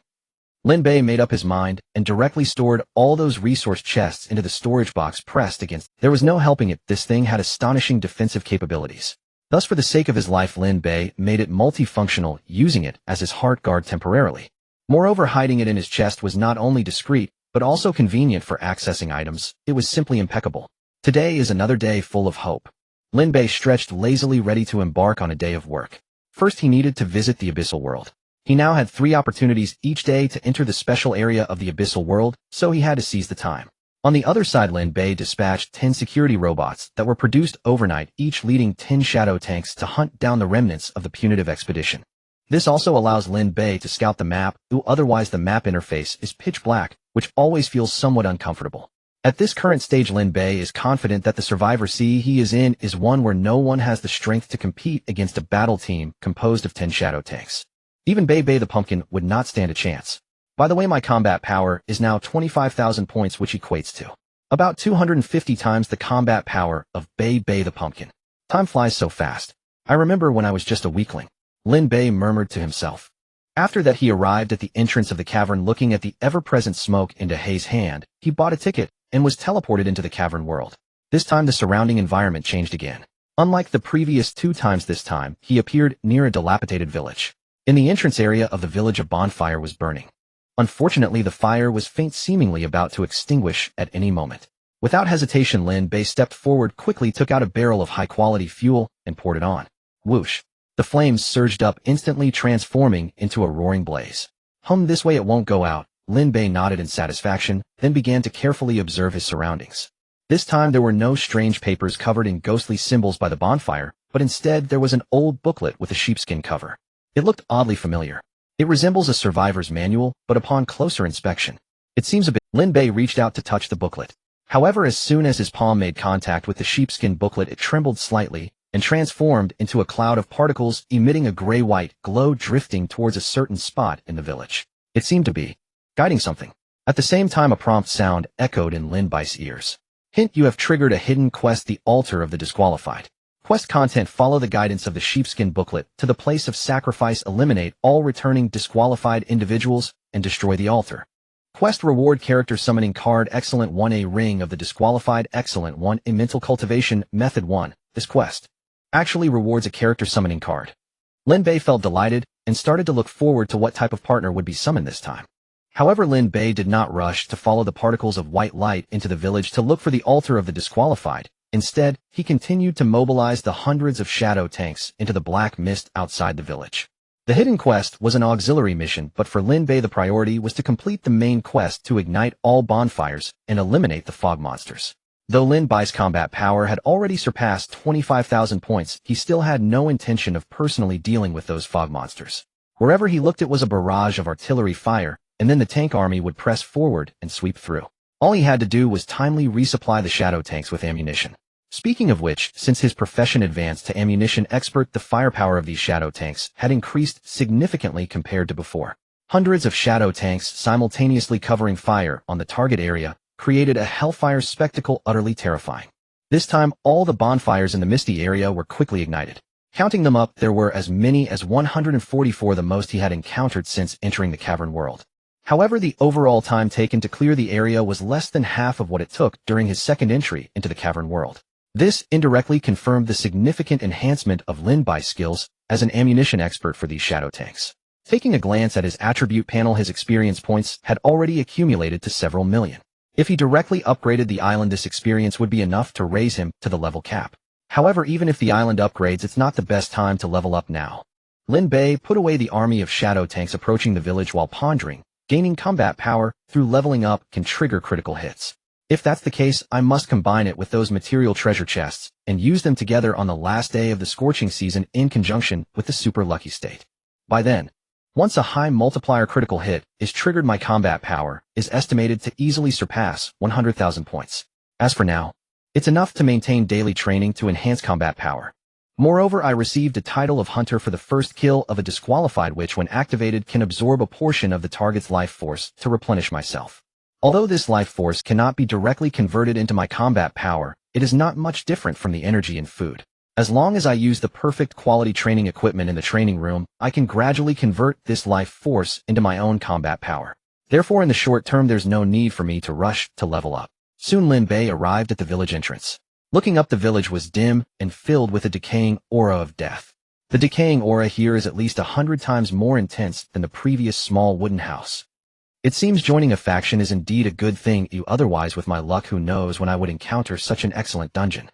Lin Bei made up his mind and directly stored all those resource chests into the storage box pressed against. There was no helping it, this thing had astonishing defensive capabilities. Thus, for the sake of his life, Lin Bei made it multifunctional, using it as his heart guard temporarily. Moreover, hiding it in his chest was not only discreet, but also convenient for accessing items. It was simply impeccable. Today is another day full of hope. Lin Bei stretched lazily, ready to embark on a day of work. First, he needed to visit the Abyssal World. He now had 3 opportunities each day to enter the special area of the Abyssal World, so he had to seize the time. On the other side, Lin Bei dispatched 10 security robots that were produced overnight, each leading 10 shadow tanks to hunt down the remnants of the punitive expedition. This also allows Lin Bei to scout the map, though otherwise the map interface is pitch black, which always feels somewhat uncomfortable. At this current stage, Lin Bei is confident that the survivor sea he is in is one where no one has the strength to compete against a battle team composed of 10 shadow tanks. Even Bei the pumpkin would not stand a chance. By the way, my combat power is now 25,000 points, which equates to about 250 times the combat power of Bei the pumpkin. Time flies so fast. I remember when I was just a weakling. Lin Bei murmured to himself. After that, he arrived at the entrance of the cavern. Looking at the ever-present smoke in Dehei's hand, he bought a ticket and was teleported into the cavern world. This time, the surrounding environment changed again. Unlike the previous 2 times, this time, he appeared near a dilapidated village. In the entrance area of the village, a bonfire was burning. Unfortunately, the fire was faint, seemingly about to extinguish at any moment. Without hesitation, Lin Bei stepped forward, quickly took out a barrel of high-quality fuel, and poured it on. Whoosh! The flames surged up, instantly transforming into a roaring blaze. This way it won't go out. Lin Bei nodded in satisfaction, then began to carefully observe his surroundings. This time there were no strange papers covered in ghostly symbols by the bonfire, but instead there was an old booklet with a sheepskin cover. It looked oddly familiar. It resembles a survivor's manual, but upon closer inspection, it seems a bit. Lin Bei reached out to touch the booklet. However, as soon as his palm made contact with the sheepskin booklet, it trembled slightly and transformed into a cloud of particles, emitting a gray-white glow, drifting towards a certain spot in the village. It seemed to be guiding something. At the same time, a prompt sound echoed in Lin Bei's ears. Hint: you have triggered a hidden quest, the altar of the disqualified. Quest content: follow the guidance of the sheepskin booklet to the place of sacrifice, eliminate all returning disqualified individuals, and destroy the altar. Quest reward: character summoning card. Excellent 1. A ring of the disqualified. Excellent 1. A mental cultivation. Method 1. This quest actually rewards a character summoning card. Lin Bei felt delighted and started to look forward to what type of partner would be summoned this time. However, Lin Bei did not rush to follow the particles of white light into the village to look for the altar of the disqualified. Instead, he continued to mobilize the hundreds of shadow tanks into the black mist outside the village. The hidden quest was an auxiliary mission, but for Lin Bei the priority was to complete the main quest to ignite all bonfires and eliminate the fog monsters. Though Lin Bei's combat power had already surpassed 25,000 points, he still had no intention of personally dealing with those fog monsters. Wherever he looked, it was a barrage of artillery fire, and then the tank army would press forward and sweep through. All he had to do was timely resupply the shadow tanks with ammunition. Speaking of which, since his profession advanced to ammunition expert, the firepower of these shadow tanks had increased significantly compared to before. Hundreds of shadow tanks simultaneously covering fire on the target area created a hellfire spectacle utterly terrifying. This time, all the bonfires in the misty area were quickly ignited. Counting them up, there were as many as 144, the most he had encountered since entering the cavern world. However, the overall time taken to clear the area was less than half of what it took during his second entry into the cavern world. This indirectly confirmed the significant enhancement of Lin Bei's skills as an ammunition expert for these shadow tanks. Taking a glance at his attribute panel, his experience points had already accumulated to several million. If he directly upgraded the island, this experience would be enough to raise him to the level cap. However, even if the island upgrades, it's not the best time to level up now. Lin Bei put away the army of shadow tanks approaching the village while pondering. Gaining combat power through leveling up can trigger critical hits. If that's the case, I must combine it with those material treasure chests and use them together on the last day of the scorching season in conjunction with the super lucky state. By then, once a high multiplier critical hit is triggered, my combat power is estimated to easily surpass 100,000 points. As for now, it's enough to maintain daily training to enhance combat power. Moreover, I received a title of Hunter for the first kill of a disqualified, which when activated can absorb a portion of the target's life force to replenish myself. Although this life force cannot be directly converted into my combat power, it is not much different from the energy in food. As long as I use the perfect quality training equipment in the training room, I can gradually convert this life force into my own combat power. Therefore, in the short term, there's no need for me to rush to level up. Soon Lin Bei arrived at the village entrance. Looking up, the village was dim and filled with a decaying aura of death. The decaying aura here is at least 100 times more intense than the previous small wooden house. It seems joining a faction is indeed a good thing. Otherwise, with my luck, who knows when I would encounter such an excellent dungeon.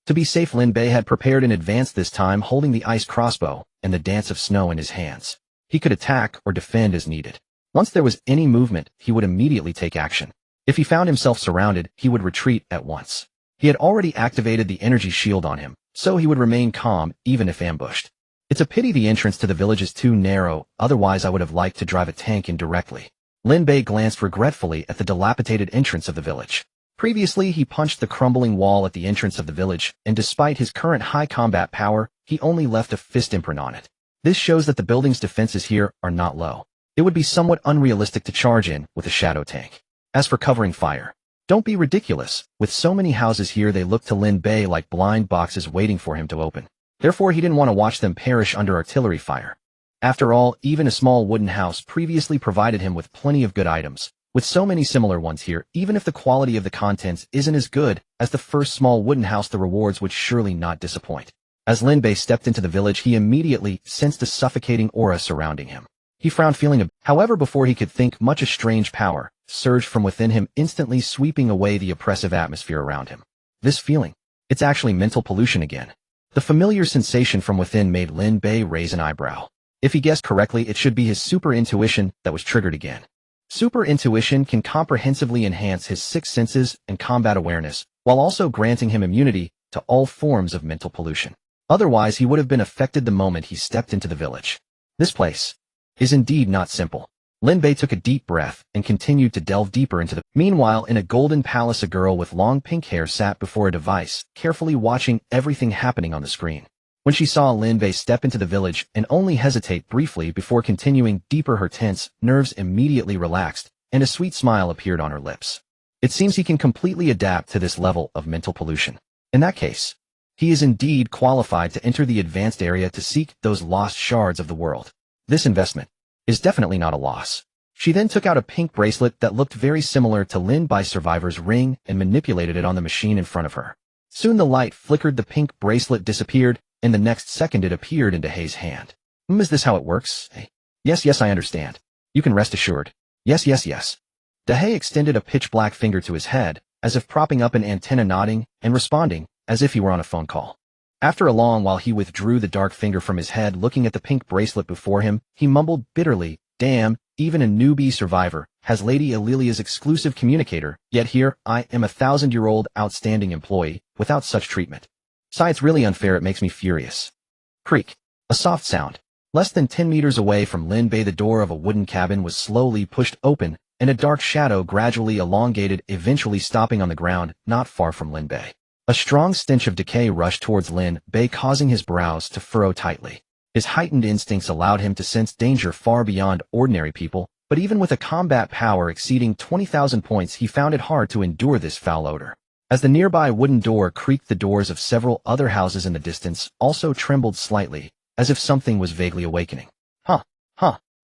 To be safe, Lin Bei had prepared in advance, this time holding the ice crossbow and the dance of snow in his hands. He could attack or defend as needed. Once there was any movement, he would immediately take action. If he found himself surrounded, he would retreat at once. He had already activated the energy shield on him, so he would remain calm even if ambushed. It's a pity the entrance to the village is too narrow, otherwise I would have liked to drive a tank in directly. Lin Bei glanced regretfully at the dilapidated entrance of the village. Previously, he punched the crumbling wall at the entrance of the village, and despite his current high combat power, he only left a fist imprint on it. This shows that the building's defenses here are not low. It would be somewhat unrealistic to charge in with a shadow tank. As for covering fire, don't be ridiculous. With so many houses here, they looked to Lin Bei like blind boxes waiting for him to open. Therefore, he didn't want to watch them perish under artillery fire. After all, even a small wooden house previously provided him with plenty of good items. With so many similar ones here, even if the quality of the contents isn't as good as the first small wooden house, the rewards would surely not disappoint. As Lin Bei stepped into the village, he immediately sensed a suffocating aura surrounding him. He frowned, feeling however, before he could think much, a strange power surged from within him, instantly sweeping away the oppressive atmosphere around him. This feeling, it's actually mental pollution again. The familiar sensation from within made Lin Bei raise an eyebrow. If he guessed correctly, it should be his super intuition that was triggered again. Super intuition can comprehensively enhance his sixth senses and combat awareness, while also granting him immunity to all forms of mental pollution. Otherwise, he would have been affected the moment he stepped into the village. This place is indeed not simple. Lin Bei took a deep breath and continued to delve deeper into the... Meanwhile, in a golden palace, a girl with long pink hair sat before a device, carefully watching everything happening on the screen. When she saw Lin Bei step into the village and only hesitate briefly before continuing deeper, her tense nerves immediately relaxed, and a sweet smile appeared on her lips. It seems he can completely adapt to this level of mental pollution. In that case, he is indeed qualified to enter the advanced area to seek those lost shards of the world. This investment is definitely not a loss. She then took out a pink bracelet that looked very similar to Lin Bei's survivor's ring and manipulated it on the machine in front of her. Soon the light flickered, the pink bracelet disappeared, and the next second it appeared in Dehay's hand. Is this how it works? Hey. Yes, I understand. You can rest assured. Yes. Dehay extended a pitch-black finger to his head, as if propping up an antenna, nodding and responding, as if he were on a phone call. After a long while, he withdrew the dark finger from his head. Looking at the pink bracelet before him, he mumbled bitterly, "Damn, even a newbie survivor has Lady Alilia's exclusive communicator, yet here I am, a 1,000-year-old outstanding employee, without such treatment. It's really unfair. It makes me furious." Creak. A soft sound. Less than 10 meters away from Lin Bei, the door of a wooden cabin was slowly pushed open, and a dark shadow gradually elongated, eventually stopping on the ground, not far from Lin Bei. A strong stench of decay rushed towards Lin Bei, causing his brows to furrow tightly. His heightened instincts allowed him to sense danger far beyond ordinary people, but even with a combat power exceeding 20,000 points, he found it hard to endure this foul odor. As the nearby wooden door creaked, the doors of several other houses in the distance also trembled slightly, as if something was vaguely awakening. Huh.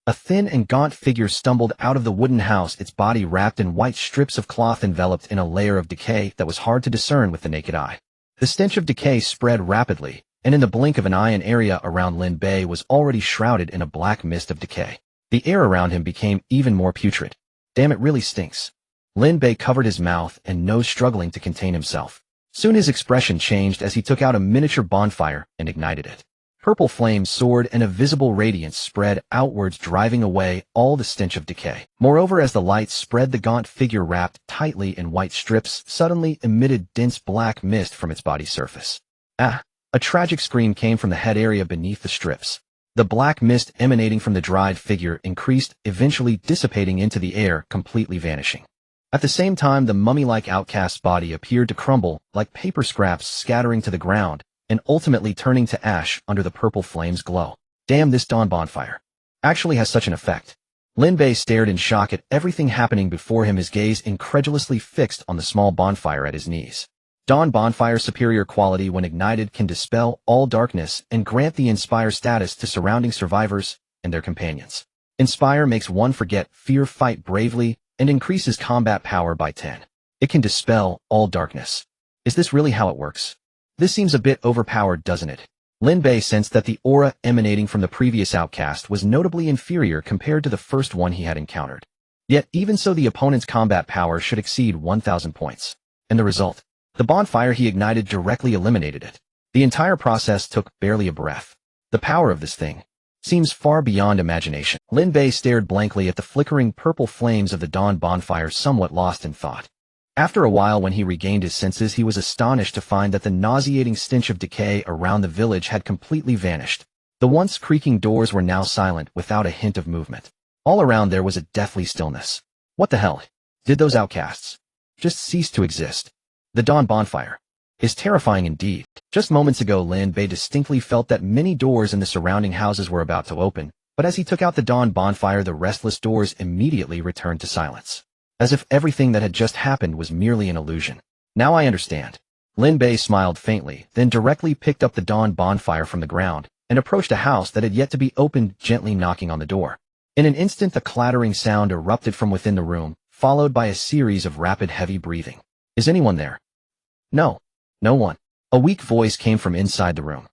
A thin and gaunt figure stumbled out of the wooden house, its body wrapped in white strips of cloth enveloped in a layer of decay that was hard to discern with the naked eye. The stench of decay spread rapidly, and in the blink of an eye, an area around Lin Bei was already shrouded in a black mist of decay. The air around him became even more putrid. Damn, it really stinks. Lin Bei covered his mouth and nose, struggling to contain himself. Soon his expression changed as he took out a miniature bonfire and ignited it. Purple flames soared and a visible radiance spread outwards, driving away all the stench of decay. Moreover, as the light spread, the gaunt figure, wrapped tightly in white strips, suddenly emitted dense black mist from its body surface. Ah! A tragic scream came from the head area beneath the strips. The black mist emanating from the dried figure increased, eventually dissipating into the air, completely vanishing. At the same time, the mummy-like outcast's body appeared to crumble, like paper scraps scattering to the ground, and ultimately turning to ash under the purple flame's glow. Damn, this dawn bonfire actually has such an effect. Lin Bei stared in shock at everything happening before him, his gaze incredulously fixed on the small bonfire at his knees. Dawn bonfire's superior quality, when ignited, can dispel all darkness and grant the Inspire status to surrounding survivors and their companions. Inspire makes one forget fear, fight bravely, and increases combat power by 10. It can dispel all darkness. Is this really how it works? This seems a bit overpowered, doesn't it? Lin Bei sensed that the aura emanating from the previous outcast was notably inferior compared to the first one he had encountered. Yet, even so, the opponent's combat power should exceed 1,000 points. And the result? The bonfire he ignited directly eliminated it. The entire process took barely a breath. The power of this thing seems far beyond imagination. Lin Bei stared blankly at the flickering purple flames of the dawn bonfire, somewhat lost in thought. After a while, when he regained his senses, he was astonished to find that the nauseating stench of decay around the village had completely vanished. The once creaking doors were now silent, without a hint of movement. All around there was a deathly stillness. What the hell? Did those outcasts just cease to exist? The dawn bonfire is terrifying indeed. Just moments ago, Lin Bei distinctly felt that many doors in the surrounding houses were about to open, but as he took out the dawn bonfire, the restless doors immediately returned to silence, as if everything that had just happened was merely an illusion. Now I understand. Lin Bei smiled faintly, then directly picked up the dawn bonfire from the ground and approached a house that had yet to be opened, gently knocking on the door. In an instant, the clattering sound erupted from within the room, followed by a series of rapid, heavy breathing. Is anyone there? No. No one. A weak voice came from inside the room.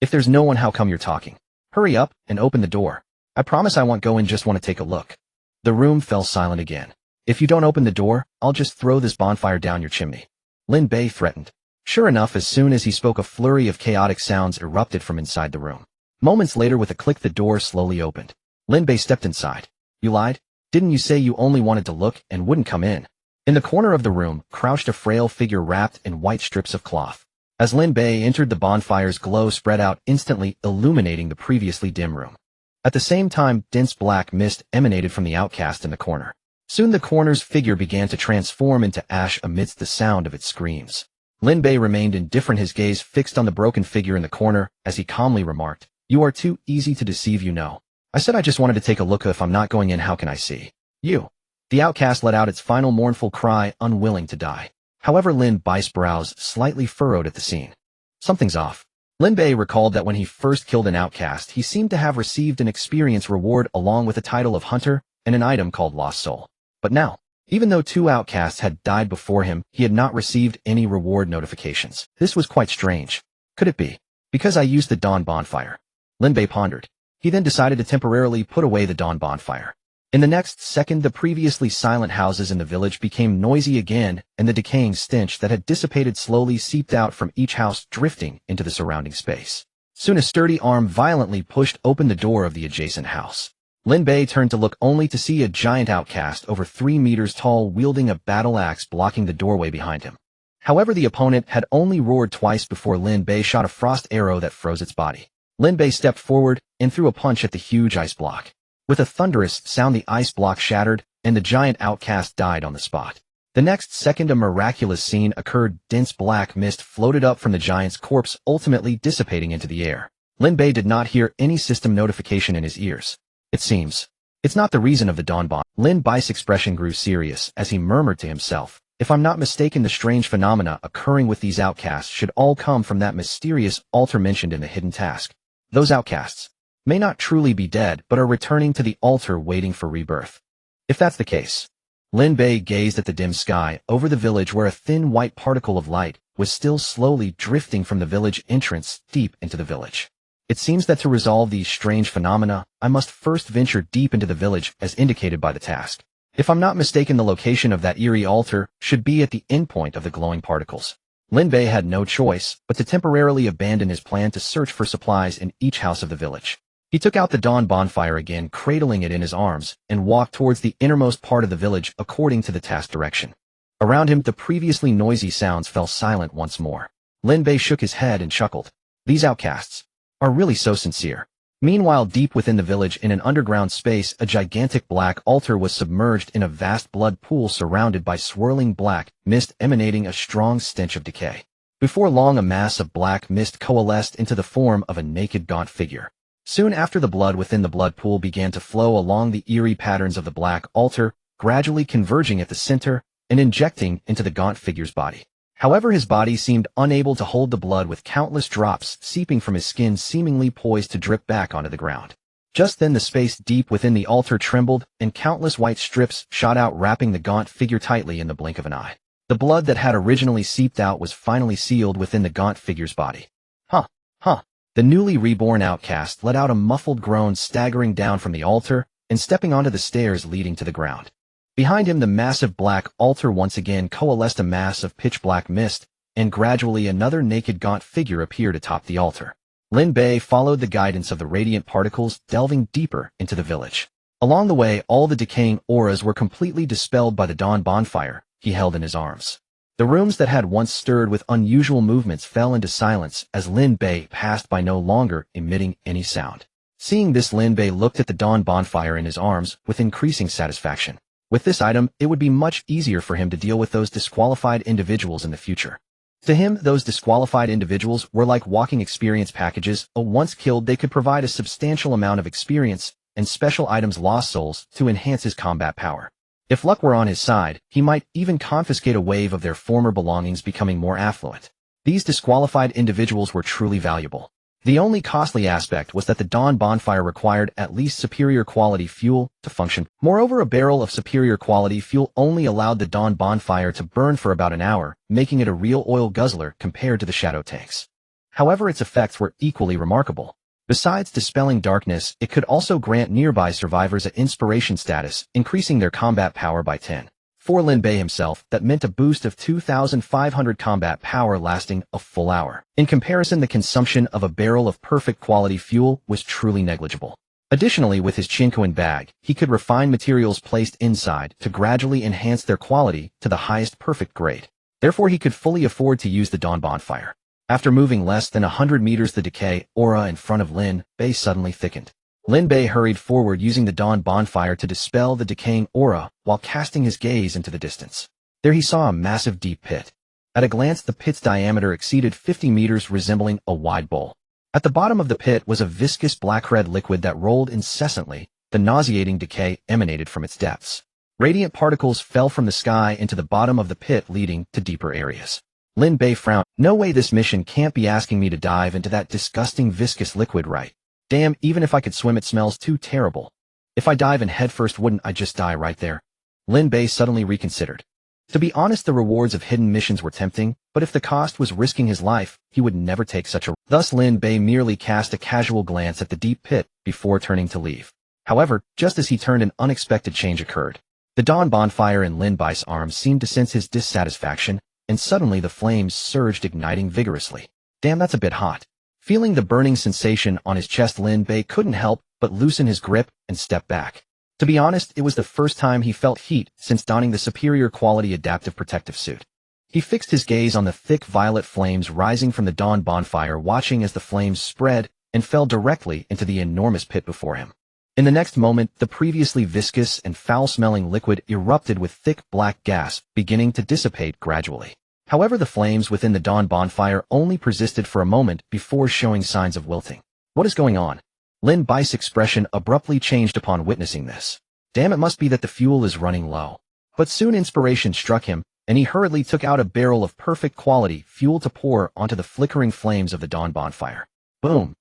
If there's no one, how come you're talking? Hurry up and open the door. I promise I won't go in, just want to take a look. The room fell silent again. If you don't open the door, I'll just throw this bonfire down your chimney. Lin Bei threatened. Sure enough, as soon as he spoke, a flurry of chaotic sounds erupted from inside the room. Moments later, with a click, the door slowly opened. Lin Bei stepped inside. You lied? Didn't you say you only wanted to look and wouldn't come in? In the corner of the room crouched a frail figure wrapped in white strips of cloth. As Lin Bei entered, the bonfire's glow spread out, instantly illuminating the previously dim room. At the same time, dense black mist emanated from the outcast in the corner. Soon the corner's figure began to transform into ash amidst the sound of its screams. Lin Bei remained indifferent, his gaze fixed on the broken figure in the corner, as he calmly remarked, "You are too easy to deceive, you know. I said I just wanted to take a look. If I'm not going in, how can I see you?" The outcast let out its final mournful cry, unwilling to die. However, Lin Bei's brows slightly furrowed at the scene. Something's off. Lin Bei recalled that when he first killed an outcast, he seemed to have received an experience reward along with a title of hunter and an item called Lost Soul. But now, even though 2 outcasts had died before him, he had not received any reward notifications. This was quite strange. Could it be because I used the dawn bonfire? Lin Bei pondered. He then decided to temporarily put away the dawn bonfire. In the next second, the previously silent houses in the village became noisy again, and the decaying stench that had dissipated slowly seeped out from each house, drifting into the surrounding space. Soon a sturdy arm violently pushed open the door of the adjacent house. Lin Bei turned to look, only to see a giant outcast over 3 meters tall wielding a battle axe blocking the doorway behind him. However, the opponent had only roared twice before Lin Bei shot a frost arrow that froze its body. Lin Bei stepped forward and threw a punch at the huge ice block. With a thunderous sound, the ice block shattered, and the giant outcast died on the spot. The next second, a miraculous scene occurred. Dense black mist floated up from the giant's corpse, ultimately dissipating into the air. Lin Bei did not hear any system notification in his ears. It seems it's not the reason of the dawn bomb. Lin Bei's expression grew serious as he murmured to himself, "If I'm not mistaken, the strange phenomena occurring with these outcasts should all come from that mysterious altar mentioned in the hidden task. Those outcasts may not truly be dead, but are returning to the altar waiting for rebirth. If that's the case." Lin Bei gazed at the dim sky over the village, where a thin white particle of light was still slowly drifting from the village entrance deep into the village. It seems that to resolve these strange phenomena, I must first venture deep into the village as indicated by the task. If I'm not mistaken, the location of that eerie altar should be at the endpoint of the glowing particles. Lin Bei had no choice but to temporarily abandon his plan to search for supplies in each house of the village. He took out the dawn bonfire again, cradling it in his arms, and walked towards the innermost part of the village according to the task direction. Around him, the previously noisy sounds fell silent once more. Lin Bei shook his head and chuckled. These outcasts are really so sincere. Meanwhile, deep within the village, in an underground space, a gigantic black altar was submerged in a vast blood pool surrounded by swirling black mist emanating a strong stench of decay. Before long, a mass of black mist coalesced into the form of a naked, gaunt figure. Soon after, the blood within the blood pool began to flow along the eerie patterns of the black altar, gradually converging at the center and injecting into the gaunt figure's body. However, his body seemed unable to hold the blood, with countless drops seeping from his skin, seemingly poised to drip back onto the ground. Just then, the space deep within the altar trembled, and countless white strips shot out, wrapping the gaunt figure tightly in the blink of an eye. The blood that had originally seeped out was finally sealed within the gaunt figure's body. Huh. The newly reborn outcast let out a muffled groan, staggering down from the altar and stepping onto the stairs leading to the ground. Behind him, the massive black altar once again coalesced, a mass of pitch-black mist, and gradually another naked, gaunt figure appeared atop the altar. Lin Bei followed the guidance of the radiant particles, delving deeper into the village. Along the way, all the decaying auras were completely dispelled by the dawn bonfire he held in his arms. The rooms that had once stirred with unusual movements fell into silence as Lin Bei passed by, no longer emitting any sound. Seeing this, Lin Bei looked at the dawn bonfire in his arms with increasing satisfaction. With this item, it would be much easier for him to deal with those disqualified individuals in the future. To him, those disqualified individuals were like walking experience packages. Once killed, they could provide a substantial amount of experience and special items, lost souls, to enhance his combat power. If luck were on his side, he might even confiscate a wave of their former belongings, becoming more affluent. These disqualified individuals were truly valuable. The only costly aspect was that the dawn bonfire required at least superior quality fuel to function. Moreover, a barrel of superior quality fuel only allowed the dawn bonfire to burn for about an hour, making it a real oil guzzler compared to the shadow tanks. However, its effects were equally remarkable. Besides dispelling darkness, it could also grant nearby survivors an inspiration status, increasing their combat power by 10. For Lin Bei himself, that meant a boost of 2,500 combat power lasting a full hour. In comparison, the consumption of a barrel of perfect quality fuel was truly negligible. Additionally, with his Chinkoan bag, he could refine materials placed inside to gradually enhance their quality to the highest perfect grade. Therefore, he could fully afford to use the Dawn Bonfire. After moving less than 100 meters, the decay aura in front of Lin Bei suddenly thickened. Lin Bei hurried forward using the Dawn Bonfire to dispel the decaying aura while casting his gaze into the distance. There he saw a massive deep pit. At a glance, the pit's diameter exceeded 50 meters, resembling a wide bowl. At the bottom of the pit was a viscous black-red liquid that rolled incessantly. The nauseating decay emanated from its depths. Radiant particles fell from the sky into the bottom of the pit, leading to deeper areas. Lin Bei frowned. No way, this mission can't be asking me to dive into that disgusting viscous liquid, right? Damn, even if I could swim, it smells too terrible. If I dive in headfirst, wouldn't I just die right there? Lin Bei suddenly reconsidered. To be honest, the rewards of hidden missions were tempting, but if the cost was risking his life, he would never take such a. Thus Lin Bei merely cast a casual glance at the deep pit before turning to leave. However, just as he turned, an unexpected change occurred. The Dawn Bonfire in Lin Bei's arms seemed to sense his dissatisfaction, and suddenly the flames surged, igniting vigorously. Damn, that's a bit hot. Feeling the burning sensation on his chest, Lin Bei couldn't help but loosen his grip and step back. To be honest, it was the first time he felt heat since donning the superior quality adaptive protective suit. He fixed his gaze on the thick violet flames rising from the Dawn Bonfire, watching as the flames spread and fell directly into the enormous pit before him. In the next moment, the previously viscous and foul-smelling liquid erupted with thick black gas, beginning to dissipate gradually. However, the flames within the Dawn Bonfire only persisted for a moment before showing signs of wilting. What is going on? Lin Bei's expression abruptly changed upon witnessing this. Damn, it must be that the fuel is running low. But soon inspiration struck him, and he hurriedly took out a barrel of perfect quality fuel to pour onto the flickering flames of the Dawn Bonfire. Boom!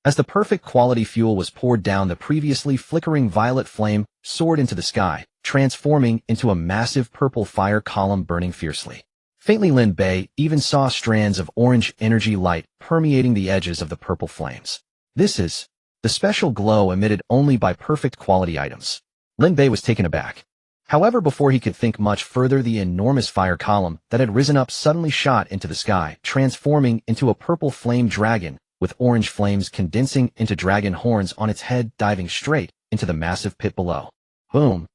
As the perfect quality fuel was poured down, the previously flickering violet flame soared into the sky, transforming into a massive purple fire column burning fiercely. Faintly, Lin Bei even saw strands of orange energy light permeating the edges of the purple flames. This is the special glow emitted only by perfect quality items. Lin Bei was taken aback. However, before he could think much further, the enormous fire column that had risen up suddenly shot into the sky, transforming into a purple flame dragon, with orange flames condensing into dragon horns on its head, diving straight into the massive pit below. Boom!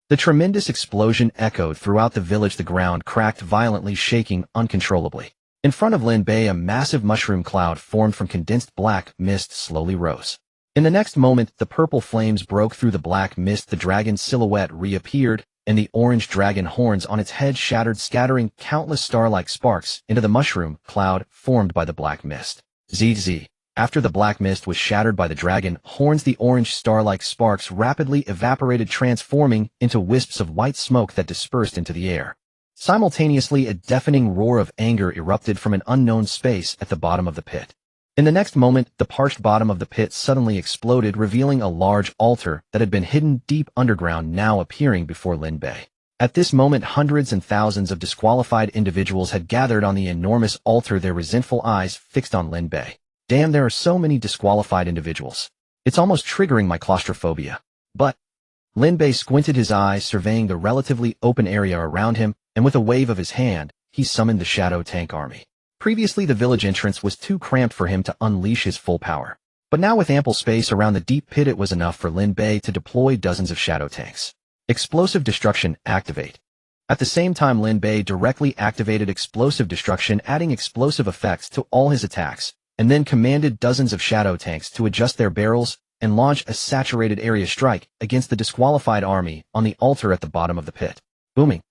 The tremendous explosion echoed throughout the village. The ground cracked violently, shaking uncontrollably. In front of Lin Bei, a massive mushroom cloud formed from condensed black mist slowly rose. In the next moment, the purple flames broke through the black mist. The dragon's silhouette reappeared, and the orange dragon horns on its head shattered, scattering countless star-like sparks into the mushroom cloud formed by the black mist. ZZ. After the black mist was shattered by the dragon horns, the orange star-like sparks rapidly evaporated, transforming into wisps of white smoke that dispersed into the air. Simultaneously, a deafening roar of anger erupted from an unknown space at the bottom of the pit. In the next moment, the parched bottom of the pit suddenly exploded, revealing a large altar that had been hidden deep underground, now appearing before Lin Bei. At this moment, hundreds and thousands of disqualified individuals had gathered on the enormous altar, their resentful eyes fixed on Lin Bei. Damn, there are so many disqualified individuals. It's almost triggering my claustrophobia. But Lin Bei squinted his eyes, surveying the relatively open area around him, and with a wave of his hand, he summoned the Shadow Tank Army. Previously, the village entrance was too cramped for him to unleash his full power. But now, with ample space around the deep pit, it was enough for Lin Bei to deploy dozens of shadow tanks. Explosive Destruction, activate. At the same time, Lin Bei directly activated Explosive Destruction, adding explosive effects to all his attacks, and then commanded dozens of shadow tanks to adjust their barrels and launch a saturated area strike against the disqualified army on the altar at the bottom of the pit. Booming.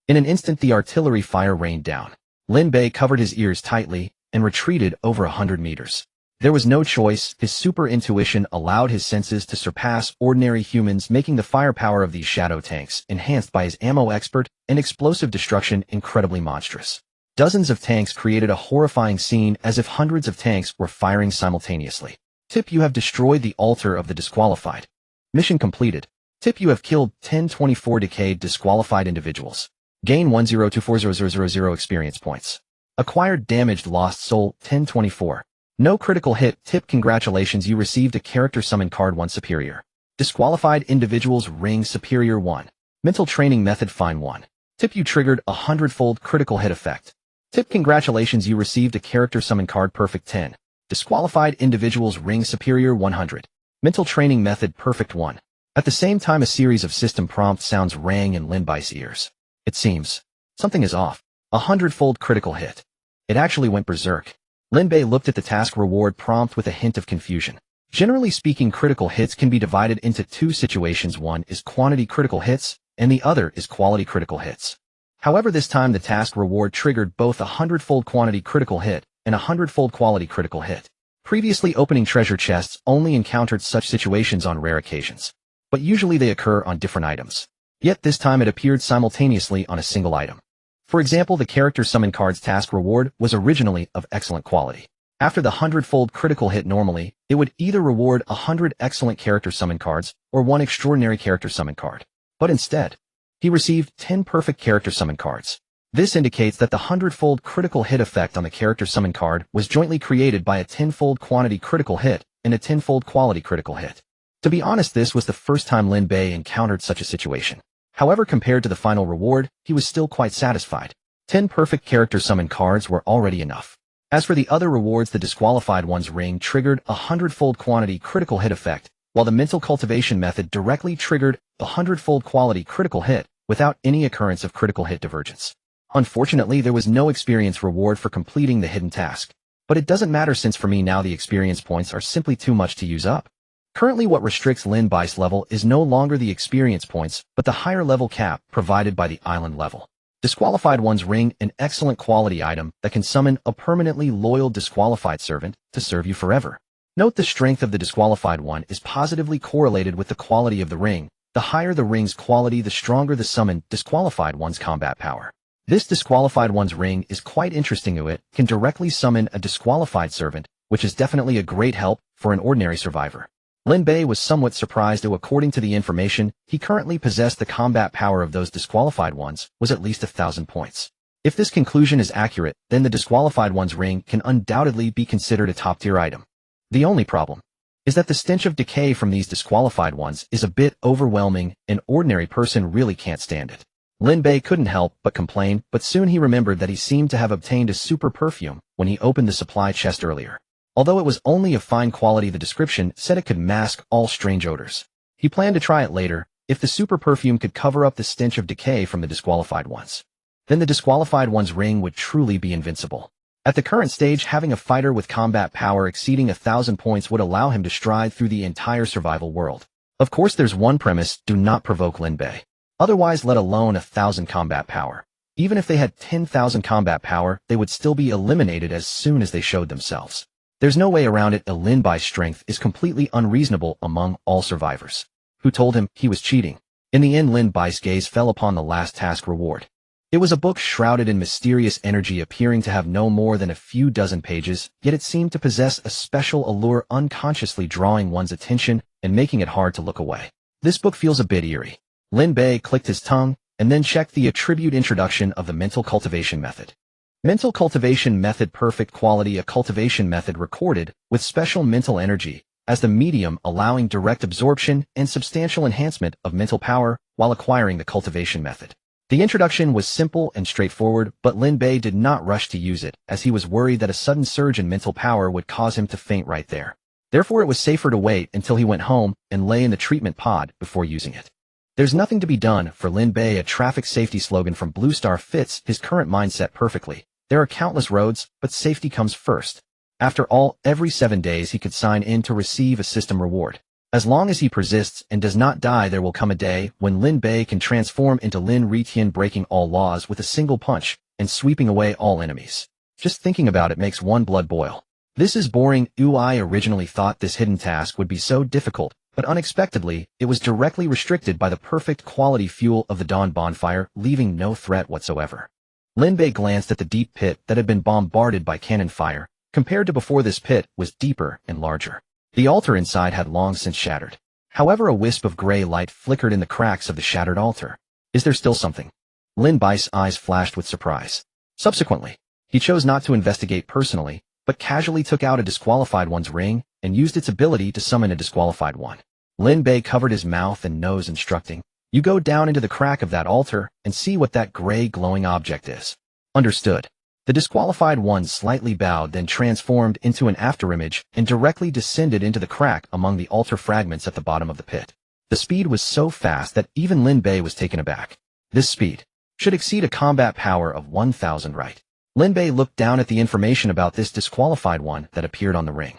In an instant, the artillery fire rained down. Lin Bei covered his ears tightly and retreated over 100 meters. There was no choice. His super intuition allowed his senses to surpass ordinary humans, making the firepower of these shadow tanks, enhanced by his ammo expert and explosive destruction, incredibly monstrous. Dozens of tanks created a horrifying scene, as if hundreds of tanks were firing simultaneously. Tip: you have destroyed the altar of the disqualified. Mission completed. Tip: you have killed 1024 decayed disqualified individuals. Gain 10240000 experience points. Acquired damaged lost soul 1024. No critical hit. Tip: congratulations, you received a character summon card 1 superior. Disqualified individuals ring superior 1. Mental training method fine 1. Tip: you triggered a 100-fold critical hit effect. Tip: congratulations, you received a character summon card perfect 10. Disqualified individuals ring superior 100. Mental training method perfect 1. At the same time, a series of system prompt sounds rang in Lin Bei's ears. It seems something is off. A 100-fold critical hit. It actually went berserk. Lin Bei looked at the task reward prompt with a hint of confusion. Generally speaking, critical hits can be divided into two situations. One is quantity critical hits, and the other is quality critical hits. However, this time the task reward triggered both a 100-fold quantity critical hit and a 100-fold quality critical hit. Previously, opening treasure chests only encountered such situations on rare occasions, but usually they occur on different items. Yet this time it appeared simultaneously on a single item. For example, the character summon card's task reward was originally of excellent quality. After the 100-fold critical hit, normally, it would either reward 100 excellent character summon cards or 1 extraordinary character summon card. But instead, he received 10 perfect character summon cards. This indicates that the 100-fold critical hit effect on the character summon card was jointly created by a 10-fold quantity critical hit and a 10-fold quality critical hit. To be honest, this was the first time Lin Bei encountered such a situation. However, compared to the final reward, he was still quite satisfied. 10 perfect character summon cards were already enough. As for the other rewards, the disqualified one's ring triggered a 100-fold quantity critical hit effect, while the mental cultivation method directly triggered a 100-fold quality critical hit without any occurrence of critical hit divergence. Unfortunately, there was no experience reward for completing the hidden task. But it doesn't matter, since for me now the experience points are simply too much to use up. Currently, what restricts Lin Bei's level is no longer the experience points, but the higher level cap provided by the island level. Disqualified one's ring, an excellent quality item that can summon a permanently loyal disqualified servant to serve you forever. Note the strength of the disqualified one is positively correlated with the quality of the ring. The higher the ring's quality, the stronger the summoned disqualified one's combat power. This disqualified one's ring is quite interesting. It can directly summon a disqualified servant, which is definitely a great help for an ordinary survivor. Lin Bei was somewhat surprised. According to the information he currently possessed, the combat power of those disqualified ones was at least 1,000 points. If this conclusion is accurate, then the disqualified one's ring can undoubtedly be considered a top-tier item. The only problem is that the stench of decay from these disqualified ones is a bit overwhelming. An ordinary person really can't stand it. Lin Bei couldn't help but complain, but soon he remembered that he seemed to have obtained a super perfume when he opened the supply chest earlier. Although it was only of fine quality, the description said it could mask all strange odors. He planned to try it later. If the super perfume could cover up the stench of decay from the disqualified ones, then the disqualified one's ring would truly be invincible. At the current stage, having a fighter with combat power exceeding 1,000 points would allow him to stride through the entire survival world. Of course, there's one premise: do not provoke Lin Bei. Otherwise, let alone 1,000 combat power. Even if they had 10,000 combat power, they would still be eliminated as soon as they showed themselves. There's no way around it. Lin Bei's strength is completely unreasonable among all survivors who told him he was cheating. In the end, Lin Bei's gaze fell upon the last task reward. It was a book shrouded in mysterious energy, appearing to have no more than a few dozen pages, yet it seemed to possess a special allure, unconsciously drawing one's attention and making it hard to look away. This book feels a bit eerie. Lin Bei clicked his tongue and then checked the attribute introduction of the mental cultivation method. Mental cultivation method perfect quality, a cultivation method recorded with special mental energy as the medium, allowing direct absorption and substantial enhancement of mental power while acquiring the cultivation method. The introduction was simple and straightforward, but Lin Bei did not rush to use it, as he was worried that a sudden surge in mental power would cause him to faint right there. Therefore, it was safer to wait until he went home and lay in the treatment pod before using it. There's nothing to be done for Lin Bei. A traffic safety slogan from Blue Star fits his current mindset perfectly. There are countless roads, but safety comes first. After all, every 7 days he could sign in to receive a system reward. As long as he persists and does not die, there will come a day when Lin Bei can transform into Lin Retian, breaking all laws with a single punch and sweeping away all enemies. Just thinking about it makes one blood boil. This is boring. I originally thought this hidden task would be so difficult, but unexpectedly, it was directly restricted by the perfect quality fuel of the Dawn bonfire, leaving no threat whatsoever. Lin Bei glanced at the deep pit that had been bombarded by cannon fire. Compared to before, this pit was deeper and larger. The altar inside had long since shattered. However, a wisp of gray light flickered in the cracks of the shattered altar. Is there still something? Lin Bei's eyes flashed with surprise. Subsequently, he chose not to investigate personally, but casually took out a disqualified one's ring and used its ability to summon a disqualified one. Lin Bei covered his mouth and nose, instructing, You go down into the crack of that altar and see what that gray glowing object is. Understood. The disqualified one slightly bowed, then transformed into an afterimage and directly descended into the crack among the altar fragments at the bottom of the pit. The speed was so fast that even Lin Bei was taken aback. This speed should exceed a combat power of 1,000, right? Lin Bei looked down at the information about this disqualified one that appeared on the ring.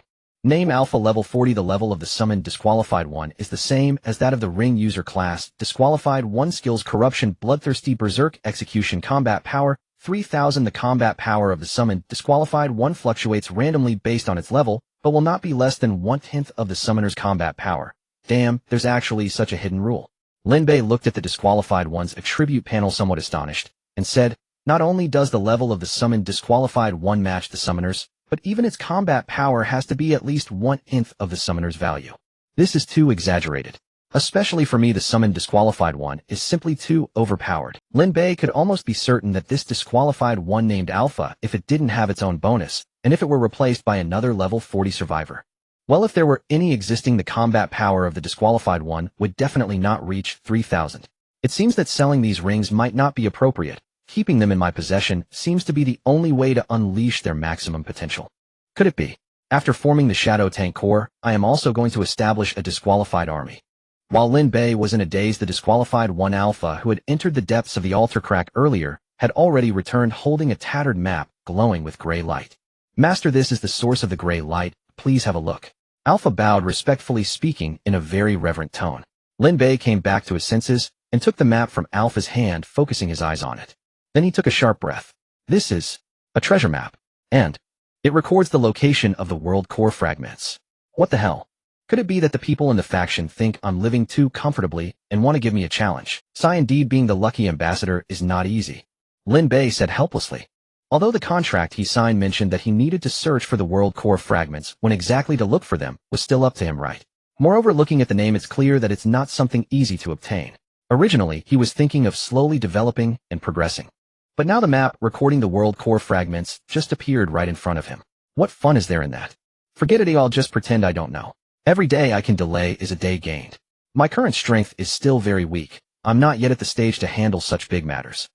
Name Alpha level 40. The level of the summoned disqualified one is the same as that of the ring user class. Disqualified 1 skills corruption, bloodthirsty, berserk, execution, combat power 3,000. The combat power of the summoned disqualified one fluctuates randomly based on its level, but will not be less than 1/10 of the summoner's combat power. Damn, there's actually such a hidden rule. Lin Bei looked at the disqualified one's attribute panel somewhat astonished, and said, not only does the level of the summoned disqualified one match the summoner's, but even its combat power has to be at least 1/10 of the summoner's value. This is too exaggerated. Especially for me, the summoned disqualified one is simply too overpowered. Lin Bei could almost be certain that this disqualified one named Alpha if it didn't have its own bonus, and if it were replaced by another level 40 survivor. Well, if there were any existing, the combat power of the disqualified one would definitely not reach 3,000. It seems that selling these rings might not be appropriate. Keeping them in my possession seems to be the only way to unleash their maximum potential. Could it be? After forming the Shadow Tank Corps, I am also going to establish a disqualified army. While Lin Bei was in a daze, the disqualified one Alpha, who had entered the depths of the altar crack earlier, had already returned holding a tattered map glowing with gray light. Master, this is the source of the gray light. Please have a look. Alpha bowed, respectfully speaking in a very reverent tone. Lin Bei came back to his senses and took the map from Alpha's hand, focusing his eyes on it. Then he took a sharp breath. This is a treasure map, and it records the location of the world core fragments. What the hell? Could it be that the people in the faction think I'm living too comfortably and want to give me a challenge? Indeed, being the lucky ambassador is not easy, Lin Bei said helplessly. Although the contract he signed mentioned that he needed to search for the world core fragments, when exactly to look for them was still up to him, right? Moreover, looking at the name, it's clear that it's not something easy to obtain. Originally, he was thinking of slowly developing and progressing. But now the map recording the world core fragments just appeared right in front of him. What fun is there in that? Forget it, I'll just pretend I don't know. Every day I can delay is a day gained. My current strength is still very weak. I'm not yet at the stage to handle such big matters.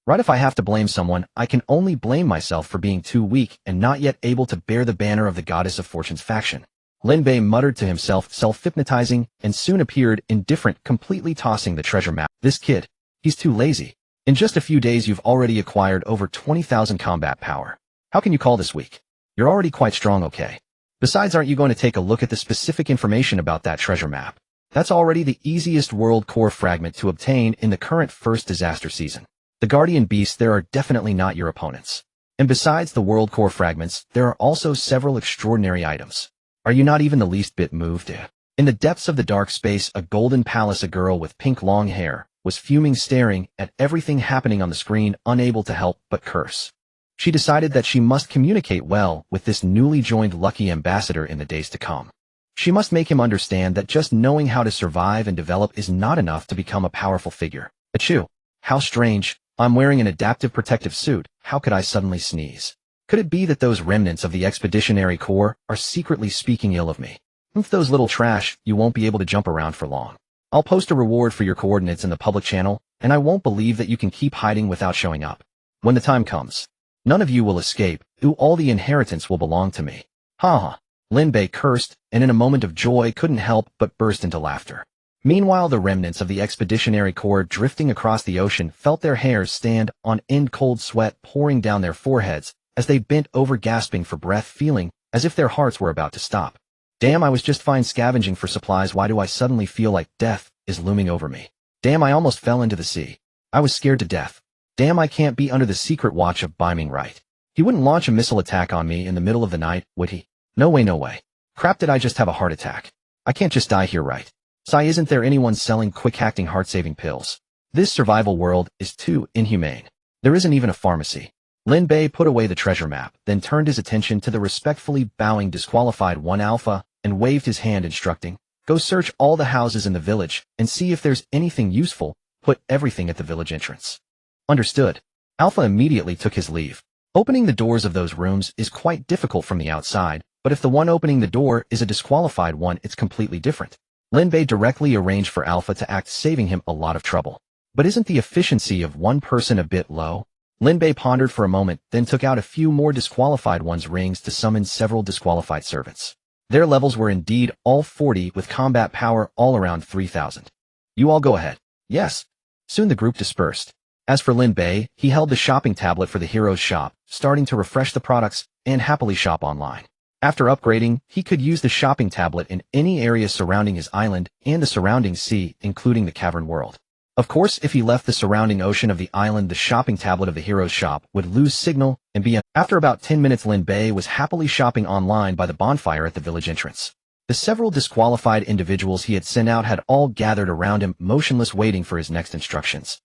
Right, if I have to blame someone, I can only blame myself for being too weak and not yet able to bear the banner of the Goddess of Fortune's faction. Lin Bei muttered to himself, self-hypnotizing, and soon appeared indifferent, completely tossing the treasure map. This kid, he's too lazy. In just a few days you've already acquired over 20,000 combat power. How can you call this weak? You're already quite strong, okay? Besides, aren't you going to take a look at the specific information about that treasure map? That's already the easiest world core fragment to obtain in the current first disaster season. The guardian beasts there are definitely not your opponents. And besides the world core fragments, there are also several extraordinary items. Are you not even the least bit moved? In the depths of the dark space, a golden palace, a girl with pink long hair was fuming, staring at everything happening on the screen, unable to help but curse. She decided that she must communicate well with this newly joined lucky ambassador in the days to come. She must make him understand that just knowing how to survive and develop is not enough to become a powerful figure. Achoo! How strange. I'm wearing an adaptive protective suit. How could I suddenly sneeze? Could it be that those remnants of the Expeditionary Corps are secretly speaking ill of me? If those little trash, you won't be able to jump around for long. I'll post a reward for your coordinates in the public channel, and I won't believe that you can keep hiding without showing up. When the time comes, none of you will escape. All the inheritance will belong to me. Ha ha. Lin Bei cursed, and in a moment of joy couldn't help but burst into laughter. Meanwhile, the remnants of the Expeditionary Corps drifting across the ocean felt their hairs stand on end, cold sweat pouring down their foreheads as they bent over, gasping for breath, feeling as if their hearts were about to stop. Damn, I was just fine scavenging for supplies. Why do I suddenly feel like death is looming over me? Damn, I almost fell into the sea. I was scared to death. Damn, I can't be under the secret watch of Beiming, right? He wouldn't launch a missile attack on me in the middle of the night, would he? No way, no way. Crap, did I just have a heart attack? I can't just die here, right? Isn't there anyone selling quick-acting heart-saving pills? This survival world is too inhumane. There isn't even a pharmacy. Lin Bei put away the treasure map, then turned his attention to the respectfully bowing disqualified one Alpha and waved his hand, instructing, go search all the houses in the village and see if there's anything useful. Put everything at the village entrance. Understood. Alpha immediately took his leave. Opening the doors of those rooms is quite difficult from the outside, but if the one opening the door is a disqualified one, it's completely different. Lin Bei directly arranged for Alpha to act, saving him a lot of trouble. But isn't the efficiency of one person a bit low? Lin Bei pondered for a moment, then took out a few more disqualified ones' rings to summon several disqualified servants. Their levels were indeed all 40 with combat power all around 3,000. You all go ahead. Yes. Soon the group dispersed. As for Lin Bei, he held the shopping tablet for the hero's shop, starting to refresh the products and happily shop online. After upgrading, he could use the shopping tablet in any area surrounding his island and the surrounding sea, including the cavern world. Of course, if he left the surrounding ocean of the island, the shopping tablet of the hero's shop would lose signal and be After about 10 minutes, Lin Bei was happily shopping online by the bonfire at the village entrance. The several disqualified individuals he had sent out had all gathered around him, motionless, waiting for his next instructions.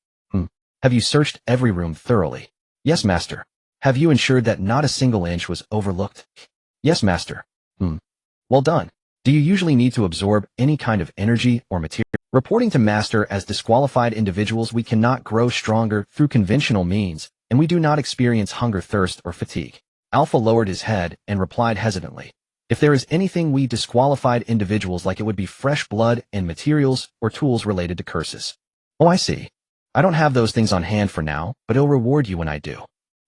Have you searched every room thoroughly? Yes, master. Have you ensured that not a single inch was overlooked? Yes, master. Well done. Do you usually need to absorb any kind of energy or material? Reporting to master, as disqualified individuals, we cannot grow stronger through conventional means, and we do not experience hunger, thirst, or fatigue. Alpha lowered his head and replied hesitantly. If there is anything we disqualified individuals like, it would be fresh blood and materials or tools related to curses. Oh, I see. I don't have those things on hand for now, but I'll reward you when I do.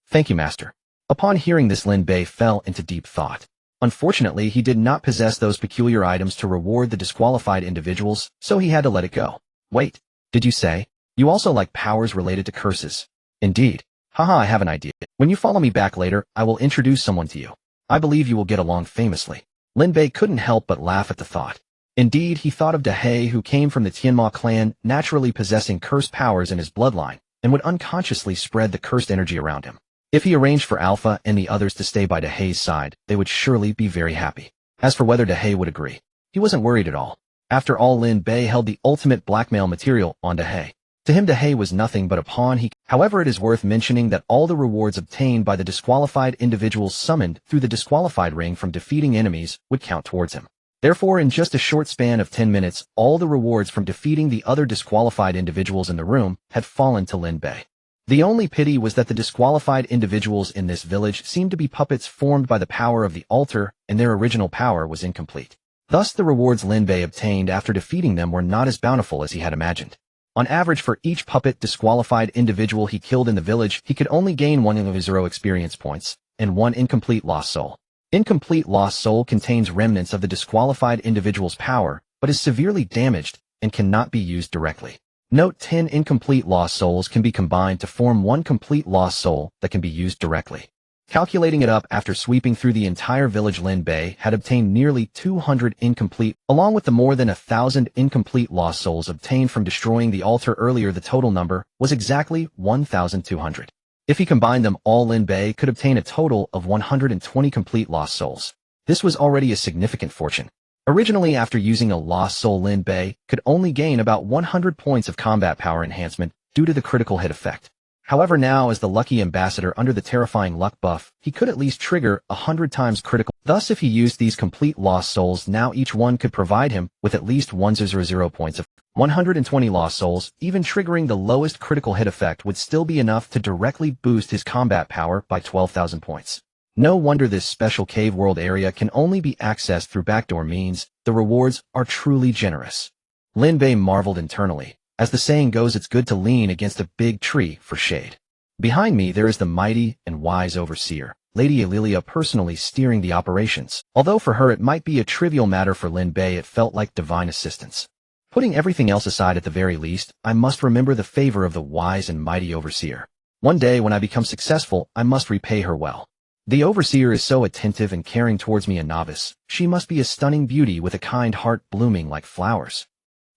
Thank you, master. Upon hearing this, Lin Bei fell into deep thought. Unfortunately, he did not possess those peculiar items to reward the disqualified individuals, so he had to let it go. Wait, did you say you also like powers related to curses? Indeed. Haha, I have an idea. When you follow me back later, I will introduce someone to you. I believe you will get along famously. Lin Bei couldn't help but laugh at the thought. Indeed, he thought of Dahei, who came from the Tianma clan, naturally possessing cursed powers in his bloodline, and would unconsciously spread the cursed energy around him. If he arranged for Alpha and the others to stay by Dahei's side, they would surely be very happy. As for whether Dahei would agree, he wasn't worried at all. After all, Lin Bei held the ultimate blackmail material on Dahei. To him, Dahei was nothing but a pawn. However, it is worth mentioning that all the rewards obtained by the disqualified individuals summoned through the disqualified ring from defeating enemies would count towards him. Therefore, in just a short span of 10 minutes, all the rewards from defeating the other disqualified individuals in the room had fallen to Lin Bei. The only pity was that the disqualified individuals in this village seemed to be puppets formed by the power of the altar, and their original power was incomplete. Thus, the rewards Lin Bei obtained after defeating them were not as bountiful as he had imagined. On average, for each puppet disqualified individual he killed in the village, he could only gain 1 of his 0 experience points, and 1 incomplete lost soul. Incomplete lost soul contains remnants of the disqualified individual's power, but is severely damaged and cannot be used directly. Note: 10 incomplete lost souls can be combined to form 1 complete lost soul that can be used directly. Calculating it up, after sweeping through the entire village, Lin Bei had obtained nearly 200 incomplete, along with the more than 1,000 incomplete lost souls obtained from destroying the altar earlier. The total number was exactly 1,200. If he combined them all, Lin Bei could obtain a total of 120 complete lost souls. This was already a significant fortune. Originally, after using a lost soul, Lin Bei could only gain about 100 points of combat power enhancement due to the critical hit effect. However, now, as the lucky ambassador under the terrifying luck buff, he could at least trigger 100 times critical. Thus, if he used these complete lost souls now, each one could provide him with at least 100 points of 120 lost souls. Even triggering the lowest critical hit effect would still be enough to directly boost his combat power by 12,000 points. No wonder this special cave world area can only be accessed through backdoor means. The rewards are truly generous. Lin Bei marveled internally. As the saying goes, it's good to lean against a big tree for shade. Behind me, there is the mighty and wise overseer, Lady Aurelia, personally steering the operations. Although for her it might be a trivial matter, for Lin Bei it felt like divine assistance. Putting everything else aside, at the very least, I must remember the favor of the wise and mighty overseer. One day, when I become successful, I must repay her well. The overseer is so attentive and caring towards me, a novice. She must be a stunning beauty with a kind heart blooming like flowers.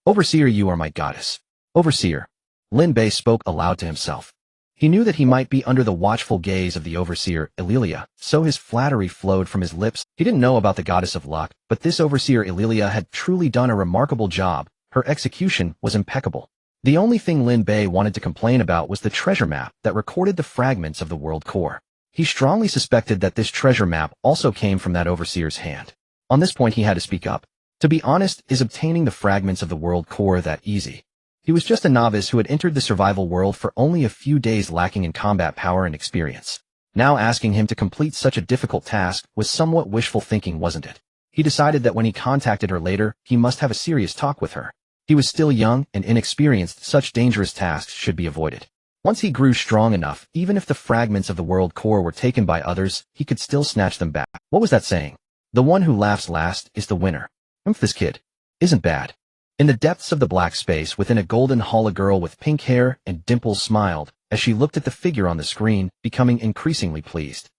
Overseer, you are my goddess. Overseer. Lin Bei spoke aloud to himself. He knew that he might be under the watchful gaze of the overseer, Aurelia, so his flattery flowed from his lips. He didn't know about the goddess of luck, but this overseer Aurelia had truly done a remarkable job. Her execution was impeccable. The only thing Lin Bei wanted to complain about was the treasure map that recorded the fragments of the world core. He strongly suspected that this treasure map also came from that overseer's hand. On this point, he had to speak up. To be honest, is obtaining the fragments of the world core that easy? He was just a novice who had entered the survival world for only a few days, lacking in combat power and experience. Now asking him to complete such a difficult task was somewhat wishful thinking, wasn't it? He decided that when he contacted her later, he must have a serious talk with her. He was still young and inexperienced, such dangerous tasks should be avoided. Once he grew strong enough, even if the fragments of the world core were taken by others, he could still snatch them back. What was that saying? The one who laughs last is the winner. This kid isn't bad. In the depths of the black space within a golden hall, a girl with pink hair and dimples smiled as she looked at the figure on the screen, becoming increasingly pleased.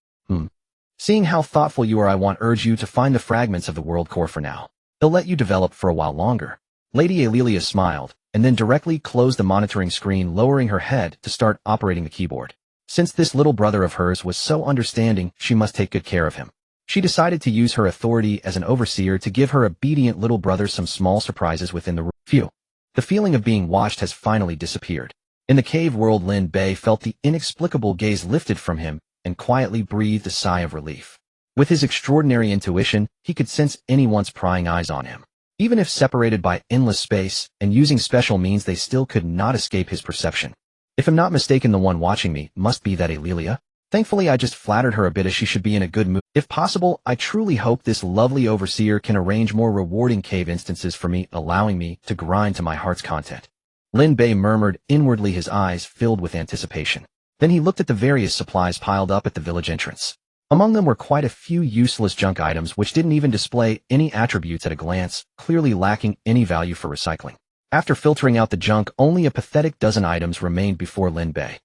Seeing how thoughtful you are, I want urge you to find the fragments of the world core for now. They'll let you develop for a while longer. Lady Alelia smiled, and then directly closed the monitoring screen, lowering her head to start operating the keyboard. Since this little brother of hers was so understanding, she must take good care of him. She decided to use her authority as an overseer to give her obedient little brother some small surprises within the room. Phew. The feeling of being watched has finally disappeared. In the cave world, Lin Bei felt the inexplicable gaze lifted from him and quietly breathed a sigh of relief. With his extraordinary intuition, he could sense anyone's prying eyes on him. Even if separated by endless space and using special means, they still could not escape his perception. If I'm not mistaken, the one watching me must be that Alelia. Thankfully, I just flattered her a bit, as she should be in a good mood. If possible, I truly hope this lovely overseer can arrange more rewarding cave instances for me, allowing me to grind to my heart's content. Lin Bei murmured inwardly, his eyes filled with anticipation. Then he looked at the various supplies piled up at the village entrance. Among them were quite a few useless junk items which didn't even display any attributes at a glance, clearly lacking any value for recycling. After filtering out the junk, only a pathetic dozen items remained before Lin Bei.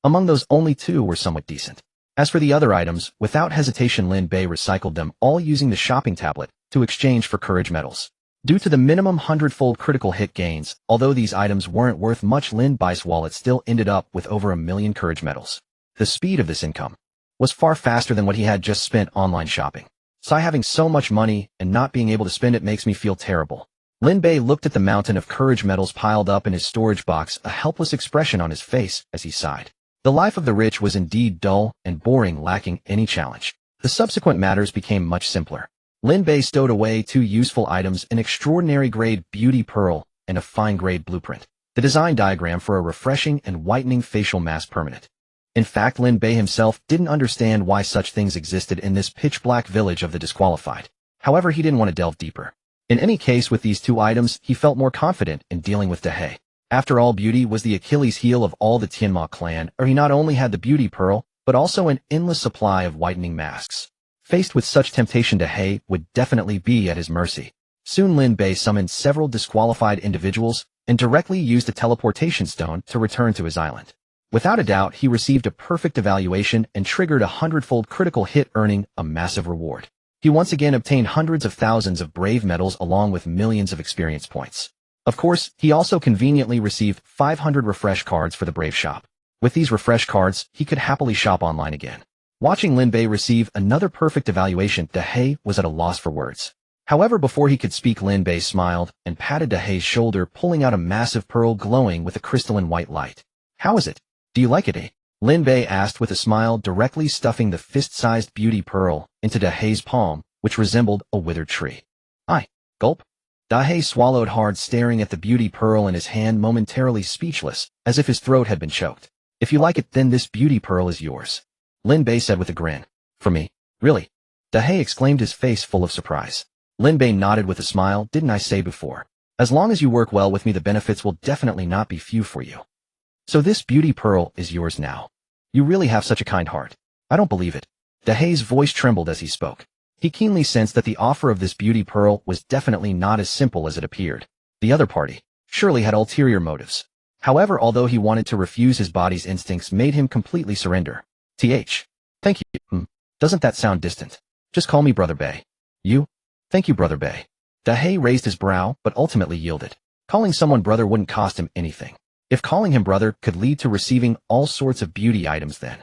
Among those, only 2 were somewhat decent. As for the other items, without hesitation Lin Bei recycled them all using the shopping tablet to exchange for courage medals. Due to the minimum 100-fold critical hit gains, although these items weren't worth much, Lin Bei's wallet still ended up with over 1 million courage medals. The speed of this income was far faster than what he had just spent online shopping. So having so much money and not being able to spend it makes me feel terrible. Lin Bei looked at the mountain of courage medals piled up in his storage box, a helpless expression on his face as he sighed. The life of the rich was indeed dull and boring, lacking any challenge. The subsequent matters became much simpler. Lin Bei stowed away 2 useful items, an extraordinary grade beauty pearl and a fine grade blueprint, the design diagram for a refreshing and whitening facial mask permanent. In fact, Lin Bei himself didn't understand why such things existed in this pitch-black village of the disqualified. However, he didn't want to delve deeper. In any case, with these 2 items, he felt more confident in dealing with Dahei. After all, beauty was the Achilles heel of all the Tianma clan, or he not only had the beauty pearl, but also an endless supply of whitening masks. Faced with such temptation, Dahei would definitely be at his mercy. Soon Lin Bei summoned several disqualified individuals and directly used a teleportation stone to return to his island. Without a doubt, he received a perfect evaluation and triggered a 100-fold critical hit, earning a massive reward. He once again obtained hundreds of thousands of brave medals along with millions of experience points. Of course, he also conveniently received 500 refresh cards for the Brave Shop. With these refresh cards, he could happily shop online again. Watching Lin Bei receive another perfect evaluation, Dahei was at a loss for words. However, before he could speak, Lin Bei smiled and patted Dahei's shoulder, pulling out a massive pearl glowing with a crystalline white light. "How is it? Do you like it, eh?" Lin Bei asked with a smile, directly stuffing the fist-sized beauty pearl into Dahei's palm, which resembled a withered tree. "I." Gulp. Dahei swallowed hard, staring at the beauty pearl in his hand, momentarily speechless, as if his throat had been choked. "If you like it, then this beauty pearl is yours," Lin Bei said with a grin. "For me? Really?" Dahei exclaimed, his face full of surprise. Lin Bei nodded with a smile. "Didn't I say before? As long as you work well with me, the benefits will definitely not be few for you. So this beauty pearl is yours now. You really have such a kind heart." "I don't believe it." Dahei's voice trembled as he spoke. He keenly sensed that the offer of this beauty pearl was definitely not as simple as it appeared. The other party surely had ulterior motives. However, although he wanted to refuse, his body's instincts made him completely surrender. Thank you. Doesn't that sound distant? Just call me Brother Bei." "You? Thank you, Brother Bei." Dahei raised his brow, but ultimately yielded. Calling someone brother wouldn't cost him anything. If calling him brother could lead to receiving all sorts of beauty items, then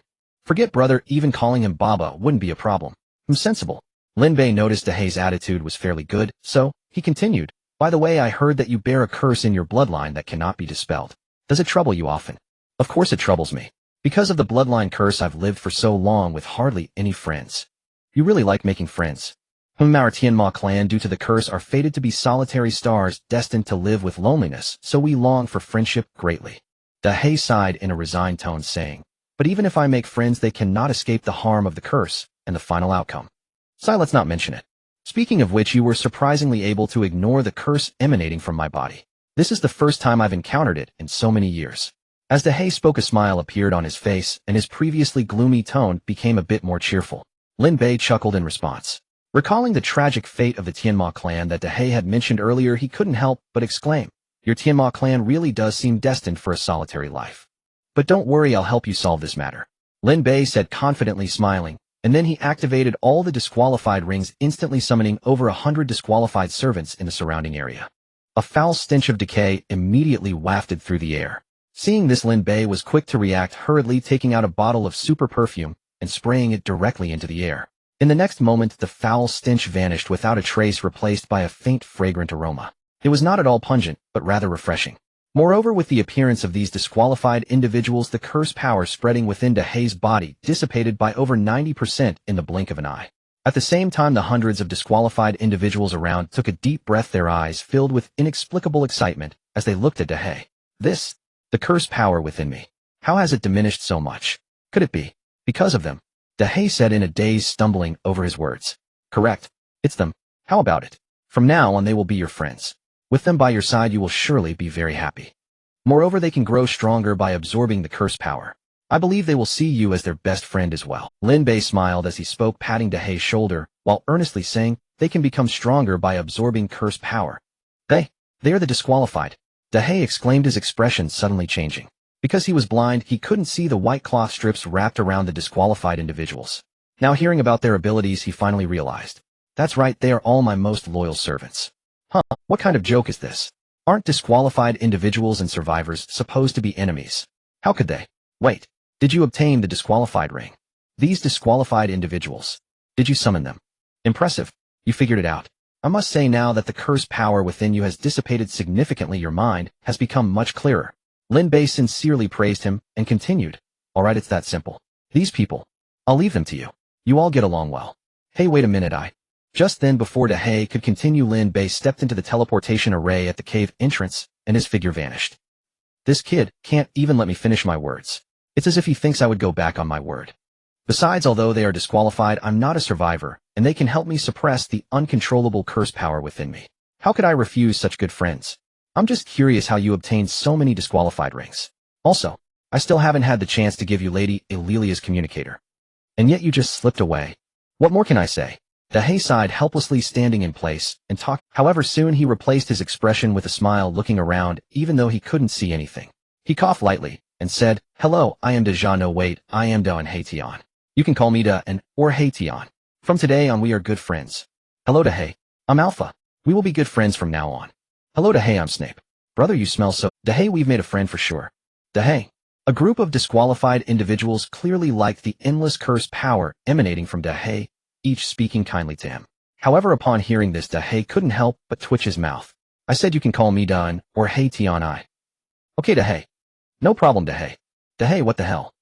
forget brother, even calling him Baba wouldn't be a problem. Sensible. Lin Bei noticed Dahei's attitude was fairly good, so he continued, "By the way, I heard that you bear a curse in your bloodline that cannot be dispelled. Does it trouble you often?" "Of course it troubles me. Because of the bloodline curse, I've lived for so long with hardly any friends." "You really like making friends?" Our Tianma clan, due to the curse, are fated to be solitary stars destined to live with loneliness, so we long for friendship greatly." Dahei sighed in a resigned tone, saying, "But even if I make friends, they cannot escape the harm of the curse and the final outcome. So let's not mention it." Speaking of which, you were surprisingly able to ignore the curse emanating from my body. This is the first time I've encountered it in so many years. As Dahei spoke, a smile appeared on his face, and his previously gloomy tone became a bit more cheerful. Lin Bei chuckled in response. Recalling the tragic fate of the Tianma clan that Dahei had mentioned earlier, he couldn't help but exclaim, "Your Tianma clan really does seem destined for a solitary life. But don't worry, I'll help you solve this matter," Lin Bei said confidently, smiling, and then he activated all the disqualified rings, instantly summoning over 100 disqualified servants in the surrounding area. A foul stench of decay immediately wafted through the air. Seeing this, Lin Bei was quick to react, hurriedly taking out a bottle of super perfume and spraying it directly into the air. In the next moment, the foul stench vanished without a trace, replaced by a faint, fragrant aroma. It was not at all pungent, but rather refreshing. Moreover, with the appearance of these disqualified individuals, the curse power spreading within Dahei's body dissipated by over 90% in the blink of an eye. At the same time, the hundreds of disqualified individuals around took a deep breath, their eyes filled with inexplicable excitement as they looked at Dahei. The curse power within me. How has it diminished so much? Could it be because of them? Dahei said in a daze, stumbling over his words. Correct. It's them. How about it? From now on, they will be your friends. With them by your side, you will surely be very happy. Moreover, they can grow stronger by absorbing the curse power. I believe they will see you as their best friend as well. Lin Bei smiled as he spoke, patting Dahei's shoulder, while earnestly saying, they can become stronger by absorbing curse power. They are the disqualified. Dahei exclaimed, his expression suddenly changing. Because he was blind, he couldn't see the white cloth strips wrapped around the disqualified individuals. Now hearing about their abilities, he finally realized. That's right, they are all my most loyal servants. What kind of joke is this? Aren't disqualified individuals and survivors supposed to be enemies? How could they? Wait, did you obtain the disqualified ring? These disqualified individuals. Did you summon them? Impressive. You figured it out. I must say now that the curse power within you has dissipated significantly, your mind has become much clearer. Lin Bei sincerely praised him and continued. Alright, it's that simple. These people. I'll leave them to you. You all get along well. Hey, wait a minute, Just then, before Dahei could continue, Lin Bei stepped into the teleportation array at the cave entrance, and his figure vanished. This kid can't even let me finish my words. It's as if he thinks I would go back on my word. Besides, although they are disqualified, I'm not a survivor, and they can help me suppress the uncontrollable curse power within me. How could I refuse such good friends? I'm just curious how you obtained so many disqualified rings. Also, I still haven't had the chance to give you Lady Elelia's communicator. And yet you just slipped away. What more can I say? Dahei sighed, helplessly standing in place and talked. However, soon he replaced his expression with a smile, looking around, even though he couldn't see anything. He coughed lightly and said, "Hello, I am Deja. No, wait, I am Da and Hei-Tian. You can call me Da and or Hei-Tian. From today on, we are good friends. Hello, Dahei. I'm Alpha. We will be good friends from now on. Hello, Dahei. I'm Snape. Brother, you smell so. Dahei, we've made a friend for sure. Dahei." A group of disqualified individuals clearly liked the endless curse power emanating from Dahei, each speaking kindly to him. However, upon hearing this, Dahei couldn't help but twitch his mouth. "I said you can call me Dan or Hei-Tian. Okay, Dahei. No problem, Dahei. Dahei, what the hell?"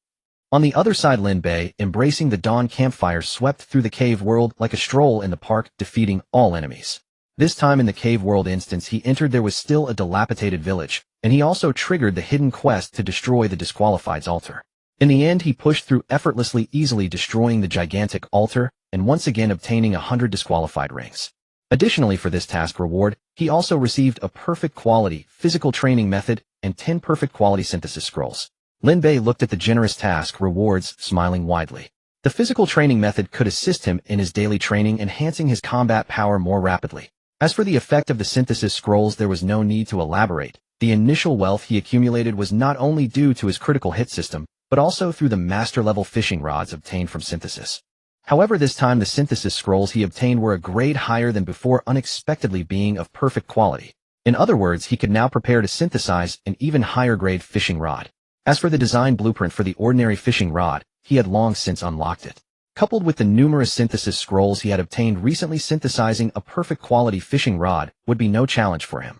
On the other side, Lin Bei, embracing the dawn campfire, swept through the cave world like a stroll in the park, defeating all enemies. This time in the cave world instance he entered, there was still a dilapidated village, and he also triggered the hidden quest to destroy the disqualified's altar. In the end, he pushed through effortlessly, easily destroying the gigantic altar, and once again obtaining 100 disqualified rings. Additionally, for this task reward, he also received a perfect quality physical training method and 10 perfect quality synthesis scrolls. Lin Bei looked at the generous task rewards, smiling widely. The physical training method could assist him in his daily training, enhancing his combat power more rapidly. As for the effect of the synthesis scrolls, there was no need to elaborate. The initial wealth he accumulated was not only due to his critical hit system, but also through the master-level fishing rods obtained from synthesis. However, this time the synthesis scrolls he obtained were a grade higher than before, unexpectedly being of perfect quality. In other words, he could now prepare to synthesize an even higher grade fishing rod. As for the design blueprint for the ordinary fishing rod, he had long since unlocked it. Coupled with the numerous synthesis scrolls he had obtained recently, synthesizing a perfect quality fishing rod would be no challenge for him.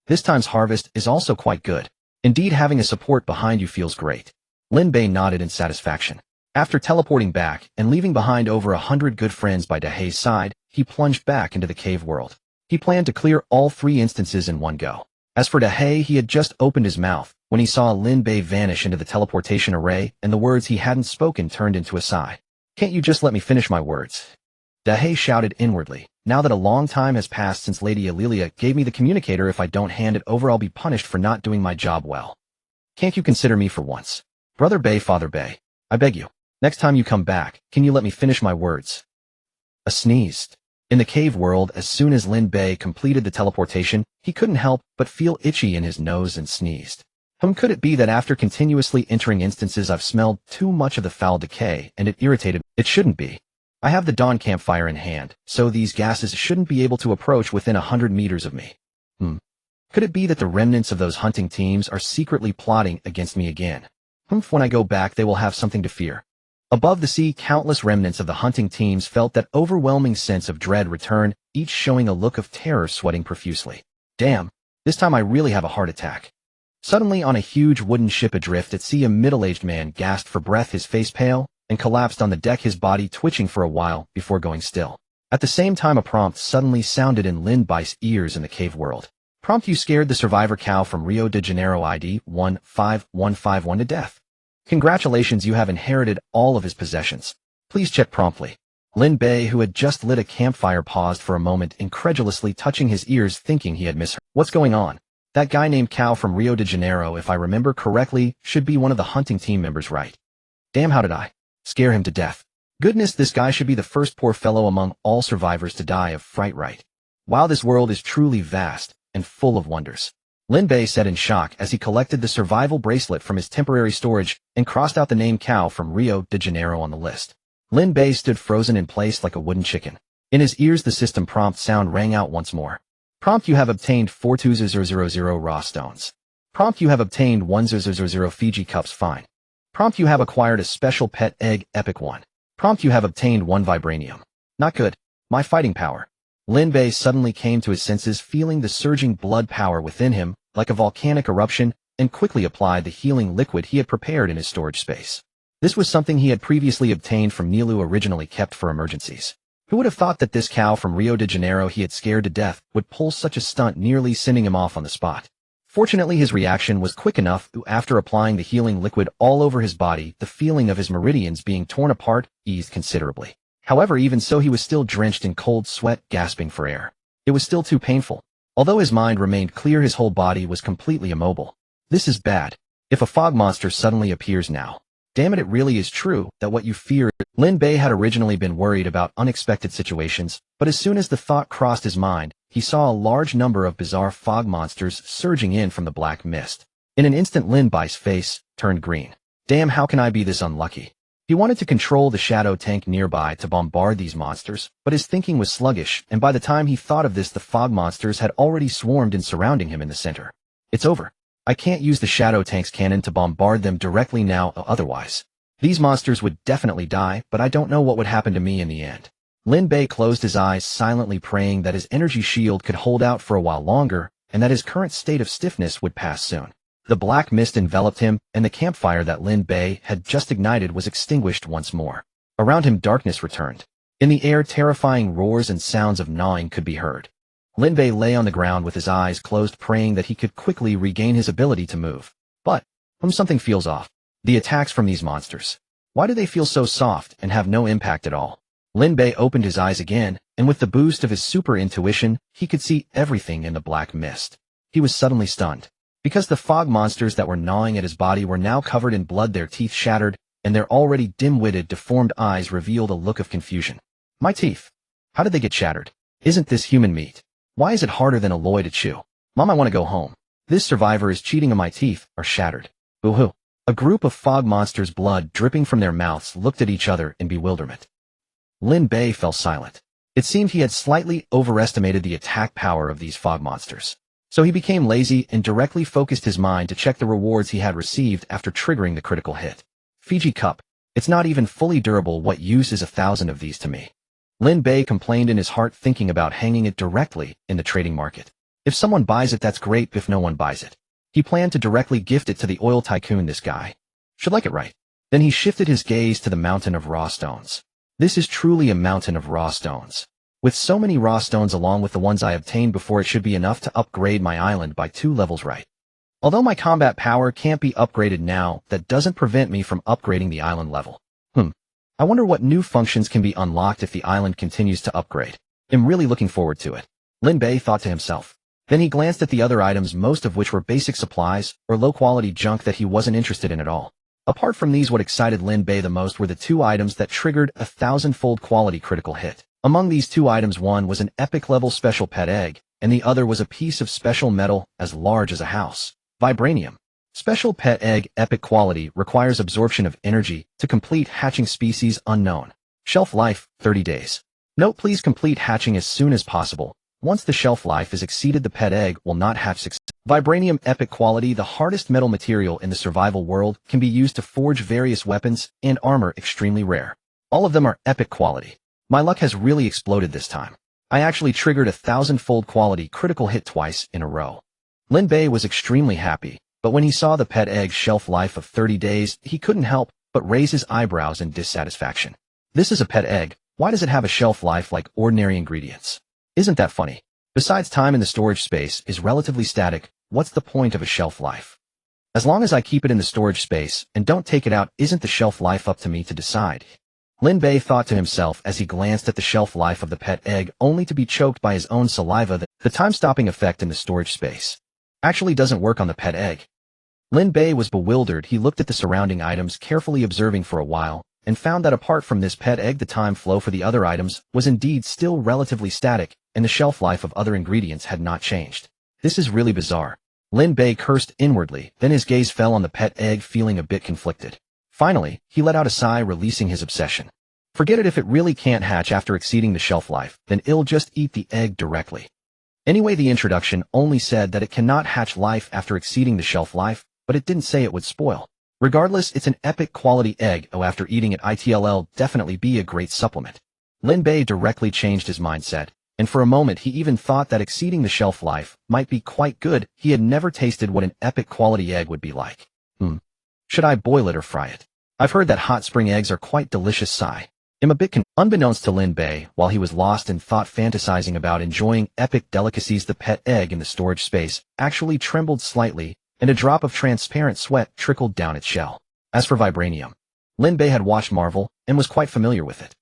This time's harvest is also quite good. Indeed, having a support behind you feels great. Lin Bei nodded in satisfaction. After teleporting back and leaving behind over 100 good friends by Dahei's side, he plunged back into the cave world. He planned to clear all 3 instances in one go. As for Dahei, he had just opened his mouth when he saw Lin Bei vanish into the teleportation array, and the words he hadn't spoken turned into a sigh. "Can't you just let me finish my words?" Dahei shouted inwardly. Now that a long time has passed since Lady Alelia gave me the communicator, if I don't hand it over I'll be punished for not doing my job well. Can't you consider me for once? Brother Bei, Father Bei, I beg you. Next time you come back, can you let me finish my words? A sneezed. In the cave world, as soon as Lin Bei completed the teleportation, he couldn't help but feel itchy in his nose and sneezed. Could it be that after continuously entering instances I've smelled too much of the foul decay and it irritated? It shouldn't be. I have the dawn campfire in hand, so these gases shouldn't be able to approach within 100 meters of me. Could it be that the remnants of those hunting teams are secretly plotting against me again? When I go back they will have something to fear. Above the sea, countless remnants of the hunting teams felt that overwhelming sense of dread return, each showing a look of terror, sweating profusely. Damn, this time I really have a heart attack. Suddenly, on a huge wooden ship adrift at sea, a middle-aged man gasped for breath, his face pale, and collapsed on the deck, his body twitching for a while before going still. At the same time, a prompt suddenly sounded in Lin Bei's ears in the cave world. Prompt: you scared the survivor cow from Rio de Janeiro ID 15151 to death. Congratulations, you have inherited all of his possessions. Please check promptly. Lin Bei, who had just lit a campfire, paused for a moment, incredulously touching his ears, thinking he had misheard. What's going on? That guy named Cow from Rio de Janeiro, if I remember correctly, should be one of the hunting team members, right? Damn, how did I scare him to death? Goodness, this guy should be the first poor fellow among all survivors to die of fright, right? Wow, this world is truly vast and full of wonders. Lin Bei said in shock as he collected the survival bracelet from his temporary storage and crossed out the name Cow from Rio de Janeiro on the list. Lin Bei stood frozen in place like a wooden chicken. In his ears, the system prompt sound rang out once more. Prompt: you have obtained 42000 raw stones. Prompt: you have obtained 1000 Fiji cups, fine. Prompt: you have acquired a special pet egg, epic one. Prompt: you have obtained 1 vibranium. Not good. My fighting power. Lin Bei suddenly came to his senses, feeling the surging blood power within him like a volcanic eruption, and quickly applied the healing liquid he had prepared in his storage space. This was something he had previously obtained from Nilu, originally kept for emergencies. Who would have thought that this cow from Rio de Janeiro he had scared to death would pull such a stunt, nearly sending him off on the spot? Fortunately, his reaction was quick enough. After applying the healing liquid all over his body, the feeling of his meridians being torn apart eased considerably. However, even so, he was still drenched in cold sweat, gasping for air. It was still too painful. Although his mind remained clear, his whole body was completely immobile. This is bad. If a fog monster suddenly appears now. Damn it, it really is true that what you fear. Lin Bei had originally been worried about unexpected situations, but as soon as the thought crossed his mind, he saw a large number of bizarre fog monsters surging in from the black mist. In an instant, Lin Bei's face turned green. Damn, how can I be this unlucky? He wanted to control the shadow tank nearby to bombard these monsters, but his thinking was sluggish, and by the time he thought of this, the fog monsters had already swarmed in, surrounding him in the center. It's over. I can't use the shadow tank's cannon to bombard them directly now, otherwise these monsters would definitely die, but I don't know what would happen to me in the end. Lin Bei closed his eyes, silently praying that his energy shield could hold out for a while longer, and that his current state of stiffness would pass soon. The black mist enveloped him, and the campfire that Lin Bei had just ignited was extinguished once more. Around him, darkness returned. In the air, terrifying roars and sounds of gnawing could be heard. Lin Bei lay on the ground with his eyes closed, praying that he could quickly regain his ability to move. But something feels off. The attacks from these monsters. Why do they feel so soft and have no impact at all? Lin Bei opened his eyes again, and with the boost of his super intuition, he could see everything in the black mist. He was suddenly stunned. Because the fog monsters that were gnawing at his body were now covered in blood, their teeth shattered, and their already dim-witted, deformed eyes revealed a look of confusion. My teeth. How did they get shattered? Isn't this human meat? Why is it harder than alloy to chew? Mom, I want to go home. This survivor is cheating and my teeth are shattered. Boo-hoo. A group of fog monsters, blood dripping from their mouths, looked at each other in bewilderment. Lin Bei fell silent. It seemed he had slightly overestimated the attack power of these fog monsters. So he became lazy and directly focused his mind to check the rewards he had received after triggering the critical hit. Fiji cup. It's not even fully durable. What use is 1,000 of these to me? Lin Bei complained in his heart, thinking about hanging it directly in the trading market. If someone buys it, that's great. If no one buys it, he planned to directly gift it to the oil tycoon. This guy should like it, right? Then he shifted his gaze to the mountain of raw stones. This is truly a mountain of raw stones. With so many raw stones along with the ones I obtained before, it should be enough to upgrade my island by 2 levels, right? Although my combat power can't be upgraded now, that doesn't prevent me from upgrading the island level. I wonder what new functions can be unlocked if the island continues to upgrade. I'm really looking forward to it. Lin Bei thought to himself. Then he glanced at the other items, most of which were basic supplies or low-quality junk that he wasn't interested in at all. Apart from these, what excited Lin Bei the most were the two items that triggered a 1,000-fold quality critical hit. Among these two items, one was an epic-level special pet egg, and the other was a piece of special metal as large as a house. Vibranium. Special pet egg epic quality requires absorption of energy to complete hatching, species unknown. Shelf life, 30 days. Note: please complete hatching as soon as possible. Once the shelf life is exceeded, the pet egg will not hatch successfully. Vibranium epic quality, the hardest metal material in the survival world, can be used to forge various weapons and armor, extremely rare. All of them are epic quality. My luck has really exploded this time. I actually triggered a 1,000-fold quality critical hit twice in a row. Lin Bei was extremely happy, but when he saw the pet egg's shelf life of 30 days, he couldn't help but raise his eyebrows in dissatisfaction. This is a pet egg. Why does it have a shelf life like ordinary ingredients? Isn't that funny? Besides, time in the storage space is relatively static. What's the point of a shelf life? As long as I keep it in the storage space and don't take it out, isn't the shelf life up to me to decide? Lin Bei thought to himself as he glanced at the shelf life of the pet egg, only to be choked by his own saliva. The time-stopping effect in the storage space actually doesn't work on the pet egg. Lin Bei was bewildered. He looked at the surrounding items, carefully observing for a while, and found that apart from this pet egg, the time flow for the other items was indeed still relatively static, and the shelf life of other ingredients had not changed. This is really bizarre. Lin Bei cursed inwardly, then his gaze fell on the pet egg, feeling a bit conflicted. Finally, he let out a sigh, releasing his obsession. Forget it. If it really can't hatch after exceeding the shelf life, then I'll just eat the egg directly. Anyway, the introduction only said that it cannot hatch life after exceeding the shelf life, but it didn't say it would spoil. Regardless, it's an epic quality egg. Oh, after eating it, it'll definitely be a great supplement. Lin Bei directly changed his mindset, and for a moment he even thought that exceeding the shelf life might be quite good. He had never tasted what an epic quality egg would be like. Should I boil it or fry it? I've heard that hot spring eggs are quite delicious. Sigh. I'm a bit unbeknownst to Lin Bei, while he was lost in thought fantasizing about enjoying epic delicacies, the pet egg in the storage space actually trembled slightly, and a drop of transparent sweat trickled down its shell. As for vibranium, Lin Bei had watched Marvel and was quite familiar with it.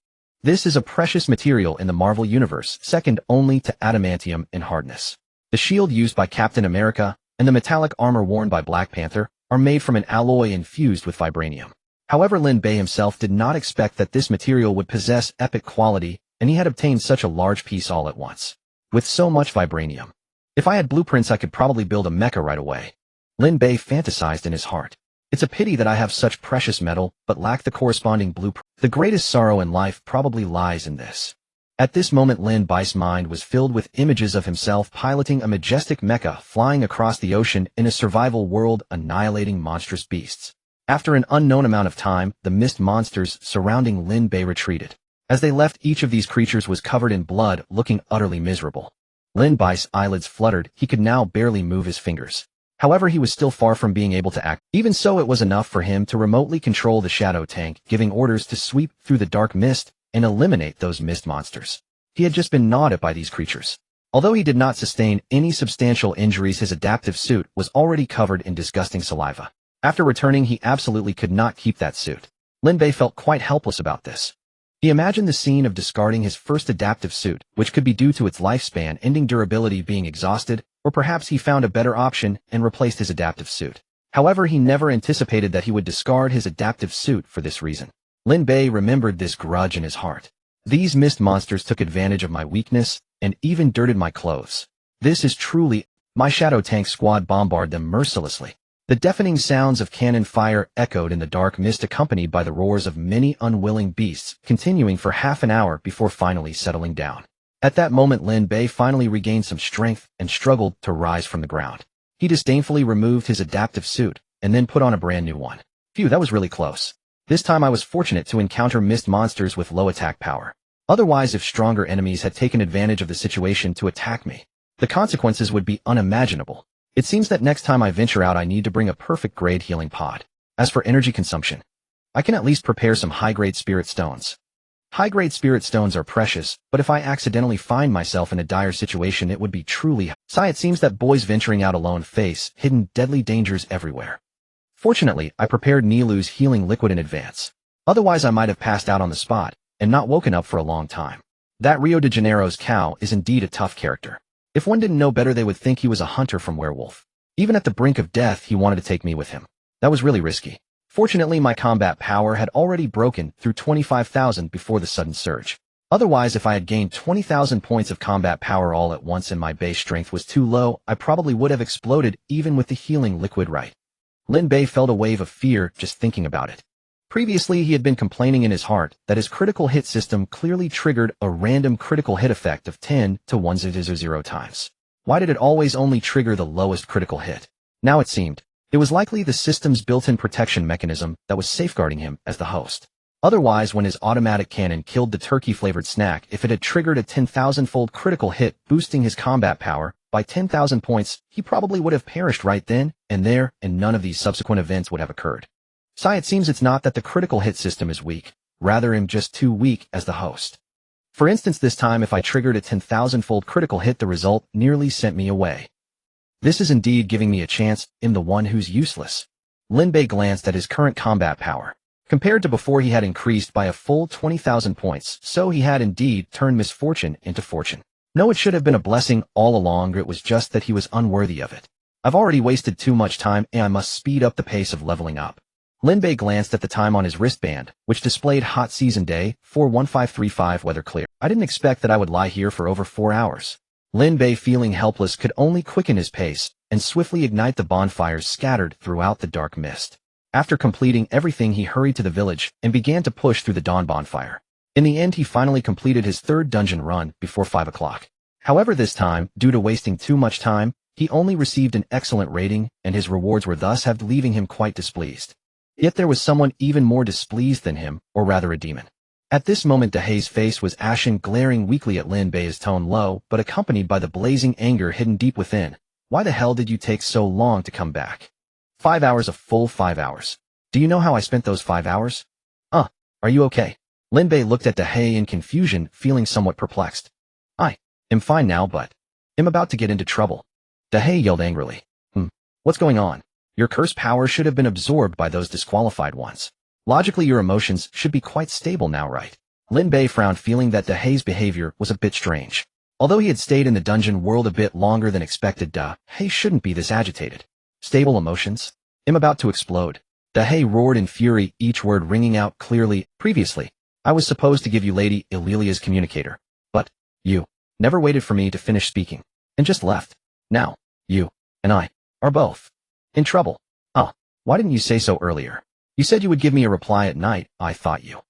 This is a precious material in the Marvel universe, second only to adamantium in hardness. The shield used by Captain America and the metallic armor worn by Black Panther are made from an alloy infused with vibranium. However, Lin Bei himself did not expect that this material would possess epic quality, and he had obtained such a large piece all at once. With so much vibranium, if I had blueprints, I could probably build a mecha right away. Lin Bei fantasized in his heart. It's a pity that I have such precious metal, but lack the corresponding blueprint. The greatest sorrow in life probably lies in this. At this moment, Lin Bei's mind was filled with images of himself piloting a majestic mecha, flying across the ocean in a survival world, annihilating monstrous beasts. After an unknown amount of time, the mist monsters surrounding Lin Bei retreated. As they left, each of these creatures was covered in blood, looking utterly miserable. Lin Bei's eyelids fluttered. He could now barely move his fingers. However, he was still far from being able to act. Even so, it was enough for him to remotely control the shadow tank, giving orders to sweep through the dark mist and eliminate those mist monsters. He had just been gnawed at by these creatures. Although he did not sustain any substantial injuries, his adaptive suit was already covered in disgusting saliva. After returning, he absolutely could not keep that suit. Lin Bei felt quite helpless about this. He imagined the scene of discarding his first adaptive suit, which could be due to its lifespan ending, durability being exhausted, or perhaps he found a better option and replaced his adaptive suit. However, he never anticipated that he would discard his adaptive suit for this reason. Lin Bei remembered this grudge in his heart. These mist monsters took advantage of my weakness and even dirted my clothes. This is truly... My shadow tank squad bombarded them mercilessly. The deafening sounds of cannon fire echoed in the dark mist, accompanied by the roars of many unwilling beasts, continuing for half an hour before finally settling down. At that moment, Lin Bei finally regained some strength and struggled to rise from the ground. He disdainfully removed his adaptive suit and then put on a brand new one. Phew, that was really close. This time I was fortunate to encounter mist monsters with low attack power. Otherwise, if stronger enemies had taken advantage of the situation to attack me, the consequences would be unimaginable. It seems that next time I venture out, I need to bring a perfect grade healing pod. As for energy consumption, I can at least prepare some high-grade spirit stones. High-grade spirit stones are precious, but if I accidentally find myself in a dire situation, it would be truly... It seems that boys venturing out alone face hidden deadly dangers everywhere. Fortunately, I prepared Nilu's healing liquid in advance. Otherwise I might have passed out on the spot and not woken up for a long time. That Rio de Janeiro's cow is indeed a tough character. If one didn't know better, they would think he was a hunter from Werewolf. Even at the brink of death, he wanted to take me with him. That was really risky. Fortunately, my combat power had already broken through 25,000 before the sudden surge. Otherwise, if I had gained 20,000 points of combat power all at once and my base strength was too low, I probably would have exploded even with the healing liquid right. Lin Bei felt a wave of fear just thinking about it. Previously, he had been complaining in his heart that his critical hit system clearly triggered a random critical hit effect of 10 to 100 times. Why did it always only trigger the lowest critical hit? Now it seemed it was likely the system's built-in protection mechanism that was safeguarding him as the host. Otherwise, when his automatic cannon killed the turkey-flavored snack, if it had triggered a 10,000-fold critical hit boosting his combat power by 10,000 points, he probably would have perished right then and there, and none of these subsequent events would have occurred. It seems it's not that the critical hit system is weak, rather I'm just too weak as the host. For instance, this time if I triggered a 10,000-fold critical hit, the result nearly sent me away. This is indeed giving me a chance, I'm the one who's useless. Lin Bei glanced at his current combat power. Compared to before, he had increased by a full 20,000 points, so he had indeed turned misfortune into fortune. No, it should have been a blessing all along, or it was just that he was unworthy of it. I've already wasted too much time and I must speed up the pace of leveling up. Lin Bei glanced at the time on his wristband, which displayed hot season day, 4:15:35 weather clear. I didn't expect that I would lie here for over 4 hours. Lin Bei, feeling helpless, could only quicken his pace and swiftly ignite the bonfires scattered throughout the dark mist. After completing everything, he hurried to the village and began to push through the dawn bonfire. In the end, he finally completed his third dungeon run before 5 o'clock. However, this time, due to wasting too much time, he only received an excellent rating, and his rewards were thus halved, leaving him quite displeased. Yet there was someone even more displeased than him, or rather a demon. At this moment, Dahei's face was ashen, glaring weakly at Lin Bei, his tone low, but accompanied by the blazing anger hidden deep within. Why the hell did you take so long to come back? 5 hours, a full 5 hours. Do you know how I spent those 5 hours? Are you okay? Lin Bei looked at Dahei in confusion, feeling somewhat perplexed. I am fine now, but I'm about to get into trouble. Dahei yelled angrily. What's going on? Your curse power should have been absorbed by those disqualified ones. Logically, your emotions should be quite stable now, right? Lin Bei frowned, feeling that Dahei's behavior was a bit strange. Although he had stayed in the dungeon world a bit longer than expected, Dahei shouldn't be this agitated. Stable emotions? I'm about to explode. Dahei roared in fury, each word ringing out clearly. Previously, I was supposed to give you Lady Ililia's communicator, but you never waited for me to finish speaking and just left. Now, you and I are both in trouble. Why didn't you say so earlier? You said you would give me a reply at night. I thought you.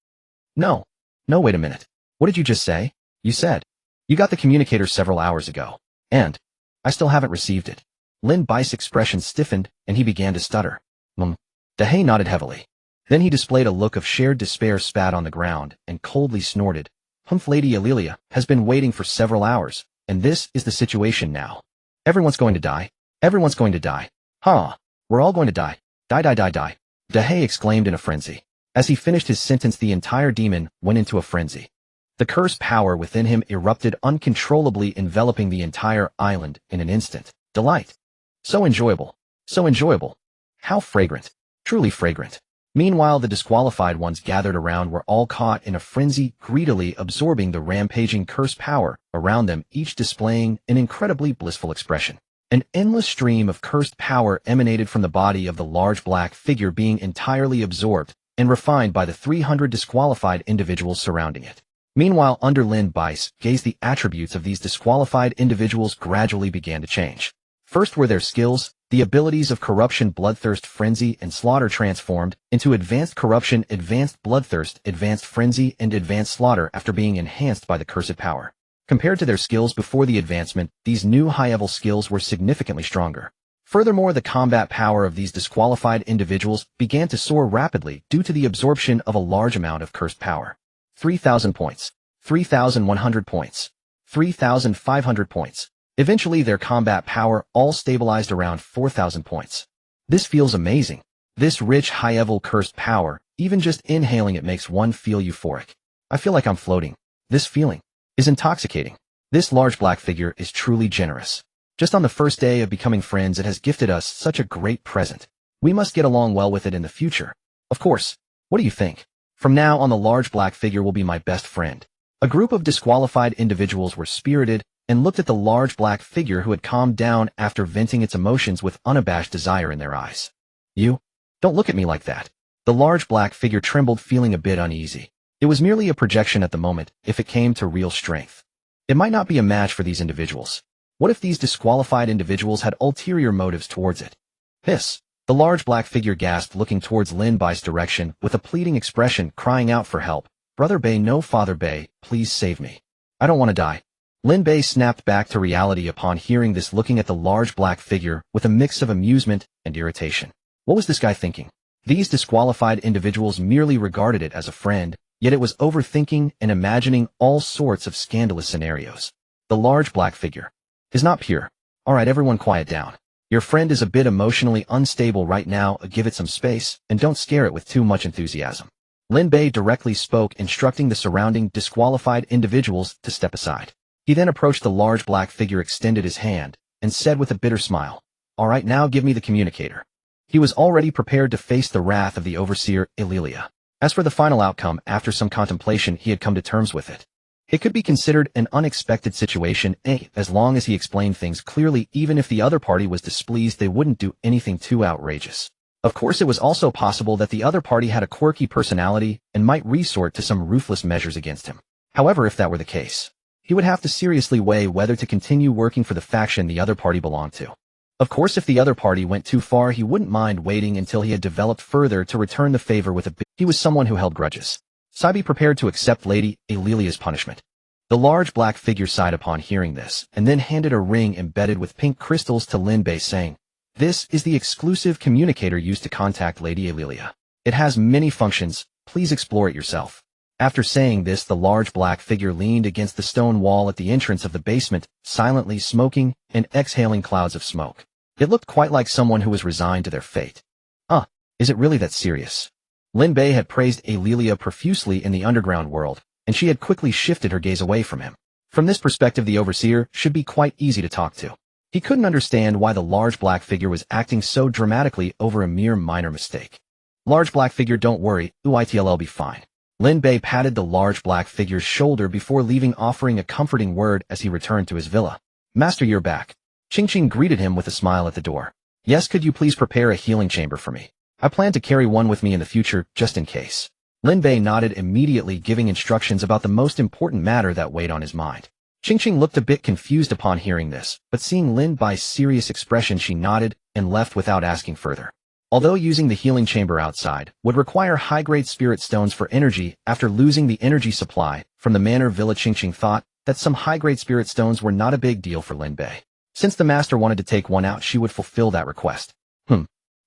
No, wait a minute. What did you just say? You said you got the communicator several hours ago, and I still haven't received it. Lin Bei's expression stiffened, and he began to stutter. Dahei nodded heavily. Then he displayed a look of shared despair, spat on the ground, and coldly snorted. Lady Ililia has been waiting for several hours, and this is the situation now. Everyone's going to die. Everyone's going to die. We're all going to die. Die. Dahei exclaimed in a frenzy. As he finished his sentence, the entire demon went into a frenzy. The curse power within him erupted uncontrollably, enveloping the entire island in an instant. Delight. So enjoyable. How fragrant. Truly fragrant. Meanwhile, the disqualified ones gathered around were all caught in a frenzy, greedily absorbing the rampaging curse power around them, each displaying an incredibly blissful expression. An endless stream of cursed power emanated from the body of the large black figure, being entirely absorbed and refined by the 300 disqualified individuals surrounding it. Meanwhile, under Lin Bei's gaze, the attributes of these disqualified individuals gradually began to change. First were their skills. The abilities of corruption, bloodthirst, frenzy, and slaughter transformed into advanced corruption, advanced bloodthirst, advanced frenzy, and advanced slaughter after being enhanced by the cursed power. Compared to their skills before the advancement, these new high-level skills were significantly stronger. Furthermore, the combat power of these disqualified individuals began to soar rapidly due to the absorption of a large amount of cursed power. 3,000 points, 3,100 points, 3,500 points. Eventually, their combat power all stabilized around 4,000 points. This feels amazing. This rich, high-level cursed power, even just inhaling it makes one feel euphoric. I feel like I'm floating. This feeling is intoxicating. This large black figure is truly generous. Just on the first day of becoming friends, it has gifted us such a great present. We must get along well with it in the future. Of course. What do you think? From now on, the large black figure will be my best friend. A group of disqualified individuals were spirited and looked at the large black figure who had calmed down after venting its emotions with unabashed desire in their eyes. You? Don't look at me like that. The large black figure trembled, feeling a bit uneasy. It was merely a projection at the moment, if it came to real strength. It might not be a match for these individuals. What if these disqualified individuals had ulterior motives towards it? Hiss! The large black figure gasped, looking towards Lin Bai's direction with a pleading expression, crying out for help. Brother Bei, no, Father Bei, please save me. I don't want to die. Lin Bei snapped back to reality upon hearing this, looking at the large black figure with a mix of amusement and irritation. What was this guy thinking? These disqualified individuals merely regarded it as a friend, yet it was overthinking and imagining all sorts of scandalous scenarios. The large black figure is not pure. Alright, everyone, quiet down. Your friend is a bit emotionally unstable right now. Give it some space, and don't scare it with too much enthusiasm. Lin Bei directly spoke, instructing the surrounding disqualified individuals to step aside. He then approached the large black figure, extended his hand, and said with a bitter smile, "Alright, now give me the communicator." He was already prepared to face the wrath of the overseer, Ililia. As for the final outcome, after some contemplation, he had come to terms with it. It could be considered an unexpected situation, as long as he explained things clearly. Even if the other party was displeased, they wouldn't do anything too outrageous. Of course, it was also possible that the other party had a quirky personality and might resort to some ruthless measures against him. However, if that were the case, he would have to seriously weigh whether to continue working for the faction the other party belonged to. Of course, if the other party went too far, he wouldn't mind waiting until he had developed further to return the favor with a bit. He was someone who held grudges. Saibi prepared to accept Lady Alilia's punishment. The large black figure sighed upon hearing this, and then handed a ring embedded with pink crystals to Lin Bei, saying, "This is the exclusive communicator used to contact Lady Alilia. It has many functions, please explore it yourself." After saying this, the large black figure leaned against the stone wall at the entrance of the basement, silently smoking and exhaling clouds of smoke. It looked quite like someone who was resigned to their fate. Is it really that serious? Lin Bei had praised Alilia profusely in the underground world, and she had quickly shifted her gaze away from him. From this perspective, the overseer should be quite easy to talk to. He couldn't understand why the large black figure was acting so dramatically over a mere minor mistake. Large black figure, don't worry, it'll be fine. Lin Bei patted the large black figure's shoulder before leaving, offering a comforting word as he returned to his villa. "Master, you're back." Ching greeted him with a smile at the door. "Yes, could you please prepare a healing chamber for me? I plan to carry one with me in the future, just in case." Lin Bei nodded, immediately giving instructions about the most important matter that weighed on his mind. Ching looked a bit confused upon hearing this, but seeing Lin Bai's serious expression, she nodded and left without asking further. Although using the healing chamber outside would require high-grade spirit stones for energy after losing the energy supply from the manor villa, Ching thought that some high-grade spirit stones were not a big deal for Lin Bei. Since the master wanted to take one out, she would fulfill that request.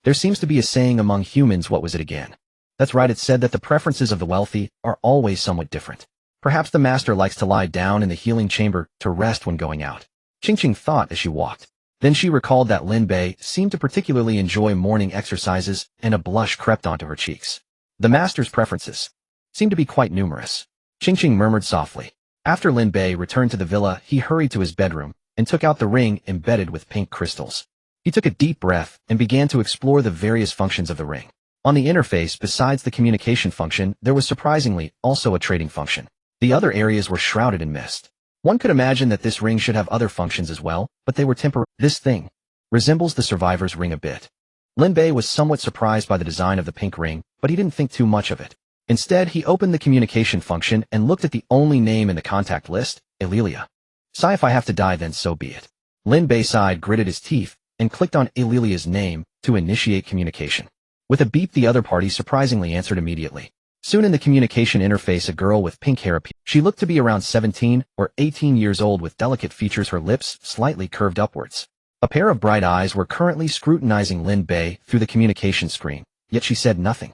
There seems to be a saying among humans. What was it again? That's right, it said that the preferences of the wealthy are always somewhat different. Perhaps the master likes to lie down in the healing chamber to rest when going out. Ching thought as she walked. Then she recalled that Lin Bei seemed to particularly enjoy morning exercises, and a blush crept onto her cheeks. The master's preferences seemed to be quite numerous. Ching murmured softly. After Lin Bei returned to the villa, he hurried to his bedroom and took out the ring embedded with pink crystals. He took a deep breath and began to explore the various functions of the ring. On the interface, besides the communication function, there was surprisingly also a trading function. The other areas were shrouded in mist. One could imagine that this ring should have other functions as well, but they were temporary. This thing resembles the survivor's ring a bit. Lin Bei was somewhat surprised by the design of the pink ring, but he didn't think too much of it. Instead, he opened the communication function and looked at the only name in the contact list, Alilia. "Sigh, if I have to die, then so be it." Lin Bei sighed, gritted his teeth, and clicked on Alilia's name to initiate communication. With a beep, the other party surprisingly answered immediately. Soon in the communication interface, a girl with pink hair appeared. She looked to be around 17 or 18 years old, with delicate features, her lips slightly curved upwards. A pair of bright eyes were currently scrutinizing Lin Bei through the communication screen, yet she said nothing.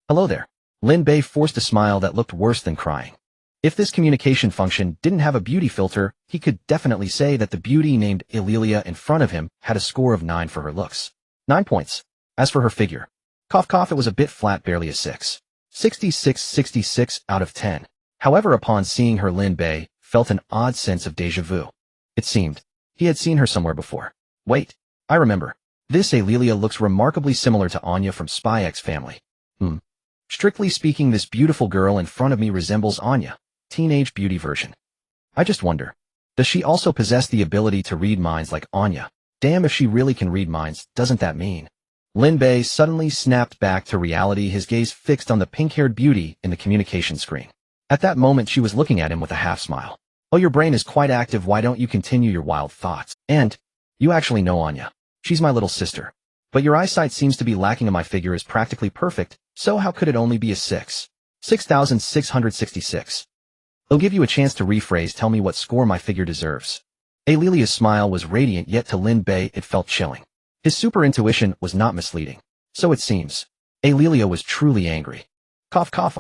Hello there." Lin Bei forced a smile that looked worse than crying. If this communication function didn't have a beauty filter, he could definitely say that the beauty named Alilia in front of him had a score of 9 for her looks. 9 points. As for her figure, it was a bit flat, barely a 6. 66 out of 10. However, upon seeing her, Lin Bei felt an odd sense of déjà vu. It seemed he had seen her somewhere before. Wait, I remember. This Alilia looks remarkably similar to Anya from Spy X Family. Strictly speaking, this beautiful girl in front of me resembles Anya, teenage beauty version. I just wonder, does she also possess the ability to read minds like Anya? Damn, if she really can read minds, doesn't that mean? Lin Bei suddenly snapped back to reality, his gaze fixed on the pink-haired beauty in the communication screen. At that moment, she was looking at him with a half-smile. Oh, your brain is quite active, why don't you continue your wild thoughts? And, you actually know Anya. She's my little sister. But your eyesight seems to be lacking and my figure is practically perfect, so how could it only be a 6? 6,666. I'll give you a chance to rephrase, tell me what score my figure deserves. Alelia's smile was radiant, yet to Lin Bei it felt chilling. His super intuition was not misleading. So it seems. Alelia was truly angry. Cough cough.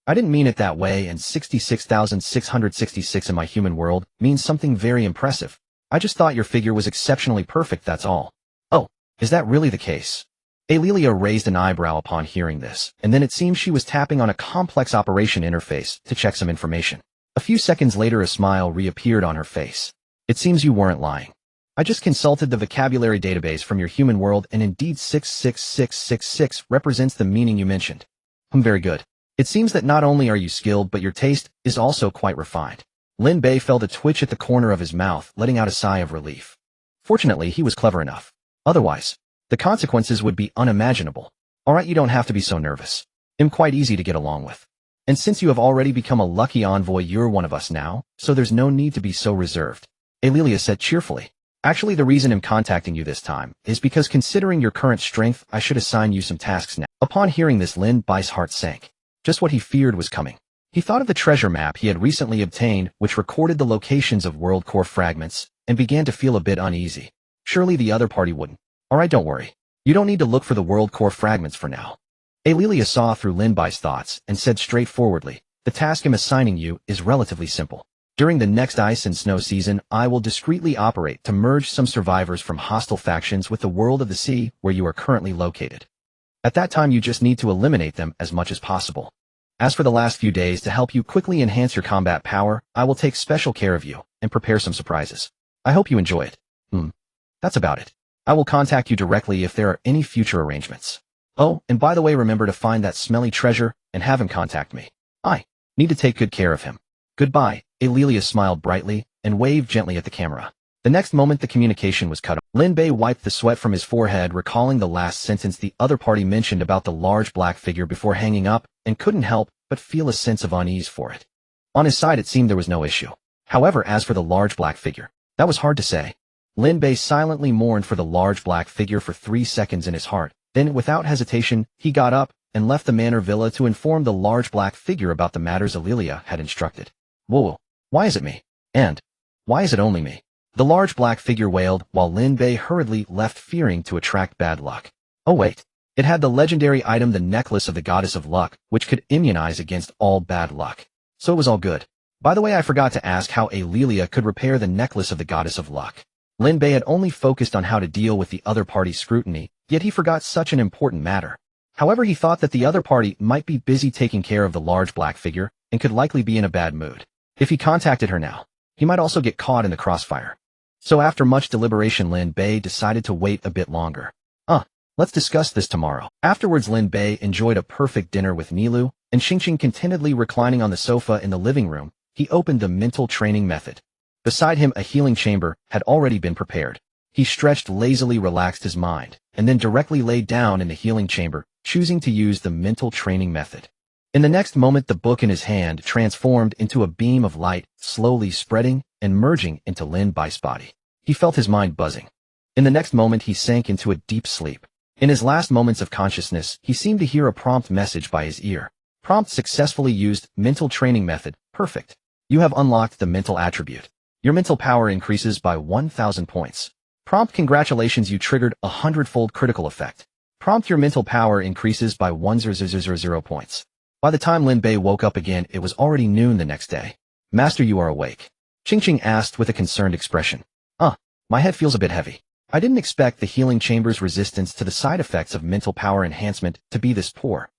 I didn't mean it that way, and 66,666 in my human world means something very impressive. I just thought your figure was exceptionally perfect, that's all. Oh, is that really the case? Alelia raised an eyebrow upon hearing this, and then it seemed she was tapping on a complex operation interface to check some information. A few seconds later, a smile reappeared on her face. It seems you weren't lying. I just consulted the vocabulary database from your human world, and indeed 66666 represents the meaning you mentioned. Very good. It seems that not only are you skilled, but your taste is also quite refined. Lin Bei felt a twitch at the corner of his mouth, letting out a sigh of relief. Fortunately, he was clever enough. Otherwise, the consequences would be unimaginable. Alright, you don't have to be so nervous. I'm quite easy to get along with. And since you have already become a lucky envoy, you're one of us now, so there's no need to be so reserved. Alelia said cheerfully. Actually, the reason I'm contacting you this time is because considering your current strength, I should assign you some tasks now. Upon hearing this, Lin Bei's heart sank. Just what he feared was coming. He thought of the treasure map he had recently obtained, which recorded the locations of world core fragments, and began to feel a bit uneasy. Surely the other party wouldn't. Alright, don't worry. You don't need to look for the world core fragments for now. Alelia saw through Lin Bei's thoughts and said straightforwardly, the task I'm assigning you is relatively simple. During the next ice and snow season, I will discreetly operate to merge some survivors from hostile factions with the world of the sea where you are currently located. At that time, you just need to eliminate them as much as possible. As for the last few days, to help you quickly enhance your combat power, I will take special care of you and prepare some surprises. I hope you enjoy it. That's about it. I will contact you directly if there are any future arrangements. Oh, and by the way, remember to find that smelly treasure and have him contact me. I need to take good care of him. Goodbye. Alelia smiled brightly and waved gently at the camera. The next moment, the communication was cut off. Lin Bei wiped the sweat from his forehead, recalling the last sentence the other party mentioned about the large black figure before hanging up, and couldn't help but feel a sense of unease for it. On his side, it seemed there was no issue. However, as for the large black figure, that was hard to say. Lin Bei silently mourned for the large black figure for 3 seconds in his heart. Then, without hesitation, he got up and left the manor villa to inform the large black figure about the matters Alelia had instructed. Whoa, why is it me? And why is it only me? The large black figure wailed, while Lin Bei hurriedly left, fearing to attract bad luck. Oh wait, it had the legendary item, the necklace of the goddess of luck, which could immunize against all bad luck. So it was all good. By the way, I forgot to ask how Alelia could repair the necklace of the goddess of luck. Lin Bei had only focused on how to deal with the other party's scrutiny, yet he forgot such an important matter. However, he thought that the other party might be busy taking care of the large black figure and could likely be in a bad mood. If he contacted her now, he might also get caught in the crossfire. So after much deliberation, Lin Bei decided to wait a bit longer. Let's discuss this tomorrow. Afterwards, Lin Bei enjoyed a perfect dinner with Nilu, and Xingqing contentedly reclining on the sofa in the living room. He opened the mental training method. Beside him, a healing chamber had already been prepared. He stretched lazily, relaxed his mind, and then directly laid down in the healing chamber, choosing to use the mental training method. In the next moment, the book in his hand transformed into a beam of light, slowly spreading and merging into Lin Bei's body. He felt his mind buzzing. In the next moment, he sank into a deep sleep. In his last moments of consciousness, he seemed to hear a prompt message by his ear. Prompt successfully used, mental training method, perfect. You have unlocked the mental attribute. Your mental power increases by 1,000 points. Prompt, congratulations, you triggered a 100-fold critical effect. Prompt, your mental power increases by 1,000 points. By the time Lin Bei woke up again, it was already noon the next day. Master, you are awake. Xingqing asked with a concerned expression. My head feels a bit heavy. I didn't expect the healing chamber's resistance to the side effects of mental power enhancement to be this poor.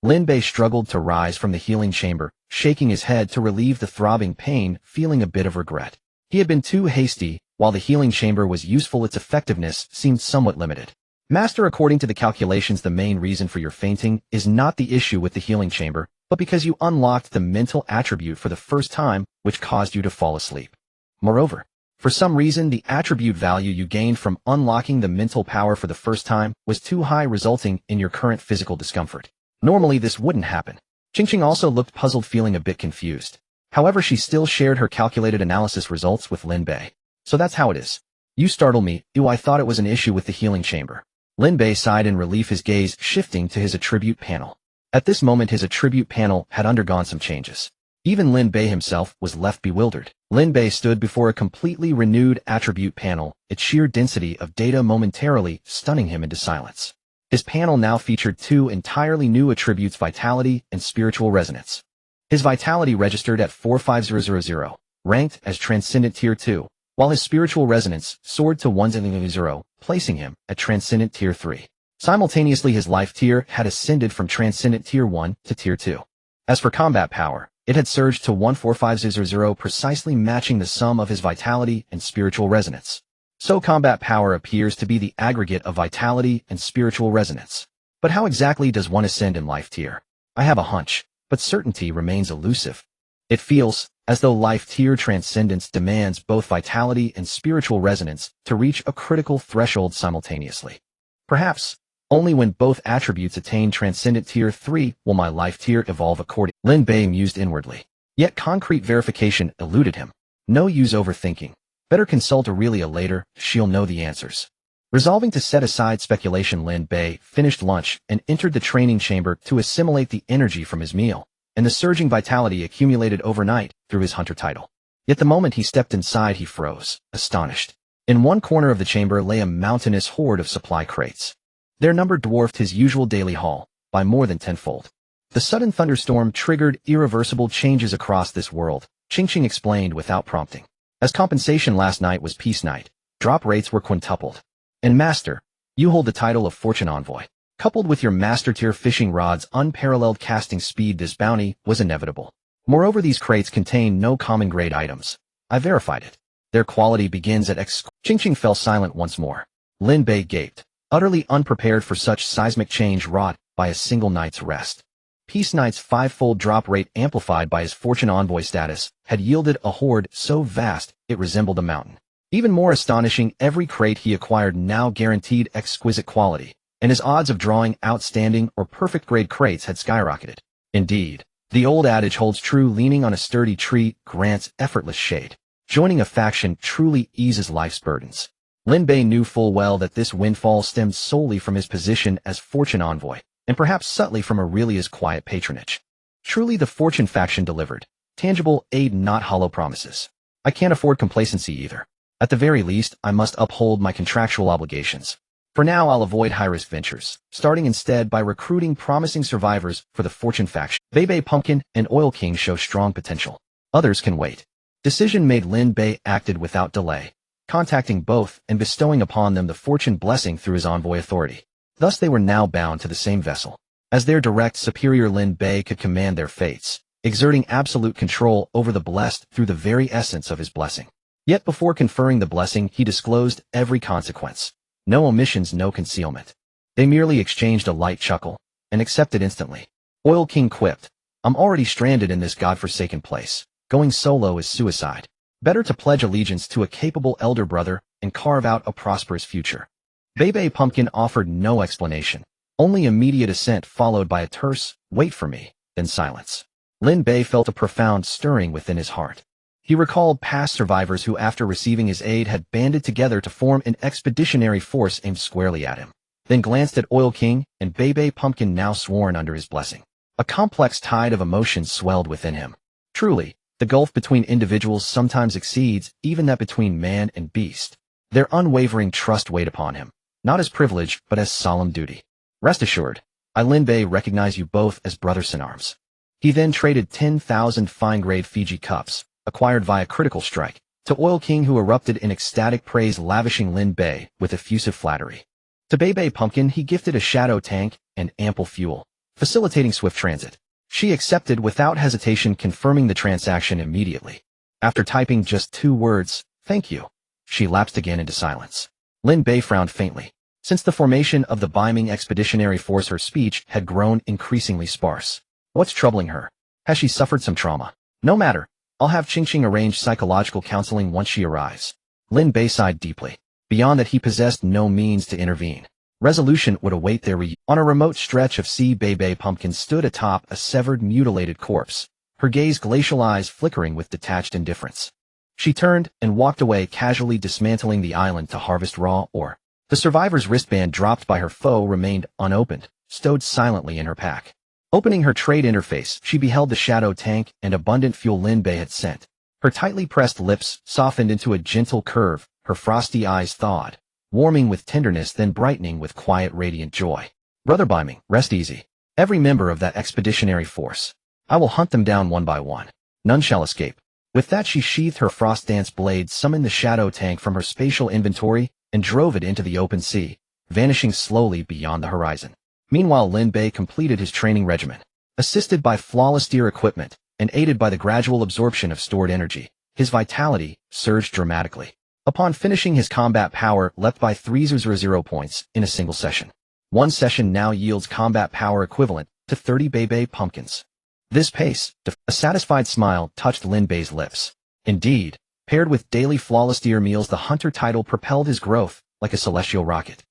Lin Bei struggled to rise from the healing chamber, shaking his head to relieve the throbbing pain, feeling a bit of regret. He had been too hasty. While the healing chamber was useful, its effectiveness seemed somewhat limited. Master, according to the calculations, the main reason for your fainting is not the issue with the healing chamber, but because you unlocked the mental attribute for the first time, which caused you to fall asleep. Moreover, for some reason, the attribute value you gained from unlocking the mental power for the first time was too high, resulting in your current physical discomfort. Normally, this wouldn't happen. Qingqing also looked puzzled, feeling a bit confused. However, she still shared her calculated analysis results with Lin Bei. So that's how it is. You startle me. Ew, I thought it was an issue with the healing chamber. Lin Bei sighed in relief, his gaze shifting to his attribute panel. At this moment, his attribute panel had undergone some changes. Even Lin Bei himself was left bewildered. Lin Bei stood before a completely renewed attribute panel, its sheer density of data momentarily stunning him into silence. His panel now featured two entirely new attributes: vitality and spiritual resonance. His vitality registered at 45000, ranked as Transcendent Tier 2, while his spiritual resonance soared to 100, placing him at Transcendent Tier 3. Simultaneously, his life tier had ascended from Transcendent Tier 1 to Tier 2. As for combat power, it had surged to 14500, precisely matching the sum of his vitality and spiritual resonance. So combat power appears to be the aggregate of vitality and spiritual resonance. But how exactly does one ascend in life tier? I have a hunch, but certainty remains elusive. It feels as though life tier transcendence demands both vitality and spiritual resonance to reach a critical threshold simultaneously. Perhaps only when both attributes attain Transcendent Tier 3 will my life tier evolve accordingly. Lin Bei mused inwardly. Yet concrete verification eluded him. No use overthinking. Better consult Aurelia later, she'll know the answers. Resolving to set aside speculation, Lin Bei finished lunch and entered the training chamber to assimilate the energy from his meal and the surging vitality accumulated overnight through his hunter title. Yet the moment he stepped inside, he froze, astonished. In one corner of the chamber lay a mountainous horde of supply crates. Their number dwarfed his usual daily haul by more than tenfold. The sudden thunderstorm triggered irreversible changes across this world, Qingqing explained without prompting. As compensation, last night was peace night. Drop rates were quintupled. And Master, you hold the title of Fortune Envoy. Coupled with your Master-tier fishing rod's unparalleled casting speed, this bounty was inevitable. Moreover, these crates contain no common grade items. I verified it. Their quality begins at X. Qingqing fell silent once more. Lin Bei gaped, utterly unprepared for such seismic change wrought by a single night's rest. Peace Knight's five-fold drop rate, amplified by his Fortune Envoy status, had yielded a horde so vast it resembled a mountain. Even more astonishing, every crate he acquired now guaranteed exquisite quality, and his odds of drawing outstanding or perfect-grade crates had skyrocketed. Indeed, the old adage holds true: leaning on a sturdy tree grants effortless shade. Joining a faction truly eases life's burdens. Lin Bei knew full well that this windfall stemmed solely from his position as Fortune Envoy, and perhaps subtly from Aurelia's quiet patronage. Truly, the Fortune faction delivered tangible aid, not hollow promises. I can't afford complacency either. At the very least, I must uphold my contractual obligations. For now, I'll avoid high-risk ventures, starting instead by recruiting promising survivors for the Fortune faction. Bei Pumpkin and Oil King show strong potential. Others can wait. Decision made. Lin Bei acted without delay, contacting both and bestowing upon them the Fortune blessing through his envoy authority. Thus they were now bound to the same vessel. As their direct superior, Lin Bei could command their fates, exerting absolute control over the blessed through the very essence of his blessing. Yet before conferring the blessing, he disclosed every consequence. No omissions, no concealment. They merely exchanged a light chuckle and accepted instantly. Oil King quipped, I'm already stranded in this godforsaken place. Going solo is suicide. Better to pledge allegiance to a capable elder brother and carve out a prosperous future. Bei Pumpkin offered no explanation, only immediate assent followed by a terse, wait for me, then silence. Lin Bei felt a profound stirring within his heart. He recalled past survivors who, after receiving his aid, had banded together to form an expeditionary force aimed squarely at him. Then glanced at Oil King and Bei Pumpkin, now sworn under his blessing. A complex tide of emotions swelled within him. Truly, the gulf between individuals sometimes exceeds even that between man and beast. Their unwavering trust weighed upon him, not as privilege but as solemn duty. Rest assured, I, Lin Bei, recognize you both as brothers in arms. He then traded 10,000 fine-grade Fiji cups, acquired via critical strike, to Oil King, who erupted in ecstatic praise, lavishing Lin Bei with effusive flattery. To Bei Pumpkin he gifted a shadow tank and ample fuel, facilitating swift transit. She accepted without hesitation, confirming the transaction immediately. After typing just 2 words, thank you, she lapsed again into silence. Lin Bei frowned faintly. Since the formation of the Beiming Expeditionary Force, her speech had grown increasingly sparse. What's troubling her? Has she suffered some trauma? No matter. I'll have Qingqing arrange psychological counseling once she arrives. Lin Bei sighed deeply. Beyond that, he possessed no means to intervene. Resolution would await their reunion. On a remote stretch of sea, Bei Pumpkin stood atop a severed, mutilated corpse, her gaze glacial eyes flickering with detached indifference. She turned and walked away, casually dismantling the island to harvest raw ore. The survivor's wristband dropped by her foe remained unopened, stowed silently in her pack. Opening her trade interface, she beheld the shadow tank and abundant fuel Lin Bei had sent. Her tightly pressed lips softened into a gentle curve, her frosty eyes thawed, warming with tenderness then brightening with quiet, radiant joy. Brother Beiming, rest easy. Every member of that expeditionary force. I will hunt them down one by one. None shall escape. With that, she sheathed her frost dance blade, summoned the shadow tank from her spatial inventory, and drove it into the open sea, vanishing slowly beyond the horizon. Meanwhile, Lin Bei completed his training regimen. Assisted by flawless steer equipment, and aided by the gradual absorption of stored energy, his vitality surged dramatically. Upon finishing, his combat power leapt by 300 points in a single session. One session now yields combat power equivalent to 30 Bei pumpkins. This pace, a satisfied smile touched Lin Bei's lips. Indeed, paired with daily flawless deer meals, the hunter title propelled his growth like a celestial rocket.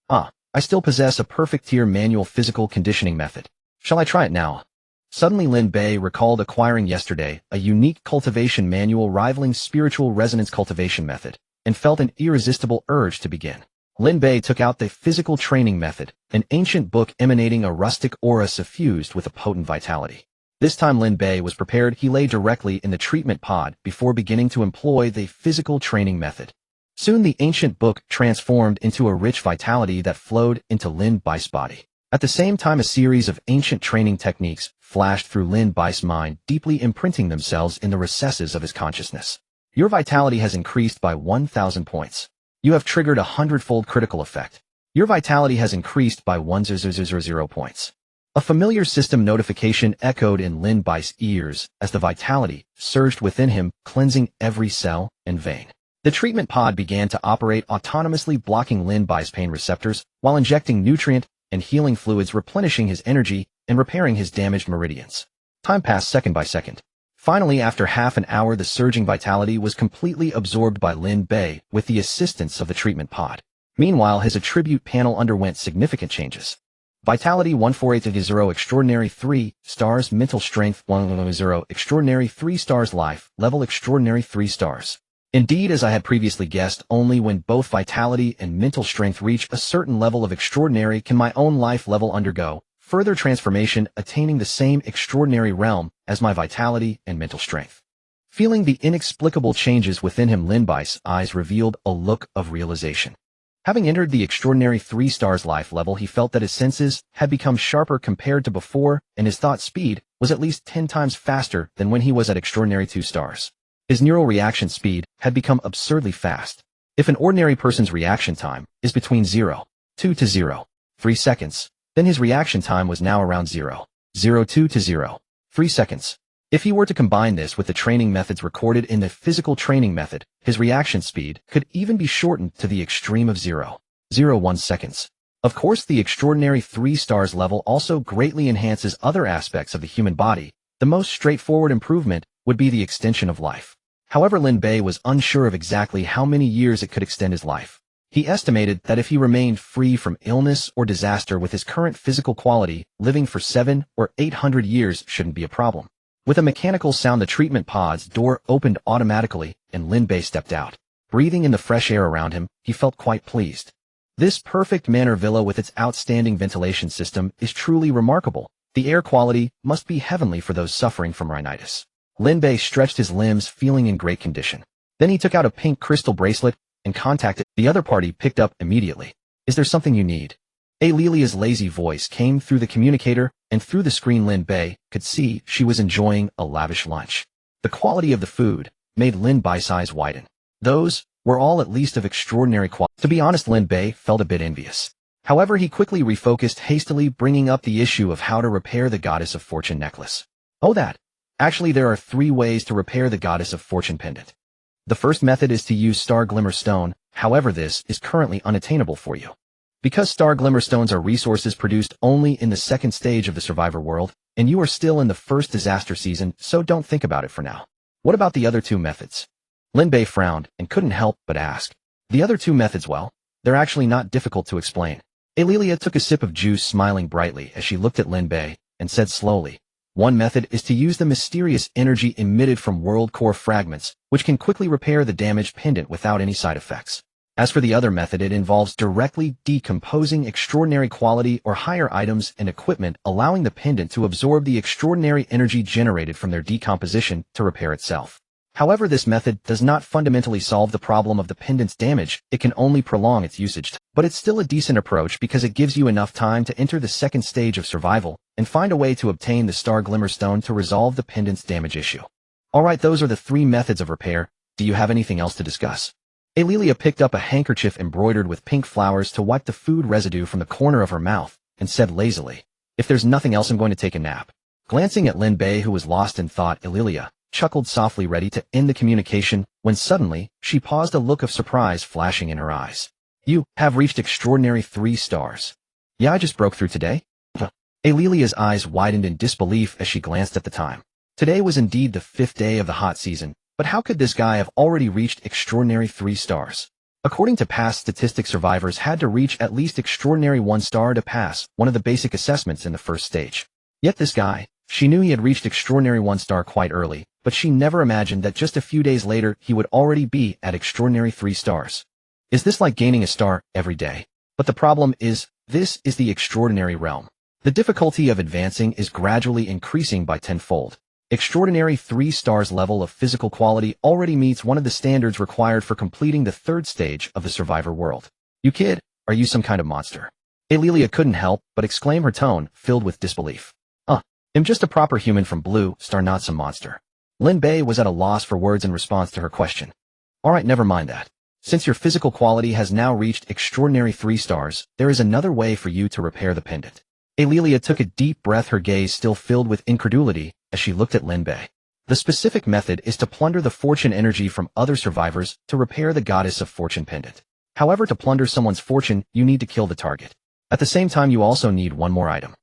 I still possess a perfect tier manual physical conditioning method. Shall I try it now? Suddenly Lin Bei recalled acquiring yesterday a unique cultivation manual rivaling spiritual resonance cultivation method, and felt an irresistible urge to begin. Lin Bei took out the physical training method, an ancient book emanating a rustic aura suffused with a potent vitality. This time Lin Bei was prepared. He lay directly in the treatment pod before beginning to employ the physical training method. Soon the ancient book transformed into a rich vitality that flowed into Lin Bei's body. At the same time, a series of ancient training techniques flashed through Lin Bei's mind, deeply imprinting themselves in the recesses of his consciousness. Your vitality has increased by 1,000 points. You have triggered a 100-fold critical effect. Your vitality has increased by 1,000 points. A familiar system notification echoed in Lin Bei's ears as the vitality surged within him, cleansing every cell and vein. The treatment pod began to operate autonomously, blocking Lin Bei's pain receptors while injecting nutrient and healing fluids, replenishing his energy and repairing his damaged meridians. Time passed second by second. Finally, after half an hour, the surging vitality was completely absorbed by Lin Bei with the assistance of the treatment pod. Meanwhile, his attribute panel underwent significant changes. Vitality 14800, extraordinary 3 stars, mental strength 100, extraordinary 3 stars, life level extraordinary 3 stars. Indeed, as I had previously guessed, only when both vitality and mental strength reach a certain level of extraordinary can my own life level undergo further transformation, attaining the same extraordinary realm as my vitality and mental strength. Feeling the inexplicable changes within him, Lin Bei's eyes revealed a look of realization. Having entered the extraordinary 3 stars life level, he felt that his senses had become sharper compared to before, and his thought speed was at least 10 times faster than when he was at extraordinary 2 stars. His neural reaction speed had become absurdly fast. If an ordinary person's reaction time is between 0.2 to 0.3 seconds, then his reaction time was now around 0.02 to 0.3 seconds. If he were to combine this with the training methods recorded in the physical training method, his reaction speed could even be shortened to the extreme of 0.01 seconds. Of course, the extraordinary 3 stars level also greatly enhances other aspects of the human body. The most straightforward improvement would be the extension of life. However, Lin Bei was unsure of exactly how many years it could extend his life. He estimated that if he remained free from illness or disaster with his current physical quality, living for 700 or 800 years shouldn't be a problem. With a mechanical sound, the treatment pod's door opened automatically, and Lin Bei stepped out. Breathing in the fresh air around him, he felt quite pleased. This perfect manor villa with its outstanding ventilation system is truly remarkable. The air quality must be heavenly for those suffering from rhinitis. Lin Bei stretched his limbs, feeling in great condition. Then he took out a pink crystal bracelet and contacted the other party. Picked up immediately. Is there something you need? Lilia's lazy voice came through the communicator, and through the screen Lin Bei could see she was enjoying a lavish lunch. The quality of the food made Lin Bei's eyes widen. Those were all at least of extraordinary quality. To be honest, Lin Bei felt a bit envious. However, he quickly refocused, hastily bringing up the issue of how to repair the Goddess of Fortune necklace. Oh, that. Actually, there are 3 ways to repair the Goddess of Fortune pendant. The first method is to use Star Glimmer Stone, however this is currently unattainable for you. Because star glimmerstones are resources produced only in the second stage of the survivor world, and you are still in the first disaster season, so don't think about it for now. What about the other two methods? Lin Bei frowned and couldn't help but ask. The other two methods, well, they're actually not difficult to explain. Alelia took a sip of juice, smiling brightly as she looked at Lin Bei, and said slowly, one method is to use the mysterious energy emitted from world core fragments, which can quickly repair the damaged pendant without any side effects. As for the other method, it involves directly decomposing extraordinary quality or higher items and equipment, allowing the pendant to absorb the extraordinary energy generated from their decomposition to repair itself. However, this method does not fundamentally solve the problem of the pendant's damage, it can only prolong its usage. But it's still a decent approach because it gives you enough time to enter the second stage of survival and find a way to obtain the star glimmerstone to resolve the pendant's damage issue. Alright, those are the three methods of repair. Do you have anything else to discuss? Alelia picked up a handkerchief embroidered with pink flowers to wipe the food residue from the corner of her mouth and said lazily, if there's nothing else, I'm going to take a nap. Glancing at Lin Bei, who was lost in thought, Alelia chuckled softly, ready to end the communication, when suddenly she paused, a look of surprise flashing in her eyes. You have reached extraordinary 3 stars. Yeah, I just broke through today? Alelia's eyes widened in disbelief as she glanced at the time. Today was indeed the 5th day of the hot season, but how could this guy have already reached extraordinary 3 stars? According to past statistics, survivors had to reach at least extraordinary 1 star to pass one of the basic assessments in the first stage. Yet this guy, she knew he had reached extraordinary 1 star quite early, but she never imagined that just a few days later he would already be at extraordinary 3 stars. Is this like gaining a star every day? But the problem is, this is the extraordinary realm. The difficulty of advancing is gradually increasing by tenfold. Extraordinary 3 stars level of physical quality already meets one of the standards required for completing the 3rd stage of the survivor world. You kid, are you some kind of monster? Alelia couldn't help but exclaim, her tone filled with disbelief. I'm just a proper human from Blue Star, not some monster. Lin Bei was at a loss for words in response to her question. Alright, never mind that. Since your physical quality has now reached extraordinary 3 stars, there is another way for you to repair the pendant. Alelia took a deep breath, her gaze still filled with incredulity as she looked at Lin Bei. The specific method is to plunder the fortune energy from other survivors to repair the Goddess of Fortune pendant. However, to plunder someone's fortune, you need to kill the target. At the same time, you also need one more item.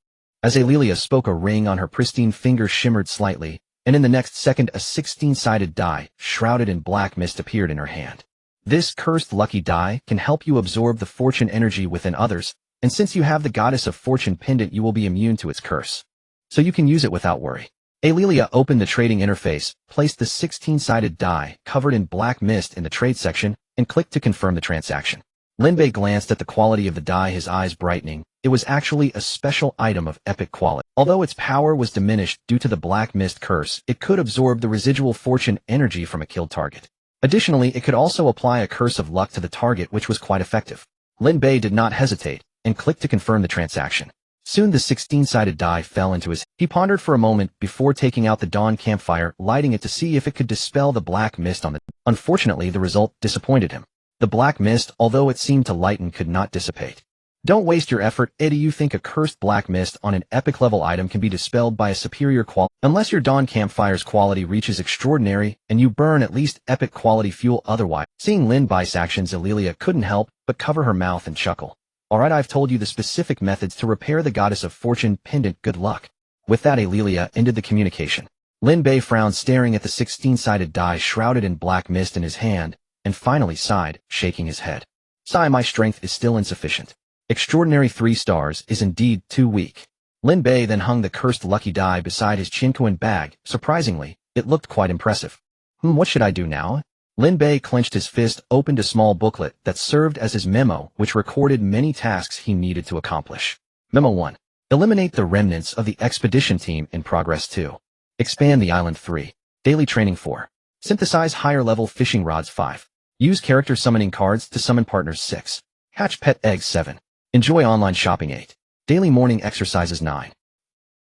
As Alelia spoke, a ring on her pristine finger shimmered slightly, and in the next second a 16-sided die, shrouded in black mist, appeared in her hand. This cursed lucky die can help you absorb the fortune energy within others, and since you have the Goddess of Fortune pendant, you will be immune to its curse. So you can use it without worry. Alelia opened the trading interface, placed the 16-sided die covered in black mist in the trade section, and clicked to confirm the transaction. Lin Bei glanced at the quality of the die, his eyes brightening. It was actually a special item of epic quality. Although its power was diminished due to the black mist curse, it could absorb the residual fortune energy from a killed target. Additionally, it could also apply a curse of luck to the target, which was quite effective. Lin Bei did not hesitate, and clicked to confirm the transaction. Soon the 16-sided die fell into his. He pondered for a moment before taking out the dawn campfire, lighting it to see if it could dispel the black mist on the. Unfortunately, the result disappointed him. The black mist, although it seemed to lighten, could not dissipate. Don't waste your effort. Do you think a cursed black mist on an epic level item can be dispelled by a superior quality? Unless your dawn campfire's quality reaches extraordinary and you burn at least epic quality fuel otherwise. Seeing Lin Bei's actions, Alelia couldn't help but cover her mouth and chuckle. Alright, I've told you the specific methods to repair the Goddess of Fortune pendant. Good luck. With that, Alelia ended the communication. Lin Bei frowned, staring at the 16-sided die shrouded in black mist in his hand, and finally sighed, shaking his head. Sigh, my strength is still insufficient. Extraordinary 3 stars is indeed too weak. Lin Bei then hung the cursed lucky die beside his chincoin bag. Surprisingly, it looked quite impressive. What should I do now? Lin Bei clenched his fist, opened a small booklet that served as his memo, which recorded many tasks he needed to accomplish. Memo 1. Eliminate the remnants of the expedition team in progress 2. Expand the island 3. Daily training 4. Synthesize higher-level fishing rods 5. Use character summoning cards to summon partners 6. Hatch pet eggs 7. Enjoy online shopping 8. Daily morning exercises 9.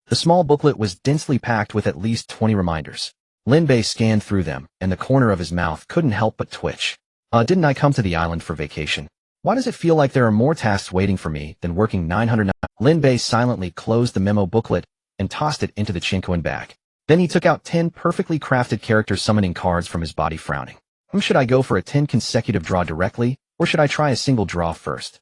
The small booklet was densely packed with at least 20 reminders. Lin Bei scanned through them, and the corner of his mouth couldn't help but twitch. Didn't I come to the island for vacation? Why does it feel like there are more tasks waiting for me than working 900? Lin Bei silently closed the memo booklet and tossed it into the chincoin bag. Then he took out 10 perfectly crafted character summoning cards from his body, frowning. Should I go for a 10 consecutive draw directly, or should I try a single draw first?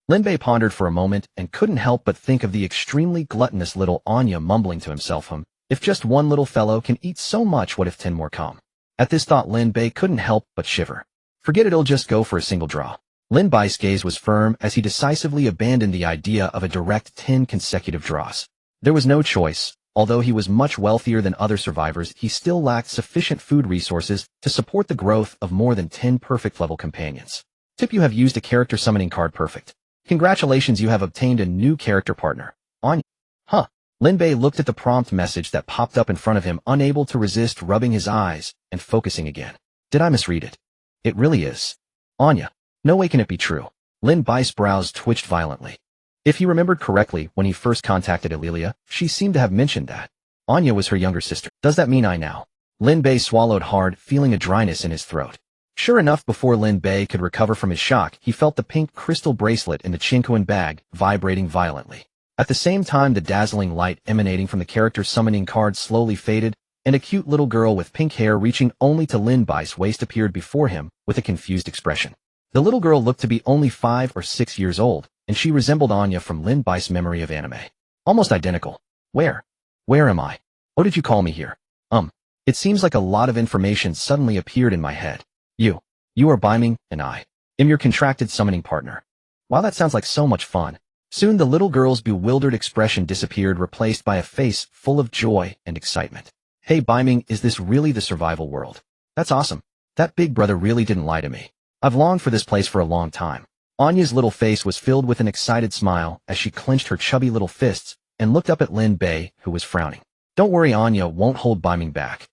Lin Bei pondered for a moment and couldn't help but think of the extremely gluttonous little Anya mumbling to himself, if just one little fellow can eat so much, what if 10 more come? At this thought, Lin Bei couldn't help but shiver. Forget it, it'll just go for a single draw. Lin Bei's gaze was firm as he decisively abandoned the idea of a direct 10 consecutive draws. There was no choice. Although he was much wealthier than other survivors, he still lacked sufficient food resources to support the growth of more than 10 perfect level companions. Tip: you have used a character summoning card perfect. Congratulations, you have obtained a new character partner. Anya. Huh. Lin Bei looked at the prompt message that popped up in front of him, unable to resist rubbing his eyes and focusing again. Did I misread it? It really is Anya. No way can it be true. Lin Bei's brows twitched violently. If he remembered correctly, when he first contacted Alelia, she seemed to have mentioned that Anya was her younger sister. Does that mean I now? Lin Bei swallowed hard, feeling a dryness in his throat. Sure enough, before Lin Bei could recover from his shock, he felt the pink crystal bracelet in the Chinquan bag vibrating violently. At the same time, the dazzling light emanating from the character summoning card slowly faded, and a cute little girl with pink hair reaching only to Lin Bei's waist appeared before him with a confused expression. The little girl looked to be only 5 or 6 years old, and she resembled Anya from Lin Bei's memory of anime. Almost identical. Where am I? Oh, did you call me here? It seems like a lot of information suddenly appeared in my head. You are Bei, and I am your contracted summoning partner. Wow, that sounds like so much fun. Soon the little girl's bewildered expression disappeared, replaced by a face full of joy and excitement. Hey Bei, is this really the survival world? That's awesome. That big brother really didn't lie to me. I've longed for this place for a long time. Anya's little face was filled with an excited smile as she clenched her chubby little fists and looked up at Lin Bei, who was frowning. Don't worry, Anya won't hold Bei back.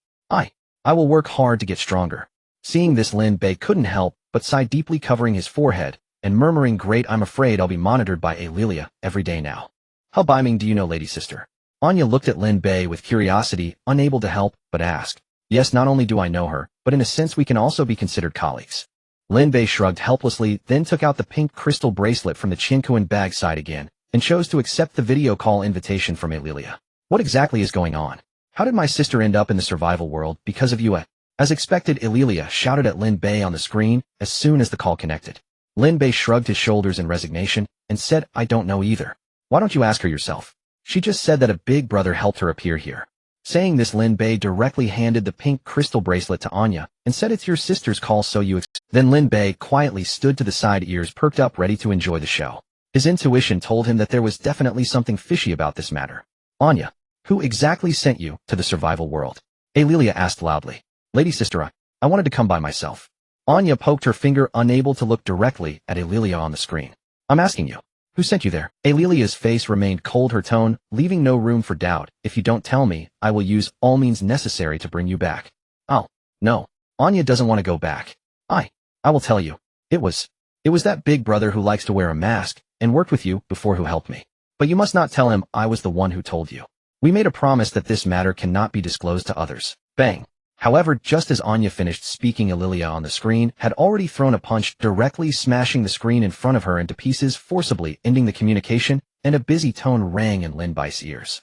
I will work hard to get stronger. Seeing this, Lin Bei couldn't help but sigh deeply, covering his forehead and murmuring, great, I'm afraid I'll be monitored by Alelia every day now. How Bei do you know, lady sister? Anya looked at Lin Bei with curiosity, unable to help but ask. Yes, not only do I know her, but in a sense we can also be considered colleagues. Lin Bei shrugged helplessly, then took out the pink crystal bracelet from the Chinquan bag side again, and chose to accept the video call invitation from Alelia. What exactly is going on? How did my sister end up in the survival world because of you? As expected, Alelia shouted at Lin Bei on the screen as soon as the call connected. Lin Bei shrugged his shoulders in resignation and said, I don't know either. Why don't you ask her yourself? She just said that a big brother helped her appear here. Saying this, Lin Bei directly handed the pink crystal bracelet to Anya and said, it's your sister's call, so you Then Lin Bei quietly stood to the side, ears perked up, ready to enjoy the show. His intuition told him that there was definitely something fishy about this matter. Anya, who exactly sent you to the survival world? Alelia asked loudly. Lady sister, I wanted to come by myself. Anya poked her finger, unable to look directly at Alelia on the screen. I'm asking you, who sent you there? Alelia's face remained cold, her tone leaving no room for doubt. If you don't tell me, I will use all means necessary to bring you back. Oh, no. Anya doesn't want to go back. I will tell you. It was that big brother who likes to wear a mask and worked with you before, who helped me. But you must not tell him I was the one who told you. We made a promise that this matter cannot be disclosed to others. Bang. However, just as Anya finished speaking, Alelia on the screen had already thrown a punch, directly smashing the screen in front of her into pieces, forcibly ending the communication, and a busy tone rang in Lin Bei's ears.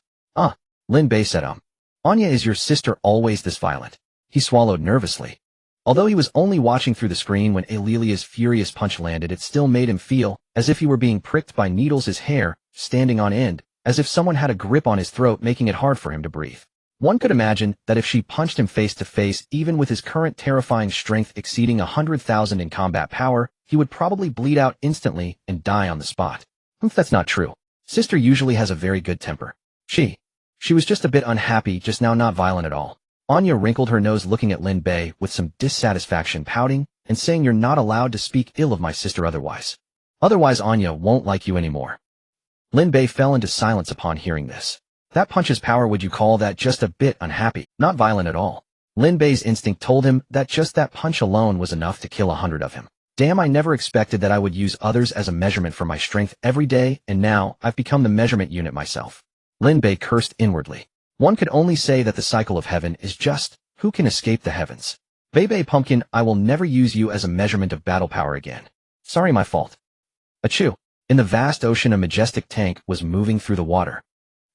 Lin Bei said, Anya, is your sister always this violent? He swallowed nervously. Although he was only watching through the screen when Alelia's furious punch landed, it still made him feel as if he were being pricked by needles, his hair standing on end, as if someone had a grip on his throat, making it hard for him to breathe. One could imagine that if she punched him face to face, even with his current terrifying strength exceeding 100,000 in combat power, he would probably bleed out instantly and die on the spot. That's not true. Sister usually has a very good temper. She was just a bit unhappy just now, not violent at all. Anya wrinkled her nose, looking at Lin Bei with some dissatisfaction, pouting and saying, you're not allowed to speak ill of my sister otherwise. Otherwise Anya won't like you anymore. Lin Bei fell into silence upon hearing this. That punch's power, would you call that just a bit unhappy? Not violent at all. Lin Bei's instinct told him that just that punch alone was enough to kill 100 of him. Damn, I never expected that I would use others as a measurement for my strength every day, and now I've become the measurement unit myself. Lin Bei cursed inwardly. One could only say that the cycle of heaven is just, who can escape the heavens? Bei Pumpkin, I will never use you as a measurement of battle power again. Sorry, my fault. Achoo. In the vast ocean, a majestic tank was moving through the water.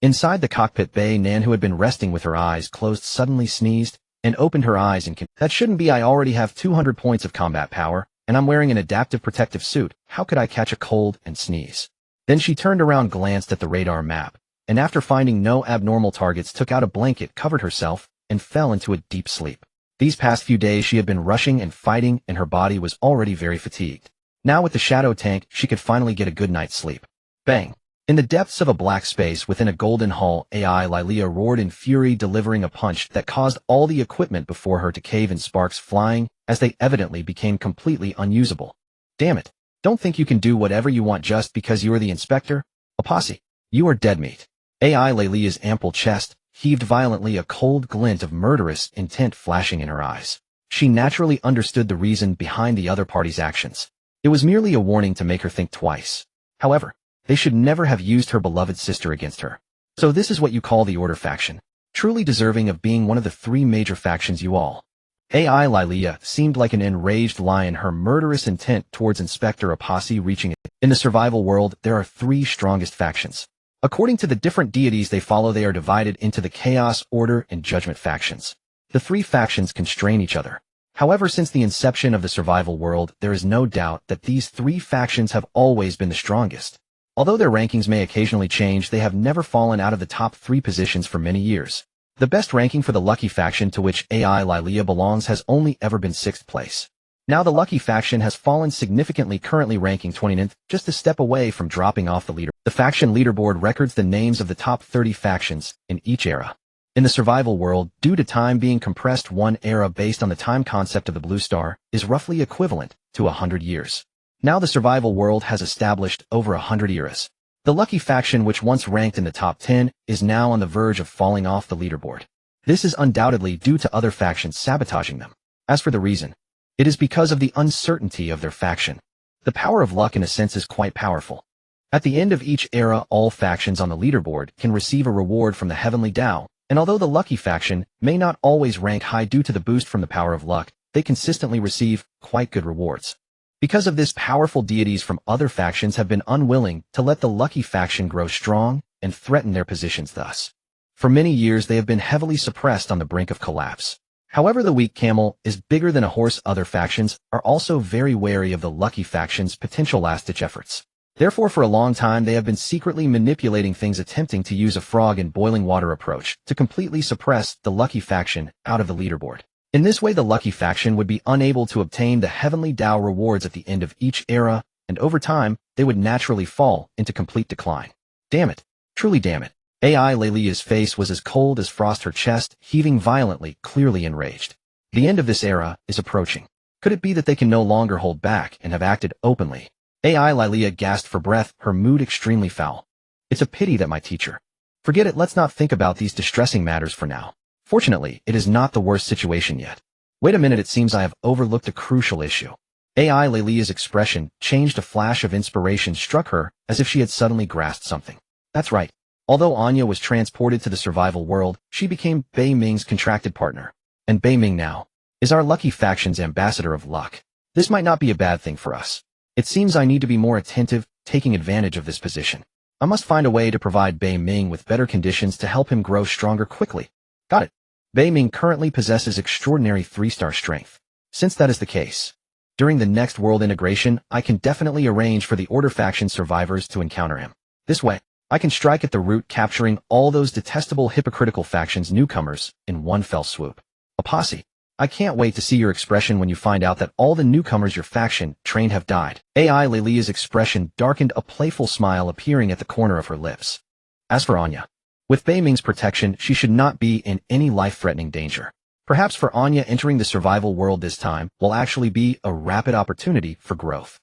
Inside the cockpit, Bei Nan, who had been resting with her eyes closed, suddenly sneezed and opened her eyes that shouldn't be. I already have 200 points of combat power. and I'm wearing an adaptive protective suit. How could I catch a cold and sneeze? Then she turned around, glanced at the radar map, and after finding no abnormal targets, took out a blanket, covered herself, and fell into a deep sleep. These past few days she had been rushing and fighting, and her body was already very fatigued. Now with the shadow tank, she could finally get a good night's sleep. Bang! In the depths of a black space within a golden hall, AI Lilia roared in fury, delivering a punch that caused all the equipment before her to cave in, sparks flying as they evidently became completely unusable. Damn it. Don't think you can do whatever you want just because you are the inspector? Apostle, you are dead meat. AI Lilia's ample chest heaved violently, a cold glint of murderous intent flashing in her eyes. She naturally understood the reason behind the other party's actions. It was merely a warning to make her think twice. However, they should never have used her beloved sister against her. So this is what you call the Order faction. Truly deserving of being one of the three major factions you all. AI Lilia seemed like an enraged lion, her murderous intent towards Inspector Apostle reaching it. In the survival world, there are three strongest factions. According to the different deities they follow, they are divided into the Chaos, Order, and Judgment factions. The three factions constrain each other. However, since the inception of the survival world, there is no doubt that these three factions have always been the strongest. Although their rankings may occasionally change, they have never fallen out of the top 3 positions for many years. The best ranking for the Lucky faction, to which AI Lilia belongs, has only ever been 6th place. Now the Lucky faction has fallen significantly, currently ranking 29th, just a step away from dropping off the leader. The faction leaderboard records the names of the top 30 factions in each era. In the survival world, due to time being compressed, one era based on the time concept of the blue star is roughly equivalent to 100 years. Now the survival world has established over 100 eras. The Lucky faction, which once ranked in the top 10, is now on the verge of falling off the leaderboard. This is undoubtedly due to other factions sabotaging them. As for the reason, it is because of the uncertainty of their faction. The power of luck in a sense is quite powerful. At the end of each era, all factions on the leaderboard can receive a reward from the heavenly Tao, and although the Lucky faction may not always rank high due to the boost from the power of luck, they consistently receive quite good rewards. Because of this, powerful deities from other factions have been unwilling to let the Lucky faction grow strong and threaten their positions thus. For many years they have been heavily suppressed on the brink of collapse. However, the weak camel is bigger than a horse. Other factions are also very wary of the Lucky faction's potential last-ditch efforts. Therefore, for a long time they have been secretly manipulating things, attempting to use a frog in boiling water approach to completely suppress the Lucky faction out of the leaderboard. In this way, the Lucky faction would be unable to obtain the heavenly Tao rewards at the end of each era, and over time, they would naturally fall into complete decline. Damn it. Truly damn it. AI Lilia's face was as cold as frost, her chest heaving violently, clearly enraged. The end of this era is approaching. Could it be that they can no longer hold back and have acted openly? AI Lilia gasped for breath, her mood extremely foul. It's a pity that my teacher. Forget it, let's not think about these distressing matters for now. Fortunately, it is not the worst situation yet. Wait a minute, it seems I have overlooked a crucial issue. AI Lilia's expression changed. A flash of inspiration struck her as if she had suddenly grasped something. That's right. Although Anya was transported to the survival world, she became Bei Ming's contracted partner. And Bei Ming now is our Lucky faction's ambassador of luck. This might not be a bad thing for us. It seems I need to be more attentive, taking advantage of this position. I must find a way to provide Bei Ming with better conditions to help him grow stronger quickly. Got it. Bei Ming currently possesses extraordinary 3-star strength. Since that is the case, during the next world integration, I can definitely arrange for the Order faction survivors to encounter him. This way, I can strike at the root, capturing all those detestable hypocritical factions newcomers in one fell swoop. Apostle, I can't wait to see your expression when you find out that all the newcomers your faction trained have died. AI Lilia's expression darkened, a playful smile appearing at the corner of her lips. As for Anya, with Bei Ming's protection, she should not be in any life-threatening danger. Perhaps for Anya, entering the survival world this time will actually be a rapid opportunity for growth.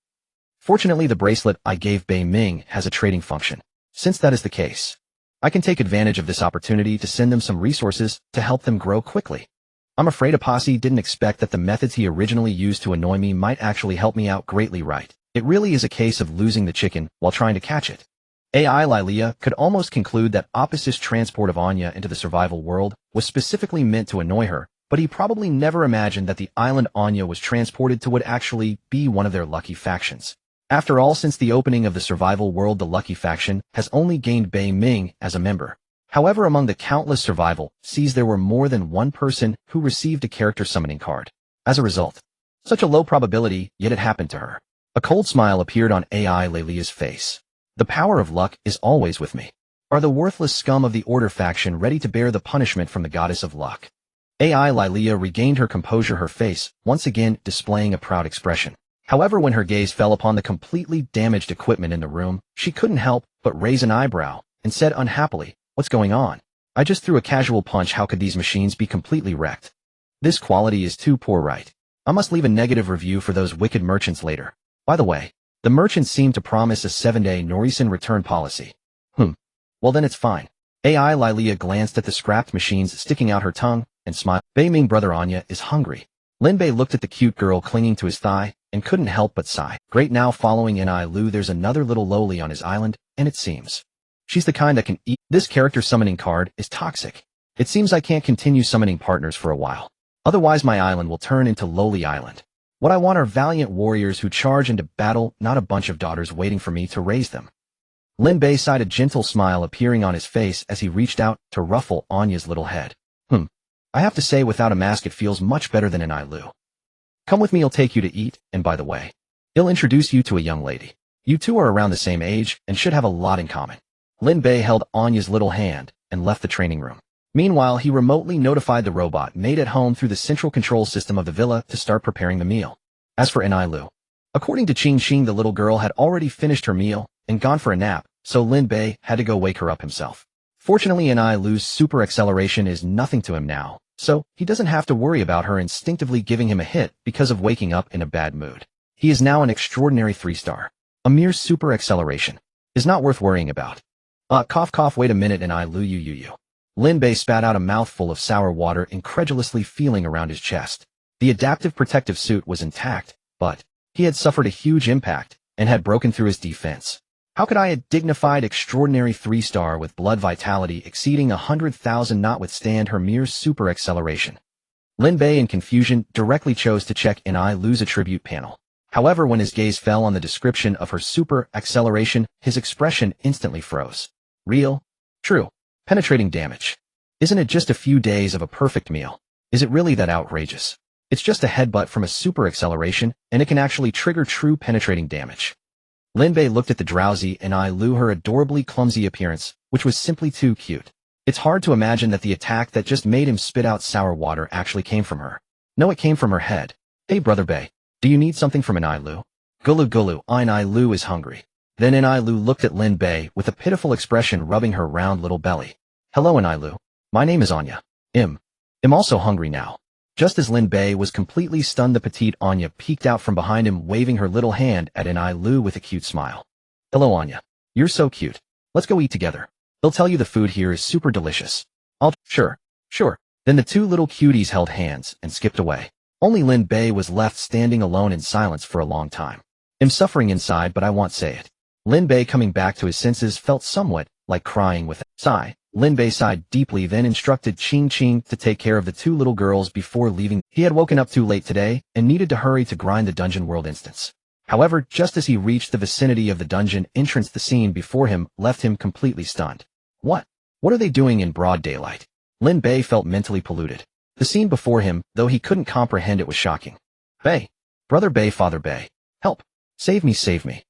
Fortunately, the bracelet I gave Bei Ming has a trading function. Since that is the case, I can take advantage of this opportunity to send them some resources to help them grow quickly. I'm afraid Apostle didn't expect that the methods he originally used to annoy me might actually help me out greatly, right? It really is a case of losing the chicken while trying to catch it. AI Lilia could almost conclude that Opposite's transport of Anya into the survival world was specifically meant to annoy her, but he probably never imagined that the island Anya was transported to would actually be one of their Lucky factions. After all, since the opening of the survival world, the Lucky faction has only gained Bei Ming as a member. However, among the countless survival seas, there were more than one person who received a character summoning card. As a result, Such a low probability, yet it happened to her. A cold smile appeared on AI Lelia's face. The power of luck is always with me. Are the worthless scum of the Order faction ready to bear the punishment from the goddess of luck? AI Lilia regained her composure, her face once again displaying a proud expression. However, when her gaze fell upon the completely damaged equipment in the room, she couldn't help but raise an eyebrow and said unhappily, "What's going on? I just threw a casual punch. How could these machines be completely wrecked? This quality is too poor, right? I must leave a negative review for those wicked merchants later. By the way, the merchants seem to promise a 7-day Norisen return policy. Well then it's fine." AI Lilia glanced at the scrapped machines, sticking out her tongue and smiled. Bei Ming brother Anya is hungry. Lin Bei looked at the cute girl clinging to his thigh and couldn't help but sigh. Great, now following Ni Lu there's another little lowly on his island, and it seems she's the kind that can eat. This character summoning card is toxic. It seems I can't continue summoning partners for a while. Otherwise my island will turn into Lowly Island. What I want are valiant warriors who charge into battle, not a bunch of daughters waiting for me to raise them. Lin Bei sighed, a gentle smile appearing on his face as he reached out to ruffle Anya's little head. I have to say, without a mask it feels much better than in Ni Lu. Come with me, I'll take you to eat, and by the way, he'll introduce you to a young lady. You two are around the same age and should have a lot in common. Lin Bei held Anya's little hand and left the training room. Meanwhile, he remotely notified the robot made at home through the central control system of the villa to start preparing the meal. As for Ni Lu, according to Qing Qing, the little girl had already finished her meal and gone for a nap, so Lin Bei had to go wake her up himself. Fortunately, Ni Lu's super acceleration is nothing to him now, so he doesn't have to worry about her instinctively giving him a hit because of waking up in a bad mood. He is now an extraordinary 3-star. A mere super acceleration is not worth worrying about. Cough, wait a minute, Ni Lu, you. Lin Bei spat out a mouthful of sour water, incredulously feeling around his chest. The adaptive protective suit was intact, but he had suffered a huge impact and had broken through his defense. How could I, a dignified, extraordinary 3-star with blood vitality exceeding 100,000, not withstand her mere super acceleration? Lin Bei, in confusion, directly chose to check Ni Lu's attribute panel. However, when his gaze fell on the description of her super acceleration, his expression instantly froze. Real? True. Penetrating damage. Isn't it just a few days of a perfect meal? Is it really that outrageous? It's just a headbutt from a super acceleration, and it can actually trigger true penetrating damage. Lin Bei looked at the drowsy Ni Lu, her adorably clumsy appearance, which was simply too cute. It's hard to imagine that the attack that just made him spit out sour water actually came from her. No, it came from her head. Hey brother Bei, do you need something from Ni Lu? Gulu, Ni Lu is hungry. Then Ni Lu looked at Lin Bei with a pitiful expression, rubbing her round little belly. Hello Ni Lu. My name is Anya. I'm also hungry now. Just as Lin Bei was completely stunned, the petite Anya peeked out from behind him, waving her little hand at Ni Lu with a cute smile. Hello Anya. You're so cute. Let's go eat together. They'll tell you the food here is super delicious. Sure. Then the two little cuties held hands and skipped away. Only Lin Bei was left standing alone in silence for a long time. I'm suffering inside, but I won't say it. Lin Bei, coming back to his senses, felt somewhat like crying with a sigh. Lin Bei sighed deeply, then instructed Qing Qing to take care of the two little girls before leaving. He had woken up too late today and needed to hurry to grind the dungeon world instance. However, just as he reached the vicinity of the dungeon entrance, the scene before him left him completely stunned. What are they doing in broad daylight? Lin Bei felt mentally polluted. The scene before him, though he couldn't comprehend it, was shocking. Bei, brother Bei, father Bei, help! Save me!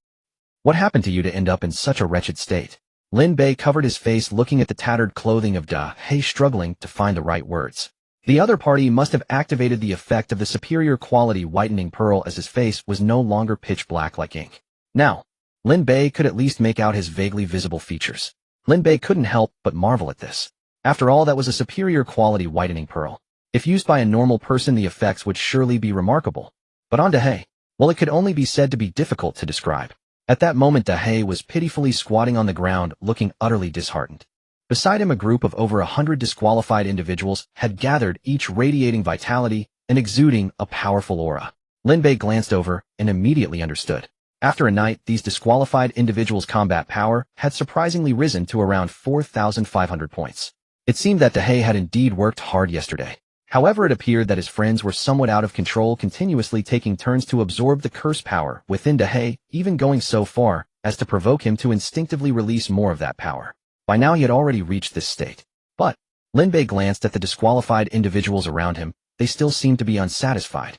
What happened to you to end up in such a wretched state? Lin Bei covered his face, looking at the tattered clothing of Da Hei, struggling to find the right words. The other party must have activated the effect of the superior quality whitening pearl, as his face was no longer pitch black like ink. Now, Lin Bei could at least make out his vaguely visible features. Lin Bei couldn't help but marvel at this. After all, that was a superior quality whitening pearl. If used by a normal person, the effects would surely be remarkable. But on Da Hei, well, it could only be said to be difficult to describe. At that moment, Da Hei was pitifully squatting on the ground, looking utterly disheartened. Beside him, a group of over 100 disqualified individuals had gathered, each radiating vitality and exuding a powerful aura. Lin Bei glanced over and immediately understood. After a night, these disqualified individuals' combat power had surprisingly risen to around 4,500 points. It seemed that Da Hei had indeed worked hard yesterday. However, it appeared that his friends were somewhat out of control, continuously taking turns to absorb the curse power within Da Hei, even going so far as to provoke him to instinctively release more of that power. By now he had already reached this state. But Lin Bei glanced at the disqualified individuals around him. They still seemed to be unsatisfied.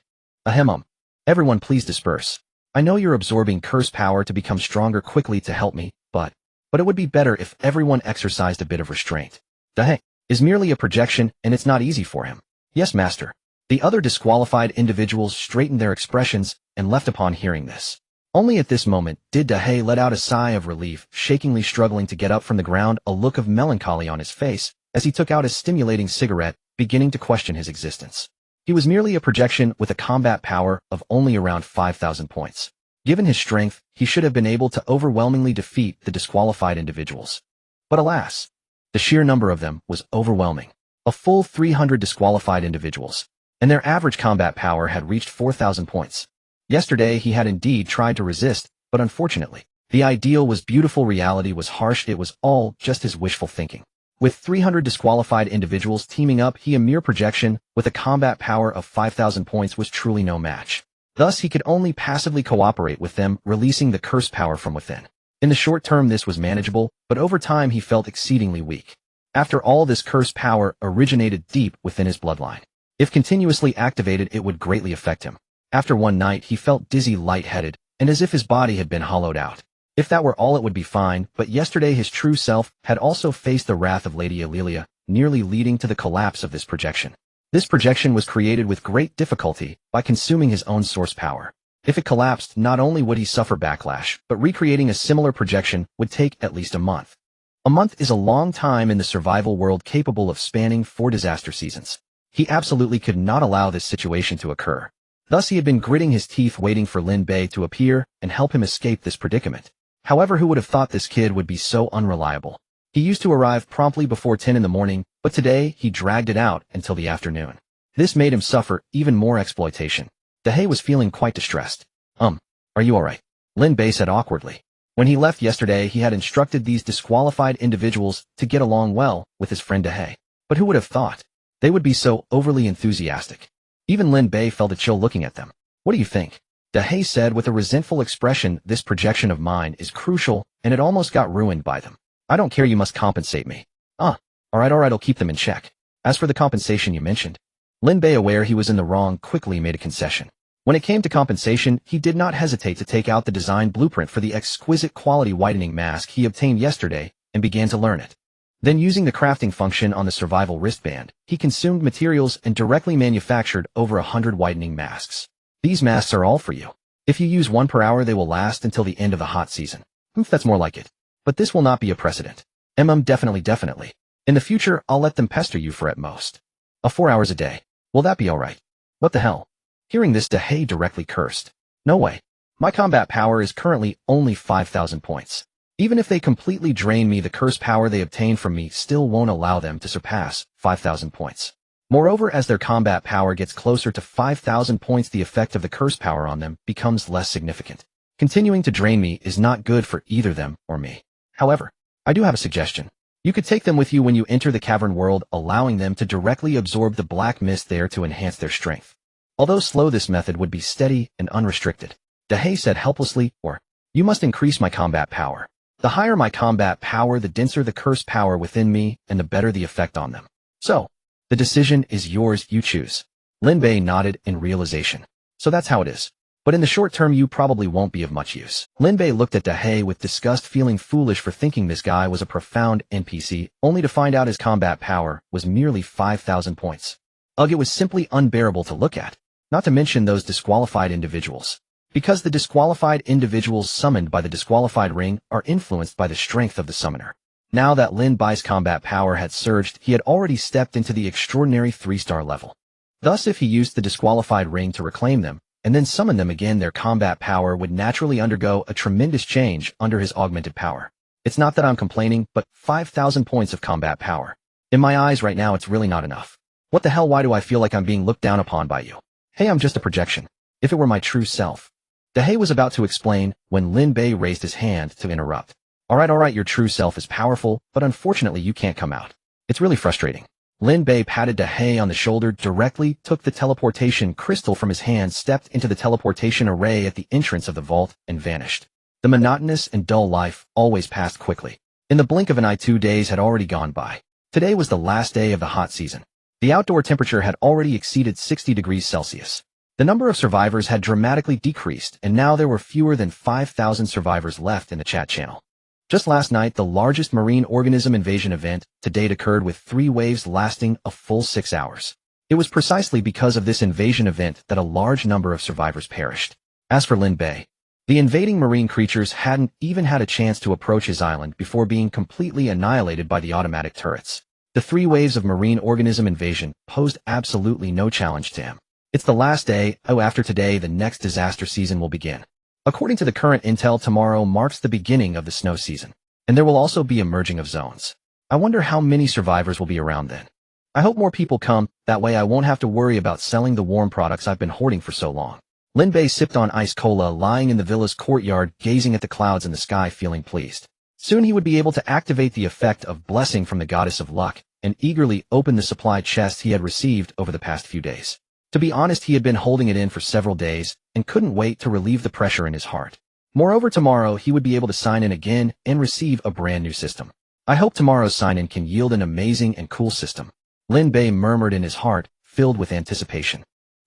Everyone please disperse. I know you're absorbing curse power to become stronger quickly to help me, but it would be better if everyone exercised a bit of restraint. Dahe is merely a projection and it's not easy for him. Yes, master. The other disqualified individuals straightened their expressions and left upon hearing this. Only at this moment did Dahe let out a sigh of relief, shakingly struggling to get up from the ground, a look of melancholy on his face, as he took out his stimulating cigarette, beginning to question his existence. He was merely a projection with a combat power of only around 5,000 points. Given his strength, he should have been able to overwhelmingly defeat the disqualified individuals. But alas, the sheer number of them was overwhelming. A full 300 disqualified individuals, and their average combat power had reached 4,000 points. Yesterday he had indeed tried to resist, but unfortunately, the ideal was beautiful, reality was harsh, it was all just his wishful thinking. With 300 disqualified individuals teaming up, he, a mere projection, with a combat power of 5,000 points, was truly no match. Thus he could only passively cooperate with them, releasing the curse power from within. In the short term this was manageable, but over time he felt exceedingly weak. After all, this curse power originated deep within his bloodline. If continuously activated, it would greatly affect him. After one night he felt dizzy, lightheaded, and as if his body had been hollowed out. If that were all it would be fine, but yesterday his true self had also faced the wrath of Lady Alelia, nearly leading to the collapse of this projection. This projection was created with great difficulty by consuming his own source power. If it collapsed, not only would he suffer backlash, but recreating a similar projection would take at least a month. A month is a long time in the survival world, capable of spanning 4 disaster seasons. He absolutely could not allow this situation to occur. Thus he had been gritting his teeth waiting for Lin Bei to appear and help him escape this predicament. However, who would have thought this kid would be so unreliable? He used to arrive promptly before 10 in the morning, but today he dragged it out until the afternoon. This made him suffer even more exploitation. Dahe was feeling quite distressed. Are you alright? Lin Bei said awkwardly. When he left yesterday, he had instructed these disqualified individuals to get along well with his friend Dahe. But who would have thought they would be so overly enthusiastic? Even Lin Bei felt a chill looking at them. What do you think? Dahe said with a resentful expression. This projection of mine is crucial, and it almost got ruined by them. I don't care, you must compensate me. Alright, I'll keep them in check. As for the compensation you mentioned, Lin Bei, aware he was in the wrong, quickly made a concession. When it came to compensation, he did not hesitate to take out the design blueprint for the exquisite quality whitening mask he obtained yesterday and began to learn it. Then, using the crafting function on the survival wristband, he consumed materials and directly manufactured over 100 whitening masks. These masks are all for you. If you use 1 per hour, they will last until the end of the hot season. That's more like it. But this will not be a precedent. Definitely. In the future, I'll let them pester you for at most 4 hours a day. Will that be alright? What the hell? Hearing this, Dahe directly cursed. No way. My combat power is currently only 5,000 points. Even if they completely drain me, the curse power they obtain from me still won't allow them to surpass 5,000 points. Moreover, as their combat power gets closer to 5,000 points, the effect of the curse power on them becomes less significant. Continuing to drain me is not good for either them or me. However, I do have a suggestion. You could take them with you when you enter the cavern world, allowing them to directly absorb the black mist there to enhance their strength. Although slow, this method would be steady and unrestricted. Dahe said helplessly, or, you must increase my combat power. The higher my combat power, the denser the curse power within me, and the better the effect on them. So, the decision is yours, you choose. Lin Bei nodded in realization. So that's how it is. But in the short term, you probably won't be of much use. Lin Bei looked at Dahe with disgust, feeling foolish for thinking this guy was a profound NPC, only to find out his combat power was merely 5,000 points. Ugh, it was simply unbearable to look at. Not to mention those disqualified individuals. Because the disqualified individuals summoned by the disqualified ring are influenced by the strength of the summoner. Now that Lin Bai's combat power had surged, he had already stepped into the extraordinary 3-star level. Thus, if he used the disqualified ring to reclaim them, and then summon them again, their combat power would naturally undergo a tremendous change under his augmented power. It's not that I'm complaining, but 5,000 points of combat power. In my eyes right now, it's really not enough. What the hell, why do I feel like I'm being looked down upon by you? Hey, I'm just a projection. If it were my true self. Dahe was about to explain when Lin Bei raised his hand to interrupt. Alright, your true self is powerful, but unfortunately you can't come out. It's really frustrating. Lin Bei patted Dahe on the shoulder, directly took the teleportation crystal from his hand, stepped into the teleportation array at the entrance of the vault, and vanished. The monotonous and dull life always passed quickly. In the blink of an eye, 2 days had already gone by. Today was the last day of the hot season. The outdoor temperature had already exceeded 60 degrees Celsius. The number of survivors had dramatically decreased, and now there were fewer than 5,000 survivors left in the chat channel. Just last night, the largest marine organism invasion event to date occurred with 3 waves lasting a full 6 hours. It was precisely because of this invasion event that a large number of survivors perished. As for Lin Bei, the invading marine creatures hadn't even had a chance to approach his island before being completely annihilated by the automatic turrets. The 3 waves of marine organism invasion posed absolutely no challenge to him. It's the last day, after today the next disaster season will begin. According to the current intel, tomorrow marks the beginning of the snow season, and there will also be a merging of zones. I wonder how many survivors will be around then. I hope more people come, that way I won't have to worry about selling the warm products I've been hoarding for so long. Lin Bei sipped on ice cola lying in the villa's courtyard, gazing at the clouds in the sky, feeling pleased. Soon he would be able to activate the effect of blessing from the goddess of luck, and eagerly open the supply chests he had received over the past few days. To be honest, he had been holding it in for several days, and couldn't wait to relieve the pressure in his heart. Moreover, tomorrow he would be able to sign in again and receive a brand new system. I hope tomorrow's sign-in can yield an amazing and cool system. Lin Bei murmured in his heart, filled with anticipation.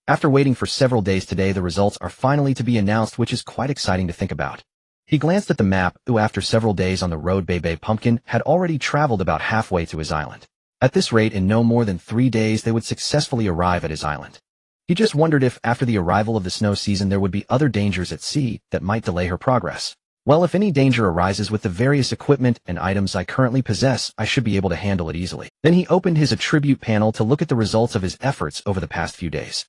After waiting for several days, today the results are finally to be announced, which is quite exciting to think about. He glanced at the map, after several days on the road, Bei Pumpkin had already traveled about halfway to his island. At this rate, in no more than 3 days they would successfully arrive at his island. He just wondered if, after the arrival of the snow season, there would be other dangers at sea that might delay her progress. Well, if any danger arises with the various equipment and items I currently possess, I should be able to handle it easily. Then he opened his attribute panel to look at the results of his efforts over the past few days.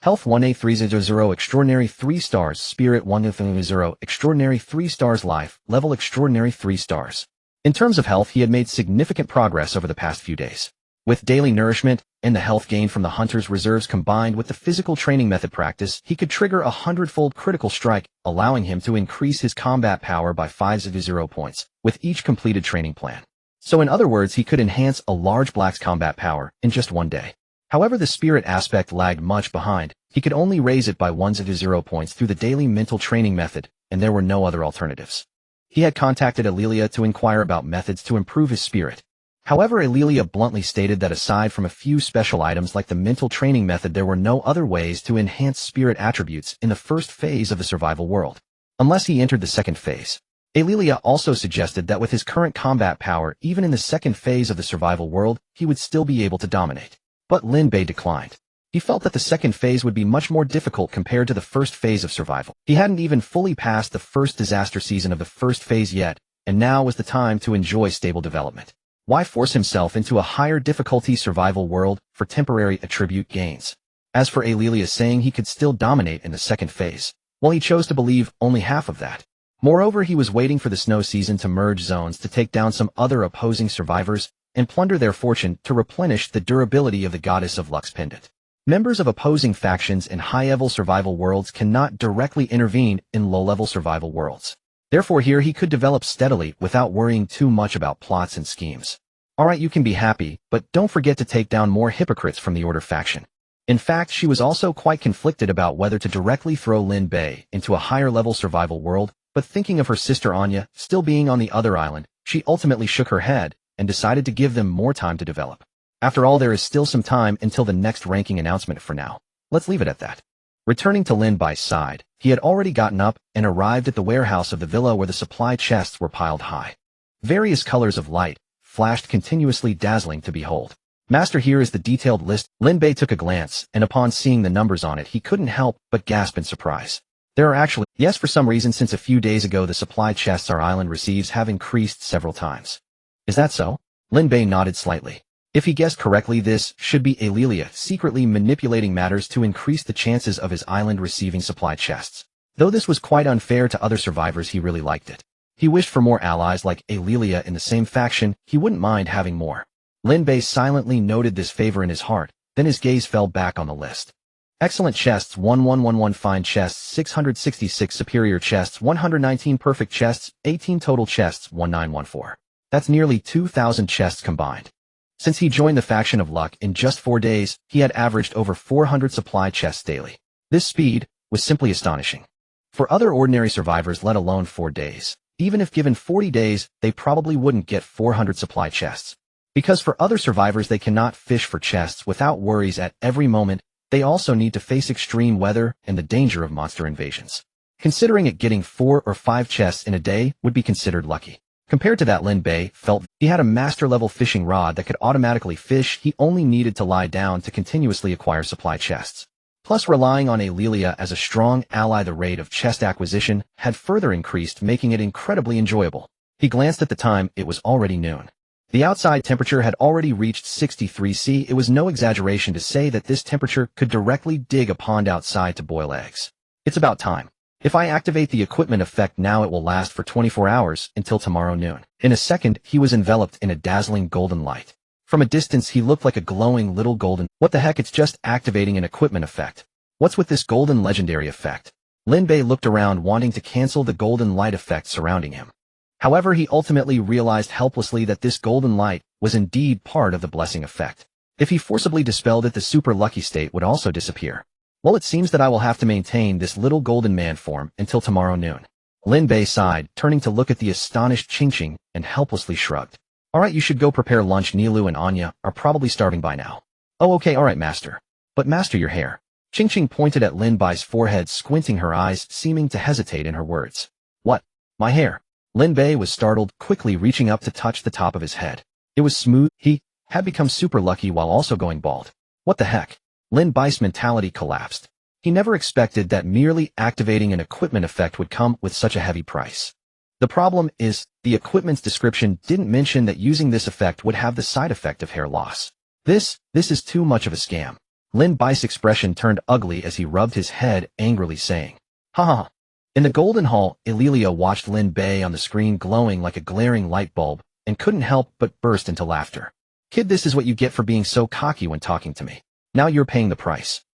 Health 1A300 Extraordinary 3 stars, Spirit 1A0 Extraordinary 3 stars, Life Level Extraordinary 3 stars. In terms of health, he had made significant progress over the past few days. With daily nourishment and the health gained from the hunter's reserves combined with the physical training method practice, he could trigger a 100-fold critical strike, allowing him to increase his combat power by 500 points with each completed training plan. So in other words, he could enhance a large black's combat power in just 1 day. However, the spirit aspect lagged much behind. He could only raise it by 100 points through the daily mental training method, and there were no other alternatives. He had contacted Alelia to inquire about methods to improve his spirit. However, Alelia bluntly stated that aside from a few special items like the mental training method, there were no other ways to enhance spirit attributes in the first phase of the survival world, unless he entered the second phase. Alelia also suggested that with his current combat power, even in the second phase of the survival world, he would still be able to dominate. But Lin Bei declined. He felt that the second phase would be much more difficult compared to the first phase of survival. He hadn't even fully passed the first disaster season of the first phase yet, and now was the time to enjoy stable development. Why force himself into a higher difficulty survival world for temporary attribute gains? As for Alelia saying he could still dominate in the second phase, well, he chose to believe only half of that. Moreover, he was waiting for the snow season to merge zones to take down some other opposing survivors and plunder their fortune to replenish the durability of the Goddess of Luck's pendant. Members of opposing factions in high-level survival worlds cannot directly intervene in low-level survival worlds. Therefore, here he could develop steadily without worrying too much about plots and schemes. Alright, you can be happy, but don't forget to take down more hypocrites from the Order faction. In fact, she was also quite conflicted about whether to directly throw Lin Bei into a higher-level survival world, but thinking of her sister Anya still being on the other island, she ultimately shook her head and decided to give them more time to develop. After all, there is still some time until the next ranking announcement. For now, let's leave it at that. Returning to Lin Bei's side, he had already gotten up and arrived at the warehouse of the villa where the supply chests were piled high. Various colors of light flashed continuously, dazzling to behold. Master, here is the detailed list. Lin Bei took a glance, and upon seeing the numbers on it, he couldn't help but gasp in surprise. There are actually, yes, for some reason since a few days ago the supply chests our island receives have increased several times. Is that so? Lin Bei nodded slightly. If he guessed correctly, this should be Alelia secretly manipulating matters to increase the chances of his island receiving supply chests. Though this was quite unfair to other survivors, he really liked it. He wished for more allies like Alelia in the same faction. He wouldn't mind having more. Lin Bei silently noted this favor in his heart, then his gaze fell back on the list. Excellent chests 1111, fine chests 666, superior chests 119, perfect chests 18, total chests 1914. That's nearly 2,000 chests combined. Since he joined the faction of Luck in just 4 days, he had averaged over 400 supply chests daily. This speed was simply astonishing. For other ordinary survivors, let alone 4 days, even if given 40 days, they probably wouldn't get 400 supply chests. Because for other survivors, they cannot fish for chests without worries at every moment, They also need to face extreme weather and the danger of monster invasions. Considering it, getting 4 or 5 chests in a day would be considered lucky. Compared to that, Lin Bei felt he had a master-level fishing rod that could automatically fish. He only needed to lie down to continuously acquire supply chests. Plus, relying on Alelia as a strong ally, the rate of chest acquisition had further increased, making it incredibly enjoyable. He glanced at the time. It was already noon. The outside temperature had already reached 63°C. It was no exaggeration to say that this temperature could directly dig a pond outside to boil eggs. It's about time. If I activate the equipment effect now, it will last for 24 hours until tomorrow noon. In a second, he was enveloped in a dazzling golden light. From a distance, he looked like a glowing little golden. What the heck? It's just activating an equipment effect. What's with this golden legendary effect? Lin Bei looked around, wanting to cancel the golden light effect surrounding him. However, he ultimately realized helplessly that this golden light was indeed part of the blessing effect. If he forcibly dispelled it, the super lucky state would also disappear. Well, it seems that I will have to maintain this little golden man form until tomorrow noon. Lin Bei sighed, turning to look at the astonished Qingqing, and helplessly shrugged. Alright, you should go prepare lunch. Nilu and Anya are probably starving by now. Oh, okay, alright, master. But master, your hair. Qingqing pointed at Lin Bei's forehead, squinting her eyes, seeming to hesitate in her words. What? My hair? Lin Bei was startled, quickly reaching up to touch the top of his head. It was smooth. He had become super lucky while also going bald. What the heck? Lin Bei's mentality collapsed. He never expected that merely activating an equipment effect would come with such a heavy price. The problem is, the equipment's description didn't mention that using this effect would have the side effect of hair loss. This is too much of a scam. Lin Bei's expression turned ugly as he rubbed his head, angrily saying, "Ha ha." In the Golden Hall, Alelia watched Lin Bei on the screen glowing like a glaring light bulb, and couldn't help but burst into laughter. Kid, this is what you get for being so cocky when talking to me. Now you're paying the price.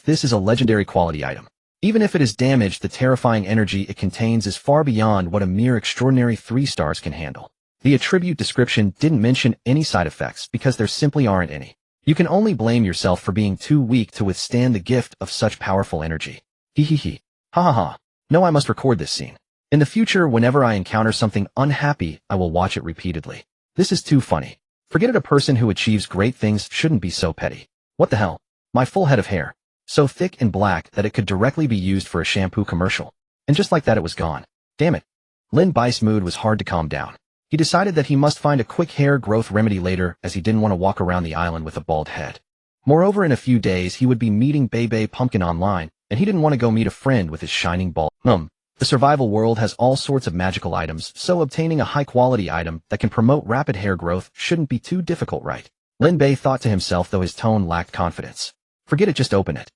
This is a legendary quality item. Even if it is damaged, the terrifying energy it contains is far beyond what a mere extraordinary 3 stars can handle. The attribute description didn't mention any side effects because there simply aren't any. You can only blame yourself for being too weak to withstand the gift of such powerful energy. Hee hee hee. Ha ha ha. No, I must record this scene. In the future, whenever I encounter something unhappy, I will watch it repeatedly. This is too funny. Forget it, a person who achieves great things shouldn't be so petty. What the hell? My full head of hair. So thick and black that it could directly be used for a shampoo commercial. And just like that, it was gone. Damn it. Lin Bei's mood was hard to calm down. He decided that he must find a quick hair growth remedy later, as he didn't want to walk around the island with a bald head. Moreover, in a few days he would be meeting Bei Pumpkin online, and he didn't want to go meet a friend with his shining bald. The survival world has all sorts of magical items, so obtaining a high-quality item that can promote rapid hair growth shouldn't be too difficult, right? Lin Bei thought to himself, though his tone lacked confidence. Forget it, just open it.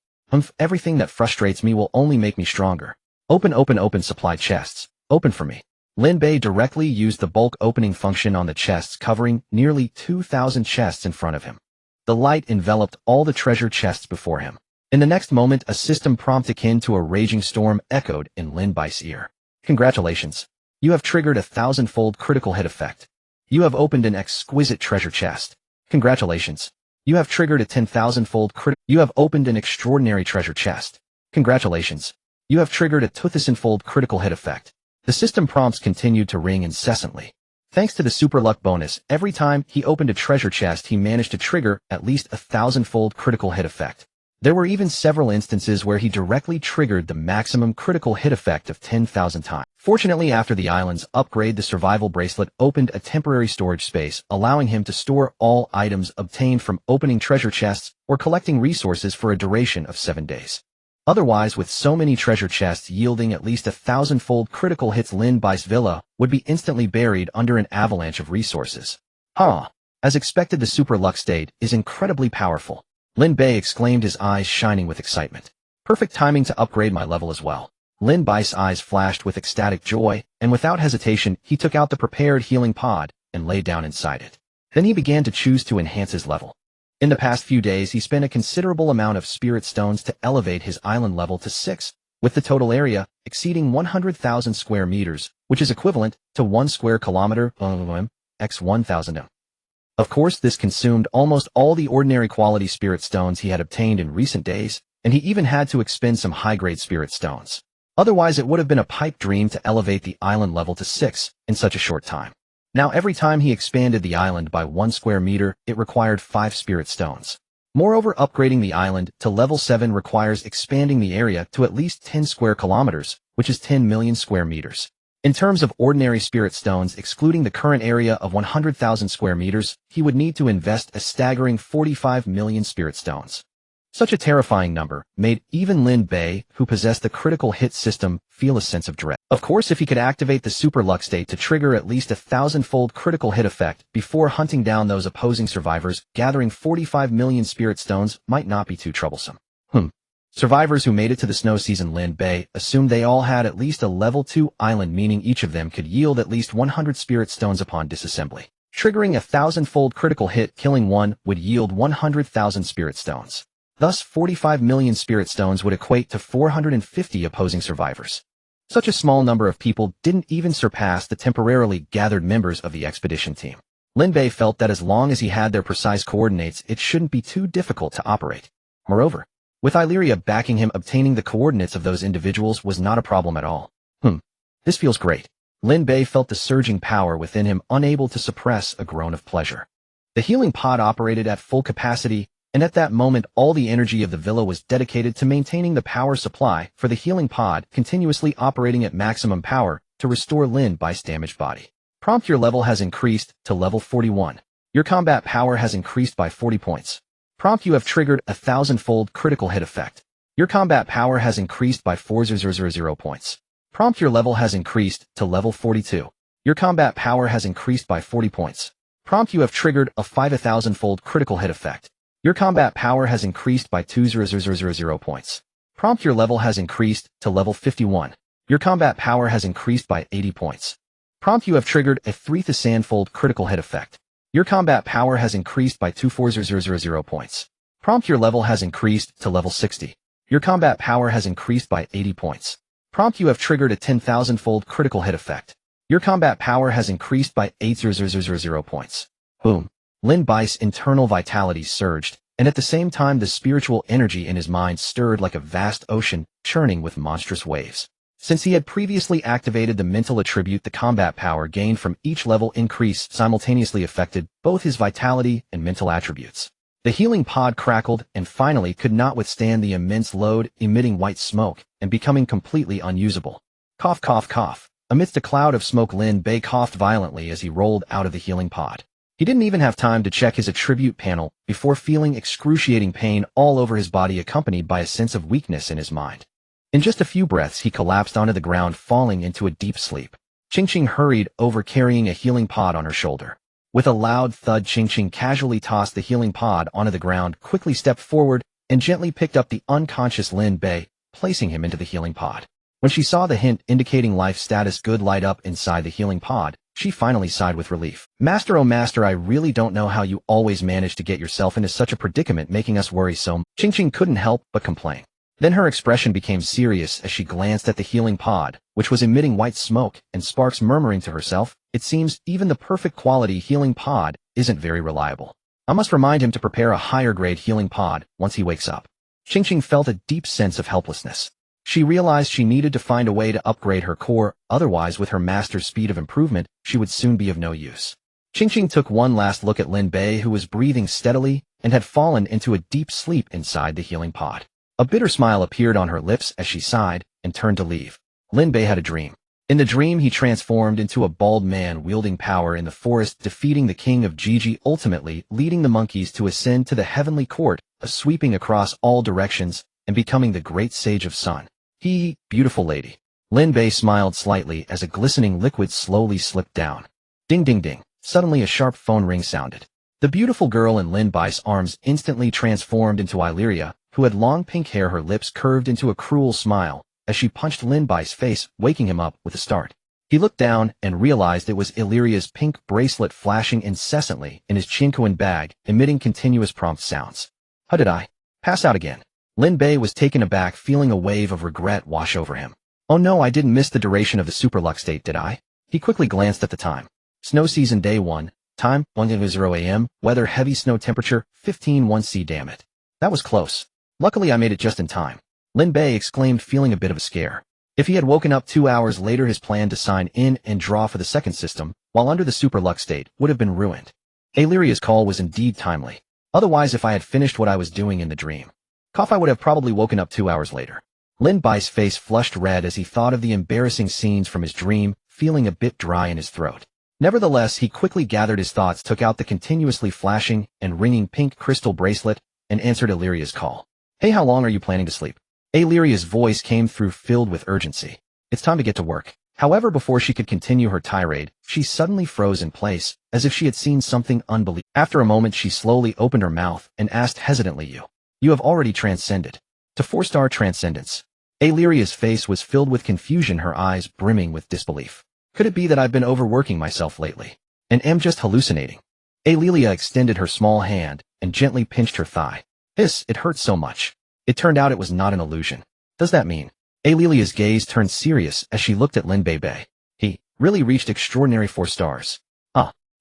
Everything that frustrates me will only make me stronger. Open supply chests. Open for me. Lin Bei directly used the bulk opening function on the chests, covering nearly 2,000 chests in front of him. The light enveloped all the treasure chests before him. In the next moment, a system prompt akin to a raging storm echoed in Lin Bei's ear. Congratulations. You have triggered a 1,000-fold critical hit effect. You have opened an exquisite treasure chest. Congratulations. You have triggered a 10,000-fold You have opened an extraordinary treasure chest. Congratulations. You have triggered a 2,000-fold critical hit effect. The system prompts continued to ring incessantly. Thanks to the super luck bonus, every time he opened a treasure chest he managed to trigger at least a 1,000-fold critical hit effect. There were even several instances where he directly triggered the maximum critical hit effect of 10,000 times. Fortunately, after the island's upgrade, the survival bracelet opened a temporary storage space, allowing him to store all items obtained from opening treasure chests or collecting resources for a duration of 7 days. Otherwise, with so many treasure chests yielding at least 1,000-fold critical hits, Lin Bei's villa would be instantly buried under an avalanche of resources. As expected, the super luck state is incredibly powerful. Lin Bei exclaimed, his eyes shining with excitement. Perfect timing to upgrade my level as well. Lin Bei's eyes flashed with ecstatic joy, and without hesitation, he took out the prepared healing pod and lay down inside it. Then he began to choose to enhance his level. In the past few days, he spent a considerable amount of spirit stones to elevate his island level to 6, with the total area exceeding 100,000 square meters, which is equivalent to 1 square kilometer x 1,000 m. Of course, this consumed almost all the ordinary quality spirit stones he had obtained in recent days, and he even had to expend some high-grade spirit stones. Otherwise, it would have been a pipe dream to elevate the island level to 6 in such a short time. Now, every time he expanded the island by 1 square meter, it required 5 spirit stones. Moreover, upgrading the island to level 7 requires expanding the area to at least 10 square kilometers, which is 10 million square meters. In terms of ordinary spirit stones, excluding the current area of 100,000 square meters, he would need to invest a staggering 45 million spirit stones. Such a terrifying number made even Lin Bei, who possessed the critical hit system, feel a sense of dread. Of course, if he could activate the super luck state to trigger at least a 1,000-fold critical hit effect before hunting down those opposing survivors, gathering 45 million spirit stones might not be too troublesome. Survivors who made it to the snow season, Lin Bei assumed they all had at least a level 2 island, meaning each of them could yield at least 100 spirit stones upon disassembly. Triggering a 1,000-fold critical hit, killing one, would yield 100,000 spirit stones. Thus, 45 million spirit stones would equate to 450 opposing survivors. Such a small number of people didn't even surpass the temporarily gathered members of the expedition team. Lin Bei felt that as long as he had their precise coordinates, it shouldn't be too difficult to operate. Moreover, with Illyria backing him, obtaining the coordinates of those individuals was not a problem at all. This feels great. Lin Bei felt the surging power within him, unable to suppress a groan of pleasure. The healing pod operated at full capacity, and at that moment all the energy of the villa was dedicated to maintaining the power supply for the healing pod, continuously operating at maximum power to restore Lin Bei's damaged body. Prompt: your level has increased to level 41. Your combat power has increased by 40 points. Prompt: you have triggered a 1,000-fold critical hit effect. Your combat power has increased by 4,000 points. Prompt: your level has increased to level 42. Your combat power has increased by 40 points. Prompt: you have triggered a 5,000-fold critical hit effect. Your combat power has increased by 2,000 points. Prompt: your level has increased to level 51. Your combat power has increased by 80 points. Prompt: you have triggered a 3,000-fold critical hit effect. Your combat power has increased by 2,400 points. Prompt: your level has increased to level 60. Your combat power has increased by 80 points. Prompt: you have triggered a 10,000-fold critical hit effect. Your combat power has increased by 8,000 points. Boom. Lin Bei's internal vitality surged, and at the same time the spiritual energy in his mind stirred like a vast ocean, churning with monstrous waves. Since he had previously activated the mental attribute, the combat power gained from each level increase simultaneously affected both his vitality and mental attributes. The healing pod crackled and finally could not withstand the immense load, emitting white smoke and becoming completely unusable. Cough, cough, cough. Amidst a cloud of smoke, Lin Bei coughed violently as he rolled out of the healing pod. He didn't even have time to check his attribute panel before feeling excruciating pain all over his body, accompanied by a sense of weakness in his mind. In just a few breaths, he collapsed onto the ground, falling into a deep sleep. Ching hurried over, carrying a healing pod on her shoulder. With a loud thud, Ching casually tossed the healing pod onto the ground, quickly stepped forward, and gently picked up the unconscious Lin Bei, placing him into the healing pod. When she saw the hint indicating life status good light up inside the healing pod, she finally sighed with relief. Master, oh master, I really don't know how you always manage to get yourself into such a predicament, making us worry so much. Ching couldn't help but complain. Then her expression became serious as she glanced at the healing pod, which was emitting white smoke and sparks, murmuring to herself, it seems even the perfect quality healing pod isn't very reliable. I must remind him to prepare a higher grade healing pod once he wakes up. Ching felt a deep sense of helplessness. She realized she needed to find a way to upgrade her core, otherwise with her master's speed of improvement, she would soon be of no use. Ching took one last look at Lin Bei, who was breathing steadily and had fallen into a deep sleep inside the healing pod. A bitter smile appeared on her lips as she sighed and turned to leave. Lin Bei had a dream. In the dream, he transformed into a bald man wielding power in the forest, defeating the king of Gigi, ultimately leading the monkeys to ascend to the heavenly court, sweeping across all directions and becoming the great sage of sun. Beautiful lady. Lin Bei smiled slightly as a glistening liquid slowly slipped down. Ding ding ding. Suddenly a sharp phone ring sounded. The beautiful girl in Lin Bei's arms instantly transformed into Illyria, who had long pink hair. Her lips curved into a cruel smile as she punched Lin Bei's face, waking him up with a start. He looked down and realized it was Illyria's pink bracelet flashing incessantly in his Chincoin bag, emitting continuous prompt sounds. How did I pass out again? Lin Bei was taken aback, feeling a wave of regret wash over him. Oh no, I didn't miss the duration of the super luck state, did I? He quickly glanced at the time. Snow season day 1, time 1:00 a.m., weather heavy snow, temperature 15.1 C. Damn it. That was close. Luckily I made it just in time. Lin Bei exclaimed, feeling a bit of a scare. If he had woken up 2 hours later, his plan to sign in and draw for the second system, while under the super luck state, would have been ruined. Illyria's call was indeed timely. Otherwise, if I had finished what I was doing in the dream, I would have probably woken up 2 hours later. Lin Bai's face flushed red as he thought of the embarrassing scenes from his dream, feeling a bit dry in his throat. Nevertheless, he quickly gathered his thoughts, took out the continuously flashing and ringing pink crystal bracelet, and answered Illyria's call. Hey, how long are you planning to sleep? Illyria's voice came through filled with urgency. It's time to get to work. However, before she could continue her tirade, she suddenly froze in place, as if she had seen something unbelievable. After a moment, she slowly opened her mouth and asked hesitantly, You have already transcended to 4-star transcendence. Illyria's face was filled with confusion, her eyes brimming with disbelief. Could it be that I've been overworking myself lately and am just hallucinating? Illyria extended her small hand and gently pinched her thigh. It hurts so much. It turned out it was not an illusion. Does that mean? Illyria's gaze turned serious as she looked at Lin Bei. He really reached extraordinary 4 stars.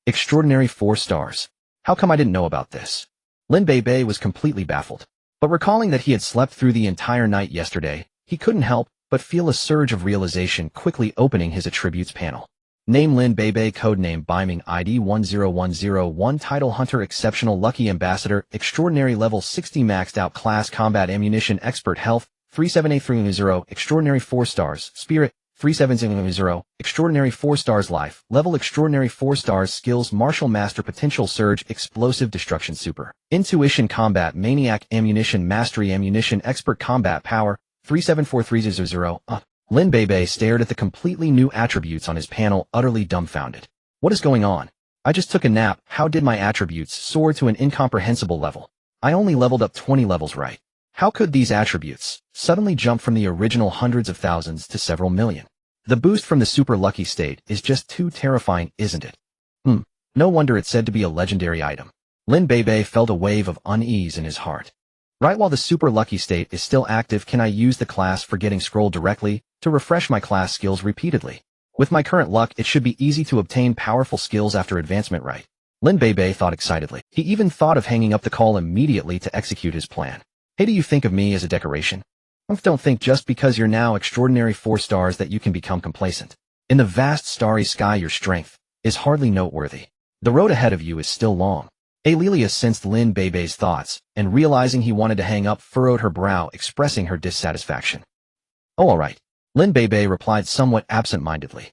Extraordinary 4 stars. How come I didn't know about this? Lin Bei was completely baffled. But recalling that he had slept through the entire night yesterday, he couldn't help but feel a surge of realization, quickly opening his attributes panel. Name Lin Bei, codename Biming, ID 10101, Title Hunter, Exceptional Lucky Ambassador, Extraordinary Level 60, Maxed Out Class, Combat Ammunition Expert, Health 37830, Extraordinary 4 stars, Spirit 3700, Extraordinary 4 stars, Life Level Extraordinary 4 stars, Skills Martial Master, Potential Surge, Explosive Destruction, Super Intuition, Combat Maniac, Ammunition Mastery, Ammunition Expert, Combat Power 374300. Lin Bei stared at the completely new attributes on his panel, utterly dumbfounded. What is going on? I just took a nap. How did my attributes soar to an incomprehensible level? I only leveled up 20 levels, right? How could these attributes suddenly jump from the original hundreds of thousands to several million? The boost from the super lucky state is just too terrifying, isn't it? No wonder it's said to be a legendary item. Lin Bei felt a wave of unease in his heart. Right, while the super lucky state is still active, can I use the class forgetting scroll directly to refresh my class skills repeatedly? With my current luck, it should be easy to obtain powerful skills after advancement, right? Lin Bei thought excitedly. He even thought of hanging up the call immediately to execute his plan. Hey, do you think of me as a decoration? Don't think just because you're now extraordinary 4 stars that you can become complacent. In the vast starry sky, your strength is hardly noteworthy. The road ahead of you is still long. Illyria sensed Lin Bei's thoughts, and realizing he wanted to hang up, furrowed her brow, expressing her dissatisfaction. Oh, all right. Lin Bei replied somewhat absent-mindedly.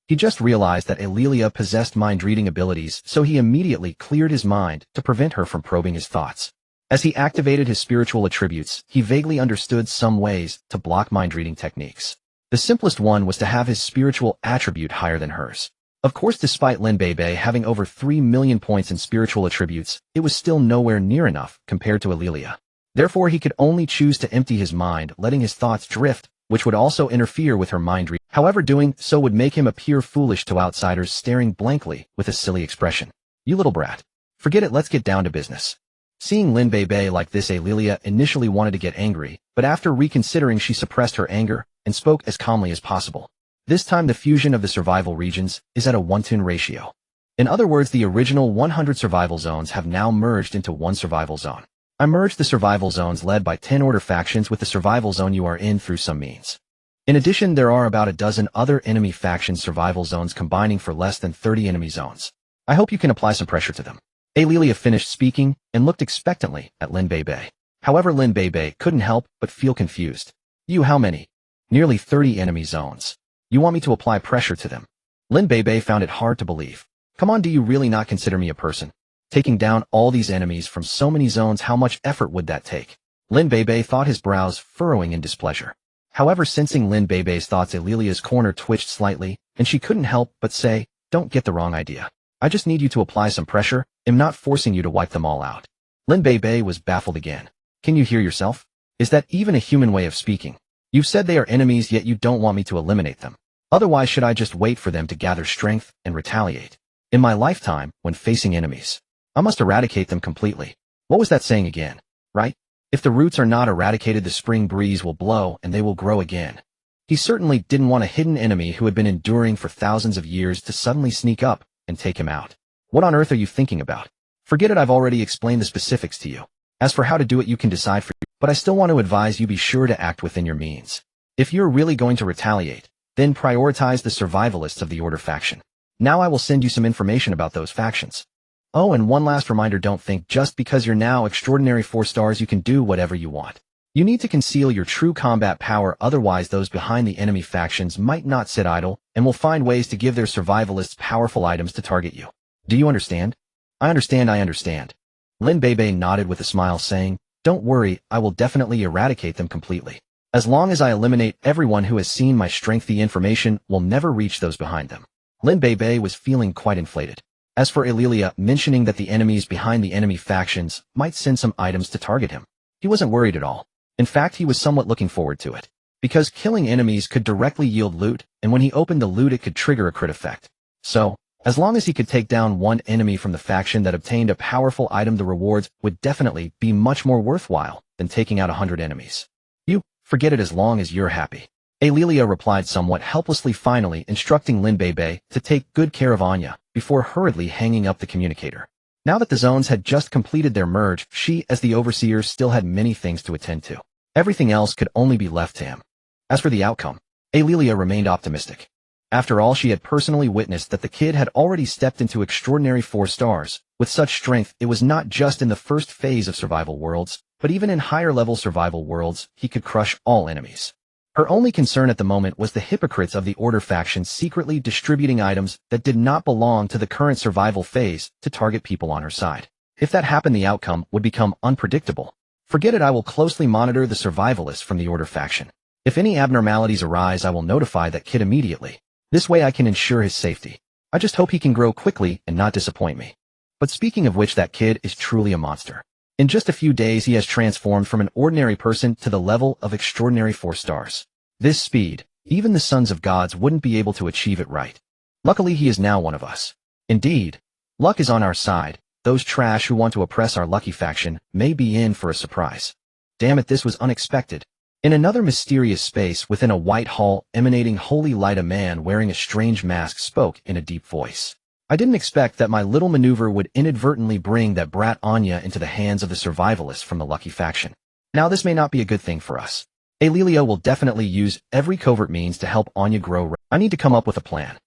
He just realized that Illyria possessed mind-reading abilities, so he immediately cleared his mind to prevent her from probing his thoughts. As he activated his spiritual attributes, he vaguely understood some ways to block mind-reading techniques. The simplest one was to have his spiritual attribute higher than hers. Of course, despite Lin Bei having over 3 million points in spiritual attributes, it was still nowhere near enough compared to Illyria. Therefore, he could only choose to empty his mind, letting his thoughts drift, which would also interfere with her mind reading. However, doing so would make him appear foolish to outsiders staring blankly with a silly expression. You little brat. Forget it, let's get down to business. Seeing Lin Bei like this, Illyria initially wanted to get angry, but after reconsidering, she suppressed her anger and spoke as calmly as possible. This time, the fusion of the survival regions is at a 1-to-1 ratio. In other words, the original 100 survival zones have now merged into one survival zone. I merged the survival zones led by 10 order factions with the survival zone you are in through some means. In addition, there are about a dozen other enemy faction survival zones combining for less than 30 enemy zones. I hope you can apply some pressure to them. Illyria finished speaking and looked expectantly at Lin Bei. However, Lin Bei couldn't help but feel confused. You, how many? Nearly 30 enemy zones. You want me to apply pressure to them? Lin Bei found it hard to believe. Come on, do you really not consider me a person? Taking down all these enemies from so many zones, how much effort would that take? Lin Bei thought, his brows furrowing in displeasure. However, sensing Lin Bei's thoughts, Illyria's corner twitched slightly, and she couldn't help but say, don't get the wrong idea. I just need you to apply some pressure. I'm not forcing you to wipe them all out. Lin Bei was baffled again. Can you hear yourself? Is that even a human way of speaking? You've said they are enemies, yet you don't want me to eliminate them. Otherwise, should I just wait for them to gather strength and retaliate? In my lifetime, when facing enemies, I must eradicate them completely. What was that saying again? Right? If the roots are not eradicated, the spring breeze will blow and they will grow again. He certainly didn't want a hidden enemy who had been enduring for thousands of years to suddenly sneak up and take him out. What on earth are you thinking about? Forget it, I've already explained the specifics to you. As for how to do it, you can decide for you, but I still want to advise you be sure to act within your means. If you're really going to retaliate, then prioritize the survivalists of the Order faction. Now I will send you some information about those factions. Oh, and one last reminder, don't think just because you're now extraordinary 4 stars you can do whatever you want. You need to conceal your true combat power, otherwise those behind the enemy factions might not sit idle and will find ways to give their survivalists powerful items to target you. Do you understand? I understand. Lin Bei nodded with a smile, saying, don't worry, I will definitely eradicate them completely. As long as I eliminate everyone who has seen my strength, the information will never reach those behind them. Lin Bei was feeling quite inflated. As for Ililia mentioning that the enemies behind the enemy factions might send some items to target him, he wasn't worried at all. In fact, he was somewhat looking forward to it. Because killing enemies could directly yield loot, and when he opened the loot it could trigger a crit effect. So, as long as he could take down one enemy from the faction that obtained a powerful item, the rewards would definitely be much more worthwhile than taking out 100 enemies. You, forget it as long as you're happy. Ililia replied somewhat helplessly, finally instructing Lin Bei to take good care of Anya before hurriedly hanging up the communicator. Now that the zones had just completed their merge, she, as the overseer, still had many things to attend to. Everything else could only be left to him. As for the outcome, Ililia remained optimistic. After all, she had personally witnessed that the kid had already stepped into extraordinary 4 stars. With such strength, it was not just in the first phase of survival worlds, but even in higher-level survival worlds, he could crush all enemies. Her only concern at the moment was the hypocrites of the Order faction secretly distributing items that did not belong to the current survival phase to target people on her side. If that happened, the outcome would become unpredictable. Forget it, I will closely monitor the survivalists from the Order faction. If any abnormalities arise, I will notify that kid immediately. This way I can ensure his safety. I just hope he can grow quickly and not disappoint me. But speaking of which, that kid is truly a monster. In just a few days he has transformed from an ordinary person to the level of extraordinary 4 stars. This speed, even the sons of gods wouldn't be able to achieve it, right? Luckily he is now one of us. Indeed, luck is on our side. Those trash who want to oppress our lucky faction may be in for a surprise. Damn it, this was unexpected. In another mysterious space within a white hall emanating holy light, a man wearing a strange mask spoke in a deep voice. I didn't expect that my little maneuver would inadvertently bring that brat Anya into the hands of the survivalists from the lucky faction. Now this may not be a good thing for us. Ililia will definitely use every covert means to help Anya grow. I need to come up with a plan.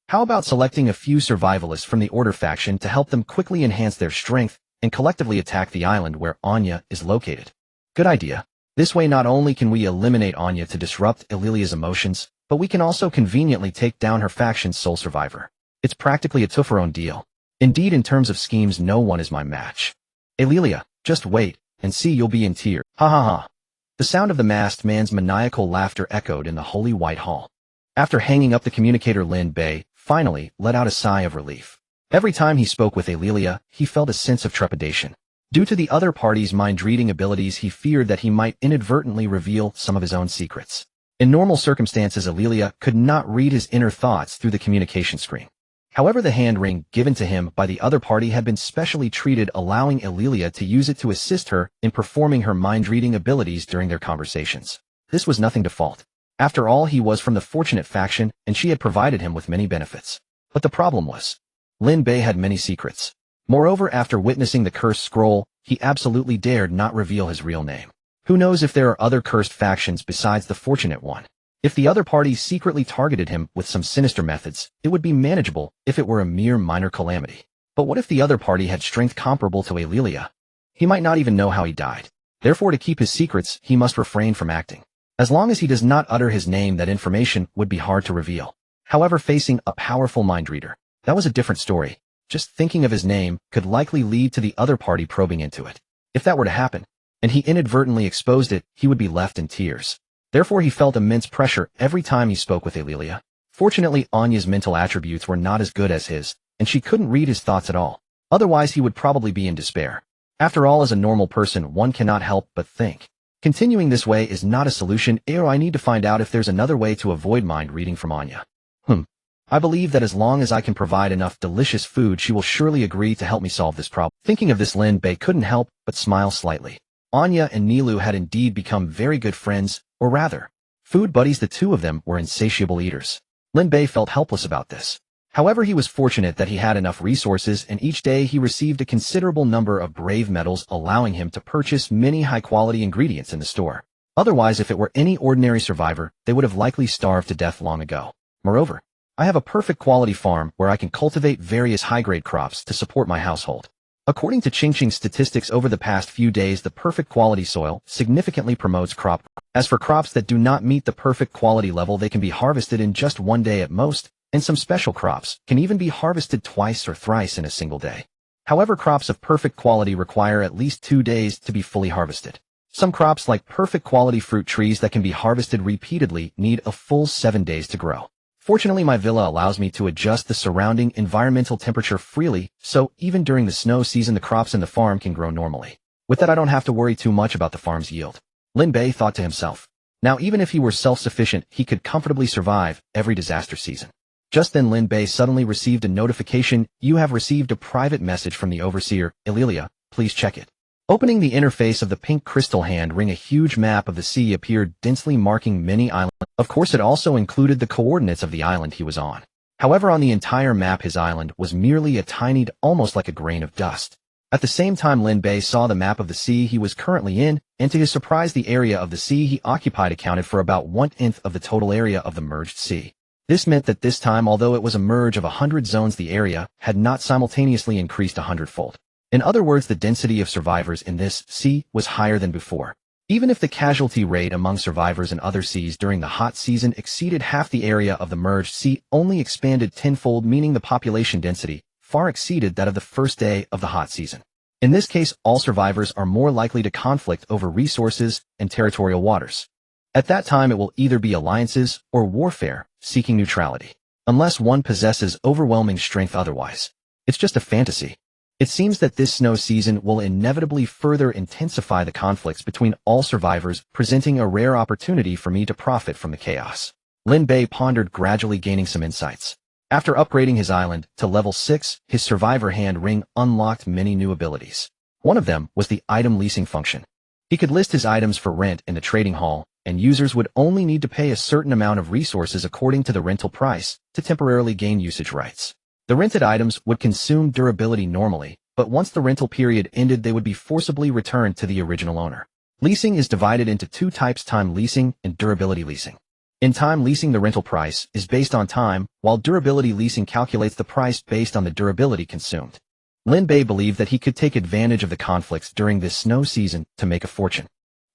How about selecting a few survivalists from the Order faction to help them quickly enhance their strength and collectively attack the island where Anya is located? Good idea. This way not only can we eliminate Anya to disrupt Ililia's emotions, but we can also conveniently take down her faction's sole survivor. It's practically a two-for-one deal. Indeed, in terms of schemes, no one is my match. Ililia, just wait and see, you'll be in tears. Ha ha ha. The sound of the masked man's maniacal laughter echoed in the holy white hall. After hanging up the communicator, Lin Bei finally let out a sigh of relief. Every time he spoke with Ililia, he felt a sense of trepidation. Due to the other party's mind-reading abilities, he feared that he might inadvertently reveal some of his own secrets. In normal circumstances, Ililia could not read his inner thoughts through the communication screen. However, the hand ring given to him by the other party had been specially treated, allowing Ililia to use it to assist her in performing her mind-reading abilities during their conversations. This was nothing to fault. After all, he was from the fortunate faction, and she had provided him with many benefits. But the problem was, Lin Bei had many secrets. Moreover, after witnessing the cursed scroll, he absolutely dared not reveal his real name. Who knows if there are other cursed factions besides the fortunate one? If the other party secretly targeted him with some sinister methods, it would be manageable if it were a mere minor calamity. But what if the other party had strength comparable to Ililia? He might not even know how he died. Therefore, to keep his secrets, he must refrain from acting. As long as he does not utter his name, that information would be hard to reveal. However, facing a powerful mind reader, that was a different story. Just thinking of his name could likely lead to the other party probing into it. If that were to happen, and he inadvertently exposed it, he would be left in tears. Therefore, he felt immense pressure every time he spoke with Ililia. Fortunately, Anya's mental attributes were not as good as his, and she couldn't read his thoughts at all. Otherwise, he would probably be in despair. After all, as a normal person, one cannot help but think. Continuing this way is not a solution. I need to find out if there's another way to avoid mind reading from Anya. I believe that as long as I can provide enough delicious food, she will surely agree to help me solve this problem. Thinking of this, Lin Bei couldn't help but smile slightly. Anya and Nilu had indeed become very good friends, or rather, food buddies. The two of them were insatiable eaters. Lin Bei felt helpless about this. However, he was fortunate that he had enough resources, and each day he received a considerable number of brave medals, allowing him to purchase many high-quality ingredients in the store. Otherwise, if it were any ordinary survivor, they would have likely starved to death long ago. Moreover, I have a perfect quality farm where I can cultivate various high-grade crops to support my household. According to Qingqing's statistics over the past few days, the perfect quality soil significantly promotes crop. As for crops that do not meet the perfect quality level, they can be harvested in just one day at most, and some special crops can even be harvested twice or thrice in a single day. However, crops of perfect quality require at least 2 days to be fully harvested. Some crops, like perfect quality fruit trees that can be harvested repeatedly, need a full 7 days to grow. Fortunately, my villa allows me to adjust the surrounding environmental temperature freely, so even during the snow season the crops in the farm can grow normally. With that, I don't have to worry too much about the farm's yield. Lin Bei thought to himself. Now, even if he were self-sufficient, he could comfortably survive every disaster season. Just then Lin Bei suddenly received a notification. You have received a private message from the overseer, Ililia. Please check it. Opening the interface of the pink crystal hand ring, a huge map of the sea appeared, densely marking many islands. Of course, it also included the coordinates of the island he was on. However, on the entire map, his island was merely a tiny, almost like a grain of dust. At the same time, Lin Bei saw the map of the sea he was currently in, and to his surprise, the area of the sea he occupied accounted for about 1/10 of the total area of the merged sea. This meant that this time, although it was a merge of 100 zones, the area had not simultaneously increased 100-fold. In other words, the density of survivors in this sea was higher than before. Even if the casualty rate among survivors in other seas during the hot season exceeded half, the area of the merged sea only expanded 10-fold, meaning the population density far exceeded that of the first day of the hot season. In this case, all survivors are more likely to conflict over resources and territorial waters. At that time, it will either be alliances or warfare, seeking neutrality, unless one possesses overwhelming strength. Otherwise, it's just a fantasy. It seems that this snow season will inevitably further intensify the conflicts between all survivors, presenting a rare opportunity for me to profit from the chaos. Lin Bei pondered, gradually gaining some insights. After upgrading his island to level 6, his survivor hand ring unlocked many new abilities. One of them was the item leasing function. He could list his items for rent in the trading hall, and users would only need to pay a certain amount of resources according to the rental price to temporarily gain usage rights. The rented items would consume durability normally, but once the rental period ended, they would be forcibly returned to the original owner. Leasing is divided into 2 types: time leasing and durability leasing. In time leasing, the rental price is based on time, while durability leasing calculates the price based on the durability consumed. Lin Bei believed that he could take advantage of the conflicts during this snow season to make a fortune.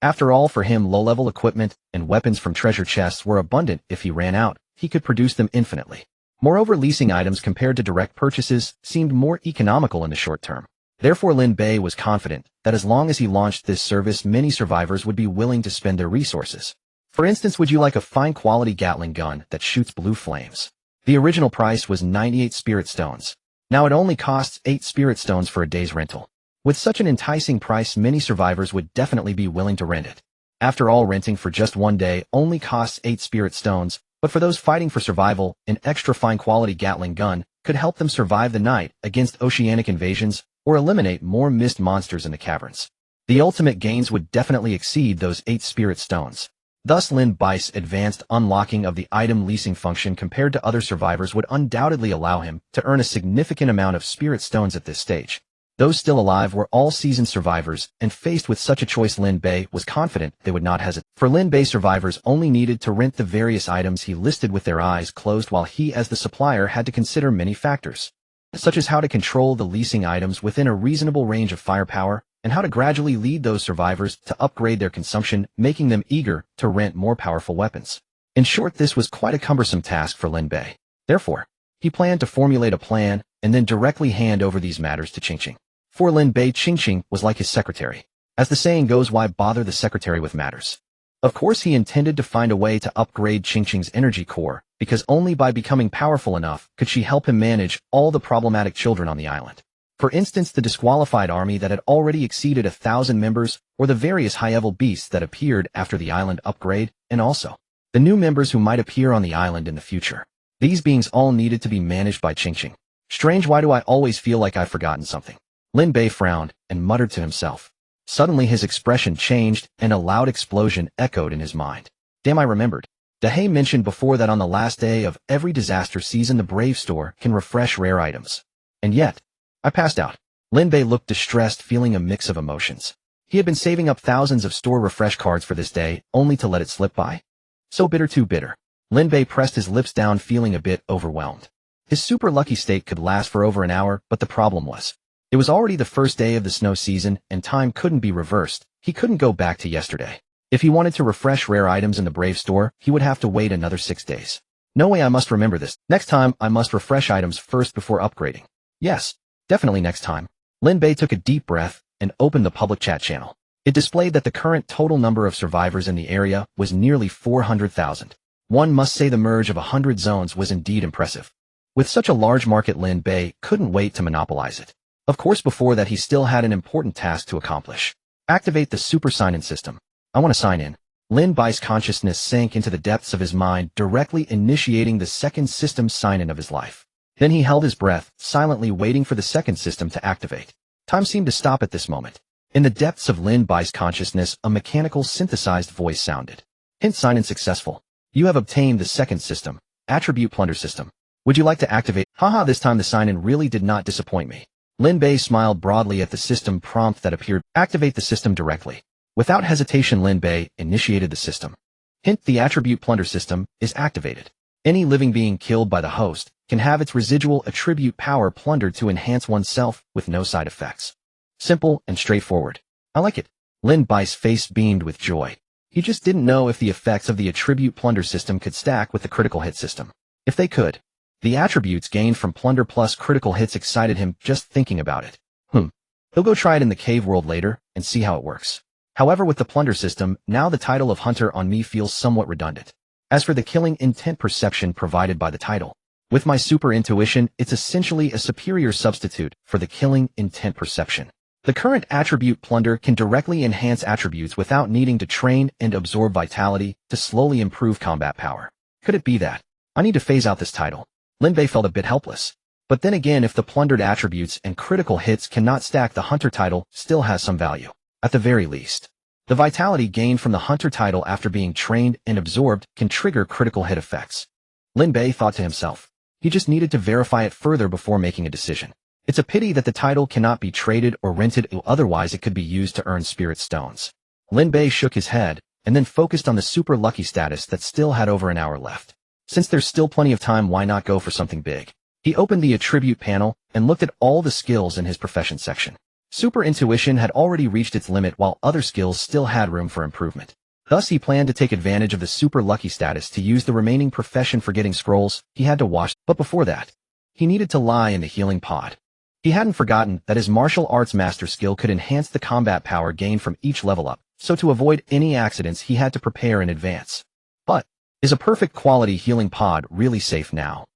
After all, for him, low-level equipment and weapons from treasure chests were abundant. If he ran out, he could produce them infinitely. Moreover, leasing items compared to direct purchases seemed more economical in the short term. Therefore, Lin Bei was confident that as long as he launched this service, many survivors would be willing to spend their resources. For instance, would you like a fine-quality Gatling gun that shoots blue flames? The original price was 98 spirit stones. Now it only costs 8 spirit stones for a day's rental. With such an enticing price, many survivors would definitely be willing to rent it. After all, renting for just one day only costs 8 spirit stones, but for those fighting for survival, an extra fine-quality Gatling gun could help them survive the night against oceanic invasions or eliminate more mist monsters in the caverns. The ultimate gains would definitely exceed those 8 spirit stones. Thus, Lin Bei's advanced unlocking of the item leasing function compared to other survivors would undoubtedly allow him to earn a significant amount of spirit stones at this stage. Those still alive were all seasoned survivors, and faced with such a choice, Lin Bei was confident they would not hesitate. For Lin Bei, survivors only needed to rent the various items he listed with their eyes closed, while he, as the supplier, had to consider many factors, such as how to control the leasing items within a reasonable range of firepower, and how to gradually lead those survivors to upgrade their consumption, making them eager to rent more powerful weapons. In short, this was quite a cumbersome task for Lin Bei. Therefore, he planned to formulate a plan and then directly hand over these matters to Qingqing. For Lin Bei, Qingqing was like his secretary. As the saying goes, why bother the secretary with matters? Of course, he intended to find a way to upgrade Qingqing's energy core, because only by becoming powerful enough could she help him manage all the problematic children on the island. For instance, the disqualified army that had already exceeded 1,000 members, or the various high-level beasts that appeared after the island upgrade, and also the new members who might appear on the island in the future. These beings all needed to be managed by Qingqing. Strange, why do I always feel like I've forgotten something? Lin Bei frowned and muttered to himself. Suddenly his expression changed and a loud explosion echoed in his mind. Damn, I remembered. Dahei mentioned before that on the last day of every disaster season the Brave Store can refresh rare items. And yet, I passed out. Lin Bei looked distressed, feeling a mix of emotions. He had been saving up thousands of store refresh cards for this day, only to let it slip by. So bitter, too bitter. Lin Bei pressed his lips down, feeling a bit overwhelmed. His super lucky state could last for over an hour, but the problem was, it was already the first day of the snow season, and time couldn't be reversed. He couldn't go back to yesterday. If he wanted to refresh rare items in the Brave store, he would have to wait another 6 days. No way, I must remember this. Next time, I must refresh items first before upgrading. Yes, definitely next time. Lin Bei took a deep breath and opened the public chat channel. It displayed that the current total number of survivors in the area was nearly 400,000. One must say the merge of 100 zones was indeed impressive. With such a large market, Lin Bei couldn't wait to monopolize it. Of course, before that he still had an important task to accomplish. Activate the super sign-in system. I want to sign in. Lin Bei's consciousness sank into the depths of his mind, directly initiating the second system sign-in of his life. Then he held his breath, silently waiting for the second system to activate. Time seemed to stop at this moment. In the depths of Lin Bei's consciousness, a mechanical synthesized voice sounded. Hint: sign-in successful. You have obtained the second system, attribute plunder system. Would you like to activate? Haha, this time the sign-in really did not disappoint me. Lin Bei smiled broadly at the system prompt that appeared. Activate the system directly. Without hesitation, Lin Bei initiated the system. Hint: the attribute plunder system is activated. Any living being killed by the host can have its residual attribute power plundered to enhance oneself with no side effects. Simple and straightforward. I like it. Lin Bei's face beamed with joy. He just didn't know if the effects of the attribute plunder system could stack with the critical hit system. If they could, the attributes gained from plunder plus critical hits excited him just thinking about it. He'll go try it in the cave world later and see how it works. However, with the plunder system, now the title of Hunter on me feels somewhat redundant. As for the killing intent perception provided by the title, with my super intuition, it's essentially a superior substitute for the killing intent perception. The current attribute plunder can directly enhance attributes without needing to train and absorb vitality to slowly improve combat power. Could it be that I need to phase out this title? Lin Bei felt a bit helpless. But then again, if the plundered attributes and critical hits cannot stack, the Hunter title still has some value. At the very least, the vitality gained from the Hunter title after being trained and absorbed can trigger critical hit effects. Lin Bei thought to himself. He just needed to verify it further before making a decision. It's a pity that the title cannot be traded or rented, otherwise it could be used to earn spirit stones. Lin Bei shook his head and then focused on the super lucky status that still had over an hour left. Since there's still plenty of time, why not go for something big? He opened the attribute panel and looked at all the skills in his profession section. Super intuition had already reached its limit, while other skills still had room for improvement. Thus he planned to take advantage of the super lucky status to use the remaining profession for getting scrolls he had to wash, but before that, he needed to lie in the healing pod. He hadn't forgotten that his martial arts master skill could enhance the combat power gained from each level up, so to avoid any accidents he had to prepare in advance. But, is a perfect quality healing pod really safe now?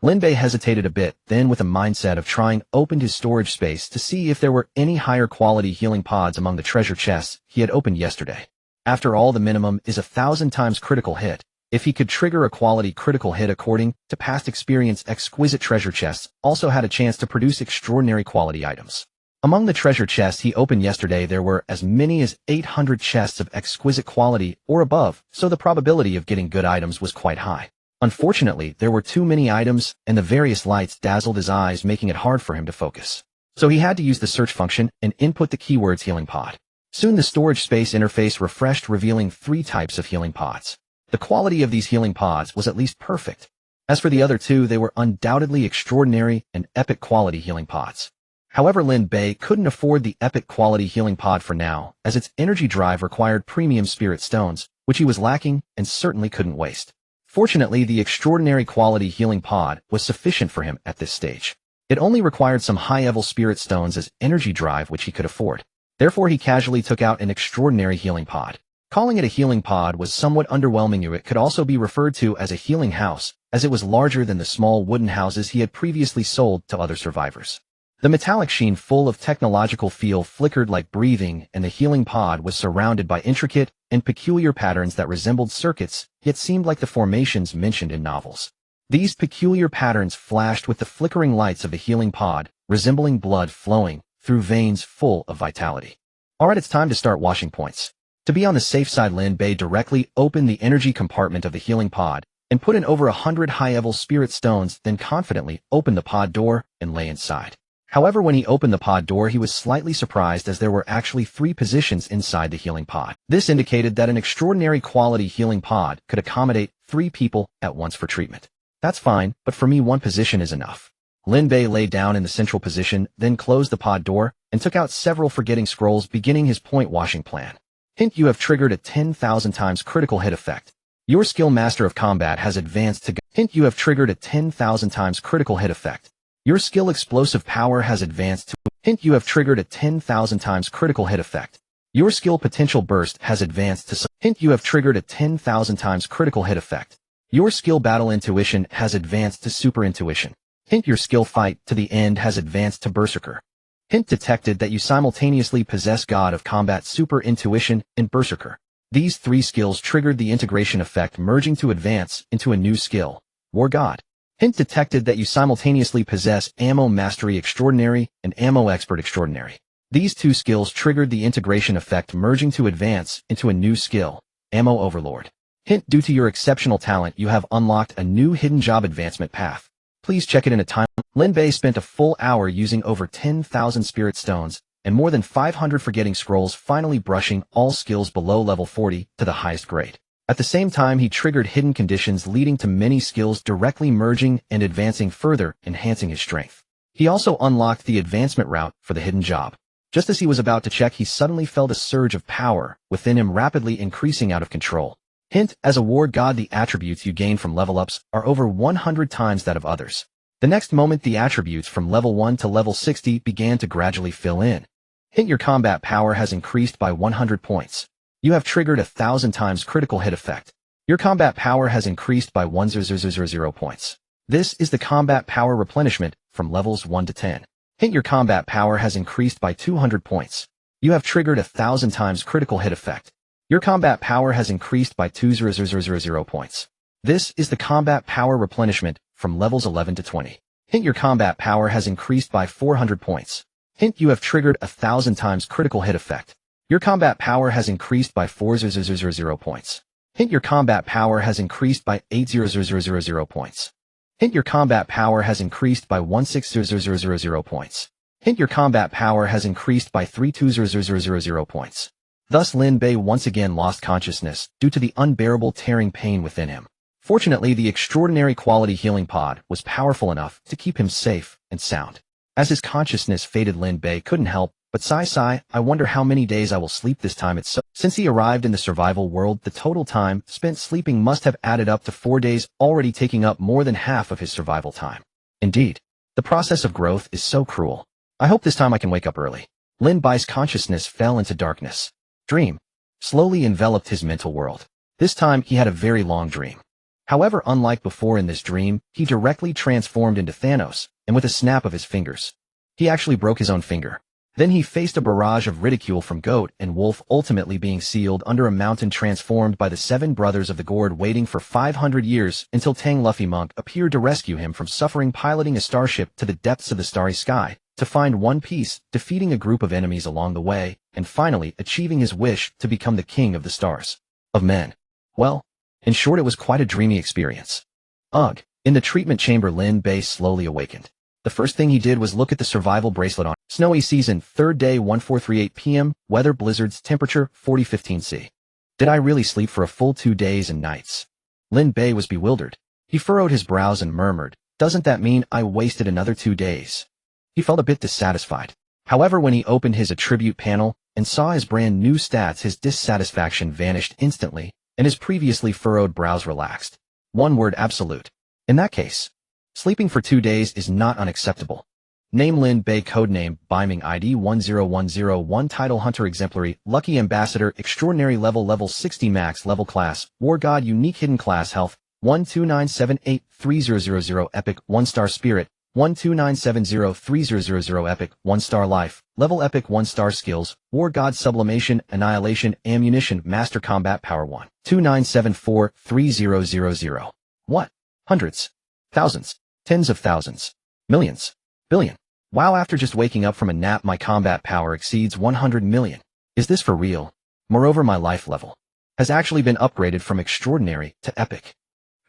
Lin Bei hesitated a bit, then with a mindset of trying, opened his storage space to see if there were any higher quality healing pods among the treasure chests he had opened yesterday. After all, the minimum is 1,000 times critical hit. If he could trigger a quality critical hit according to past experience, exquisite treasure chests also had a chance to produce extraordinary quality items. Among the treasure chests he opened yesterday, there were as many as 800 chests of exquisite quality or above, so the probability of getting good items was quite high. Unfortunately, there were too many items, and the various lights dazzled his eyes, making it hard for him to focus. So he had to use the search function and input the keywords healing pod. Soon the storage space interface refreshed, revealing 3 types of healing pods. The quality of these healing pods was at least perfect. As for the other 2, they were undoubtedly extraordinary and epic quality healing pods. However, Lin Bei couldn't afford the epic quality healing pod for now, as its energy drive required premium spirit stones, which he was lacking and certainly couldn't waste. Fortunately, the extraordinary quality healing pod was sufficient for him at this stage. It only required some high-level spirit stones as energy drive, which he could afford. Therefore, he casually took out an extraordinary healing pod. Calling it a healing pod was somewhat underwhelming. It could also be referred to as a healing house, as it was larger than the small wooden houses he had previously sold to other survivors. The metallic sheen full of technological feel flickered like breathing, and the healing pod was surrounded by intricate and peculiar patterns that resembled circuits, yet seemed like the formations mentioned in novels. These peculiar patterns flashed with the flickering lights of the healing pod, resembling blood flowing through veins full of vitality. Alright, it's time to start washing points. To be on the safe side, Lin Bei directly opened the energy compartment of the healing pod and put in over 100 high-level spirit stones, then confidently opened the pod door and lay inside. However, when he opened the pod door, he was slightly surprised, as there were actually 3 positions inside the healing pod. This indicated that an extraordinary quality healing pod could accommodate 3 people at once for treatment. That's fine, but for me one position is enough. Lin Bei lay down in the central position, then closed the pod door, and took out several forgetting scrolls beginning his point washing plan. Hint: you have triggered a 10,000 times critical hit effect. Your skill Master of Combat has advanced to Hint: you have triggered a 10,000 times critical hit effect. Your skill Explosive Power has advanced to Hint: you have triggered a 10,000 times critical hit effect. Your skill Potential Burst has advanced to Hint: you have triggered a 10,000 times critical hit effect. Your skill Battle Intuition has advanced to Super Intuition. Hint: your skill Fight to the End has advanced to Berserker. Hint: detected that you simultaneously possess God of Combat, Super Intuition, and Berserker. These 3 skills triggered the integration effect, merging to advance into a new skill, War God. Hint: detected that you simultaneously possess Ammo Mastery Extraordinary and Ammo Expert Extraordinary. These 2 skills triggered the integration effect, merging to advance into a new skill, Ammo Overlord. Hint: due to your exceptional talent, you have unlocked a new hidden job advancement path. Please check it in a time. Lin Bei spent a full hour using over 10,000 spirit stones and more than 500 forgetting scrolls, finally brushing all skills below level 40 to the highest grade. At the same time, he triggered hidden conditions leading to many skills directly merging and advancing further, enhancing his strength. He also unlocked the advancement route for the hidden job. Just as he was about to check, he suddenly felt a surge of power within him, rapidly increasing out of control. Hint: as a war god, the attributes you gain from level ups are over 100 times that of others. The next moment, the attributes from level 1 to level 60 began to gradually fill in. Hint: your combat power has increased by 100 points. You have triggered a 1,000 times critical hit effect. Your combat power has increased by 1,000 points. This is the combat power replenishment from levels 1 to 10. Hint: your combat power has increased by 200 points. You have triggered a 1,000 times critical hit effect. Your combat power has increased by 2,000 points. This is the combat power replenishment from levels 11 to 20. Hint: your combat power has increased by 400 points. Hint: you have triggered a 1,000 times critical hit effect. Your combat power has increased by 4,000 points. Hint: your combat power has increased by 8,000 points. Hint: your combat power has increased by 16,000 points. Hint: your combat power has increased by 3,200 points. Thus Lin Bei once again lost consciousness due to the unbearable tearing pain within him. Fortunately, the extraordinary quality healing pod was powerful enough to keep him safe and sound. As his consciousness faded, Lin Bei couldn't help but sigh. I wonder how many days I will sleep this time. Since he arrived in the survival world, the total time spent sleeping must have added up to 4 days, already taking up more than half of his survival time. Indeed, the process of growth is so cruel. I hope this time I can wake up early. Lin Bei's consciousness fell into darkness. Dream slowly enveloped his mental world. This time he had a very long dream. However, unlike before, in this dream, he directly transformed into Thanos, and with a snap of his fingers, he actually broke his own finger. Then he faced a barrage of ridicule from Goat and Wolf, ultimately being sealed under a mountain transformed by the 7 brothers of the Gourd, waiting for 500 years until Tang Luffy Monk appeared to rescue him from suffering, piloting a starship to the depths of the starry sky, to find One Piece, defeating a group of enemies along the way, and finally achieving his wish to become the king of the stars. Of men. Well, in short, it was quite a dreamy experience. Ugh. In the treatment chamber, Lin Bei slowly awakened. The first thing he did was look at the survival bracelet on snowy season, 3rd day, 1438 p.m., weather blizzards, temperature 4015 C. Did I really sleep for a full 2 days and nights? Lin Bei was bewildered. He furrowed his brows and murmured, doesn't that mean I wasted another 2 days? He felt a bit dissatisfied. However, when he opened his attribute panel and saw his brand new stats, his dissatisfaction vanished instantly, and his previously furrowed brows relaxed. One word: absolute. In that case, sleeping for 2 days is not unacceptable. Name: Lin Bei. Codename: Biming. ID: 10101. Title: Hunter Exemplary. Lucky Ambassador. Extraordinary level: level 60 max. Level: Class: War God. Unique hidden class: Health 129783000. Epic: 1-star Spirit 129703000. Epic: 1-star Life. Level: Epic. 1-star Skills: War God. Sublimation, Annihilation, Ammunition, Master Combat Power 129743000. What? Hundreds, thousands, tens of thousands, millions, billion. Wow, after just waking up from a nap, my combat power exceeds 100 million. Is this for real? Moreover, my life level has actually been upgraded from extraordinary to epic.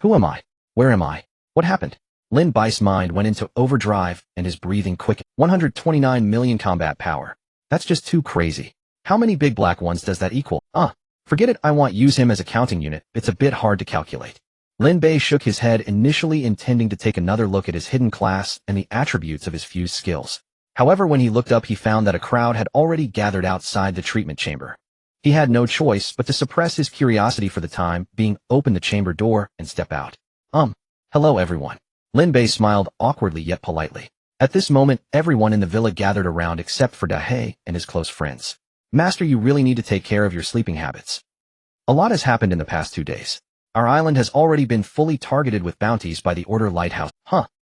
Who am I? Where am I? What happened? Lin Bei's mind went into overdrive and his breathing quickened. 129 million combat power. That's just too crazy. How many big black ones does that equal? Forget it, I won't use him as a counting unit. It's a bit hard to calculate. Lin Bei shook his head, initially intending to take another look at his hidden class and the attributes of his fused skills. However, when he looked up, he found that a crowd had already gathered outside the treatment chamber. He had no choice but to suppress his curiosity for the time being, open the chamber door, and step out. Hello everyone. Lin Bei smiled awkwardly yet politely. At this moment, everyone in the villa gathered around except for Dahe and his close friends. Master, you really need to take care of your sleeping habits. A lot has happened in the past 2 days. Our island has already been fully targeted with bounties by the Order Lighthouse.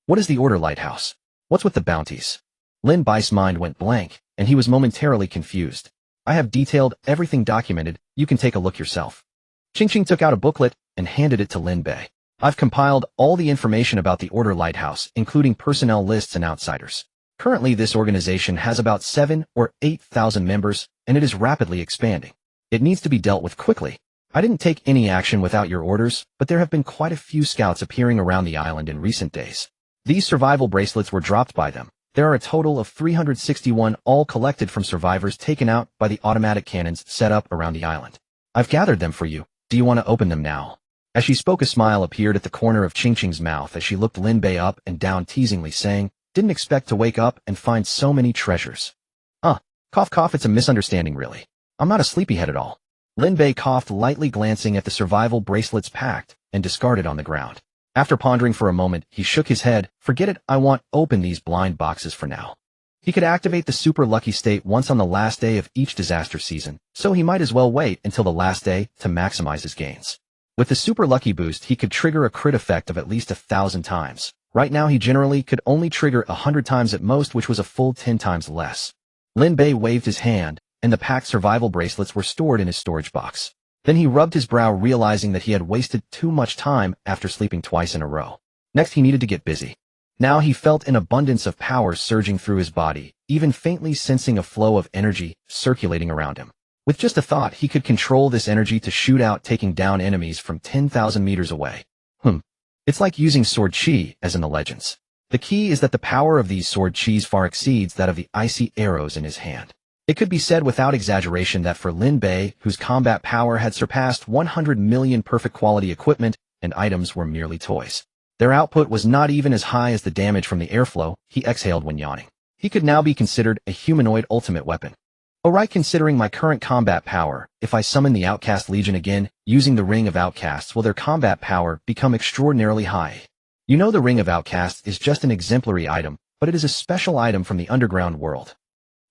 What is the Order Lighthouse? What's with the bounties? Lin Bai's mind went blank, and he was momentarily confused. I have detailed everything documented, you can take a look yourself. Qingqing took out a booklet and handed it to Lin Bei. I've compiled all the information about the Order Lighthouse, including personnel lists and outsiders. Currently, this organization has about 7 or 8,000 members, and it is rapidly expanding. It needs to be dealt with quickly. I didn't take any action without your orders, but there have been quite a few scouts appearing around the island in recent days. These survival bracelets were dropped by them. There are a total of 361, all collected from survivors taken out by the automatic cannons set up around the island. I've gathered them for you. Do you want to open them now? As she spoke, a smile appeared at the corner of Qingqing's mouth as she looked Lin Bei up and down teasingly, saying, didn't expect to wake up and find so many treasures. Cough cough, it's a misunderstanding really. I'm not a sleepyhead at all. Lin Bei coughed lightly, glancing at the survival bracelets packed and discarded on the ground. After pondering for a moment, he shook his head. Forget it, I won't open these blind boxes for now. He could activate the super lucky state once on the last day of each disaster season, so he might as well wait until the last day to maximize his gains. With the super lucky boost, he could trigger a crit effect of at least 1,000 times. Right now, he generally could only trigger 100 times at most, which was a full 10 times less. Lin Bei waved his hand, and the packed survival bracelets were stored in his storage box. Then he rubbed his brow, realizing that he had wasted too much time after sleeping twice in a row. Next, he needed to get busy. Now he felt an abundance of power surging through his body, even faintly sensing a flow of energy circulating around him. With just a thought, he could control this energy to shoot out, taking down enemies from 10,000 meters away. It's like using sword chi, as in the legends. The key is that the power of these sword chis far exceeds that of the icy arrows in his hand. It could be said without exaggeration that for Lin Bei, whose combat power had surpassed 100 million perfect quality equipment and items were merely toys. Their output was not even as high as the damage from the airflow he exhaled when yawning. He could now be considered a humanoid ultimate weapon. Alright, considering my current combat power, if I summon the Outcast Legion again, using the Ring of Outcasts, will their combat power become extraordinarily high? You know, the Ring of Outcasts is just an exemplary item, but it is a special item from the underground world.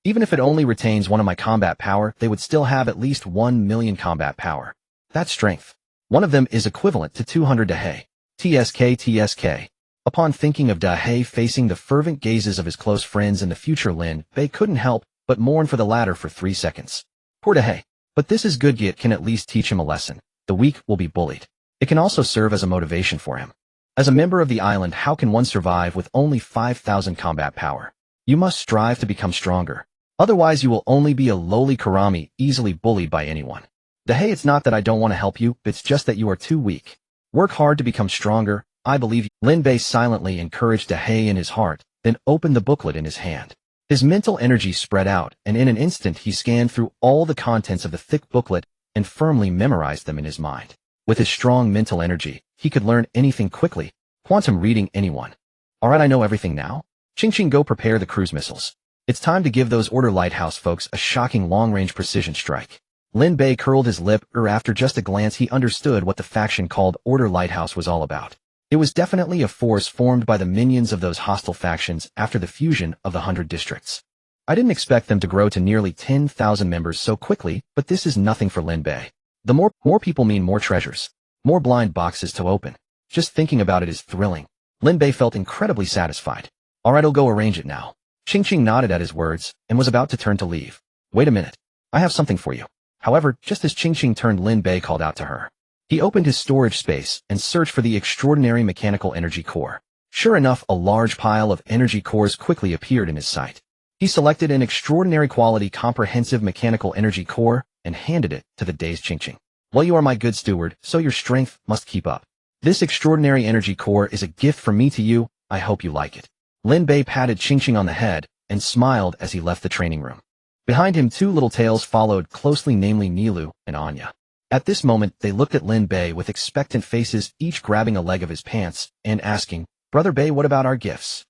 Even if it only retains one of my combat power, they would still have at least 1 million combat power. That's strength. One of them is equivalent to 200 Dahe. TSK. Upon thinking of Dahe facing the fervent gazes of his close friends in the future, Lin Bei couldn't help but mourn for the latter for 3 seconds. Poor Dahe. But this is good. It can at least teach him a lesson. The weak will be bullied. It can also serve as a motivation for him. As a member of the island, how can one survive with only 5,000 combat power? You must strive to become stronger. Otherwise, you will only be a lowly Karami, easily bullied by anyone. Dahe, it's not that I don't want to help you, it's just that you are too weak. Work hard to become stronger, I believe you. Lin Bei silently encouraged Dahe in his heart, then opened the booklet in his hand. His mental energy spread out, and in an instant he scanned through all the contents of the thick booklet and firmly memorized them in his mind. With his strong mental energy, he could learn anything quickly, quantum reading anyone. Alright, I know everything now. Qingqing, go prepare the cruise missiles. It's time to give those Order Lighthouse folks a shocking long-range precision strike. Lin Bei curled his lip, after just a glance he understood what the faction called Order Lighthouse was all about. It was definitely a force formed by the minions of those hostile factions after the fusion of the 100 districts. I didn't expect them to grow to nearly 10,000 members so quickly, but this is nothing for Lin Bei. The more people mean more treasures, more blind boxes to open. Just thinking about it is thrilling. Lin Bei felt incredibly satisfied. Alright, I'll go arrange it now. Qingqing nodded at his words and was about to turn to leave. Wait a minute. I have something for you. However, just as Qingqing turned, Lin Bei called out to her. He opened his storage space and searched for the extraordinary mechanical energy core. Sure enough, a large pile of energy cores quickly appeared in his sight. He selected an extraordinary quality comprehensive mechanical energy core and handed it to the dazed Qingqing. Well, you are my good steward, so your strength must keep up. This extraordinary energy core is a gift from me to you. I hope you like it. Lin Bei patted Qingqing on the head and smiled as he left the training room. Behind him, 2 little tails followed closely, namely Nilu and Anya. At this moment, they looked at Lin Bei with expectant faces, each grabbing a leg of his pants and asking, "Brother Bei, what about our gifts?"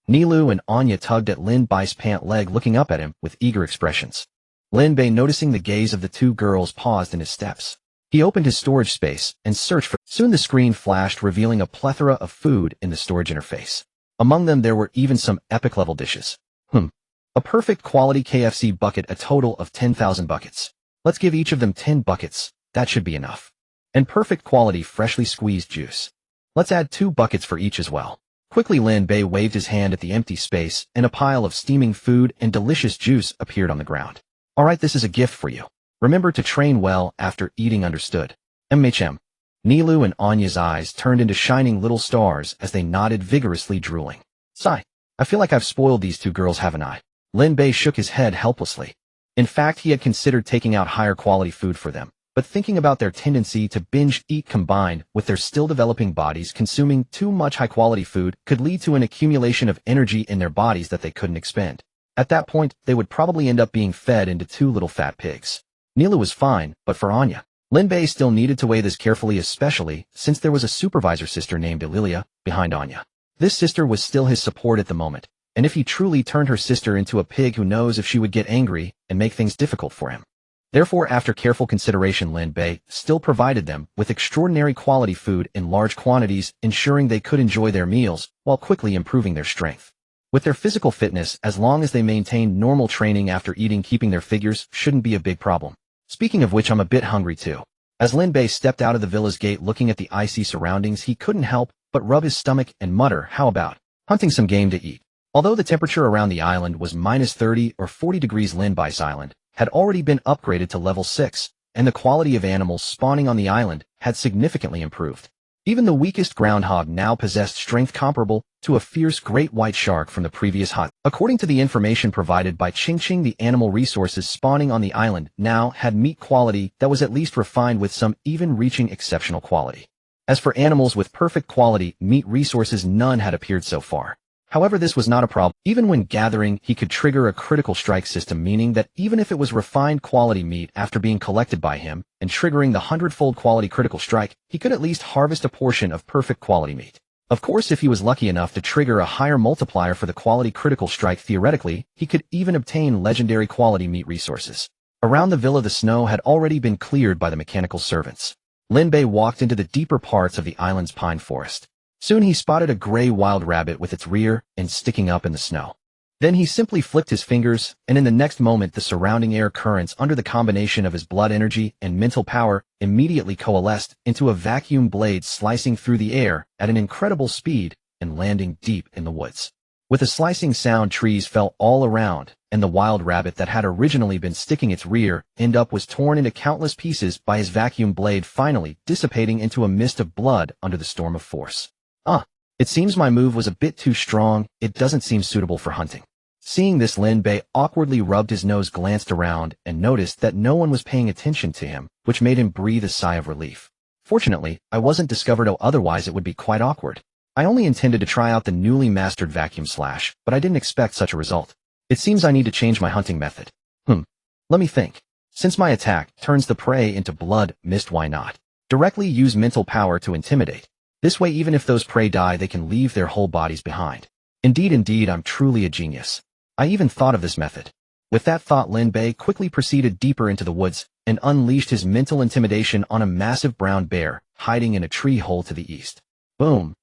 Nilu and Anya tugged at Lin Bei's pant leg, looking up at him with eager expressions. Lin Bei, noticing the gaze of the two girls, paused in his steps. He opened his storage space and searched for. Soon the screen flashed, revealing a plethora of food in the storage interface. Among them, there were even some epic-level dishes. A perfect quality KFC bucket, a total of 10,000 buckets. Let's give each of them 10 buckets, that should be enough. And perfect quality freshly squeezed juice. Let's add 2 buckets for each as well. Quickly, Lin Bei waved his hand at the empty space, and a pile of steaming food and delicious juice appeared on the ground. Alright, this is a gift for you. Remember to train well after eating, understood? MHM. Nilu and Anya's eyes turned into shining little stars as they nodded, vigorously drooling. Sigh. I feel like I've spoiled these two girls, haven't I? Lin Bei shook his head helplessly. In fact, he had considered taking out higher quality food for them, but thinking about their tendency to binge eat combined with their still developing bodies, consuming too much high-quality food could lead to an accumulation of energy in their bodies that they couldn't expend. At that point, they would probably end up being fed into 2 little fat pigs. Nilu was fine, but for Anya, Lin Bei still needed to weigh this carefully, especially since there was a supervisor sister named Lilia behind Anya. This sister was still his support at the moment, and if he truly turned her sister into a pig, who knows if she would get angry and make things difficult for him. Therefore, after careful consideration, Lin Bei still provided them with extraordinary quality food in large quantities, ensuring they could enjoy their meals while quickly improving their strength. With their physical fitness, as long as they maintained normal training after eating, keeping their figures shouldn't be a big problem. Speaking of which, I'm a bit hungry too. As Lin Bei stepped out of the villa's gate, looking at the icy surroundings, he couldn't help but rub his stomach and mutter, "How about hunting some game to eat?" Although the temperature around the island was minus 30 or 40 degrees, Lin Bei's island had already been upgraded to level 6, and the quality of animals spawning on the island had significantly improved. Even the weakest groundhog now possessed strength comparable to a fierce great white shark from the previous hunt. According to the information provided by Ching, the animal resources spawning on the island now had meat quality that was at least refined, with some even reaching exceptional quality. As for animals with perfect quality meat resources, none had appeared so far. However, this was not a problem. Even when gathering, he could trigger a critical strike system, meaning that even if it was refined quality meat after being collected by him and triggering the 100-fold quality critical strike, he could at least harvest a portion of perfect quality meat. Of course, if he was lucky enough to trigger a higher multiplier for the quality critical strike, theoretically, he could even obtain legendary quality meat resources. Around the villa, the snow had already been cleared by the mechanical servants. Lin Bei walked into the deeper parts of the island's pine forest. Soon he spotted a gray wild rabbit with its rear end sticking up in the snow. Then he simply flicked his fingers, and in the next moment the surrounding air currents, under the combination of his blood energy and mental power, immediately coalesced into a vacuum blade, slicing through the air at an incredible speed and landing deep in the woods. With a slicing sound, trees fell all around, and the wild rabbit that had originally been sticking its rear end up was torn into countless pieces by his vacuum blade, finally dissipating into a mist of blood under the storm of force. It seems my move was a bit too strong. It doesn't seem suitable for hunting. Seeing this, Lin Bei awkwardly rubbed his nose, glanced around, and noticed that no one was paying attention to him, which made him breathe a sigh of relief. Fortunately, I wasn't discovered, otherwise it would be quite awkward. I only intended to try out the newly mastered vacuum slash, but I didn't expect such a result. It seems I need to change my hunting method. Let me think. Since my attack turns the prey into blood mist, why not directly use mental power to intimidate? This way, even if those prey die, they can leave their whole bodies behind. Indeed, I'm truly a genius. I even thought of this method. With that thought, Lin Bei quickly proceeded deeper into the woods and unleashed his mental intimidation on a massive brown bear hiding in a tree hole to the east. Boom!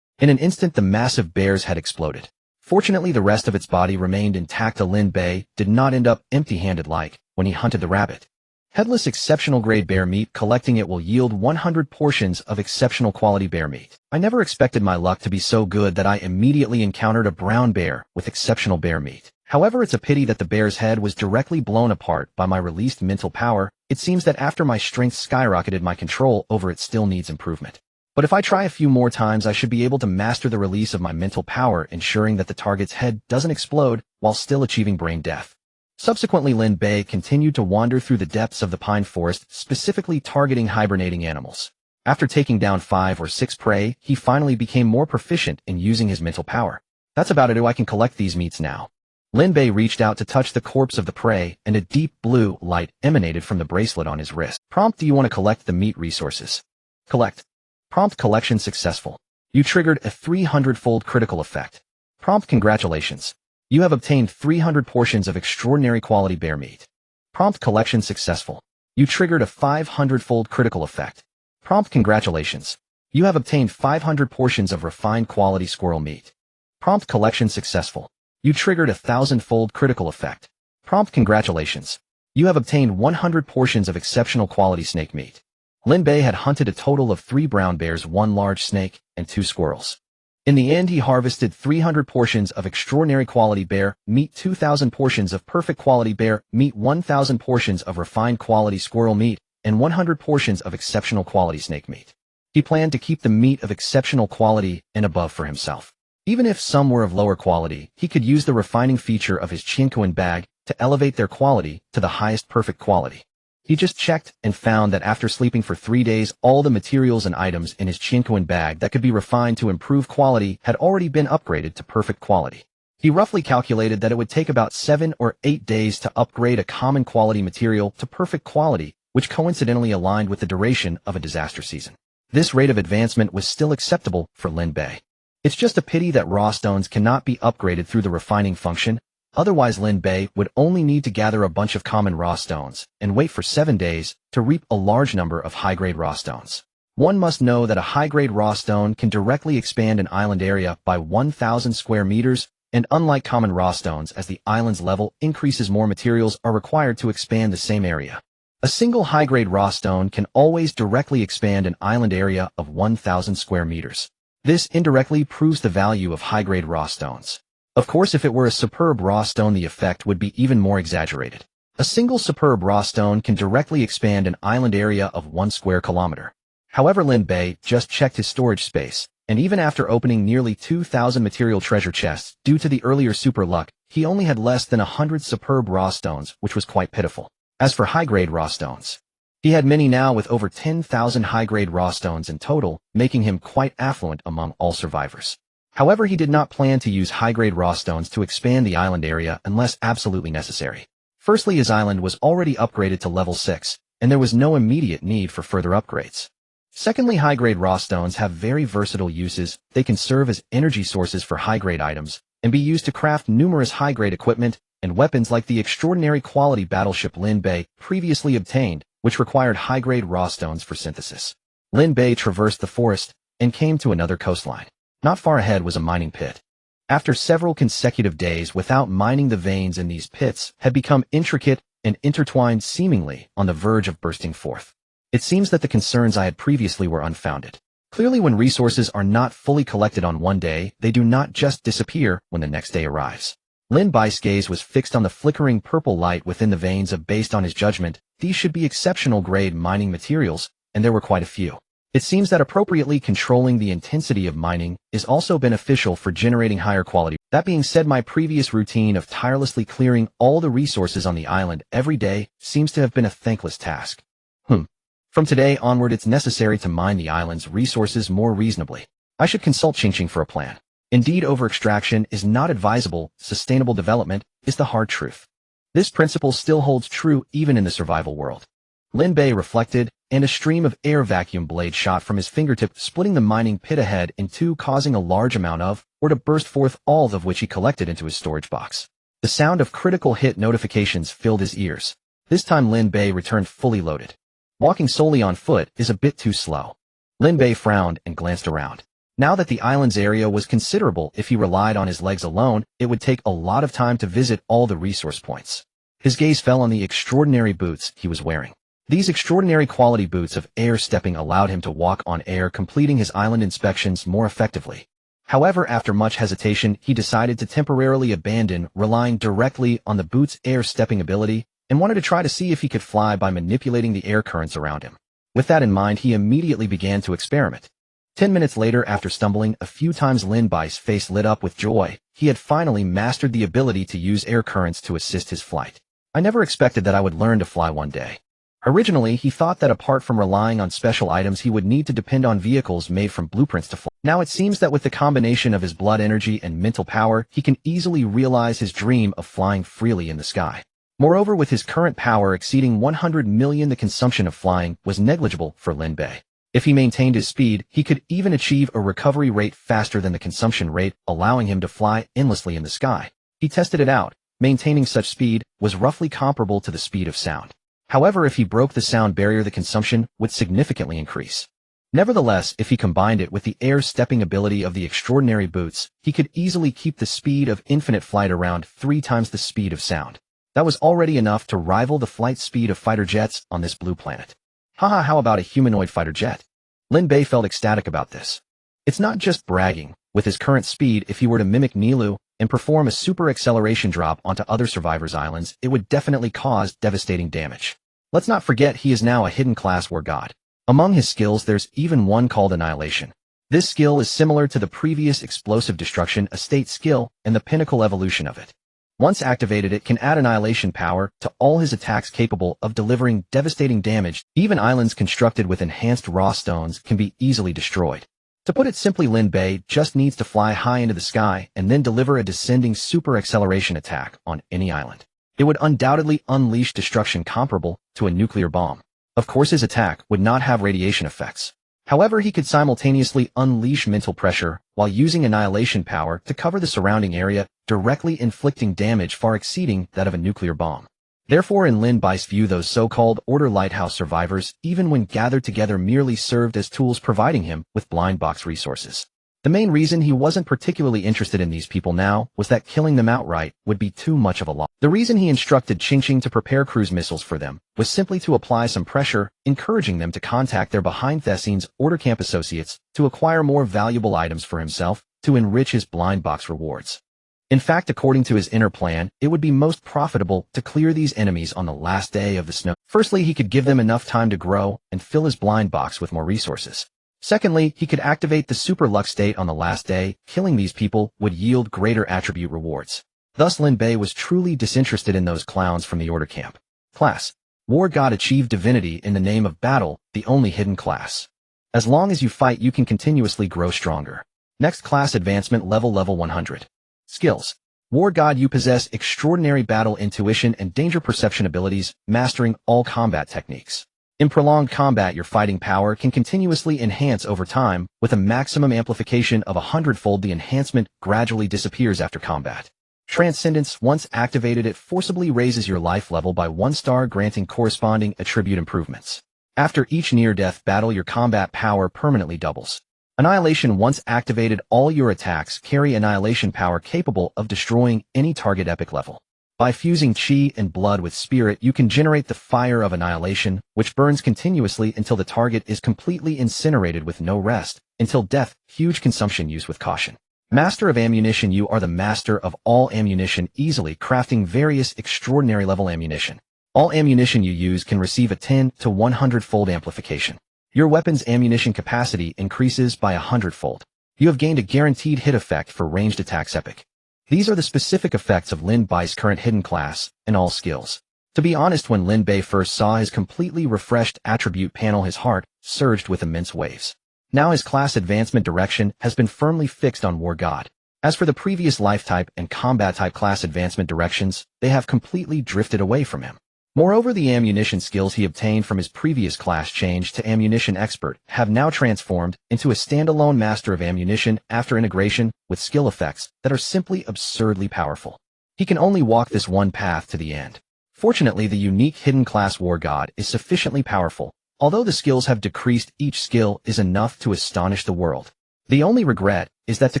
In an instant, the massive bear's head exploded. Fortunately, the rest of its body remained intact. Lin Bei did not end up empty-handed like when he hunted the rabbit. Headless exceptional grade bear meat. Collecting it will yield 100 portions of exceptional quality bear meat. I never expected my luck to be so good that I immediately encountered a brown bear with exceptional bear meat. However, it's a pity that the bear's head was directly blown apart by my released mental power. It seems that after my strength skyrocketed, my control over it still needs improvement. But if I try a few more times, I should be able to master the release of my mental power, ensuring that the target's head doesn't explode while still achieving brain death. Subsequently, Lin Bei continued to wander through the depths of the pine forest, specifically targeting hibernating animals. After taking down 5 or 6 prey, he finally became more proficient in using his mental power. That's about it. I can collect these meats now. Lin Bei reached out to touch the corpse of the prey, and a deep blue light emanated from the bracelet on his wrist. Prompt: do you want to collect the meat resources? Collect. Prompt: collection successful. You triggered a 300-fold critical effect. Prompt: congratulations. You have obtained 300 portions of extraordinary quality bear meat. Prompt: collection successful. You triggered a 500-fold critical effect. Prompt: congratulations. You have obtained 500 portions of refined quality squirrel meat. Prompt: collection successful. You triggered a 1,000-fold critical effect. Prompt: congratulations. You have obtained 100 portions of exceptional quality snake meat. Lin Bei had hunted a total of 3 brown bears, 1 large snake, and 2 squirrels. In the end, he harvested 300 portions of extraordinary quality bear meat, 2,000 portions of perfect quality bear meat, 1,000 portions of refined quality squirrel meat, and 100 portions of exceptional quality snake meat. He planned to keep the meat of exceptional quality and above for himself. Even if some were of lower quality, he could use the refining feature of his Chinquan bag to elevate their quality to the highest perfect quality. He just checked and found that after sleeping for 3 days, all the materials and items in his Chinquan bag that could be refined to improve quality had already been upgraded to perfect quality. He roughly calculated that it would take about 7 or 8 days to upgrade a common quality material to perfect quality, which coincidentally aligned with the duration of a disaster season. This rate of advancement was still acceptable for Lin Bei. It's just a pity that raw stones cannot be upgraded through the refining function. Otherwise, Lin Bei would only need to gather a bunch of common raw stones and wait for 7 days to reap a large number of high-grade raw stones. One must know that a high-grade raw stone can directly expand an island area by 1,000 square meters, and unlike common raw stones, as the island's level increases, more materials are required to expand the same area. A single high-grade raw stone can always directly expand an island area of 1,000 square meters. This indirectly proves the value of high-grade raw stones. Of course, if it were a superb raw stone, the effect would be even more exaggerated. A single superb raw stone can directly expand an island area of 1 square kilometer. However, Lin Bei just checked his storage space, and even after opening nearly 2,000 material treasure chests, due to the earlier super luck, he only had less than 100 superb raw stones, which was quite pitiful. As for high-grade raw stones, he had many now, with over 10,000 high-grade raw stones in total, making him quite affluent among all survivors. However, he did not plan to use high-grade raw stones to expand the island area unless absolutely necessary. Firstly, his island was already upgraded to level 6, and there was no immediate need for further upgrades. Secondly, high-grade raw stones have very versatile uses. They can serve as energy sources for high-grade items, and be used to craft numerous high-grade equipment and weapons like the extraordinary quality battleship Lin Bei previously obtained, which required high-grade raw stones for synthesis. Lin Bei traversed the forest and came to another coastline. Not far ahead was a mining pit. After several consecutive days without mining, the veins in these pits had become intricate and intertwined, seemingly on the verge of bursting forth. It seems that the concerns I had previously were unfounded. Clearly, when resources are not fully collected on one day, they do not just disappear when the next day arrives. Lin Bei's gaze was fixed on the flickering purple light within the veins. Based on his judgment, these should be exceptional grade mining materials, and there were quite a few. It seems that appropriately controlling the intensity of mining is also beneficial for generating higher quality. That being said, my previous routine of tirelessly clearing all the resources on the island every day seems to have been a thankless task. From today onward, it's necessary to mine the island's resources more reasonably. I should consult Qingqing for a plan. Indeed, over-extraction is not advisable. Sustainable development is the hard truth. This principle still holds true even in the survival world. Lin Bei reflected, and a stream of air vacuum blade shot from his fingertip, splitting the mining pit ahead in two, causing a large amount of ore to burst forth, all of which he collected into his storage box. The sound of critical hit notifications filled his ears. This time Lin Bei returned fully loaded. Walking solely on foot is a bit too slow. Lin Bei frowned and glanced around. Now that the island's area was considerable, if he relied on his legs alone, it would take a lot of time to visit all the resource points. His gaze fell on the extraordinary boots he was wearing. These extraordinary quality boots of air stepping allowed him to walk on air, completing his island inspections more effectively. However, after much hesitation, he decided to temporarily abandon relying directly on the boots' air stepping ability and wanted to try to see if he could fly by manipulating the air currents around him. With that in mind, he immediately began to experiment. 10 minutes later, after stumbling a few times, Lin Bei's face lit up with joy. He had finally mastered the ability to use air currents to assist his flight. I never expected that I would learn to fly one day. Originally, he thought that apart from relying on special items, he would need to depend on vehicles made from blueprints to fly. Now it seems that with the combination of his blood energy and mental power, he can easily realize his dream of flying freely in the sky. Moreover, with his current power exceeding 100 million, the consumption of flying was negligible for Lin Bei. If he maintained his speed, he could even achieve a recovery rate faster than the consumption rate, allowing him to fly endlessly in the sky. He tested it out. Maintaining such speed was roughly comparable to the speed of sound. However, if he broke the sound barrier, the consumption would significantly increase. Nevertheless, if he combined it with the air-stepping ability of the extraordinary boots, he could easily keep the speed of infinite flight around 3 times the speed of sound. That was already enough to rival the flight speed of fighter jets on this blue planet. Haha, how about a humanoid fighter jet? Lin Bei felt ecstatic about this. It's not just bragging. With his current speed, if he were to mimic Nilu and perform a super acceleration drop onto other survivors' islands, it would definitely cause devastating damage. Let's not forget he is now a hidden class war god. Among his skills, there's even one called Annihilation. This skill is similar to the previous Explosive Destruction Estate skill and the pinnacle evolution of it. Once activated, it can add Annihilation power to all his attacks, capable of delivering devastating damage. Even islands constructed with enhanced raw stones can be easily destroyed. To put it simply, Lin Bei just needs to fly high into the sky and then deliver a descending super acceleration attack on any island. It would undoubtedly unleash destruction comparable to a nuclear bomb. Of course, his attack would not have radiation effects. However, he could simultaneously unleash mental pressure while using annihilation power to cover the surrounding area, directly inflicting damage far exceeding that of a nuclear bomb. Therefore, in Lin Bei's view, those so-called Order Lighthouse survivors, even when gathered together, merely served as tools, providing him with blind box resources. The main reason he wasn't particularly interested in these people now was that killing them outright would be too much of a loss. The reason he instructed Ching to prepare cruise missiles for them was simply to apply some pressure, encouraging them to contact their behind the scenes Order Camp associates to acquire more valuable items for himself to enrich his blind box rewards. In fact, according to his inner plan, it would be most profitable to clear these enemies on the last day of the snow. Firstly, he could give them enough time to grow and fill his blind box with more resources. Secondly, he could activate the super luck state on the last day. Killing these people would yield greater attribute rewards. Thus, Lin Bei was truly disinterested in those clowns from the Order Camp. Class: War God. Achieve divinity in the name of battle, the only hidden class. As long as you fight, you can continuously grow stronger. Next class advancement level 100. Skills: War God. You possess extraordinary battle intuition and danger perception abilities, mastering all combat techniques. In prolonged combat, your fighting power can continuously enhance over time, with a maximum amplification of 100-fold. The enhancement gradually disappears after combat. Transcendence: once activated, it forcibly raises your life level by 1 star, granting corresponding attribute improvements. After each near-death battle, your combat power permanently doubles. Annihilation: once activated, all your attacks carry annihilation power capable of destroying any target epic level. By fusing chi and blood with spirit, you can generate the fire of annihilation, which burns continuously until the target is completely incinerated with no rest, until death. Huge consumption. Use with caution. Master of ammunition: you are the master of all ammunition, easily crafting various extraordinary level ammunition. All ammunition you use can receive a 10 to 100-fold amplification. Your weapon's ammunition capacity increases by 100-fold. You have gained a guaranteed hit effect for ranged attacks. Epic. These are the specific effects of Lin Bei's current hidden class and all skills. To be honest, when Lin Bei first saw his completely refreshed attribute panel, his heart surged with immense waves. Now his class advancement direction has been firmly fixed on War God. As for the previous life type and combat type class advancement directions, they have completely drifted away from him. Moreover, the ammunition skills he obtained from his previous class change to Ammunition Expert have now transformed into a standalone Master of Ammunition after integration with skill effects that are simply absurdly powerful. He can only walk this one path to the end. Fortunately, the unique hidden class War God is sufficiently powerful. Although the skills have decreased, each skill is enough to astonish the world. The only regret is that to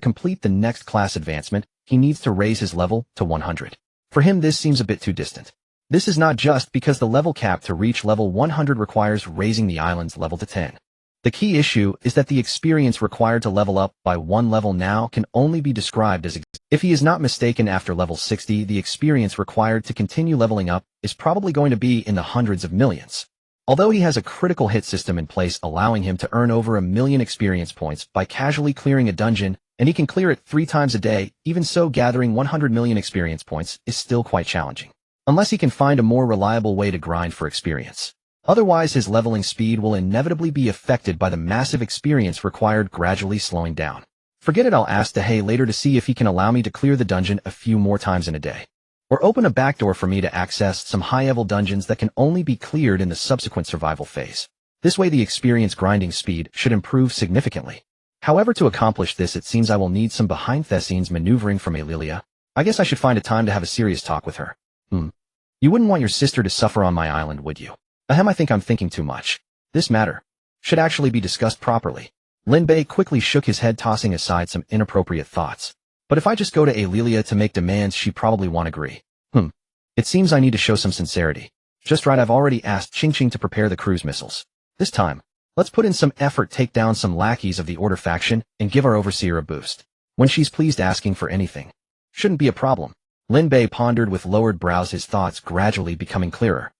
complete the next class advancement, he needs to raise his level to 100. For him, this seems a bit too distant. This is not just because the level cap to reach level 100 requires raising the island's level to 10. The key issue is that the experience required to level up by 1 level now can only be described as if he is not mistaken, after level 60, the experience required to continue leveling up is probably going to be in the hundreds of millions. Although he has a critical hit system in place allowing him to earn over 1 million experience points by casually clearing a dungeon, and he can clear it 3 times a day, even so gathering 100 million experience points is still quite challenging. Unless he can find a more reliable way to grind for experience. Otherwise, his leveling speed will inevitably be affected by the massive experience required gradually slowing down. Forget it, I'll ask Dehei later to see if he can allow me to clear the dungeon a few more times in a day. Or open a backdoor for me to access some high-level dungeons that can only be cleared in the subsequent survival phase. This way the experience grinding speed should improve significantly. However, to accomplish this, it seems I will need some behind-the-scenes maneuvering from Alilia. I guess I should find a time to have a serious talk with her. You wouldn't want your sister to suffer on my island, would you? Ahem, I think I'm thinking too much. This matter should actually be discussed properly. Lin Bei quickly shook his head, tossing aside some inappropriate thoughts. But if I just go to Alilia to make demands, she probably won't agree. It seems I need to show some sincerity. Just right, I've already asked Ching Ching to prepare the cruise missiles. This time, let's put in some effort, take down some lackeys of the Order faction, and give our overseer a boost. When she's pleased, asking for anything shouldn't be a problem. Lin Bei pondered with lowered brows, his thoughts gradually becoming clearer.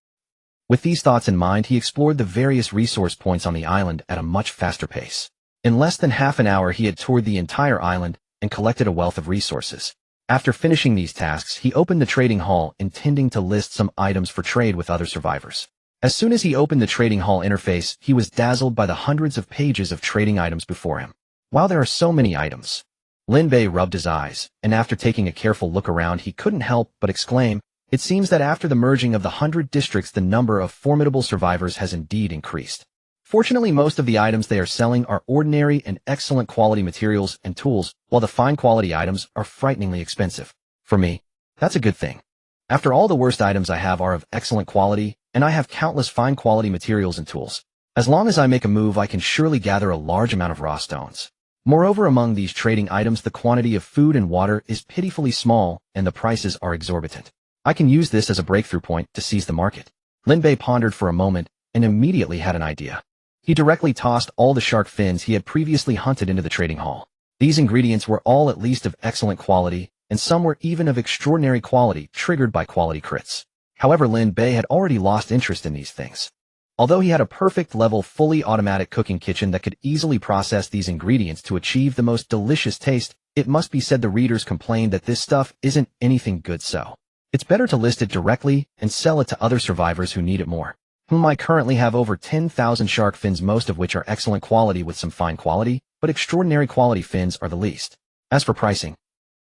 With these thoughts in mind, he explored the various resource points on the island at a much faster pace. In less than half an hour, he had toured the entire island and collected a wealth of resources. After finishing these tasks, he opened the trading hall, intending to list some items for trade with other survivors. As soon as he opened the trading hall interface, he was dazzled by the hundreds of pages of trading items before him. Wow, there are so many items. Lin Bei rubbed his eyes, and after taking a careful look around, he couldn't help but exclaim, it seems that after the merging of the 100 districts, the number of formidable survivors has indeed increased. Fortunately, most of the items they are selling are ordinary and excellent quality materials and tools, while the fine quality items are frighteningly expensive. For me, that's a good thing. After all, the worst items I have are of excellent quality, and I have countless fine quality materials and tools. As long as I make a move, I can surely gather a large amount of raw stones. Moreover, among these trading items, the quantity of food and water is pitifully small, and the prices are exorbitant. I can use this as a breakthrough point to seize the market. Lin Bei pondered for a moment and immediately had an idea. He directly tossed all the shark fins he had previously hunted into the trading hall. These ingredients were all at least of excellent quality, and some were even of extraordinary quality, triggered by quality crits. However, Lin Bei had already lost interest in these things. Although he had a perfect-level, fully automatic cooking kitchen that could easily process these ingredients to achieve the most delicious taste, it must be said the readers complained that this stuff isn't anything good, so it's better to list it directly and sell it to other survivors who need it more. I currently have over 10,000 shark fins, most of which are excellent quality with some fine quality, but extraordinary quality fins are the least. As for pricing,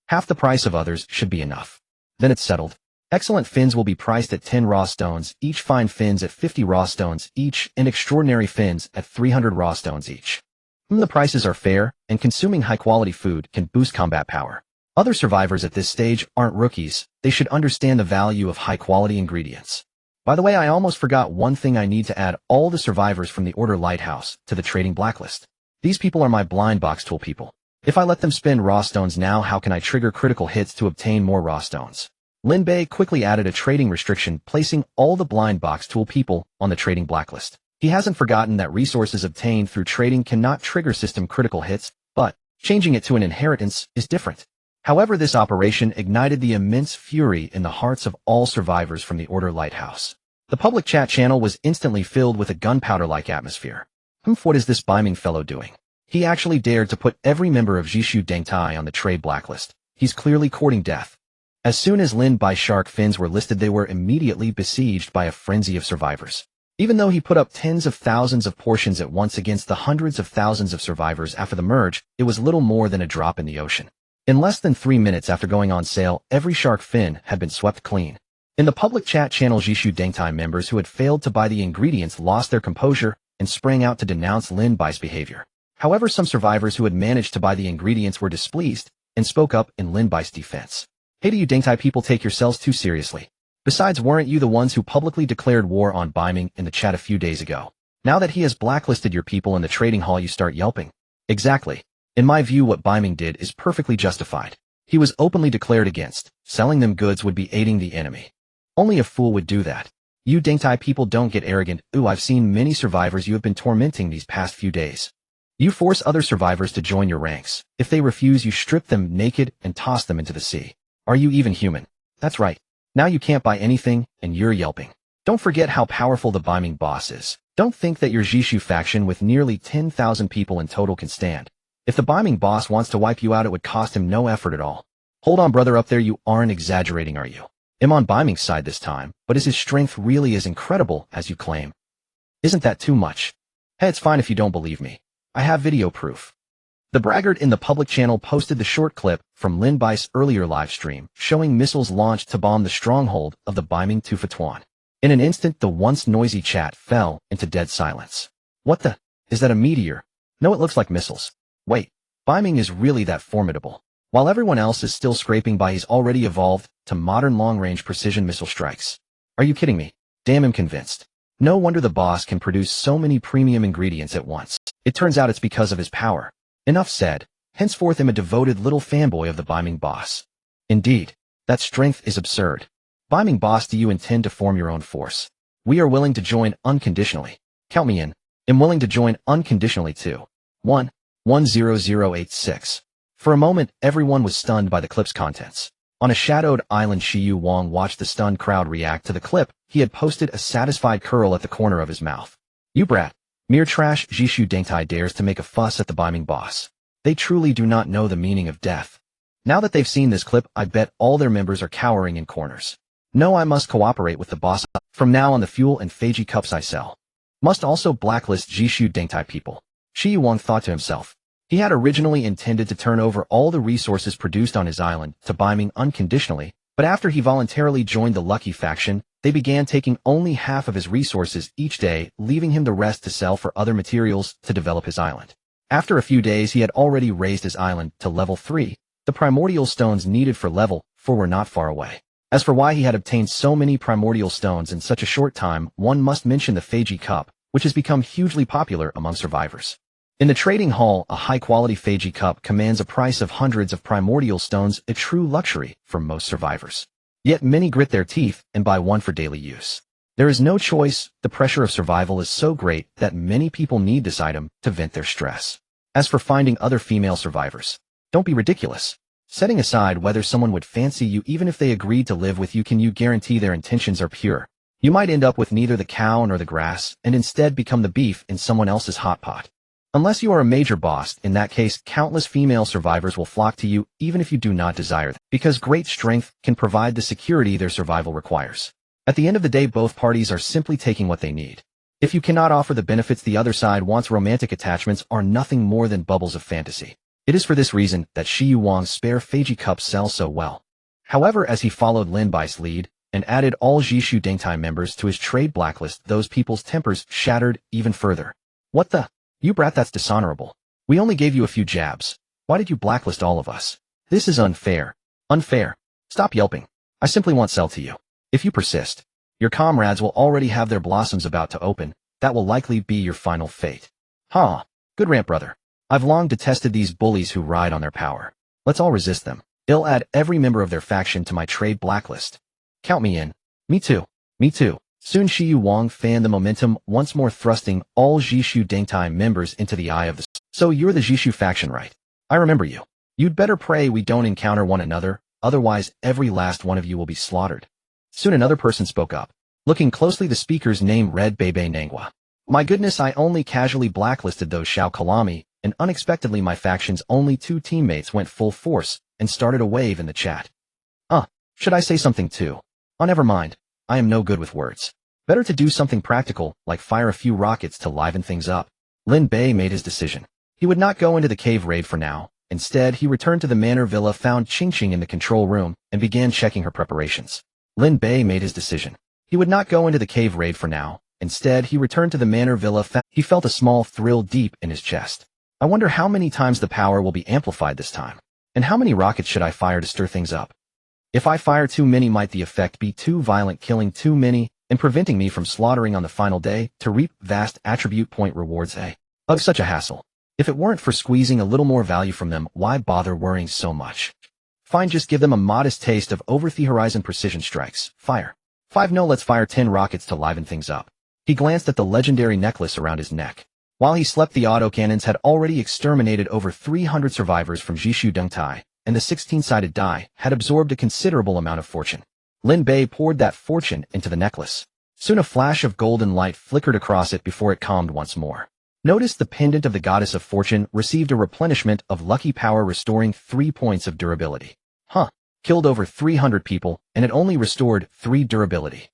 half the price of others should be enough. Then it's settled. Excellent fins will be priced at 10 raw stones each, fine fins at 50 raw stones each, and extraordinary fins at 300 raw stones each. The prices are fair, and consuming high-quality food can boost combat power. Other survivors at this stage aren't rookies. They should understand the value of high-quality ingredients. By the way, I almost forgot one thing. I need to add all the survivors from the Order Lighthouse to the trading blacklist. These people are my blind box tool people. If I let them spend raw stones now, how can I trigger critical hits to obtain more raw stones? Lin Bei quickly added a trading restriction, placing all the blind box tool people on the trading blacklist. He hasn't forgotten that resources obtained through trading cannot trigger system critical hits, but changing it to an inheritance is different. However, this operation ignited the immense fury in the hearts of all survivors from the Order Lighthouse. The public chat channel was instantly filled with a gunpowder-like atmosphere. What is this Beiming fellow doing? He actually dared to put every member of Jishu Dengtai on the trade blacklist. He's clearly courting death. As soon as Lin Bei shark fins were listed, they were immediately besieged by a frenzy of survivors. Even though he put up tens of thousands of portions at once against the hundreds of thousands of survivors after the merge, it was little more than a drop in the ocean. In less than 3 minutes after going on sale, every shark fin had been swept clean. In the public chat channel, Jishu Dengtai members who had failed to buy the ingredients lost their composure and sprang out to denounce Lin Bai's behavior. However, some survivors who had managed to buy the ingredients were displeased and spoke up in Lin Bai's defense. Hey, do you Dengtai people take yourselves too seriously? Besides, weren't you the ones who publicly declared war on Beiming in the chat a few days ago? Now that he has blacklisted your people in the trading hall, you start yelping. Exactly. In my view, what Beiming did is perfectly justified. He was openly declared against. Selling them goods would be aiding the enemy. Only a fool would do that. You Dengtai people don't get arrogant. I've seen many survivors you have been tormenting these past few days. You force other survivors to join your ranks. If they refuse, you strip them naked and toss them into the sea. Are you even human? That's right. Now you can't buy anything, and you're yelping. Don't forget how powerful the Beiming boss is. Don't think that your Jishu faction with nearly 10,000 people in total can stand. If the Beiming boss wants to wipe you out, it would cost him no effort at all. Hold on, brother up there, you aren't exaggerating, are you? I'm on Beiming's side this time, but is his strength really as incredible as you claim? Isn't that too much? Hey, it's fine if you don't believe me. I have video proof. The braggart in the public channel posted the short clip from Lin Bei's earlier live stream, showing missiles launched to bomb the stronghold of the Beiming Tufatuan. In an instant, the once noisy chat fell into dead silence. What the? Is that a meteor? No, it looks like missiles. Wait, Beiming is really that formidable? While everyone else is still scraping by, he's already evolved to modern long-range precision missile strikes. Are you kidding me? Damn, I'm convinced. No wonder the boss can produce so many premium ingredients at once. It turns out it's because of his power. Enough said. Henceforth I'm a devoted little fanboy of the Beiming boss. Indeed, that strength is absurd. Beiming boss, do you intend to form your own force? We are willing to join unconditionally. Count me in. I'm willing to join unconditionally too. 10086. For a moment, everyone was stunned by the clip's contents. On a shadowed island, Xiyu Wang watched the stunned crowd react to the clip. He had posted a satisfied curl at the corner of his mouth. You brat. Mere trash. Jishu Dengtai dares to make a fuss at the Beiming boss. They truly do not know the meaning of death. Now that they've seen this clip, I bet all their members are cowering in corners. No, I must cooperate with the boss. From now on, the fuel and Feiji cups I sell must also blacklist Jishu Dengtai people. Xiyu Wang thought to himself. He had originally intended to turn over all the resources produced on his island to Beiming unconditionally, but after he voluntarily joined the Lucky faction, they began taking only half of his resources each day, leaving him the rest to sell for other materials to develop his island. After a few days, he had already raised his island to level 3. The primordial stones needed for level 4 were not far away. As for why he had obtained so many primordial stones in such a short time, one must mention the Feiji Cup, which has become hugely popular among survivors. In the trading hall, a high-quality Feiji Cup commands a price of hundreds of primordial stones, a true luxury for most survivors. Yet many grit their teeth and buy one for daily use. There is no choice. The pressure of survival is so great that many people need this item to vent their stress. As for finding other female survivors, don't be ridiculous. Setting aside whether someone would fancy you even if they agreed to live with you, can you guarantee their intentions are pure? You might end up with neither the cow nor the grass and instead become the beef in someone else's hot pot. Unless you are a major boss, in that case, countless female survivors will flock to you even if you do not desire them, because great strength can provide the security their survival requires. At the end of the day, both parties are simply taking what they need. If you cannot offer the benefits the other side wants, romantic attachments are nothing more than bubbles of fantasy. It is for this reason that Xiyu Wang's spare Feiji Cup sells so well. However, as he followed Lin Bei's lead and added all Jishu Dengtai members to his trade blacklist, those people's tempers shattered even further. What the? You brat, that's dishonorable. We only gave you a few jabs. Why did you blacklist all of us? This is unfair. Unfair. Stop yelping. I simply want sell to you. If you persist, your comrades will already have their blossoms about to open. That will likely be your final fate. Huh. Good rant, brother. I've long detested these bullies who ride on their power. Let's all resist them. I'll add every member of their faction to my trade blacklist. Count me in. Me too. Me too. Soon Xiyu Wang fanned the momentum, once more thrusting all Jishu Dengtai members into the eye of the sun. So you're the Jishu faction, right? I remember you. You'd better pray we don't encounter one another, otherwise every last one of you will be slaughtered. Soon another person spoke up. Looking closely, the speaker's name read Bei Nangua. My goodness, I only casually blacklisted those Xiao Kalami, and unexpectedly my faction's only 2 teammates went full force and started a wave in the chat. Should I say something too? Oh, never mind. I am no good with words. Better to do something practical, like fire a few rockets to liven things up. Lin Bei made his decision. He would not go into the cave raid for now. Instead, he returned to the manor villa, found Qingqing in the control room, and began checking her preparations. Lin Bei made his decision. He would not go into the cave raid for now. Instead, he returned to the manor villa. He felt a small thrill deep in his chest. I wonder how many times the power will be amplified this time. And how many rockets should I fire to stir things up? If I fire too many, might the effect be too violent, killing too many and preventing me from slaughtering on the final day to reap vast attribute point rewards? Such a hassle. If it weren't for squeezing a little more value from them, why bother worrying so much? Fine, just give them a modest taste of over-the-horizon precision strikes. Fire. 5. No, let's fire 10 rockets to liven things up. He glanced at the legendary necklace around his neck. While he slept, the autocannons had already exterminated over 300 survivors from Jishu Dengtai, and the 16-sided die had absorbed a considerable amount of fortune. Lin Bei poured that fortune into the necklace. Soon a flash of golden light flickered across it before it calmed once more. Notice the pendant of the goddess of fortune received a replenishment of lucky power, restoring 3 points of durability. Killed over 300 people, and it only restored 3 durability.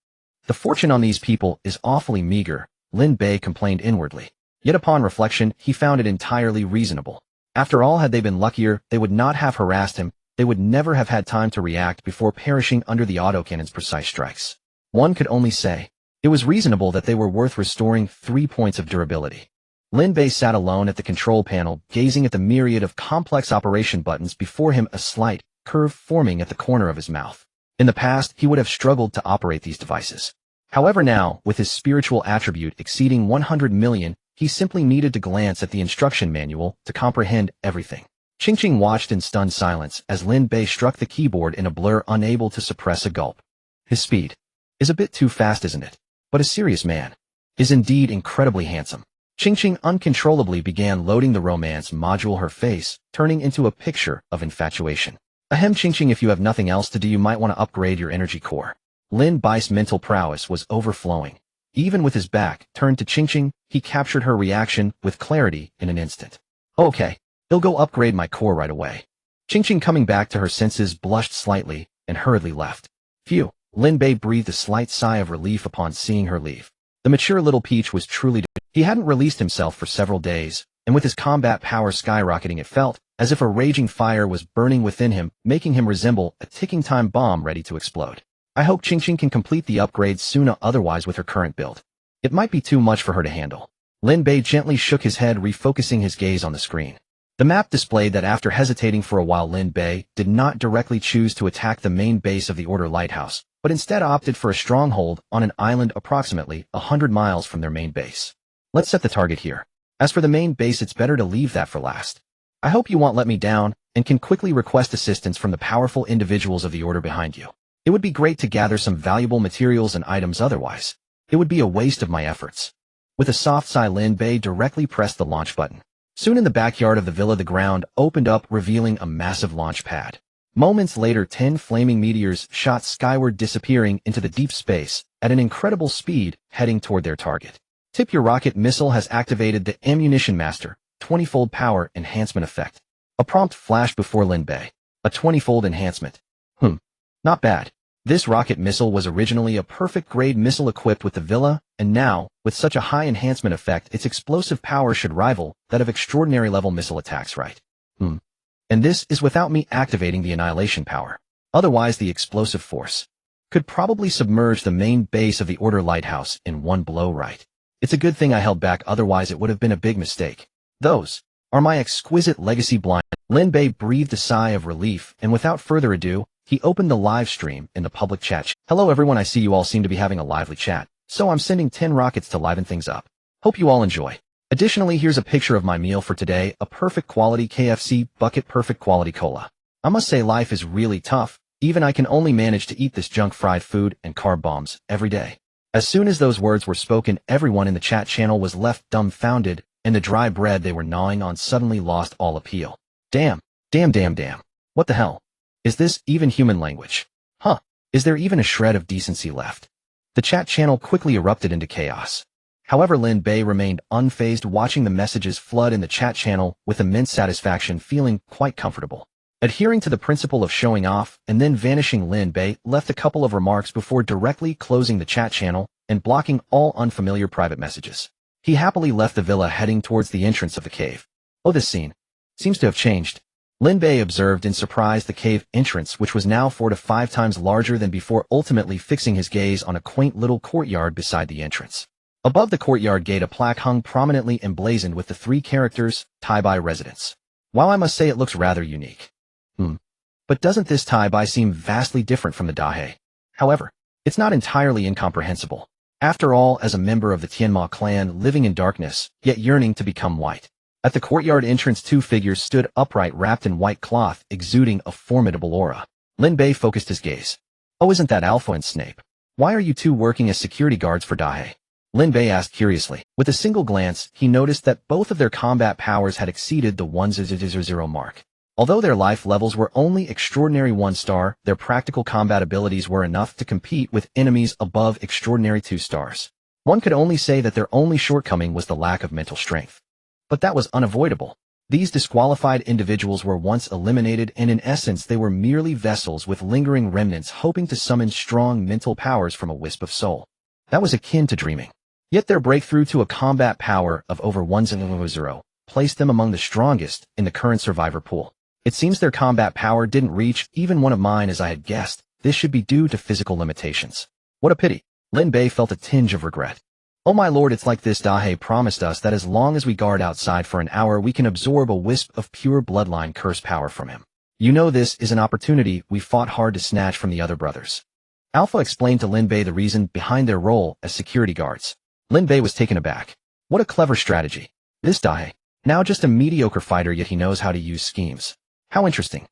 The fortune on these people is awfully meager, Lin Bei complained inwardly. Yet upon reflection, he found it entirely reasonable. After all, had they been luckier, they would not have harassed him, they would never have had time to react before perishing under the autocannon's precise strikes. One could only say, it was reasonable that they were worth restoring 3 points of durability. Lin Bei sat alone at the control panel, gazing at the myriad of complex operation buttons before him, a slight curve forming at the corner of his mouth. In the past, he would have struggled to operate these devices. However now, with his spiritual attribute exceeding 100 million, he simply needed to glance at the instruction manual to comprehend everything. Ching watched in stunned silence as Lin Bei struck the keyboard in a blur, unable to suppress a gulp. His speed is a bit too fast, isn't it? But a serious man is indeed incredibly handsome. Ching uncontrollably began loading the romance module, her face turning into a picture of infatuation. Ahem, Ching, if you have nothing else to do, you might want to upgrade your energy core. Lin Bei's mental prowess was overflowing. Even with his back turned to Ching, he captured her reaction with clarity in an instant. Okay, he'll go upgrade my core right away. Ching, coming back to her senses, blushed slightly and hurriedly left. Phew, Lin Bei breathed a slight sigh of relief upon seeing her leave. The mature little peach was truly... He hadn't released himself for several days, and with his combat power skyrocketing, it felt as if a raging fire was burning within him, making him resemble a ticking time bomb ready to explode. I hope Ching can complete the upgrades soon, otherwise with her current build, it might be too much for her to handle. Lin Bei gently shook his head, refocusing his gaze on the screen. The map displayed that after hesitating for a while, Lin Bei did not directly choose to attack the main base of the Order Lighthouse, but instead opted for a stronghold on an island approximately 100 miles from their main base. Let's set the target here. As for the main base, it's better to leave that for last. I hope you won't let me down and can quickly request assistance from the powerful individuals of the Order behind you. It would be great to gather some valuable materials and items, otherwise it would be a waste of my efforts. With a soft sigh, Lin Bei directly pressed the launch button. Soon in the backyard of the villa, the ground opened up, revealing a massive launch pad. Moments later, 10 flaming meteors shot skyward, disappearing into the deep space at an incredible speed, heading toward their target. Tip, your rocket missile has activated the Ammunition Master 20-fold power enhancement effect. A prompt flashed before Lin Bei. A 20-fold enhancement. Not bad. This rocket missile was originally a perfect grade missile equipped with the Villa, and now, with such a high enhancement effect, its explosive power should rival that of extraordinary level missile attacks, right? And this is without me activating the annihilation power. Otherwise, the explosive force could probably submerge the main base of the Order Lighthouse in one blow, right? It's a good thing I held back, otherwise it would have been a big mistake. Those are my exquisite legacy blind. Lin Bei breathed a sigh of relief, and without further ado, he opened the live stream in the public chat. Hello everyone, I see you all seem to be having a lively chat, so I'm sending 10 rockets to liven things up. Hope you all enjoy. Additionally, here's a picture of my meal for today, a perfect quality KFC bucket, perfect quality cola. I must say, life is really tough. Even I can only manage to eat this junk fried food and carb bombs every day. As soon as those words were spoken, everyone in the chat channel was left dumbfounded, and the dry bread they were gnawing on suddenly lost all appeal. Damn. What the hell? Is this even human language? Is there even a shred of decency left? The chat channel quickly erupted into chaos. However, Lin Bei remained unfazed, watching the messages flood in the chat channel with immense satisfaction, feeling quite comfortable. Adhering to the principle of showing off and then vanishing, Lin Bei left a couple of remarks before directly closing the chat channel and blocking all unfamiliar private messages. He happily left the villa, heading towards the entrance of the cave. Oh, this scene seems to have changed. Lin Bei observed in surprise the cave entrance, which was now 4 to 5 times larger than before, ultimately fixing his gaze on a quaint little courtyard beside the entrance. Above the courtyard gate, a plaque hung prominently emblazoned with the 3 characters, Tai Bai Residence. While I must say it looks rather unique. But doesn't this Tai Bai seem vastly different from the Dahe? However, it's not entirely incomprehensible. After all, as a member of the Tianma clan living in darkness, yet yearning to become white. At the courtyard entrance, 2 figures stood upright, wrapped in white cloth, exuding a formidable aura. Lin Bei focused his gaze. Oh, isn't that Alpha and Snape? Why are you 2 working as security guards for Dahe? Lin Bei asked curiously. With a single glance, he noticed that both of their combat powers had exceeded the 100 mark. Although their life levels were only extraordinary 1-star, their practical combat abilities were enough to compete with enemies above extraordinary 2 stars. One could only say that their only shortcoming was the lack of mental strength. But that was unavoidable. These disqualified individuals were once eliminated, and in essence they were merely vessels with lingering remnants, hoping to summon strong mental powers from a wisp of soul. That was akin to dreaming. Yet their breakthrough to a combat power of over 1,000 placed them among the strongest in the current survivor pool. It seems their combat power didn't reach even one of mine as I had guessed. This should be due to physical limitations. What a pity. Lin Bei felt a tinge of regret. Oh my lord, it's like this. Dahe promised us that as long as we guard outside for an hour we can absorb a wisp of pure bloodline curse power from him. You know this is an opportunity we fought hard to snatch from the other brothers. Alpha explained to Lin Bei the reason behind their role as security guards. Lin Bei was taken aback. What a clever strategy. This Dahe, now just a mediocre fighter, yet he knows how to use schemes. How interesting.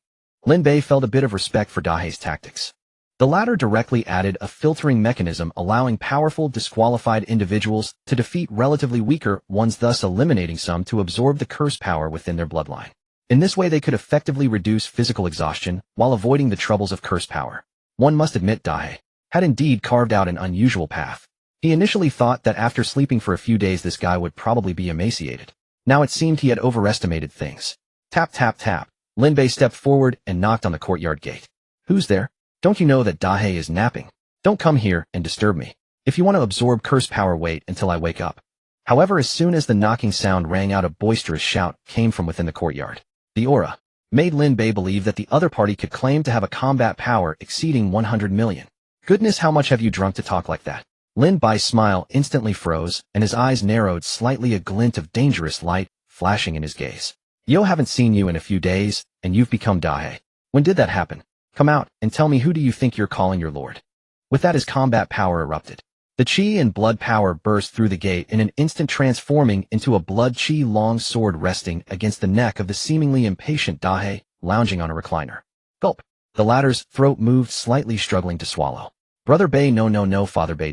Lin Bei felt a bit of respect for Dahe's tactics. The latter directly added a filtering mechanism allowing powerful, disqualified individuals to defeat relatively weaker ones, thus eliminating some to absorb the curse power within their bloodline. In this way they could effectively reduce physical exhaustion while avoiding the troubles of curse power. One must admit Dahe had indeed carved out an unusual path. He initially thought that after sleeping for a few days this guy would probably be emaciated. Now it seemed he had overestimated things. Tap tap tap. Lin Bei stepped forward and knocked on the courtyard gate. Who's there? Don't you know that Dahe is napping? Don't come here and disturb me. If you want to absorb curse power, wait until I wake up. However, as soon as the knocking sound rang out, a boisterous shout came from within the courtyard. The aura made Lin Bei believe that the other party could claim to have a combat power exceeding 100 million. Goodness, how much have you drunk to talk like that? Lin Bei's smile instantly froze, and his eyes narrowed slightly, a glint of dangerous light flashing in his gaze. Yo, haven't seen you in a few days, and you've become Dahe. When did that happen? Come out and tell me, who do you think you're calling your lord? With that, his combat power erupted. The chi and blood power burst through the gate in an instant, transforming into a blood chi long sword resting against the neck of the seemingly impatient Dahe, lounging on a recliner. Gulp. The latter's throat moved slightly, struggling to swallow. Brother Bei, no, Father Bei,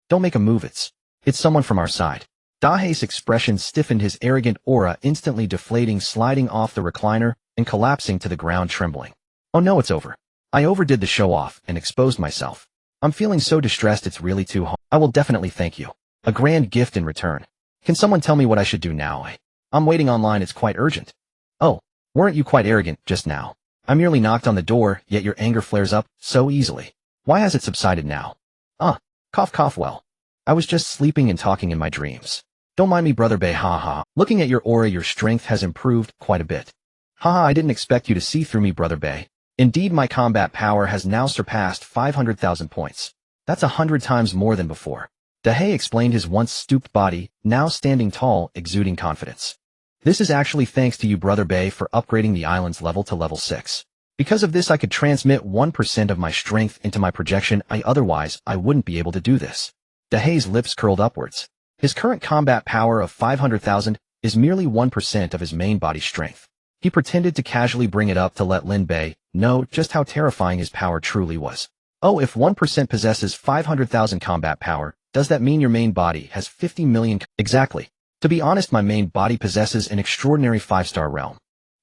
don't make a move. It's someone from our side. Dahe's expression stiffened, his arrogant aura instantly deflating, sliding off the recliner and collapsing to the ground, trembling. Oh no, it's over. I overdid the show off and exposed myself. I'm feeling so distressed, it's really too hard. I will definitely thank you. A grand gift in return. Can someone tell me what I should do now? I'm waiting online, it's quite urgent. Oh, weren't you quite arrogant just now? I merely knocked on the door, yet your anger flares up so easily. Why has it subsided now? Cough, well. I was just sleeping and talking in my dreams. Don't mind me, Brother Bei, haha. Looking at your aura, your strength has improved quite a bit. Haha, I didn't expect you to see through me, Brother Bei. Indeed, my combat power has now surpassed 500,000 points. That's 100 times more than before. Dahe explained, his once stooped body now standing tall, exuding confidence. This is actually thanks to you, Brother Bei, for upgrading the island's level to level 6. Because of this, I could transmit 1% of my strength into my projection. Otherwise, I wouldn't be able to do this. Dahe's lips curled upwards. His current combat power of 500,000 is merely 1% of his main body strength. He pretended to casually bring it up to let Lin Bei know just how terrifying his power truly was. Oh, if 1% possesses 500,000 combat power, does that mean your main body has 50 million? Exactly. To be honest, my main body possesses an extraordinary 5-star realm.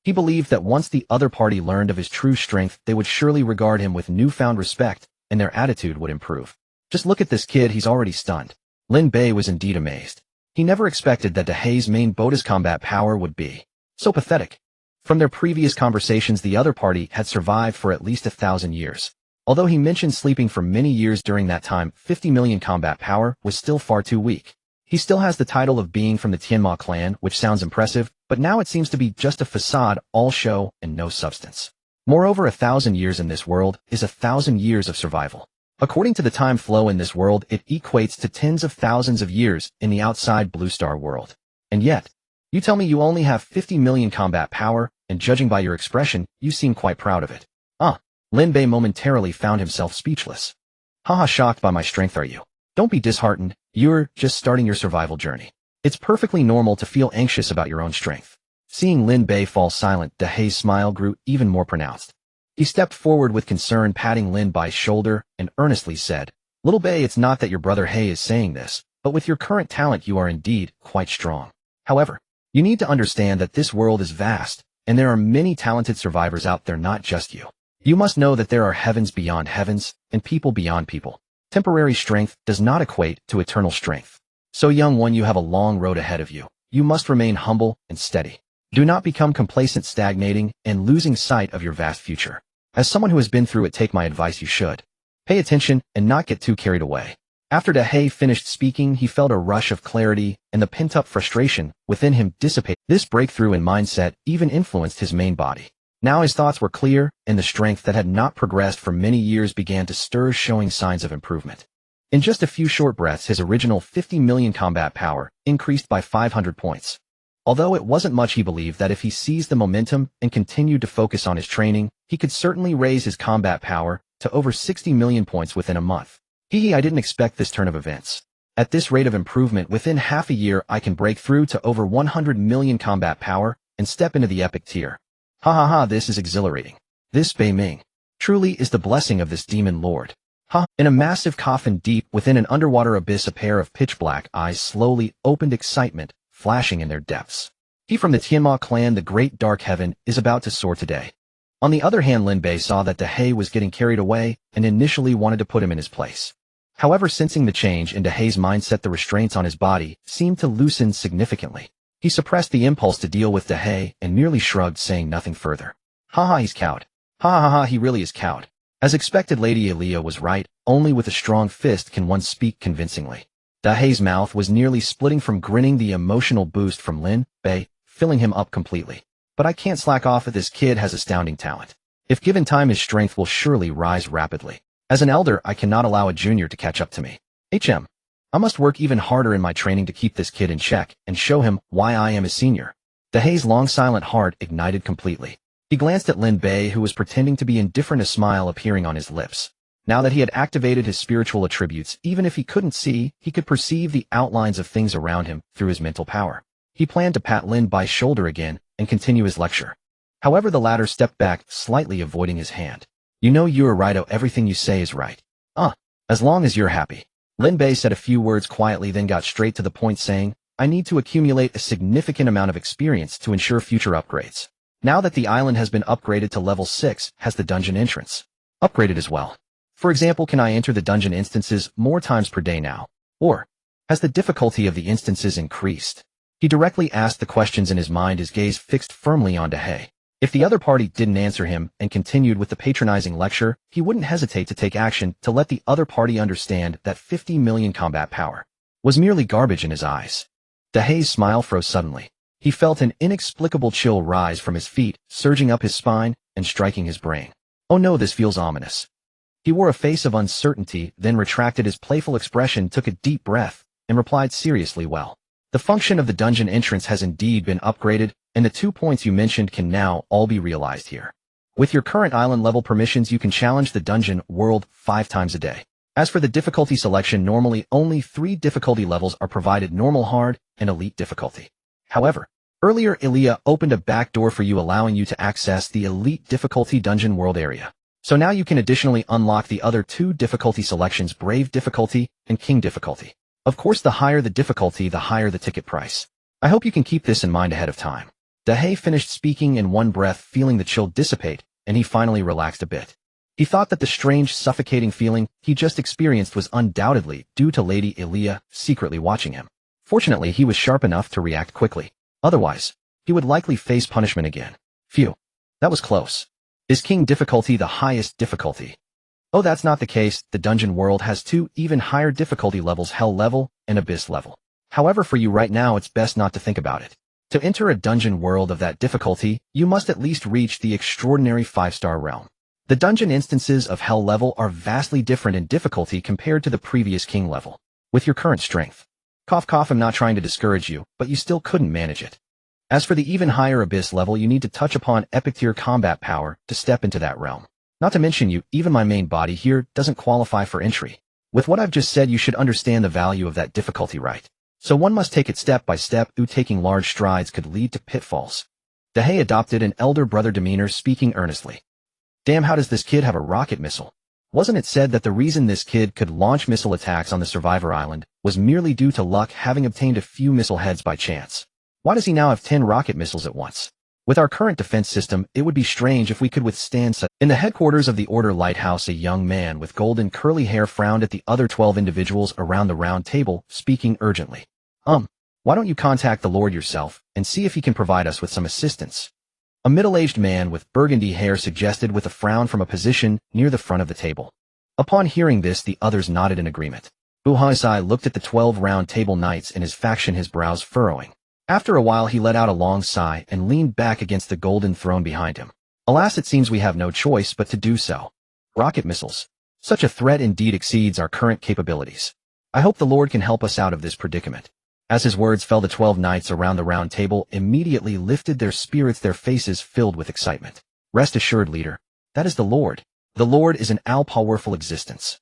He believed that once the other party learned of his true strength, they would surely regard him with newfound respect, and their attitude would improve. Just look at this kid, he's already stunned. Lin Bei was indeed amazed. He never expected that Dahe's main body's combat power would be so pathetic. From their previous conversations, the other party had survived for at least 1,000 years. Although he mentioned sleeping for many years during that time, 50 million combat power was still far too weak. He still has the title of being from the Tianma clan, which sounds impressive, but now it seems to be just a facade, all show and no substance. Moreover, 1,000 years in this world is 1,000 years of survival. According to the time flow in this world, it equates to tens of thousands of years in the outside Blue Star world. And yet, you tell me you only have 50 million combat power, and judging by your expression, you seem quite proud of it. Lin Bei momentarily found himself speechless. Haha, shocked by my strength are you? Don't be disheartened, you're just starting your survival journey. It's perfectly normal to feel anxious about your own strength. Seeing Lin Bei fall silent, Dahe's smile grew even more pronounced. He stepped forward with concern, patting Lin Bei's shoulder, and earnestly said, Little Bei, it's not that your brother He is saying this, but with your current talent you are indeed quite strong. However, you need to understand that this world is vast, and there are many talented survivors out there, not just you. You must know that there are heavens beyond heavens, and people beyond people. Temporary strength does not equate to eternal strength. So young one, you have a long road ahead of you. You must remain humble and steady. Do not become complacent, stagnating, and losing sight of your vast future. As someone who has been through it, take my advice, you should pay attention and not get too carried away. After Dahei finished speaking, he felt a rush of clarity, and the pent-up frustration within him dissipated. This breakthrough in mindset even influenced his main body. Now his thoughts were clear, and the strength that had not progressed for many years began to stir, showing signs of improvement. In just a few short breaths, his original 50 million combat power increased by 500 points. Although it wasn't much, he believed that if he seized the momentum and continued to focus on his training, he could certainly raise his combat power to over 60 million points within a month. I didn't expect this turn of events. At this rate of improvement, within half a year I can break through to over 100 million combat power and step into the epic tier. Ha ha ha, this is exhilarating. This Bei Ming truly is the blessing of this demon lord. Ha! In a massive coffin deep within an underwater abyss, a pair of pitch-black eyes slowly opened, excitement flashing in their depths. He from the Tianma clan, the great dark heaven, is about to soar today. On the other hand, Lin Bei saw that Dahei was getting carried away and initially wanted to put him in his place. However, sensing the change in Dahei's mindset, the restraints on his body seemed to loosen significantly. He suppressed the impulse to deal with Dahei and merely shrugged, saying nothing further. Ha ha, he's cowed. Ha ha ha, he really is cowed. As expected, Lady Elia was right. Only with a strong fist can one speak convincingly. Dahei's mouth was nearly splitting from grinning, the emotional boost from Lin Bei filling him up completely. But I can't slack off. This kid has astounding talent. If given time, his strength will surely rise rapidly. As an elder, I cannot allow a junior to catch up to me. I must work even harder in my training to keep this kid in check and show him why I am his senior. Dahei's long silent heart ignited completely. He glanced at Lin Bei, who was pretending to be indifferent, a smile appearing on his lips. Now that he had activated his spiritual attributes, even if he couldn't see, he could perceive the outlines of things around him through his mental power. He planned to pat Lin Bei's shoulder again and continue his lecture. However, the latter stepped back, slightly avoiding his hand. You know you're right. Oh, everything you say is right. As long as you're happy. Lin Bei said a few words quietly, then got straight to the point, saying, I need to accumulate a significant amount of experience to ensure future upgrades. Now that the island has been upgraded to level 6, has the dungeon entrance upgraded as well? For example, can I enter the dungeon instances more times per day now? Or has the difficulty of the instances increased? He directly asked the questions in his mind, his gaze fixed firmly on Dahei. If the other party didn't answer him and continued with the patronizing lecture, he wouldn't hesitate to take action to let the other party understand that 50 million combat power was merely garbage in his eyes. Dahei's smile froze suddenly. He felt an inexplicable chill rise from his feet, surging up his spine and striking his brain. Oh no, this feels ominous. He wore a face of uncertainty, then retracted his playful expression, took a deep breath, and replied seriously, well, the function of the dungeon entrance has indeed been upgraded, and the 2 points you mentioned can now all be realized here. With your current island level permissions, you can challenge the dungeon world 5 times a day. As for the difficulty selection, normally only 3 difficulty levels are provided: normal, hard, and elite difficulty. However, earlier Elia opened a back door for you, allowing you to access the elite difficulty dungeon world area. So now you can additionally unlock the other 2 difficulty selections: brave difficulty and king difficulty. Of course, the higher the difficulty, the higher the ticket price. I hope you can keep this in mind ahead of time. Dahei finished speaking in one breath, feeling the chill dissipate, and he finally relaxed a bit. He thought that the strange, suffocating feeling he just experienced was undoubtedly due to Lady Elia secretly watching him. Fortunately, he was sharp enough to react quickly. Otherwise, he would likely face punishment again. Phew. That was close. Is king difficulty the highest difficulty? Oh, that's not the case. The dungeon world has 2 even higher difficulty levels: hell level and abyss level. However, for you right now, it's best not to think about it. To enter a dungeon world of that difficulty, you must at least reach the extraordinary 5-star realm. The dungeon instances of hell level are vastly different in difficulty compared to the previous king level. With your current strength, cough cough, I'm not trying to discourage you, but you still couldn't manage it. As for the even higher abyss level, you need to touch upon epic tier combat power to step into that realm. Not to mention even my main body here doesn't qualify for entry. With what I've just said, you should understand the value of that difficulty, right? So one must take it step by step. Taking large strides could lead to pitfalls. Dahei adopted an elder brother demeanor, speaking earnestly. Damn, how does this kid have a rocket missile? Wasn't it said that the reason this kid could launch missile attacks on the Survivor Island was merely due to luck, having obtained a few missile heads by chance? Why does he now have 10 rocket missiles at once? With our current defense system, it would be strange if we could withstand such. In the headquarters of the Order Lighthouse, a young man with golden curly hair frowned at the other 12 individuals around the round table, speaking urgently. Why don't you contact the Lord yourself and see if he can provide us with some assistance? A middle-aged man with burgundy hair suggested, with a frown, from a position near the front of the table. Upon hearing this, the others nodded in agreement. Buhaisai looked at the 12 round table knights in his faction, his brows furrowing. After a while he let out a long sigh and leaned back against the golden throne behind him. Alas, it seems we have no choice but to do so. Rocket missiles. Such a threat indeed exceeds our current capabilities. I hope the Lord can help us out of this predicament. As his words fell, the 12 knights around the round table immediately lifted their spirits, their faces filled with excitement. Rest assured, leader, that is the Lord. The Lord is an all-powerful existence.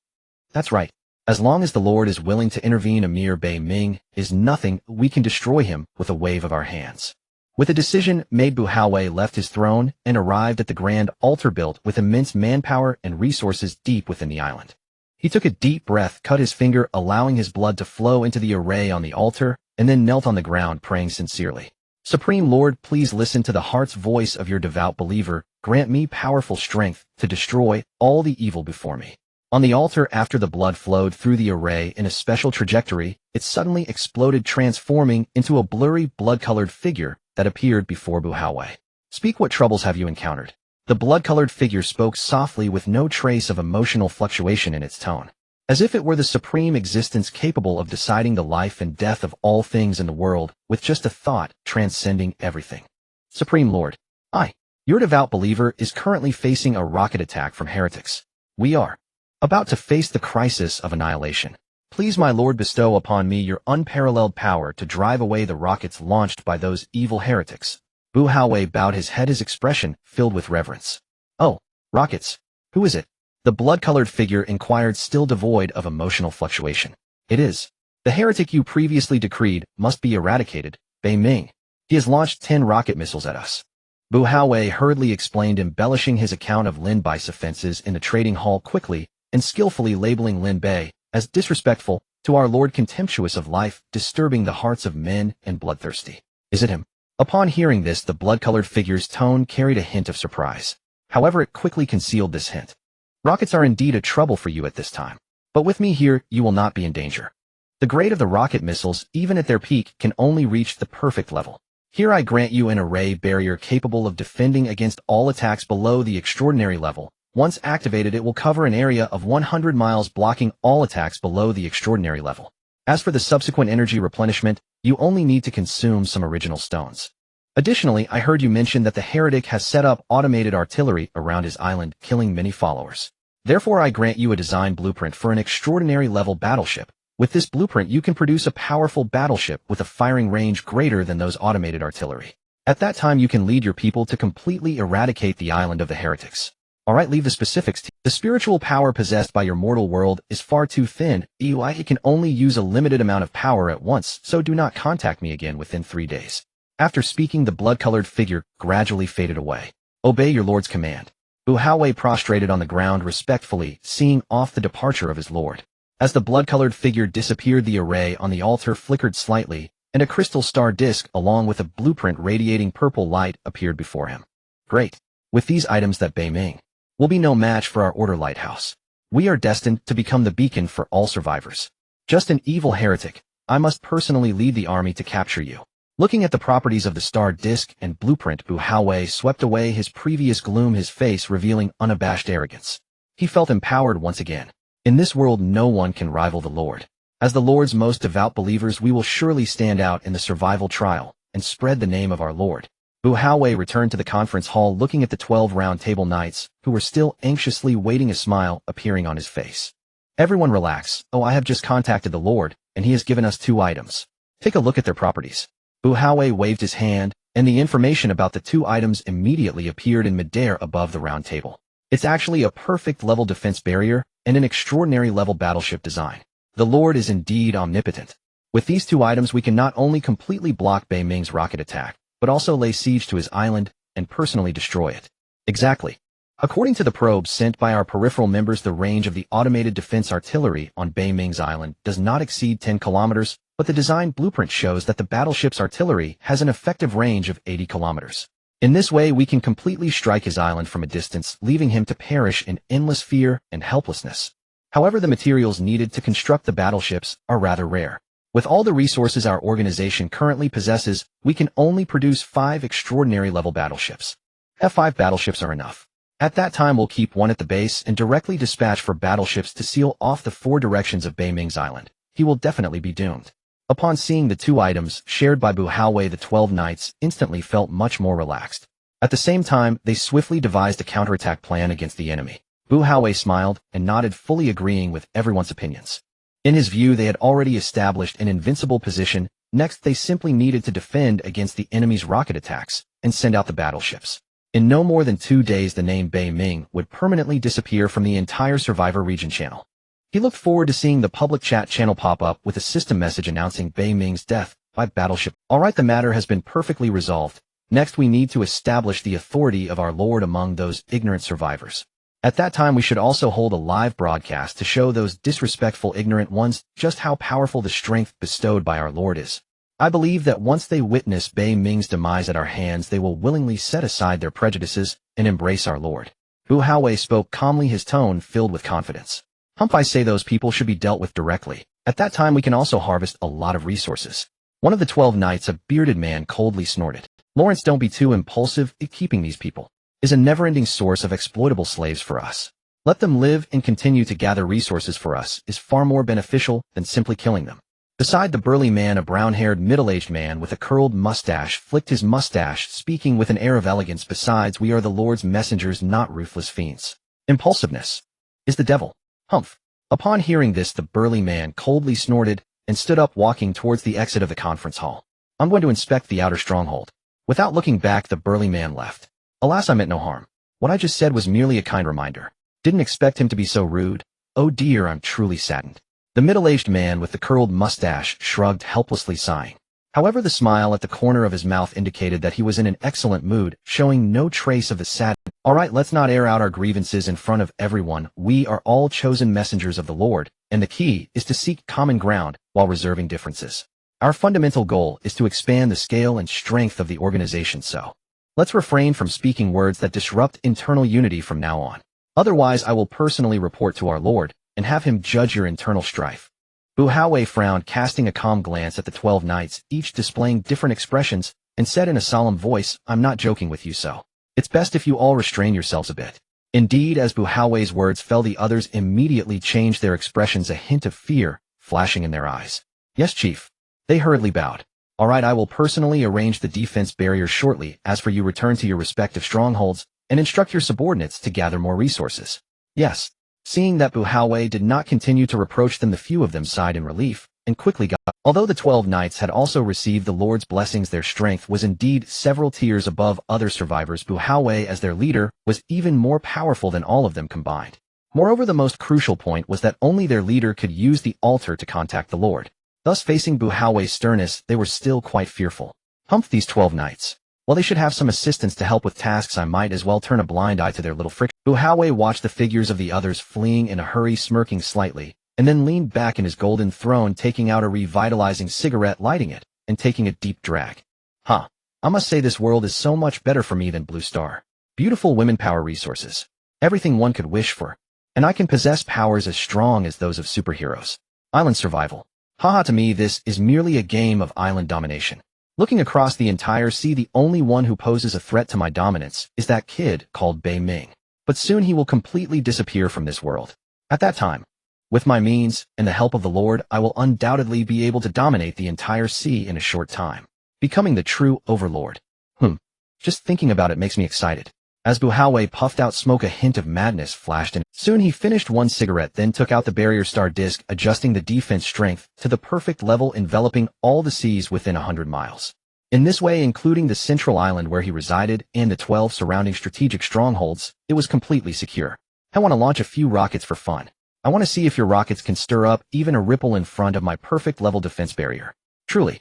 That's right. As long as the Lord is willing to intervene, a mere Bei Ming is nothing. We can destroy him with a wave of our hands. With a decision made, Bu Haowei left his throne and arrived at the grand altar built with immense manpower and resources deep within the island. He took a deep breath, cut his finger, allowing his blood to flow into the array on the altar, and then knelt on the ground, praying sincerely. Supreme Lord, please listen to the heart's voice of your devout believer. Grant me powerful strength to destroy all the evil before me. On the altar, after the blood flowed through the array in a special trajectory, it suddenly exploded, transforming into a blurry, blood-colored figure that appeared before Bu Haowei. Speak, what troubles have you encountered? The blood-colored figure spoke softly with no trace of emotional fluctuation in its tone, as if it were the supreme existence capable of deciding the life and death of all things in the world with just a thought, transcending everything. Supreme Lord, your devout believer, is currently facing a rocket attack from heretics. We are about to face the crisis of annihilation. Please, my Lord, bestow upon me your unparalleled power to drive away the rockets launched by those evil heretics. Bu Haowei bowed his head, his expression filled with reverence. Oh, rockets. Who is it? The blood-colored figure inquired, still devoid of emotional fluctuation. It is the heretic you previously decreed must be eradicated, Bei Ming. He has launched 10 rocket missiles at us. Bu Haowei hurriedly explained, embellishing his account of Lin Bei's offenses in the trading hall quickly and skillfully, labeling Lin Bei as disrespectful to our Lord, contemptuous of life, disturbing the hearts of men, and bloodthirsty. Is it him? Upon hearing this, the blood-colored figure's tone carried a hint of surprise. However, it quickly concealed this hint. Rockets are indeed a trouble for you at this time. But with me here, you will not be in danger. The grade of the rocket missiles, even at their peak, can only reach the perfect level. Here I grant you an array barrier capable of defending against all attacks below the extraordinary level. Once activated, it will cover an area of 100 miles, blocking all attacks below the extraordinary level. As for the subsequent energy replenishment, you only need to consume some original stones. Additionally, I heard you mention that the heretic has set up automated artillery around his island, killing many followers. Therefore, I grant you a design blueprint for an extraordinary level battleship. With this blueprint, you can produce a powerful battleship with a firing range greater than those automated artillery. At that time, you can lead your people to completely eradicate the island of the heretics. Alright, leave the specifics. The spiritual power possessed by your mortal world is far too thin. It can only use a limited amount of power at once, so do not contact me again within 3 days. After speaking, the blood-colored figure gradually faded away. Obey your lord's command. Bu Haowei prostrated on the ground respectfully, seeing off the departure of his lord. As the blood-colored figure disappeared, the array on the altar flickered slightly, and a crystal star disk along with a blueprint radiating purple light appeared before him. Great. With these items, that Bei Ming will be no match for our order lighthouse. We are destined to become the beacon for all survivors. Just an evil heretic. I must personally lead the army to capture you. Looking at the properties of the star disk and blueprint, Bu Haowei swept away his previous gloom, his face revealing unabashed arrogance. He felt empowered once again. In this world, no one can rival the Lord. As the Lord's most devout believers, we will surely stand out in the survival trial and spread the name of our Lord. Bu Haowei returned to the conference hall, looking at the 12 round table knights, who were still anxiously waiting, a smile appearing on his face. Everyone relax. Oh, I have just contacted the Lord, and he has given us 2 items. Take a look at their properties. Bu Haowei waved his hand, and the information about the 2 items immediately appeared in midair above the round table. It's actually a perfect level defense barrier and an extraordinary level battleship design. The Lord is indeed omnipotent. With these 2 items, we can not only completely block Bei Ming's rocket attack, but also lay siege to his island and personally destroy it. Exactly. According to the probes sent by our peripheral members, the range of the automated defense artillery on Bei Ming's island does not exceed 10 kilometers, but the design blueprint shows that the battleship's artillery has an effective range of 80 kilometers. In this way, we can completely strike his island from a distance, leaving him to perish in endless fear and helplessness. However, the materials needed to construct the battleships are rather rare. With all the resources our organization currently possesses, we can only produce 5 extraordinary level battleships. F5 battleships are enough. At that time we'll keep one at the base and directly dispatch for battleships to seal off the 4 directions of Bei Ming's island. He will definitely be doomed. Upon seeing the 2 items shared by Bu Haowei, the 12 knights instantly felt much more relaxed. At the same time, they swiftly devised a counterattack plan against the enemy. Bu Haowei smiled and nodded, fully agreeing with everyone's opinions. In his view, they had already established an invincible position. Next, they simply needed to defend against the enemy's rocket attacks and send out the battleships. In no more than 2 days, the name Bei Ming would permanently disappear from the entire Survivor region channel. He looked forward to seeing the public chat channel pop up with a system message announcing Bei Ming's death by battleship. Alright, the matter has been perfectly resolved. Next, we need to establish the authority of our Lord among those ignorant survivors. At that time, we should also hold a live broadcast to show those disrespectful ignorant ones just how powerful the strength bestowed by our Lord is. I believe that once they witness Bei Ming's demise at our hands, they will willingly set aside their prejudices and embrace our Lord. Bu Haowei spoke calmly, his tone filled with confidence. I say those people should be dealt with directly. At that time we can also harvest a lot of resources. One of the 12 knights, a bearded man, coldly snorted. Lawrence, don't be too impulsive. Keeping these people is a never-ending source of exploitable slaves for us. Let them live and continue to gather resources for us is far more beneficial than simply killing them. Beside the burly man, a brown-haired middle-aged man with a curled mustache flicked his mustache, speaking with an air of elegance. Besides, we are the Lord's messengers, not ruthless fiends. Impulsiveness is the devil. Humph. Upon hearing this, the burly man coldly snorted and stood up, walking towards the exit of the conference hall. I'm going to inspect the outer stronghold. Without looking back, the burly man left. Alas, I meant no harm. What I just said was merely a kind reminder. Didn't expect him to be so rude. Oh dear, I'm truly saddened. The middle-aged man with the curled mustache shrugged, helplessly sighing. However, the smile at the corner of his mouth indicated that he was in an excellent mood, showing no trace of the sadness. Alright, let's not air out our grievances in front of everyone. We are all chosen messengers of the Lord, and the key is to seek common ground while reserving differences. Our fundamental goal is to expand the scale and strength of the organization, so let's refrain from speaking words that disrupt internal unity from now on. Otherwise, I will personally report to our Lord and have him judge your internal strife. Bu Haowei frowned, casting a calm glance at the 12 knights, each displaying different expressions, and said in a solemn voice, I'm not joking with you, so it's best if you all restrain yourselves a bit. Indeed, as Bu Haowei's words fell, the others immediately changed their expressions, a hint of fear flashing in their eyes. Yes, Chief. They hurriedly bowed. Alright, I will personally arrange the defense barriers shortly. As for you, return to your respective strongholds and instruct your subordinates to gather more resources. Yes. Seeing that Bu Haowei did not continue to reproach them, the few of them sighed in relief and quickly got up. Although the 12 knights had also received the Lord's blessings, their strength was indeed several tiers above other survivors. Bu Haowei, as their leader, was even more powerful than all of them combined. Moreover, the most crucial point was that only their leader could use the altar to contact the Lord. Thus, facing Bu Haowei's sternness, they were still quite fearful. These 12 knights. While they should have some assistance to help with tasks, I might as well turn a blind eye to their little friction. Bu Haowei watched the figures of the others fleeing in a hurry, smirking slightly, and then leaned back in his golden throne, taking out a revitalizing cigarette, lighting it, and taking a deep drag. I must say this world is so much better for me than Blue Star. Beautiful women, power, resources. Everything one could wish for. And I can possess powers as strong as those of superheroes. Island survival. To me this is merely a game of island domination. Looking across the entire sea, the only one who poses a threat to my dominance is that kid called Bei Ming. But soon he will completely disappear from this world. At that time, with my means and the help of the Lord, I will undoubtedly be able to dominate the entire sea in a short time, becoming the true overlord. Just thinking about it makes me excited. As Bu Haowei puffed out smoke, a hint of madness flashed in. Soon he finished one cigarette, then took out the barrier star disc, adjusting the defense strength to the perfect level, enveloping all the seas within 100 miles. In this way, including the central island where he resided and the 12 surrounding strategic strongholds, it was completely secure. I want to launch a few rockets for fun. I want to see if your rockets can stir up even a ripple in front of my perfect level defense barrier. Truly.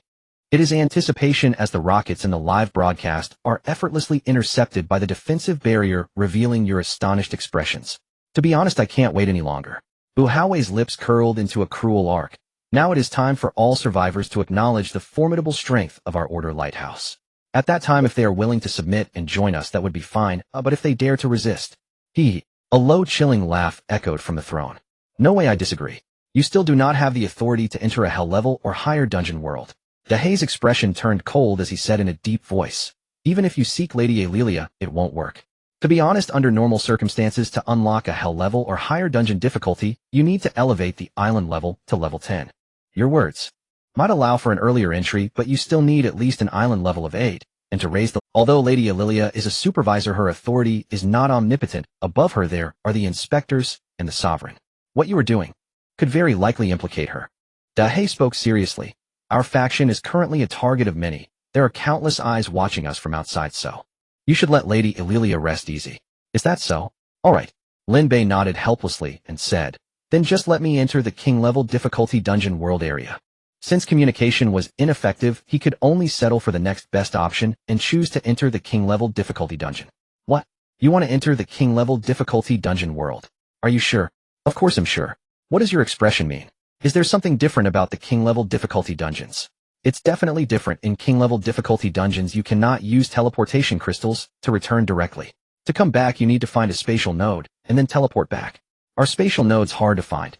It is anticipation as the rockets in the live broadcast are effortlessly intercepted by the defensive barrier, revealing your astonished expressions. To be honest, I can't wait any longer. Bu Haowei's lips curled into a cruel arc. Now it is time for all survivors to acknowledge the formidable strength of our Order Lighthouse. At that time, if they are willing to submit and join us, that would be fine, but if they dare to resist, a low chilling laugh echoed from the throne. No way, I disagree. You still do not have the authority to enter a hell level or higher dungeon world. Dahei's expression turned cold as he said in a deep voice, even if you seek Lady Alelia, it won't work. To be honest, under normal circumstances, to unlock a hell level or higher dungeon difficulty, you need to elevate the island level to level 10. Your words might allow for an earlier entry, but you still need at least an island level of 8, and to raise the... Although Lady Alilia is a supervisor, her authority is not omnipotent. Above her there are the inspectors and the sovereign. What you are doing could very likely implicate her. Dahei spoke seriously. Our faction is currently a target of many. There are countless eyes watching us from outside, so you should let Lady Alilia rest easy. Is that so? All right. Lin Bei nodded helplessly and said, then just let me enter the king-level difficulty dungeon world area. Since communication was ineffective, he could only settle for the next best option and choose to enter the king-level difficulty dungeon. What? You want to enter the king-level difficulty dungeon world? Are you sure? Of course I'm sure. What does your expression mean? Is there something different about the king-level difficulty dungeons? It's definitely different. In king-level difficulty dungeons, you cannot use teleportation crystals to return directly. To come back, you need to find a spatial node and then teleport back. Are spatial nodes hard to find?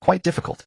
Quite difficult.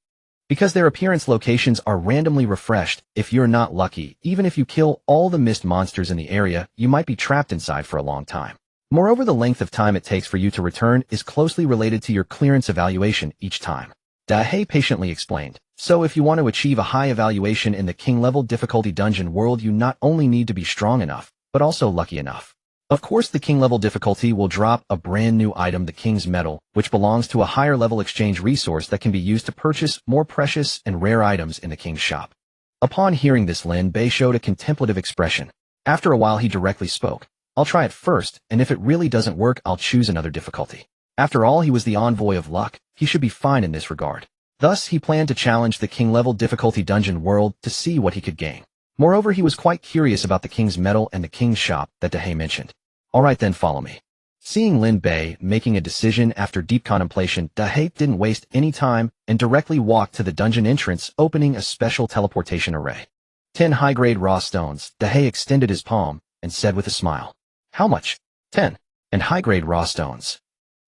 Because their appearance locations are randomly refreshed. If you're not lucky, even if you kill all the mist monsters in the area, you might be trapped inside for a long time. Moreover, the length of time it takes for you to return is closely related to your clearance evaluation each time. Dahei patiently explained. So if you want to achieve a high evaluation in the king-level difficulty dungeon world, you not only need to be strong enough, but also lucky enough. Of course, the king-level difficulty will drop a brand new item, the King's Medal, which belongs to a higher-level exchange resource that can be used to purchase more precious and rare items in the King's shop. Upon hearing this, Lin Bei showed a contemplative expression. After a while, he directly spoke. I'll try it first, and if it really doesn't work, I'll choose another difficulty. After all, he was the envoy of luck. He should be fine in this regard. Thus, he planned to challenge the king-level difficulty dungeon world to see what he could gain. Moreover, he was quite curious about the King's Medal and the King's shop that Dahei mentioned. All right, then follow me. Seeing Lin Bei making a decision after deep contemplation, Dahei didn't waste any time and directly walked to the dungeon entrance, opening a special teleportation array. 10 high-grade raw stones. Dahei extended his palm and said with a smile. How much? 10. And high-grade raw stones.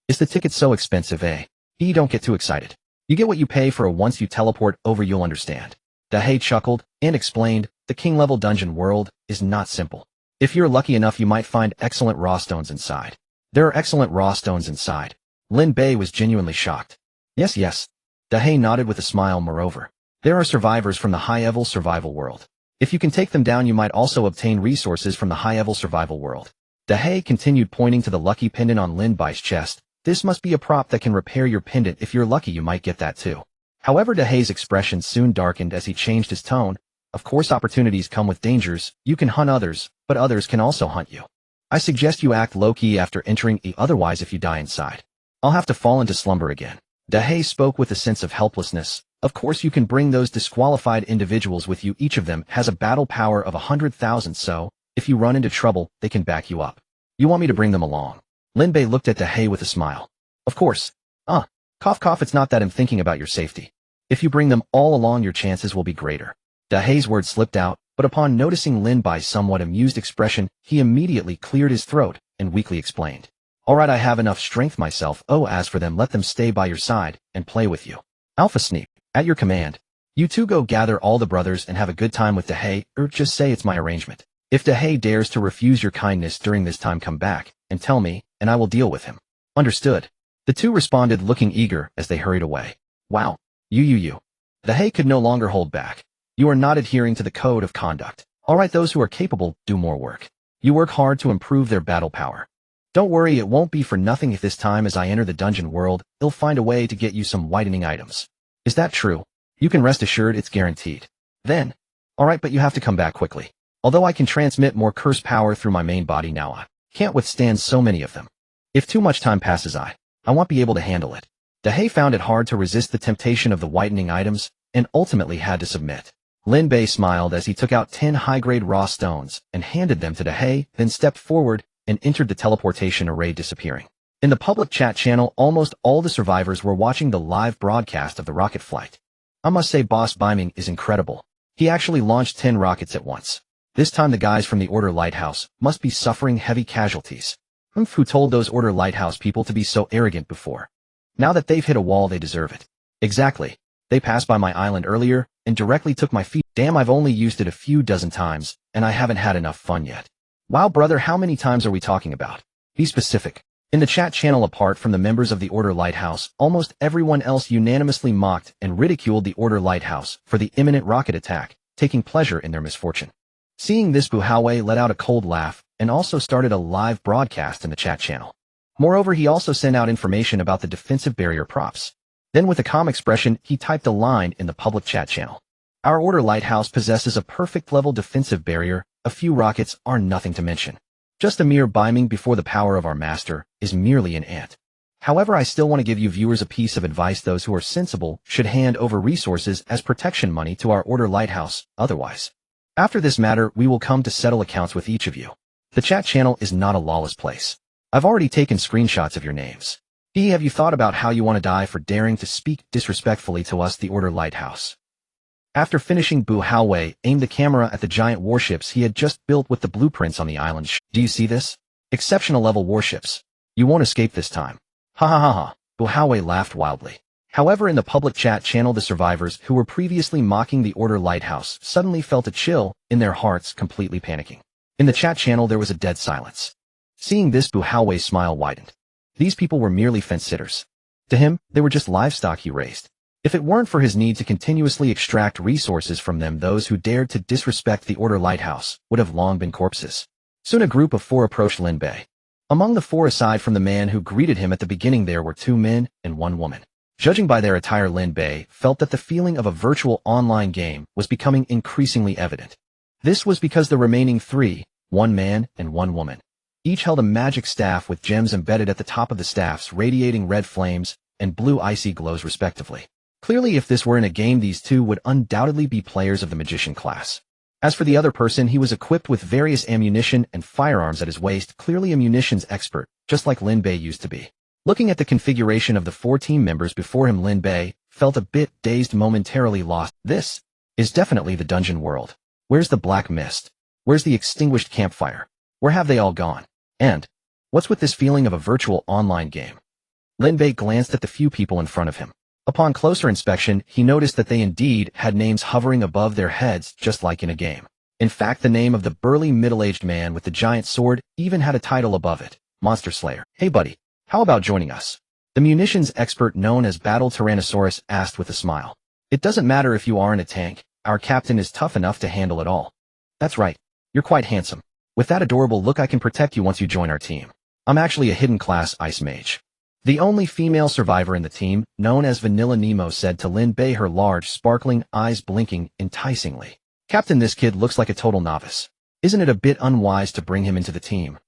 Is the ticket so expensive, eh? Don't get too excited. You get what you pay for. Once you teleport over, you'll understand. Dahei chuckled and explained, the king-level dungeon world is not simple. If you're lucky enough, you might find excellent raw stones inside. There are excellent raw stones inside. Lin Bei was genuinely shocked. Yes. Dahei nodded with a smile. Moreover, there are survivors from the high-level survival world. If you can take them down, you might also obtain resources from the high-level survival world. Dahei continued, pointing to the lucky pendant on Lin Bei's chest. This must be a prop that can repair your pendant. If you're lucky, you might get that too. However, Dahei's expression soon darkened as he changed his tone. Of course, opportunities come with dangers. You can hunt others, but others can also hunt you. I suggest you act low-key after entering, otherwise if you die inside, I'll have to fall into slumber again. Dahei spoke with a sense of helplessness. Of course, you can bring those disqualified individuals with you. Each of them has a battle power of 100,000, so if you run into trouble, they can back you up. You want me to bring them along? Lin Bei looked at Dahei with a smile. Of course. Cough, it's not that I'm thinking about your safety. If you bring them all along, your chances will be greater. Dahei's words slipped out, but upon noticing Lin Bei's somewhat amused expression, he immediately cleared his throat and weakly explained. All right, I have enough strength myself. Oh, as for them, let them stay by your side and play with you. Alpha Sneak, at your command. You two go gather all the brothers and have a good time with Dahei, or just say it's my arrangement. If Dahei dares to refuse your kindness during this time, come back and tell me, and I will deal with him. Understood. The two responded, looking eager as they hurried away. Wow. You. Dahei could no longer hold back. You are not adhering to the code of conduct. All right, those who are capable do more work. You work hard to improve their battle power. Don't worry, it won't be for nothing. If this time as I enter the dungeon world, he'll find a way to get you some whitening items. Is that true? You can rest assured it's guaranteed. Then. All right, but you have to come back quickly. Although I can transmit more curse power through my main body now, I can't withstand so many of them. If too much time passes, I won't be able to handle it. Dahei found it hard to resist the temptation of the whitening items and ultimately had to submit. Lin Bei smiled as he took out 10 high-grade raw stones and handed them to Dahei, then stepped forward and entered the teleportation array, disappearing. In the public chat channel, almost all the survivors were watching the live broadcast of the rocket flight. I must say, Boss Biming is incredible. He actually launched 10 rockets at once. This time the guys from the Order Lighthouse must be suffering heavy casualties. Who told those Order Lighthouse people to be so arrogant before? Now that they've hit a wall, they deserve it. Exactly. They passed by my island earlier and directly took my feet. Damn, I've only used it a few dozen times, and I haven't had enough fun yet. Wow, brother, how many times are we talking about? Be specific. In the chat channel, apart from the members of the Order Lighthouse, almost everyone else unanimously mocked and ridiculed the Order Lighthouse for the imminent rocket attack, taking pleasure in their misfortune. Seeing this, Buhawe let out a cold laugh and also started a live broadcast in the chat channel. Moreover, he also sent out information about the defensive barrier props. Then with a calm expression, he typed a line in the public chat channel. Our Order Lighthouse possesses a perfect level defensive barrier. A few rockets are nothing to mention. Just a mere beaming before the power of our master is merely an ant. However, I still want to give you viewers a piece of advice. Those who are sensible should hand over resources as protection money to our Order Lighthouse. Otherwise, after this matter, we will come to settle accounts with each of you. The chat channel is not a lawless place. I've already taken screenshots of your names. Have you thought about how you want to die for daring to speak disrespectfully to us, the Order Lighthouse? After finishing, Buhawe aimed the camera at the giant warships he had just built with the blueprints on the island. Do you see this? Exceptional level warships. You won't escape this time. Ha ha ha ha. Buhawe laughed wildly. However, in the public chat channel, the survivors who were previously mocking the Order Lighthouse suddenly felt a chill in their hearts, completely panicking. In the chat channel, there was a dead silence. Seeing this, Buhawe's smile widened. These people were merely fence-sitters. To him, they were just livestock he raised. If it weren't for his need to continuously extract resources from them, those who dared to disrespect the Order Lighthouse would have long been corpses. Soon a group of 4 approached Lin Bei. Among the 4, aside from the man who greeted him at the beginning, there were 2 men and 1 woman. Judging by their attire, Lin Bei felt that the feeling of a virtual online game was becoming increasingly evident. This was because the remaining 3, 1 man and 1 woman, each held a magic staff with gems embedded at the top of the staffs, radiating red flames and blue icy glows respectively. Clearly, if this were in a game, these 2 would undoubtedly be players of the magician class. As for the other person, he was equipped with various ammunition and firearms at his waist, clearly a munitions expert, just like Lin Bei used to be. Looking at the configuration of the 4 team members before him, Lin Bei felt a bit dazed, momentarily lost. This is definitely the dungeon world. Where's the black mist? Where's the extinguished campfire? Where have they all gone? And what's with this feeling of a virtual online game? Lin Bei glanced at the few people in front of him. Upon closer inspection, he noticed that they indeed had names hovering above their heads, just like in a game. In fact, the name of the burly middle-aged man with the giant sword even had a title above it, Monster Slayer. Hey buddy, how about joining us? The munitions expert known as Battle Tyrannosaurus asked with a smile. It doesn't matter if you aren't a tank, our captain is tough enough to handle it all. That's right, you're quite handsome. With that adorable look, I can protect you once you join our team. I'm actually a hidden class ice mage. The only female survivor in the team, known as Vanilla Nemo, said to Lin Bei, her large, sparkling eyes blinking enticingly. Captain, this kid looks like a total novice. Isn't it a bit unwise to bring him into the team?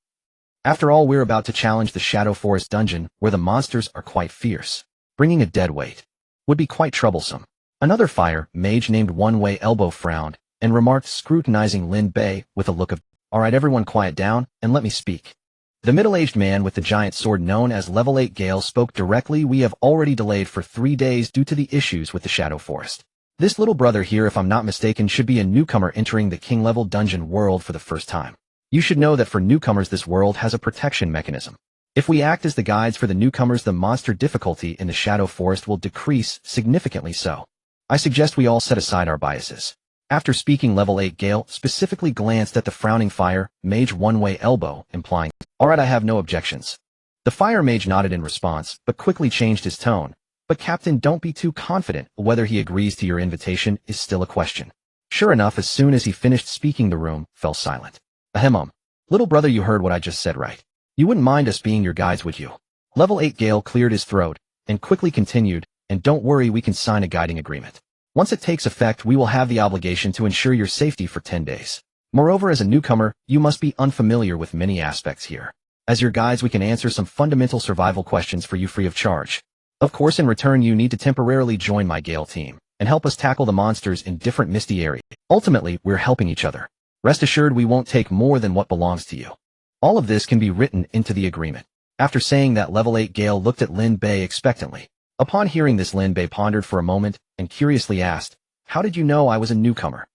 After all, we're about to challenge the Shadow Forest dungeon, where the monsters are quite fierce. Bringing a dead weight would be quite troublesome. Another fire mage named One Way Elbow frowned and remarked, scrutinizing Lin Bei with a look of, all right, everyone quiet down and let me speak. The middle-aged man with the giant sword known as Level 8 Gale spoke directly. We have already delayed for 3 days due to the issues with the Shadow Forest. This little brother here, if I'm not mistaken, should be a newcomer entering the king-level dungeon world for the first time. You should know that for newcomers, this world has a protection mechanism. If we act as the guides for the newcomers, the monster difficulty in the Shadow Forest will decrease significantly. So I suggest we all set aside our biases. After speaking, Level 8 Gale specifically glanced at the frowning fire mage One Way Elbow, implying, all right, I have no objections. The fire mage nodded in response, but quickly changed his tone. But Captain, don't be too confident. Whether he agrees to your invitation is still a question. Sure enough, as soon as he finished speaking, the room fell silent. Ahem. Little brother, you heard what I just said, right? You wouldn't mind us being your guides, would you? Level 8 Gale cleared his throat and quickly continued, and don't worry, we can sign a guiding agreement. Once it takes effect, we will have the obligation to ensure your safety for 10 days. Moreover, as a newcomer, you must be unfamiliar with many aspects here. As your guides, we can answer some fundamental survival questions for you free of charge. Of course, in return, you need to temporarily join my Gale team and help us tackle the monsters in different misty areas. Ultimately, we're helping each other. Rest assured, we won't take more than what belongs to you. All of this can be written into the agreement. After saying that, Level 8 Gale looked at Lin Bei expectantly. Upon hearing this, Lin Bei pondered for a moment and curiously asked, how did you know I was a newcomer?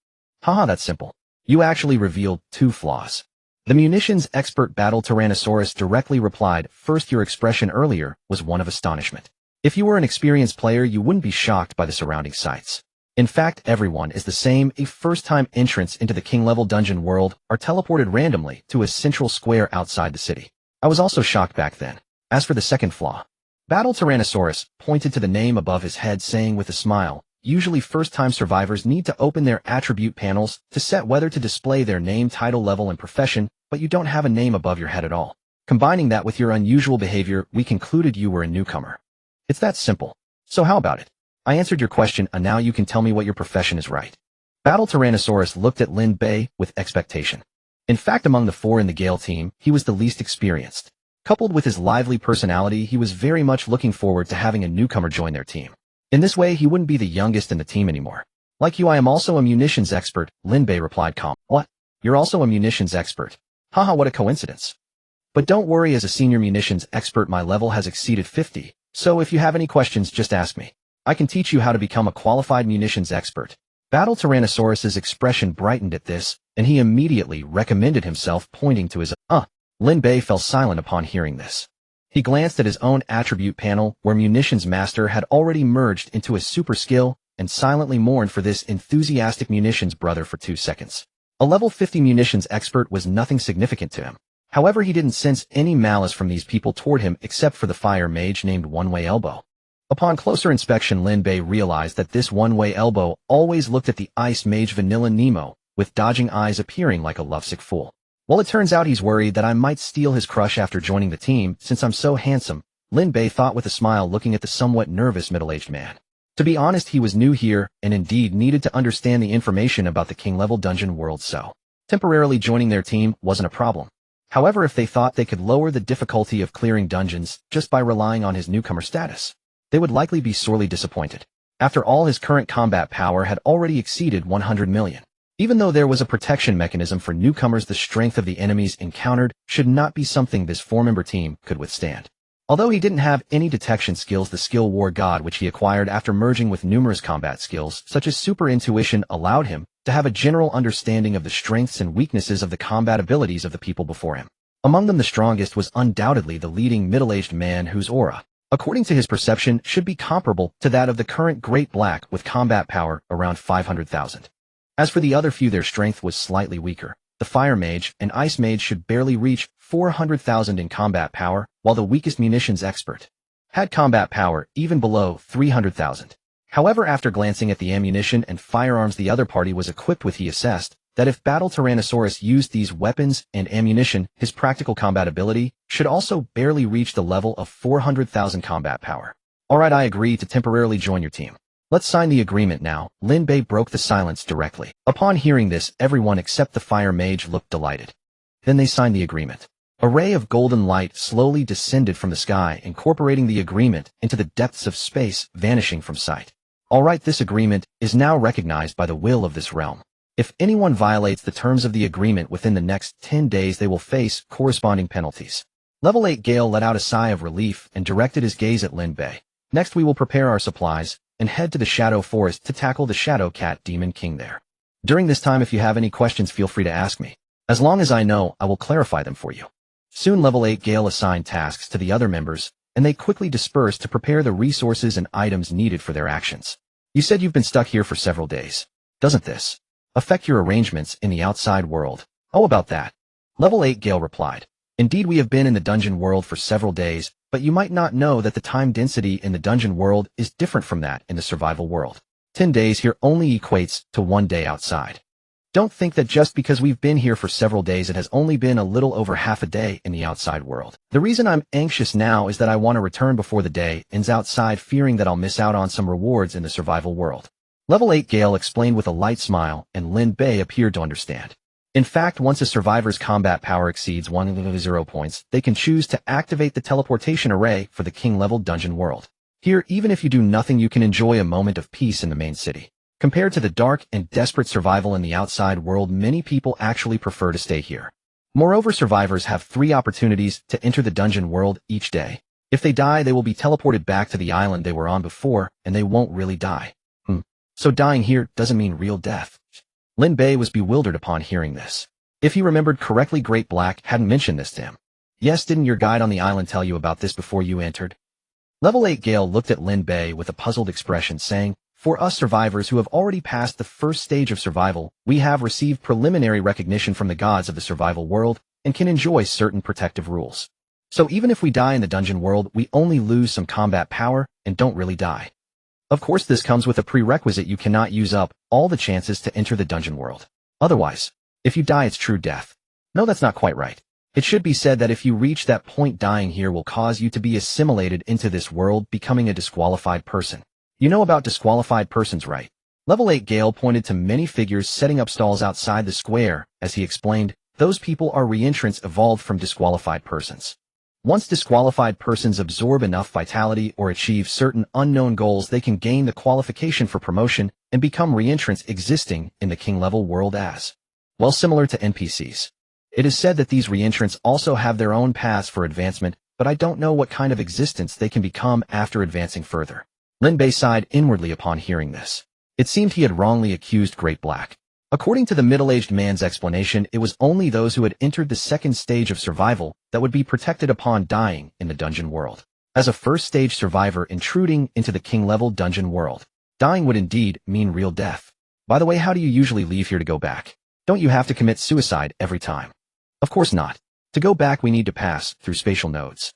Haha, that's simple. You actually revealed 2 flaws. The munitions expert Battle Tyrannosaurus directly replied, first, your expression earlier was one of astonishment. If you were an experienced player, you wouldn't be shocked by the surrounding sights. In fact, everyone is the same. A first-time entrants into the king-level dungeon world are teleported randomly to a central square outside the city. I was also shocked back then. As for the second flaw, Battle Tyrannosaurus pointed to the name above his head saying with a smile, usually first-time survivors need to open their attribute panels to set whether to display their name, title, level, and profession, but you don't have a name above your head at all. Combining that with your unusual behavior, we concluded you were a newcomer. It's that simple. So how about it? I answered your question, and now you can tell me what your profession is, right? Battle Tyrannosaurus looked at Lin Bei with expectation. In fact, among the four in the Gale team, he was the least experienced. Coupled with his lively personality, he was very much looking forward to having a newcomer join their team. In this way, he wouldn't be the youngest in the team anymore. Like you, I am also a munitions expert, Lin Bei replied calmly. What? You're also a munitions expert? Haha, what a coincidence. But don't worry, as a senior munitions expert, my level has exceeded 50, so if you have any questions, just ask me. I can teach you how to become a qualified munitions expert. Battle Tyrannosaurus's expression brightened at this, and he immediately recommended himself, pointing to his Lin Bei fell silent upon hearing this. He glanced at his own attribute panel, where Munitions Master had already merged into his super skill, and silently mourned for this enthusiastic munitions brother for 2 seconds. A level 50 munitions expert was nothing significant to him. However, he didn't sense any malice from these people toward him except for the fire mage named One-Way Elbow. Upon closer inspection, Lin Bei realized that this One-Way Elbow always looked at the ice mage Vanilla Nemo, with dodging eyes, appearing like a lovesick fool. Well, it turns out he's worried that I might steal his crush after joining the team, since I'm so handsome, Lin Bei thought with a smile, looking at the somewhat nervous middle-aged man. To be honest, he was new here, and indeed needed to understand the information about the king-level dungeon world, so temporarily joining their team wasn't a problem. However, if they thought they could lower the difficulty of clearing dungeons just by relying on his newcomer status, they would likely be sorely disappointed. After all, his current combat power had already exceeded 100 million. Even though there was a protection mechanism for newcomers, the strength of the enemies encountered should not be something this four-member team could withstand. Although he didn't have any detection skills, the skill War God, which he acquired after merging with numerous combat skills, such as super intuition, allowed him to have a general understanding of the strengths and weaknesses of the combat abilities of the people before him. Among them, the strongest was undoubtedly the leading middle-aged man, whose aura, according to his perception, should be comparable to that of the current Great Black, with combat power around 500,000. As for the other few, their strength was slightly weaker. The Fire Mage and Ice Mage should barely reach 400,000 in combat power, while the weakest Munitions Expert had combat power even below 300,000. However, after glancing at the ammunition and firearms the other party was equipped with, he assessed that if Battle Tyrannosaurus used these weapons and ammunition, his practical combat ability should also barely reach the level of 400,000 combat power. Alright, I agree to temporarily join your team. Let's sign the agreement now. Lin Bei broke the silence directly. Upon hearing this, everyone except the Fire Mage looked delighted. Then they signed the agreement. A ray of golden light slowly descended from the sky, incorporating the agreement into the depths of space, vanishing from sight. Alright, this agreement is now recognized by the will of this realm. If anyone violates the terms of the agreement within the next 10 days, they will face corresponding penalties. Level 8 Gale let out a sigh of relief and directed his gaze at Lin Bei. Next, we will prepare our supplies and head to the Shadow Forest to tackle the Shadow Cat Demon King there. During this time, if you have any questions, feel free to ask me. As long as I know, I will clarify them for you. Soon, Level 8 Gale assigned tasks to the other members, and they quickly dispersed to prepare the resources and items needed for their actions. You said you've been stuck here for several days. Doesn't this affect your arrangements in the outside world? Oh, about that. Level 8 Gale replied. Indeed, we have been in the dungeon world for several days, but you might not know that the time density in the dungeon world is different from that in the survival world. 10 days here only equates to 1 day outside. Don't think that just because we've been here for several days it has only been a little over half a day in the outside world. The reason I'm anxious now is that I want to return before the day ends outside, fearing that I'll miss out on some rewards in the survival world. Level 8 Gale explained with a light smile, and Lin Bei appeared to understand. In fact, once a survivor's combat power exceeds 100 points, they can choose to activate the teleportation array for the king-level dungeon world. Here, even if you do nothing, you can enjoy a moment of peace in the main city. Compared to the dark and desperate survival in the outside world, many people actually prefer to stay here. Moreover, survivors have 3 opportunities to enter the dungeon world each day. If they die, they will be teleported back to the island they were on before, and they won't really die. So dying here doesn't mean real death. Lin Bei was bewildered upon hearing this. If he remembered correctly, Great Black hadn't mentioned this to him. Yes, didn't your guide on the island tell you about this before you entered? Level 8 Gale looked at Lin Bei with a puzzled expression, saying, For us survivors who have already passed the first stage of survival, we have received preliminary recognition from the gods of the survival world and can enjoy certain protective rules. So even if we die in the dungeon world, we only lose some combat power and don't really die. Of course, this comes with a prerequisite: you cannot use up all the chances to enter the dungeon world. Otherwise, if you die, it's true death. No, that's not quite right. It should be said that if you reach that point, dying here will cause you to be assimilated into this world, becoming a disqualified person. You know about disqualified persons, right? Level 8 Gale pointed to many figures setting up stalls outside the square. As he explained, those people are reentrants evolved from disqualified persons. Once disqualified persons absorb enough vitality or achieve certain unknown goals, they can gain the qualification for promotion and become reentrants existing in the king-level world as well, similar to NPCs. It is said that these reentrants also have their own paths for advancement, but I don't know what kind of existence they can become after advancing further. Lin Bei sighed inwardly upon hearing this. It seemed he had wrongly accused Great Black. According to the middle-aged man's explanation, it was only those who had entered the second stage of survival that would be protected upon dying in the dungeon world. As a first-stage survivor intruding into the king-level dungeon world, dying would indeed mean real death. By the way, how do you usually leave here to go back? Don't you have to commit suicide every time? Of course not. To go back, we need to pass through spatial nodes.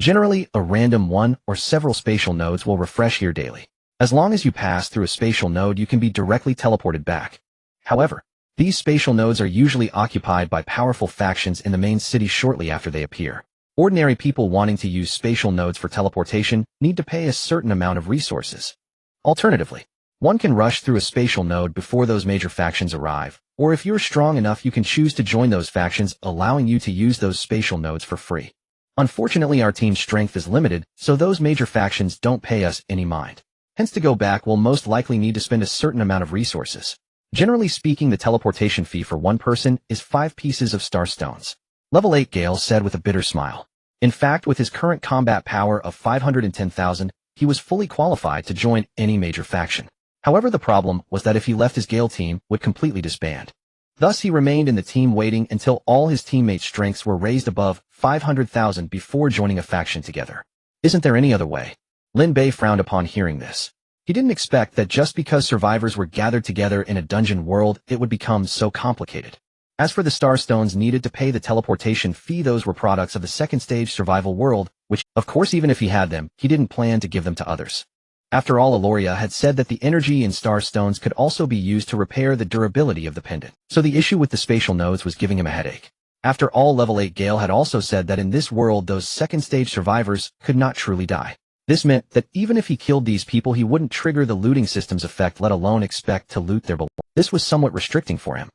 Generally, a random one or several spatial nodes will refresh here daily. As long as you pass through a spatial node, you can be directly teleported back. However, these spatial nodes are usually occupied by powerful factions in the main city shortly after they appear. Ordinary people wanting to use spatial nodes for teleportation need to pay a certain amount of resources. Alternatively, one can rush through a spatial node before those major factions arrive, or if you're strong enough, you can choose to join those factions, allowing you to use those spatial nodes for free. Unfortunately, our team's strength is limited, so those major factions don't pay us any mind. Hence, to go back, we'll most likely need to spend a certain amount of resources. Generally speaking, the teleportation fee for one person is 5 pieces of star stones. Level 8 Gale said with a bitter smile. In fact, with his current combat power of 510,000, he was fully qualified to join any major faction. However, the problem was that if he left, his Gale team would completely disband. Thus, he remained in the team, waiting until all his teammates' strengths were raised above 500,000 before joining a faction together. Isn't there any other way? Lin Bei frowned upon hearing this. He didn't expect that just because survivors were gathered together in a dungeon world, it would become so complicated. As for the star stones needed to pay the teleportation fee, those were products of the second stage survival world, which, of course, even if he had them, he didn't plan to give them to others. After all, Aloria had said that the energy in star stones could also be used to repair the durability of the pendant. So the issue with the spatial nodes was giving him a headache. After all, Level 8 Gale had also said that in this world, those second stage survivors could not truly die. This meant that even if he killed these people, he wouldn't trigger the looting system's effect, let alone expect to loot their belongings. This was somewhat restricting for him.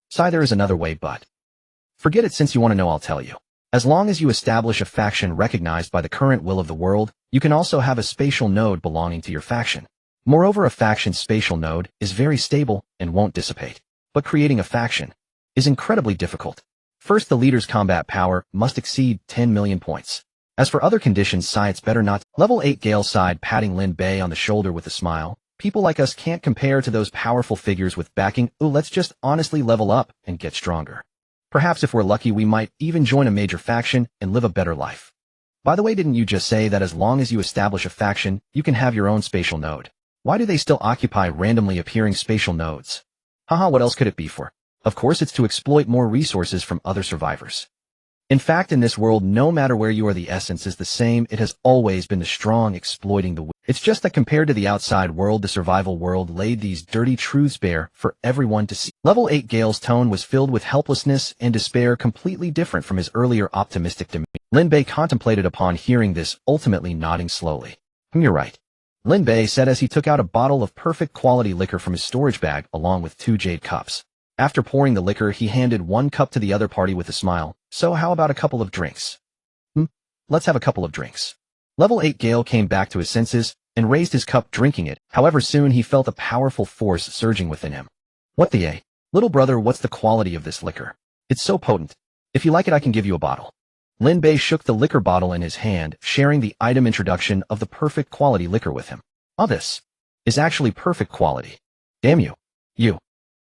Sigh, there is another way, but forget it. Since you want to know, I'll tell you. As long as you establish a faction recognized by the current will of the world, you can also have a spatial node belonging to your faction. Moreover, a faction's spatial node is very stable and won't dissipate. But creating a faction is incredibly difficult. First, the leader's combat power must exceed 10 million points. As for other conditions, sigh, it's better not. Level 8 Gale sighed, patting Lin Bei on the shoulder with a smile. People like us can't compare to those powerful figures with backing. Ooh, let's just honestly level up and get stronger. Perhaps if we're lucky, we might even join a major faction and live a better life. By the way, didn't you just say that as long as you establish a faction, you can have your own spatial node? Why do they still occupy randomly appearing spatial nodes? Haha, what else could it be for? Of course, it's to exploit more resources from other survivors. In fact, in this world, no matter where you are, the essence is the same. It has always been the strong exploiting the weak. It's just that compared to the outside world, the survival world laid these dirty truths bare for everyone to see. Level 8 Gale's tone was filled with helplessness and despair, completely different from his earlier optimistic demeanor. Lin Bei contemplated upon hearing this, ultimately nodding slowly. You're right. Lin Bei said as he took out a bottle of perfect quality liquor from his storage bag along with 2 jade cups. After pouring the liquor, he handed 1 cup to the other party with a smile. So how about a couple of drinks? Let's have a couple of drinks. Level 8 Gale came back to his senses and raised his cup, drinking it. However, soon he felt a powerful force surging within him. What the a? Little brother, what's the quality of this liquor? It's so potent. If you like it, I can give you a bottle. Lin Bei shook the liquor bottle in his hand, sharing the item introduction of the perfect quality liquor with him. Oh, this is actually perfect quality. Damn you. You.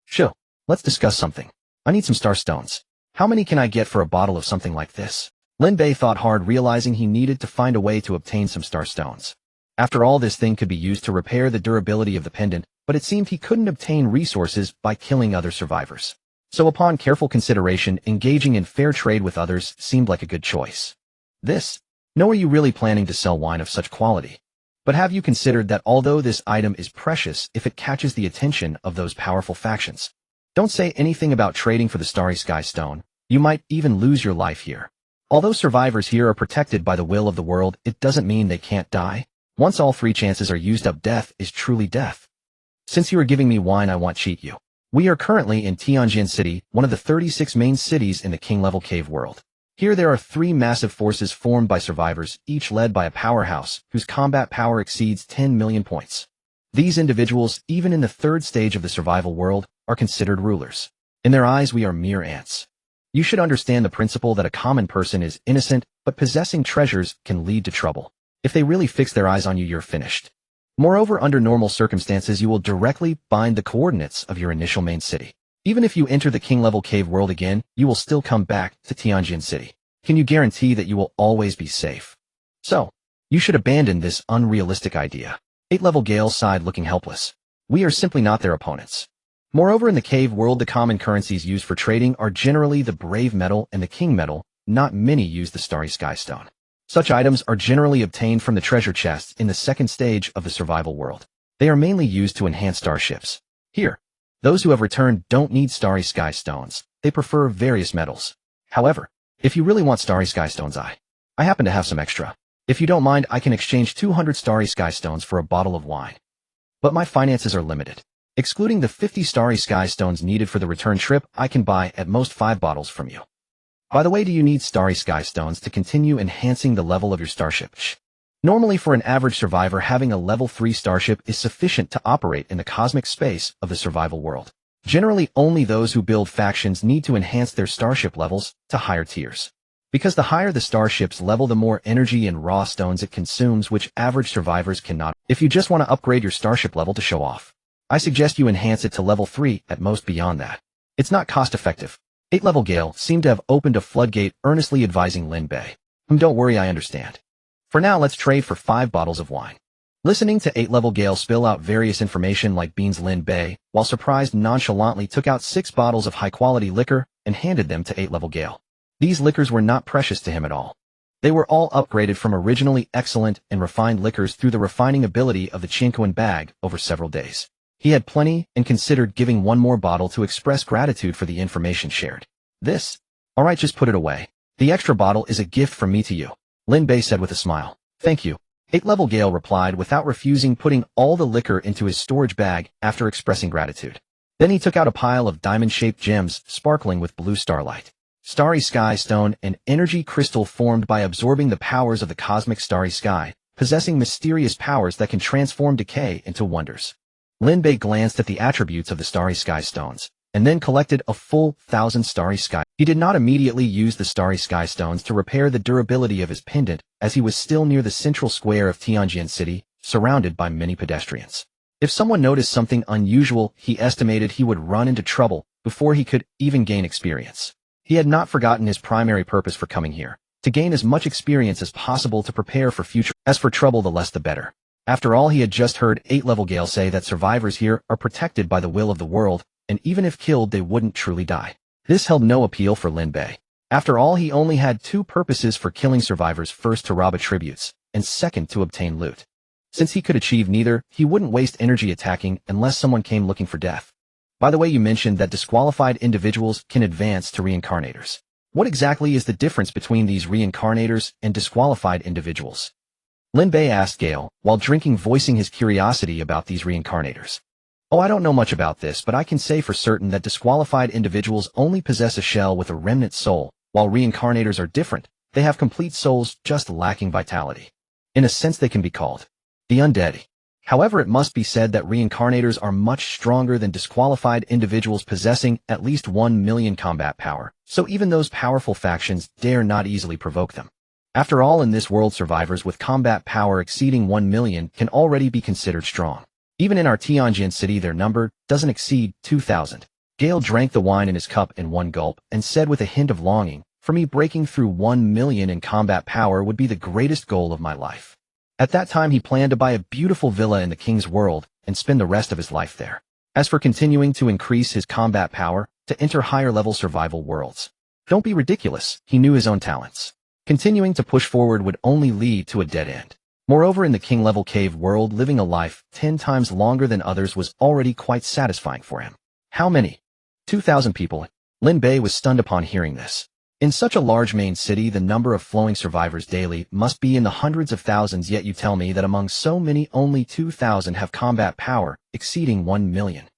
Sure. Let's discuss something. I need some star stones. How many can I get for a bottle of something like this? Lin Bei thought hard, realizing he needed to find a way to obtain some star stones. After all, this thing could be used to repair the durability of the pendant, but it seemed he couldn't obtain resources by killing other survivors. So upon careful consideration, engaging in fair trade with others seemed like a good choice. This? Nor are you really planning to sell wine of such quality. But have you considered that although this item is precious if it catches the attention of those powerful factions? Don't say anything about trading for the Starry Sky Stone. You might even lose your life here. Although survivors here are protected by the will of the world, it doesn't mean they can't die. Once all 3 chances are used up, death is truly death. Since you are giving me wine, I won't cheat you. We are currently in Tianjin City, one of the 36 main cities in the king-level cave world. Here there are 3 massive forces formed by survivors, each led by a powerhouse, whose combat power exceeds 10 million points. These individuals, even in the 3rd stage of the survival world, are considered rulers. In their eyes, we are mere ants. You should understand the principle that a common person is innocent, but possessing treasures can lead to trouble. If they really fix their eyes on you, you're finished. Moreover, under normal circumstances, you will directly bind the coordinates of your initial main city. Even if you enter the king-level cave world again, you will still come back to Tianjin City. Can you guarantee that you will always be safe? So, you should abandon this unrealistic idea. 8th-level Gale sighed, looking helpless. We are simply not their opponents. Moreover, in the cave world, the common currencies used for trading are generally the brave metal and the king metal. Not many use the Starry Sky Stone. Such items are generally obtained from the treasure chests in the 2nd stage of the survival world. They are mainly used to enhance starships. Here, those who have returned don't need Starry Sky Stones. They prefer various metals. However, if you really want Starry Sky Stones, I happen to have some extra. If you don't mind, I can exchange 200 Starry Sky Stones for a bottle of wine. But my finances are limited. Excluding the 50 Starry Sky Stones needed for the return trip, I can buy at most 5 bottles from you. By the way, do you need Starry Sky Stones to continue enhancing the level of your starship? Normally, for an average survivor, having a level 3 starship is sufficient to operate in the cosmic space of the survival world. Generally, only those who build factions need to enhance their starship levels to higher tiers. Because the higher the starship's level, the more energy and raw stones it consumes, which average survivors cannot. If you just want to upgrade your starship level to show off, I suggest you enhance it to level 3 at most. Beyond that, it's not cost-effective. 8th-level Gale seemed to have opened a floodgate, earnestly advising Lin Bei. Don't worry, I understand. For now, let's trade for 5 bottles of wine. Listening to 8th-level Gale spill out various information like beans, Lin Bei, while surprised, nonchalantly took out 6 bottles of high-quality liquor and handed them to 8th-level Gale. These liquors were not precious to him at all. They were all upgraded from originally excellent and refined liquors through the refining ability of the Chinquan bag over several days. He had plenty and considered giving 1 more bottle to express gratitude for the information shared. This? All right, just put it away. The extra bottle is a gift from me to you, Lin Bei said with a smile. Thank you. 8th-level Gale replied without refusing, putting all the liquor into his storage bag after expressing gratitude. Then he took out a pile of diamond-shaped gems sparkling with blue starlight. Starry Sky Stone, an energy crystal formed by absorbing the powers of the cosmic starry sky, possessing mysterious powers that can transform decay into wonders. Lin Bei glanced at the attributes of the Starry Sky Stones, and then collected a full 1,000 Starry Sky. He did not immediately use the Starry Sky Stones to repair the durability of his pendant, as he was still near the central square of Tianjin City, surrounded by many pedestrians. If someone noticed something unusual, he estimated he would run into trouble before he could even gain experience. He had not forgotten his primary purpose for coming here, to gain as much experience as possible to prepare for future. As for trouble, the less the better. After all, he had just heard 8th-level Gale say that survivors here are protected by the will of the world, and even if killed, they wouldn't truly die. This held no appeal for Lin Bei. After all, he only had 2 purposes for killing survivors: first, to rob attributes, and second, to obtain loot. Since he could achieve neither, he wouldn't waste energy attacking unless someone came looking for death. By the way, you mentioned that disqualified individuals can advance to reincarnators. What exactly is the difference between these reincarnators and disqualified individuals? Lin Bei asked Gale, while drinking, voicing his curiosity about these reincarnators. Oh, I don't know much about this, but I can say for certain that disqualified individuals only possess a shell with a remnant soul, while reincarnators are different. They have complete souls, just lacking vitality. In a sense, they can be called the undead. However, it must be said that reincarnators are much stronger than disqualified individuals, possessing at least 1 million combat power, so even those powerful factions dare not easily provoke them. After all, in this world, survivors with combat power exceeding 1 million can already be considered strong. Even in our Tianjin City, their number doesn't exceed 2,000. Gale drank the wine in his cup in one gulp and said with a hint of longing, "For me, breaking through 1 million in combat power would be the greatest goal of my life." At that time, he planned to buy a beautiful villa in the king's world and spend the rest of his life there. As for continuing to increase his combat power, to enter higher-level survival worlds. Don't be ridiculous, he knew his own talents. Continuing to push forward would only lead to a dead end. Moreover, in the king-level cave world, living a life 10 times longer than others was already quite satisfying for him. How many? 2,000 people. Lin Bei was stunned upon hearing this. In such a large main city, the number of flowing survivors daily must be in the hundreds of thousands, yet you tell me that among so many only 2,000 have combat power exceeding 1 million.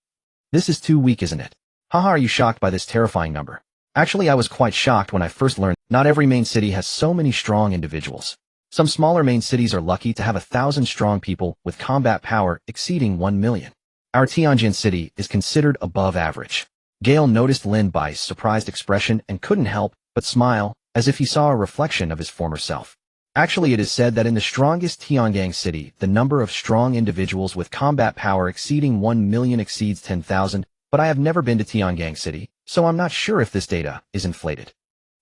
This is too weak, isn't it? Haha, are you shocked by this terrifying number? Actually, I was quite shocked when I first learned not every main city has so many strong individuals. Some smaller main cities are lucky to have 1,000 strong people with combat power exceeding 1 million. Our Tianjin city is considered above average. Gale noticed Lin Bei's surprised expression and couldn't help but smile, as if he saw a reflection of his former self. Actually, it is said that in the strongest Tianjin city, the number of strong individuals with combat power exceeding 1 million exceeds 10,000, but I have never been to Tianjin city, so I'm not sure if this data is inflated.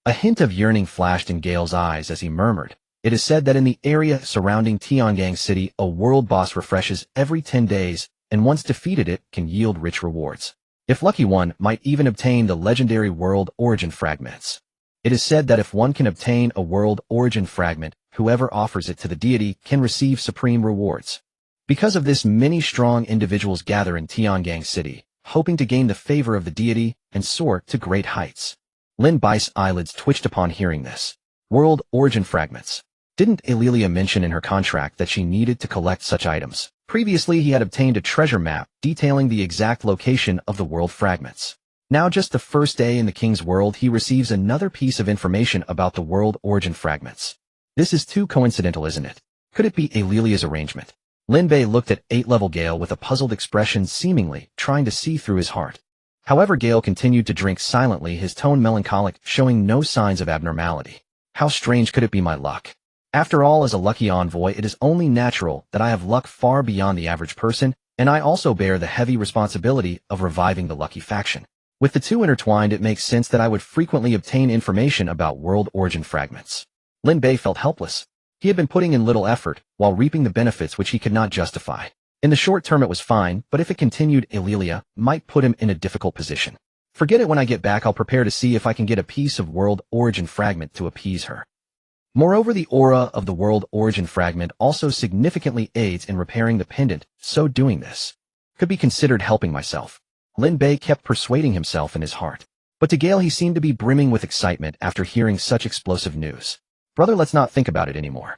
A hint of yearning flashed in Gale's eyes as he murmured, "It is said that in the area surrounding Tianjin city, a world boss refreshes every 10 days, and once defeated it can yield rich rewards. If lucky, one might even obtain the legendary world origin fragments. It is said that if one can obtain a world origin fragment, whoever offers it to the deity can receive supreme rewards. Because of this, many strong individuals gather in Tianjin city, hoping to gain the favor of the deity and soar to great heights." Lin Bei's eyelids twitched upon hearing this. World origin fragments. Didn't Alelia mention in her contract that she needed to collect such items? Previously, he had obtained a treasure map detailing the exact location of the world fragments. Now, just the first day in the king's world, he receives another piece of information about the world origin fragments. This is too coincidental, isn't it? Could it be Alelia's arrangement? Lin Bei looked at 8th-level Gale with a puzzled expression, seemingly trying to see through his heart. However, Gale continued to drink silently, his tone melancholic, showing no signs of abnormality. How strange could it be my luck? After all, as a lucky envoy, it is only natural that I have luck far beyond the average person, and I also bear the heavy responsibility of reviving the lucky faction. With the two intertwined, it makes sense that I would frequently obtain information about world origin fragments. Lin Bei felt helpless. He had been putting in little effort, while reaping the benefits which he could not justify. In the short term it was fine, but if it continued, Alelia might put him in a difficult position. Forget it, when I get back I'll prepare to see if I can get a piece of world origin fragment to appease her. Moreover, the aura of the world origin fragment also significantly aids in repairing the pendant, so doing this could be considered helping myself. Lin Bei kept persuading himself in his heart. But to Gale he seemed to be brimming with excitement after hearing such explosive news. Brother, let's not think about it anymore.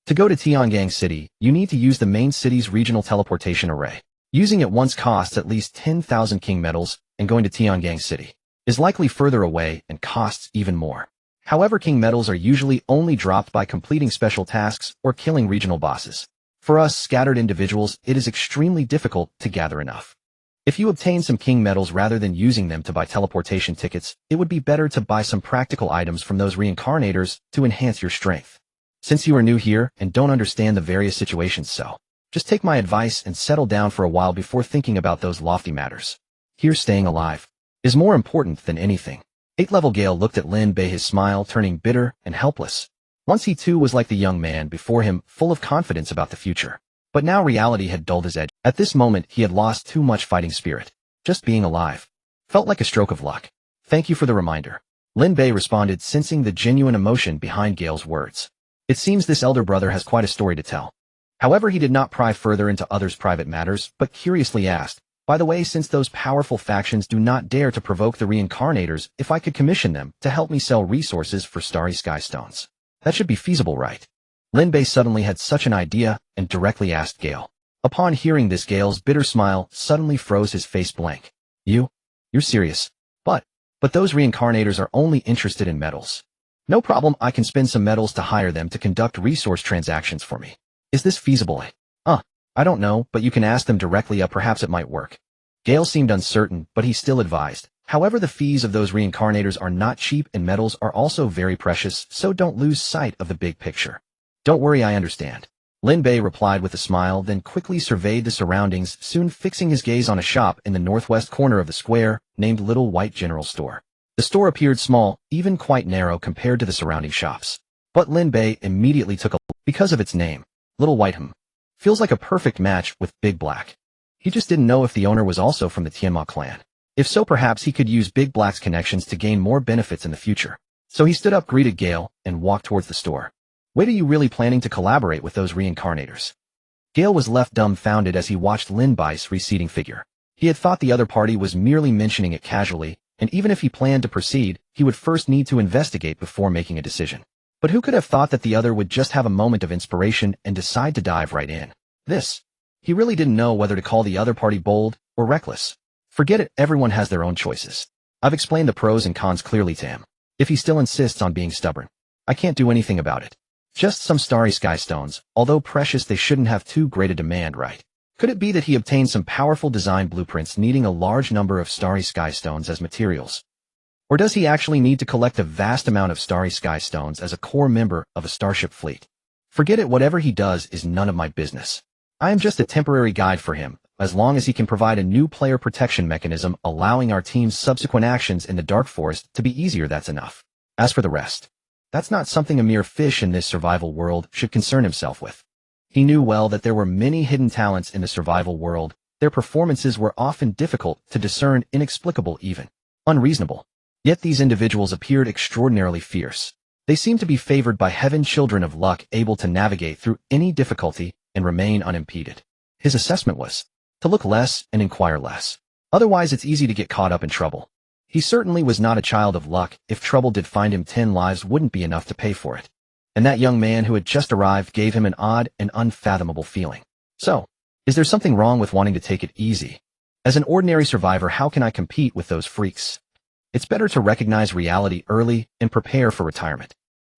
To go to Tianjin city, you need to use the main city's regional teleportation array. Using it once costs at least 10,000 king medals, and going to Tianjin city is likely further away and costs even more. However, king medals are usually only dropped by completing special tasks or killing regional bosses. For us scattered individuals, it is extremely difficult to gather enough. If you obtain some king medals rather than using them to buy teleportation tickets, it would be better to buy some practical items from those reincarnators to enhance your strength. Since you are new here and don't understand the various situations, so just take my advice and settle down for a while before thinking about those lofty matters. Here, staying alive is more important than anything. 8th-level Gale looked at Lin Bei, his smile turning bitter and helpless. Once he too was like the young man before him, full of confidence about the future. But now reality had dulled his edge. At this moment, he had lost too much fighting spirit. Just being alive felt like a stroke of luck. Thank you for the reminder. Lin Bei responded, sensing the genuine emotion behind Gale's words. It seems this elder brother has quite a story to tell. However, he did not pry further into others' private matters, but curiously asked, by the way, since those powerful factions do not dare to provoke the reincarnators, if I could commission them to help me sell resources for starry sky stones. That should be feasible, right? Lin Bei suddenly had such an idea and directly asked Gale. Upon hearing this, Gale's bitter smile suddenly froze his face blank. You're serious? But those reincarnators are only interested in metals. No problem, I can spend some metals to hire them to conduct resource transactions for me. Is this feasible? I don't know, but you can ask them directly, perhaps it might work. Gale seemed uncertain, but he still advised. However, the fees of those reincarnators are not cheap and metals are also very precious, so don't lose sight of the big picture. Don't worry, I understand. Lin Bei replied with a smile, then quickly surveyed the surroundings, soon fixing his gaze on a shop in the northwest corner of the square, named Little White General Store. The store appeared small, even quite narrow compared to the surrounding shops. But Lin Bei immediately took a look because of its name. Little White feels like a perfect match with Big Black. He just didn't know if the owner was also from the Tianma clan. If so, perhaps he could use Big Black's connections to gain more benefits in the future. So he stood up, greeted Gale, and walked towards the store. Wait, are you really planning to collaborate with those reincarnators? Gale was left dumbfounded as he watched Lin Bei's receding figure. He had thought the other party was merely mentioning it casually, and even if he planned to proceed, he would first need to investigate before making a decision. But who could have thought that the other would just have a moment of inspiration and decide to dive right in? He really didn't know whether to call the other party bold or reckless. Forget it, everyone has their own choices. I've explained the pros and cons clearly to him. If he still insists on being stubborn, I can't do anything about it. Just some starry sky stones, although precious, they shouldn't have too great a demand, right? Could it be that he obtained some powerful design blueprints needing a large number of starry sky stones as materials? Or does he actually need to collect a vast amount of starry sky stones as a core member of a starship fleet? Forget it, whatever he does is none of my business. I am just a temporary guide for him, as long as he can provide a new player protection mechanism allowing our team's subsequent actions in the Dark Forest to be easier, that's enough. As for the rest, that's not something a mere fish in this survival world should concern himself with. He knew well that there were many hidden talents in the survival world. Their performances were often difficult to discern, inexplicable, even unreasonable. Yet these individuals appeared extraordinarily fierce. They seemed to be favored by heaven, children of luck, able to navigate through any difficulty and remain unimpeded. His assessment was to look less and inquire less. Otherwise, it's easy to get caught up in trouble. He certainly was not a child of luck. If trouble did find him, 10 lives wouldn't be enough to pay for it. And that young man who had just arrived gave him an odd and unfathomable feeling. So, is there something wrong with wanting to take it easy? As an ordinary survivor, how can I compete with those freaks? It's better to recognize reality early and prepare for retirement.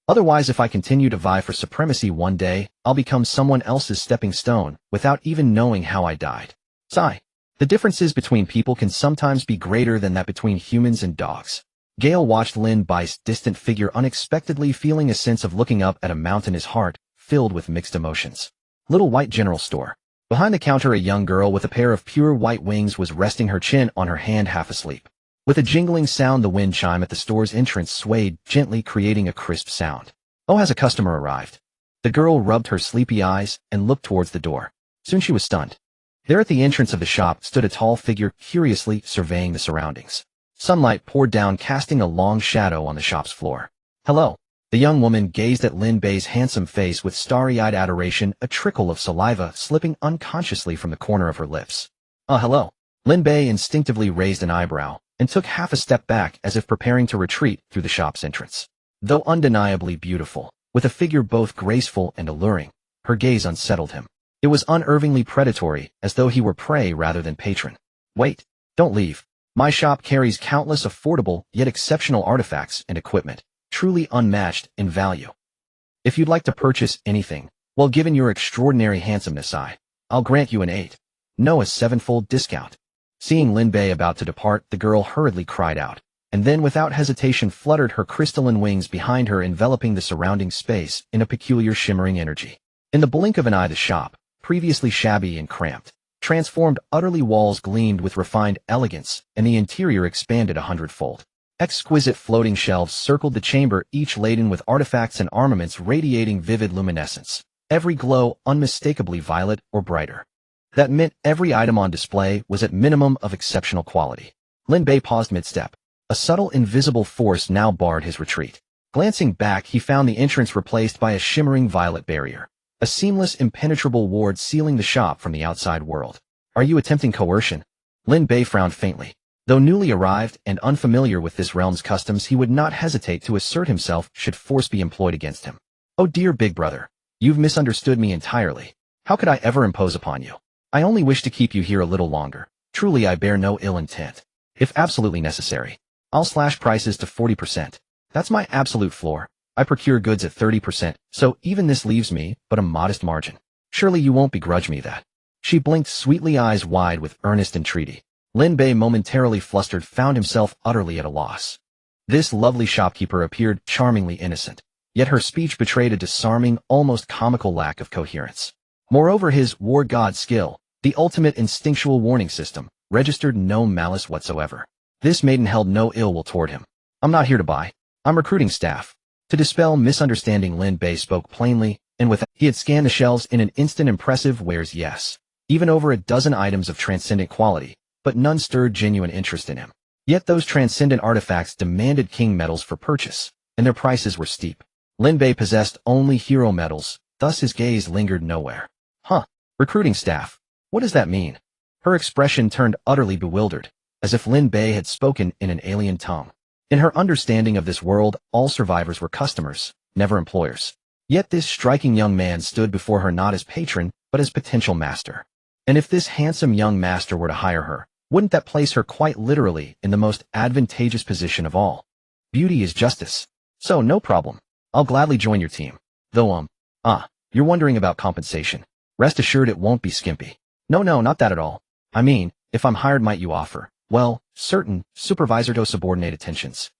Otherwise, if I continue to vie for supremacy, one day, I'll become someone else's stepping stone without even knowing how I died. Sigh. The differences between people can sometimes be greater than that between humans and dogs. Gale watched Lin Bei's distant figure unexpectedly, feeling a sense of looking up at a mountain, his heart filled with mixed emotions. Little white general store. Behind the counter, a young girl with a pair of pure white wings was resting her chin on her hand, half asleep. With a jingling sound, the wind chime at the store's entrance swayed gently, creating a crisp sound. Oh, has a customer arrived? The girl rubbed her sleepy eyes and looked towards the door. Soon she was stunned. There at the entrance of the shop stood a tall figure, curiously surveying the surroundings. Sunlight poured down, casting a long shadow on the shop's floor. Hello. The young woman gazed at Lin Bei's handsome face with starry-eyed adoration, a trickle of saliva slipping unconsciously from the corner of her lips. Hello. Lin Bei instinctively raised an eyebrow and took half a step back as if preparing to retreat through the shop's entrance. Though undeniably beautiful, with a figure both graceful and alluring, her gaze unsettled him. It was unnervingly predatory, as though he were prey rather than patron. Wait, don't leave. My shop carries countless affordable yet exceptional artifacts and equipment, truly unmatched in value. If you'd like to purchase anything, well, given your extraordinary handsomeness, I'll grant you an 8. No, a 7-fold discount. Seeing Lin Bei about to depart, the girl hurriedly cried out, and then without hesitation fluttered her crystalline wings behind her, enveloping the surrounding space in a peculiar shimmering energy. In the blink of an eye, the shop, previously shabby and cramped, transformed utterly. Walls gleamed with refined elegance, and the interior expanded 100-fold. Exquisite floating shelves circled the chamber, each laden with artifacts and armaments radiating vivid luminescence, every glow unmistakably violet or brighter. That meant every item on display was at minimum of exceptional quality. Lin Bei paused mid-step. A subtle invisible force now barred his retreat. Glancing back, he found the entrance replaced by a shimmering violet barrier. A seamless, impenetrable ward sealing the shop from the outside world. Are you attempting coercion? Lin Bei frowned faintly. Though newly arrived and unfamiliar with this realm's customs, he would not hesitate to assert himself should force be employed against him. Oh dear big brother, you've misunderstood me entirely. How could I ever impose upon you? I only wish to keep you here a little longer. Truly, I bear no ill intent. If absolutely necessary, I'll slash prices to 40%. That's my absolute floor. I procure goods at 30%, so even this leaves me but a modest margin. Surely you won't begrudge me that. She blinked sweetly, eyes wide with earnest entreaty. Lin Bei, momentarily flustered, found himself utterly at a loss. This lovely shopkeeper appeared charmingly innocent, yet her speech betrayed a disarming, almost comical lack of coherence. Moreover, his war god skill, the ultimate instinctual warning system, registered no malice whatsoever. This maiden held no ill will toward him. I'm not here to buy. I'm recruiting staff. To dispel misunderstanding, Lin Bei spoke plainly, and with he had scanned the shelves in an instant. Impressive wares, yes. Even over a dozen items of transcendent quality, but none stirred genuine interest in him. Yet those transcendent artifacts demanded king metals for purchase. and their prices were steep. Lin Bei possessed only hero medals, thus his gaze lingered nowhere. Huh, recruiting staff. What does that mean? Her expression turned utterly bewildered, as if Lin Bei had spoken in an alien tongue. In her understanding of this world, all survivors were customers, never employers. Yet this striking young man stood before her not as patron, but as potential master. And if this handsome young master were to hire her, wouldn't that place her quite literally in the most advantageous position of all? Beauty is justice. So no problem. I'll gladly join your team. Though you're wondering about compensation. Rest assured it won't be skimpy. No, not that at all. I mean, if I'm hired, might you offer, well, certain supervisor to subordinate attentions.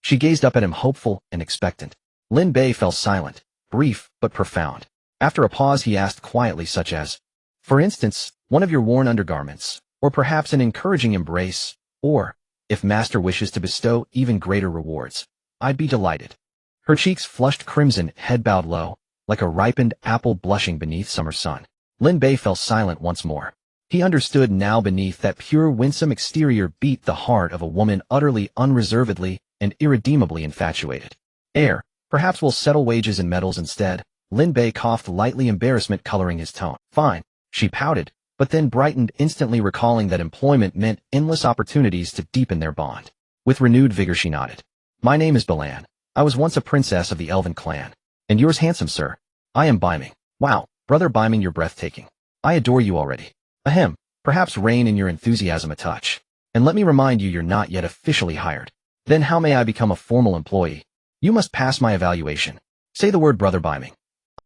She gazed up at him, hopeful and expectant. Lin Bei fell silent, brief but profound. After a pause he asked quietly, such as, for instance, one of your worn undergarments, or perhaps an encouraging embrace, or, if master wishes to bestow even greater rewards, I'd be delighted. Her cheeks flushed crimson, head bowed low, like a ripened apple blushing beneath summer sun. Lin Bei fell silent once more. He understood now beneath that pure winsome exterior beat the heart of a woman utterly unreservedly and irredeemably infatuated. Perhaps we'll settle wages and medals instead. Lin Bei coughed lightly, embarrassment coloring his tone. Fine, she pouted, but then brightened, instantly recalling that employment meant endless opportunities to deepen their bond. With renewed vigor she nodded. My name is Balan. I was once a princess of the Elven clan. And yours, handsome sir. I am Beiming. Wow, brother Beiming, you're breathtaking. I adore you already. Ahem, perhaps rein in your enthusiasm a touch. And let me remind you, you're not yet officially hired. Then how may I become a formal employee? You must pass my evaluation. Say the word, brother Beiming.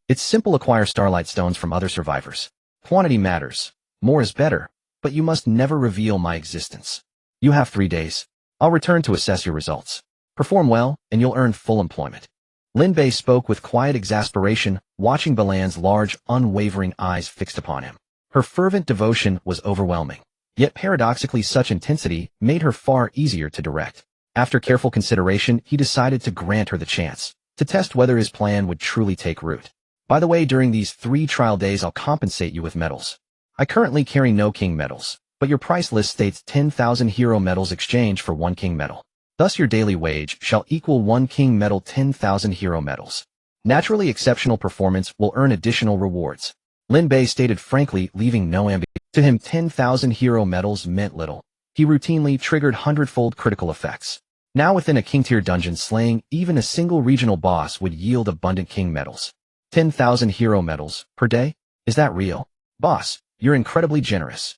It's simple, acquire starlight stones from other survivors. Quantity matters. More is better, but you must never reveal my existence. You have 3 days. I'll return to assess your results. Perform well, and you'll earn full employment. Lin Bei spoke with quiet exasperation, watching Balan's large, unwavering eyes fixed upon him. Her fervent devotion was overwhelming, yet paradoxically such intensity made her far easier to direct. After careful consideration, he decided to grant her the chance to test whether his plan would truly take root. By the way, during these 3 trial days I'll compensate you with medals. I currently carry no king medals, but your price list states 10,000 hero medals exchange for 1 king medal. Thus your daily wage shall equal 1 king medal, 10,000 hero medals. Naturally, exceptional performance will earn additional rewards. Lin Bei stated frankly, leaving no ambiguity. To him 10,000 hero medals meant little. He routinely triggered 100-fold critical effects. Now within a king-tier dungeon, slaying even a single regional boss would yield abundant king medals. 10,000 hero medals per day? Is that real? Boss, you're incredibly generous.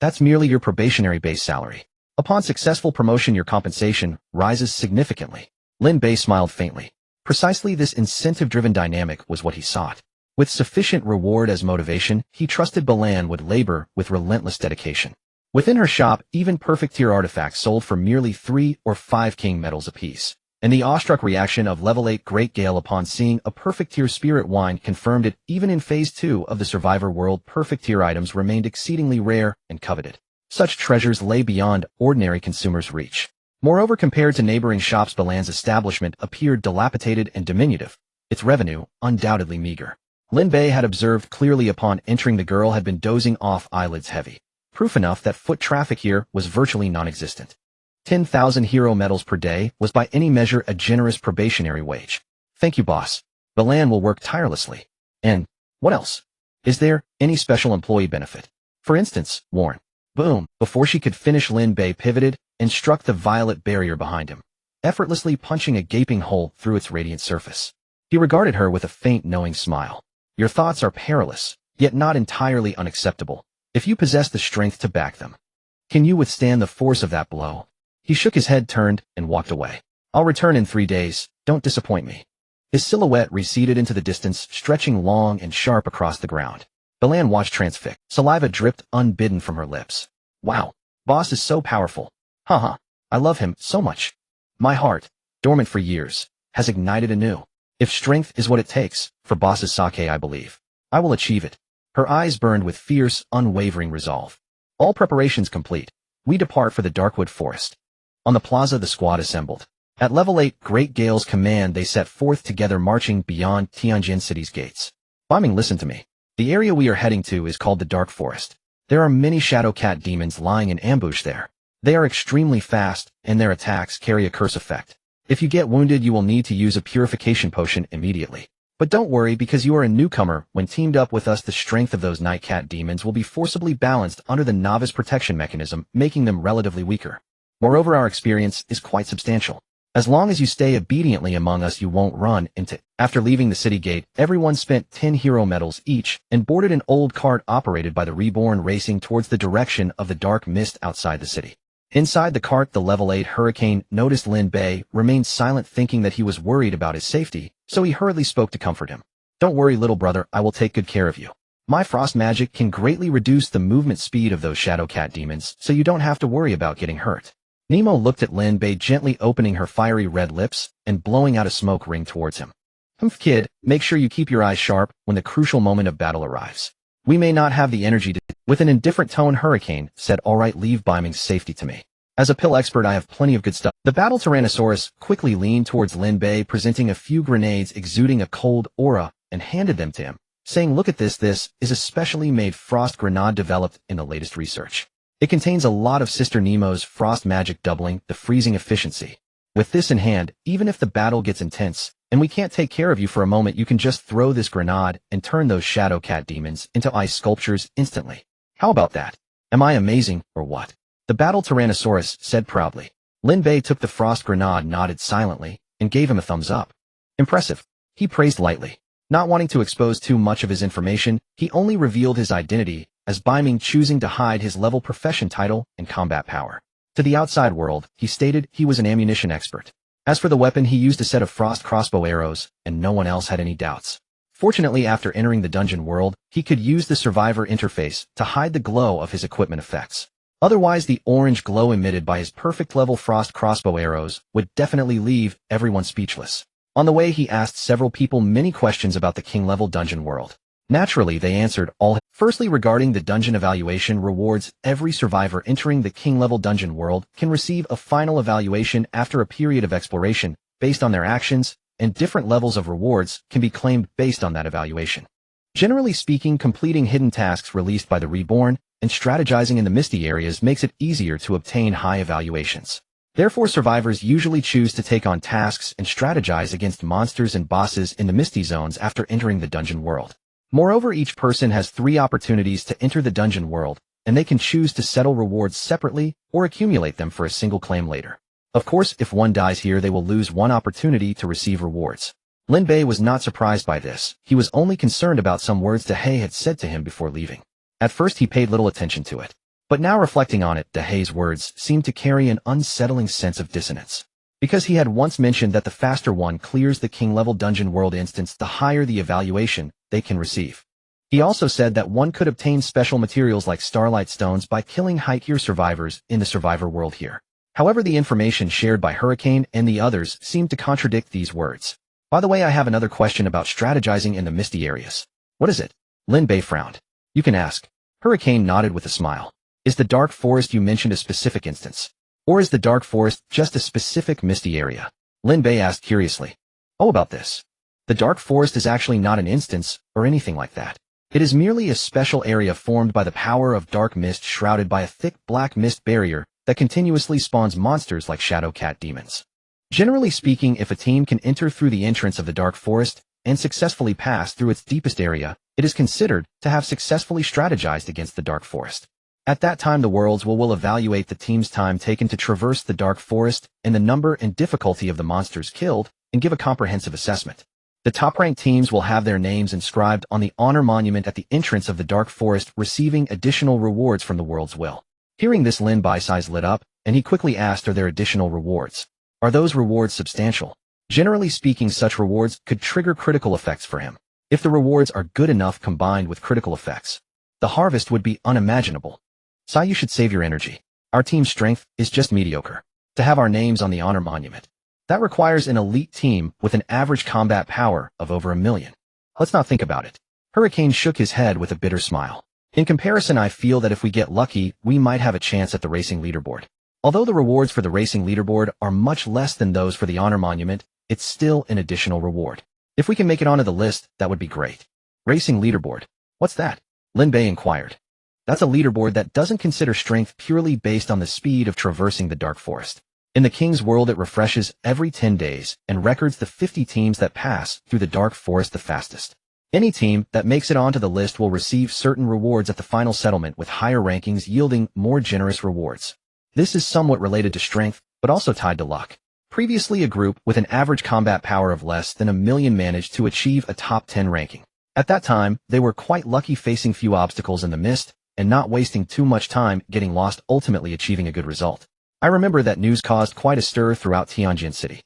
That's merely your probationary base salary. Upon successful promotion, your compensation rises significantly. Lin Bei smiled faintly. Precisely this incentive-driven dynamic was what he sought. With sufficient reward as motivation, he trusted Balan would labor with relentless dedication. Within her shop, even perfect-tier artifacts sold for merely 3 or 5 king medals apiece. And the awestruck reaction of level 8 Great Gale upon seeing a perfect-tier spirit wine confirmed it. Even in Phase 2 of the Survivor world, perfect-tier items remained exceedingly rare and coveted. Such treasures lay beyond ordinary consumers' reach. Moreover, compared to neighboring shops, Balan's establishment appeared dilapidated and diminutive, its revenue undoubtedly meager. Lin Bei had observed clearly upon entering the girl had been dozing off, eyelids heavy. Proof enough that foot traffic here was virtually non-existent. 10,000 hero medals per day was by any measure a generous probationary wage. Thank you, boss. Balan will work tirelessly. And, what else? Is there any special employee benefit? For instance, Warren. Boom! Before she could finish, Lin Bei pivoted and struck the violet barrier behind him, effortlessly punching a gaping hole through its radiant surface. He regarded her with a faint, knowing smile. Your thoughts are perilous, yet not entirely unacceptable, if you possess the strength to back them. Can you withstand the force of that blow? He shook his head, turned, and walked away. I'll return in 3 days, don't disappoint me. His silhouette receded into the distance, stretching long and sharp across the ground. Balan watched transfixed. Saliva dripped unbidden from her lips. Wow, boss is so powerful. Haha, I love him so much. My heart, dormant for years, has ignited anew. If strength is what it takes, for boss's sake I believe, I will achieve it. Her eyes burned with fierce, unwavering resolve. All preparations complete, we depart for the Darkwood Forest. On the plaza the squad assembled. At level 8 Great Gale's command they set forth together, marching beyond Tianjin City's gates. Beiming, listen to me. The area we are heading to is called the Dark Forest. There are many Shadow Cat demons lying in ambush there. They are extremely fast, and their attacks carry a curse effect. If you get wounded, you will need to use a purification potion immediately. But don't worry, because you are a newcomer. When teamed up with us, the strength of those Nightcat demons will be forcibly balanced under the novice protection mechanism, making them relatively weaker. Moreover, our experience is quite substantial. As long as you stay obediently among us, you won't run into. After leaving the city gate, everyone spent 10 hero medals each and boarded an old cart operated by the Reborn, racing towards the direction of the dark mist outside the city. Inside the cart, the level 8 Hurricane noticed Lin Bei, remained silent, thinking that he was worried about his safety, so he hurriedly spoke to comfort him. Don't worry, little brother, I will take good care of you. My frost magic can greatly reduce the movement speed of those Shadow Cat demons, so you don't have to worry about getting hurt. Nemo looked at Lin Bei, gently opening her fiery red lips and blowing out a smoke ring towards him. Kid, make sure you keep your eyes sharp when the crucial moment of battle arrives. We may not have the energy to. With an indifferent tone, Hurricane said, all right, leave Beiming's safety to me. As a pill expert, I have plenty of good stuff. The battle Tyrannosaurus quickly leaned towards Lin Bei, presenting a few grenades exuding a cold aura, and handed them to him, saying, look at this. This is a specially made frost grenade developed in the latest research. It contains a lot of Sister Nemo's frost magic, doubling the freezing efficiency. With this in hand, even if the battle gets intense, and we can't take care of you for a moment, you can just throw this grenade and turn those Shadow Cat demons into ice sculptures instantly. How about that? Am I amazing, or what? The battle Tyrannosaurus said proudly. Lin Bei took the frost grenade, nodded silently, and gave him a thumbs up. Impressive. He praised lightly. Not wanting to expose too much of his information, he only revealed his identity as Beiming, choosing to hide his level, profession, title, and combat power. To the outside world, he stated he was an ammunition expert. As for the weapon, he used a set of frost crossbow arrows, and no one else had any doubts. Fortunately, after entering the dungeon world, he could use the survivor interface to hide the glow of his equipment effects. Otherwise, the orange glow emitted by his perfect level frost crossbow arrows would definitely leave everyone speechless. On the way, he asked several people many questions about the king-level dungeon world. Naturally, they answered all. Firstly, regarding the dungeon evaluation rewards, every survivor entering the king-level dungeon world can receive a final evaluation after a period of exploration based on their actions, and different levels of rewards can be claimed based on that evaluation. Generally speaking, completing hidden tasks released by the Reborn and strategizing in the misty areas makes it easier to obtain high evaluations. Therefore, survivors usually choose to take on tasks and strategize against monsters and bosses in the misty zones after entering the dungeon world. Moreover, each person has 3 opportunities to enter the dungeon world, and they can choose to settle rewards separately or accumulate them for a single claim later. Of course, if one dies here, they will lose 1 opportunity to receive rewards. Lin Bei was not surprised by this. He was only concerned about some words Dehei had said to him before leaving. At first, he paid little attention to it. But now, reflecting on it, Dehei's words seemed to carry an unsettling sense of dissonance. Because he had once mentioned that the faster one clears the king-level dungeon world instance, the higher the evaluation they can receive. He also said that one could obtain special materials like starlight stones by killing high-tier survivors in the survivor world here. However, the information shared by Hurricane and the others seemed to contradict these words. By the way, I have another question about strategizing in the misty areas. What is it? Lin Bei frowned. You can ask. Hurricane nodded with a smile. Is the dark forest you mentioned a specific instance? Or is the dark forest just a specific misty area? Lin Bei asked curiously. Oh, about this. The dark forest is actually not an instance or anything like that. It is merely a special area formed by the power of dark mist, shrouded by a thick black mist barrier that continuously spawns monsters like Shadow Cat demons. Generally speaking, if a team can enter through the entrance of the dark forest and successfully pass through its deepest area, it is considered to have successfully strategized against the dark forest. At that time, the worlds will evaluate the team's time taken to traverse the dark forest and the number and difficulty of the monsters killed and give a comprehensive assessment. The top-ranked teams will have their names inscribed on the honor monument at the entrance of the dark forest, receiving additional rewards from the world's will. Hearing this, Lin Bai's eyes lit up, and he quickly asked, are there additional rewards? Are those rewards substantial? Generally speaking, such rewards could trigger critical effects for him. If the rewards are good enough combined with critical effects, the harvest would be unimaginable. Sai, you should save your energy. Our team's strength is just mediocre. To have our names on the honor monument, that requires an elite team with an average combat power of over 1 million. Let's not think about it. Hurricane shook his head with a bitter smile. In comparison, I feel that if we get lucky, we might have a chance at the racing leaderboard. Although the rewards for the racing leaderboard are much less than those for the honor monument, it's still an additional reward. If we can make it onto the list, that would be great. Racing leaderboard. What's that? Lin Bei inquired. That's a leaderboard that doesn't consider strength purely based on the speed of traversing the dark forest. In the King's world it refreshes every 10 days and records the 50 teams that pass through the dark forest the fastest. Any team that makes it onto the list will receive certain rewards at the final settlement, with higher rankings yielding more generous rewards. This is somewhat related to strength, but also tied to luck. Previously, a group with an average combat power of less than 1,000,000 managed to achieve a top 10 ranking. At that time, they were quite lucky, facing few obstacles in the mist and not wasting too much time getting lost, ultimately achieving a good result. I remember that news caused quite a stir throughout Tianjin City.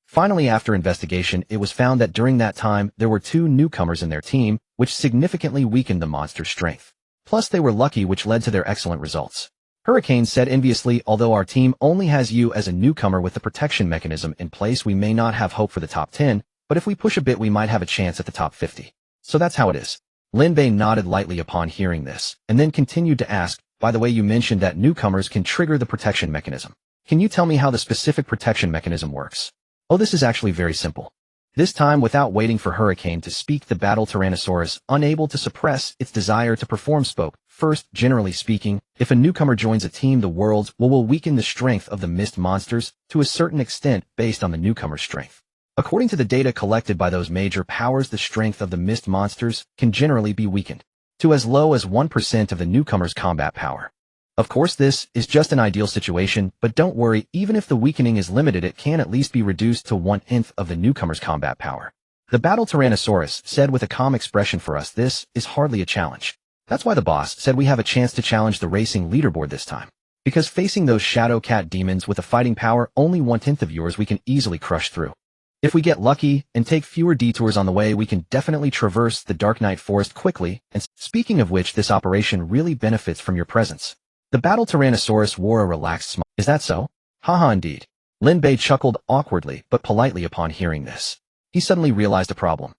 Finally, after investigation, it was found that during that time there were 2 newcomers in their team, which significantly weakened the monster's strength. Plus, they were lucky, which led to their excellent results. Hurricane said enviously, "Although our team only has you as a newcomer with the protection mechanism in place, we may not have hope for the top 10, but if we push a bit we might have a chance at the top 50. So that's how it is." Lin Bei nodded lightly upon hearing this, and then continued to ask, "By the way, you mentioned that newcomers can trigger the protection mechanism. Can you tell me how the specific protection mechanism works?" "Oh, this is actually very simple." This time, without waiting for Hurricane to speak, the battle Tyrannosaurus, unable to suppress its desire to perform, spoke. "First, generally speaking, if a newcomer joins a team, the worlds will weaken the strength of the mist monsters to a certain extent based on the newcomer's strength. According to the data collected by those major powers, the strength of the mist monsters can generally be weakened to as low as 1% of the newcomer's combat power. Of course, this is just an ideal situation, but don't worry, even if the weakening is limited, it can at least be reduced to 1/10 of the newcomer's combat power." The battle Tyrannosaurus said with a calm expression, "For us, this is hardly a challenge. That's why the boss said we have a chance to challenge the racing leaderboard this time. Because facing those shadow cat demons with a fighting power only 1/10 of yours, we can easily crush through. If we get lucky and take fewer detours on the way, we can definitely traverse the Dark Night Forest quickly, and speaking of which, this operation really benefits from your presence." The battle Tyrannosaurus wore a relaxed smile. "Is that so? Haha, indeed." Lin Bei chuckled awkwardly but politely upon hearing this. He suddenly realized a problem.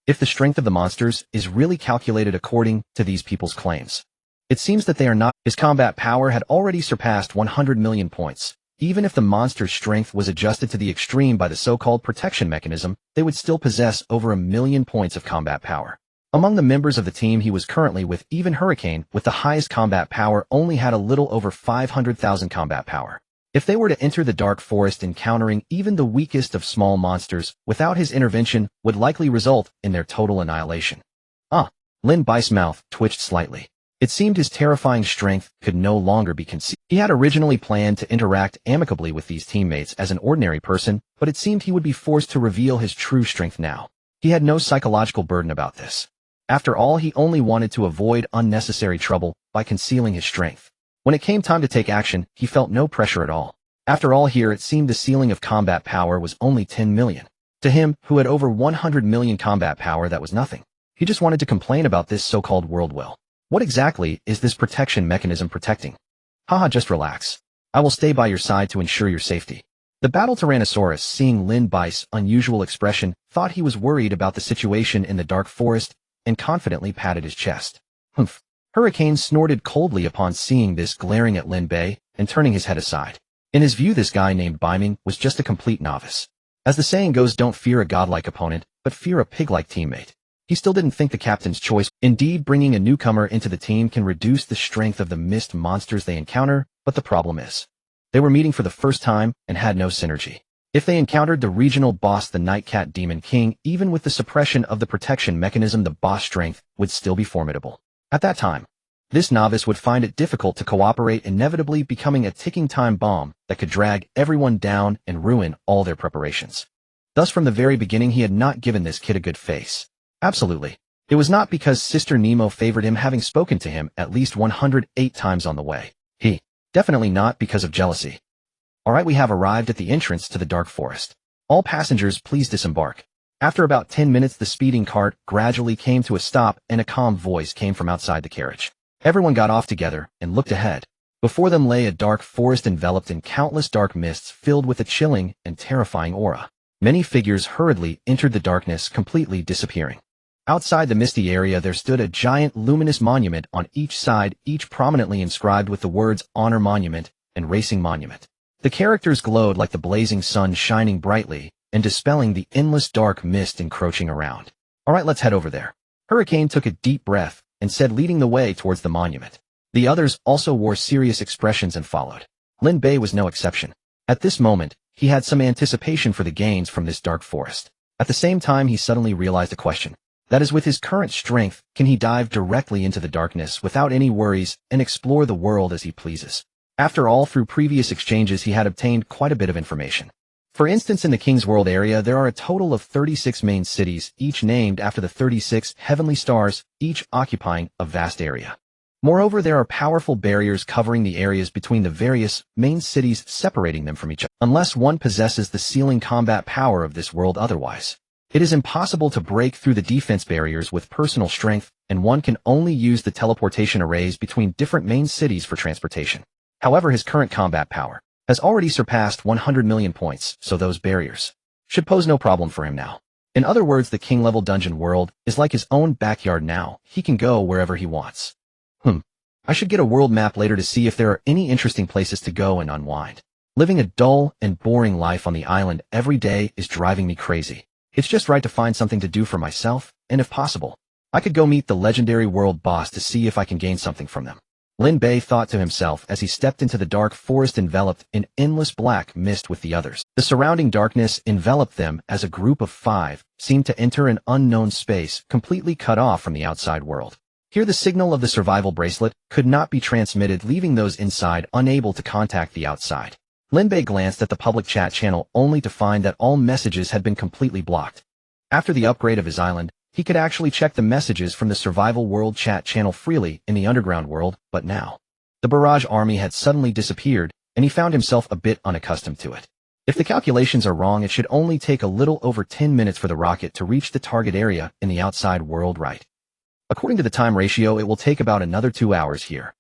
If the strength of the monsters is really calculated according to these people's claims, it seems that they are not. His combat power had already surpassed 100 million points. Even if the monster's strength was adjusted to the extreme by the so-called protection mechanism, they would still possess over 1,000,000 points of combat power. Among the members of the team he was currently with, even Hurricane, with the highest combat power, only had a little over 500,000 combat power. If they were to enter the dark forest, encountering even the weakest of small monsters without his intervention would likely result in their total annihilation. Lin Bei's mouth twitched slightly. It seemed his terrifying strength could no longer be concealed. He had originally planned to interact amicably with these teammates as an ordinary person, but it seemed he would be forced to reveal his true strength now. He had no psychological burden about this. After all, he only wanted to avoid unnecessary trouble by concealing his strength. When it came time to take action, he felt no pressure at all. After all, here it seemed the ceiling of combat power was only 10 million. To him, who had over 100 million combat power, that was nothing. He just wanted to complain about this so-called world will. What exactly is this protection mechanism protecting? Haha, just relax. I will stay by your side to ensure your safety. The battle Tyrannosaurus, seeing Lin Bei's unusual expression, thought he was worried about the situation in the dark forest and confidently patted his chest. "Humph." Hurricane snorted coldly upon seeing this, glaring at Lin Bei and turning his head aside. In his view, this guy named Beiming was just a complete novice. As the saying goes, don't fear a godlike opponent, but fear a pig-like teammate. He still didn't think the captain's choice. Indeed, bringing a newcomer into the team can reduce the strength of the mist monsters they encounter, but the problem is, they were meeting for the first time and had no synergy. If they encountered the regional boss, the Nightcat Demon King, even with the suppression of the protection mechanism, the boss strength would still be formidable. At that time, this novice would find it difficult to cooperate, inevitably becoming a ticking time bomb that could drag everyone down and ruin all their preparations. Thus, from the very beginning, he had not given this kid a good face. Absolutely. It was not because Sister Nemo favored him, having spoken to him at least 108 times on the way. Definitely not because of jealousy. Alright, we have arrived at the entrance to the dark forest. All passengers, please disembark. After about 10 minutes, the speeding cart gradually came to a stop and a calm voice came from outside the carriage. Everyone got off together and looked ahead. Before them lay a dark forest enveloped in countless dark mists, filled with a chilling and terrifying aura. Many figures hurriedly entered the darkness, completely disappearing. Outside the misty area there stood a giant luminous monument on each side, each prominently inscribed with the words Honor Monument and Racing Monument. The characters glowed like the blazing sun, shining brightly and dispelling the endless dark mist encroaching around. Alright, let's head over there. Hurricane took a deep breath and said, leading the way towards the monument. The others also wore serious expressions and followed. Lin Bei was no exception. At this moment, he had some anticipation for the gains from this dark forest. At the same time, he suddenly realized a question. That is, with his current strength, can he dive directly into the darkness without any worries and explore the world as he pleases? After all, through previous exchanges, he had obtained quite a bit of information. For instance, in the King's World area, there are a total of 36 main cities, each named after the 36 heavenly stars, each occupying a vast area. Moreover, there are powerful barriers covering the areas between the various main cities, separating them from each other, unless one possesses the sealing combat power of this world. Otherwise, it is impossible to break through the defense barriers with personal strength, and one can only use the teleportation arrays between different main cities for transportation. However, his current combat power has already surpassed 100 million points, so those barriers should pose no problem for him now. In other words, the king-level dungeon world is like his own backyard now. He can go wherever he wants. I should get a world map later to see if there are any interesting places to go and unwind. Living a dull and boring life on the island every day is driving me crazy. It's just right to find something to do for myself, and if possible, I could go meet the legendary world boss to see if I can gain something from them. Lin Bei thought to himself as he stepped into the dark forest enveloped in endless black mist with the others. The surrounding darkness enveloped them as a group of 5 seemed to enter an unknown space completely cut off from the outside world. Here the signal of the survival bracelet could not be transmitted, leaving those inside unable to contact the outside. Lin Bei glanced at the public chat channel only to find that all messages had been completely blocked. After the upgrade of his island, he could actually check the messages from the survival world chat channel freely in the underground world, but now the barrage army had suddenly disappeared, and he found himself a bit unaccustomed to it. If the calculations are wrong, it should only take a little over 10 minutes for the rocket to reach the target area in the outside world, right? According to the time ratio, it will take about another 2 hours here.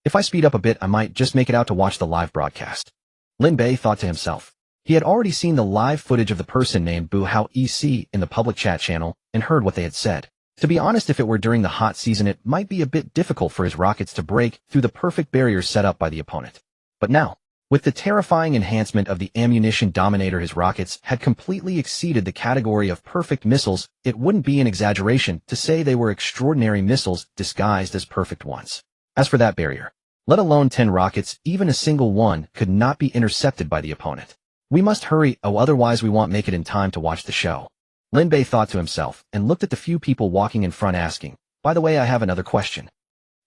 If I speed up a bit, I might just make it out to watch the live broadcast. Lin Bei thought to himself. He had already seen the live footage of the person named Bu Hao EC in the public chat channel and heard what they had said. To be honest, if it were during the hot season, it might be a bit difficult for his rockets to break through the perfect barriers set up by the opponent. But now, with the terrifying enhancement of the ammunition dominator, his rockets had completely exceeded the category of perfect missiles. It wouldn't be an exaggeration to say they were extraordinary missiles disguised as perfect ones. As for that barrier, let alone 10 rockets, even a single one could not be intercepted by the opponent. We must hurry, otherwise we won't make it in time to watch the show. Lin Bei thought to himself and looked at the few people walking in front, asking, "By the way, I have another question."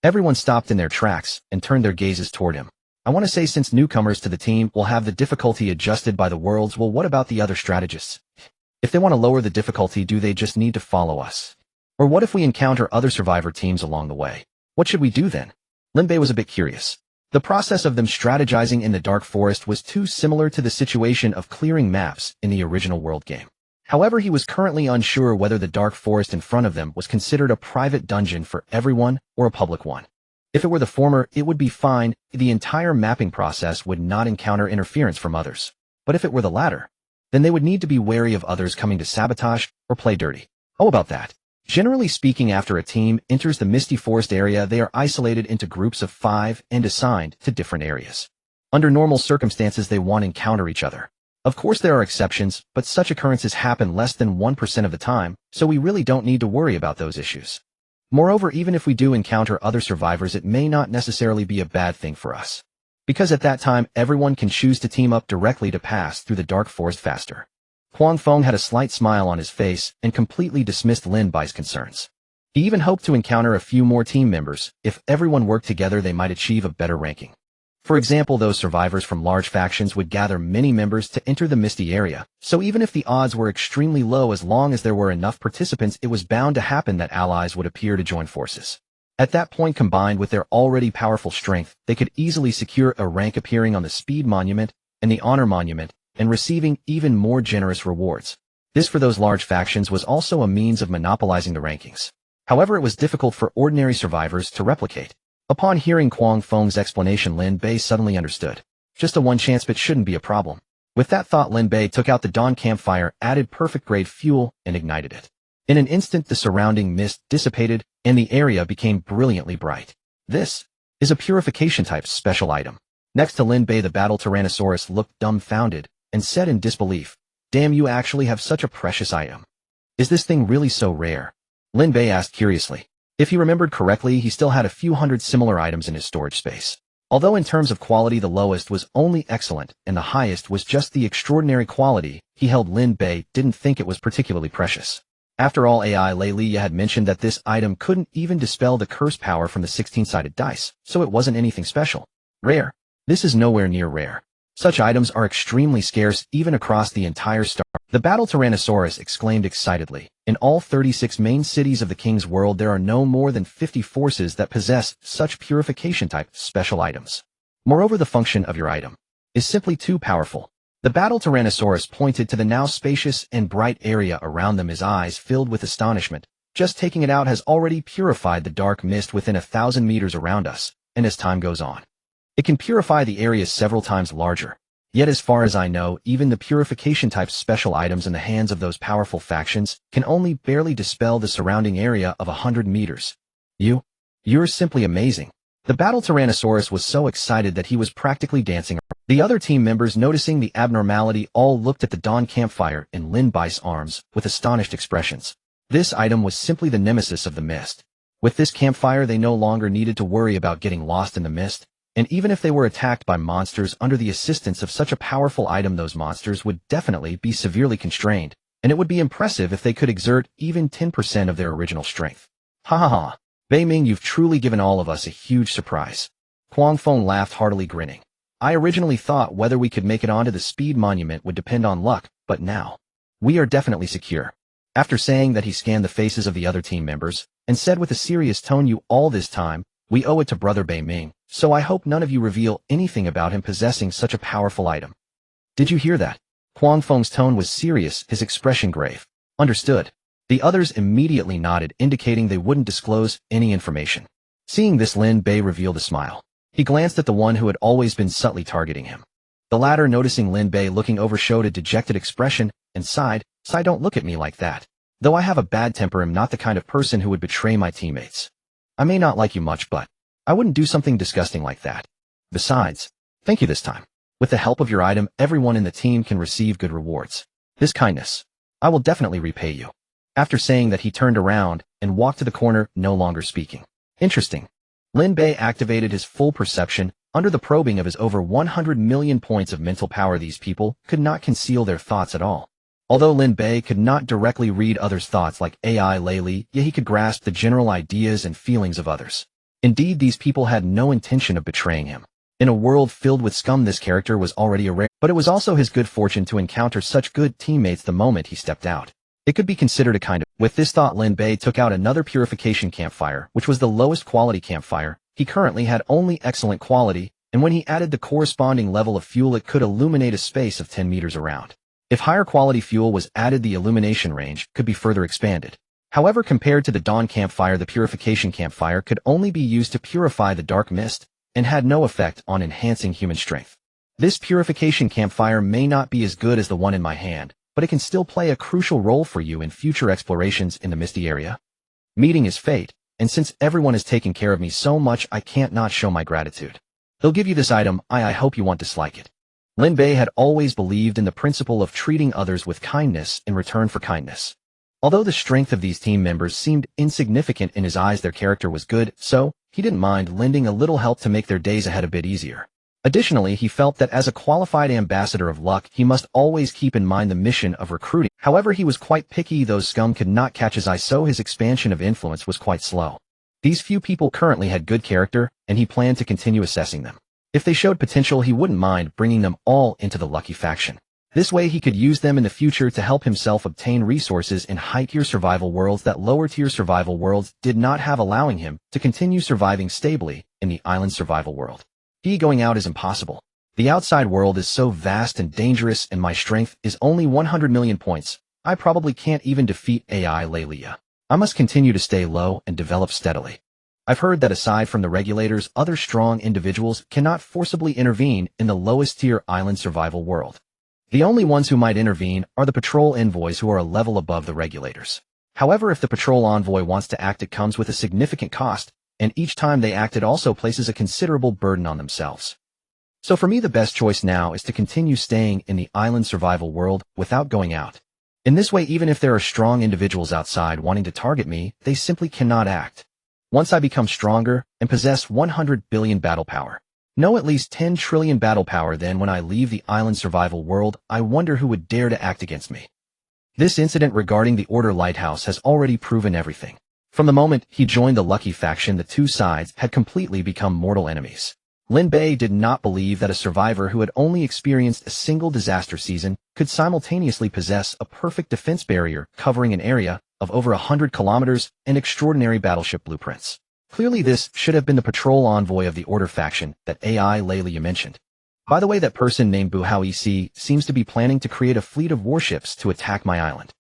Everyone stopped in their tracks and turned their gazes toward him. I want to say, since newcomers to the team will have the difficulty adjusted by the worlds, well, what about the other strategists? If they want to lower the difficulty, do they just need to follow us? Or what if we encounter other survivor teams along the way? What should we do then? Lin Bei was a bit curious. The process of them strategizing in the dark forest was too similar to the situation of clearing maps in the original world game. However, he was currently unsure whether the dark forest in front of them was considered a private dungeon for everyone or a public one. If it were the former, it would be fine. The entire mapping process would not encounter interference from others. But if it were the latter, then they would need to be wary of others coming to sabotage or play dirty. Oh, about that. Generally speaking, after a team enters the misty forest area, they are isolated into groups of 5 and assigned to different areas. Under normal circumstances, they won't encounter each other. Of course, there are exceptions, but such occurrences happen less than 1% of the time, so we really don't need to worry about those issues. Moreover, even if we do encounter other survivors, it may not necessarily be a bad thing for us, because at that time, everyone can choose to team up directly to pass through the dark forest faster. Huang Feng had a slight smile on his face and completely dismissed Lin Bai's concerns. He even hoped to encounter a few more team members. If everyone worked together, they might achieve a better ranking. For example, those survivors from large factions would gather many members to enter the misty area, so even if the odds were extremely low, as long as there were enough participants, it was bound to happen that allies would appear to join forces. At that point, combined with their already powerful strength, they could easily secure a rank, appearing on the Speed Monument and the Honor Monument, and receiving even more generous rewards. This, for those large factions, was also a means of monopolizing the rankings. However, it was difficult for ordinary survivors to replicate. Upon hearing Huang Feng's explanation, Lin Bei suddenly understood. Just a one chance, but shouldn't be a problem. With that thought, Lin Bei took out the dawn campfire, added perfect-grade fuel, and ignited it. In an instant, the surrounding mist dissipated, and the area became brilliantly bright. This is a purification-type special item. Next to Lin Bei, the battle Tyrannosaurus looked dumbfounded and said in disbelief, "Damn, you actually have such a precious item. Is this thing really so rare?" Lin Bei asked curiously. If he remembered correctly, he still had a few hundred similar items in his storage space. Although in terms of quality the lowest was only excellent and the highest was just the extraordinary quality, he held Lin Bei didn't think it was particularly precious. After all, AI Lei Liya had mentioned that this item couldn't even dispel the curse power from the 16-sided dice, so it wasn't anything special. Rare. This is nowhere near rare. Such items are extremely scarce even across the entire star. The battle Tyrannosaurus exclaimed excitedly. In all 36 main cities of the king's world there are no more than 50 forces that possess such purification-type special items. Moreover, the function of your item is simply too powerful. The battle Tyrannosaurus pointed to the now spacious and bright area around them, his eyes filled with astonishment. Just taking it out has already purified the dark mist within 1,000 meters around us, and as time goes on, it can purify the area several times larger. Yet as far as I know, even the purification-type special items in the hands of those powerful factions can only barely dispel the surrounding area of 100 meters. You're simply amazing. The battle Tyrannosaurus was so excited that he was practically dancing. The other team members, noticing the abnormality, all looked at the dawn campfire in Lin Bei's arms with astonished expressions. This item was simply the nemesis of the mist. With this campfire they no longer needed to worry about getting lost in the mist. And even if they were attacked by monsters under the assistance of such a powerful item, those monsters would definitely be severely constrained, and it would be impressive if they could exert even 10% of their original strength. Ha ha ha. Bei Ming, you've truly given all of us a huge surprise. Kuang Feng laughed heartily, grinning. I originally thought whether we could make it onto the speed monument would depend on luck, but now we are definitely secure. After saying that, he scanned the faces of the other team members and said with a serious tone, you all this time, we owe it to Brother Bei Ming, so I hope none of you reveal anything about him possessing such a powerful item. Did you hear that? Kuang Feng's tone was serious, his expression grave. Understood. The others immediately nodded, indicating they wouldn't disclose any information. Seeing this, Lin Bei revealed a smile. He glanced at the one who had always been subtly targeting him. The latter, noticing Lin Bei looking over, showed a dejected expression and sighed, Don't look at me like that. Though I have a bad temper, I'm not the kind of person who would betray my teammates. I may not like you much, but I wouldn't do something disgusting like that. Besides, thank you this time. With the help of your item, everyone in the team can receive good rewards. This kindness, I will definitely repay you. After saying that, he turned around and walked to the corner, no longer speaking. Interesting. Lin Bei activated his full perception. Under the probing of his over 100 million points of mental power, these people could not conceal their thoughts at all. Although Lin Bei could not directly read others' thoughts like AI Lei Liya, yet he could grasp the general ideas and feelings of others. Indeed, these people had no intention of betraying him. In a world filled with scum, this character was already a rare, but it was also his good fortune to encounter such good teammates the moment he stepped out. It could be considered a kind of... With this thought, Lin Bei took out another purification campfire, which was the lowest quality campfire. He currently had only excellent quality, and when he added the corresponding level of fuel, it could illuminate a space of 10 meters around. If higher quality fuel was added, the illumination range could be further expanded. However, compared to the dawn campfire, the purification campfire could only be used to purify the dark mist and had no effect on enhancing human strength. This purification campfire may not be as good as the one in my hand, but it can still play a crucial role for you in future explorations in the misty area. Meeting is fate, and since everyone has taken care of me so much, I can't not show my gratitude. They'll give you this item. I hope you won't dislike it. Lin Bei had always believed in the principle of treating others with kindness in return for kindness. Although the strength of these team members seemed insignificant in his eyes, their character was good, so he didn't mind lending a little help to make their days ahead a bit easier. Additionally, he felt that as a qualified ambassador of luck, he must always keep in mind the mission of recruiting. However, he was quite picky. Those scum could not catch his eye, so his expansion of influence was quite slow. These few people currently had good character, and he planned to continue assessing them. If they showed potential, he wouldn't mind bringing them all into the lucky faction. This way he could use them in the future to help himself obtain resources in high-tier survival worlds that lower-tier survival worlds did not have, allowing him to continue surviving stably in the island survival world. Going out is impossible. The outside world is so vast and dangerous, and my strength is only 100 million points. I probably can't even defeat AI Lei Liya. I must continue to stay low and develop steadily. I've heard that aside from the regulators, other strong individuals cannot forcibly intervene in the lowest-tier island survival world. The only ones who might intervene are the patrol envoys, who are a level above the regulators. However, if the patrol envoy wants to act, it comes with a significant cost, and each time they act, it also places a considerable burden on themselves. So for me, the best choice now is to continue staying in the island survival world without going out. In this way, even if there are strong individuals outside wanting to target me, they simply cannot act. Once I become stronger and possess 100 billion battle power, No, at least 10 trillion battle power. Then when I leave the island survival world, I wonder who would dare to act against me. This incident regarding the Order Lighthouse has already proven everything. From the moment he joined the Lucky faction, the two sides had completely become mortal enemies. Lin Bei did not believe that a survivor who had only experienced a single disaster season could simultaneously possess a perfect defense barrier covering an area of over 100 kilometers and extraordinary battleship blueprints. Clearly this should have been the patrol envoy of the Order faction that AI Layla mentioned. By the way, that person named Buhao EC seems to be planning to create a fleet of warships to attack my island.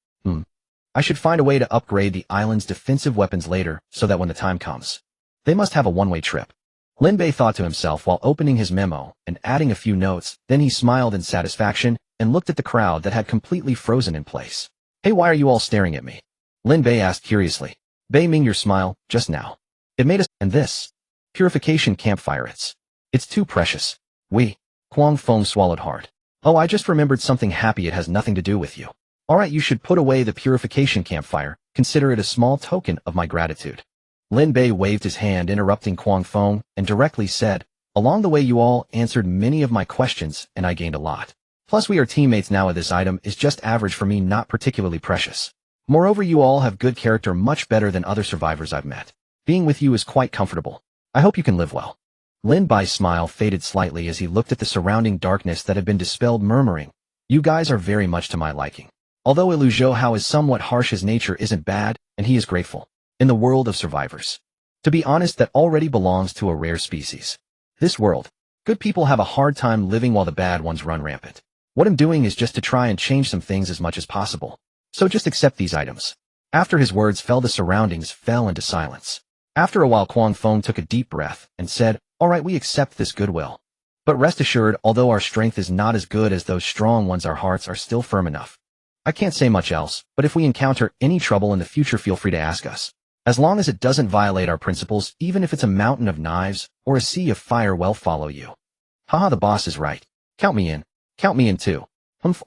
I should find a way to upgrade the island's defensive weapons later so that when the time comes, they must have a one-way trip. Lin Bei thought to himself while opening his memo and adding a few notes. Then he smiled in satisfaction and looked at the crowd that had completely frozen in place. Hey, why are you all staring at me? Lin Bei asked curiously. Bei Ming, your smile, just now. It made us, and this. Purification campfire, it's too precious. Kwang Feng swallowed hard. Oh, I just remembered something happy. It has nothing to do with you. Alright, you should put away the purification campfire. Consider it a small token of my gratitude. Lin Bei waved his hand, interrupting Kwang Feng, and directly said, along the way you all answered many of my questions, and I gained a lot. Plus we are teammates now. This item is just average for me, not particularly precious. Moreover, you all have good character, much better than other survivors I've met. Being with you is quite comfortable. I hope you can live well. Lin Bai's smile faded slightly as he looked at the surrounding darkness that had been dispelled, murmuring, you guys are very much to my liking. Although Liu Zhou is somewhat harsh, his nature isn't bad, and he is grateful. In the world of survivors, to be honest, that already belongs to a rare species. This world, good people have a hard time living while the bad ones run rampant. What I'm doing is just to try and change some things as much as possible. So just accept these items. After his words fell, the surroundings fell into silence. After a while, Kwang Feng took a deep breath and said, alright, we accept this goodwill. But rest assured, although our strength is not as good as those strong ones, our hearts are still firm enough. I can't say much else, but if we encounter any trouble in the future, feel free to ask us. As long as it doesn't violate our principles, even if it's a mountain of knives or a sea of fire, we'll follow you. Haha, the boss is right. Count me in. Count me in too.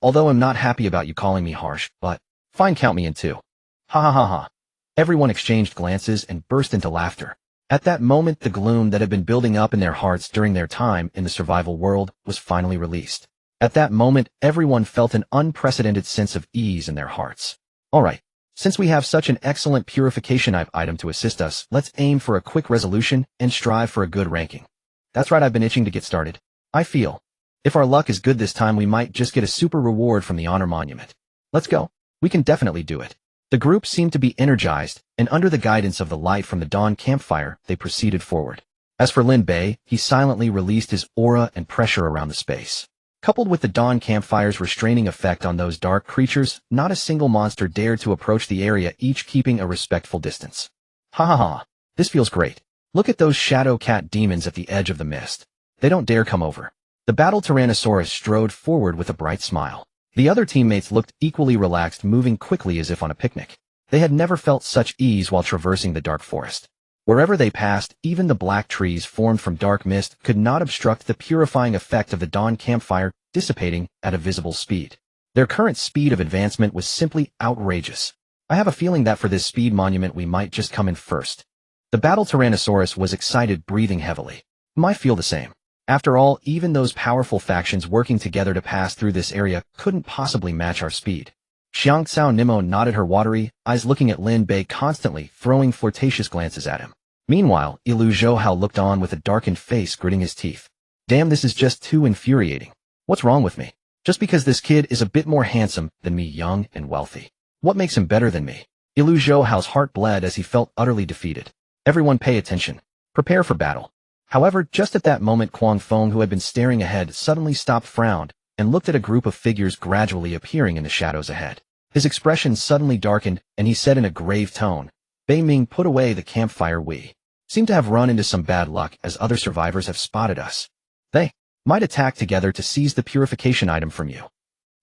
Although I'm not happy about you calling me harsh, but fine, count me in too. Ha ha ha ha. Everyone exchanged glances and burst into laughter. At that moment, the gloom that had been building up in their hearts during their time in the survival world was finally released. At that moment, everyone felt an unprecedented sense of ease in their hearts. Alright, since we have such an excellent purification item to assist us, let's aim for a quick resolution and strive for a good ranking. That's right, I've been itching to get started. I feel, if our luck is good this time, we might just get a super reward from the honor monument. Let's go. We can definitely do it. The group seemed to be energized, and under the guidance of the light from the dawn campfire, they proceeded forward. As for Lin Bei, he silently released his aura and pressure around the space. Coupled with the dawn campfire's restraining effect on those dark creatures, not a single monster dared to approach the area, each keeping a respectful distance. Ha ha ha, this feels great. Look at those shadow cat demons at the edge of the mist. They don't dare come over. The battle Tyrannosaurus strode forward with a bright smile. The other teammates looked equally relaxed, moving quickly as if on a picnic. They had never felt such ease while traversing the dark forest. Wherever they passed, even the black trees formed from dark mist could not obstruct the purifying effect of the dawn campfire, dissipating at a visible speed. Their current speed of advancement was simply outrageous. I have a feeling that for this speed monument we might just come in first. The battle Tyrannosaurus was excited, breathing heavily. Might feel the same. After all, even those powerful factions working together to pass through this area couldn't possibly match our speed. Xiang Cao Nimo nodded her watery eyes, looking at Lin Bei, constantly throwing flirtatious glances at him. Meanwhile, Liu Zhou looked on with a darkened face, gritting his teeth. Damn, this is just too infuriating. What's wrong with me? Just because this kid is a bit more handsome than me, young and wealthy. What makes him better than me? Liu Zhou's heart bled as he felt utterly defeated. Everyone pay attention. Prepare for battle. However, just at that moment, Kwang Feng, who had been staring ahead, suddenly stopped, frowned, and looked at a group of figures gradually appearing in the shadows ahead. His expression suddenly darkened, and he said in a grave tone, Bei Ming, put away the campfire. We seem to have run into some bad luck, as other survivors have spotted us. They might attack together to seize the purification item from you.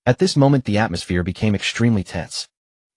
At this moment, the atmosphere became extremely tense.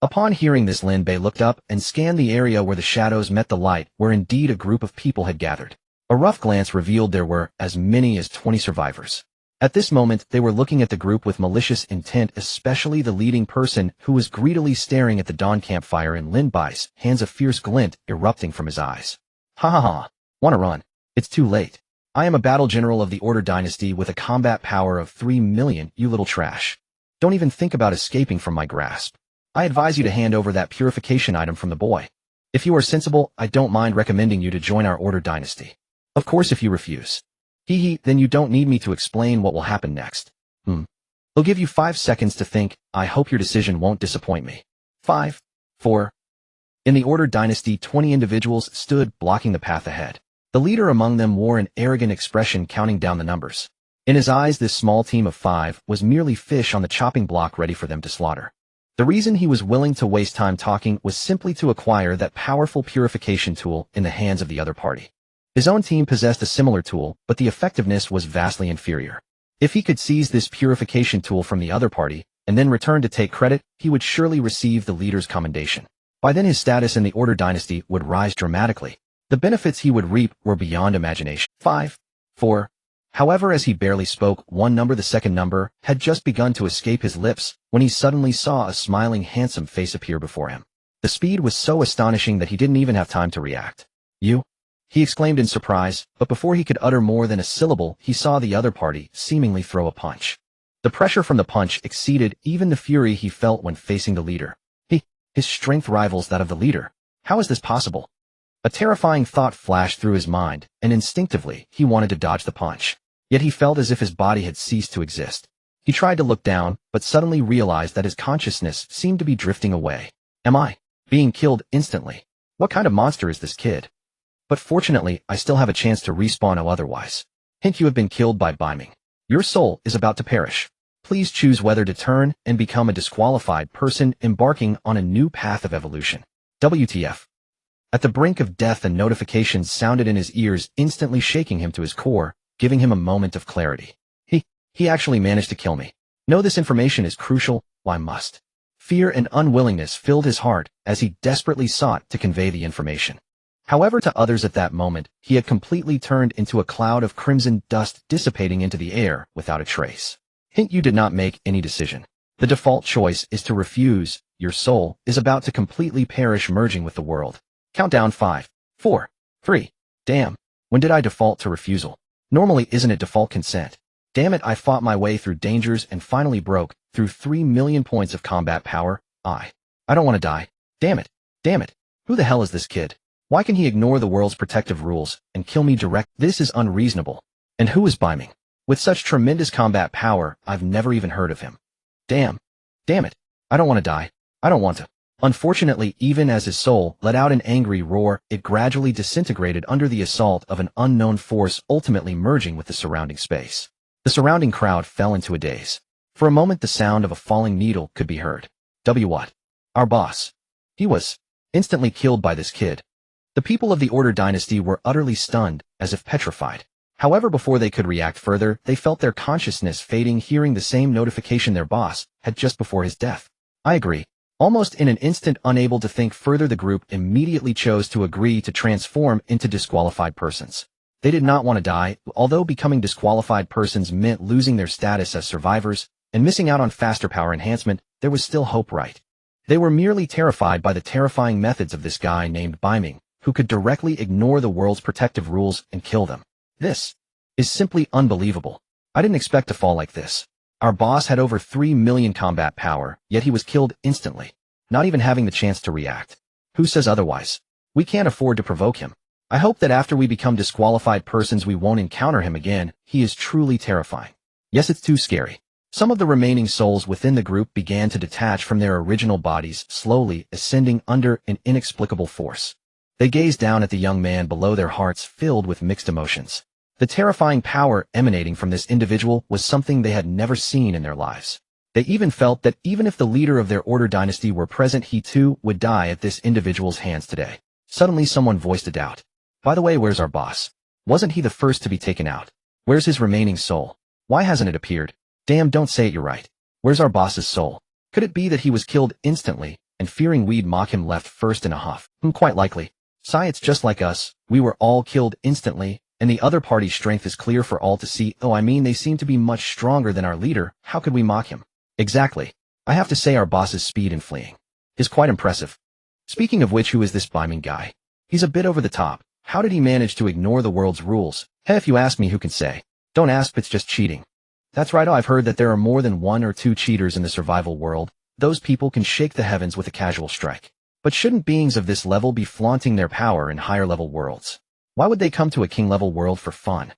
Upon hearing this, Lin Bei looked up and scanned the area where the shadows met the light, where indeed a group of people had gathered. A rough glance revealed there were as many as 20 survivors. At this moment, they were looking at the group with malicious intent, especially the leading person, who was greedily staring at the dawn campfire, in Lin Bai's hands, a fierce glint erupting from his eyes. Ha ha ha. Wanna run? It's too late. I am a battle general of the Order Dynasty with a combat power of 3 million, you little trash. Don't even think about escaping from my grasp. I advise you to hand over that purification item from the boy. If you are sensible, I don't mind recommending you to join our Order Dynasty. Of course if you refuse. Then you don't need me to explain what will happen next. I'll give you 5 seconds to think. I hope your decision won't disappoint me. 5, 4. In the Order Dynasty, 20 individuals stood blocking the path ahead. The leader among them wore an arrogant expression, counting down the numbers. In his eyes, this small team of 5 was merely fish on the chopping block ready for them to slaughter. The reason he was willing to waste time talking was simply to acquire that powerful purification tool in the hands of the other party. His own team possessed a similar tool, but the effectiveness was vastly inferior. If he could seize this purification tool from the other party, and then return to take credit, he would surely receive the leader's commendation. By then his status in the Order Dynasty would rise dramatically. The benefits he would reap were beyond imagination. 5, 4. However, as he barely spoke one number, the second number had just begun to escape his lips when he suddenly saw a smiling, handsome face appear before him. The speed was so astonishing that he didn't even have time to react. You? He exclaimed in surprise, but before he could utter more than a syllable, he saw the other party seemingly throw a punch. The pressure from the punch exceeded even the fury he felt when facing the leader. His strength rivals that of the leader. How is this possible? A terrifying thought flashed through his mind, and instinctively, he wanted to dodge the punch. Yet he felt as if his body had ceased to exist. He tried to look down, but suddenly realized that his consciousness seemed to be drifting away. Am I being killed instantly? What kind of monster is this kid? But fortunately, I still have a chance to respawn otherwise. You have been killed by Bei. Your soul is about to perish. Please choose whether to turn and become a disqualified person embarking on a new path of evolution. WTF. At the brink of death, a notification sounded in his ears, instantly shaking him to his core, giving him a moment of clarity. He actually managed to kill me. No, this information is crucial. Why must? Fear and unwillingness filled his heart as he desperately sought to convey the information. However, to others at that moment, he had completely turned into a cloud of crimson dust dissipating into the air without a trace. You did not make any decision. The default choice is to refuse. Your soul is about to completely perish, merging with the world. Countdown 5, 4, 3. Damn. When did I default to refusal? Normally, isn't it default consent? Damn it, I fought my way through dangers and finally broke through 3 million points of combat power. I don't want to die. Damn it. Damn it. Who the hell is this kid? Why can he ignore the world's protective rules and kill me direct? This is unreasonable. And who is Bei? With such tremendous combat power, I've never even heard of him. Damn it. I don't want to die. I don't want to. Unfortunately, even as his soul let out an angry roar, it gradually disintegrated under the assault of an unknown force, ultimately merging with the surrounding space. The surrounding crowd fell into a daze. For a moment, the sound of a falling needle could be heard. What? Our boss. He was instantly killed by this kid. The people of the Order Dynasty were utterly stunned, as if petrified. However, before they could react further, they felt their consciousness fading, hearing the same notification their boss had just before his death. I agree. Almost in an instant, unable to think further, the group immediately chose to agree to transform into disqualified persons. They did not want to die, although becoming disqualified persons meant losing their status as survivors and missing out on faster power enhancement. There was still hope, right? They were merely terrified by the terrifying methods of this guy named Bei, who could directly ignore the world's protective rules and kill them. This is simply unbelievable. I didn't expect to fall like this. Our boss had over 3 million combat power, yet he was killed instantly, not even having the chance to react. Who says otherwise? We can't afford to provoke him. I hope that after we become disqualified persons we won't encounter him again. He is truly terrifying. Yes, it's too scary. Some of the remaining souls within the group began to detach from their original bodies, slowly ascending under an inexplicable force. They gazed down at the young man below, their hearts filled with mixed emotions. The terrifying power emanating from this individual was something they had never seen in their lives. They even felt that even if the leader of their Order Dynasty were present, he too would die at this individual's hands today. Suddenly someone voiced a doubt. By the way, where's our boss? Wasn't he the first to be taken out? Where's his remaining soul? Why hasn't it appeared? Damn, don't say it, you're right. Where's our boss's soul? Could it be that he was killed instantly, and fearing we'd mock him left first in a huff? Quite likely. Sigh, it's just like us. We were all killed instantly, and the other party's strength is clear for all to see. Oh, I mean, they seem to be much stronger than our leader. How could we mock him? Exactly. I have to say our boss's speed in fleeing is quite impressive. Speaking of which, who is this Bei guy? He's a bit over the top. How did he manage to ignore the world's rules? Hey, if you ask me, who can say? Don't ask, it's just cheating. That's right, I've heard that there are more than one or two cheaters in the survival world. Those people can shake the heavens with a casual strike. But shouldn't beings of this level be flaunting their power in higher level worlds? Why would they come to a king level world for fun?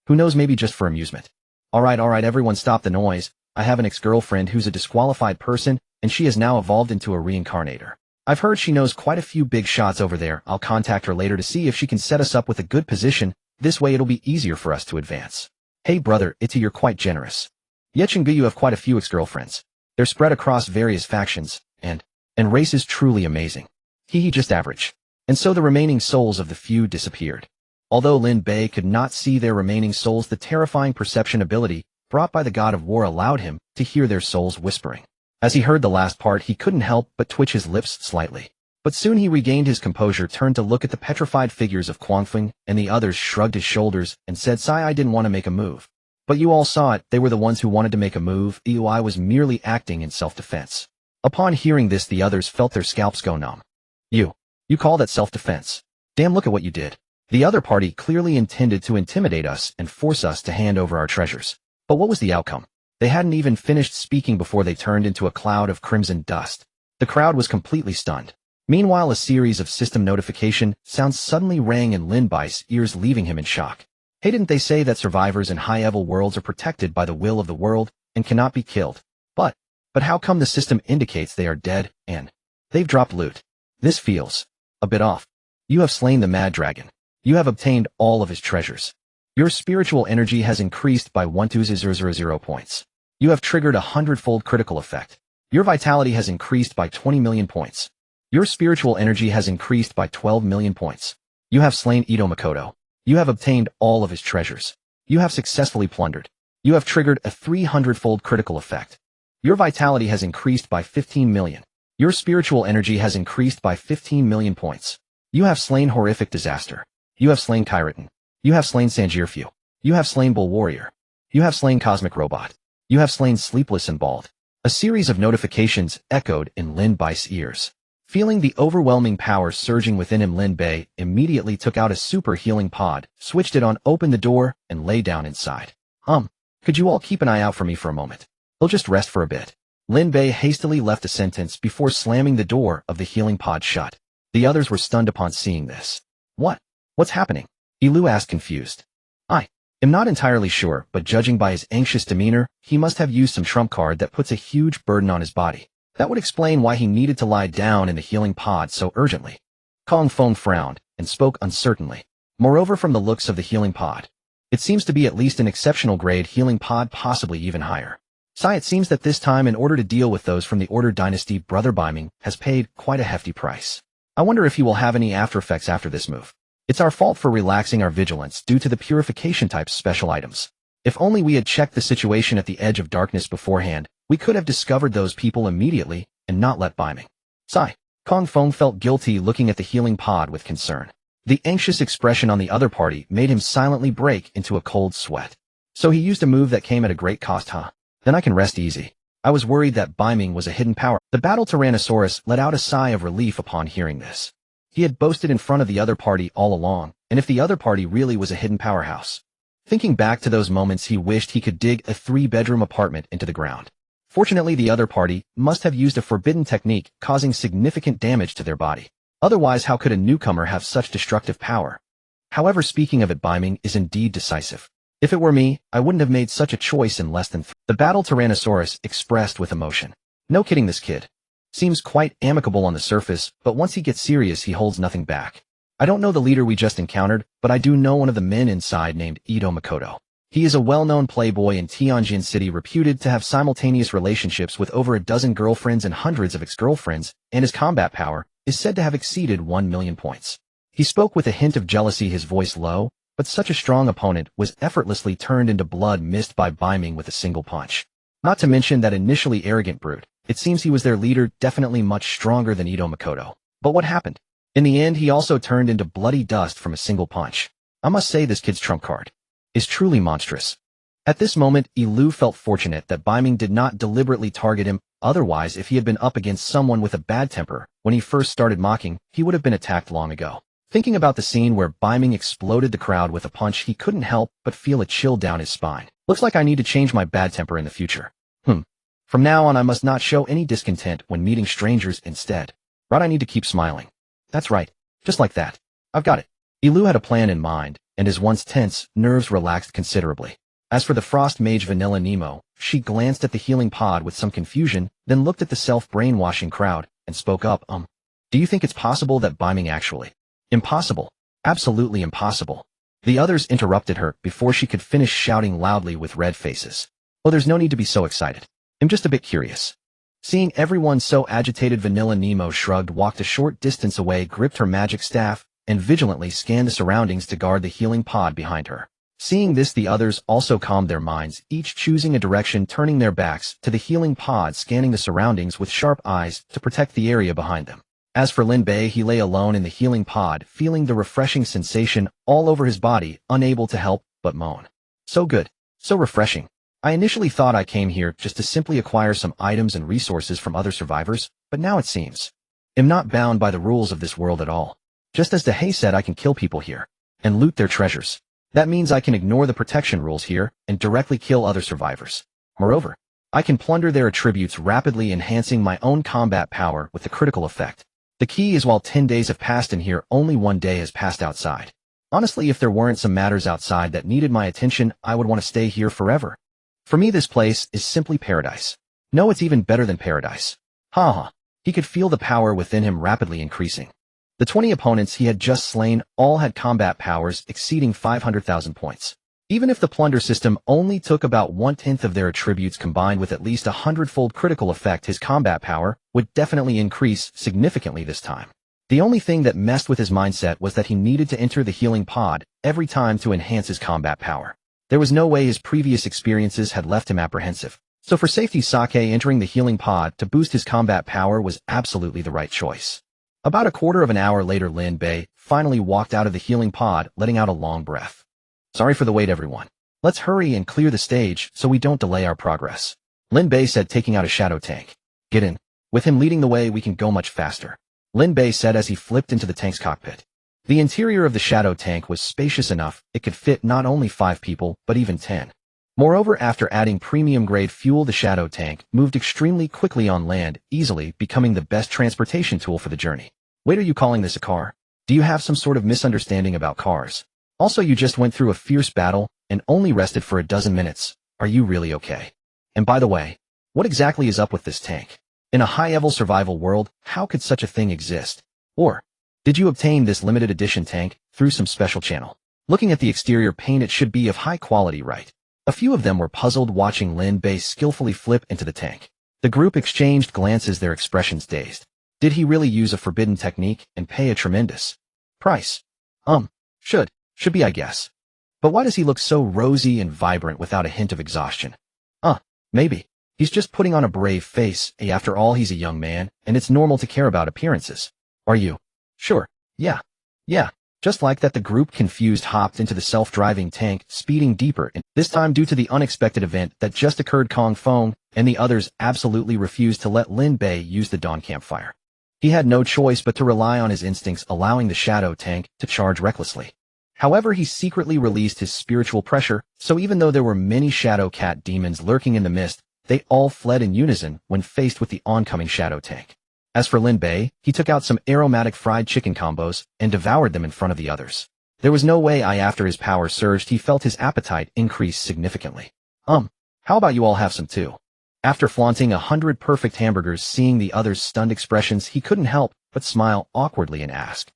Who knows, maybe just for amusement. Alright, everyone stop the noise. I have an ex-girlfriend who's a disqualified person, and she has now evolved into a reincarnator. I've heard she knows quite a few big shots over there. I'll contact her later to see if she can set us up with a good position. This way it'll be easier for us to advance. Hey brother, you're quite generous. Yechenggu, you have quite a few ex-girlfriends. They're spread across various factions, and races truly amazing. He just average. And so the remaining souls of the few disappeared. Although Lin Bei could not see their remaining souls, the terrifying perception ability brought by the god of war allowed him to hear their souls whispering. As he heard the last part, he couldn't help but twitch his lips slightly. But soon he regained his composure, turned to look at the petrified figures of Quangfeng, and the others shrugged his shoulders and said, "Sai, I didn't want to make a move. But you all saw it, they were the ones who wanted to make a move. I was merely acting in self-defense." Upon hearing this, the others felt their scalps go numb. You call that self-defense? Damn, look at what you did. The other party clearly intended to intimidate us and force us to hand over our treasures. But what was the outcome? They hadn't even finished speaking before they turned into a cloud of crimson dust. The crowd was completely stunned. Meanwhile, a series of system notification sounds suddenly rang in Lin Bei's ears, leaving him in shock. Hey, didn't they say that survivors in high-level worlds are protected by the will of the world and cannot be killed? But how come the system indicates they are dead and they've dropped loot? This feels a bit off. You have slain the mad dragon. You have obtained all of his treasures. Your spiritual energy has increased by 120,000 points. You have triggered a 100-fold critical effect. Your vitality has increased by 20 million points. Your spiritual energy has increased by 12 million points. You have slain Ito Makoto. You have obtained all of his treasures. You have successfully plundered. You have triggered a 300-fold critical effect. Your vitality has increased by 15 million. Your spiritual energy has increased by 15 million points. You have slain horrific disaster. You have slain Kyritan. You have slain Sanjirfu. You have slain Bull Warrior. You have slain Cosmic Robot. You have slain Sleepless and Bald. A series of notifications echoed in Lin Bei's ears. Feeling the overwhelming power surging within him, Lin Bei immediately took out a super healing pod, switched it on, opened the door, and lay down inside. Could you all keep an eye out for me for a moment? I'll just rest for a bit. Lin Bei hastily left a sentence before slamming the door of the healing pod shut. The others were stunned upon seeing this. What's happening? Ilu asked, confused. I am not entirely sure, but judging by his anxious demeanor, he must have used some trump card that puts a huge burden on his body. That would explain why he needed to lie down in the healing pod so urgently. Kong Feng frowned and spoke uncertainly. Moreover, from the looks of the healing pod, it seems to be at least an exceptional grade healing pod, possibly even higher. Sai, it seems that this time, in order to deal with those from the Order Dynasty, Brother Beiming has paid quite a hefty price. I wonder if he will have any after effects after this move. It's our fault for relaxing our vigilance due to the purification type's special items. If only we had checked the situation at the edge of darkness beforehand, we could have discovered those people immediately and not let Beiming. Sigh. Kong Feng felt guilty looking at the healing pod with concern. The anxious expression on the other party made him silently break into a cold sweat. So he used a move that came at a great cost, huh? Then I can rest easy. I was worried that Beiming was a hidden power. The battle Tyrannosaurus let out a sigh of relief upon hearing this. He had boasted in front of the other party all along, and if the other party really was a hidden powerhouse. Thinking back to those moments, he wished he could dig a 3-bedroom apartment into the ground. Fortunately, the other party must have used a forbidden technique, causing significant damage to their body. Otherwise, how could a newcomer have such destructive power? However, speaking of it, Beiming is indeed decisive. If it were me, I wouldn't have made such a choice in less than The battle Tyrannosaurus expressed with emotion. No kidding, this kid seems quite amicable on the surface, but once he gets serious, he holds nothing back. I don't know the leader we just encountered, but I do know one of the men inside named Ito Makoto. He is a well-known playboy in Tianjin City, reputed to have simultaneous relationships with over a dozen girlfriends and hundreds of ex-girlfriends, and his combat power is said to have exceeded 1 million points. He spoke with a hint of jealousy, his voice low, but such a strong opponent was effortlessly turned into blood mist by Beiming with a single punch. Not to mention that initially arrogant brute. It seems he was their leader, definitely much stronger than Ito Makoto. But what happened? In the end, he also turned into bloody dust from a single punch. I must say, this kid's trump card is truly monstrous. At this moment, Ilu felt fortunate that Beiming did not deliberately target him. Otherwise, if he had been up against someone with a bad temper when he first started mocking, he would have been attacked long ago. Thinking about the scene where Biming exploded the crowd with a punch, he couldn't help but feel a chill down his spine. Looks like I need to change my bad temper in the future. From now on, I must not show any discontent when meeting strangers instead. Right, I need to keep smiling. That's right. Just like that. I've got it. Ilu had a plan in mind, and his once tense nerves relaxed considerably. As for the frost mage Vanilla Nemo, she glanced at the healing pod with some confusion, then looked at the self-brainwashing crowd, and spoke up, Do you think it's possible that Biming actually? Impossible. Absolutely impossible. The others interrupted her before she could finish, shouting loudly with red faces. Oh, there's no need to be so excited. I'm just a bit curious. Seeing everyone so agitated, Vanilla Nemo shrugged, walked a short distance away, gripped her magic staff, and vigilantly scanned the surroundings to guard the healing pod behind her. Seeing this, the others also calmed their minds, each choosing a direction, turning their backs to the healing pod, scanning the surroundings with sharp eyes to protect the area behind them. As for Lin Bei, he lay alone in the healing pod, feeling the refreshing sensation all over his body, unable to help but moan. So good. So refreshing. I initially thought I came here just to simply acquire some items and resources from other survivors, but now it seems I'm not bound by the rules of this world at all. Just as Dehei said, I can kill people here and loot their treasures. That means I can ignore the protection rules here and directly kill other survivors. Moreover, I can plunder their attributes, rapidly enhancing my own combat power with the critical effect. The key is, while 10 days have passed in here, only 1 day has passed outside. Honestly, if there weren't some matters outside that needed my attention, I would want to stay here forever. For me, this place is simply paradise. No, it's even better than paradise. Ha. He could feel the power within him rapidly increasing. The 20 opponents he had just slain all had combat powers exceeding 500,000 points. Even if the plunder system only took about 1/10 of their attributes, combined with at least 100-fold critical effect, his combat power would definitely increase significantly this time. The only thing that messed with his mindset was that he needed to enter the healing pod every time to enhance his combat power. There was no way his previous experiences had left him apprehensive. So for safety, Sake entering the healing pod to boost his combat power was absolutely the right choice. About a quarter of an hour later, Lin Bei finally walked out of the healing pod, letting out a long breath. Sorry for the wait, everyone. Let's hurry and clear the stage so we don't delay our progress. Lin Bei said, taking out a shadow tank. Get in. With him leading the way, we can go much faster. Lin Bei said as he flipped into the tank's cockpit. The interior of the shadow tank was spacious enough it could fit not only 5 people, but even 10. Moreover, after adding premium-grade fuel, the shadow tank moved extremely quickly on land, easily becoming the best transportation tool for the journey. Wait, are you calling this a car? Do you have some sort of misunderstanding about cars? Also, you just went through a fierce battle and only rested for a dozen minutes. Are you really okay? And by the way, what exactly is up with this tank? In a high-level survival world, how could such a thing exist? Or did you obtain this limited edition tank through some special channel? Looking at the exterior paint, it should be of high quality, right? A few of them were puzzled, watching Lin Bei skillfully flip into the tank. The group exchanged glances, their expressions dazed. Did he really use a forbidden technique and pay a tremendous price? Should be, I guess. But why does he look so rosy and vibrant without a hint of exhaustion? Maybe he's just putting on a brave face. After all, he's a young man, and it's normal to care about appearances. Are you sure? Yeah. Just like that, the group, confused, hopped into the self-driving tank, speeding deeper, and this time, due to the unexpected event that just occurred, Kong Feng and the others absolutely refused to let Lin Bei use the dawn campfire. He had no choice but to rely on his instincts, allowing the shadow tank to charge recklessly. However, he secretly released his spiritual pressure, so even though there were many shadow cat demons lurking in the mist, they all fled in unison when faced with the oncoming shadow tank. As for Lin Bei, he took out some aromatic fried chicken combos and devoured them in front of the others. There was no way after his power surged, he felt his appetite increase significantly. How about you all have some too? After flaunting 100 perfect hamburgers, seeing the others' stunned expressions, he couldn't help but smile awkwardly and ask,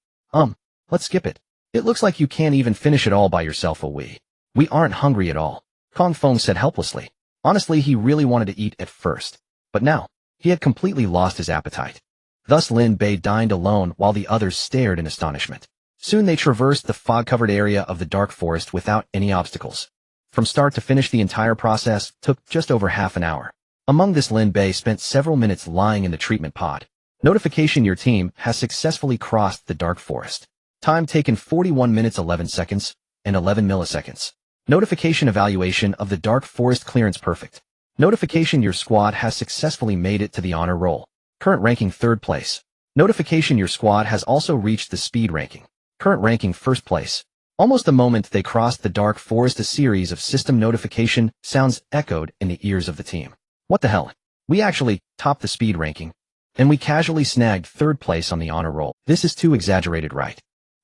let's skip it. It looks like you can't even finish it all by yourself. We aren't hungry at all, Kong Feng said helplessly. Honestly, he really wanted to eat at first, but now he had completely lost his appetite. Thus, Lin Bei dined alone while the others stared in astonishment. Soon they traversed the fog-covered area of the dark forest without any obstacles. From start to finish, the entire process took just over half an hour. Among this, Lin Bei spent several minutes lying in the treatment pod. Notification: your team has successfully crossed the dark forest. Time taken 41 minutes 11 seconds and 11 milliseconds. Notification: evaluation of the dark forest clearance perfect. Notification: your squad has successfully made it to the honor roll. Current ranking 3rd place. Notification: your squad has also reached the speed ranking. Current ranking first place. Almost the moment they crossed the dark forest, a series of system notification sounds echoed in the ears of the team. What the hell? We actually topped the speed ranking, and we casually snagged third place on the honor roll. This is too exaggerated, right?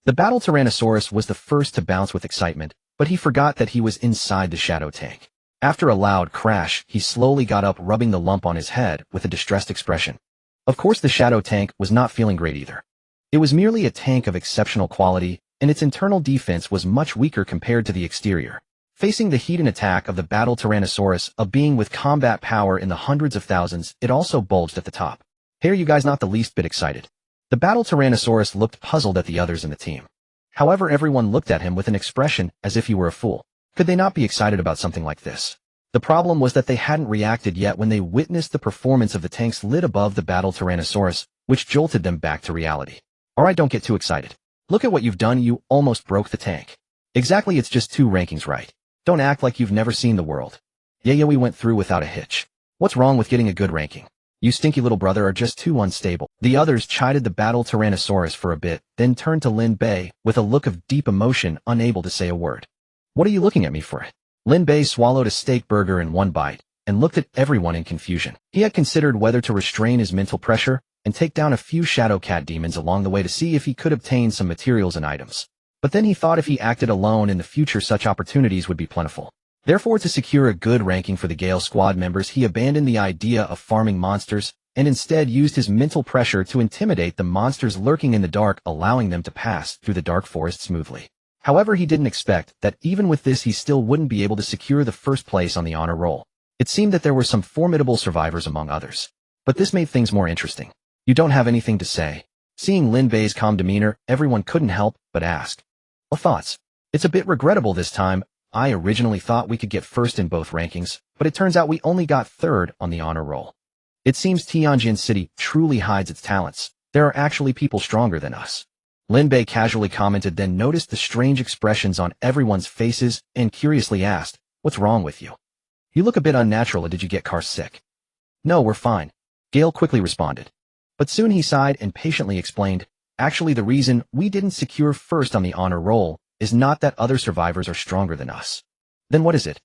The battle Tyrannosaurus was the first to bounce with excitement, but he forgot that he was inside the shadow tank. After a loud crash, he slowly got up, rubbing the lump on his head with a distressed expression. Of course, the shadow tank was not feeling great either. It was merely a tank of exceptional quality, and its internal defense was much weaker compared to the exterior. Facing the heat and attack of the battle Tyrannosaurus, a being with combat power in the hundreds of thousands, it also bulged at the top. Hey, are you guys not the least bit excited? The battle Tyrannosaurus looked puzzled at the others in the team. However, everyone looked at him with an expression as if he were a fool. Could they not be excited about something like this? The problem was that they hadn't reacted yet when they witnessed the performance of the tank's lid above the battle Tyrannosaurus, which jolted them back to reality. Alright, don't get too excited. Look at what you've done, you almost broke the tank. Exactly, it's just 2 rankings, right? Don't act like you've never seen the world. Yeah, we went through without a hitch. What's wrong with getting a good ranking? You stinky little brother are just too unstable. The others chided the battle Tyrannosaurus for a bit, then turned to Lin Bei with a look of deep emotion, unable to say a word. What are you looking at me for? Lin Bei swallowed a steak burger in one bite and looked at everyone in confusion. He had considered whether to restrain his mental pressure and take down a few shadow cat demons along the way to see if he could obtain some materials and items. But then he thought if he acted alone in the future, such opportunities would be plentiful. Therefore, to secure a good ranking for the Gale squad members, he abandoned the idea of farming monsters and instead used his mental pressure to intimidate the monsters lurking in the dark, allowing them to pass through the dark forest smoothly. However, he didn't expect that even with this he still wouldn't be able to secure the first place on the honor roll. It seemed that there were some formidable survivors among others. But this made things more interesting. You don't have anything to say? Seeing Lin Bei's calm demeanor, everyone couldn't help but ask. Well, thoughts? It's a bit regrettable this time. I originally thought we could get first in both rankings, but it turns out we only got third on the honor roll. It seems Tianjin City truly hides its talents. There are actually people stronger than us. Lin Bei casually commented, then noticed the strange expressions on everyone's faces and curiously asked, "What's wrong with you? You look a bit unnatural, or did you get car sick?" "No, we're fine," Gale quickly responded. But soon he sighed and patiently explained, "Actually, the reason we didn't secure first on the honor roll is not that other survivors are stronger than us." "Then what is it?"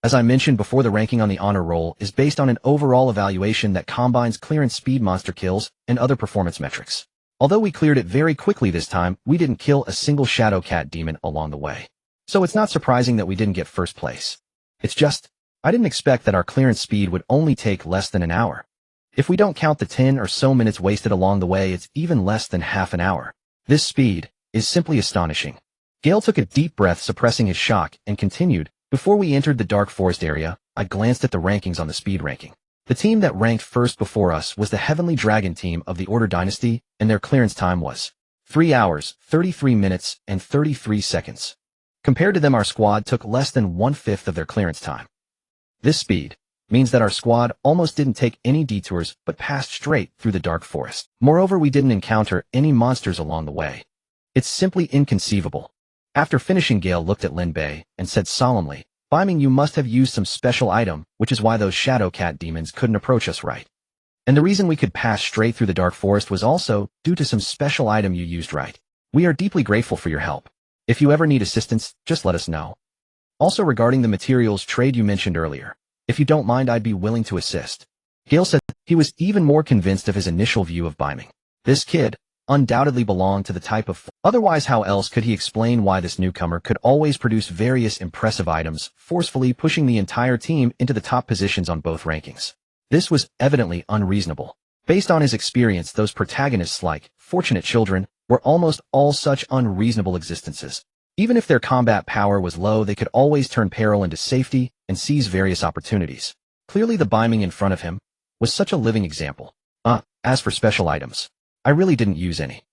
"As I mentioned before, the ranking on the honor roll is based on an overall evaluation that combines clearance speed, monster kills, and other performance metrics. Although we cleared it very quickly this time, we didn't kill a single shadow cat demon along the way. So it's not surprising that we didn't get first place. It's just, I didn't expect that our clearance speed would only take less than an hour. If we don't count the 10 or so minutes wasted along the way, it's even less than half an hour. This speed is simply astonishing." Gale took a deep breath, suppressing his shock, and continued, "Before we entered the dark forest area, I glanced at the rankings on the speed ranking. The team that ranked first before us was the Heavenly Dragon team of the Order Dynasty, and their clearance time was 3 hours, 33 minutes, and 33 seconds. Compared to them, our squad took less than 1/5 of their clearance time. This speed means that our squad almost didn't take any detours but passed straight through the dark forest. Moreover, we didn't encounter any monsters along the way. It's simply inconceivable." After finishing, Gale looked at Lin Bei and said solemnly, "Biming, you must have used some special item, which is why those shadow cat demons couldn't approach us, right? And the reason we could pass straight through the dark forest was also due to some special item you used, right? We are deeply grateful for your help. If you ever need assistance, just let us know. Also, regarding the materials trade you mentioned earlier, if you don't mind, I'd be willing to assist." Gale said he was even more convinced of his initial view of Biming. This kid undoubtedly belonged to the type of otherwise how else could he explain why this newcomer could always produce various impressive items, forcefully pushing the entire team into the top positions on both rankings. This was evidently unreasonable. Based on his experience, those protagonists like Fortunate Children were almost all such unreasonable existences. Even if their combat power was low, they could always turn peril into safety and seize various opportunities. Clearly the Biming in front of him was such a living example. As for special items, I really didn't use any.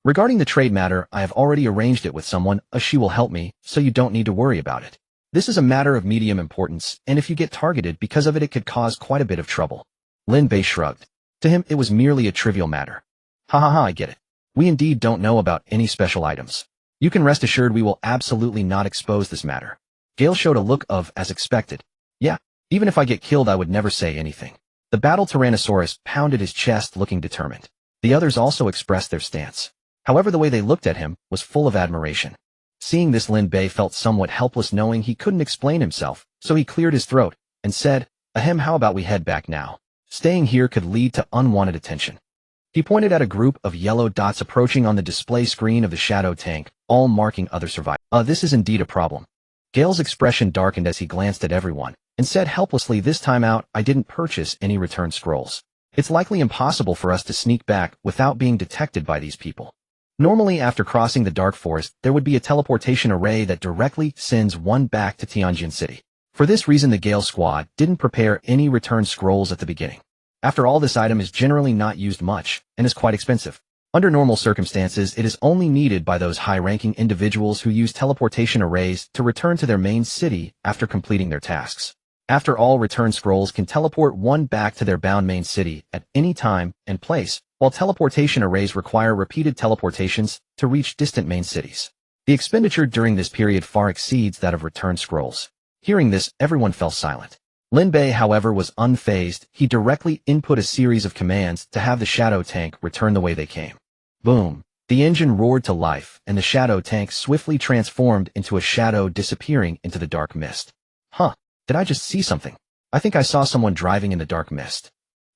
Regarding the trade matter, I have already arranged it with someone, she will help me, so you don't need to worry about it. This is a matter of medium importance, and if you get targeted because of it, it could cause quite a bit of trouble." Lin Bei shrugged. To him, it was merely a trivial matter. Ha, I get it. We indeed don't know about any special items. You can rest assured we will absolutely not expose this matter. Gale showed a look of, as expected. Yeah, even if I get killed, I would never say anything. The battle Tyrannosaurus pounded his chest, looking determined. The others also expressed their stance. However, the way they looked at him was full of admiration. Seeing this, Lin Bei felt somewhat helpless, knowing he couldn't explain himself, so he cleared his throat and said, "Ahem, how about we head back now? Staying here could lead to unwanted attention." He pointed at a group of yellow dots approaching on the display screen of the shadow tank, all marking other survivors. This is indeed a problem. Gale's expression darkened as he glanced at everyone and said helplessly, "This time out, I didn't purchase any return scrolls. It's likely impossible for us to sneak back without being detected by these people. Normally, after crossing the dark forest, there would be a teleportation array that directly sends one back to Tianjin City. For this reason, the Gale squad didn't prepare any return scrolls at the beginning. After all, this item is generally not used much and is quite expensive. Under normal circumstances, it is only needed by those high-ranking individuals who use teleportation arrays to return to their main city after completing their tasks. After all, return scrolls can teleport one back to their bound main city at any time and place, while teleportation arrays require repeated teleportations to reach distant main cities. The expenditure during this period far exceeds that of return scrolls. Hearing this, everyone fell silent. Lin Bei, however, was unfazed. He directly input a series of commands to have the shadow tank return the way they came. Boom! The engine roared to life, and the shadow tank swiftly transformed into a shadow, disappearing into the dark mist. Huh, did I just see something? I think I saw someone driving in the dark mist.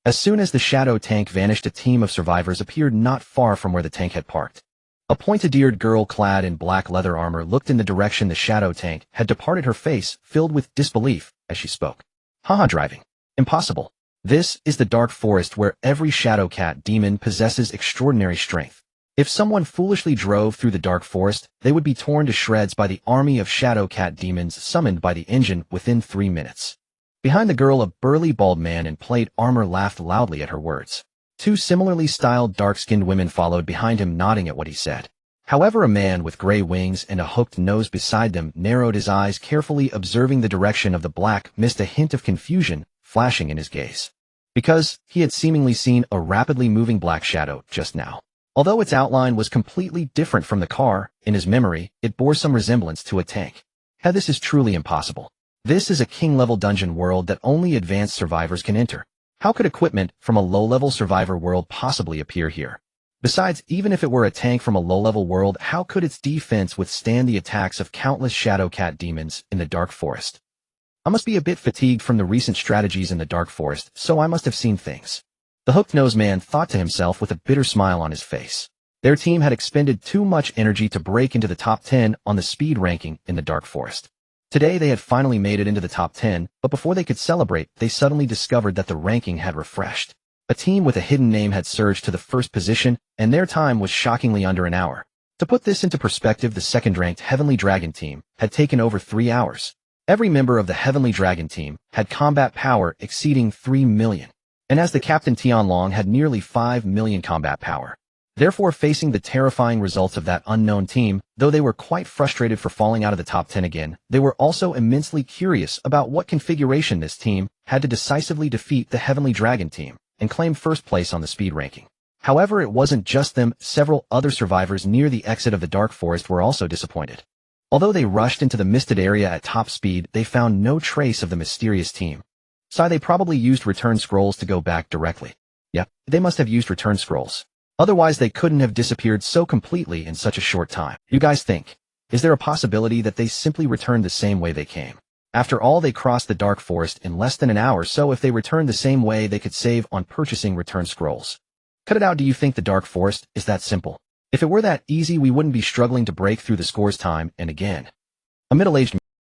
As soon as the shadow tank vanished, a team of survivors appeared not far from where the tank had parked. A pointed-eared girl clad in black leather armor looked in the direction the shadow tank had departed, her face filled with disbelief as she spoke. Haha, driving. Impossible. This is the dark forest where every shadow cat demon possesses extraordinary strength. If someone foolishly drove through the dark forest, they would be torn to shreds by the army of shadow cat demons summoned by the engine within 3 minutes. Behind the girl, a burly bald man in plate armor laughed loudly at her words. 2 similarly styled dark-skinned women followed behind him, nodding at what he said. However, a man with gray wings and a hooked nose beside them narrowed his eyes, carefully observing the direction of the black mist, a hint of confusion flashing in his gaze. Because he had seemingly seen a rapidly moving black shadow just now. Although its outline was completely different from the car, in his memory, it bore some resemblance to a tank. This is truly impossible. This is a king-level dungeon world that only advanced survivors can enter. How could equipment from a low-level survivor world possibly appear here? Besides, even if it were a tank from a low-level world, how could its defense withstand the attacks of countless shadow cat demons in the dark forest? I must be a bit fatigued from the recent strategies in the dark forest, so I must have seen things. The hooked-nosed man thought to himself with a bitter smile on his face. Their team had expended too much energy to break into the top 10 on the speed ranking in the dark forest. Today they had finally made it into the top 10, but before they could celebrate, they suddenly discovered that the ranking had refreshed. A team with a hidden name had surged to the first position, and their time was shockingly under an hour. To put this into perspective, the second-ranked Heavenly Dragon team had taken over 3 hours. Every member of the Heavenly Dragon team had combat power exceeding 3 million. And as the captain, Tianlong had nearly 5 million combat power. Therefore, facing the terrifying results of that unknown team, though they were quite frustrated for falling out of the top 10 again, they were also immensely curious about what configuration this team had to decisively defeat the Heavenly Dragon team and claim first place on the speed ranking. However, it wasn't just them. Several other survivors near the exit of the dark forest were also disappointed. Although they rushed into the misted area at top speed, they found no trace of the mysterious team. So they probably used return scrolls to go back directly. Yep, they must have used return scrolls. Otherwise, they couldn't have disappeared so completely in such a short time. You guys think, is there a possibility that they simply returned the same way they came? After all, they crossed the dark forest in less than an hour, so if they returned the same way, they could save on purchasing return scrolls. Cut it out. Do you think the dark forest is that simple? If it were that easy, we wouldn't be struggling to break through the scores time and again. A middle-aged